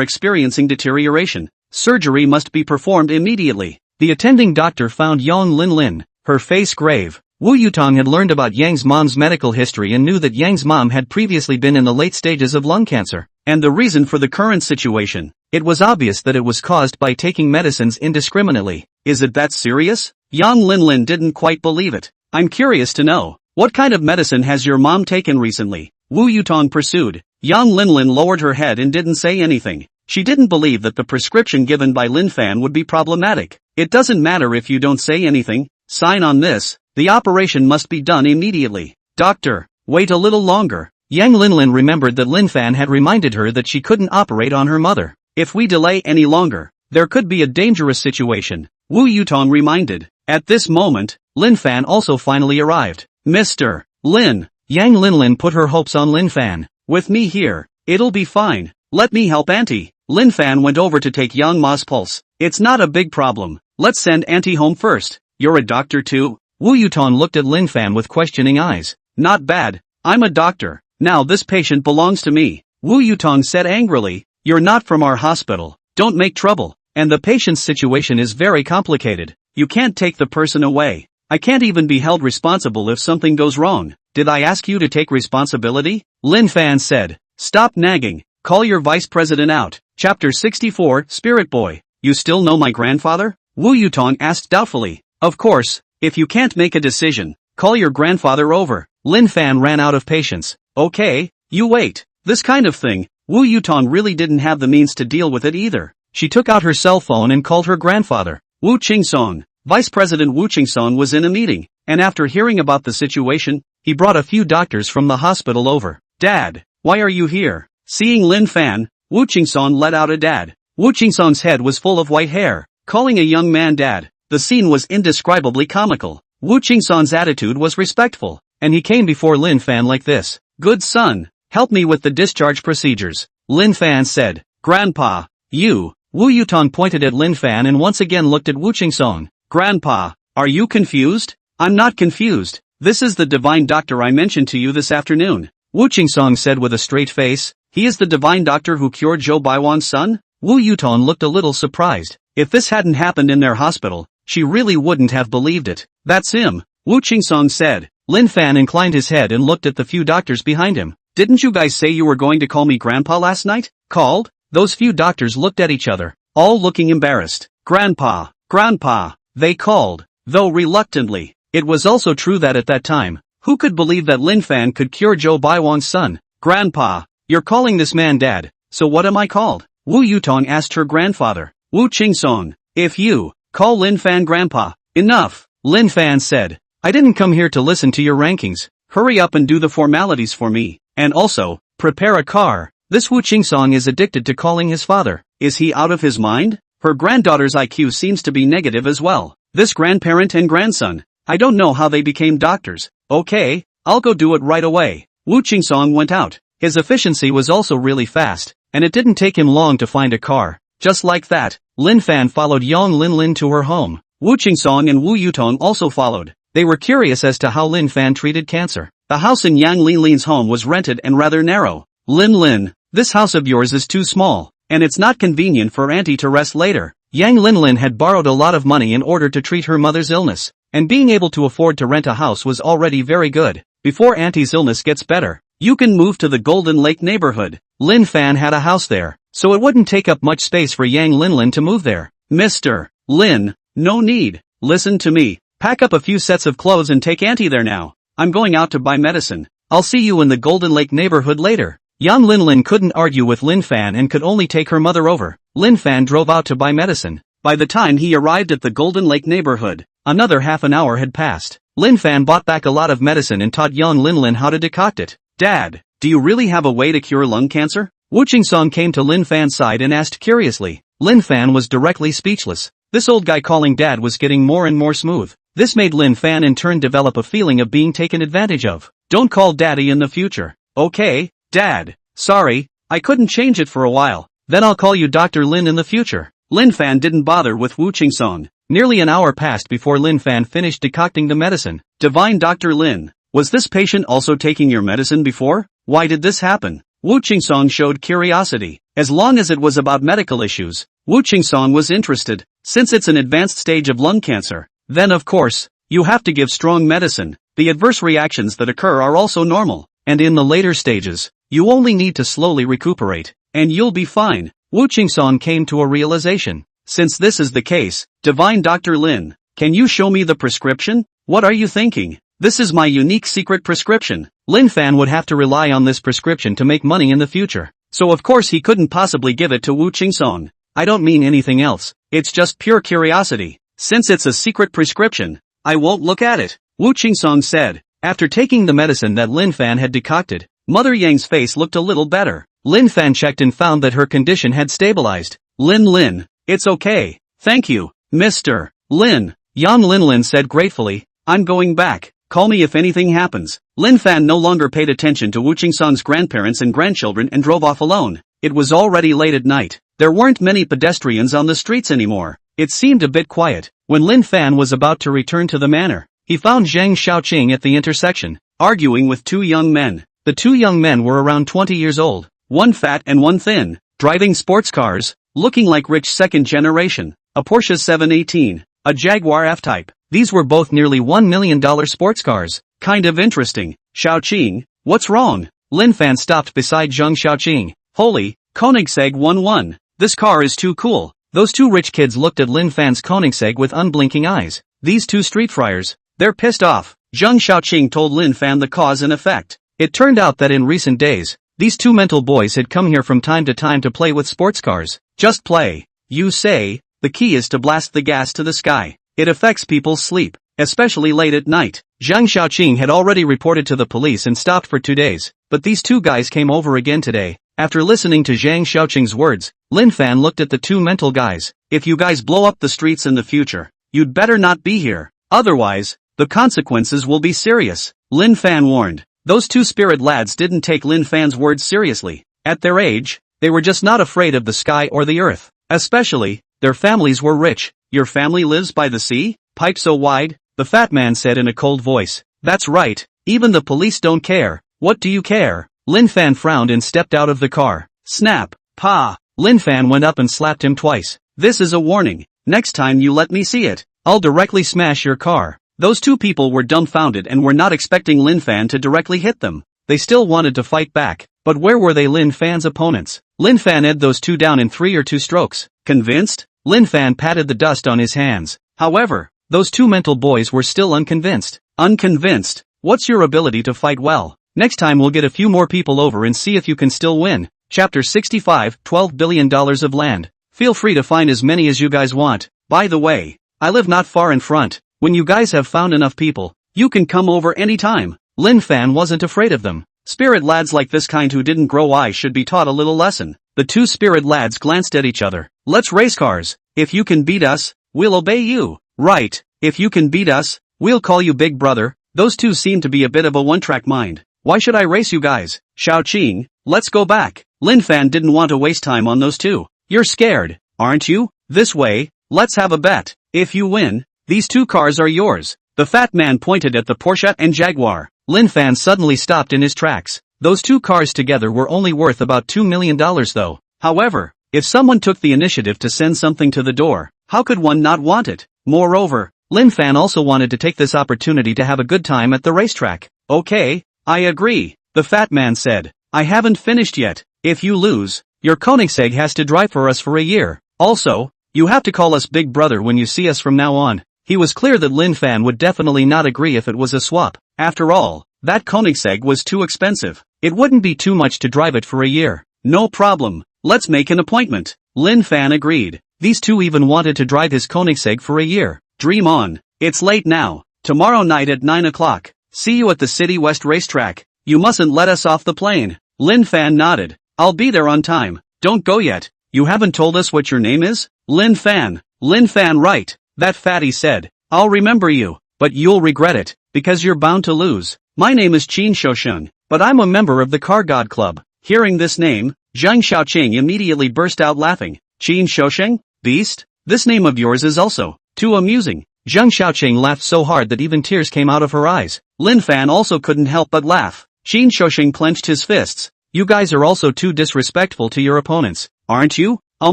experiencing deterioration. Surgery must be performed immediately. The attending doctor found Yang Linlin, her face grave. Wu Yutong had learned about Yang's mom's medical history and knew that Yang's mom had previously been in the late stages of lung cancer. And the reason for the current situation. It was obvious that it was caused by taking medicines indiscriminately. Is it that serious? Yang Linlin didn't quite believe it. I'm curious to know, what kind of medicine has your mom taken recently? Wu Yutong pursued. Yang Linlin lowered her head and didn't say anything. She didn't believe that the prescription given by Lin Fan would be problematic. It doesn't matter if you don't say anything. Sign on this. The operation must be done immediately. Doctor, wait a little longer. Yang Linlin remembered that Lin Fan had reminded her that she couldn't operate on her mother. If we delay any longer, there could be a dangerous situation. Wu Yutong reminded. At this moment, Lin Fan also finally arrived. Mr. Lin. Yang Linlin put her hopes on Lin Fan. With me here, it'll be fine. Let me help Auntie. Lin Fan went over to take Yang Ma's pulse. It's not a big problem. Let's send Auntie home first. You're a doctor too? Wu Yutong looked at Lin Fan with questioning eyes. Not bad. I'm a doctor. Now this patient belongs to me. Wu Yutong said angrily. You're not from our hospital. Don't make trouble. And the patient's situation is very complicated. You can't take the person away. I can't even be held responsible if something goes wrong. Did I ask you to take responsibility? Lin Fan said. Stop nagging. Call your vice president out. Chapter 64, Spirit Boy. You still know my grandfather? Wu Yutong asked doubtfully. Of course. If you can't make a decision, call your grandfather over. Lin Fan ran out of patience. Okay, you wait. This kind of thing, Wu Yutong really didn't have the means to deal with it either. She took out her cell phone and called her grandfather. Wu Qingsong. Vice President Wu Qingsong was in a meeting, and after hearing about the situation, he brought a few doctors from the hospital over. Dad, why are you here? Seeing Lin Fan, Wu Qingsong let out a dad. Wu Qingsong's head was full of white hair. Calling a young man dad, the scene was indescribably comical. Wu Qingsong's attitude was respectful, and he came before Lin Fan like this. Good son, help me with the discharge procedures. Lin Fan said. Grandpa, you. Wu Yutong pointed at Lin Fan and once again looked at Wu Qingsong. Grandpa, are you confused? I'm not confused. This is the divine doctor I mentioned to you this afternoon. Wu Qingsong said with a straight face. He is the divine doctor who cured Zhou Baiwang's son? Wu Yutong looked a little surprised. If this hadn't happened in their hospital, she really wouldn't have believed it. That's him, Wu Qingsong said. Lin Fan inclined his head and looked at the few doctors behind him. Didn't you guys say you were going to call me Grandpa last night? Called? Those few doctors looked at each other, all looking embarrassed. Grandpa, Grandpa, they called, though reluctantly. It was also true that at that time, who could believe that Lin Fan could cure Zhou Baiwang's son? Grandpa, you're calling this man Dad, so what am I called? Wu Yutong asked her grandfather. Wu Qingsong, if you call Lin Fan Grandpa. Enough, Lin Fan said. I didn't come here to listen to your rankings. Hurry up and do the formalities for me. And also, prepare a car. This Wu Qingsong is addicted to calling his father. Is he out of his mind? Her granddaughter's IQ seems to be negative as well. This grandparent and grandson. I don't know how they became doctors. Okay, I'll go do it right away. Wu Qingsong went out. His efficiency was also really fast, and it didn't take him long to find a car. Just like that, Lin Fan followed Yang Linlin to her home. Wu Qingsong and Wu Yutong also followed. They were curious as to how Lin Fan treated cancer. The house in Yang Linlin's home was rented and rather narrow. Lin, this house of yours is too small, and it's not convenient for Auntie to rest later. Yang Linlin had borrowed a lot of money in order to treat her mother's illness, and being able to afford to rent a house was already very good. before Auntie's illness gets better, you can move to the Golden Lake neighborhood. Lin Fan had a house there, so it wouldn't take up much space for Yang Linlin to move there. Mr. Lin, no need. Listen to me. Pack up a few sets of clothes and take Auntie there now. I'm going out to buy medicine. I'll see you in the Golden Lake neighborhood later. Yang Linlin couldn't argue with Lin Fan and could only take her mother over. Lin Fan drove out to buy medicine. By the time he arrived at the Golden Lake neighborhood, another half an hour had passed. Lin Fan bought back a lot of medicine and taught Yang Linlin how to decoct it. Dad, do you really have a way to cure lung cancer? Wu Qingsong came to Lin Fan's side and asked curiously. Lin Fan was directly speechless. This old guy calling dad was getting more and more smooth. This made Lin Fan in turn develop a feeling of being taken advantage of. Don't call daddy in the future. Okay, dad. Sorry, I couldn't change it for a while. Then I'll call you Dr. Lin in the future. Lin Fan didn't bother with Wu Qingsong. Nearly an hour passed before Lin Fan finished decocting the medicine. Divine Dr. Lin, was this patient also taking your medicine before? Why did this happen? Wu Qingsong showed curiosity. As long as it was about medical issues, Wu Qingsong was interested. Since it's an advanced stage of lung cancer, then of course, you have to give strong medicine. The adverse reactions that occur are also normal, and in the later stages, you only need to slowly recuperate, and you'll be fine. Wu Qingsong came to a realization. Since this is the case, Divine Dr. Lin, can you show me the prescription? What are you thinking? This is my unique secret prescription. Lin Fan would have to rely on this prescription to make money in the future, so of course he couldn't possibly give it to Wu Qingsong. I don't mean anything else, it's just pure curiosity. Since it's a secret prescription, I won't look at it, Wu Qingsong said. After taking the medicine that Lin Fan had decocted, Mother Yang's face looked a little better. Lin Fan checked and found that her condition had stabilized. Lin, it's okay. Thank you, Mr. Lin. Yang Linlin said gratefully, I'm going back. Call me if anything happens. Lin Fan no longer paid attention to Wu Qingsong's grandparents and grandchildren and drove off alone. It was already late at night. There weren't many pedestrians on the streets anymore. It seemed a bit quiet. When Lin Fan was about to return to the manor, he found Zhang Xiaoqing at the intersection, arguing with two young men. The two young men were around 20 years old, one fat and one thin, driving sports cars, looking like rich second generation, a Porsche 718, a Jaguar F-Type. These were both nearly $1 million sports cars. Kind of interesting. Xiaoqing, what's wrong? Lin Fan stopped beside Zhang Xiaoqing. Holy, Koenigsegg 11. This car is too cool. Those two rich kids looked at Lin Fan's Koenigsegg with unblinking eyes. These two street friars, they're pissed off. Zhang Xiaoqing told Lin Fan the cause and effect. It turned out that in recent days, these two mental boys had come here from time to time to play with sports cars. Just play. You say, the key is to blast the gas to the sky. It affects people's sleep, especially late at night. Zhang Xiaoqing had already reported to the police and stopped for 2 days, but these two guys came over again today. After listening to Zhang Xiaoqing's words, Lin Fan looked at the two mental guys. If you guys blow up the streets in the future, you'd better not be here. Otherwise, the consequences will be serious. Lin Fan warned. Those two spirit lads didn't take Lin Fan's words seriously. At their age, they were just not afraid of the sky or the earth. Especially, their families were rich. Your family lives by the sea? Pipe so wide? The fat man said in a cold voice. That's right, even the police don't care. What do you care? Lin Fan frowned and stepped out of the car. Snap. Pa. Lin Fan went up and slapped him twice. This is a warning. Next time you let me see it, I'll directly smash your car. Those two people were dumbfounded and were not expecting Lin Fan to directly hit them. They still wanted to fight back, but where were they Lin Fan's opponents? Lin Fan had those two down in 3 or 2 strokes. Convinced? Lin Fan patted the dust on his hands. However, those two mental boys were still unconvinced. Unconvinced? What's your ability to fight well? Next time we'll get a few more people over and see if you can still win. Chapter 65, $12 billion of land. Feel free to find as many as you guys want. By the way, I live not far in front. When you guys have found enough people, you can come over anytime. Lin Fan wasn't afraid of them. Spirit lads like this kind who didn't grow eyes should be taught a little lesson. The two spirit lads glanced at each other. Let's race cars. If you can beat us, we'll obey you. Right. If you can beat us, we'll call you Big Brother. Those two seem to be a bit of a one-track mind. Why should I race you guys? Xiaoqing, let's go back. Lin Fan didn't want to waste time on those two. You're scared, aren't you? This way, let's have a bet. If you win, these two cars are yours. The fat man pointed at the Porsche and Jaguar. Lin Fan suddenly stopped in his tracks. Those two cars together were only worth about $2 million though. However, if someone took the initiative to send something to the door, how could one not want it? Moreover, Lin Fan also wanted to take this opportunity to have a good time at the racetrack. Okay, I agree, the fat man said. I haven't finished yet. If you lose, your Koenigsegg has to drive for us for a year. Also, you have to call us Big Brother when you see us from now on. He was clear that Lin Fan would definitely not agree if it was a swap. After all, that Koenigsegg was too expensive. It wouldn't be too much to drive it for a year. No problem, let's make an appointment. Lin Fan agreed. These two even wanted to drive his Koenigsegg for a year. Dream on. It's late now. Tomorrow night at 9 o'clock. See you at the City West racetrack. You mustn't let us off the plane. Lin Fan nodded. I'll be there on time. Don't go yet. You haven't told us what your name is? Lin Fan. Lin Fan, right. That fatty said. I'll remember you, but you'll regret it, because you're bound to lose. My name is Qin Shousheng, but I'm a member of the Car God Club. Hearing this name, Zhang Xiaoqing immediately burst out laughing. Qin Shousheng? Beast? This name of yours is also too amusing. Zhang Xiaoqing laughed so hard that even tears came out of her eyes. Lin Fan also couldn't help but laugh. Qin Shousheng clenched his fists. You guys are also too disrespectful to your opponents, aren't you? I'll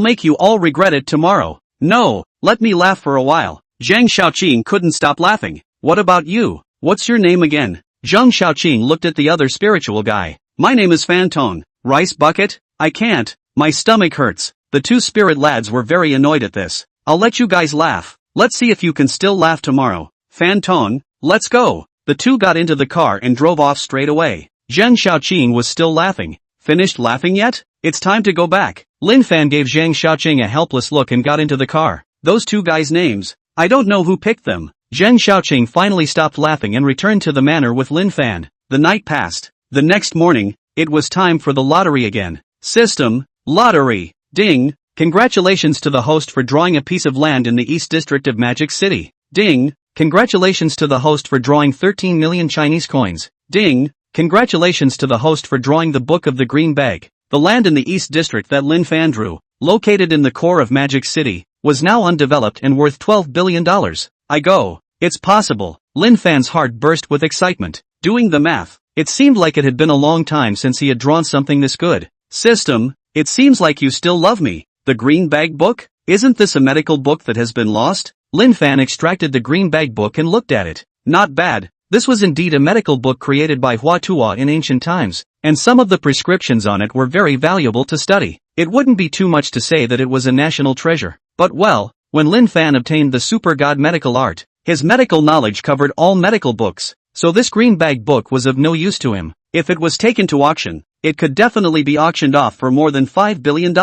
make you all regret it tomorrow. No, let me laugh for a while. Zhang Xiaoqing couldn't stop laughing. What about you? What's your name again? Zhang Xiaoqing looked at the other spiritual guy. My name is Fantone. Rice bucket? I can't. My stomach hurts. The two spirit lads were very annoyed at this. I'll let you guys laugh. Let's see if you can still laugh tomorrow. Fantone, let's go. The two got into the car and drove off straight away. Zhang Xiaoqing was still laughing. Finished laughing yet? It's time to go back. Lin Fan gave Zhang Xiaoqing a helpless look and got into the car. Those two guys' names, I don't know who picked them. Zhang Xiaoqing finally stopped laughing and returned to the manor with Lin Fan. The night passed. The next morning, it was time for the lottery again. System, lottery, ding, congratulations to the host for drawing a piece of land in the East District of Magic City. Ding, congratulations to the host for drawing 13 million Chinese coins. Ding, congratulations to the host for drawing the Book of the Green Bag. The land in the East District that Lin Fan drew, located in the core of Magic City, was now undeveloped and worth $12 billion. I go. It's possible. Lin Fan's heart burst with excitement. Doing the math, it seemed like it had been a long time since he had drawn something this good. System, it seems like you still love me. The Green Bag Book? Isn't this a medical book that has been lost? Lin Fan extracted the Green Bag Book and looked at it. Not bad. This was indeed a medical book created by Hua Tuo in ancient times, and some of the prescriptions on it were very valuable to study. It wouldn't be too much to say that it was a national treasure. But well, when Lin Fan obtained the super god medical art, his medical knowledge covered all medical books, so this Green Bag Book was of no use to him. If it was taken to auction, it could definitely be auctioned off for more than $5 billion.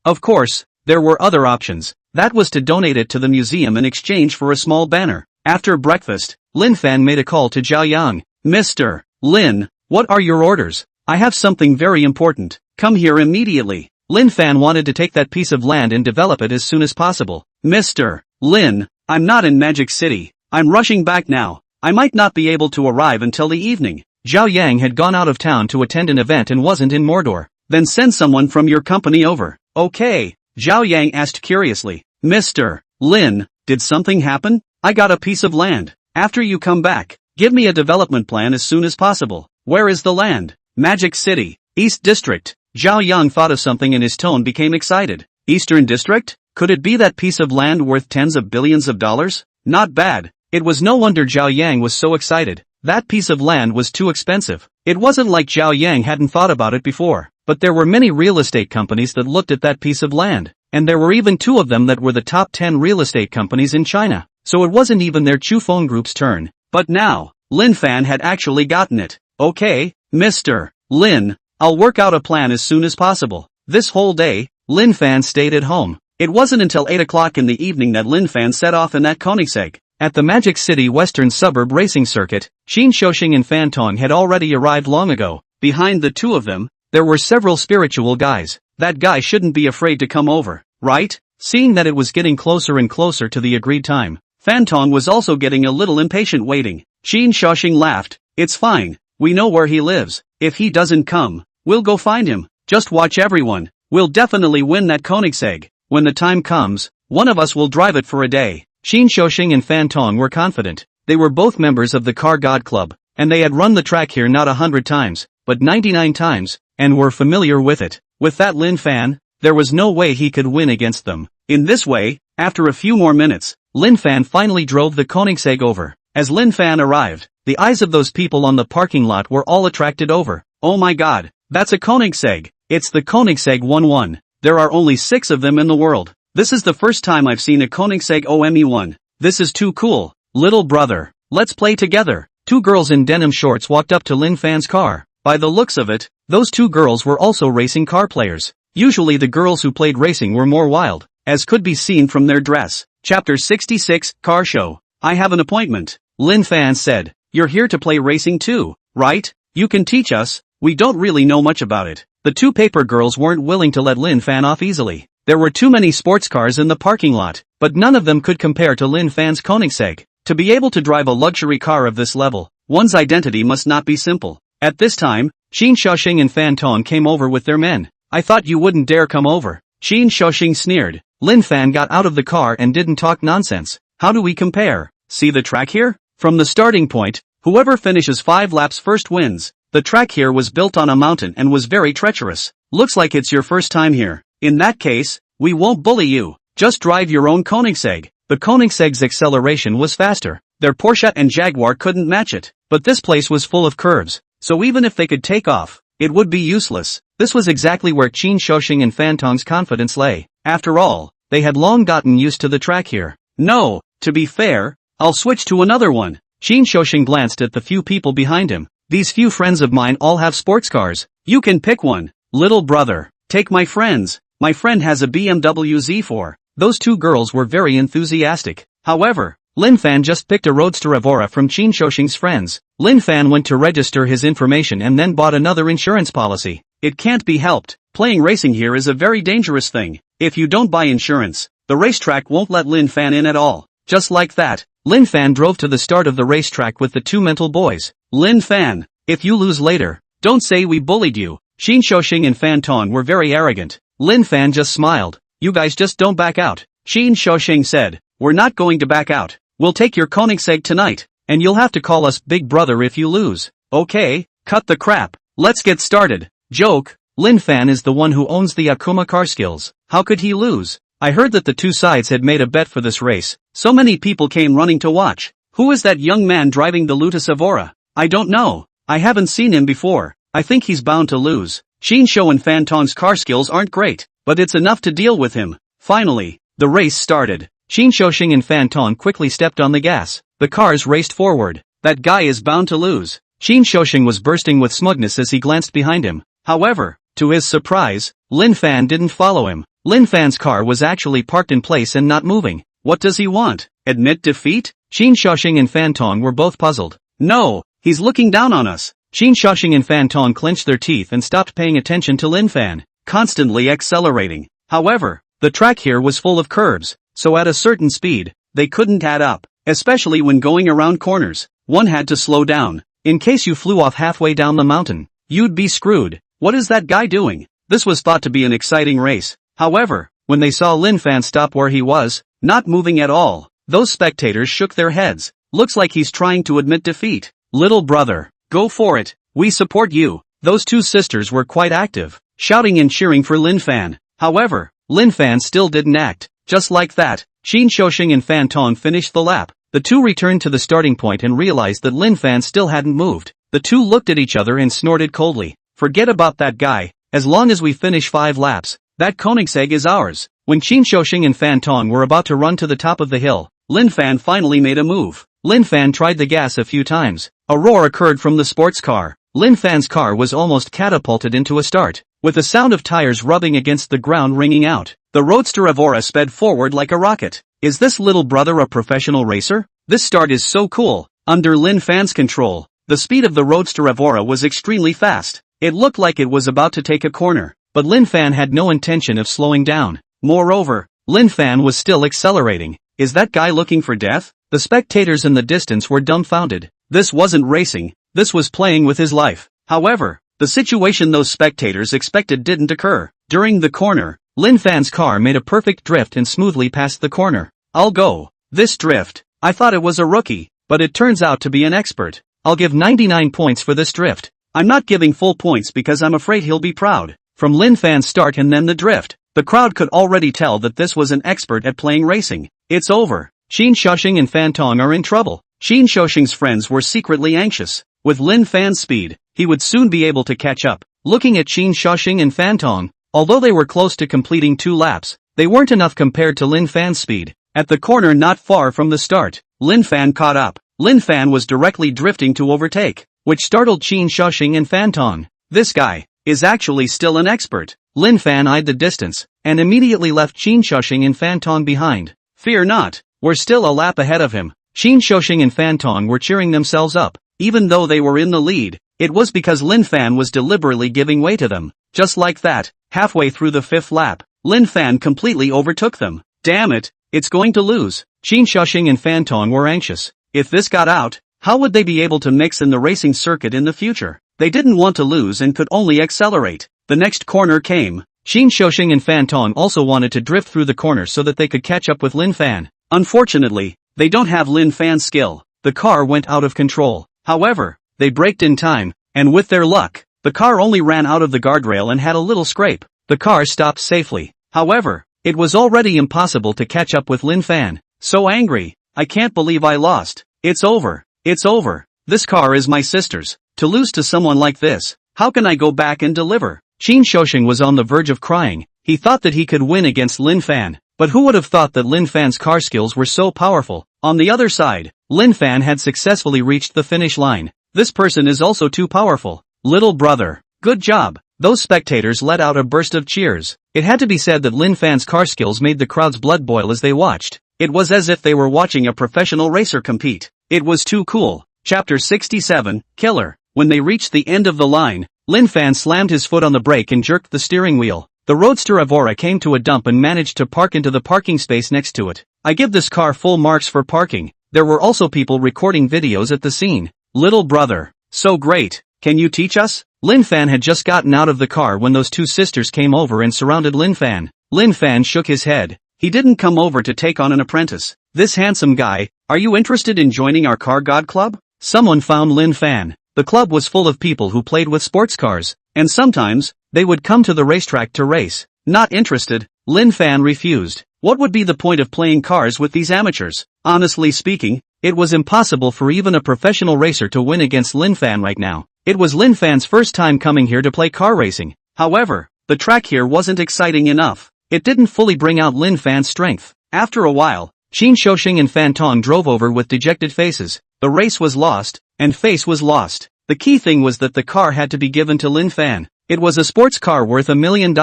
Of course, there were other options. That was to donate it to the museum in exchange for a small banner. After breakfast, Lin Fan made a call to Zhao Yang. Mr. Lin, what are your orders? I have something very important. Come here immediately. Lin Fan wanted to take that piece of land and develop it as soon as possible. Mr. Lin, I'm not in Magic City. I'm rushing back now. I might not be able to arrive until the evening. Zhao Yang had gone out of town to attend an event and wasn't in Mordor. Then send someone from your company over. Okay, Zhao Yang asked curiously. Mr. Lin, did something happen? I got a piece of land. After you come back, give me a development plan as soon as possible. Where is the land? Magic City, East District. Zhao Yang thought of something and his tone became excited. Eastern District? Could it be that piece of land worth tens of billions of dollars? Not bad. It was no wonder Zhao Yang was so excited. That piece of land was too expensive. It wasn't like Zhao Yang hadn't thought about it before, but there were many real estate companies that looked at that piece of land, and there were even two of them that were the top 10 real estate companies in China, so it wasn't even their Chufeng Group's turn. But now, Lin Fan had actually gotten it. Okay, Mr. Lin, I'll work out a plan as soon as possible. This whole day, Lin Fan stayed at home. It wasn't until 8 o'clock in the evening that Lin Fan set off in that Koenigsegg. At the Magic City Western Suburb Racing Circuit, Qin Shousheng and Fantong had already arrived long ago. Behind the two of them, there were several spiritual guys. That guy shouldn't be afraid to come over, right? Seeing that it was getting closer and closer to the agreed time, Fantong was also getting a little impatient waiting. Qin Shousheng laughed. It's fine, we know where he lives. If he doesn't come, we'll go find him. Just watch everyone. We'll definitely win that Koenigsegg. When the time comes, one of us will drive it for a day. Qin Shousheng and Fantong were confident. They were both members of the Car God Club, and they had run the track here not 100 times, but 99 times, and were familiar with it. With that Lin Fan, there was no way he could win against them. In this way, after a few more minutes, Lin Fan finally drove the Koenigsegg over. As Lin Fan arrived, the eyes of those people on the parking lot were all attracted over. Oh my god, that's a Koenigsegg. It's the Koenigsegg 1-1. There are only 6 of them in the world. This is the first time I've seen a Koenigsegg OME1. This is too cool. Little brother, let's play together. 2 girls in denim shorts walked up to Lin Fan's car. By the looks of it, those 2 girls were also racing car players. Usually the girls who played racing were more wild, as could be seen from their dress. Chapter 66, Car Show. I have an appointment. Lin Fan said. You're here to play racing too, right? You can teach us. We don't really know much about it. The 2 paper girls weren't willing to let Lin Fan off easily. There were too many sports cars in the parking lot, but none of them could compare to Lin Fan's Koenigsegg. To be able to drive a luxury car of this level, one's identity must not be simple. At this time, Xin Shaoxing and Fan Tong came over with their men. I thought you wouldn't dare come over. Xin Shaoxing sneered. Lin Fan got out of the car and didn't talk nonsense. How do we compare? See the track here? From the starting point, whoever finishes 5 laps first wins. The track here was built on a mountain and was very treacherous. Looks like it's your first time here. In that case, we won't bully you. Just drive your own Koenigsegg. The Koenigsegg's acceleration was faster. Their Porsche and Jaguar couldn't match it. But this place was full of curves, so even if they could take off, it would be useless. This was exactly where Qin Shoxing and Fan Tong's confidence lay. After all, they had long gotten used to the track here. No, to be fair, I'll switch to another one. Qin Shoxing glanced at the few people behind him. These few friends of mine all have sports cars. You can pick one. Little brother, take my friends. My friend has a BMW Z4. Those 2 girls were very enthusiastic. However, Lin Fan just picked a Roadster Evora from Qin Shoxing's friends. Lin Fan went to register his information and then bought another insurance policy. It can't be helped. Playing racing here is a very dangerous thing. If you don't buy insurance, the racetrack won't let Lin Fan in at all. Just like that, Lin Fan drove to the start of the racetrack with the 2 mental boys. Lin Fan, if you lose later, don't say we bullied you. Qin Shoxing and Fan Tong were very arrogant. Lin Fan just smiled. You guys just don't back out. Qin Shoxing said, we're not going to back out. We'll take your Koenigsegg tonight, and you'll have to call us Big Brother if you lose. Okay, cut the crap. Let's get started. Joke, Lin Fan is the one who owns the Akuma car skills. How could he lose? I heard that the 2 sides had made a bet for this race. So many people came running to watch. Who is that young man driving the Lotus Evora? I don't know. I haven't seen him before. I think he's bound to lose. Xin Shou and Fan Tong's car skills aren't great, but it's enough to deal with him. Finally, the race started. Xin Shoxing and Fan Tong quickly stepped on the gas. The cars raced forward. That guy is bound to lose. Xin Shoxing was bursting with smugness as he glanced behind him. However, to his surprise, Lin Fan didn't follow him. Lin Fan's car was actually parked in place and not moving. What does he want? Admit defeat? Xin Shoxing and Fan Tong were both puzzled. No, he's looking down on us. Xin Shoxing and Fan Tong clenched their teeth and stopped paying attention to Lin Fan, constantly accelerating. However, the track here was full of curves, so at a certain speed, they couldn't add up, especially when going around corners. One had to slow down. In case you flew off halfway down the mountain, you'd be screwed. What is that guy doing? This was thought to be an exciting race. However, when they saw Lin Fan stop where he was, not moving at all, those spectators shook their heads. Looks like he's trying to admit defeat. Little brother, go for it. We support you. Those 2 sisters were quite active, shouting and cheering for Lin Fan. However, Lin Fan still didn't act. Just like that, Xin Shoxing and Fan Tong finished the lap. The 2 returned to the starting point and realized that Lin Fan still hadn't moved. The 2 looked at each other and snorted coldly. Forget about that guy. As long as we finish 5 laps, that Koenigsegg is ours. When Xin Shoxing and Fan Tong were about to run to the top of the hill, Lin Fan finally made a move. Lin Fan tried the gas a few times. A roar occurred from the sports car. Lin Fan's car was almost catapulted into a start, with the sound of tires rubbing against the ground ringing out. The Roadster Evora sped forward like a rocket. Is this little brother a professional racer? This start is so cool. Under Lin Fan's control, the speed of the Roadster Evora was extremely fast. It looked like it was about to take a corner, but Lin Fan had no intention of slowing down. Moreover, Lin Fan was still accelerating. Is that guy looking for death? The spectators in the distance were dumbfounded. This wasn't racing, this was playing with his life. However, the situation those spectators expected didn't occur. During the corner, Lin Fan's car made a perfect drift and smoothly passed the corner. I'll go. This drift. I thought it was a rookie, but it turns out to be an expert. I'll give 99 points for this drift. I'm not giving full points because I'm afraid he'll be proud. From Lin Fan's start and then the drift, the crowd could already tell that this was an expert at playing racing. It's over. Xin Shoxing and Fan Tong are in trouble. Qin Shouxing's friends were secretly anxious. With Lin Fan's speed, he would soon be able to catch up. Looking at Qin Shouxing and Fan Tong, although they were close to completing 2 laps, they weren't enough compared to Lin Fan's speed. At the corner not far from the start, Lin Fan caught up. Lin Fan was directly drifting to overtake, which startled Qin Shouxing and Fan Tong. This guy is actually still an expert. Lin Fan eyed the distance, and immediately left Qin Shouxing and Fan Tong behind. Fear not, we're still a lap ahead of him. Qin Shouxing and Fan Tong were cheering themselves up. Even though they were in the lead, it was because Lin Fan was deliberately giving way to them. Just like that, halfway through the 5th lap, Lin Fan completely overtook them. Damn it, it's going to lose. Qin Shouxing and Fan Tong were anxious. If this got out, how would they be able to mix in the racing circuit in the future? They didn't want to lose and could only accelerate. The next corner came. Qin Shouxing and Fan Tong also wanted to drift through the corner so that they could catch up with Lin Fan. Unfortunately, they don't have Lin Fan's skill. The car went out of control. However, they braked in time, and with their luck, the car only ran out of the guardrail and had a little scrape. The car stopped safely. However, it was already impossible to catch up with Lin Fan. So angry, I can't believe I lost. It's over. It's over. This car is my sister's. To lose to someone like this, how can I go back and deliver? Qin Shouxing was on the verge of crying. He thought that he could win against Lin Fan, but who would have thought that Lin Fan's car skills were so powerful? On the other side, Lin Fan had successfully reached the finish line. This person is also too powerful. Little brother, good job. Those spectators let out a burst of cheers. It had to be said that Lin Fan's car skills made the crowd's blood boil as they watched. It was as if they were watching a professional racer compete. It was too cool. Chapter 67, Killer. When they reached the end of the line, Lin Fan slammed his foot on the brake and jerked the steering wheel. The roadster Avora came to a dump and managed to park into the parking space next to it. I give this car full marks for parking. There were also people recording videos at the scene. Little brother, so great. Can you teach us? Lin Fan had just gotten out of the car when those 2 sisters came over and surrounded Lin Fan. Lin Fan shook his head. He didn't come over to take on an apprentice. This handsome guy, are you interested in joining our Car God Club? Someone found Lin Fan. The club was full of people who played with sports cars, and sometimes, they would come to the racetrack to race. Not interested, Lin Fan refused. What would be the point of playing cars with these amateurs? Honestly speaking, it was impossible for even a professional racer to win against Lin Fan right now. It was Lin Fan's first time coming here to play car racing. However, the track here wasn't exciting enough. It didn't fully bring out Lin Fan's strength. After a while, Qin Shouxing and Fan Tong drove over with dejected faces. The race was lost, and face was lost. The key thing was that the car had to be given to Lin Fan. It was a sports car worth $1 million,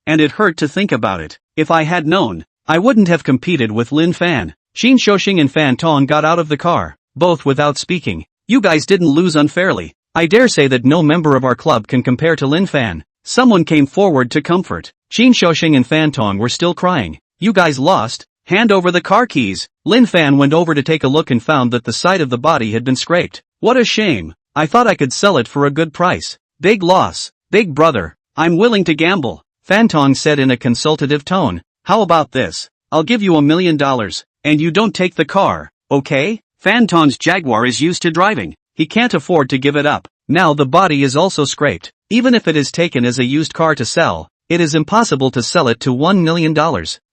and it hurt to think about it. If I had known, I wouldn't have competed with Lin Fan. Qin Shouxing and Fan Tong got out of the car, both without speaking. You guys didn't lose unfairly. I dare say that no member of our club can compare to Lin Fan. Someone came forward to comfort. Qin Shouxing and Fan Tong were still crying. You guys lost. Hand over the car keys. Lin Fan went over to take a look and found that the side of the body had been scraped. What a shame. I thought I could sell it for a good price. Big loss. Big brother. I'm willing to gamble. Fan Tong said in a consultative tone. How about this? I'll give you $1 million, and you don't take the car, okay? Fan Tong's Jaguar is used to driving. He can't afford to give it up. Now the body is also scraped. Even if it is taken as a used car to sell, it is impossible to sell it to $1 million.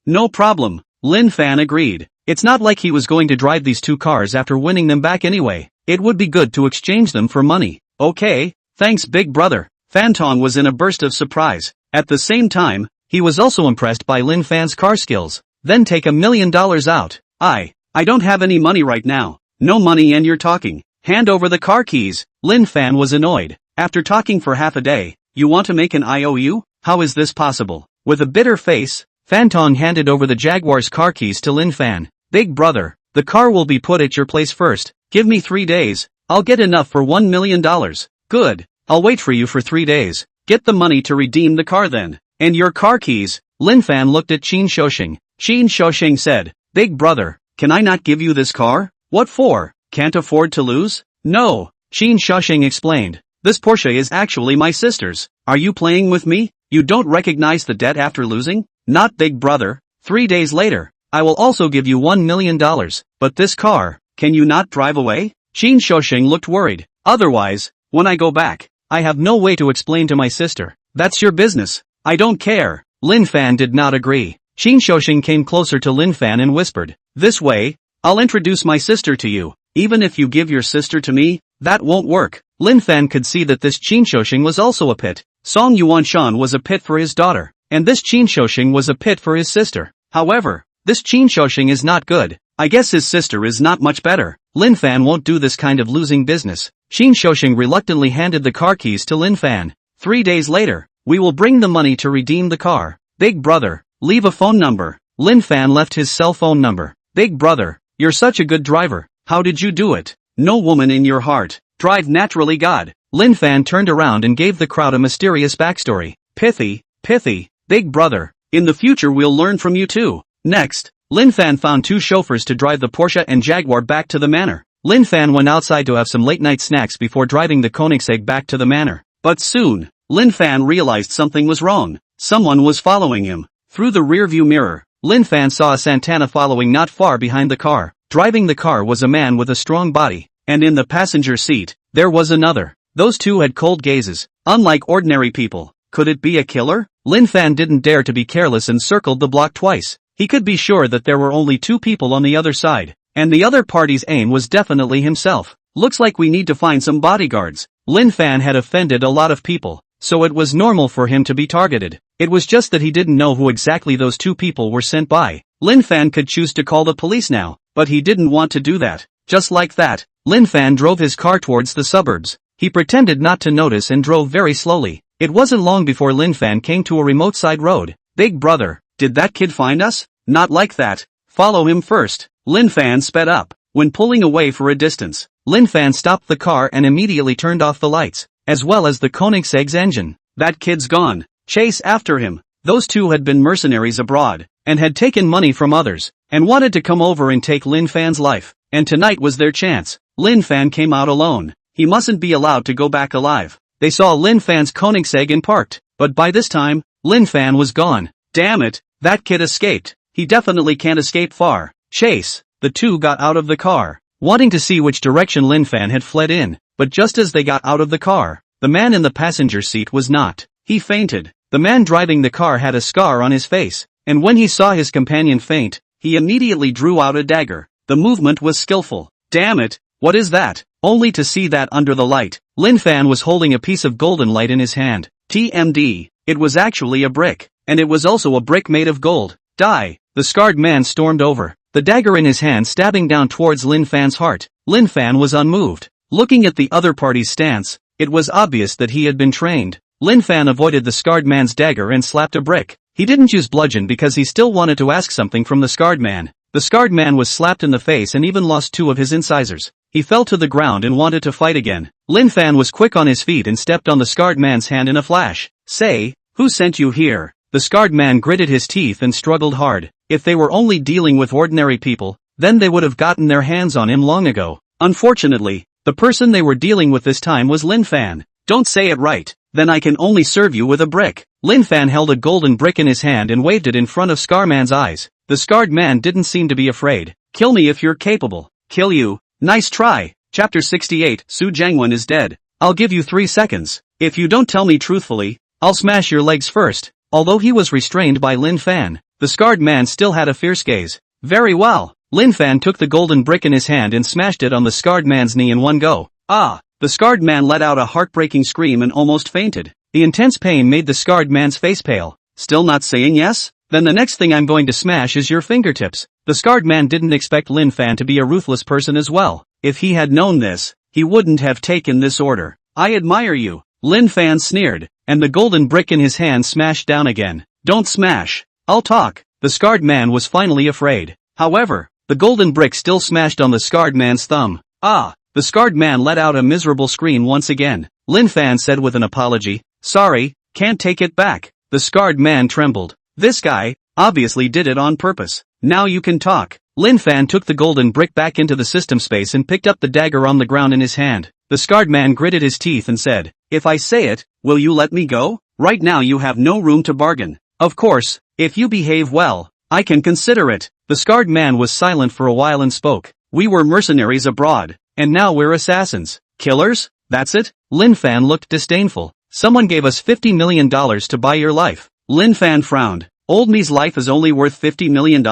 No problem. Lin Fan agreed. It's not like he was going to drive these 2 cars after winning them back anyway. It would be good to exchange them for money. Okay, thanks big brother. Fan Tong was in a burst of surprise. At the same time, he was also impressed by Lin Fan's car skills. Then take $1 million out. I don't have any money right now. No money and you're talking. Hand over the car keys. Lin Fan was annoyed. After talking for half a day, you want to make an IOU? How is this possible? With a bitter face, Fan Tong handed over the Jaguar's car keys to Lin Fan. Big brother, the car will be put at your place first. Give me 3 days. I'll get enough for $1 million. Good. I'll wait for you for 3 days. Get the money to redeem the car then. And your car keys. Lin Fan looked at Qin Shouxing. Qin Shouxing said, Big brother, can I not give you this car? What for? Can't afford to lose? No. Qin Shouxing explained. This Porsche is actually my sister's. Are you playing with me? You don't recognize the debt after losing? Not big brother. 3 days later, I will also give you $1 million. But this car, can you not drive away? Qin Shouxing looked worried. Otherwise, when I go back, I have no way to explain to my sister. That's your business. I don't care. Lin Fan did not agree. Qin Shouxing came closer to Lin Fan and whispered, This way, I'll introduce my sister to you. Even if you give your sister to me, that won't work. Lin Fan could see that this Qin Shouxing was also a pit. Song Yuanshan was a pit for his daughter, and this Qin Shouxing was a pit for his sister. However, this Qin Shouxing is not good. I guess his sister is not much better. Lin Fan won't do this kind of losing business. Qin Shouxing reluctantly handed the car keys to Lin Fan. 3 days later, we will bring the money to redeem the car. Big brother, leave a phone number. Lin Fan left his cell phone number. Big brother, you're such a good driver. How did you do it? No woman in your heart. Drive naturally God. Lin Fan turned around and gave the crowd a mysterious backstory. Pithy, big brother. In the future we'll learn from you too. Next, Lin Fan found 2 chauffeurs to drive the Porsche and Jaguar back to the manor. Lin Fan went outside to have some late-night snacks before driving the Koenigsegg back to the manor. But soon, Lin Fan realized something was wrong. Someone was following him. Through the rearview mirror, Lin Fan saw a Santana following not far behind the car. Driving the car was a man with a strong body, and in the passenger seat, there was another. Those 2 had cold gazes, unlike ordinary people. Could it be a killer? Lin Fan didn't dare to be careless and circled the block twice. He could be sure that there were only 2 people on the other side, and the other party's aim was definitely himself. Looks like we need to find some bodyguards. Lin Fan had offended a lot of people, so it was normal for him to be targeted. It was just that he didn't know who exactly those 2 people were sent by. Lin Fan could choose to call the police now, but he didn't want to do that. Just like that, Lin Fan drove his car towards the suburbs. He pretended not to notice and drove very slowly. It wasn't long before Lin Fan came to a remote side road. Big brother, did that kid find us? Not like that. Follow him first. Lin Fan sped up. When pulling away for a distance, Lin Fan stopped the car and immediately turned off the lights, as well as the Koenigsegg's engine. That kid's gone. Chase after him. Those 2 had been mercenaries abroad, and had taken money from others, and wanted to come over and take Lin Fan's life, and tonight was their chance. Lin Fan came out alone. He mustn't be allowed to go back alive. They saw Lin Fan's Koenigsegg and parked, but by this time, Lin Fan was gone. Damn it, that kid escaped. He definitely can't escape far. Chase. The 2 got out of the car, wanting to see which direction Lin Fan had fled in, but just as they got out of the car, the man in the passenger seat was not. He fainted. The man driving the car had a scar on his face, and when he saw his companion faint, he immediately drew out a dagger. The movement was skillful. Damn it, what is that? Only to see that under the light, Lin Fan was holding a piece of golden light in his hand. TMD, it was actually a brick, and it was also a brick made of gold. Die! The scarred man stormed over, the dagger in his hand stabbing down towards Lin Fan's heart. Lin Fan was unmoved. Looking at the other party's stance, it was obvious that he had been trained. Lin Fan avoided the scarred man's dagger and slapped a brick. He didn't use bludgeon because he still wanted to ask something from the scarred man. The scarred man was slapped in the face and even lost 2 of his incisors. He fell to the ground and wanted to fight again. Lin Fan was quick on his feet and stepped on the scarred man's hand in a flash. Say, who sent you here? The scarred man gritted his teeth and struggled hard. If they were only dealing with ordinary people, then they would have gotten their hands on him long ago. Unfortunately, the person they were dealing with this time was Lin Fan. Don't say it right. Then I can only serve you with a brick. Lin Fan held a golden brick in his hand and waved it in front of Scarman's eyes. The scarred man didn't seem to be afraid. Kill me if you're capable. Kill you. Nice try. Chapter 68. Su Jiangwen is dead. I'll give you 3 seconds. If you don't tell me truthfully, I'll smash your legs first. Although he was restrained by Lin Fan, the scarred man still had a fierce gaze. Very well. Lin Fan took the golden brick in his hand and smashed it on the scarred man's knee in one go. Ah! The scarred man let out a heartbreaking scream and almost fainted. The intense pain made the scarred man's face pale. Still not saying yes? Then the next thing I'm going to smash is your fingertips. The scarred man didn't expect Lin Fan to be a ruthless person as well. If he had known this, he wouldn't have taken this order. I admire you. Lin Fan sneered, and the golden brick in his hand smashed down again. Don't smash. I'll talk. The scarred man was finally afraid. However, the golden brick still smashed on the scarred man's thumb. Ah! The scarred man let out a miserable scream once again. Lin Fan said with an apology, sorry, can't take it back. The scarred man trembled. This guy, obviously did it on purpose. Now you can talk. Lin Fan took the golden brick back into the system space and picked up the dagger on the ground in his hand. The scarred man gritted his teeth and said, if I say it, will you let me go? Right now you have no room to bargain. Of course, if you behave well, I can consider it. The scarred man was silent for a while and spoke. We were mercenaries abroad. And now we're assassins. Killers? That's it? Lin Fan looked disdainful. Someone gave us $50 million to buy your life. Lin Fan frowned. Old me's life is only worth $50 million?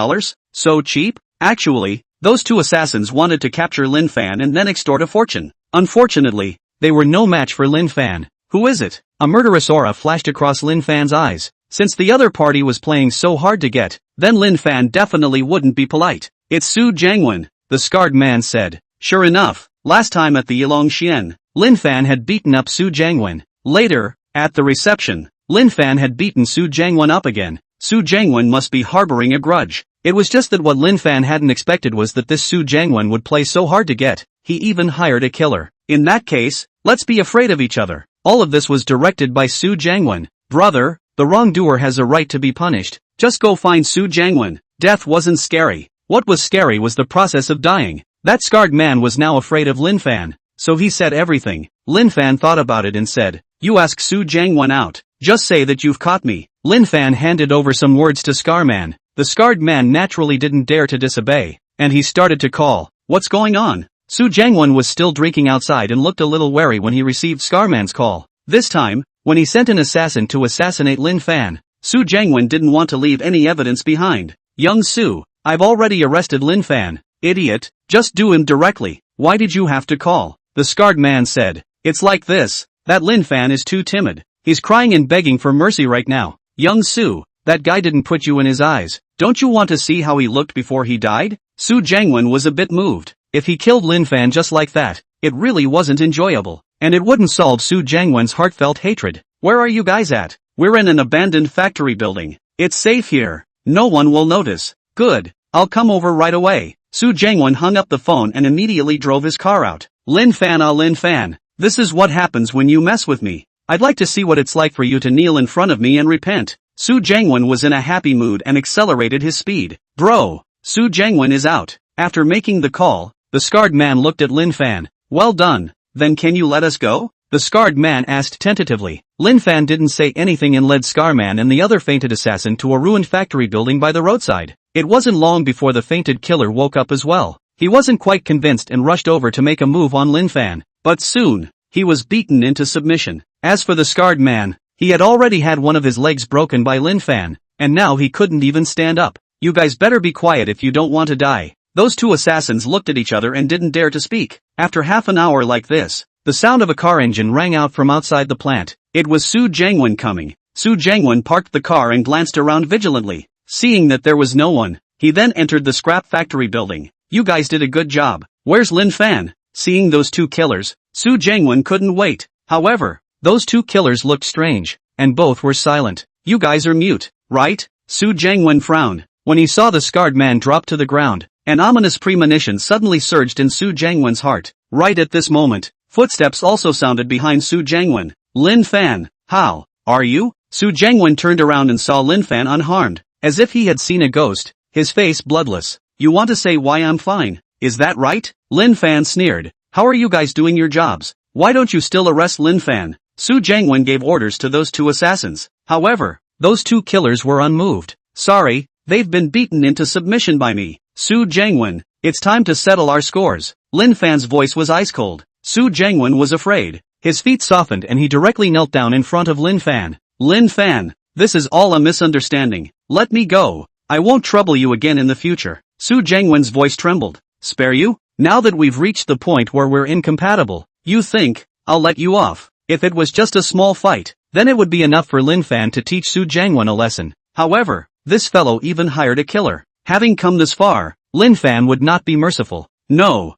So cheap? Actually, Those two assassins wanted to capture Lin Fan and then extort a fortune. Unfortunately, they were no match for Lin Fan. Who is it? A murderous aura flashed across Lin Fan's eyes. Since the other party was playing so hard to get, then Lin Fan definitely wouldn't be polite. It's Su Jiangwen, the scarred man said. Sure enough, last time at the Yilongxian, Lin Fan had beaten up Su Jiangwen. Later, at the reception, Lin Fan had beaten Su Jiangwen up again. Su Jiangwen must be harboring a grudge. It was just that what Lin Fan hadn't expected was that this Su Jiangwen would play so hard to get. He even hired a killer. In that case, let's be afraid of each other. All of this was directed by Su Jiangwen. Brother, the wrongdoer has a right to be punished. Just go find Su Jiangwen. Death wasn't scary. What was scary was the process of dying. That scarred man was now afraid of Lin Fan. So he said everything. Lin Fan thought about it and said, you ask Su Jiangwen out. Just say that you've caught me. Lin Fan handed over some words to Scarman. The scarred man naturally didn't dare to disobey, and he started to call. What's going on? Su Jiangwen was still drinking outside and looked a little wary when he received Scarman's call. This time, when he sent an assassin to assassinate Lin Fan, Su Jiangwen didn't want to leave any evidence behind. Young Su, I've already arrested Lin Fan. Idiot, just do him directly. Why did you have to call? The scarred man said. It's like this, that Lin Fan is too timid. He's crying and begging for mercy right now. Young Su, that guy didn't put you in his eyes. Don't you want to see how he looked before he died? Su Jiangwen was a bit moved. If he killed Lin Fan just like that, it really wasn't enjoyable. And it wouldn't solve Su Jiangwen's heartfelt hatred. Where are you guys at? We're in an abandoned factory building. It's safe here. No one will notice. Good. I'll come over right away. Su Jiangwen hung up the phone and immediately drove his car out. Lin Fan, Lin Fan. This is what happens when you mess with me. I'd like to see what it's like for you to kneel in front of me and repent. Su Jiangwen was in a happy mood and accelerated his speed. Bro, Su Jiangwen is out. After making the call, the scarred man looked at Lin Fan. Well done. Then can you let us go? The scarred man asked tentatively. Lin Fan didn't say anything and led Scarman and the other fainted assassin to a ruined factory building by the roadside. It wasn't long before the fainted killer woke up as well. He wasn't quite convinced and rushed over to make a move on Lin Fan. But soon, he was beaten into submission. As for the scarred man, he had already had one of his legs broken by Lin Fan, and now he couldn't even stand up. You guys better be quiet if you don't want to die. Those two assassins looked at each other and didn't dare to speak. After half an hour like this, the sound of a car engine rang out from outside the plant. It was Su Jiangwen coming. Su Jiangwen parked the car and glanced around vigilantly. Seeing that there was no one, he then entered the scrap factory building. You guys did a good job. Where's Lin Fan? Seeing those two killers, Su Jiangwen couldn't wait. However, those two killers looked strange, and both were silent. You guys are mute, right? Su Jiangwen frowned. When he saw the scarred man drop to the ground, an ominous premonition suddenly surged in Su Jiangwen's heart. Right at this moment, footsteps also sounded behind Su Jiangwen. Lin Fan, how are you? Su Jiangwen turned around and saw Lin Fan unharmed, as if he had seen a ghost, his face bloodless. You want to say why I'm fine, is that right? Lin Fan sneered. How are you guys doing your jobs? Why don't you still arrest Lin Fan? Su Jiangwen gave orders to those two assassins. However, those two killers were unmoved. Sorry, they've been beaten into submission by me. Su Jiangwen, it's time to settle our scores. Lin Fan's voice was ice cold. Su Jiangwen was afraid. His feet softened and he directly knelt down in front of Lin Fan. Lin Fan, this is all a misunderstanding. Let me go. I won't trouble you again in the future. Su Jiangwen's voice trembled. Spare you? Now that we've reached the point where we're incompatible, you think I'll let you off? If it was just a small fight, then it would be enough for Lin Fan to teach Su Jiangwen a lesson. However, this fellow even hired a killer. Having come this far, Lin Fan would not be merciful. No,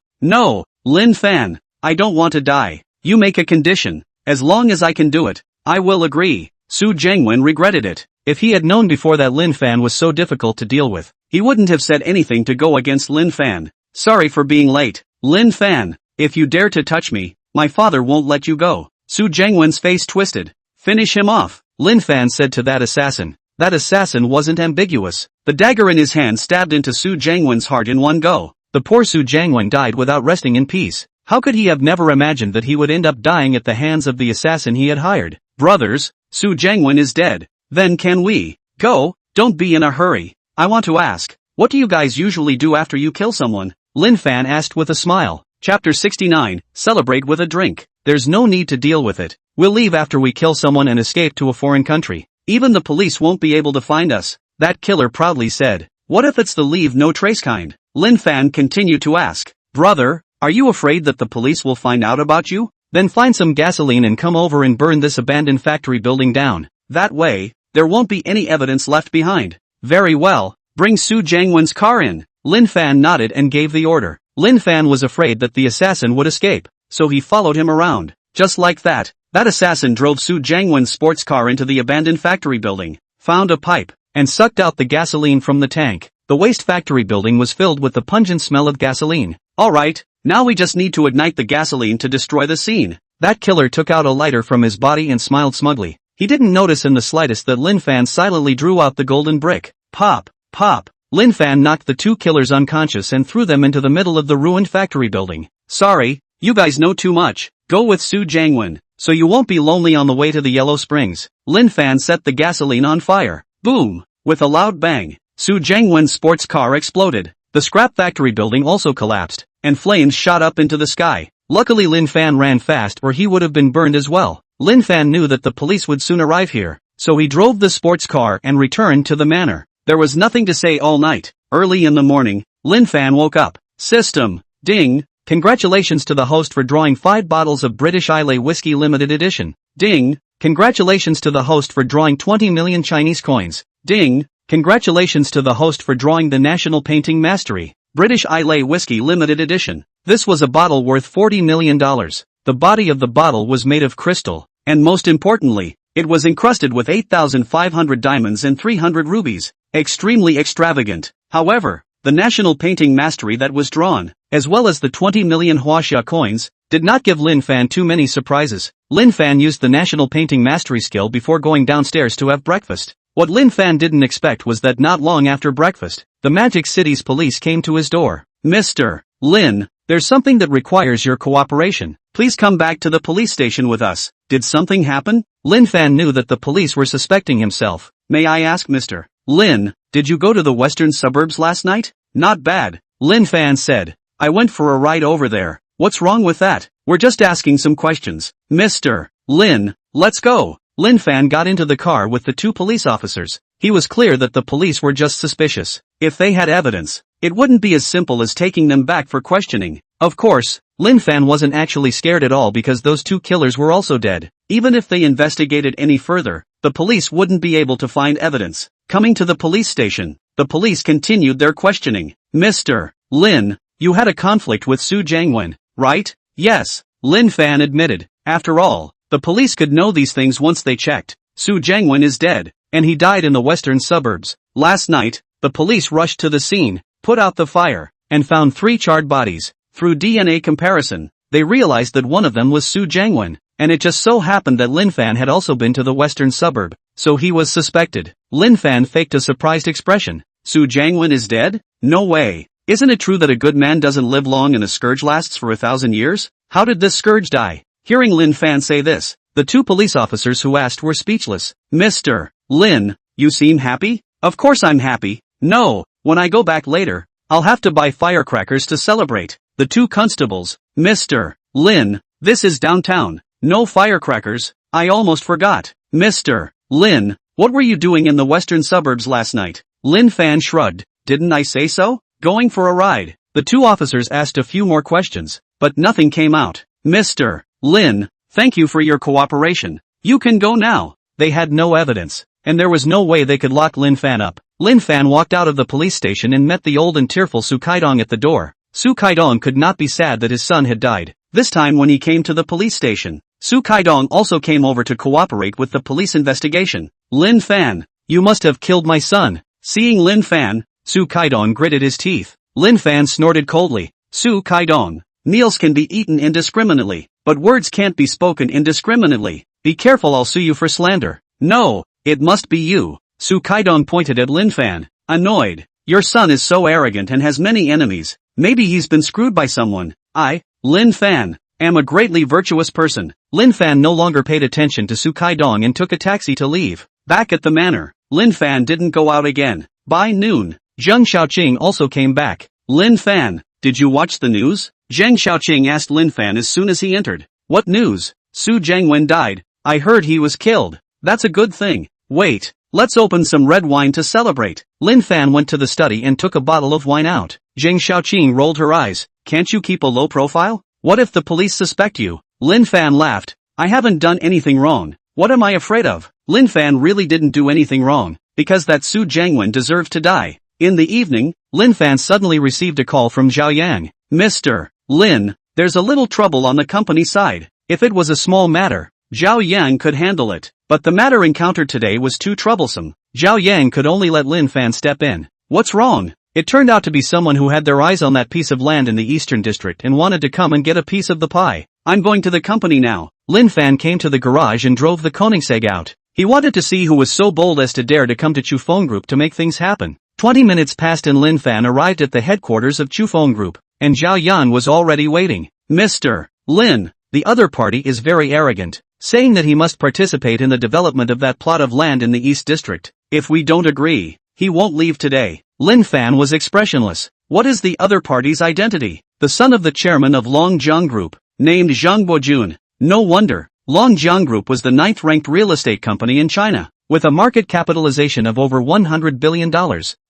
Lin Fan, I don't want to die. You make a condition. As long as I can do it, I will agree. Su Jiangwen regretted it. If he had known before that Lin Fan was so difficult to deal with, he wouldn't have said anything to go against Lin Fan. Sorry for being late. Lin Fan, if you dare to touch me, my father won't let you go. Su Jiangwen's face twisted. Finish him off, Lin Fan said to that assassin. That assassin wasn't ambiguous. The dagger in his hand stabbed into Su Jiangwen's heart in one go. The poor Su Jiangwen died without resting in peace. How could he have never imagined that he would end up dying at the hands of the assassin he had hired? Brothers, Su Jiangwen is dead. Then can we go? Don't be in a hurry. I want to ask, what do you guys usually do after you kill someone? Lin Fan asked with a smile. Chapter 69, Celebrate with a drink. There's no need to deal with it. We'll leave after we kill someone and escape to a foreign country. Even the police won't be able to find us. That killer proudly said. What if it's the leave no trace kind? Lin Fan continued to ask. Brother, are you afraid that the police will find out about you? Then find some gasoline and come over and burn this abandoned factory building down. That way, there won't be any evidence left behind. Very well, bring Su Jiangwen's car in. Lin Fan nodded and gave the order. Lin Fan was afraid that the assassin would escape, so he followed him around. Just like that assassin drove Su Jiangwen's sports car into the abandoned factory building, found a pipe, and sucked out the gasoline from the tank. The waste factory building was filled with the pungent smell of gasoline. Alright, now we just need to ignite the gasoline to destroy the scene. That killer took out a lighter from his body and smiled smugly. He didn't notice in the slightest that Lin Fan silently drew out the golden brick. Pop, pop. Lin Fan knocked the two killers unconscious and threw them into the middle of the ruined factory building. Sorry, you guys know too much. Go with Su Jiangwen, so you won't be lonely on the way to the Yellow Springs. Lin Fan set the gasoline on fire. Boom! With a loud bang, Su Jiangwen's sports car exploded. The scrap factory building also collapsed, and flames shot up into the sky. Luckily Lin Fan ran fast or he would have been burned as well. Lin Fan knew that the police would soon arrive here, so he drove the sports car and returned to the manor. There was nothing to say all night. Early in the morning, Lin Fan woke up. System. Ding. Congratulations to the host for drawing 5 bottles of British Islay Whiskey Limited Edition. Ding. Congratulations to the host for drawing 20 million Chinese coins. Ding. Congratulations to the host for drawing the National Painting Mastery, British Islay Whiskey Limited Edition. This was a bottle worth $40 million. The body of the bottle was made of crystal, and most importantly, it was encrusted with 8,500 diamonds and 300 rubies. Extremely extravagant. However, the National Painting Mastery that was drawn, as well as the 20 million Huaxia coins, did not give Lin Fan too many surprises. Lin Fan used the National Painting Mastery skill before going downstairs to have breakfast. What Lin Fan didn't expect was that not long after breakfast, the Magic City's police came to his door. Mr. Lin, there's something that requires your cooperation. Please come back to the police station with us. Did something happen? Lin Fan knew that the police were suspecting himself. May I ask Mr. Lin, did you go to the western suburbs last night? Not bad, Lin Fan said. I went for a ride over there. What's wrong with that? We're just asking some questions. Mr. Lin, let's go. Lin Fan got into the car with the two police officers. He was clear that the police were just suspicious. If they had evidence, it wouldn't be as simple as taking them back for questioning. Of course, Lin Fan wasn't actually scared at all because those two killers were also dead. Even if they investigated any further, the police wouldn't be able to find evidence. Coming to the police station, the police continued their questioning. Mr. Lin, you had a conflict with Su Jiangwen, right? Yes, Lin Fan admitted. After all, the police could know these things once they checked. Su Jiangwen is dead, and he died in the western suburbs. Last night, the police rushed to the scene, put out the fire, and found 3 charred bodies. Through DNA comparison, they realized that one of them was Su Jiangwen, and it just so happened that Lin Fan had also been to the western suburb, so he was suspected. Lin Fan faked a surprised expression. Su Jiangwen is dead? No way. Isn't it true that a good man doesn't live long and a scourge lasts for 1,000 years? How did this scourge die? Hearing Lin Fan say this, the two police officers who asked were speechless. Mr. Lin, you seem happy? Of course I'm happy. No, when I go back later, I'll have to buy firecrackers to celebrate. The two constables. Mr. Lin, this is downtown. No firecrackers. I almost forgot. Mr. Lin, what were you doing in the western suburbs last night? Lin Fan shrugged. Didn't I say so? Going for a ride. The two officers asked a few more questions, but nothing came out. Mr. Lin, thank you for your cooperation. You can go now. They had no evidence, and there was no way they could lock Lin Fan up. Lin Fan walked out of the police station and met the old and tearful Su Kaidong at the door. Su Kaidong could not be sad that his son had died. This time when he came to the police station, Su Kaidong also came over to cooperate with the police investigation. Lin Fan, you must have killed my son. Seeing Lin Fan, Su Kaidong gritted his teeth. Lin Fan snorted coldly. Su Kaidong, meals can be eaten indiscriminately, but words can't be spoken indiscriminately. Be careful, I'll sue you for slander. No, it must be you. Su Kaidong pointed at Lin Fan, annoyed. Your son is so arrogant and has many enemies. Maybe he's been screwed by someone. I, Lin Fan, am a greatly virtuous person. Lin Fan no longer paid attention to Su Kaidong and took a taxi to leave. Back at the manor, Lin Fan didn't go out again. By noon, Zheng Xiaoqing also came back. Lin Fan, did you watch the news? Zheng Xiaoqing asked Lin Fan as soon as he entered. What news? Su Jiangwen died. I heard he was killed. That's a good thing. Wait, let's open some red wine to celebrate. Lin Fan went to the study and took a bottle of wine out. Jing Shaoqing rolled her eyes. Can't you keep a low profile? What if the police suspect you? Lin Fan laughed. I haven't done anything wrong. What am I afraid of? Lin Fan really didn't do anything wrong, because that Su Jiangwen deserves to die. In the evening, Lin Fan suddenly received a call from Zhao Yang. Mr. Lin, there's a little trouble on the company side. If it was a small matter, Zhao Yang could handle it. But the matter encountered today was too troublesome. Zhao Yang could only let Lin Fan step in. What's wrong? It turned out to be someone who had their eyes on that piece of land in the Eastern District and wanted to come and get a piece of the pie. I'm going to the company now. Lin Fan came to the garage and drove the Koenigsegg out. He wanted to see who was so bold as to dare to come to Chufeng Group to make things happen. 20 minutes passed and Lin Fan arrived at the headquarters of Chufeng Group, and Zhao Yan was already waiting. Mr. Lin, the other party is very arrogant, saying that he must participate in the development of that plot of land in the East District. If we don't agree, he won't leave today. Lin Fan was expressionless. What is the other party's identity? The son of the chairman of Longjiang Group, named Zhang Guojun. No wonder. Longjiang Group was the 9th-ranked real estate company in China, with a market capitalization of over $100 billion.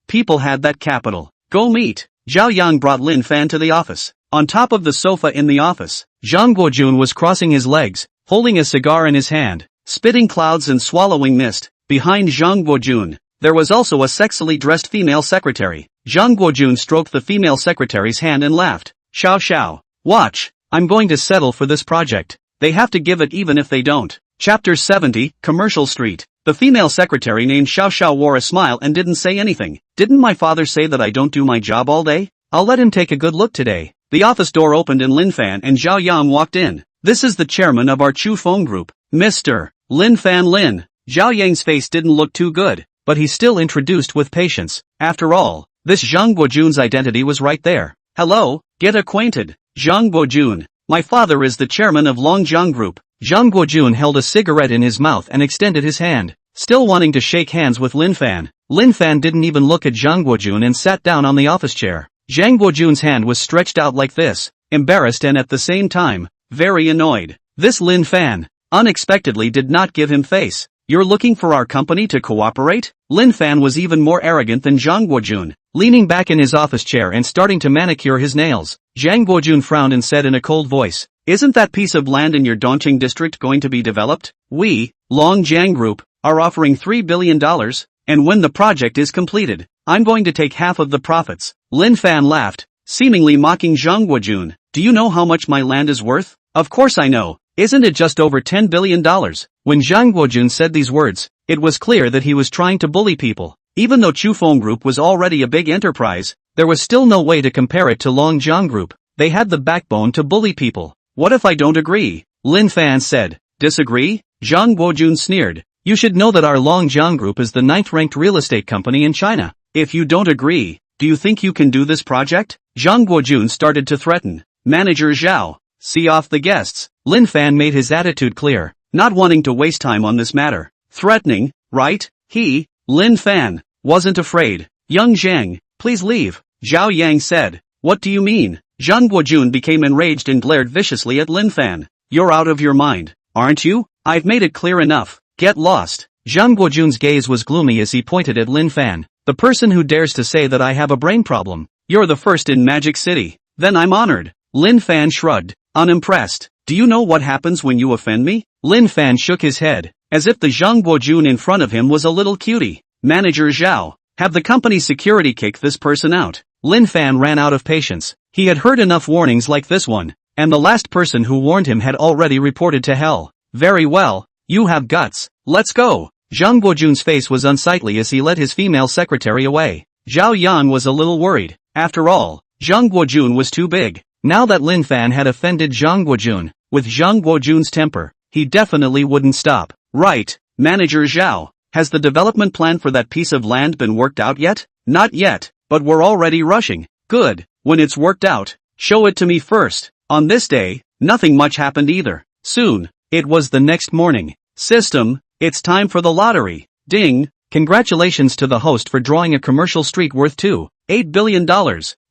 People had that capital. Go meet. Zhao Yang brought Lin Fan to the office. On top of the sofa in the office, Zhang Guojun was crossing his legs, holding a cigar in his hand, spitting clouds and swallowing mist. Behind Zhang Guojun, there was also a sexily dressed female secretary. Zhang Guojun stroked the female secretary's hand and laughed. Xiao Xiao, watch, I'm going to settle for this project. They have to give it even if they don't. Chapter 70, Commercial Street. The female secretary named Xiao Xiao wore a smile and didn't say anything. Didn't my father say that I don't do my job all day? I'll let him take a good look today. The office door opened and Lin Fan and Zhao Yang walked in. This is the chairman of our Chufeng Group, Mr. Lin Fan Lin. Zhao Yang's face didn't look too good, but he still introduced with patience. After all, this Zhang Guojun's identity was right there. Hello, get acquainted. Zhang Guojun. My father is the chairman of Longjiang Group. Zhang Guojun held a cigarette in his mouth and extended his hand, still wanting to shake hands with Lin Fan. Lin Fan didn't even look at Zhang Guojun and sat down on the office chair. Zhang Guojun's hand was stretched out like this, embarrassed and at the same time, very annoyed. This Lin Fan, unexpectedly did not give him face. You're looking for our company to cooperate? Lin Fan was even more arrogant than Zhang Guojun, leaning back in his office chair and starting to manicure his nails. Zhang Guojun frowned and said in a cold voice, isn't that piece of land in your Dongqing district going to be developed? We, Longjiang Group, are offering $3 billion, and when the project is completed, I'm going to take half of the profits. Lin Fan laughed, seemingly mocking Zhang Guojun. Do you know how much my land is worth? Of course I know. Isn't it just over $10 billion? When Zhang Guojun said these words, it was clear that he was trying to bully people. Even though Chufeng Group was already a big enterprise, there was still no way to compare it to Longjiang Group. They had the backbone to bully people. What if I don't agree? Lin Fan said. Disagree? Zhang Guojun sneered. You should know that our Longjiang Group is the 9th-ranked real estate company in China. If you don't agree, do you think you can do this project? Zhang Guojun started to threaten. Manager Zhao, see off the guests. Lin Fan made his attitude clear, not wanting to waste time on this matter. Threatening, right? He, Lin Fan, wasn't afraid. Young Zhang, please leave, Zhao Yang said. What do you mean? Zhang Guojun became enraged and glared viciously at Lin Fan. You're out of your mind, aren't you? I've made it clear enough. Get lost. Zhang Guojun's gaze was gloomy as he pointed at Lin Fan. The person who dares to say that I have a brain problem. You're the first in Magic City. Then I'm honored. Lin Fan shrugged, unimpressed. Do you know what happens when you offend me? Lin Fan shook his head, as if the Zhang Guojun in front of him was a little cutie. Manager Zhao, have the company's security kick this person out. Lin Fan ran out of patience. He had heard enough warnings like this one, and the last person who warned him had already reported to hell. Very well, you have guts. Let's go. Zhang Guojun's face was unsightly as he led his female secretary away. Zhao Yan was a little worried. After all, Zhang Guojun was too big. Now that Lin Fan had offended Zhang Guojun, with Zhang Guojun's temper, he definitely wouldn't stop. Right, Manager Zhao, has the development plan for that piece of land been worked out yet? Not yet, but we're already rushing. Good, when it's worked out, show it to me first. On this day, nothing much happened either. Soon, it was the next morning. System, it's time for the lottery. Ding, congratulations to the host for drawing a commercial street worth $2.8 billion.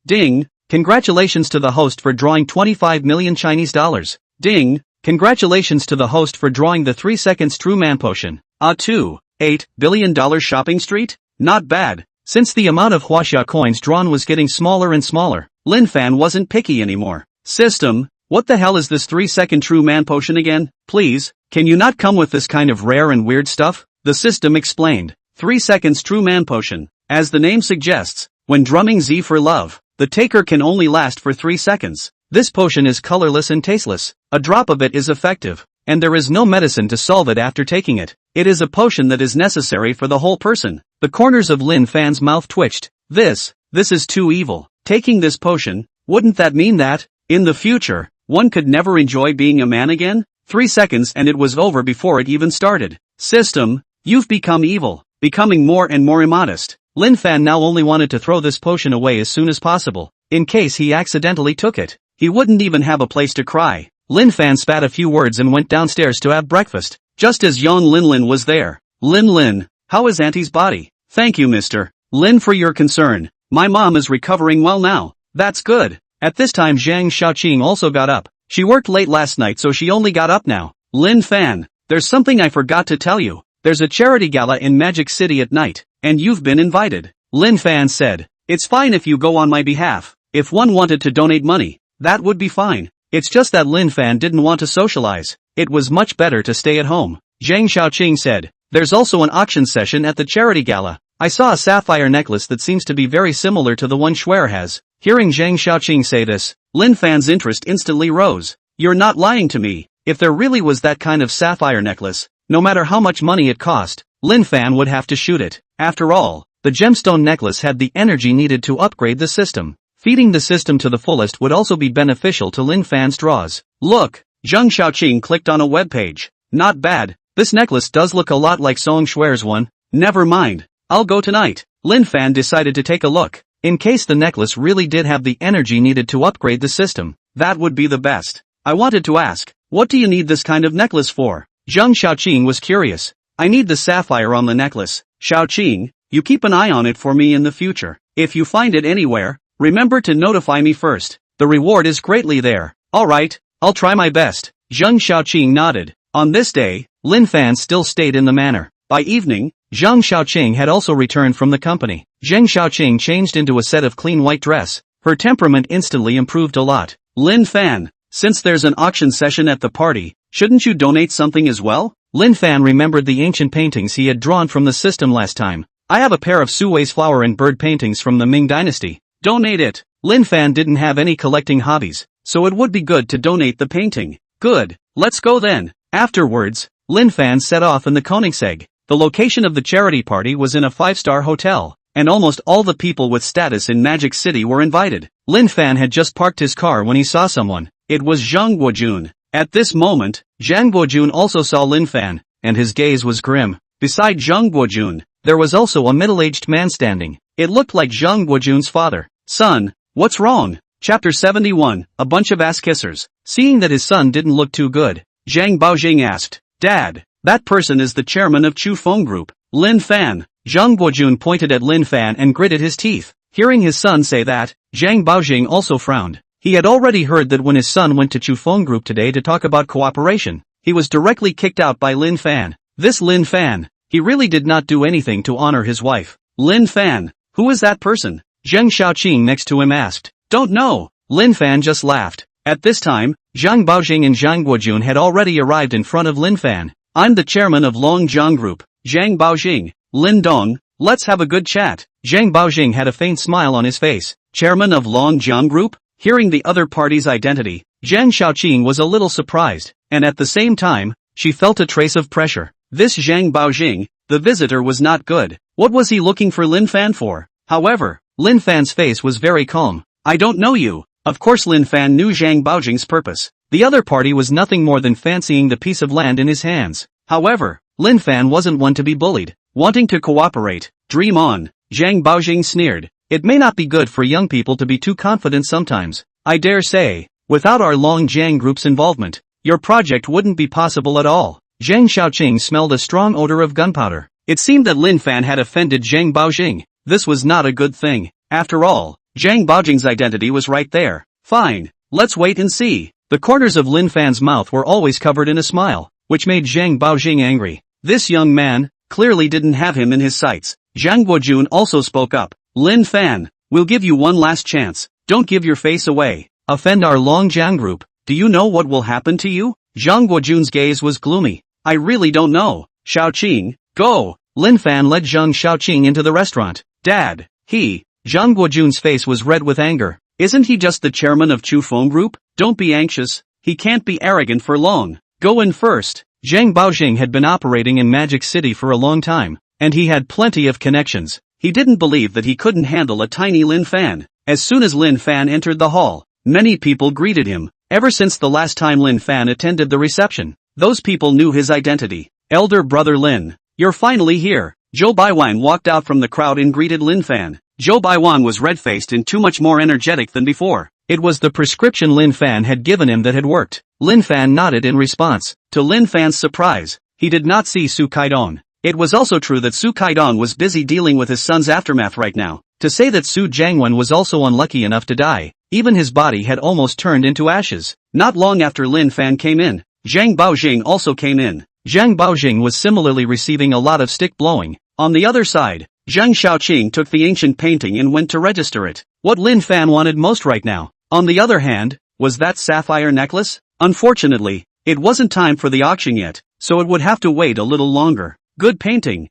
Ding, congratulations to the host for drawing 25 million Chinese dollars. Ding, congratulations to the host for drawing the 3 seconds true man potion. A $2.8 billion shopping street? Not bad. Since the amount of Huaxia coins drawn was getting smaller and smaller, Lin Fan wasn't picky anymore. System, what the hell is this 3-second true man potion again? Please, can you not come with this kind of rare and weird stuff? The system explained. 3 seconds true man potion. As the name suggests, when drumming Z for love, the taker can only last for 3 seconds. This potion is colorless and tasteless. A drop of it is effective, and there is no medicine to solve it after taking it. It is a potion that is necessary for the whole person. The corners of Lin Fan's mouth twitched. This is too evil. Taking this potion, wouldn't that mean that, in the future, one could never enjoy being a man again? 3 seconds and it was over before it even started. System, you've become evil, becoming more and more immodest. Lin Fan now only wanted to throw this potion away as soon as possible, in case he accidentally took it. He wouldn't even have a place to cry. Lin Fan spat a few words and went downstairs to have breakfast, just as young Lin was there. Lin, how is Auntie's body? Thank you Mr. Lin for your concern. My mom is recovering well now. That's good. At this time Zhang Xiaoqing also got up. She worked late last night so she only got up now. Lin Fan, there's something I forgot to tell you. There's a charity gala in Magic City at night, and you've been invited. Lin Fan said. It's fine if you go on my behalf. If one wanted to donate money, that would be fine. It's just that Lin Fan didn't want to socialize. It was much better to stay at home. Zhang Xiaoqing said. There's also an auction session at the charity gala. I saw a sapphire necklace that seems to be very similar to the one Schwer has. Hearing Zhang Xiaoqing say this, Lin Fan's interest instantly rose. You're not lying to me. If there really was that kind of sapphire necklace, no matter how much money it cost, Lin Fan would have to shoot it. After all, the gemstone necklace had the energy needed to upgrade the system. Feeding the system to the fullest would also be beneficial to Lin Fan's draws. Look, Zhang Xiaoqing clicked on a web page. Not bad. This necklace does look a lot like Song Schwer's one. Never mind. I'll go tonight. Lin Fan decided to take a look. In case the necklace really did have the energy needed to upgrade the system, that would be the best. I wanted to ask, what do you need this kind of necklace for? Zhang Xiaoqing was curious. I need the sapphire on the necklace. Xiaoqing, you keep an eye on it for me in the future. If you find it anywhere, remember to notify me first. The reward is greatly there. Alright, I'll try my best. Zhang Xiaoqing nodded. On this day, Lin Fan still stayed in the manor. By evening, Zhang Xiaoqing had also returned from the company. Zhang Xiaoqing changed into a set of clean white dress. Her temperament instantly improved a lot. Lin Fan, since there's an auction session at the party, shouldn't you donate something as well? Lin Fan remembered the ancient paintings he had drawn from the system last time. I have a pair of Sui's flower and bird paintings from the Ming dynasty. Donate it. Lin Fan didn't have any collecting hobbies, so it would be good to donate the painting. Good, let's go then. Afterwards, Lin Fan set off in the Koenigsegg. The location of the charity party was in a 5-star hotel, and almost all the people with status in Magic City were invited. Lin Fan had just parked his car when he saw someone. It was Zhang Guojun. At this moment, Zhang Guojun also saw Lin Fan, and his gaze was grim. Beside Zhang Guojun, there was also a middle-aged man standing. It looked like Zhang Guojun's father. Son, what's wrong? Chapter 71, a bunch of ass-kissers. Seeing that his son didn't look too good, Zhang Baojing asked, Dad, that person is the chairman of Chufeng Group, Lin Fan. Zhang Guojun pointed at Lin Fan and gritted his teeth. Hearing his son say that, Zhang Baojing also frowned. He had already heard that when his son went to Chufeng Group today to talk about cooperation, he was directly kicked out by Lin Fan. This Lin Fan, he really did not do anything to honor his wife. Lin Fan, who is that person? Zhang Xiaoqing next to him asked. Don't know. Lin Fan just laughed. At this time, Zhang Baojing and Zhang Guojun had already arrived in front of Lin Fan. I'm the chairman of Longjiang Group, Zhang Baojing. Lin Dong, let's have a good chat. Zhang Baojing had a faint smile on his face. Chairman of Longjiang Group? Hearing the other party's identity, Zhang Xiaoqing was a little surprised, and at the same time, she felt a trace of pressure. This Zhang Baojing, the visitor was not good. What was he looking for Lin Fan for? However, Lin Fan's face was very calm. I don't know you. Of course Lin Fan knew Zhang Baojing's purpose. The other party was nothing more than fancying the piece of land in his hands. However, Lin Fan wasn't one to be bullied. Wanting to cooperate, dream on, Zhang Baojing sneered. It may not be good for young people to be too confident sometimes. I dare say, without our Longjiang Group's involvement, your project wouldn't be possible at all. Zhang Xiaoqing smelled a strong odor of gunpowder. It seemed that Lin Fan had offended Zhang Baojing. This was not a good thing. After all, Zhang Baojing's identity was right there. Fine, let's wait and see. The corners of Lin Fan's mouth were always covered in a smile, which made Zhang Baojing angry. This young man, clearly didn't have him in his sights. Zhang Guojun also spoke up. Lin Fan, we'll give you one last chance. Don't give your face away. Offend our Longjiang group. Do you know what will happen to you? Zhang Guojun's gaze was gloomy. I really don't know. Xiaoqing, go! Lin Fan led Zhang Xiaoqing into the restaurant. Dad, Zhang Guojun's face was red with anger. Isn't he just the chairman of Chufeng Group? Don't be anxious. He can't be arrogant for long. Go in first. Zhang Baojing had been operating in Magic City for a long time, and he had plenty of connections. He didn't believe that he couldn't handle a tiny Lin Fan. As soon as Lin Fan entered the hall, many people greeted him. Ever since the last time Lin Fan attended the reception, those people knew his identity. Elder brother Lin, you're finally here. Zhou Baiwan walked out from the crowd and greeted Lin Fan. Zhou Baiwan was red-faced and too much more energetic than before. It was the prescription Lin Fan had given him that had worked. Lin Fan nodded in response. To Lin Fan's surprise, he did not see Su Kaidong. It was also true that Su Kaidong was busy dealing with his son's aftermath right now. To say that Su Jiangwen was also unlucky enough to die, even his body had almost turned into ashes. Not long after Lin Fan came in, Zhang Baojing also came in. Zhang Baojing was similarly receiving a lot of stick blowing. On the other side, Zhang Xiaoqing took the ancient painting and went to register it. What Lin Fan wanted most right now, on the other hand, was that sapphire necklace. Unfortunately, it wasn't time for the auction yet, so it would have to wait a little longer. Good painting,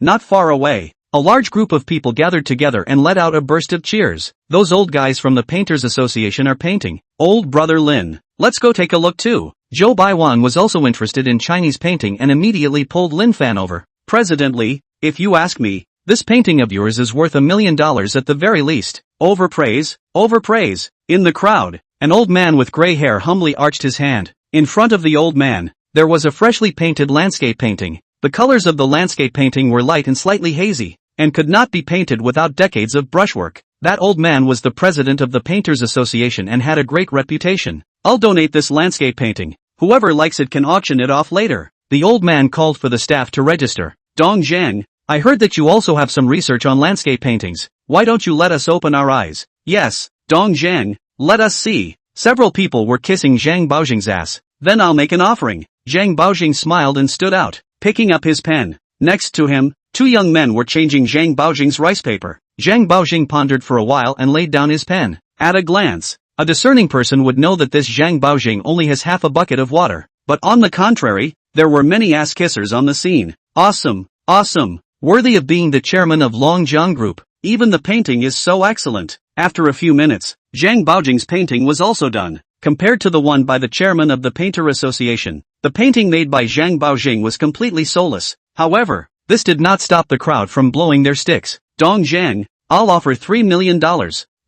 not far away. A large group of people gathered together and let out a burst of cheers. Those old guys from the Painters Association are painting. Old brother Lin, let's go take a look too. Zhou Baiwan was also interested in Chinese painting and immediately pulled Lin Fan over. President Li, if you ask me, this painting of yours is worth $1 million at the very least. Overpraise. In the crowd, an old man with gray hair humbly arched his hand. In front of the old man, there was a freshly painted landscape painting. The colors of the landscape painting were light and slightly hazy, and could not be painted without decades of brushwork. That old man was the president of the Painters Association and had a great reputation. I'll donate this landscape painting. Whoever likes it can auction it off later. The old man called for the staff to register. Dong Zhang, I heard that you also have some research on landscape paintings. Why don't you let us open our eyes? Yes, Dong Zhang, let us see. Several people were kissing Zhang Baojing's ass. Then I'll make an offering. Zhang Baojing smiled and stood out, picking up his pen. Next to him, two young men were changing Zhang Baojing's rice paper. Zhang Baojing pondered for a while and laid down his pen. At a glance, a discerning person would know that this Zhang Baojing only has half a bucket of water. But on the contrary, there were many ass-kissers on the scene. Awesome. Worthy of being the chairman of Longjiang Group. Even the painting is so excellent. After a few minutes, Zhang Baojing's painting was also done. Compared to the one by the chairman of the Painter Association, the painting made by Zhang Baojing was completely soulless. However, this did not stop the crowd from blowing their sticks. Dong Zhang, I'll offer $3 million.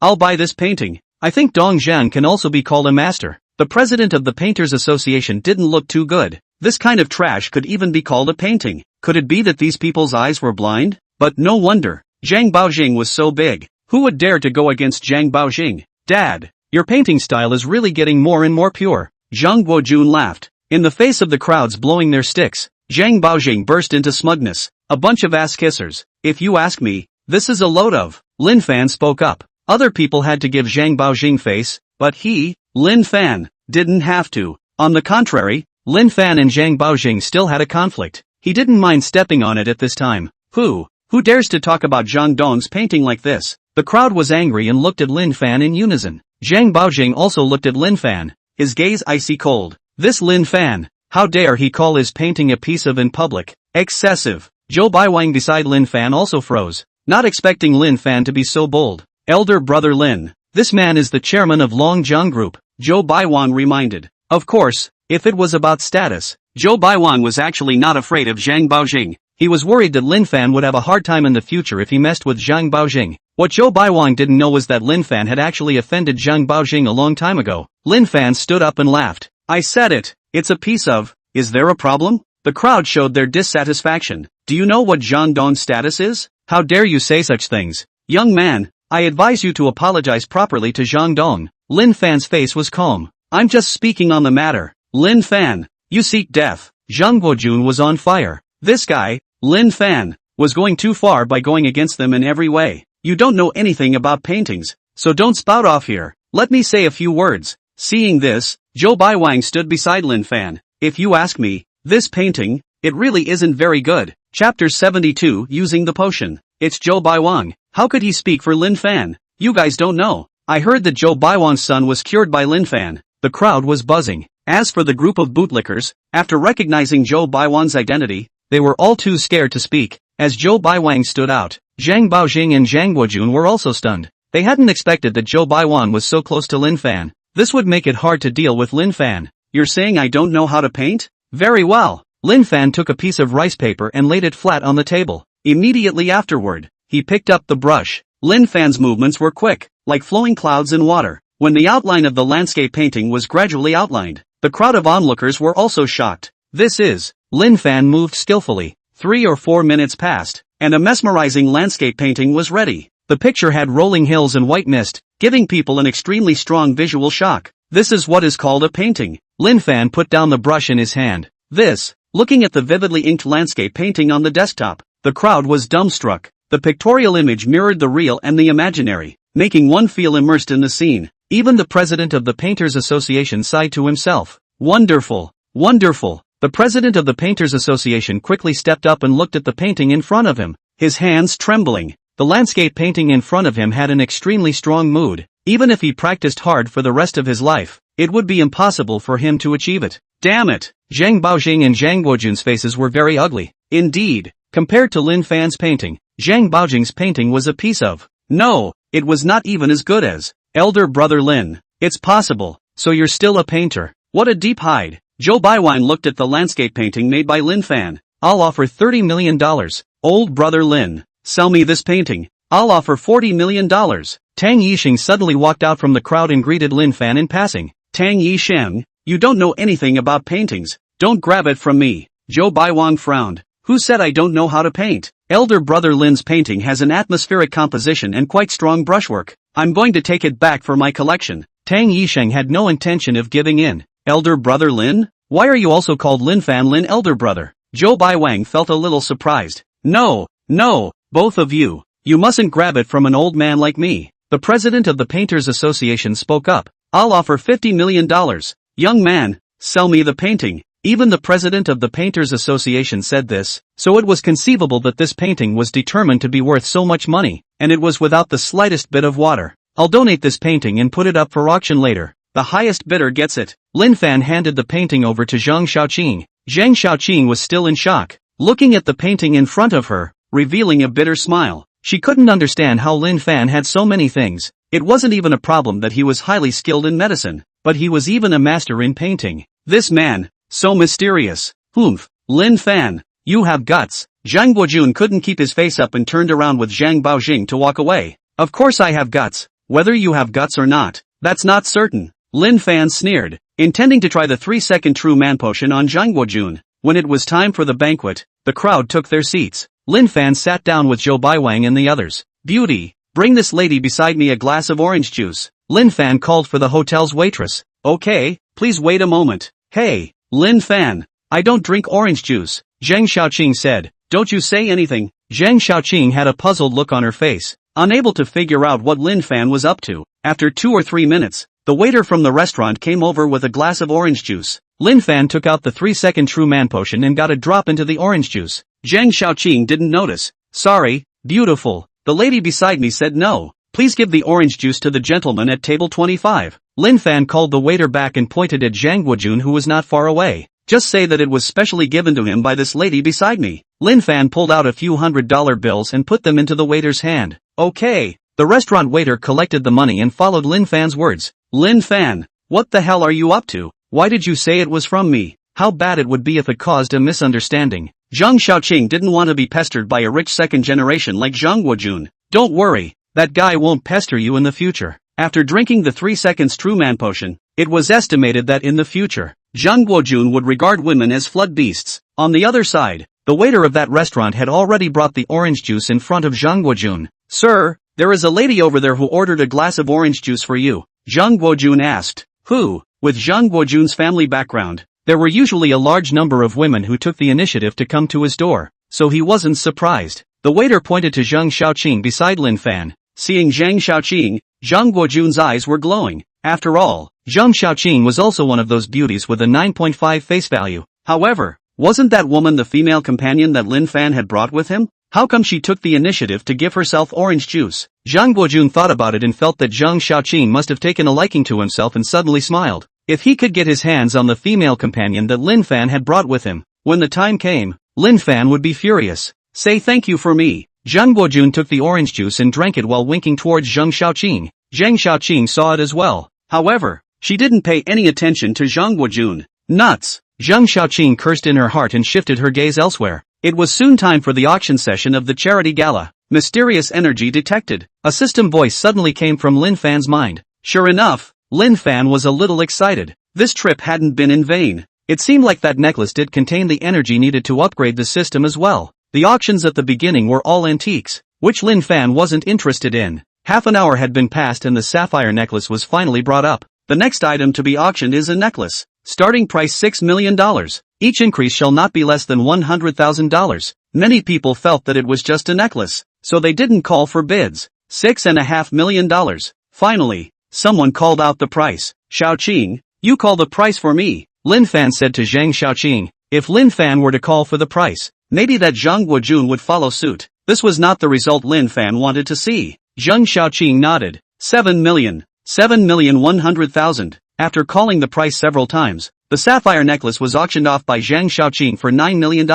I'll buy this painting. I think Dong Zhang can also be called a master. The president of the Painters Association didn't look too good. This kind of trash could even be called a painting. Could it be that these people's eyes were blind? But no wonder. Zhang Baojing was so big. Who would dare to go against Zhang Baojing? Dad, your painting style is really getting more and more pure. Zhang Guojun laughed. In the face of the crowds blowing their sticks, Zhang Baojing burst into smugness. A bunch of ass-kissers. If you ask me, this is a load of. Lin Fan spoke up. Other people had to give Zhang Baojing face, but he, Lin Fan, didn't have to. On the contrary, Lin Fan and Zhang Baojing still had a conflict. He didn't mind stepping on it at this time. Who dares to talk about Zhang Dong's painting like this? The crowd was angry and looked at Lin Fan in unison. Zhang Baojing also looked at Lin Fan, his gaze icy cold. This Lin Fan, how dare he call his painting a piece of in public? Excessive. Zhou Baiwang beside Lin Fan also froze, not expecting Lin Fan to be so bold. Elder brother Lin, this man is the chairman of Longjiang Group, Zhou Baiwang reminded. Of course, if it was about status, Zhou Baiwang was actually not afraid of Zhang Baojing. He was worried that Lin Fan would have a hard time in the future if he messed with Zhang Baojing. What Zhou Baiwang didn't know was that Lin Fan had actually offended Zhang Baojing a long time ago. Lin Fan stood up and laughed. I said it, it's a piece of. Is there a problem? The crowd showed their dissatisfaction. Do you know what Zhang Dong's status is? How dare you say such things? Young man, I advise you to apologize properly to Zhang Dong. Lin Fan's face was calm. I'm just speaking on the matter. Lin Fan, you seek death. Zhang Guojun was on fire. This guy, Lin Fan, was going too far by going against them in every way. You don't know anything about paintings, so don't spout off here. Let me say a few words. Seeing this, Zhou Baiwang stood beside Lin Fan. If you ask me, this painting, it really isn't very good. Chapter 72 Using the Potion. It's Zhou Baiwang. How could he speak for Lin Fan? You guys don't know. I heard that Zhou Baiwang's son was cured by Lin Fan. The crowd was buzzing. As for the group of bootlickers, after recognizing Zhou Baiwang's identity, they were all too scared to speak. As Zhou Baiwang stood out, Zhang Baojing and Zhang Guojun were also stunned. They hadn't expected that Zhou Baiwang was so close to Lin Fan. This would make it hard to deal with Lin Fan. You're saying I don't know how to paint? Very well. Lin Fan took a piece of rice paper and laid it flat on the table. Immediately afterward, he picked up the brush. Lin Fan's movements were quick, like flowing clouds in water. When the outline of the landscape painting was gradually outlined, the crowd of onlookers were also shocked. Lin Fan moved skillfully. 3 or 4 minutes passed, and a mesmerizing landscape painting was ready. The picture had rolling hills and white mist, giving people an extremely strong visual shock. This is what is called a painting. Lin Fan put down the brush in his hand. Looking at the vividly inked landscape painting on the desktop, the crowd was dumbstruck. The pictorial image mirrored the real and the imaginary, making one feel immersed in the scene. Even the president of the Painters Association sighed to himself. Wonderful! Wonderful! The president of the Painters Association quickly stepped up and looked at the painting in front of him, his hands trembling. The landscape painting in front of him had an extremely strong mood. Even if he practiced hard for the rest of his life, it would be impossible for him to achieve it. Damn it! Zhang Baojing and Zhang Guojun's faces were very ugly. Indeed, compared to Lin Fan's painting, Zhang Baojing's painting was a piece of... No, it was not even as good as... Elder brother Lin. It's possible, so you're still a painter. What a deep hide. Zhou Baiwang looked at the landscape painting made by Lin Fan. I'll offer $30 million. Old brother Lin, sell me this painting. I'll offer $40 million. Tang Yisheng suddenly walked out from the crowd and greeted Lin Fan in passing. Tang Yisheng, you don't know anything about paintings. Don't grab it from me. Zhou Baiwang frowned. Who said I don't know how to paint? Elder brother Lin's painting has an atmospheric composition and quite strong brushwork. I'm going to take it back for my collection. Tang Yisheng had no intention of giving in. Elder brother Lin? Why are you also called Lin Fan Lin elder brother? Zhou Baiwang felt a little surprised. No, both of you. You mustn't grab it from an old man like me. The president of the Painters Association spoke up. I'll offer $50 million. Young man, sell me the painting. Even the president of the Painters Association said this, so it was conceivable that this painting was determined to be worth so much money, and it was without the slightest bit of water. I'll donate this painting and put it up for auction later. The highest bidder gets it. Lin Fan handed the painting over to Zhang Xiaoqing. Zhang Xiaoqing was still in shock, looking at the painting in front of her, revealing a bitter smile. She couldn't understand how Lin Fan had so many things. It wasn't even a problem that he was highly skilled in medicine, but he was even a master in painting. This man, so mysterious. Lin Fan, you have guts. Zhang Guojun couldn't keep his face up and turned around with Zhang Baojing to walk away. Of course I have guts. Whether you have guts or not, that's not certain. Lin Fan sneered, intending to try the 3-second true man potion on Zhang Guojun. When it was time for the banquet, the crowd took their seats. Lin Fan sat down with Zhou Baiwang and the others. Beauty, bring this lady beside me a glass of orange juice. Lin Fan called for the hotel's waitress. Okay, please wait a moment. Hey, Lin Fan, I don't drink orange juice, Zhang Xiaoqing said. Don't you say anything. Zhang Xiaoqing had a puzzled look on her face, unable to figure out what Lin Fan was up to. After 2 or 3 minutes, the waiter from the restaurant came over with a glass of orange juice. Lin Fan took out the 3-second true man potion and got a drop into the orange juice. Zhang Xiaoqing didn't notice. Sorry, beautiful. The lady beside me said no. Please give the orange juice to the gentleman at table 25. Lin Fan called the waiter back and pointed at Zhang Guojun who was not far away. Just say that it was specially given to him by this lady beside me. Lin Fan pulled out a few $100 bills and put them into the waiter's hand. Okay. The restaurant waiter collected the money and followed Lin Fan's words. Lin Fan, what the hell are you up to? Why did you say it was from me? How bad it would be if it caused a misunderstanding. Zhang Xiaoqing didn't want to be pestered by a rich second generation like Zhang Guojun. Don't worry, that guy won't pester you in the future. After drinking the 3 seconds true man potion, it was estimated that in the future, Zhang Guojun would regard women as flood beasts. On the other side, the waiter of that restaurant had already brought the orange juice in front of Zhang Guojun. Sir, there is a lady over there who ordered a glass of orange juice for you. Zhang Guojun asked. Who? With Zhang Guojun's family background, there were usually a large number of women who took the initiative to come to his door, so he wasn't surprised. The waiter pointed to Zhang Xiaoqing beside Lin Fan. Seeing Zhang Xiaoqing, Zhang Guojun's eyes were glowing. After all, Zhang Xiaoqing was also one of those beauties with a 9.5 face value. However, Wasn't that woman the female companion that Lin Fan had brought with him? How come she took the initiative to give herself orange juice? Zhang Guojun thought about it and felt that Zhang Xiaoqing must have taken a liking to himself and suddenly smiled. If he could get his hands on the female companion that Lin Fan had brought with him, when the time came, Lin Fan would be furious. Say thank you for me. Zhang Guojun took the orange juice and drank it while winking towards Zhang Xiaoqing. Zhang Xiaoqing saw it as well. However, she didn't pay any attention to Zhang Guojun. Nuts! Zhang Xiaoqing cursed in her heart and shifted her gaze elsewhere. It was soon time for the auction session of the charity gala. Mysterious energy detected. A system voice suddenly came from Lin Fan's mind. Sure enough, Lin Fan was a little excited. This trip hadn't been in vain. It seemed like that necklace did contain the energy needed to upgrade the system as well. The auctions at the beginning were all antiques, which Lin Fan wasn't interested in. Half an hour had been passed and the sapphire necklace was finally brought up. The next item to be auctioned is a necklace. Starting price $6 million. Each increase shall not be less than $100,000. Many people felt that it was just a necklace, so they didn't call for bids. $6.5 million. Finally, someone called out the price. Xiaoqing, you call the price for me, Lin Fan said to Zhang Xiaoqing. If Lin Fan were to call for the price, maybe that Zhang Guojun would follow suit. This was not the result Lin Fan wanted to see. Zhang Xiaoqing nodded. 7 million. 7,100,000. After calling the price several times, the sapphire necklace was auctioned off by Zhang Xiaoqing for $9 million.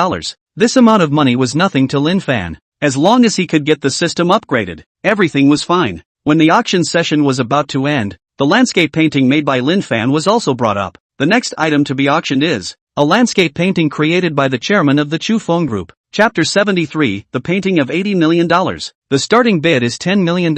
This amount of money was nothing to Lin Fan. As long as he could get the system upgraded, everything was fine. When the auction session was about to end, the landscape painting made by Lin Fan was also brought up. The next item to be auctioned is a landscape painting created by the chairman of the Chufeng Group. Chapter 73, the painting of $80 million. The starting bid is $10 million.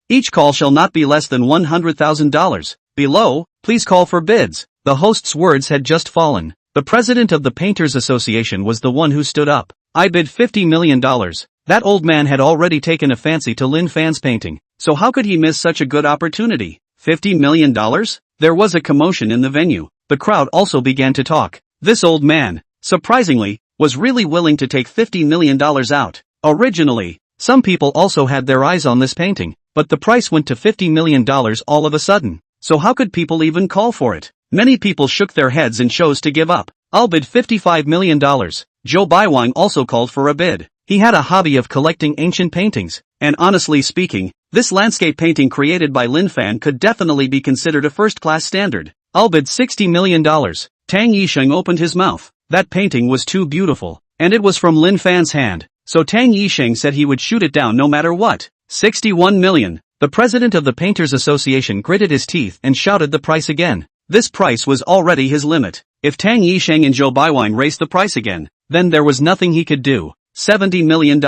Each call shall not be less than $100,000. Below, please call for bids. The host's words had just fallen. The president of the Painters Association was the one who stood up. I bid $50 million. That old man had already taken a fancy to Lin Fan's painting, so how could he miss such a good opportunity? $50 million? There was a commotion in the venue. The crowd also began to talk. This old man, surprisingly, was really willing to take $50 million out. Originally, some people also had their eyes on this painting, but the price went to $50 million all of a sudden. So how could people even call for it? Many people shook their heads and chose to give up. I'll bid $55 million. Zhou Baiwang also called for a bid. He had a hobby of collecting ancient paintings, and honestly speaking, this landscape painting created by Lin Fan could definitely be considered a first-class standard. I'll bid $60 million. Tang Yisheng opened his mouth. That painting was too beautiful, and it was from Lin Fan's hand, so Tang Yisheng said he would shoot it down no matter what. 61 million. The president of the Painters Association gritted his teeth and shouted the price again. This price was already his limit. If Tang Yisheng and Zhou Baiwang raised the price again, then there was nothing he could do. $70 million.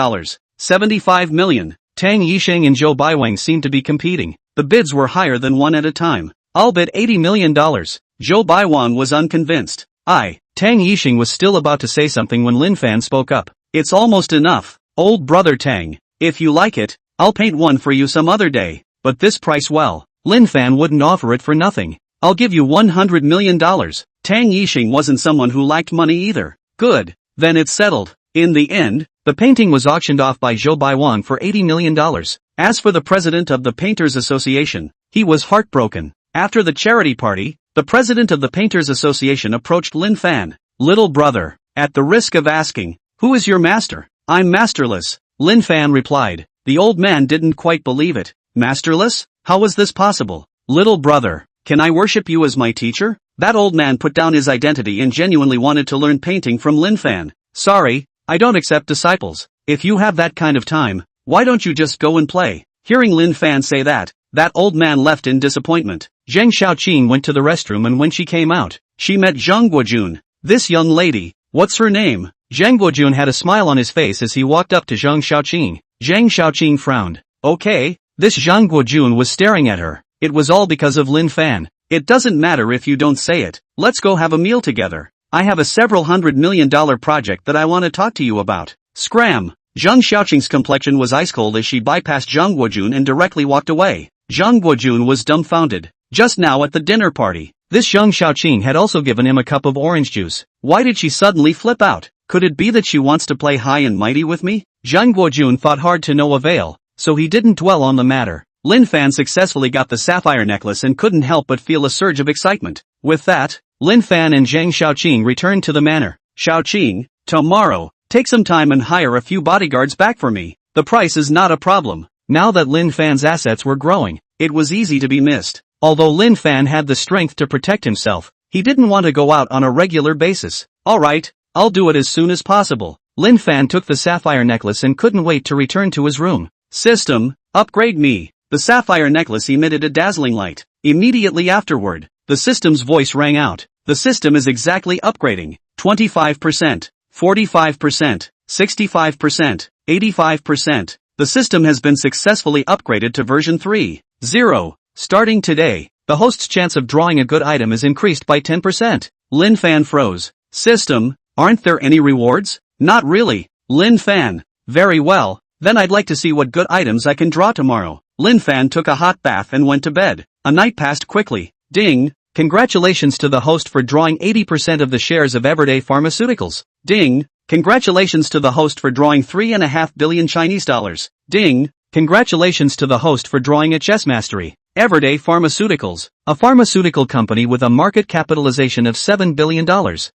75 million. Tang Yisheng and Zhou Baiwang seemed to be competing. The bids were higher than one at a time. I'll bid $80 million. Zhou Baiwang was unconvinced. Tang Yisheng was still about to say something when Lin Fan spoke up. It's almost enough. Old brother Tang, if you like it, I'll paint one for you some other day. But this price, well, Lin Fan wouldn't offer it for nothing. I'll give you $100 million. Tang Yisheng wasn't someone who liked money either. Good. Then it's settled. In the end, the painting was auctioned off by Zhou Baiwang for $80 million. As for the president of the Painters Association, he was heartbroken. After the charity party, the president of the Painters Association approached Lin Fan. Little brother, at the risk of asking, who is your master? I'm masterless, Lin Fan replied. The old man didn't quite believe it. Masterless? How was this possible? Little brother, can I worship you as my teacher? That old man put down his identity and genuinely wanted to learn painting from Lin Fan. Sorry, I don't accept disciples. If you have that kind of time, why don't you just go and play? Hearing Lin Fan say that old man left in disappointment. Zhang Xiaoqing went to the restroom, and when she came out, she met Zhang Guojun. This young lady, what's her name? Zhang Guojun had a smile on his face as he walked up to Zhang Xiaoqing. Zhang Xiaoqing frowned. Okay, this Zhang Guojun was staring at her. It was all because of Lin Fan. It doesn't matter if you don't say it. Let's go have a meal together. I have a several $100 million project that I want to talk to you about. Scram! Zhang Xiaoqing's complexion was ice cold as she bypassed Zhang Guojun and directly walked away. Zhang Guojun was dumbfounded. Just now at the dinner party, this Zhang Xiaoqing had also given him a cup of orange juice. Why did she suddenly flip out? Could it be that she wants to play high and mighty with me? Zhang Guojun thought hard to no avail, so he didn't dwell on the matter. Lin Fan successfully got the sapphire necklace and couldn't help but feel a surge of excitement. With that, Lin Fan and Zhang Xiaoqing returned to the manor. Xiaoqing, tomorrow, take some time and hire a few bodyguards back for me. The price is not a problem. Now that Lin Fan's assets were growing, it was easy to be missed. Although Lin Fan had the strength to protect himself, he didn't want to go out on a regular basis. Alright, I'll do it as soon as possible. Lin Fan took the sapphire necklace and couldn't wait to return to his room. System, upgrade me. The sapphire necklace emitted a dazzling light. Immediately afterward, the system's voice rang out. The system is exactly upgrading. 25%, 45%, 65%, 85%. The system has been successfully upgraded to version 3.0. Starting today, the host's chance of drawing a good item is increased by 10%. Lin Fan froze. System, aren't there any rewards? Not really. Lin Fan. Very well, then I'd like to see what good items I can draw tomorrow. Lin Fan took a hot bath and went to bed. A night passed quickly. Ding! Congratulations to the host for drawing 80% of the shares of Everyday Pharmaceuticals. Ding! Congratulations to the host for drawing 3.5 billion Chinese dollars. Ding! Congratulations to the host for drawing a chess mastery. Everyday Pharmaceuticals, a pharmaceutical company with a market capitalization of $7 billion.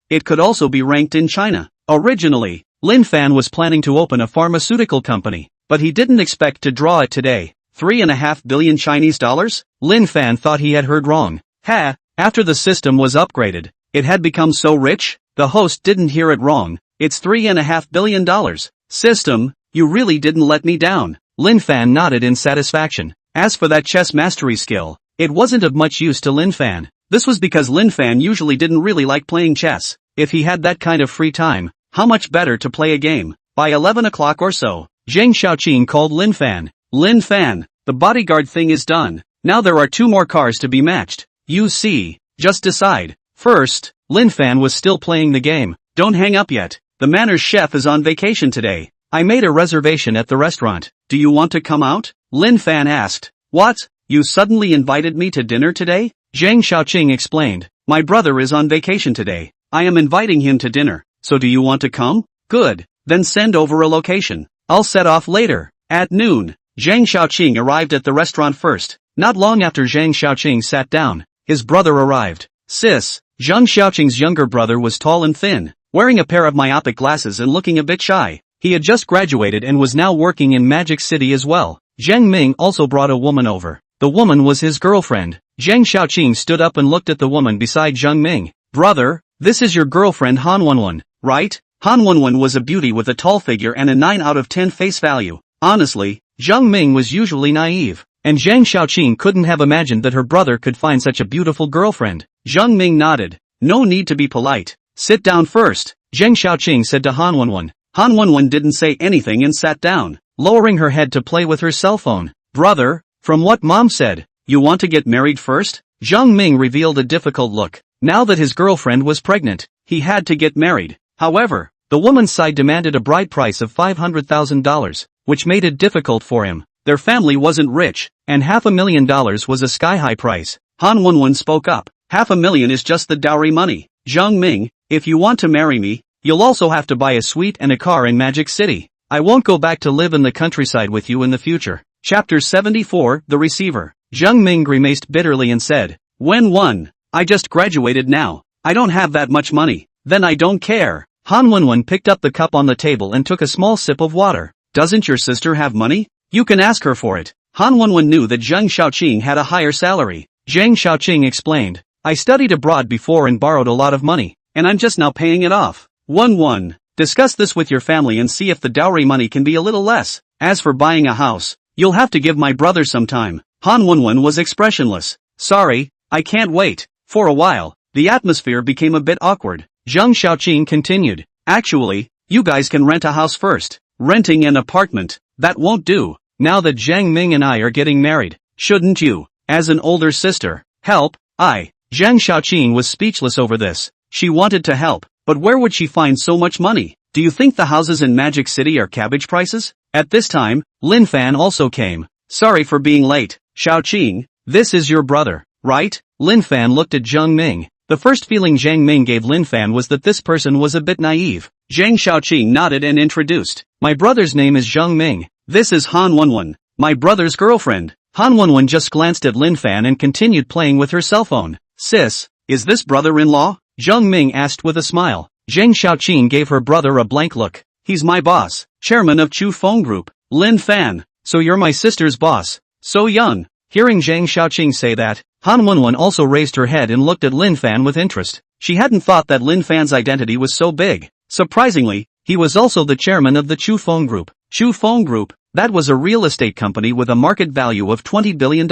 It could also be ranked in China. Originally, Lin Fan was planning to open a pharmaceutical company, but he didn't expect to draw it today. 3.5 billion Chinese dollars? Lin Fan thought he had heard wrong. After the system was upgraded, it had become so rich? The host didn't hear it wrong. It's $3.5 billion. System, you really didn't let me down. Lin Fan nodded in satisfaction. As for that chess mastery skill, it wasn't of much use to Lin Fan. This was because Lin Fan usually didn't really like playing chess. If he had that kind of free time, how much better to play a game. By 11 o'clock or so, Zhang Xiaoqing called Lin Fan. Lin Fan, the bodyguard thing is done. Now there are 2 more cars to be matched. You see, just decide. First, Lin Fan was still playing the game. Don't hang up yet. The manor's chef is on vacation today. I made a reservation at the restaurant. Do you want to come out? Lin Fan asked. What? You suddenly invited me to dinner today? Zhang Xiaoqing explained. My brother is on vacation today. I am inviting him to dinner. So do you want to come? Good. Then send over a location. I'll set off later. At noon, Zhang Xiaoqing arrived at the restaurant first. Not long after Zhang Xiaoqing sat down, his brother arrived. Sis, Zhang Xiaoqing's younger brother was tall and thin, wearing a pair of myopic glasses and looking a bit shy. He had just graduated and was now working in Magic City as well. Zhang Ming also brought a woman over. The woman was his girlfriend. Zhang Xiaoqing stood up and looked at the woman beside Zhang Ming. Brother, this is your girlfriend Han Wenwen, right? Han Wenwen was a beauty with a tall figure and a 9 out of 10 face value. Honestly, Zhang Ming was usually naive, and Zhang Xiaoqing couldn't have imagined that her brother could find such a beautiful girlfriend. Zhang Ming nodded. No need to be polite. Sit down first, Zhang Xiaoqing said to Han Wenwen. Han Wenwen didn't say anything and sat down, lowering her head to play with her cell phone. Brother, from what Mom said, you want to get married first? Zhang Ming revealed a difficult look. Now that his girlfriend was pregnant, he had to get married. However, the woman's side demanded a bride price of $500,000, which made it difficult for him. Their family wasn't rich, and $500,000 was a sky-high price. Han Wenwen spoke up. $500,000 is just the dowry money. Zhang Ming, if you want to marry me, you'll also have to buy a suite and a car in Magic City. I won't go back to live in the countryside with you in the future. Chapter 74, The Receiver. Zhang Ming grimaced bitterly and said, Wenwen, I just graduated now. I don't have that much money. Then I don't care. Han Wenwen picked up the cup on the table and took a small sip of water. Doesn't your sister have money? You can ask her for it. Han Wenwen knew that Zhang Xiaoqing had a higher salary. Zhang Xiaoqing explained. I studied abroad before and borrowed a lot of money, and I'm just now paying it off. Wenwen, discuss this with your family and see if the dowry money can be a little less. As for buying a house, you'll have to give my brother some time. Han Wenwen was expressionless. Sorry, I can't wait. For a while, the atmosphere became a bit awkward. Zhang Xiaoqing continued. Actually, you guys can rent a house first. Renting an apartment, that won't do. Now that Zhang Ming and I are getting married, shouldn't you, as an older sister, help? Zhang Xiaoqing was speechless over this. She wanted to help, but where would she find so much money? Do you think the houses in Magic City are cabbage prices? At this time, Lin Fan also came. Sorry for being late, Xiaoqing, this is your brother, right? Lin Fan looked at Zhang Ming. The first feeling Zhang Ming gave Lin Fan was that this person was a bit naive. Zhang Xiaoqing nodded and introduced. My brother's name is Zhang Ming. This is Han Wenwen, my brother's girlfriend. Han Wenwen just glanced at Lin Fan and continued playing with her cell phone. Sis, is this brother-in-law? Zhang Ming asked with a smile. Zhang Xiaoqing gave her brother a blank look. He's my boss, chairman of Chufeng Group, Lin Fan. So you're my sister's boss. So young. Hearing Zhang Xiaoqing say that, Han Wenwen also raised her head and looked at Lin Fan with interest. She hadn't thought that Lin Fan's identity was so big. Surprisingly, he was also the chairman of the Chufeng Group. Chufeng Group, that was a real estate company with a market value of $20 billion.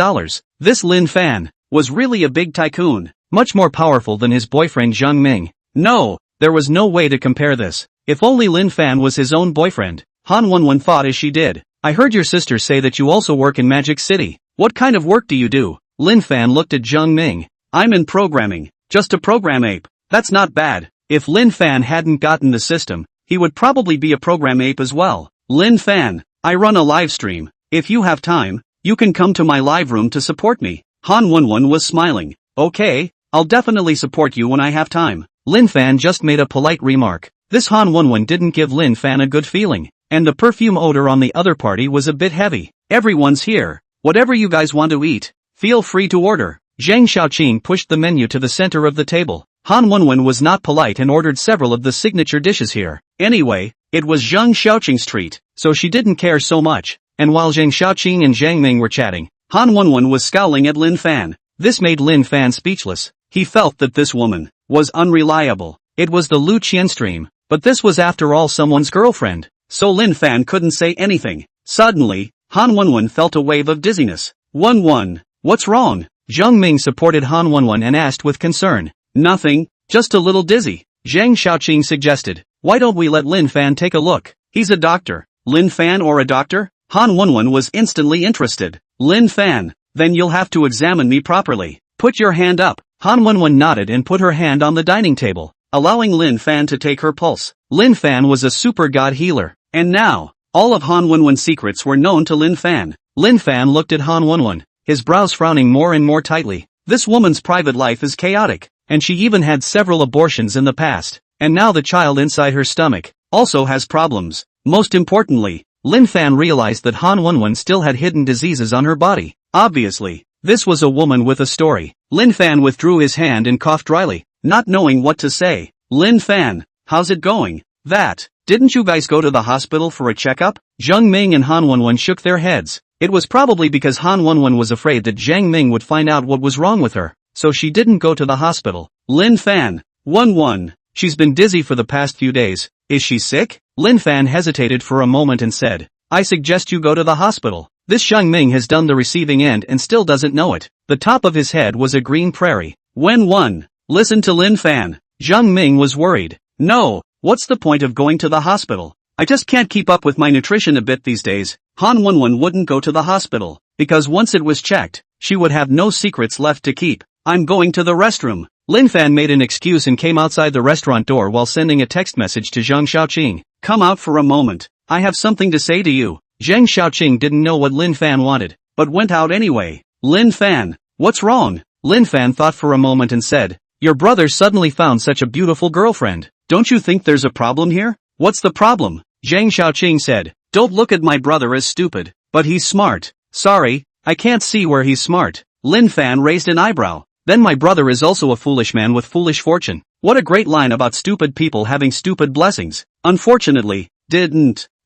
This Lin Fan was really a big tycoon, much more powerful than his boyfriend Zhang Ming. No, there was no way to compare this. If only Lin Fan was his own boyfriend. Han Wenwen thought as she did. I heard your sister say that you also work in Magic City. What kind of work do you do? Lin Fan looked at Zhang Ming. I'm in programming. Just a program ape. That's not bad. If Lin Fan hadn't gotten the system, he would probably be a program ape as well. Lin Fan, I run a live stream. If you have time, you can come to my live room to support me. Han Wenwen was smiling. Okay, I'll definitely support you when I have time. Lin Fan just made a polite remark. This Han Wenwen didn't give Lin Fan a good feeling, and the perfume odor on the other party was a bit heavy. Everyone's here. Whatever you guys want to eat, feel free to order. Zhang Xiaoqing pushed the menu to the center of the table. Han Wenwen was not polite and ordered several of the signature dishes here. Anyway, it was Zhang Xiaoqing's treat, so she didn't care so much. And while Zhang Xiaoqing and Zhang Ming were chatting, Han Wenwen was scowling at Lin Fan. This made Lin Fan speechless. He felt that this woman was unreliable. It was the Lu Qian stream, but this was after all someone's girlfriend. So Lin Fan couldn't say anything. Suddenly, Han Wenwen felt a wave of dizziness. What's wrong? Zhang Ming supported Han Wenwen and asked with concern. Nothing, just a little dizzy. Zhang Xiaoqing suggested. Why don't we let Lin Fan take a look? He's a doctor. Lin Fan or a doctor? Han Wenwen was instantly interested. Lin Fan, then you'll have to examine me properly. Put your hand up. Han Wenwen nodded and put her hand on the dining table, allowing Lin Fan to take her pulse. Lin Fan was a super god healer. And now, all of Han Wenwen's secrets were known to Lin Fan. Lin Fan looked at Han Wenwen, his brows frowning more and more tightly. This woman's private life is chaotic, and she even had several abortions in the past. And now the child inside her stomach also has problems. Most importantly, Lin Fan realized that Han Wenwen still had hidden diseases on her body. Obviously, this was a woman with a story. Lin Fan withdrew his hand and coughed dryly, not knowing what to say. Lin Fan, how's it going? Didn't you guys go to the hospital for a checkup? Zhang Ming and Han Wenwen shook their heads. It was probably because Han Wenwen was afraid that Zhang Ming would find out what was wrong with her, so she didn't go to the hospital. Lin Fan, she's been dizzy for the past few days. Is she sick? Lin Fan hesitated for a moment and said, I suggest you go to the hospital. This Zhang Ming has done the receiving end and still doesn't know it. The top of his head was a green prairie. Listen to Lin Fan. Zhang Ming was worried. No, what's the point of going to the hospital? I just can't keep up with my nutrition a bit these days. Han Wenwen wouldn't go to the hospital, because once it was checked, she would have no secrets left to keep. I'm going to the restroom. Lin Fan made an excuse and came outside the restaurant door while sending a text message to Zhang Xiaoqing. Come out for a moment. I have something to say to you. Zhang Xiaoqing didn't know what Lin Fan wanted, but went out anyway. Lin Fan, what's wrong? Lin Fan thought for a moment and said, your brother suddenly found such a beautiful girlfriend. Don't you think there's a problem here? What's the problem? Zhang Xiaoqing said, don't look at my brother as stupid, but he's smart. Sorry, I can't see where he's smart. Lin Fan raised an eyebrow. Then my brother is also a foolish man with foolish fortune. What a great line about stupid people having stupid blessings. Unfortunately,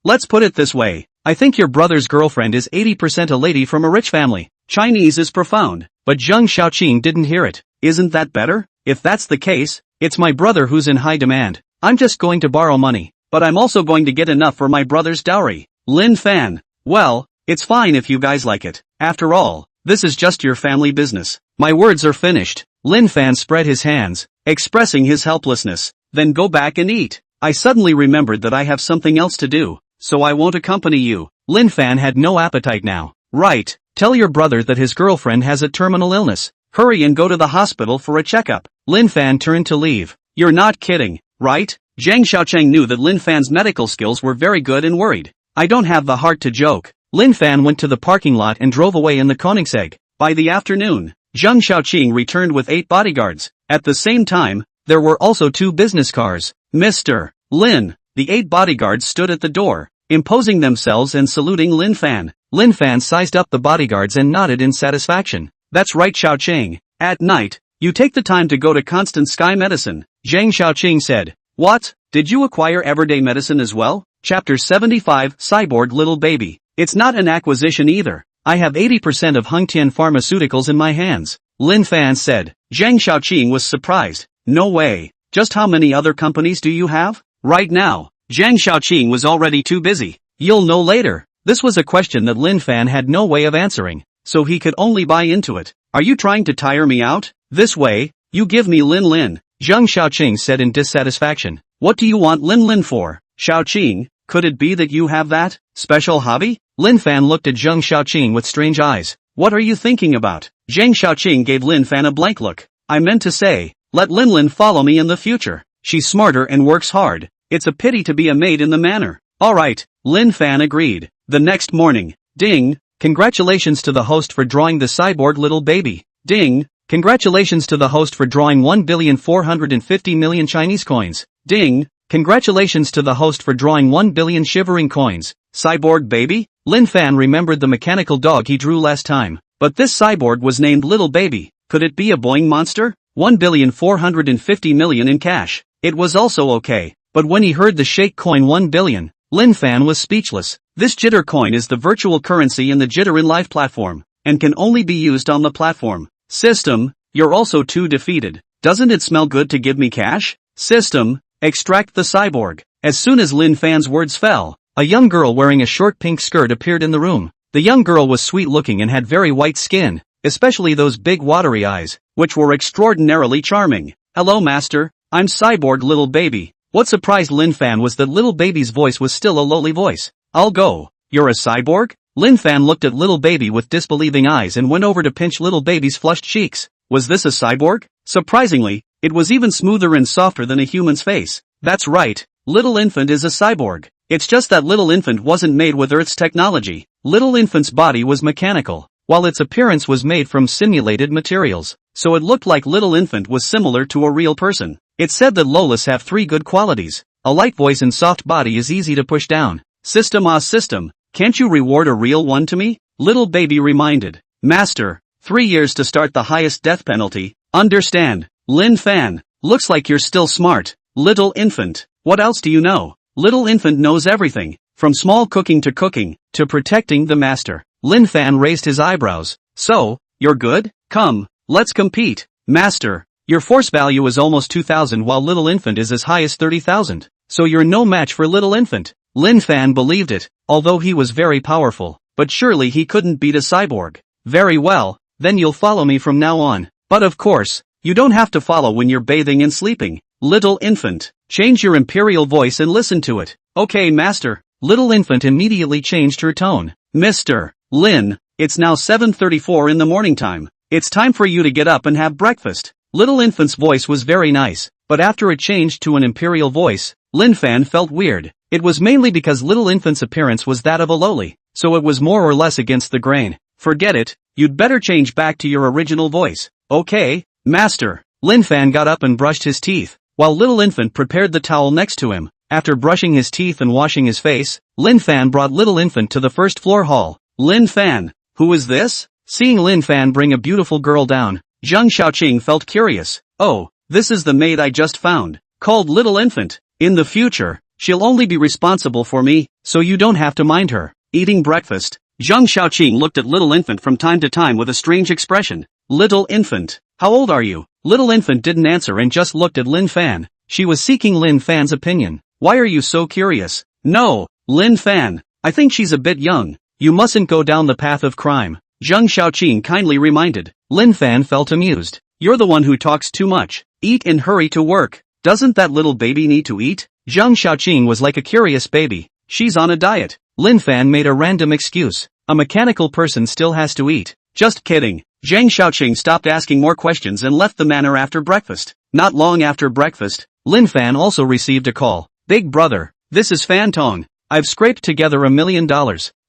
let's put it this way. I think your brother's girlfriend is 80% a lady from a rich family. Chinese is profound, but Zhang Xiaoqing didn't hear it. Isn't that better? If that's the case, it's my brother who's in high demand. I'm just going to borrow money, but I'm also going to get enough for my brother's dowry. Lin Fan, well, it's fine if you guys like it. After all, this is just your family business. My words are finished. Lin Fan spread his hands, expressing his helplessness. Then go back and eat. I suddenly remembered that I have something else to do, so I won't accompany you. Lin Fan had no appetite now. Right, tell your brother that his girlfriend has a terminal illness. Hurry and go to the hospital for a checkup. Lin Fan turned to leave. You're not kidding, right? Zhang Xiaoqing knew that Lin Fan's medical skills were very good and worried. I don't have the heart to joke. Lin Fan went to the parking lot and drove away in the Koenigsegg. By the afternoon, Zhang Xiaoqing returned with 8 bodyguards. At the same time, there were also 2 business cars. Mr. Lin, the 8 bodyguards stood at the door, imposing themselves and saluting Lin Fan. Lin Fan sized up the bodyguards and nodded in satisfaction. That's right, Xiaoqing. At night, you take the time to go to Constant Sky Medicine. Zhang Xiaoqing said. What? Did you acquire everyday medicine as well? Chapter 75, Cyborg Little Baby. It's not an acquisition either. I have 80% of Hengtian Pharmaceuticals in my hands, Lin Fan said. Zhang Xiaoqing was surprised. No way. Just how many other companies do you have? Right now. Zhang Xiaoqing was already too busy. You'll know later. This was a question that Lin Fan had no way of answering, so he could only buy into it. Are you trying to tire me out? This way, you give me Lin. Zhang Xiaoqing said in dissatisfaction. What do you want Lin for? Xiaoqing, could it be that you have that special hobby? Lin Fan looked at Zhang Xiaoqing with strange eyes. What are you thinking about? Zhang Xiaoqing gave Lin Fan a blank look. I meant to say, let Lin follow me in the future. She's smarter and works hard. It's a pity to be a maid in the manor. Alright, Lin Fan agreed. The next morning. Ding. Congratulations to the host for drawing the cyborg little baby. Ding. Congratulations to the host for drawing 1,450,000,000 Chinese coins. Ding. Congratulations to the host for drawing 1 billion shivering coins. Cyborg baby? Lin Fan remembered the mechanical dog he drew last time. But this cyborg was named Little Baby. Could it be a boing monster? 1,450,000,000 in cash. It was also okay. But when he heard the shake coin 1 billion, Lin Fan was speechless. This jitter coin is the virtual currency in the Jitter in Life platform, and can only be used on the platform. System, you're also too defeated. Doesn't it smell good to give me cash? System, extract the cyborg. As soon as Lin Fan's words fell, a young girl wearing a short pink skirt appeared in the room. The young girl was sweet looking and had very white skin, especially those big watery eyes, which were extraordinarily charming. Hello master, I'm Cyborg Little Baby. What surprised Lin Fan was that Little Baby's voice was still a lowly voice. I'll go. You're a cyborg? Lin Fan looked at Little Baby with disbelieving eyes and went over to pinch Little Baby's flushed cheeks. Was this a cyborg? Surprisingly, it was even smoother and softer than a human's face. That's right, Little Infant is a cyborg. It's just that Little Infant wasn't made with Earth's technology. Little Infant's body was mechanical, while its appearance was made from simulated materials. So it looked like Little Infant was similar to a real person. It's said that Lolas have 3 good qualities. A light voice and soft body is easy to push down. System, can't you reward a real one to me? Little Baby reminded. Master, 3 years to start the highest death penalty. Understand. Lin Fan, looks like you're still smart. Little Infant, what else do you know? Little Infant knows everything, from small cooking, to protecting the master. Lin Fan raised his eyebrows. So, you're good? Come, let's compete. Master, your force value is almost 2,000 while Little Infant is as high as 30,000. So you're no match for Little Infant. Lin Fan believed it, although he was very powerful. But surely he couldn't beat a cyborg. Very well, then you'll follow me from now on. But of course, you don't have to follow when you're bathing and sleeping. Little Infant, change your imperial voice and listen to it. Okay master. Little Infant immediately changed her tone. Mr. Lin, it's now 7:34 in the morning time. It's time for you to get up and have breakfast. Little Infant's voice was very nice, but after it changed to an imperial voice, Lin Fan felt weird. It was mainly because Little Infant's appearance was that of a lowly, so it was more or less against the grain. Forget it, you'd better change back to your original voice. Okay, master. Lin Fan got up and brushed his teeth, while Little Infant prepared the towel next to him. After brushing his teeth and washing his face, Lin Fan brought Little Infant to the first floor hall. Lin Fan, who is this? Seeing Lin Fan bring a beautiful girl down, Zhang Xiaoqing felt curious. Oh, this is the maid I just found, called Little Infant. In the future, she'll only be responsible for me, so you don't have to mind her. Eating breakfast, Zhang Xiaoqing looked at Little Infant from time to time with a strange expression. Little Infant, how old are you? Little Infant didn't answer and just looked at Lin Fan. She was seeking Lin Fan's opinion. Why are you so curious? No, Lin Fan, I think she's a bit young. You mustn't go down the path of crime, Zhang Xiaoqing kindly reminded. Lin Fan felt amused. You're the one who talks too much. Eat and hurry to work. Doesn't that little baby need to eat? Zhang Xiaoqing was like a curious baby. She's on a diet. Lin Fan made a random excuse. A mechanical person still has to eat. Just kidding. Zhang Xiaoqing stopped asking more questions and left the manor after breakfast. Not long after breakfast, Lin Fan also received a call. Big brother, this is Fan Tong. I've scraped together $1 million.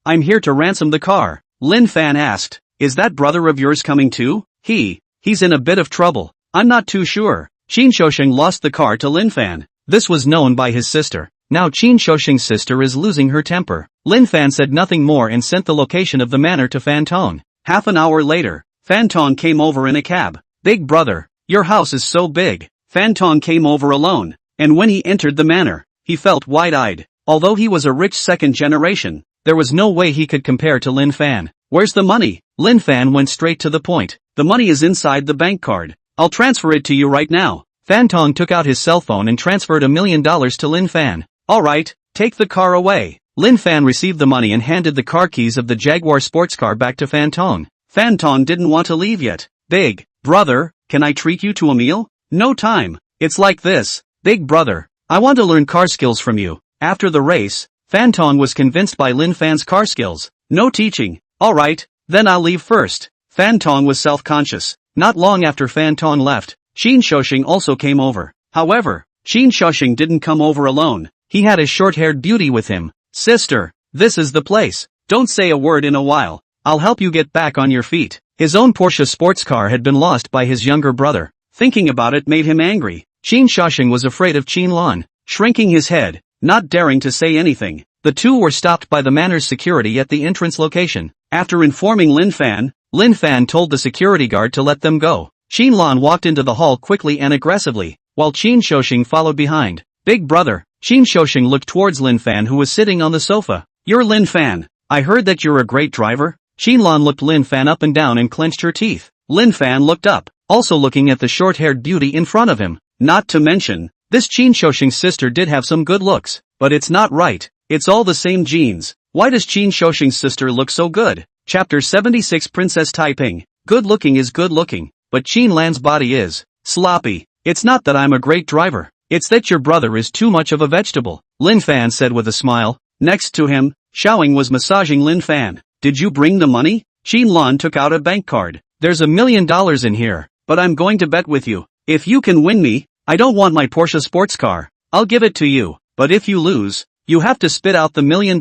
I'm here to ransom the car. Lin Fan asked, is that brother of yours coming too? He's in a bit of trouble. I'm not too sure. Qin Shousheng lost the car to Lin Fan. This was known by his sister. Now Qin Shousheng's sister is losing her temper. Lin Fan said nothing more and sent the location of the manor to Fan Tong. Half an hour later, Fan Tong came over in a cab. Big brother, your house is so big. Fan Tong came over alone. and when he entered the manor, he felt wide-eyed. Although he was a rich second generation, there was no way he could compare to Lin Fan. Where's the money? Lin Fan went straight to the point. The money is inside the bank card. I'll transfer it to you right now. Fan Tong took out his cell phone and transferred $1 million to Lin Fan. Alright, take the car away. Lin Fan received the money and handed the car keys of the Jaguar sports car back to Fan Tong. Fan Tong didn't want to leave yet. Big brother, can I treat you to a meal? No time. It's like this. Big brother, I want to learn car skills from you. After the race, Fan Tong was convinced by Lin Fan's car skills. No teaching. Alright, then I'll leave first. Fan Tong was self-conscious. Not long after Fan Tong left, Qin Shoxing also came over. However, Qin Shoxing didn't come over alone. He had his short-haired beauty with him. Sister, this is the place. Don't say a word in a while. I'll help you get back on your feet. His own Porsche sports car had been lost by his younger brother. Thinking about it made him angry. Qin Shoxing was afraid of Qin Lan, shrinking his head, not daring to say anything. The two were stopped by the manor's security at the entrance location. After informing Lin Fan told the security guard to let them go. Qin Lan walked into the hall quickly and aggressively, while Qin Shoxing followed behind. Big brother, Qin Shoxing looked towards Lin Fan who was sitting on the sofa. You're Lin Fan. I heard that you're a great driver. Qin Lan looked Lin Fan up and down and clenched her teeth. Lin Fan looked up, also looking at the short-haired beauty in front of him. Not to mention, this Qin Shoxing's sister did have some good looks, but it's not right. It's all the same genes. Why does Qin Shoxing's sister look so good? Chapter 76 Princess Taiping. Good looking is good looking, but Qin Lan's body is sloppy. It's not that I'm a great driver. It's that your brother is too much of a vegetable, Lin Fan said with a smile. Next to him, Xiaoying was massaging Lin Fan. Did you bring the money? Qin Lan took out a bank card. There's $1 million in here, but I'm going to bet with you. If you can win me, I don't want my Porsche sports car. I'll give it to you, but if you lose, you have to spit out the $1 million.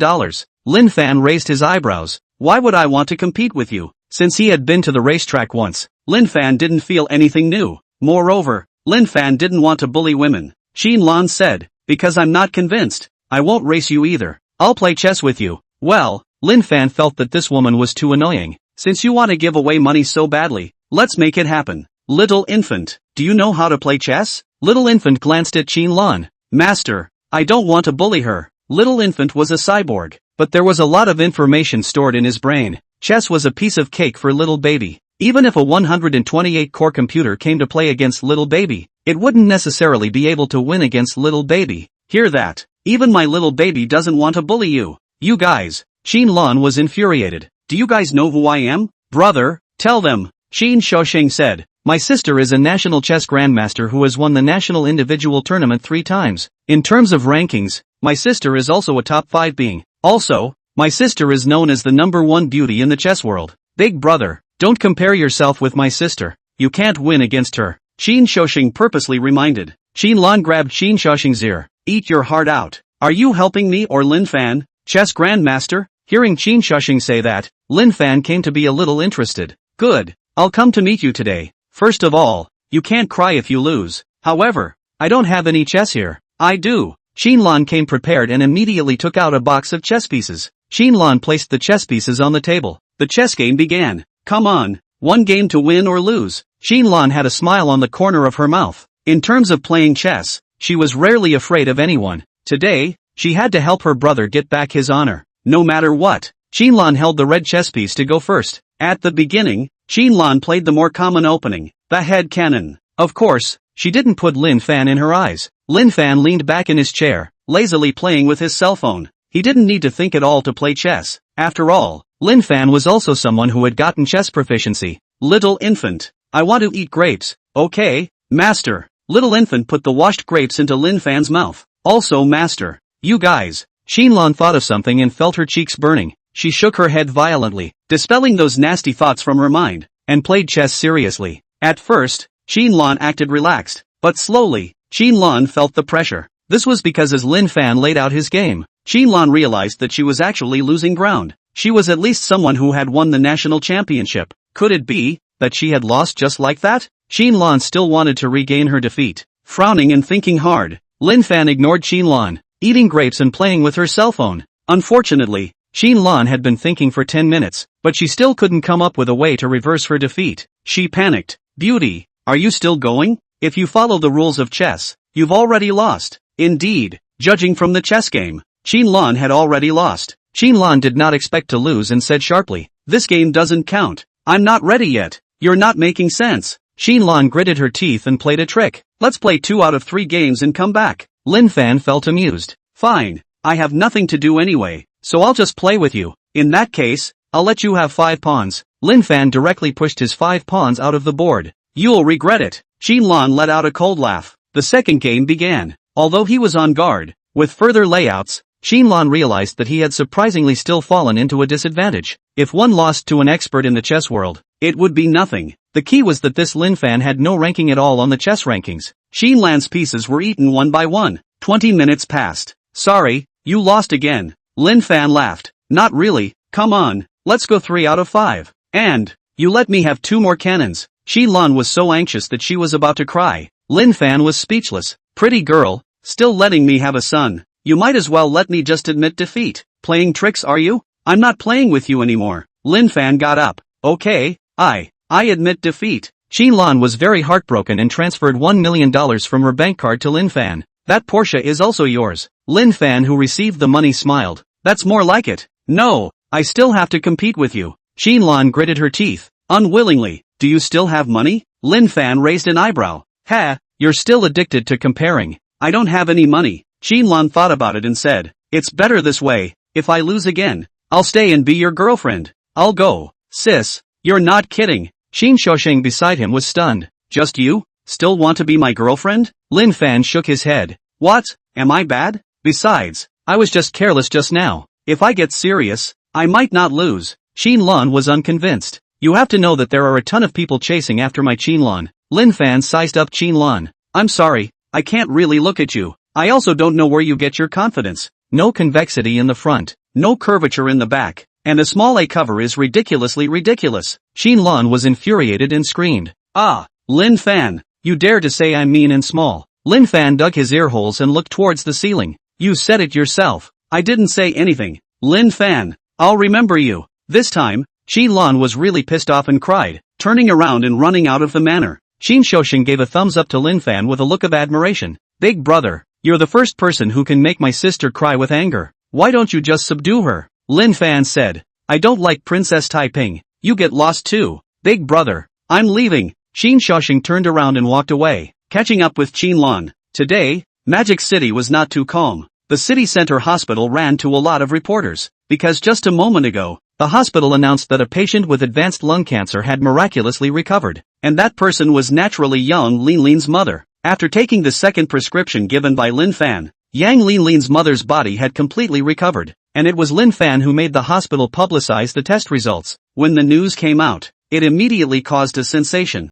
Lin Fan raised his eyebrows. Why would I want to compete with you? Since he had been to the racetrack once, Lin Fan didn't feel anything new. Moreover, Lin Fan didn't want to bully women. Qin Lan said, because I'm not convinced. I won't race you either. I'll play chess with you. Well, Lin Fan felt that this woman was too annoying. Since you want to give away money so badly, let's make it happen. Little infant, do you know how to play chess? Little infant glanced at Qin Lan. Master, I don't want to bully her. Little infant was a cyborg, but there was a lot of information stored in his brain. Chess was a piece of cake for little baby. Even if a 128-core computer came to play against little baby, it wouldn't necessarily be able to win against little baby. Hear that? Even my little baby doesn't want to bully you. You guys. Qin Lan was infuriated. Do you guys know who I am? Brother, tell them. Qin Shoxing said. My sister is a national chess grandmaster who has won the national individual tournament 3 times. In terms of rankings, my sister is also a top 5 being. Also, my sister is known as the #1 beauty in the chess world. Big brother, don't compare yourself with my sister. You can't win against her. Qin Shoxing purposely reminded. Qin Lan grabbed Qin Shoxing's ear. Eat your heart out. Are you helping me or Lin Fan, chess grandmaster? Hearing Qin Shoxing say that, Lin Fan came to be a little interested. Good. I'll come to meet you today. First of all, you can't cry if you lose. However, I don't have any chess here. I do. Qin Lan came prepared and immediately took out a box of chess pieces. Qin Lan placed the chess pieces on the table. The chess game began. Come on, one game to win or lose. Qin Lan had a smile on the corner of her mouth. In terms of playing chess, she was rarely afraid of anyone. Today, she had to help her brother get back his honor. No matter what, Qin Lan held the red chess piece to go first. At the beginning, Qin Lan played the more common opening, the head cannon. Of course, she didn't put Lin Fan in her eyes. Lin Fan leaned back in his chair, lazily playing with his cell phone. He didn't need to think at all to play chess. After all, Lin Fan was also someone who had gotten chess proficiency. Little infant, I want to eat grapes. Okay, master. Little infant put the washed grapes into Lin Fan's mouth. Also master. You guys. Qin Lan thought of something and felt her cheeks burning. She shook her head violently, dispelling those nasty thoughts from her mind, and played chess seriously. At first, Qin Lan acted relaxed, but slowly, Qin Lan felt the pressure. This was because as Lin Fan laid out his game, Qin Lan realized that she was actually losing ground. She was at least someone who had won the national championship. Could it be that she had lost just like that? Qin Lan still wanted to regain her defeat. Frowning and thinking hard, Lin Fan ignored Qin Lan, eating grapes and playing with her cell phone. Unfortunately, Qin Lan had been thinking for 10 minutes, but she still couldn't come up with a way to reverse her defeat. She panicked. Beauty, are you still going? If you follow the rules of chess, You've already lost. Indeed, judging from the chess game, Qinlan had already lost. Qinlan did not expect to lose and said sharply, "This game doesn't count. I'm not ready yet. You're not making sense." Qinlan gritted her teeth and played a trick. "Let's play 2 out of 3 games and come back." Lin Fan felt amused. "Fine. I have nothing to do anyway, so I'll just play with you. In that case, I'll let you have 5 pawns. Lin Fan directly pushed his 5 pawns out of the board. "You'll regret it." Qinlan let out a cold laugh. The second game began. Although he was on guard, with further layouts, Qinlan realized that he had surprisingly still fallen into a disadvantage. If one lost to an expert in the chess world, it would be nothing. The key was that this Lin Fan had no ranking at all on the chess rankings. Qinlan's pieces were eaten one by one. 20 minutes passed. "Sorry, you lost again." Lin Fan laughed. "Not really, come on, let's go 3 out of 5. And, you let me have 2 more cannons." Qinlan was so anxious that she was about to cry. Lin Fan was speechless. "Pretty girl, still letting me have a son. You might as well let me just admit defeat. Playing tricks are you? I'm not playing with you anymore." Lin Fan got up. "Okay, I admit defeat." Qinlan was very heartbroken and transferred $1 million from her bank card to Lin Fan. "That Porsche is also yours." Lin Fan, who received the money, smiled. "That's more like it." "No, I still have to compete with you." Qinlan gritted her teeth. Unwillingly. "Do you still have money?" Lin Fan raised an eyebrow. "Ha, you're still addicted to comparing." "I don't have any money." Qinlan thought about it and said, "It's better this way. If I lose again, I'll stay and be your girlfriend." "I'll go." "Sis, you're not kidding." Chufeng beside him was stunned. "Just you? Still want to be my girlfriend?" Lin Fan shook his head. "What? Am I bad? Besides, I was just careless just now. If I get serious, I might not lose." Qinlan was unconvinced. "You have to know that there are a ton of people chasing after my Qinlan." Lin Fan sized up Qinlan. "I'm sorry, I can't really look at you. I also don't know where you get your confidence. No convexity in the front, no curvature in the back, and a small A cover is ridiculously ridiculous." Qinlan was infuriated and screamed. "Ah, Lin Fan, you dare to say I'm mean and small." Lin Fan dug his ear holes and looked towards the ceiling. "You said it yourself." "I didn't say anything." "Lin Fan, I'll remember you." This time, Qinlan was really pissed off and cried, turning around and running out of the manor. Qin gave a thumbs up to Lin Fan with a look of admiration. "Big brother, you're the first person who can make my sister cry with anger. Why don't you just subdue her?" Lin Fan said. "I don't like Princess Taiping. You get lost too. Big brother, I'm leaving." Qin turned around and walked away, catching up with Qinlan. Today, Magic City was not too calm. The city center hospital ran to a lot of reporters, because just a moment ago, the hospital announced that a patient with advanced lung cancer had miraculously recovered, and that person was naturally young Lin's mother. After taking the second prescription given by Lin Fan, Yang Lin's mother's body had completely recovered, and it was Lin Fan who made the hospital publicize the test results. When the news came out, it immediately caused a sensation.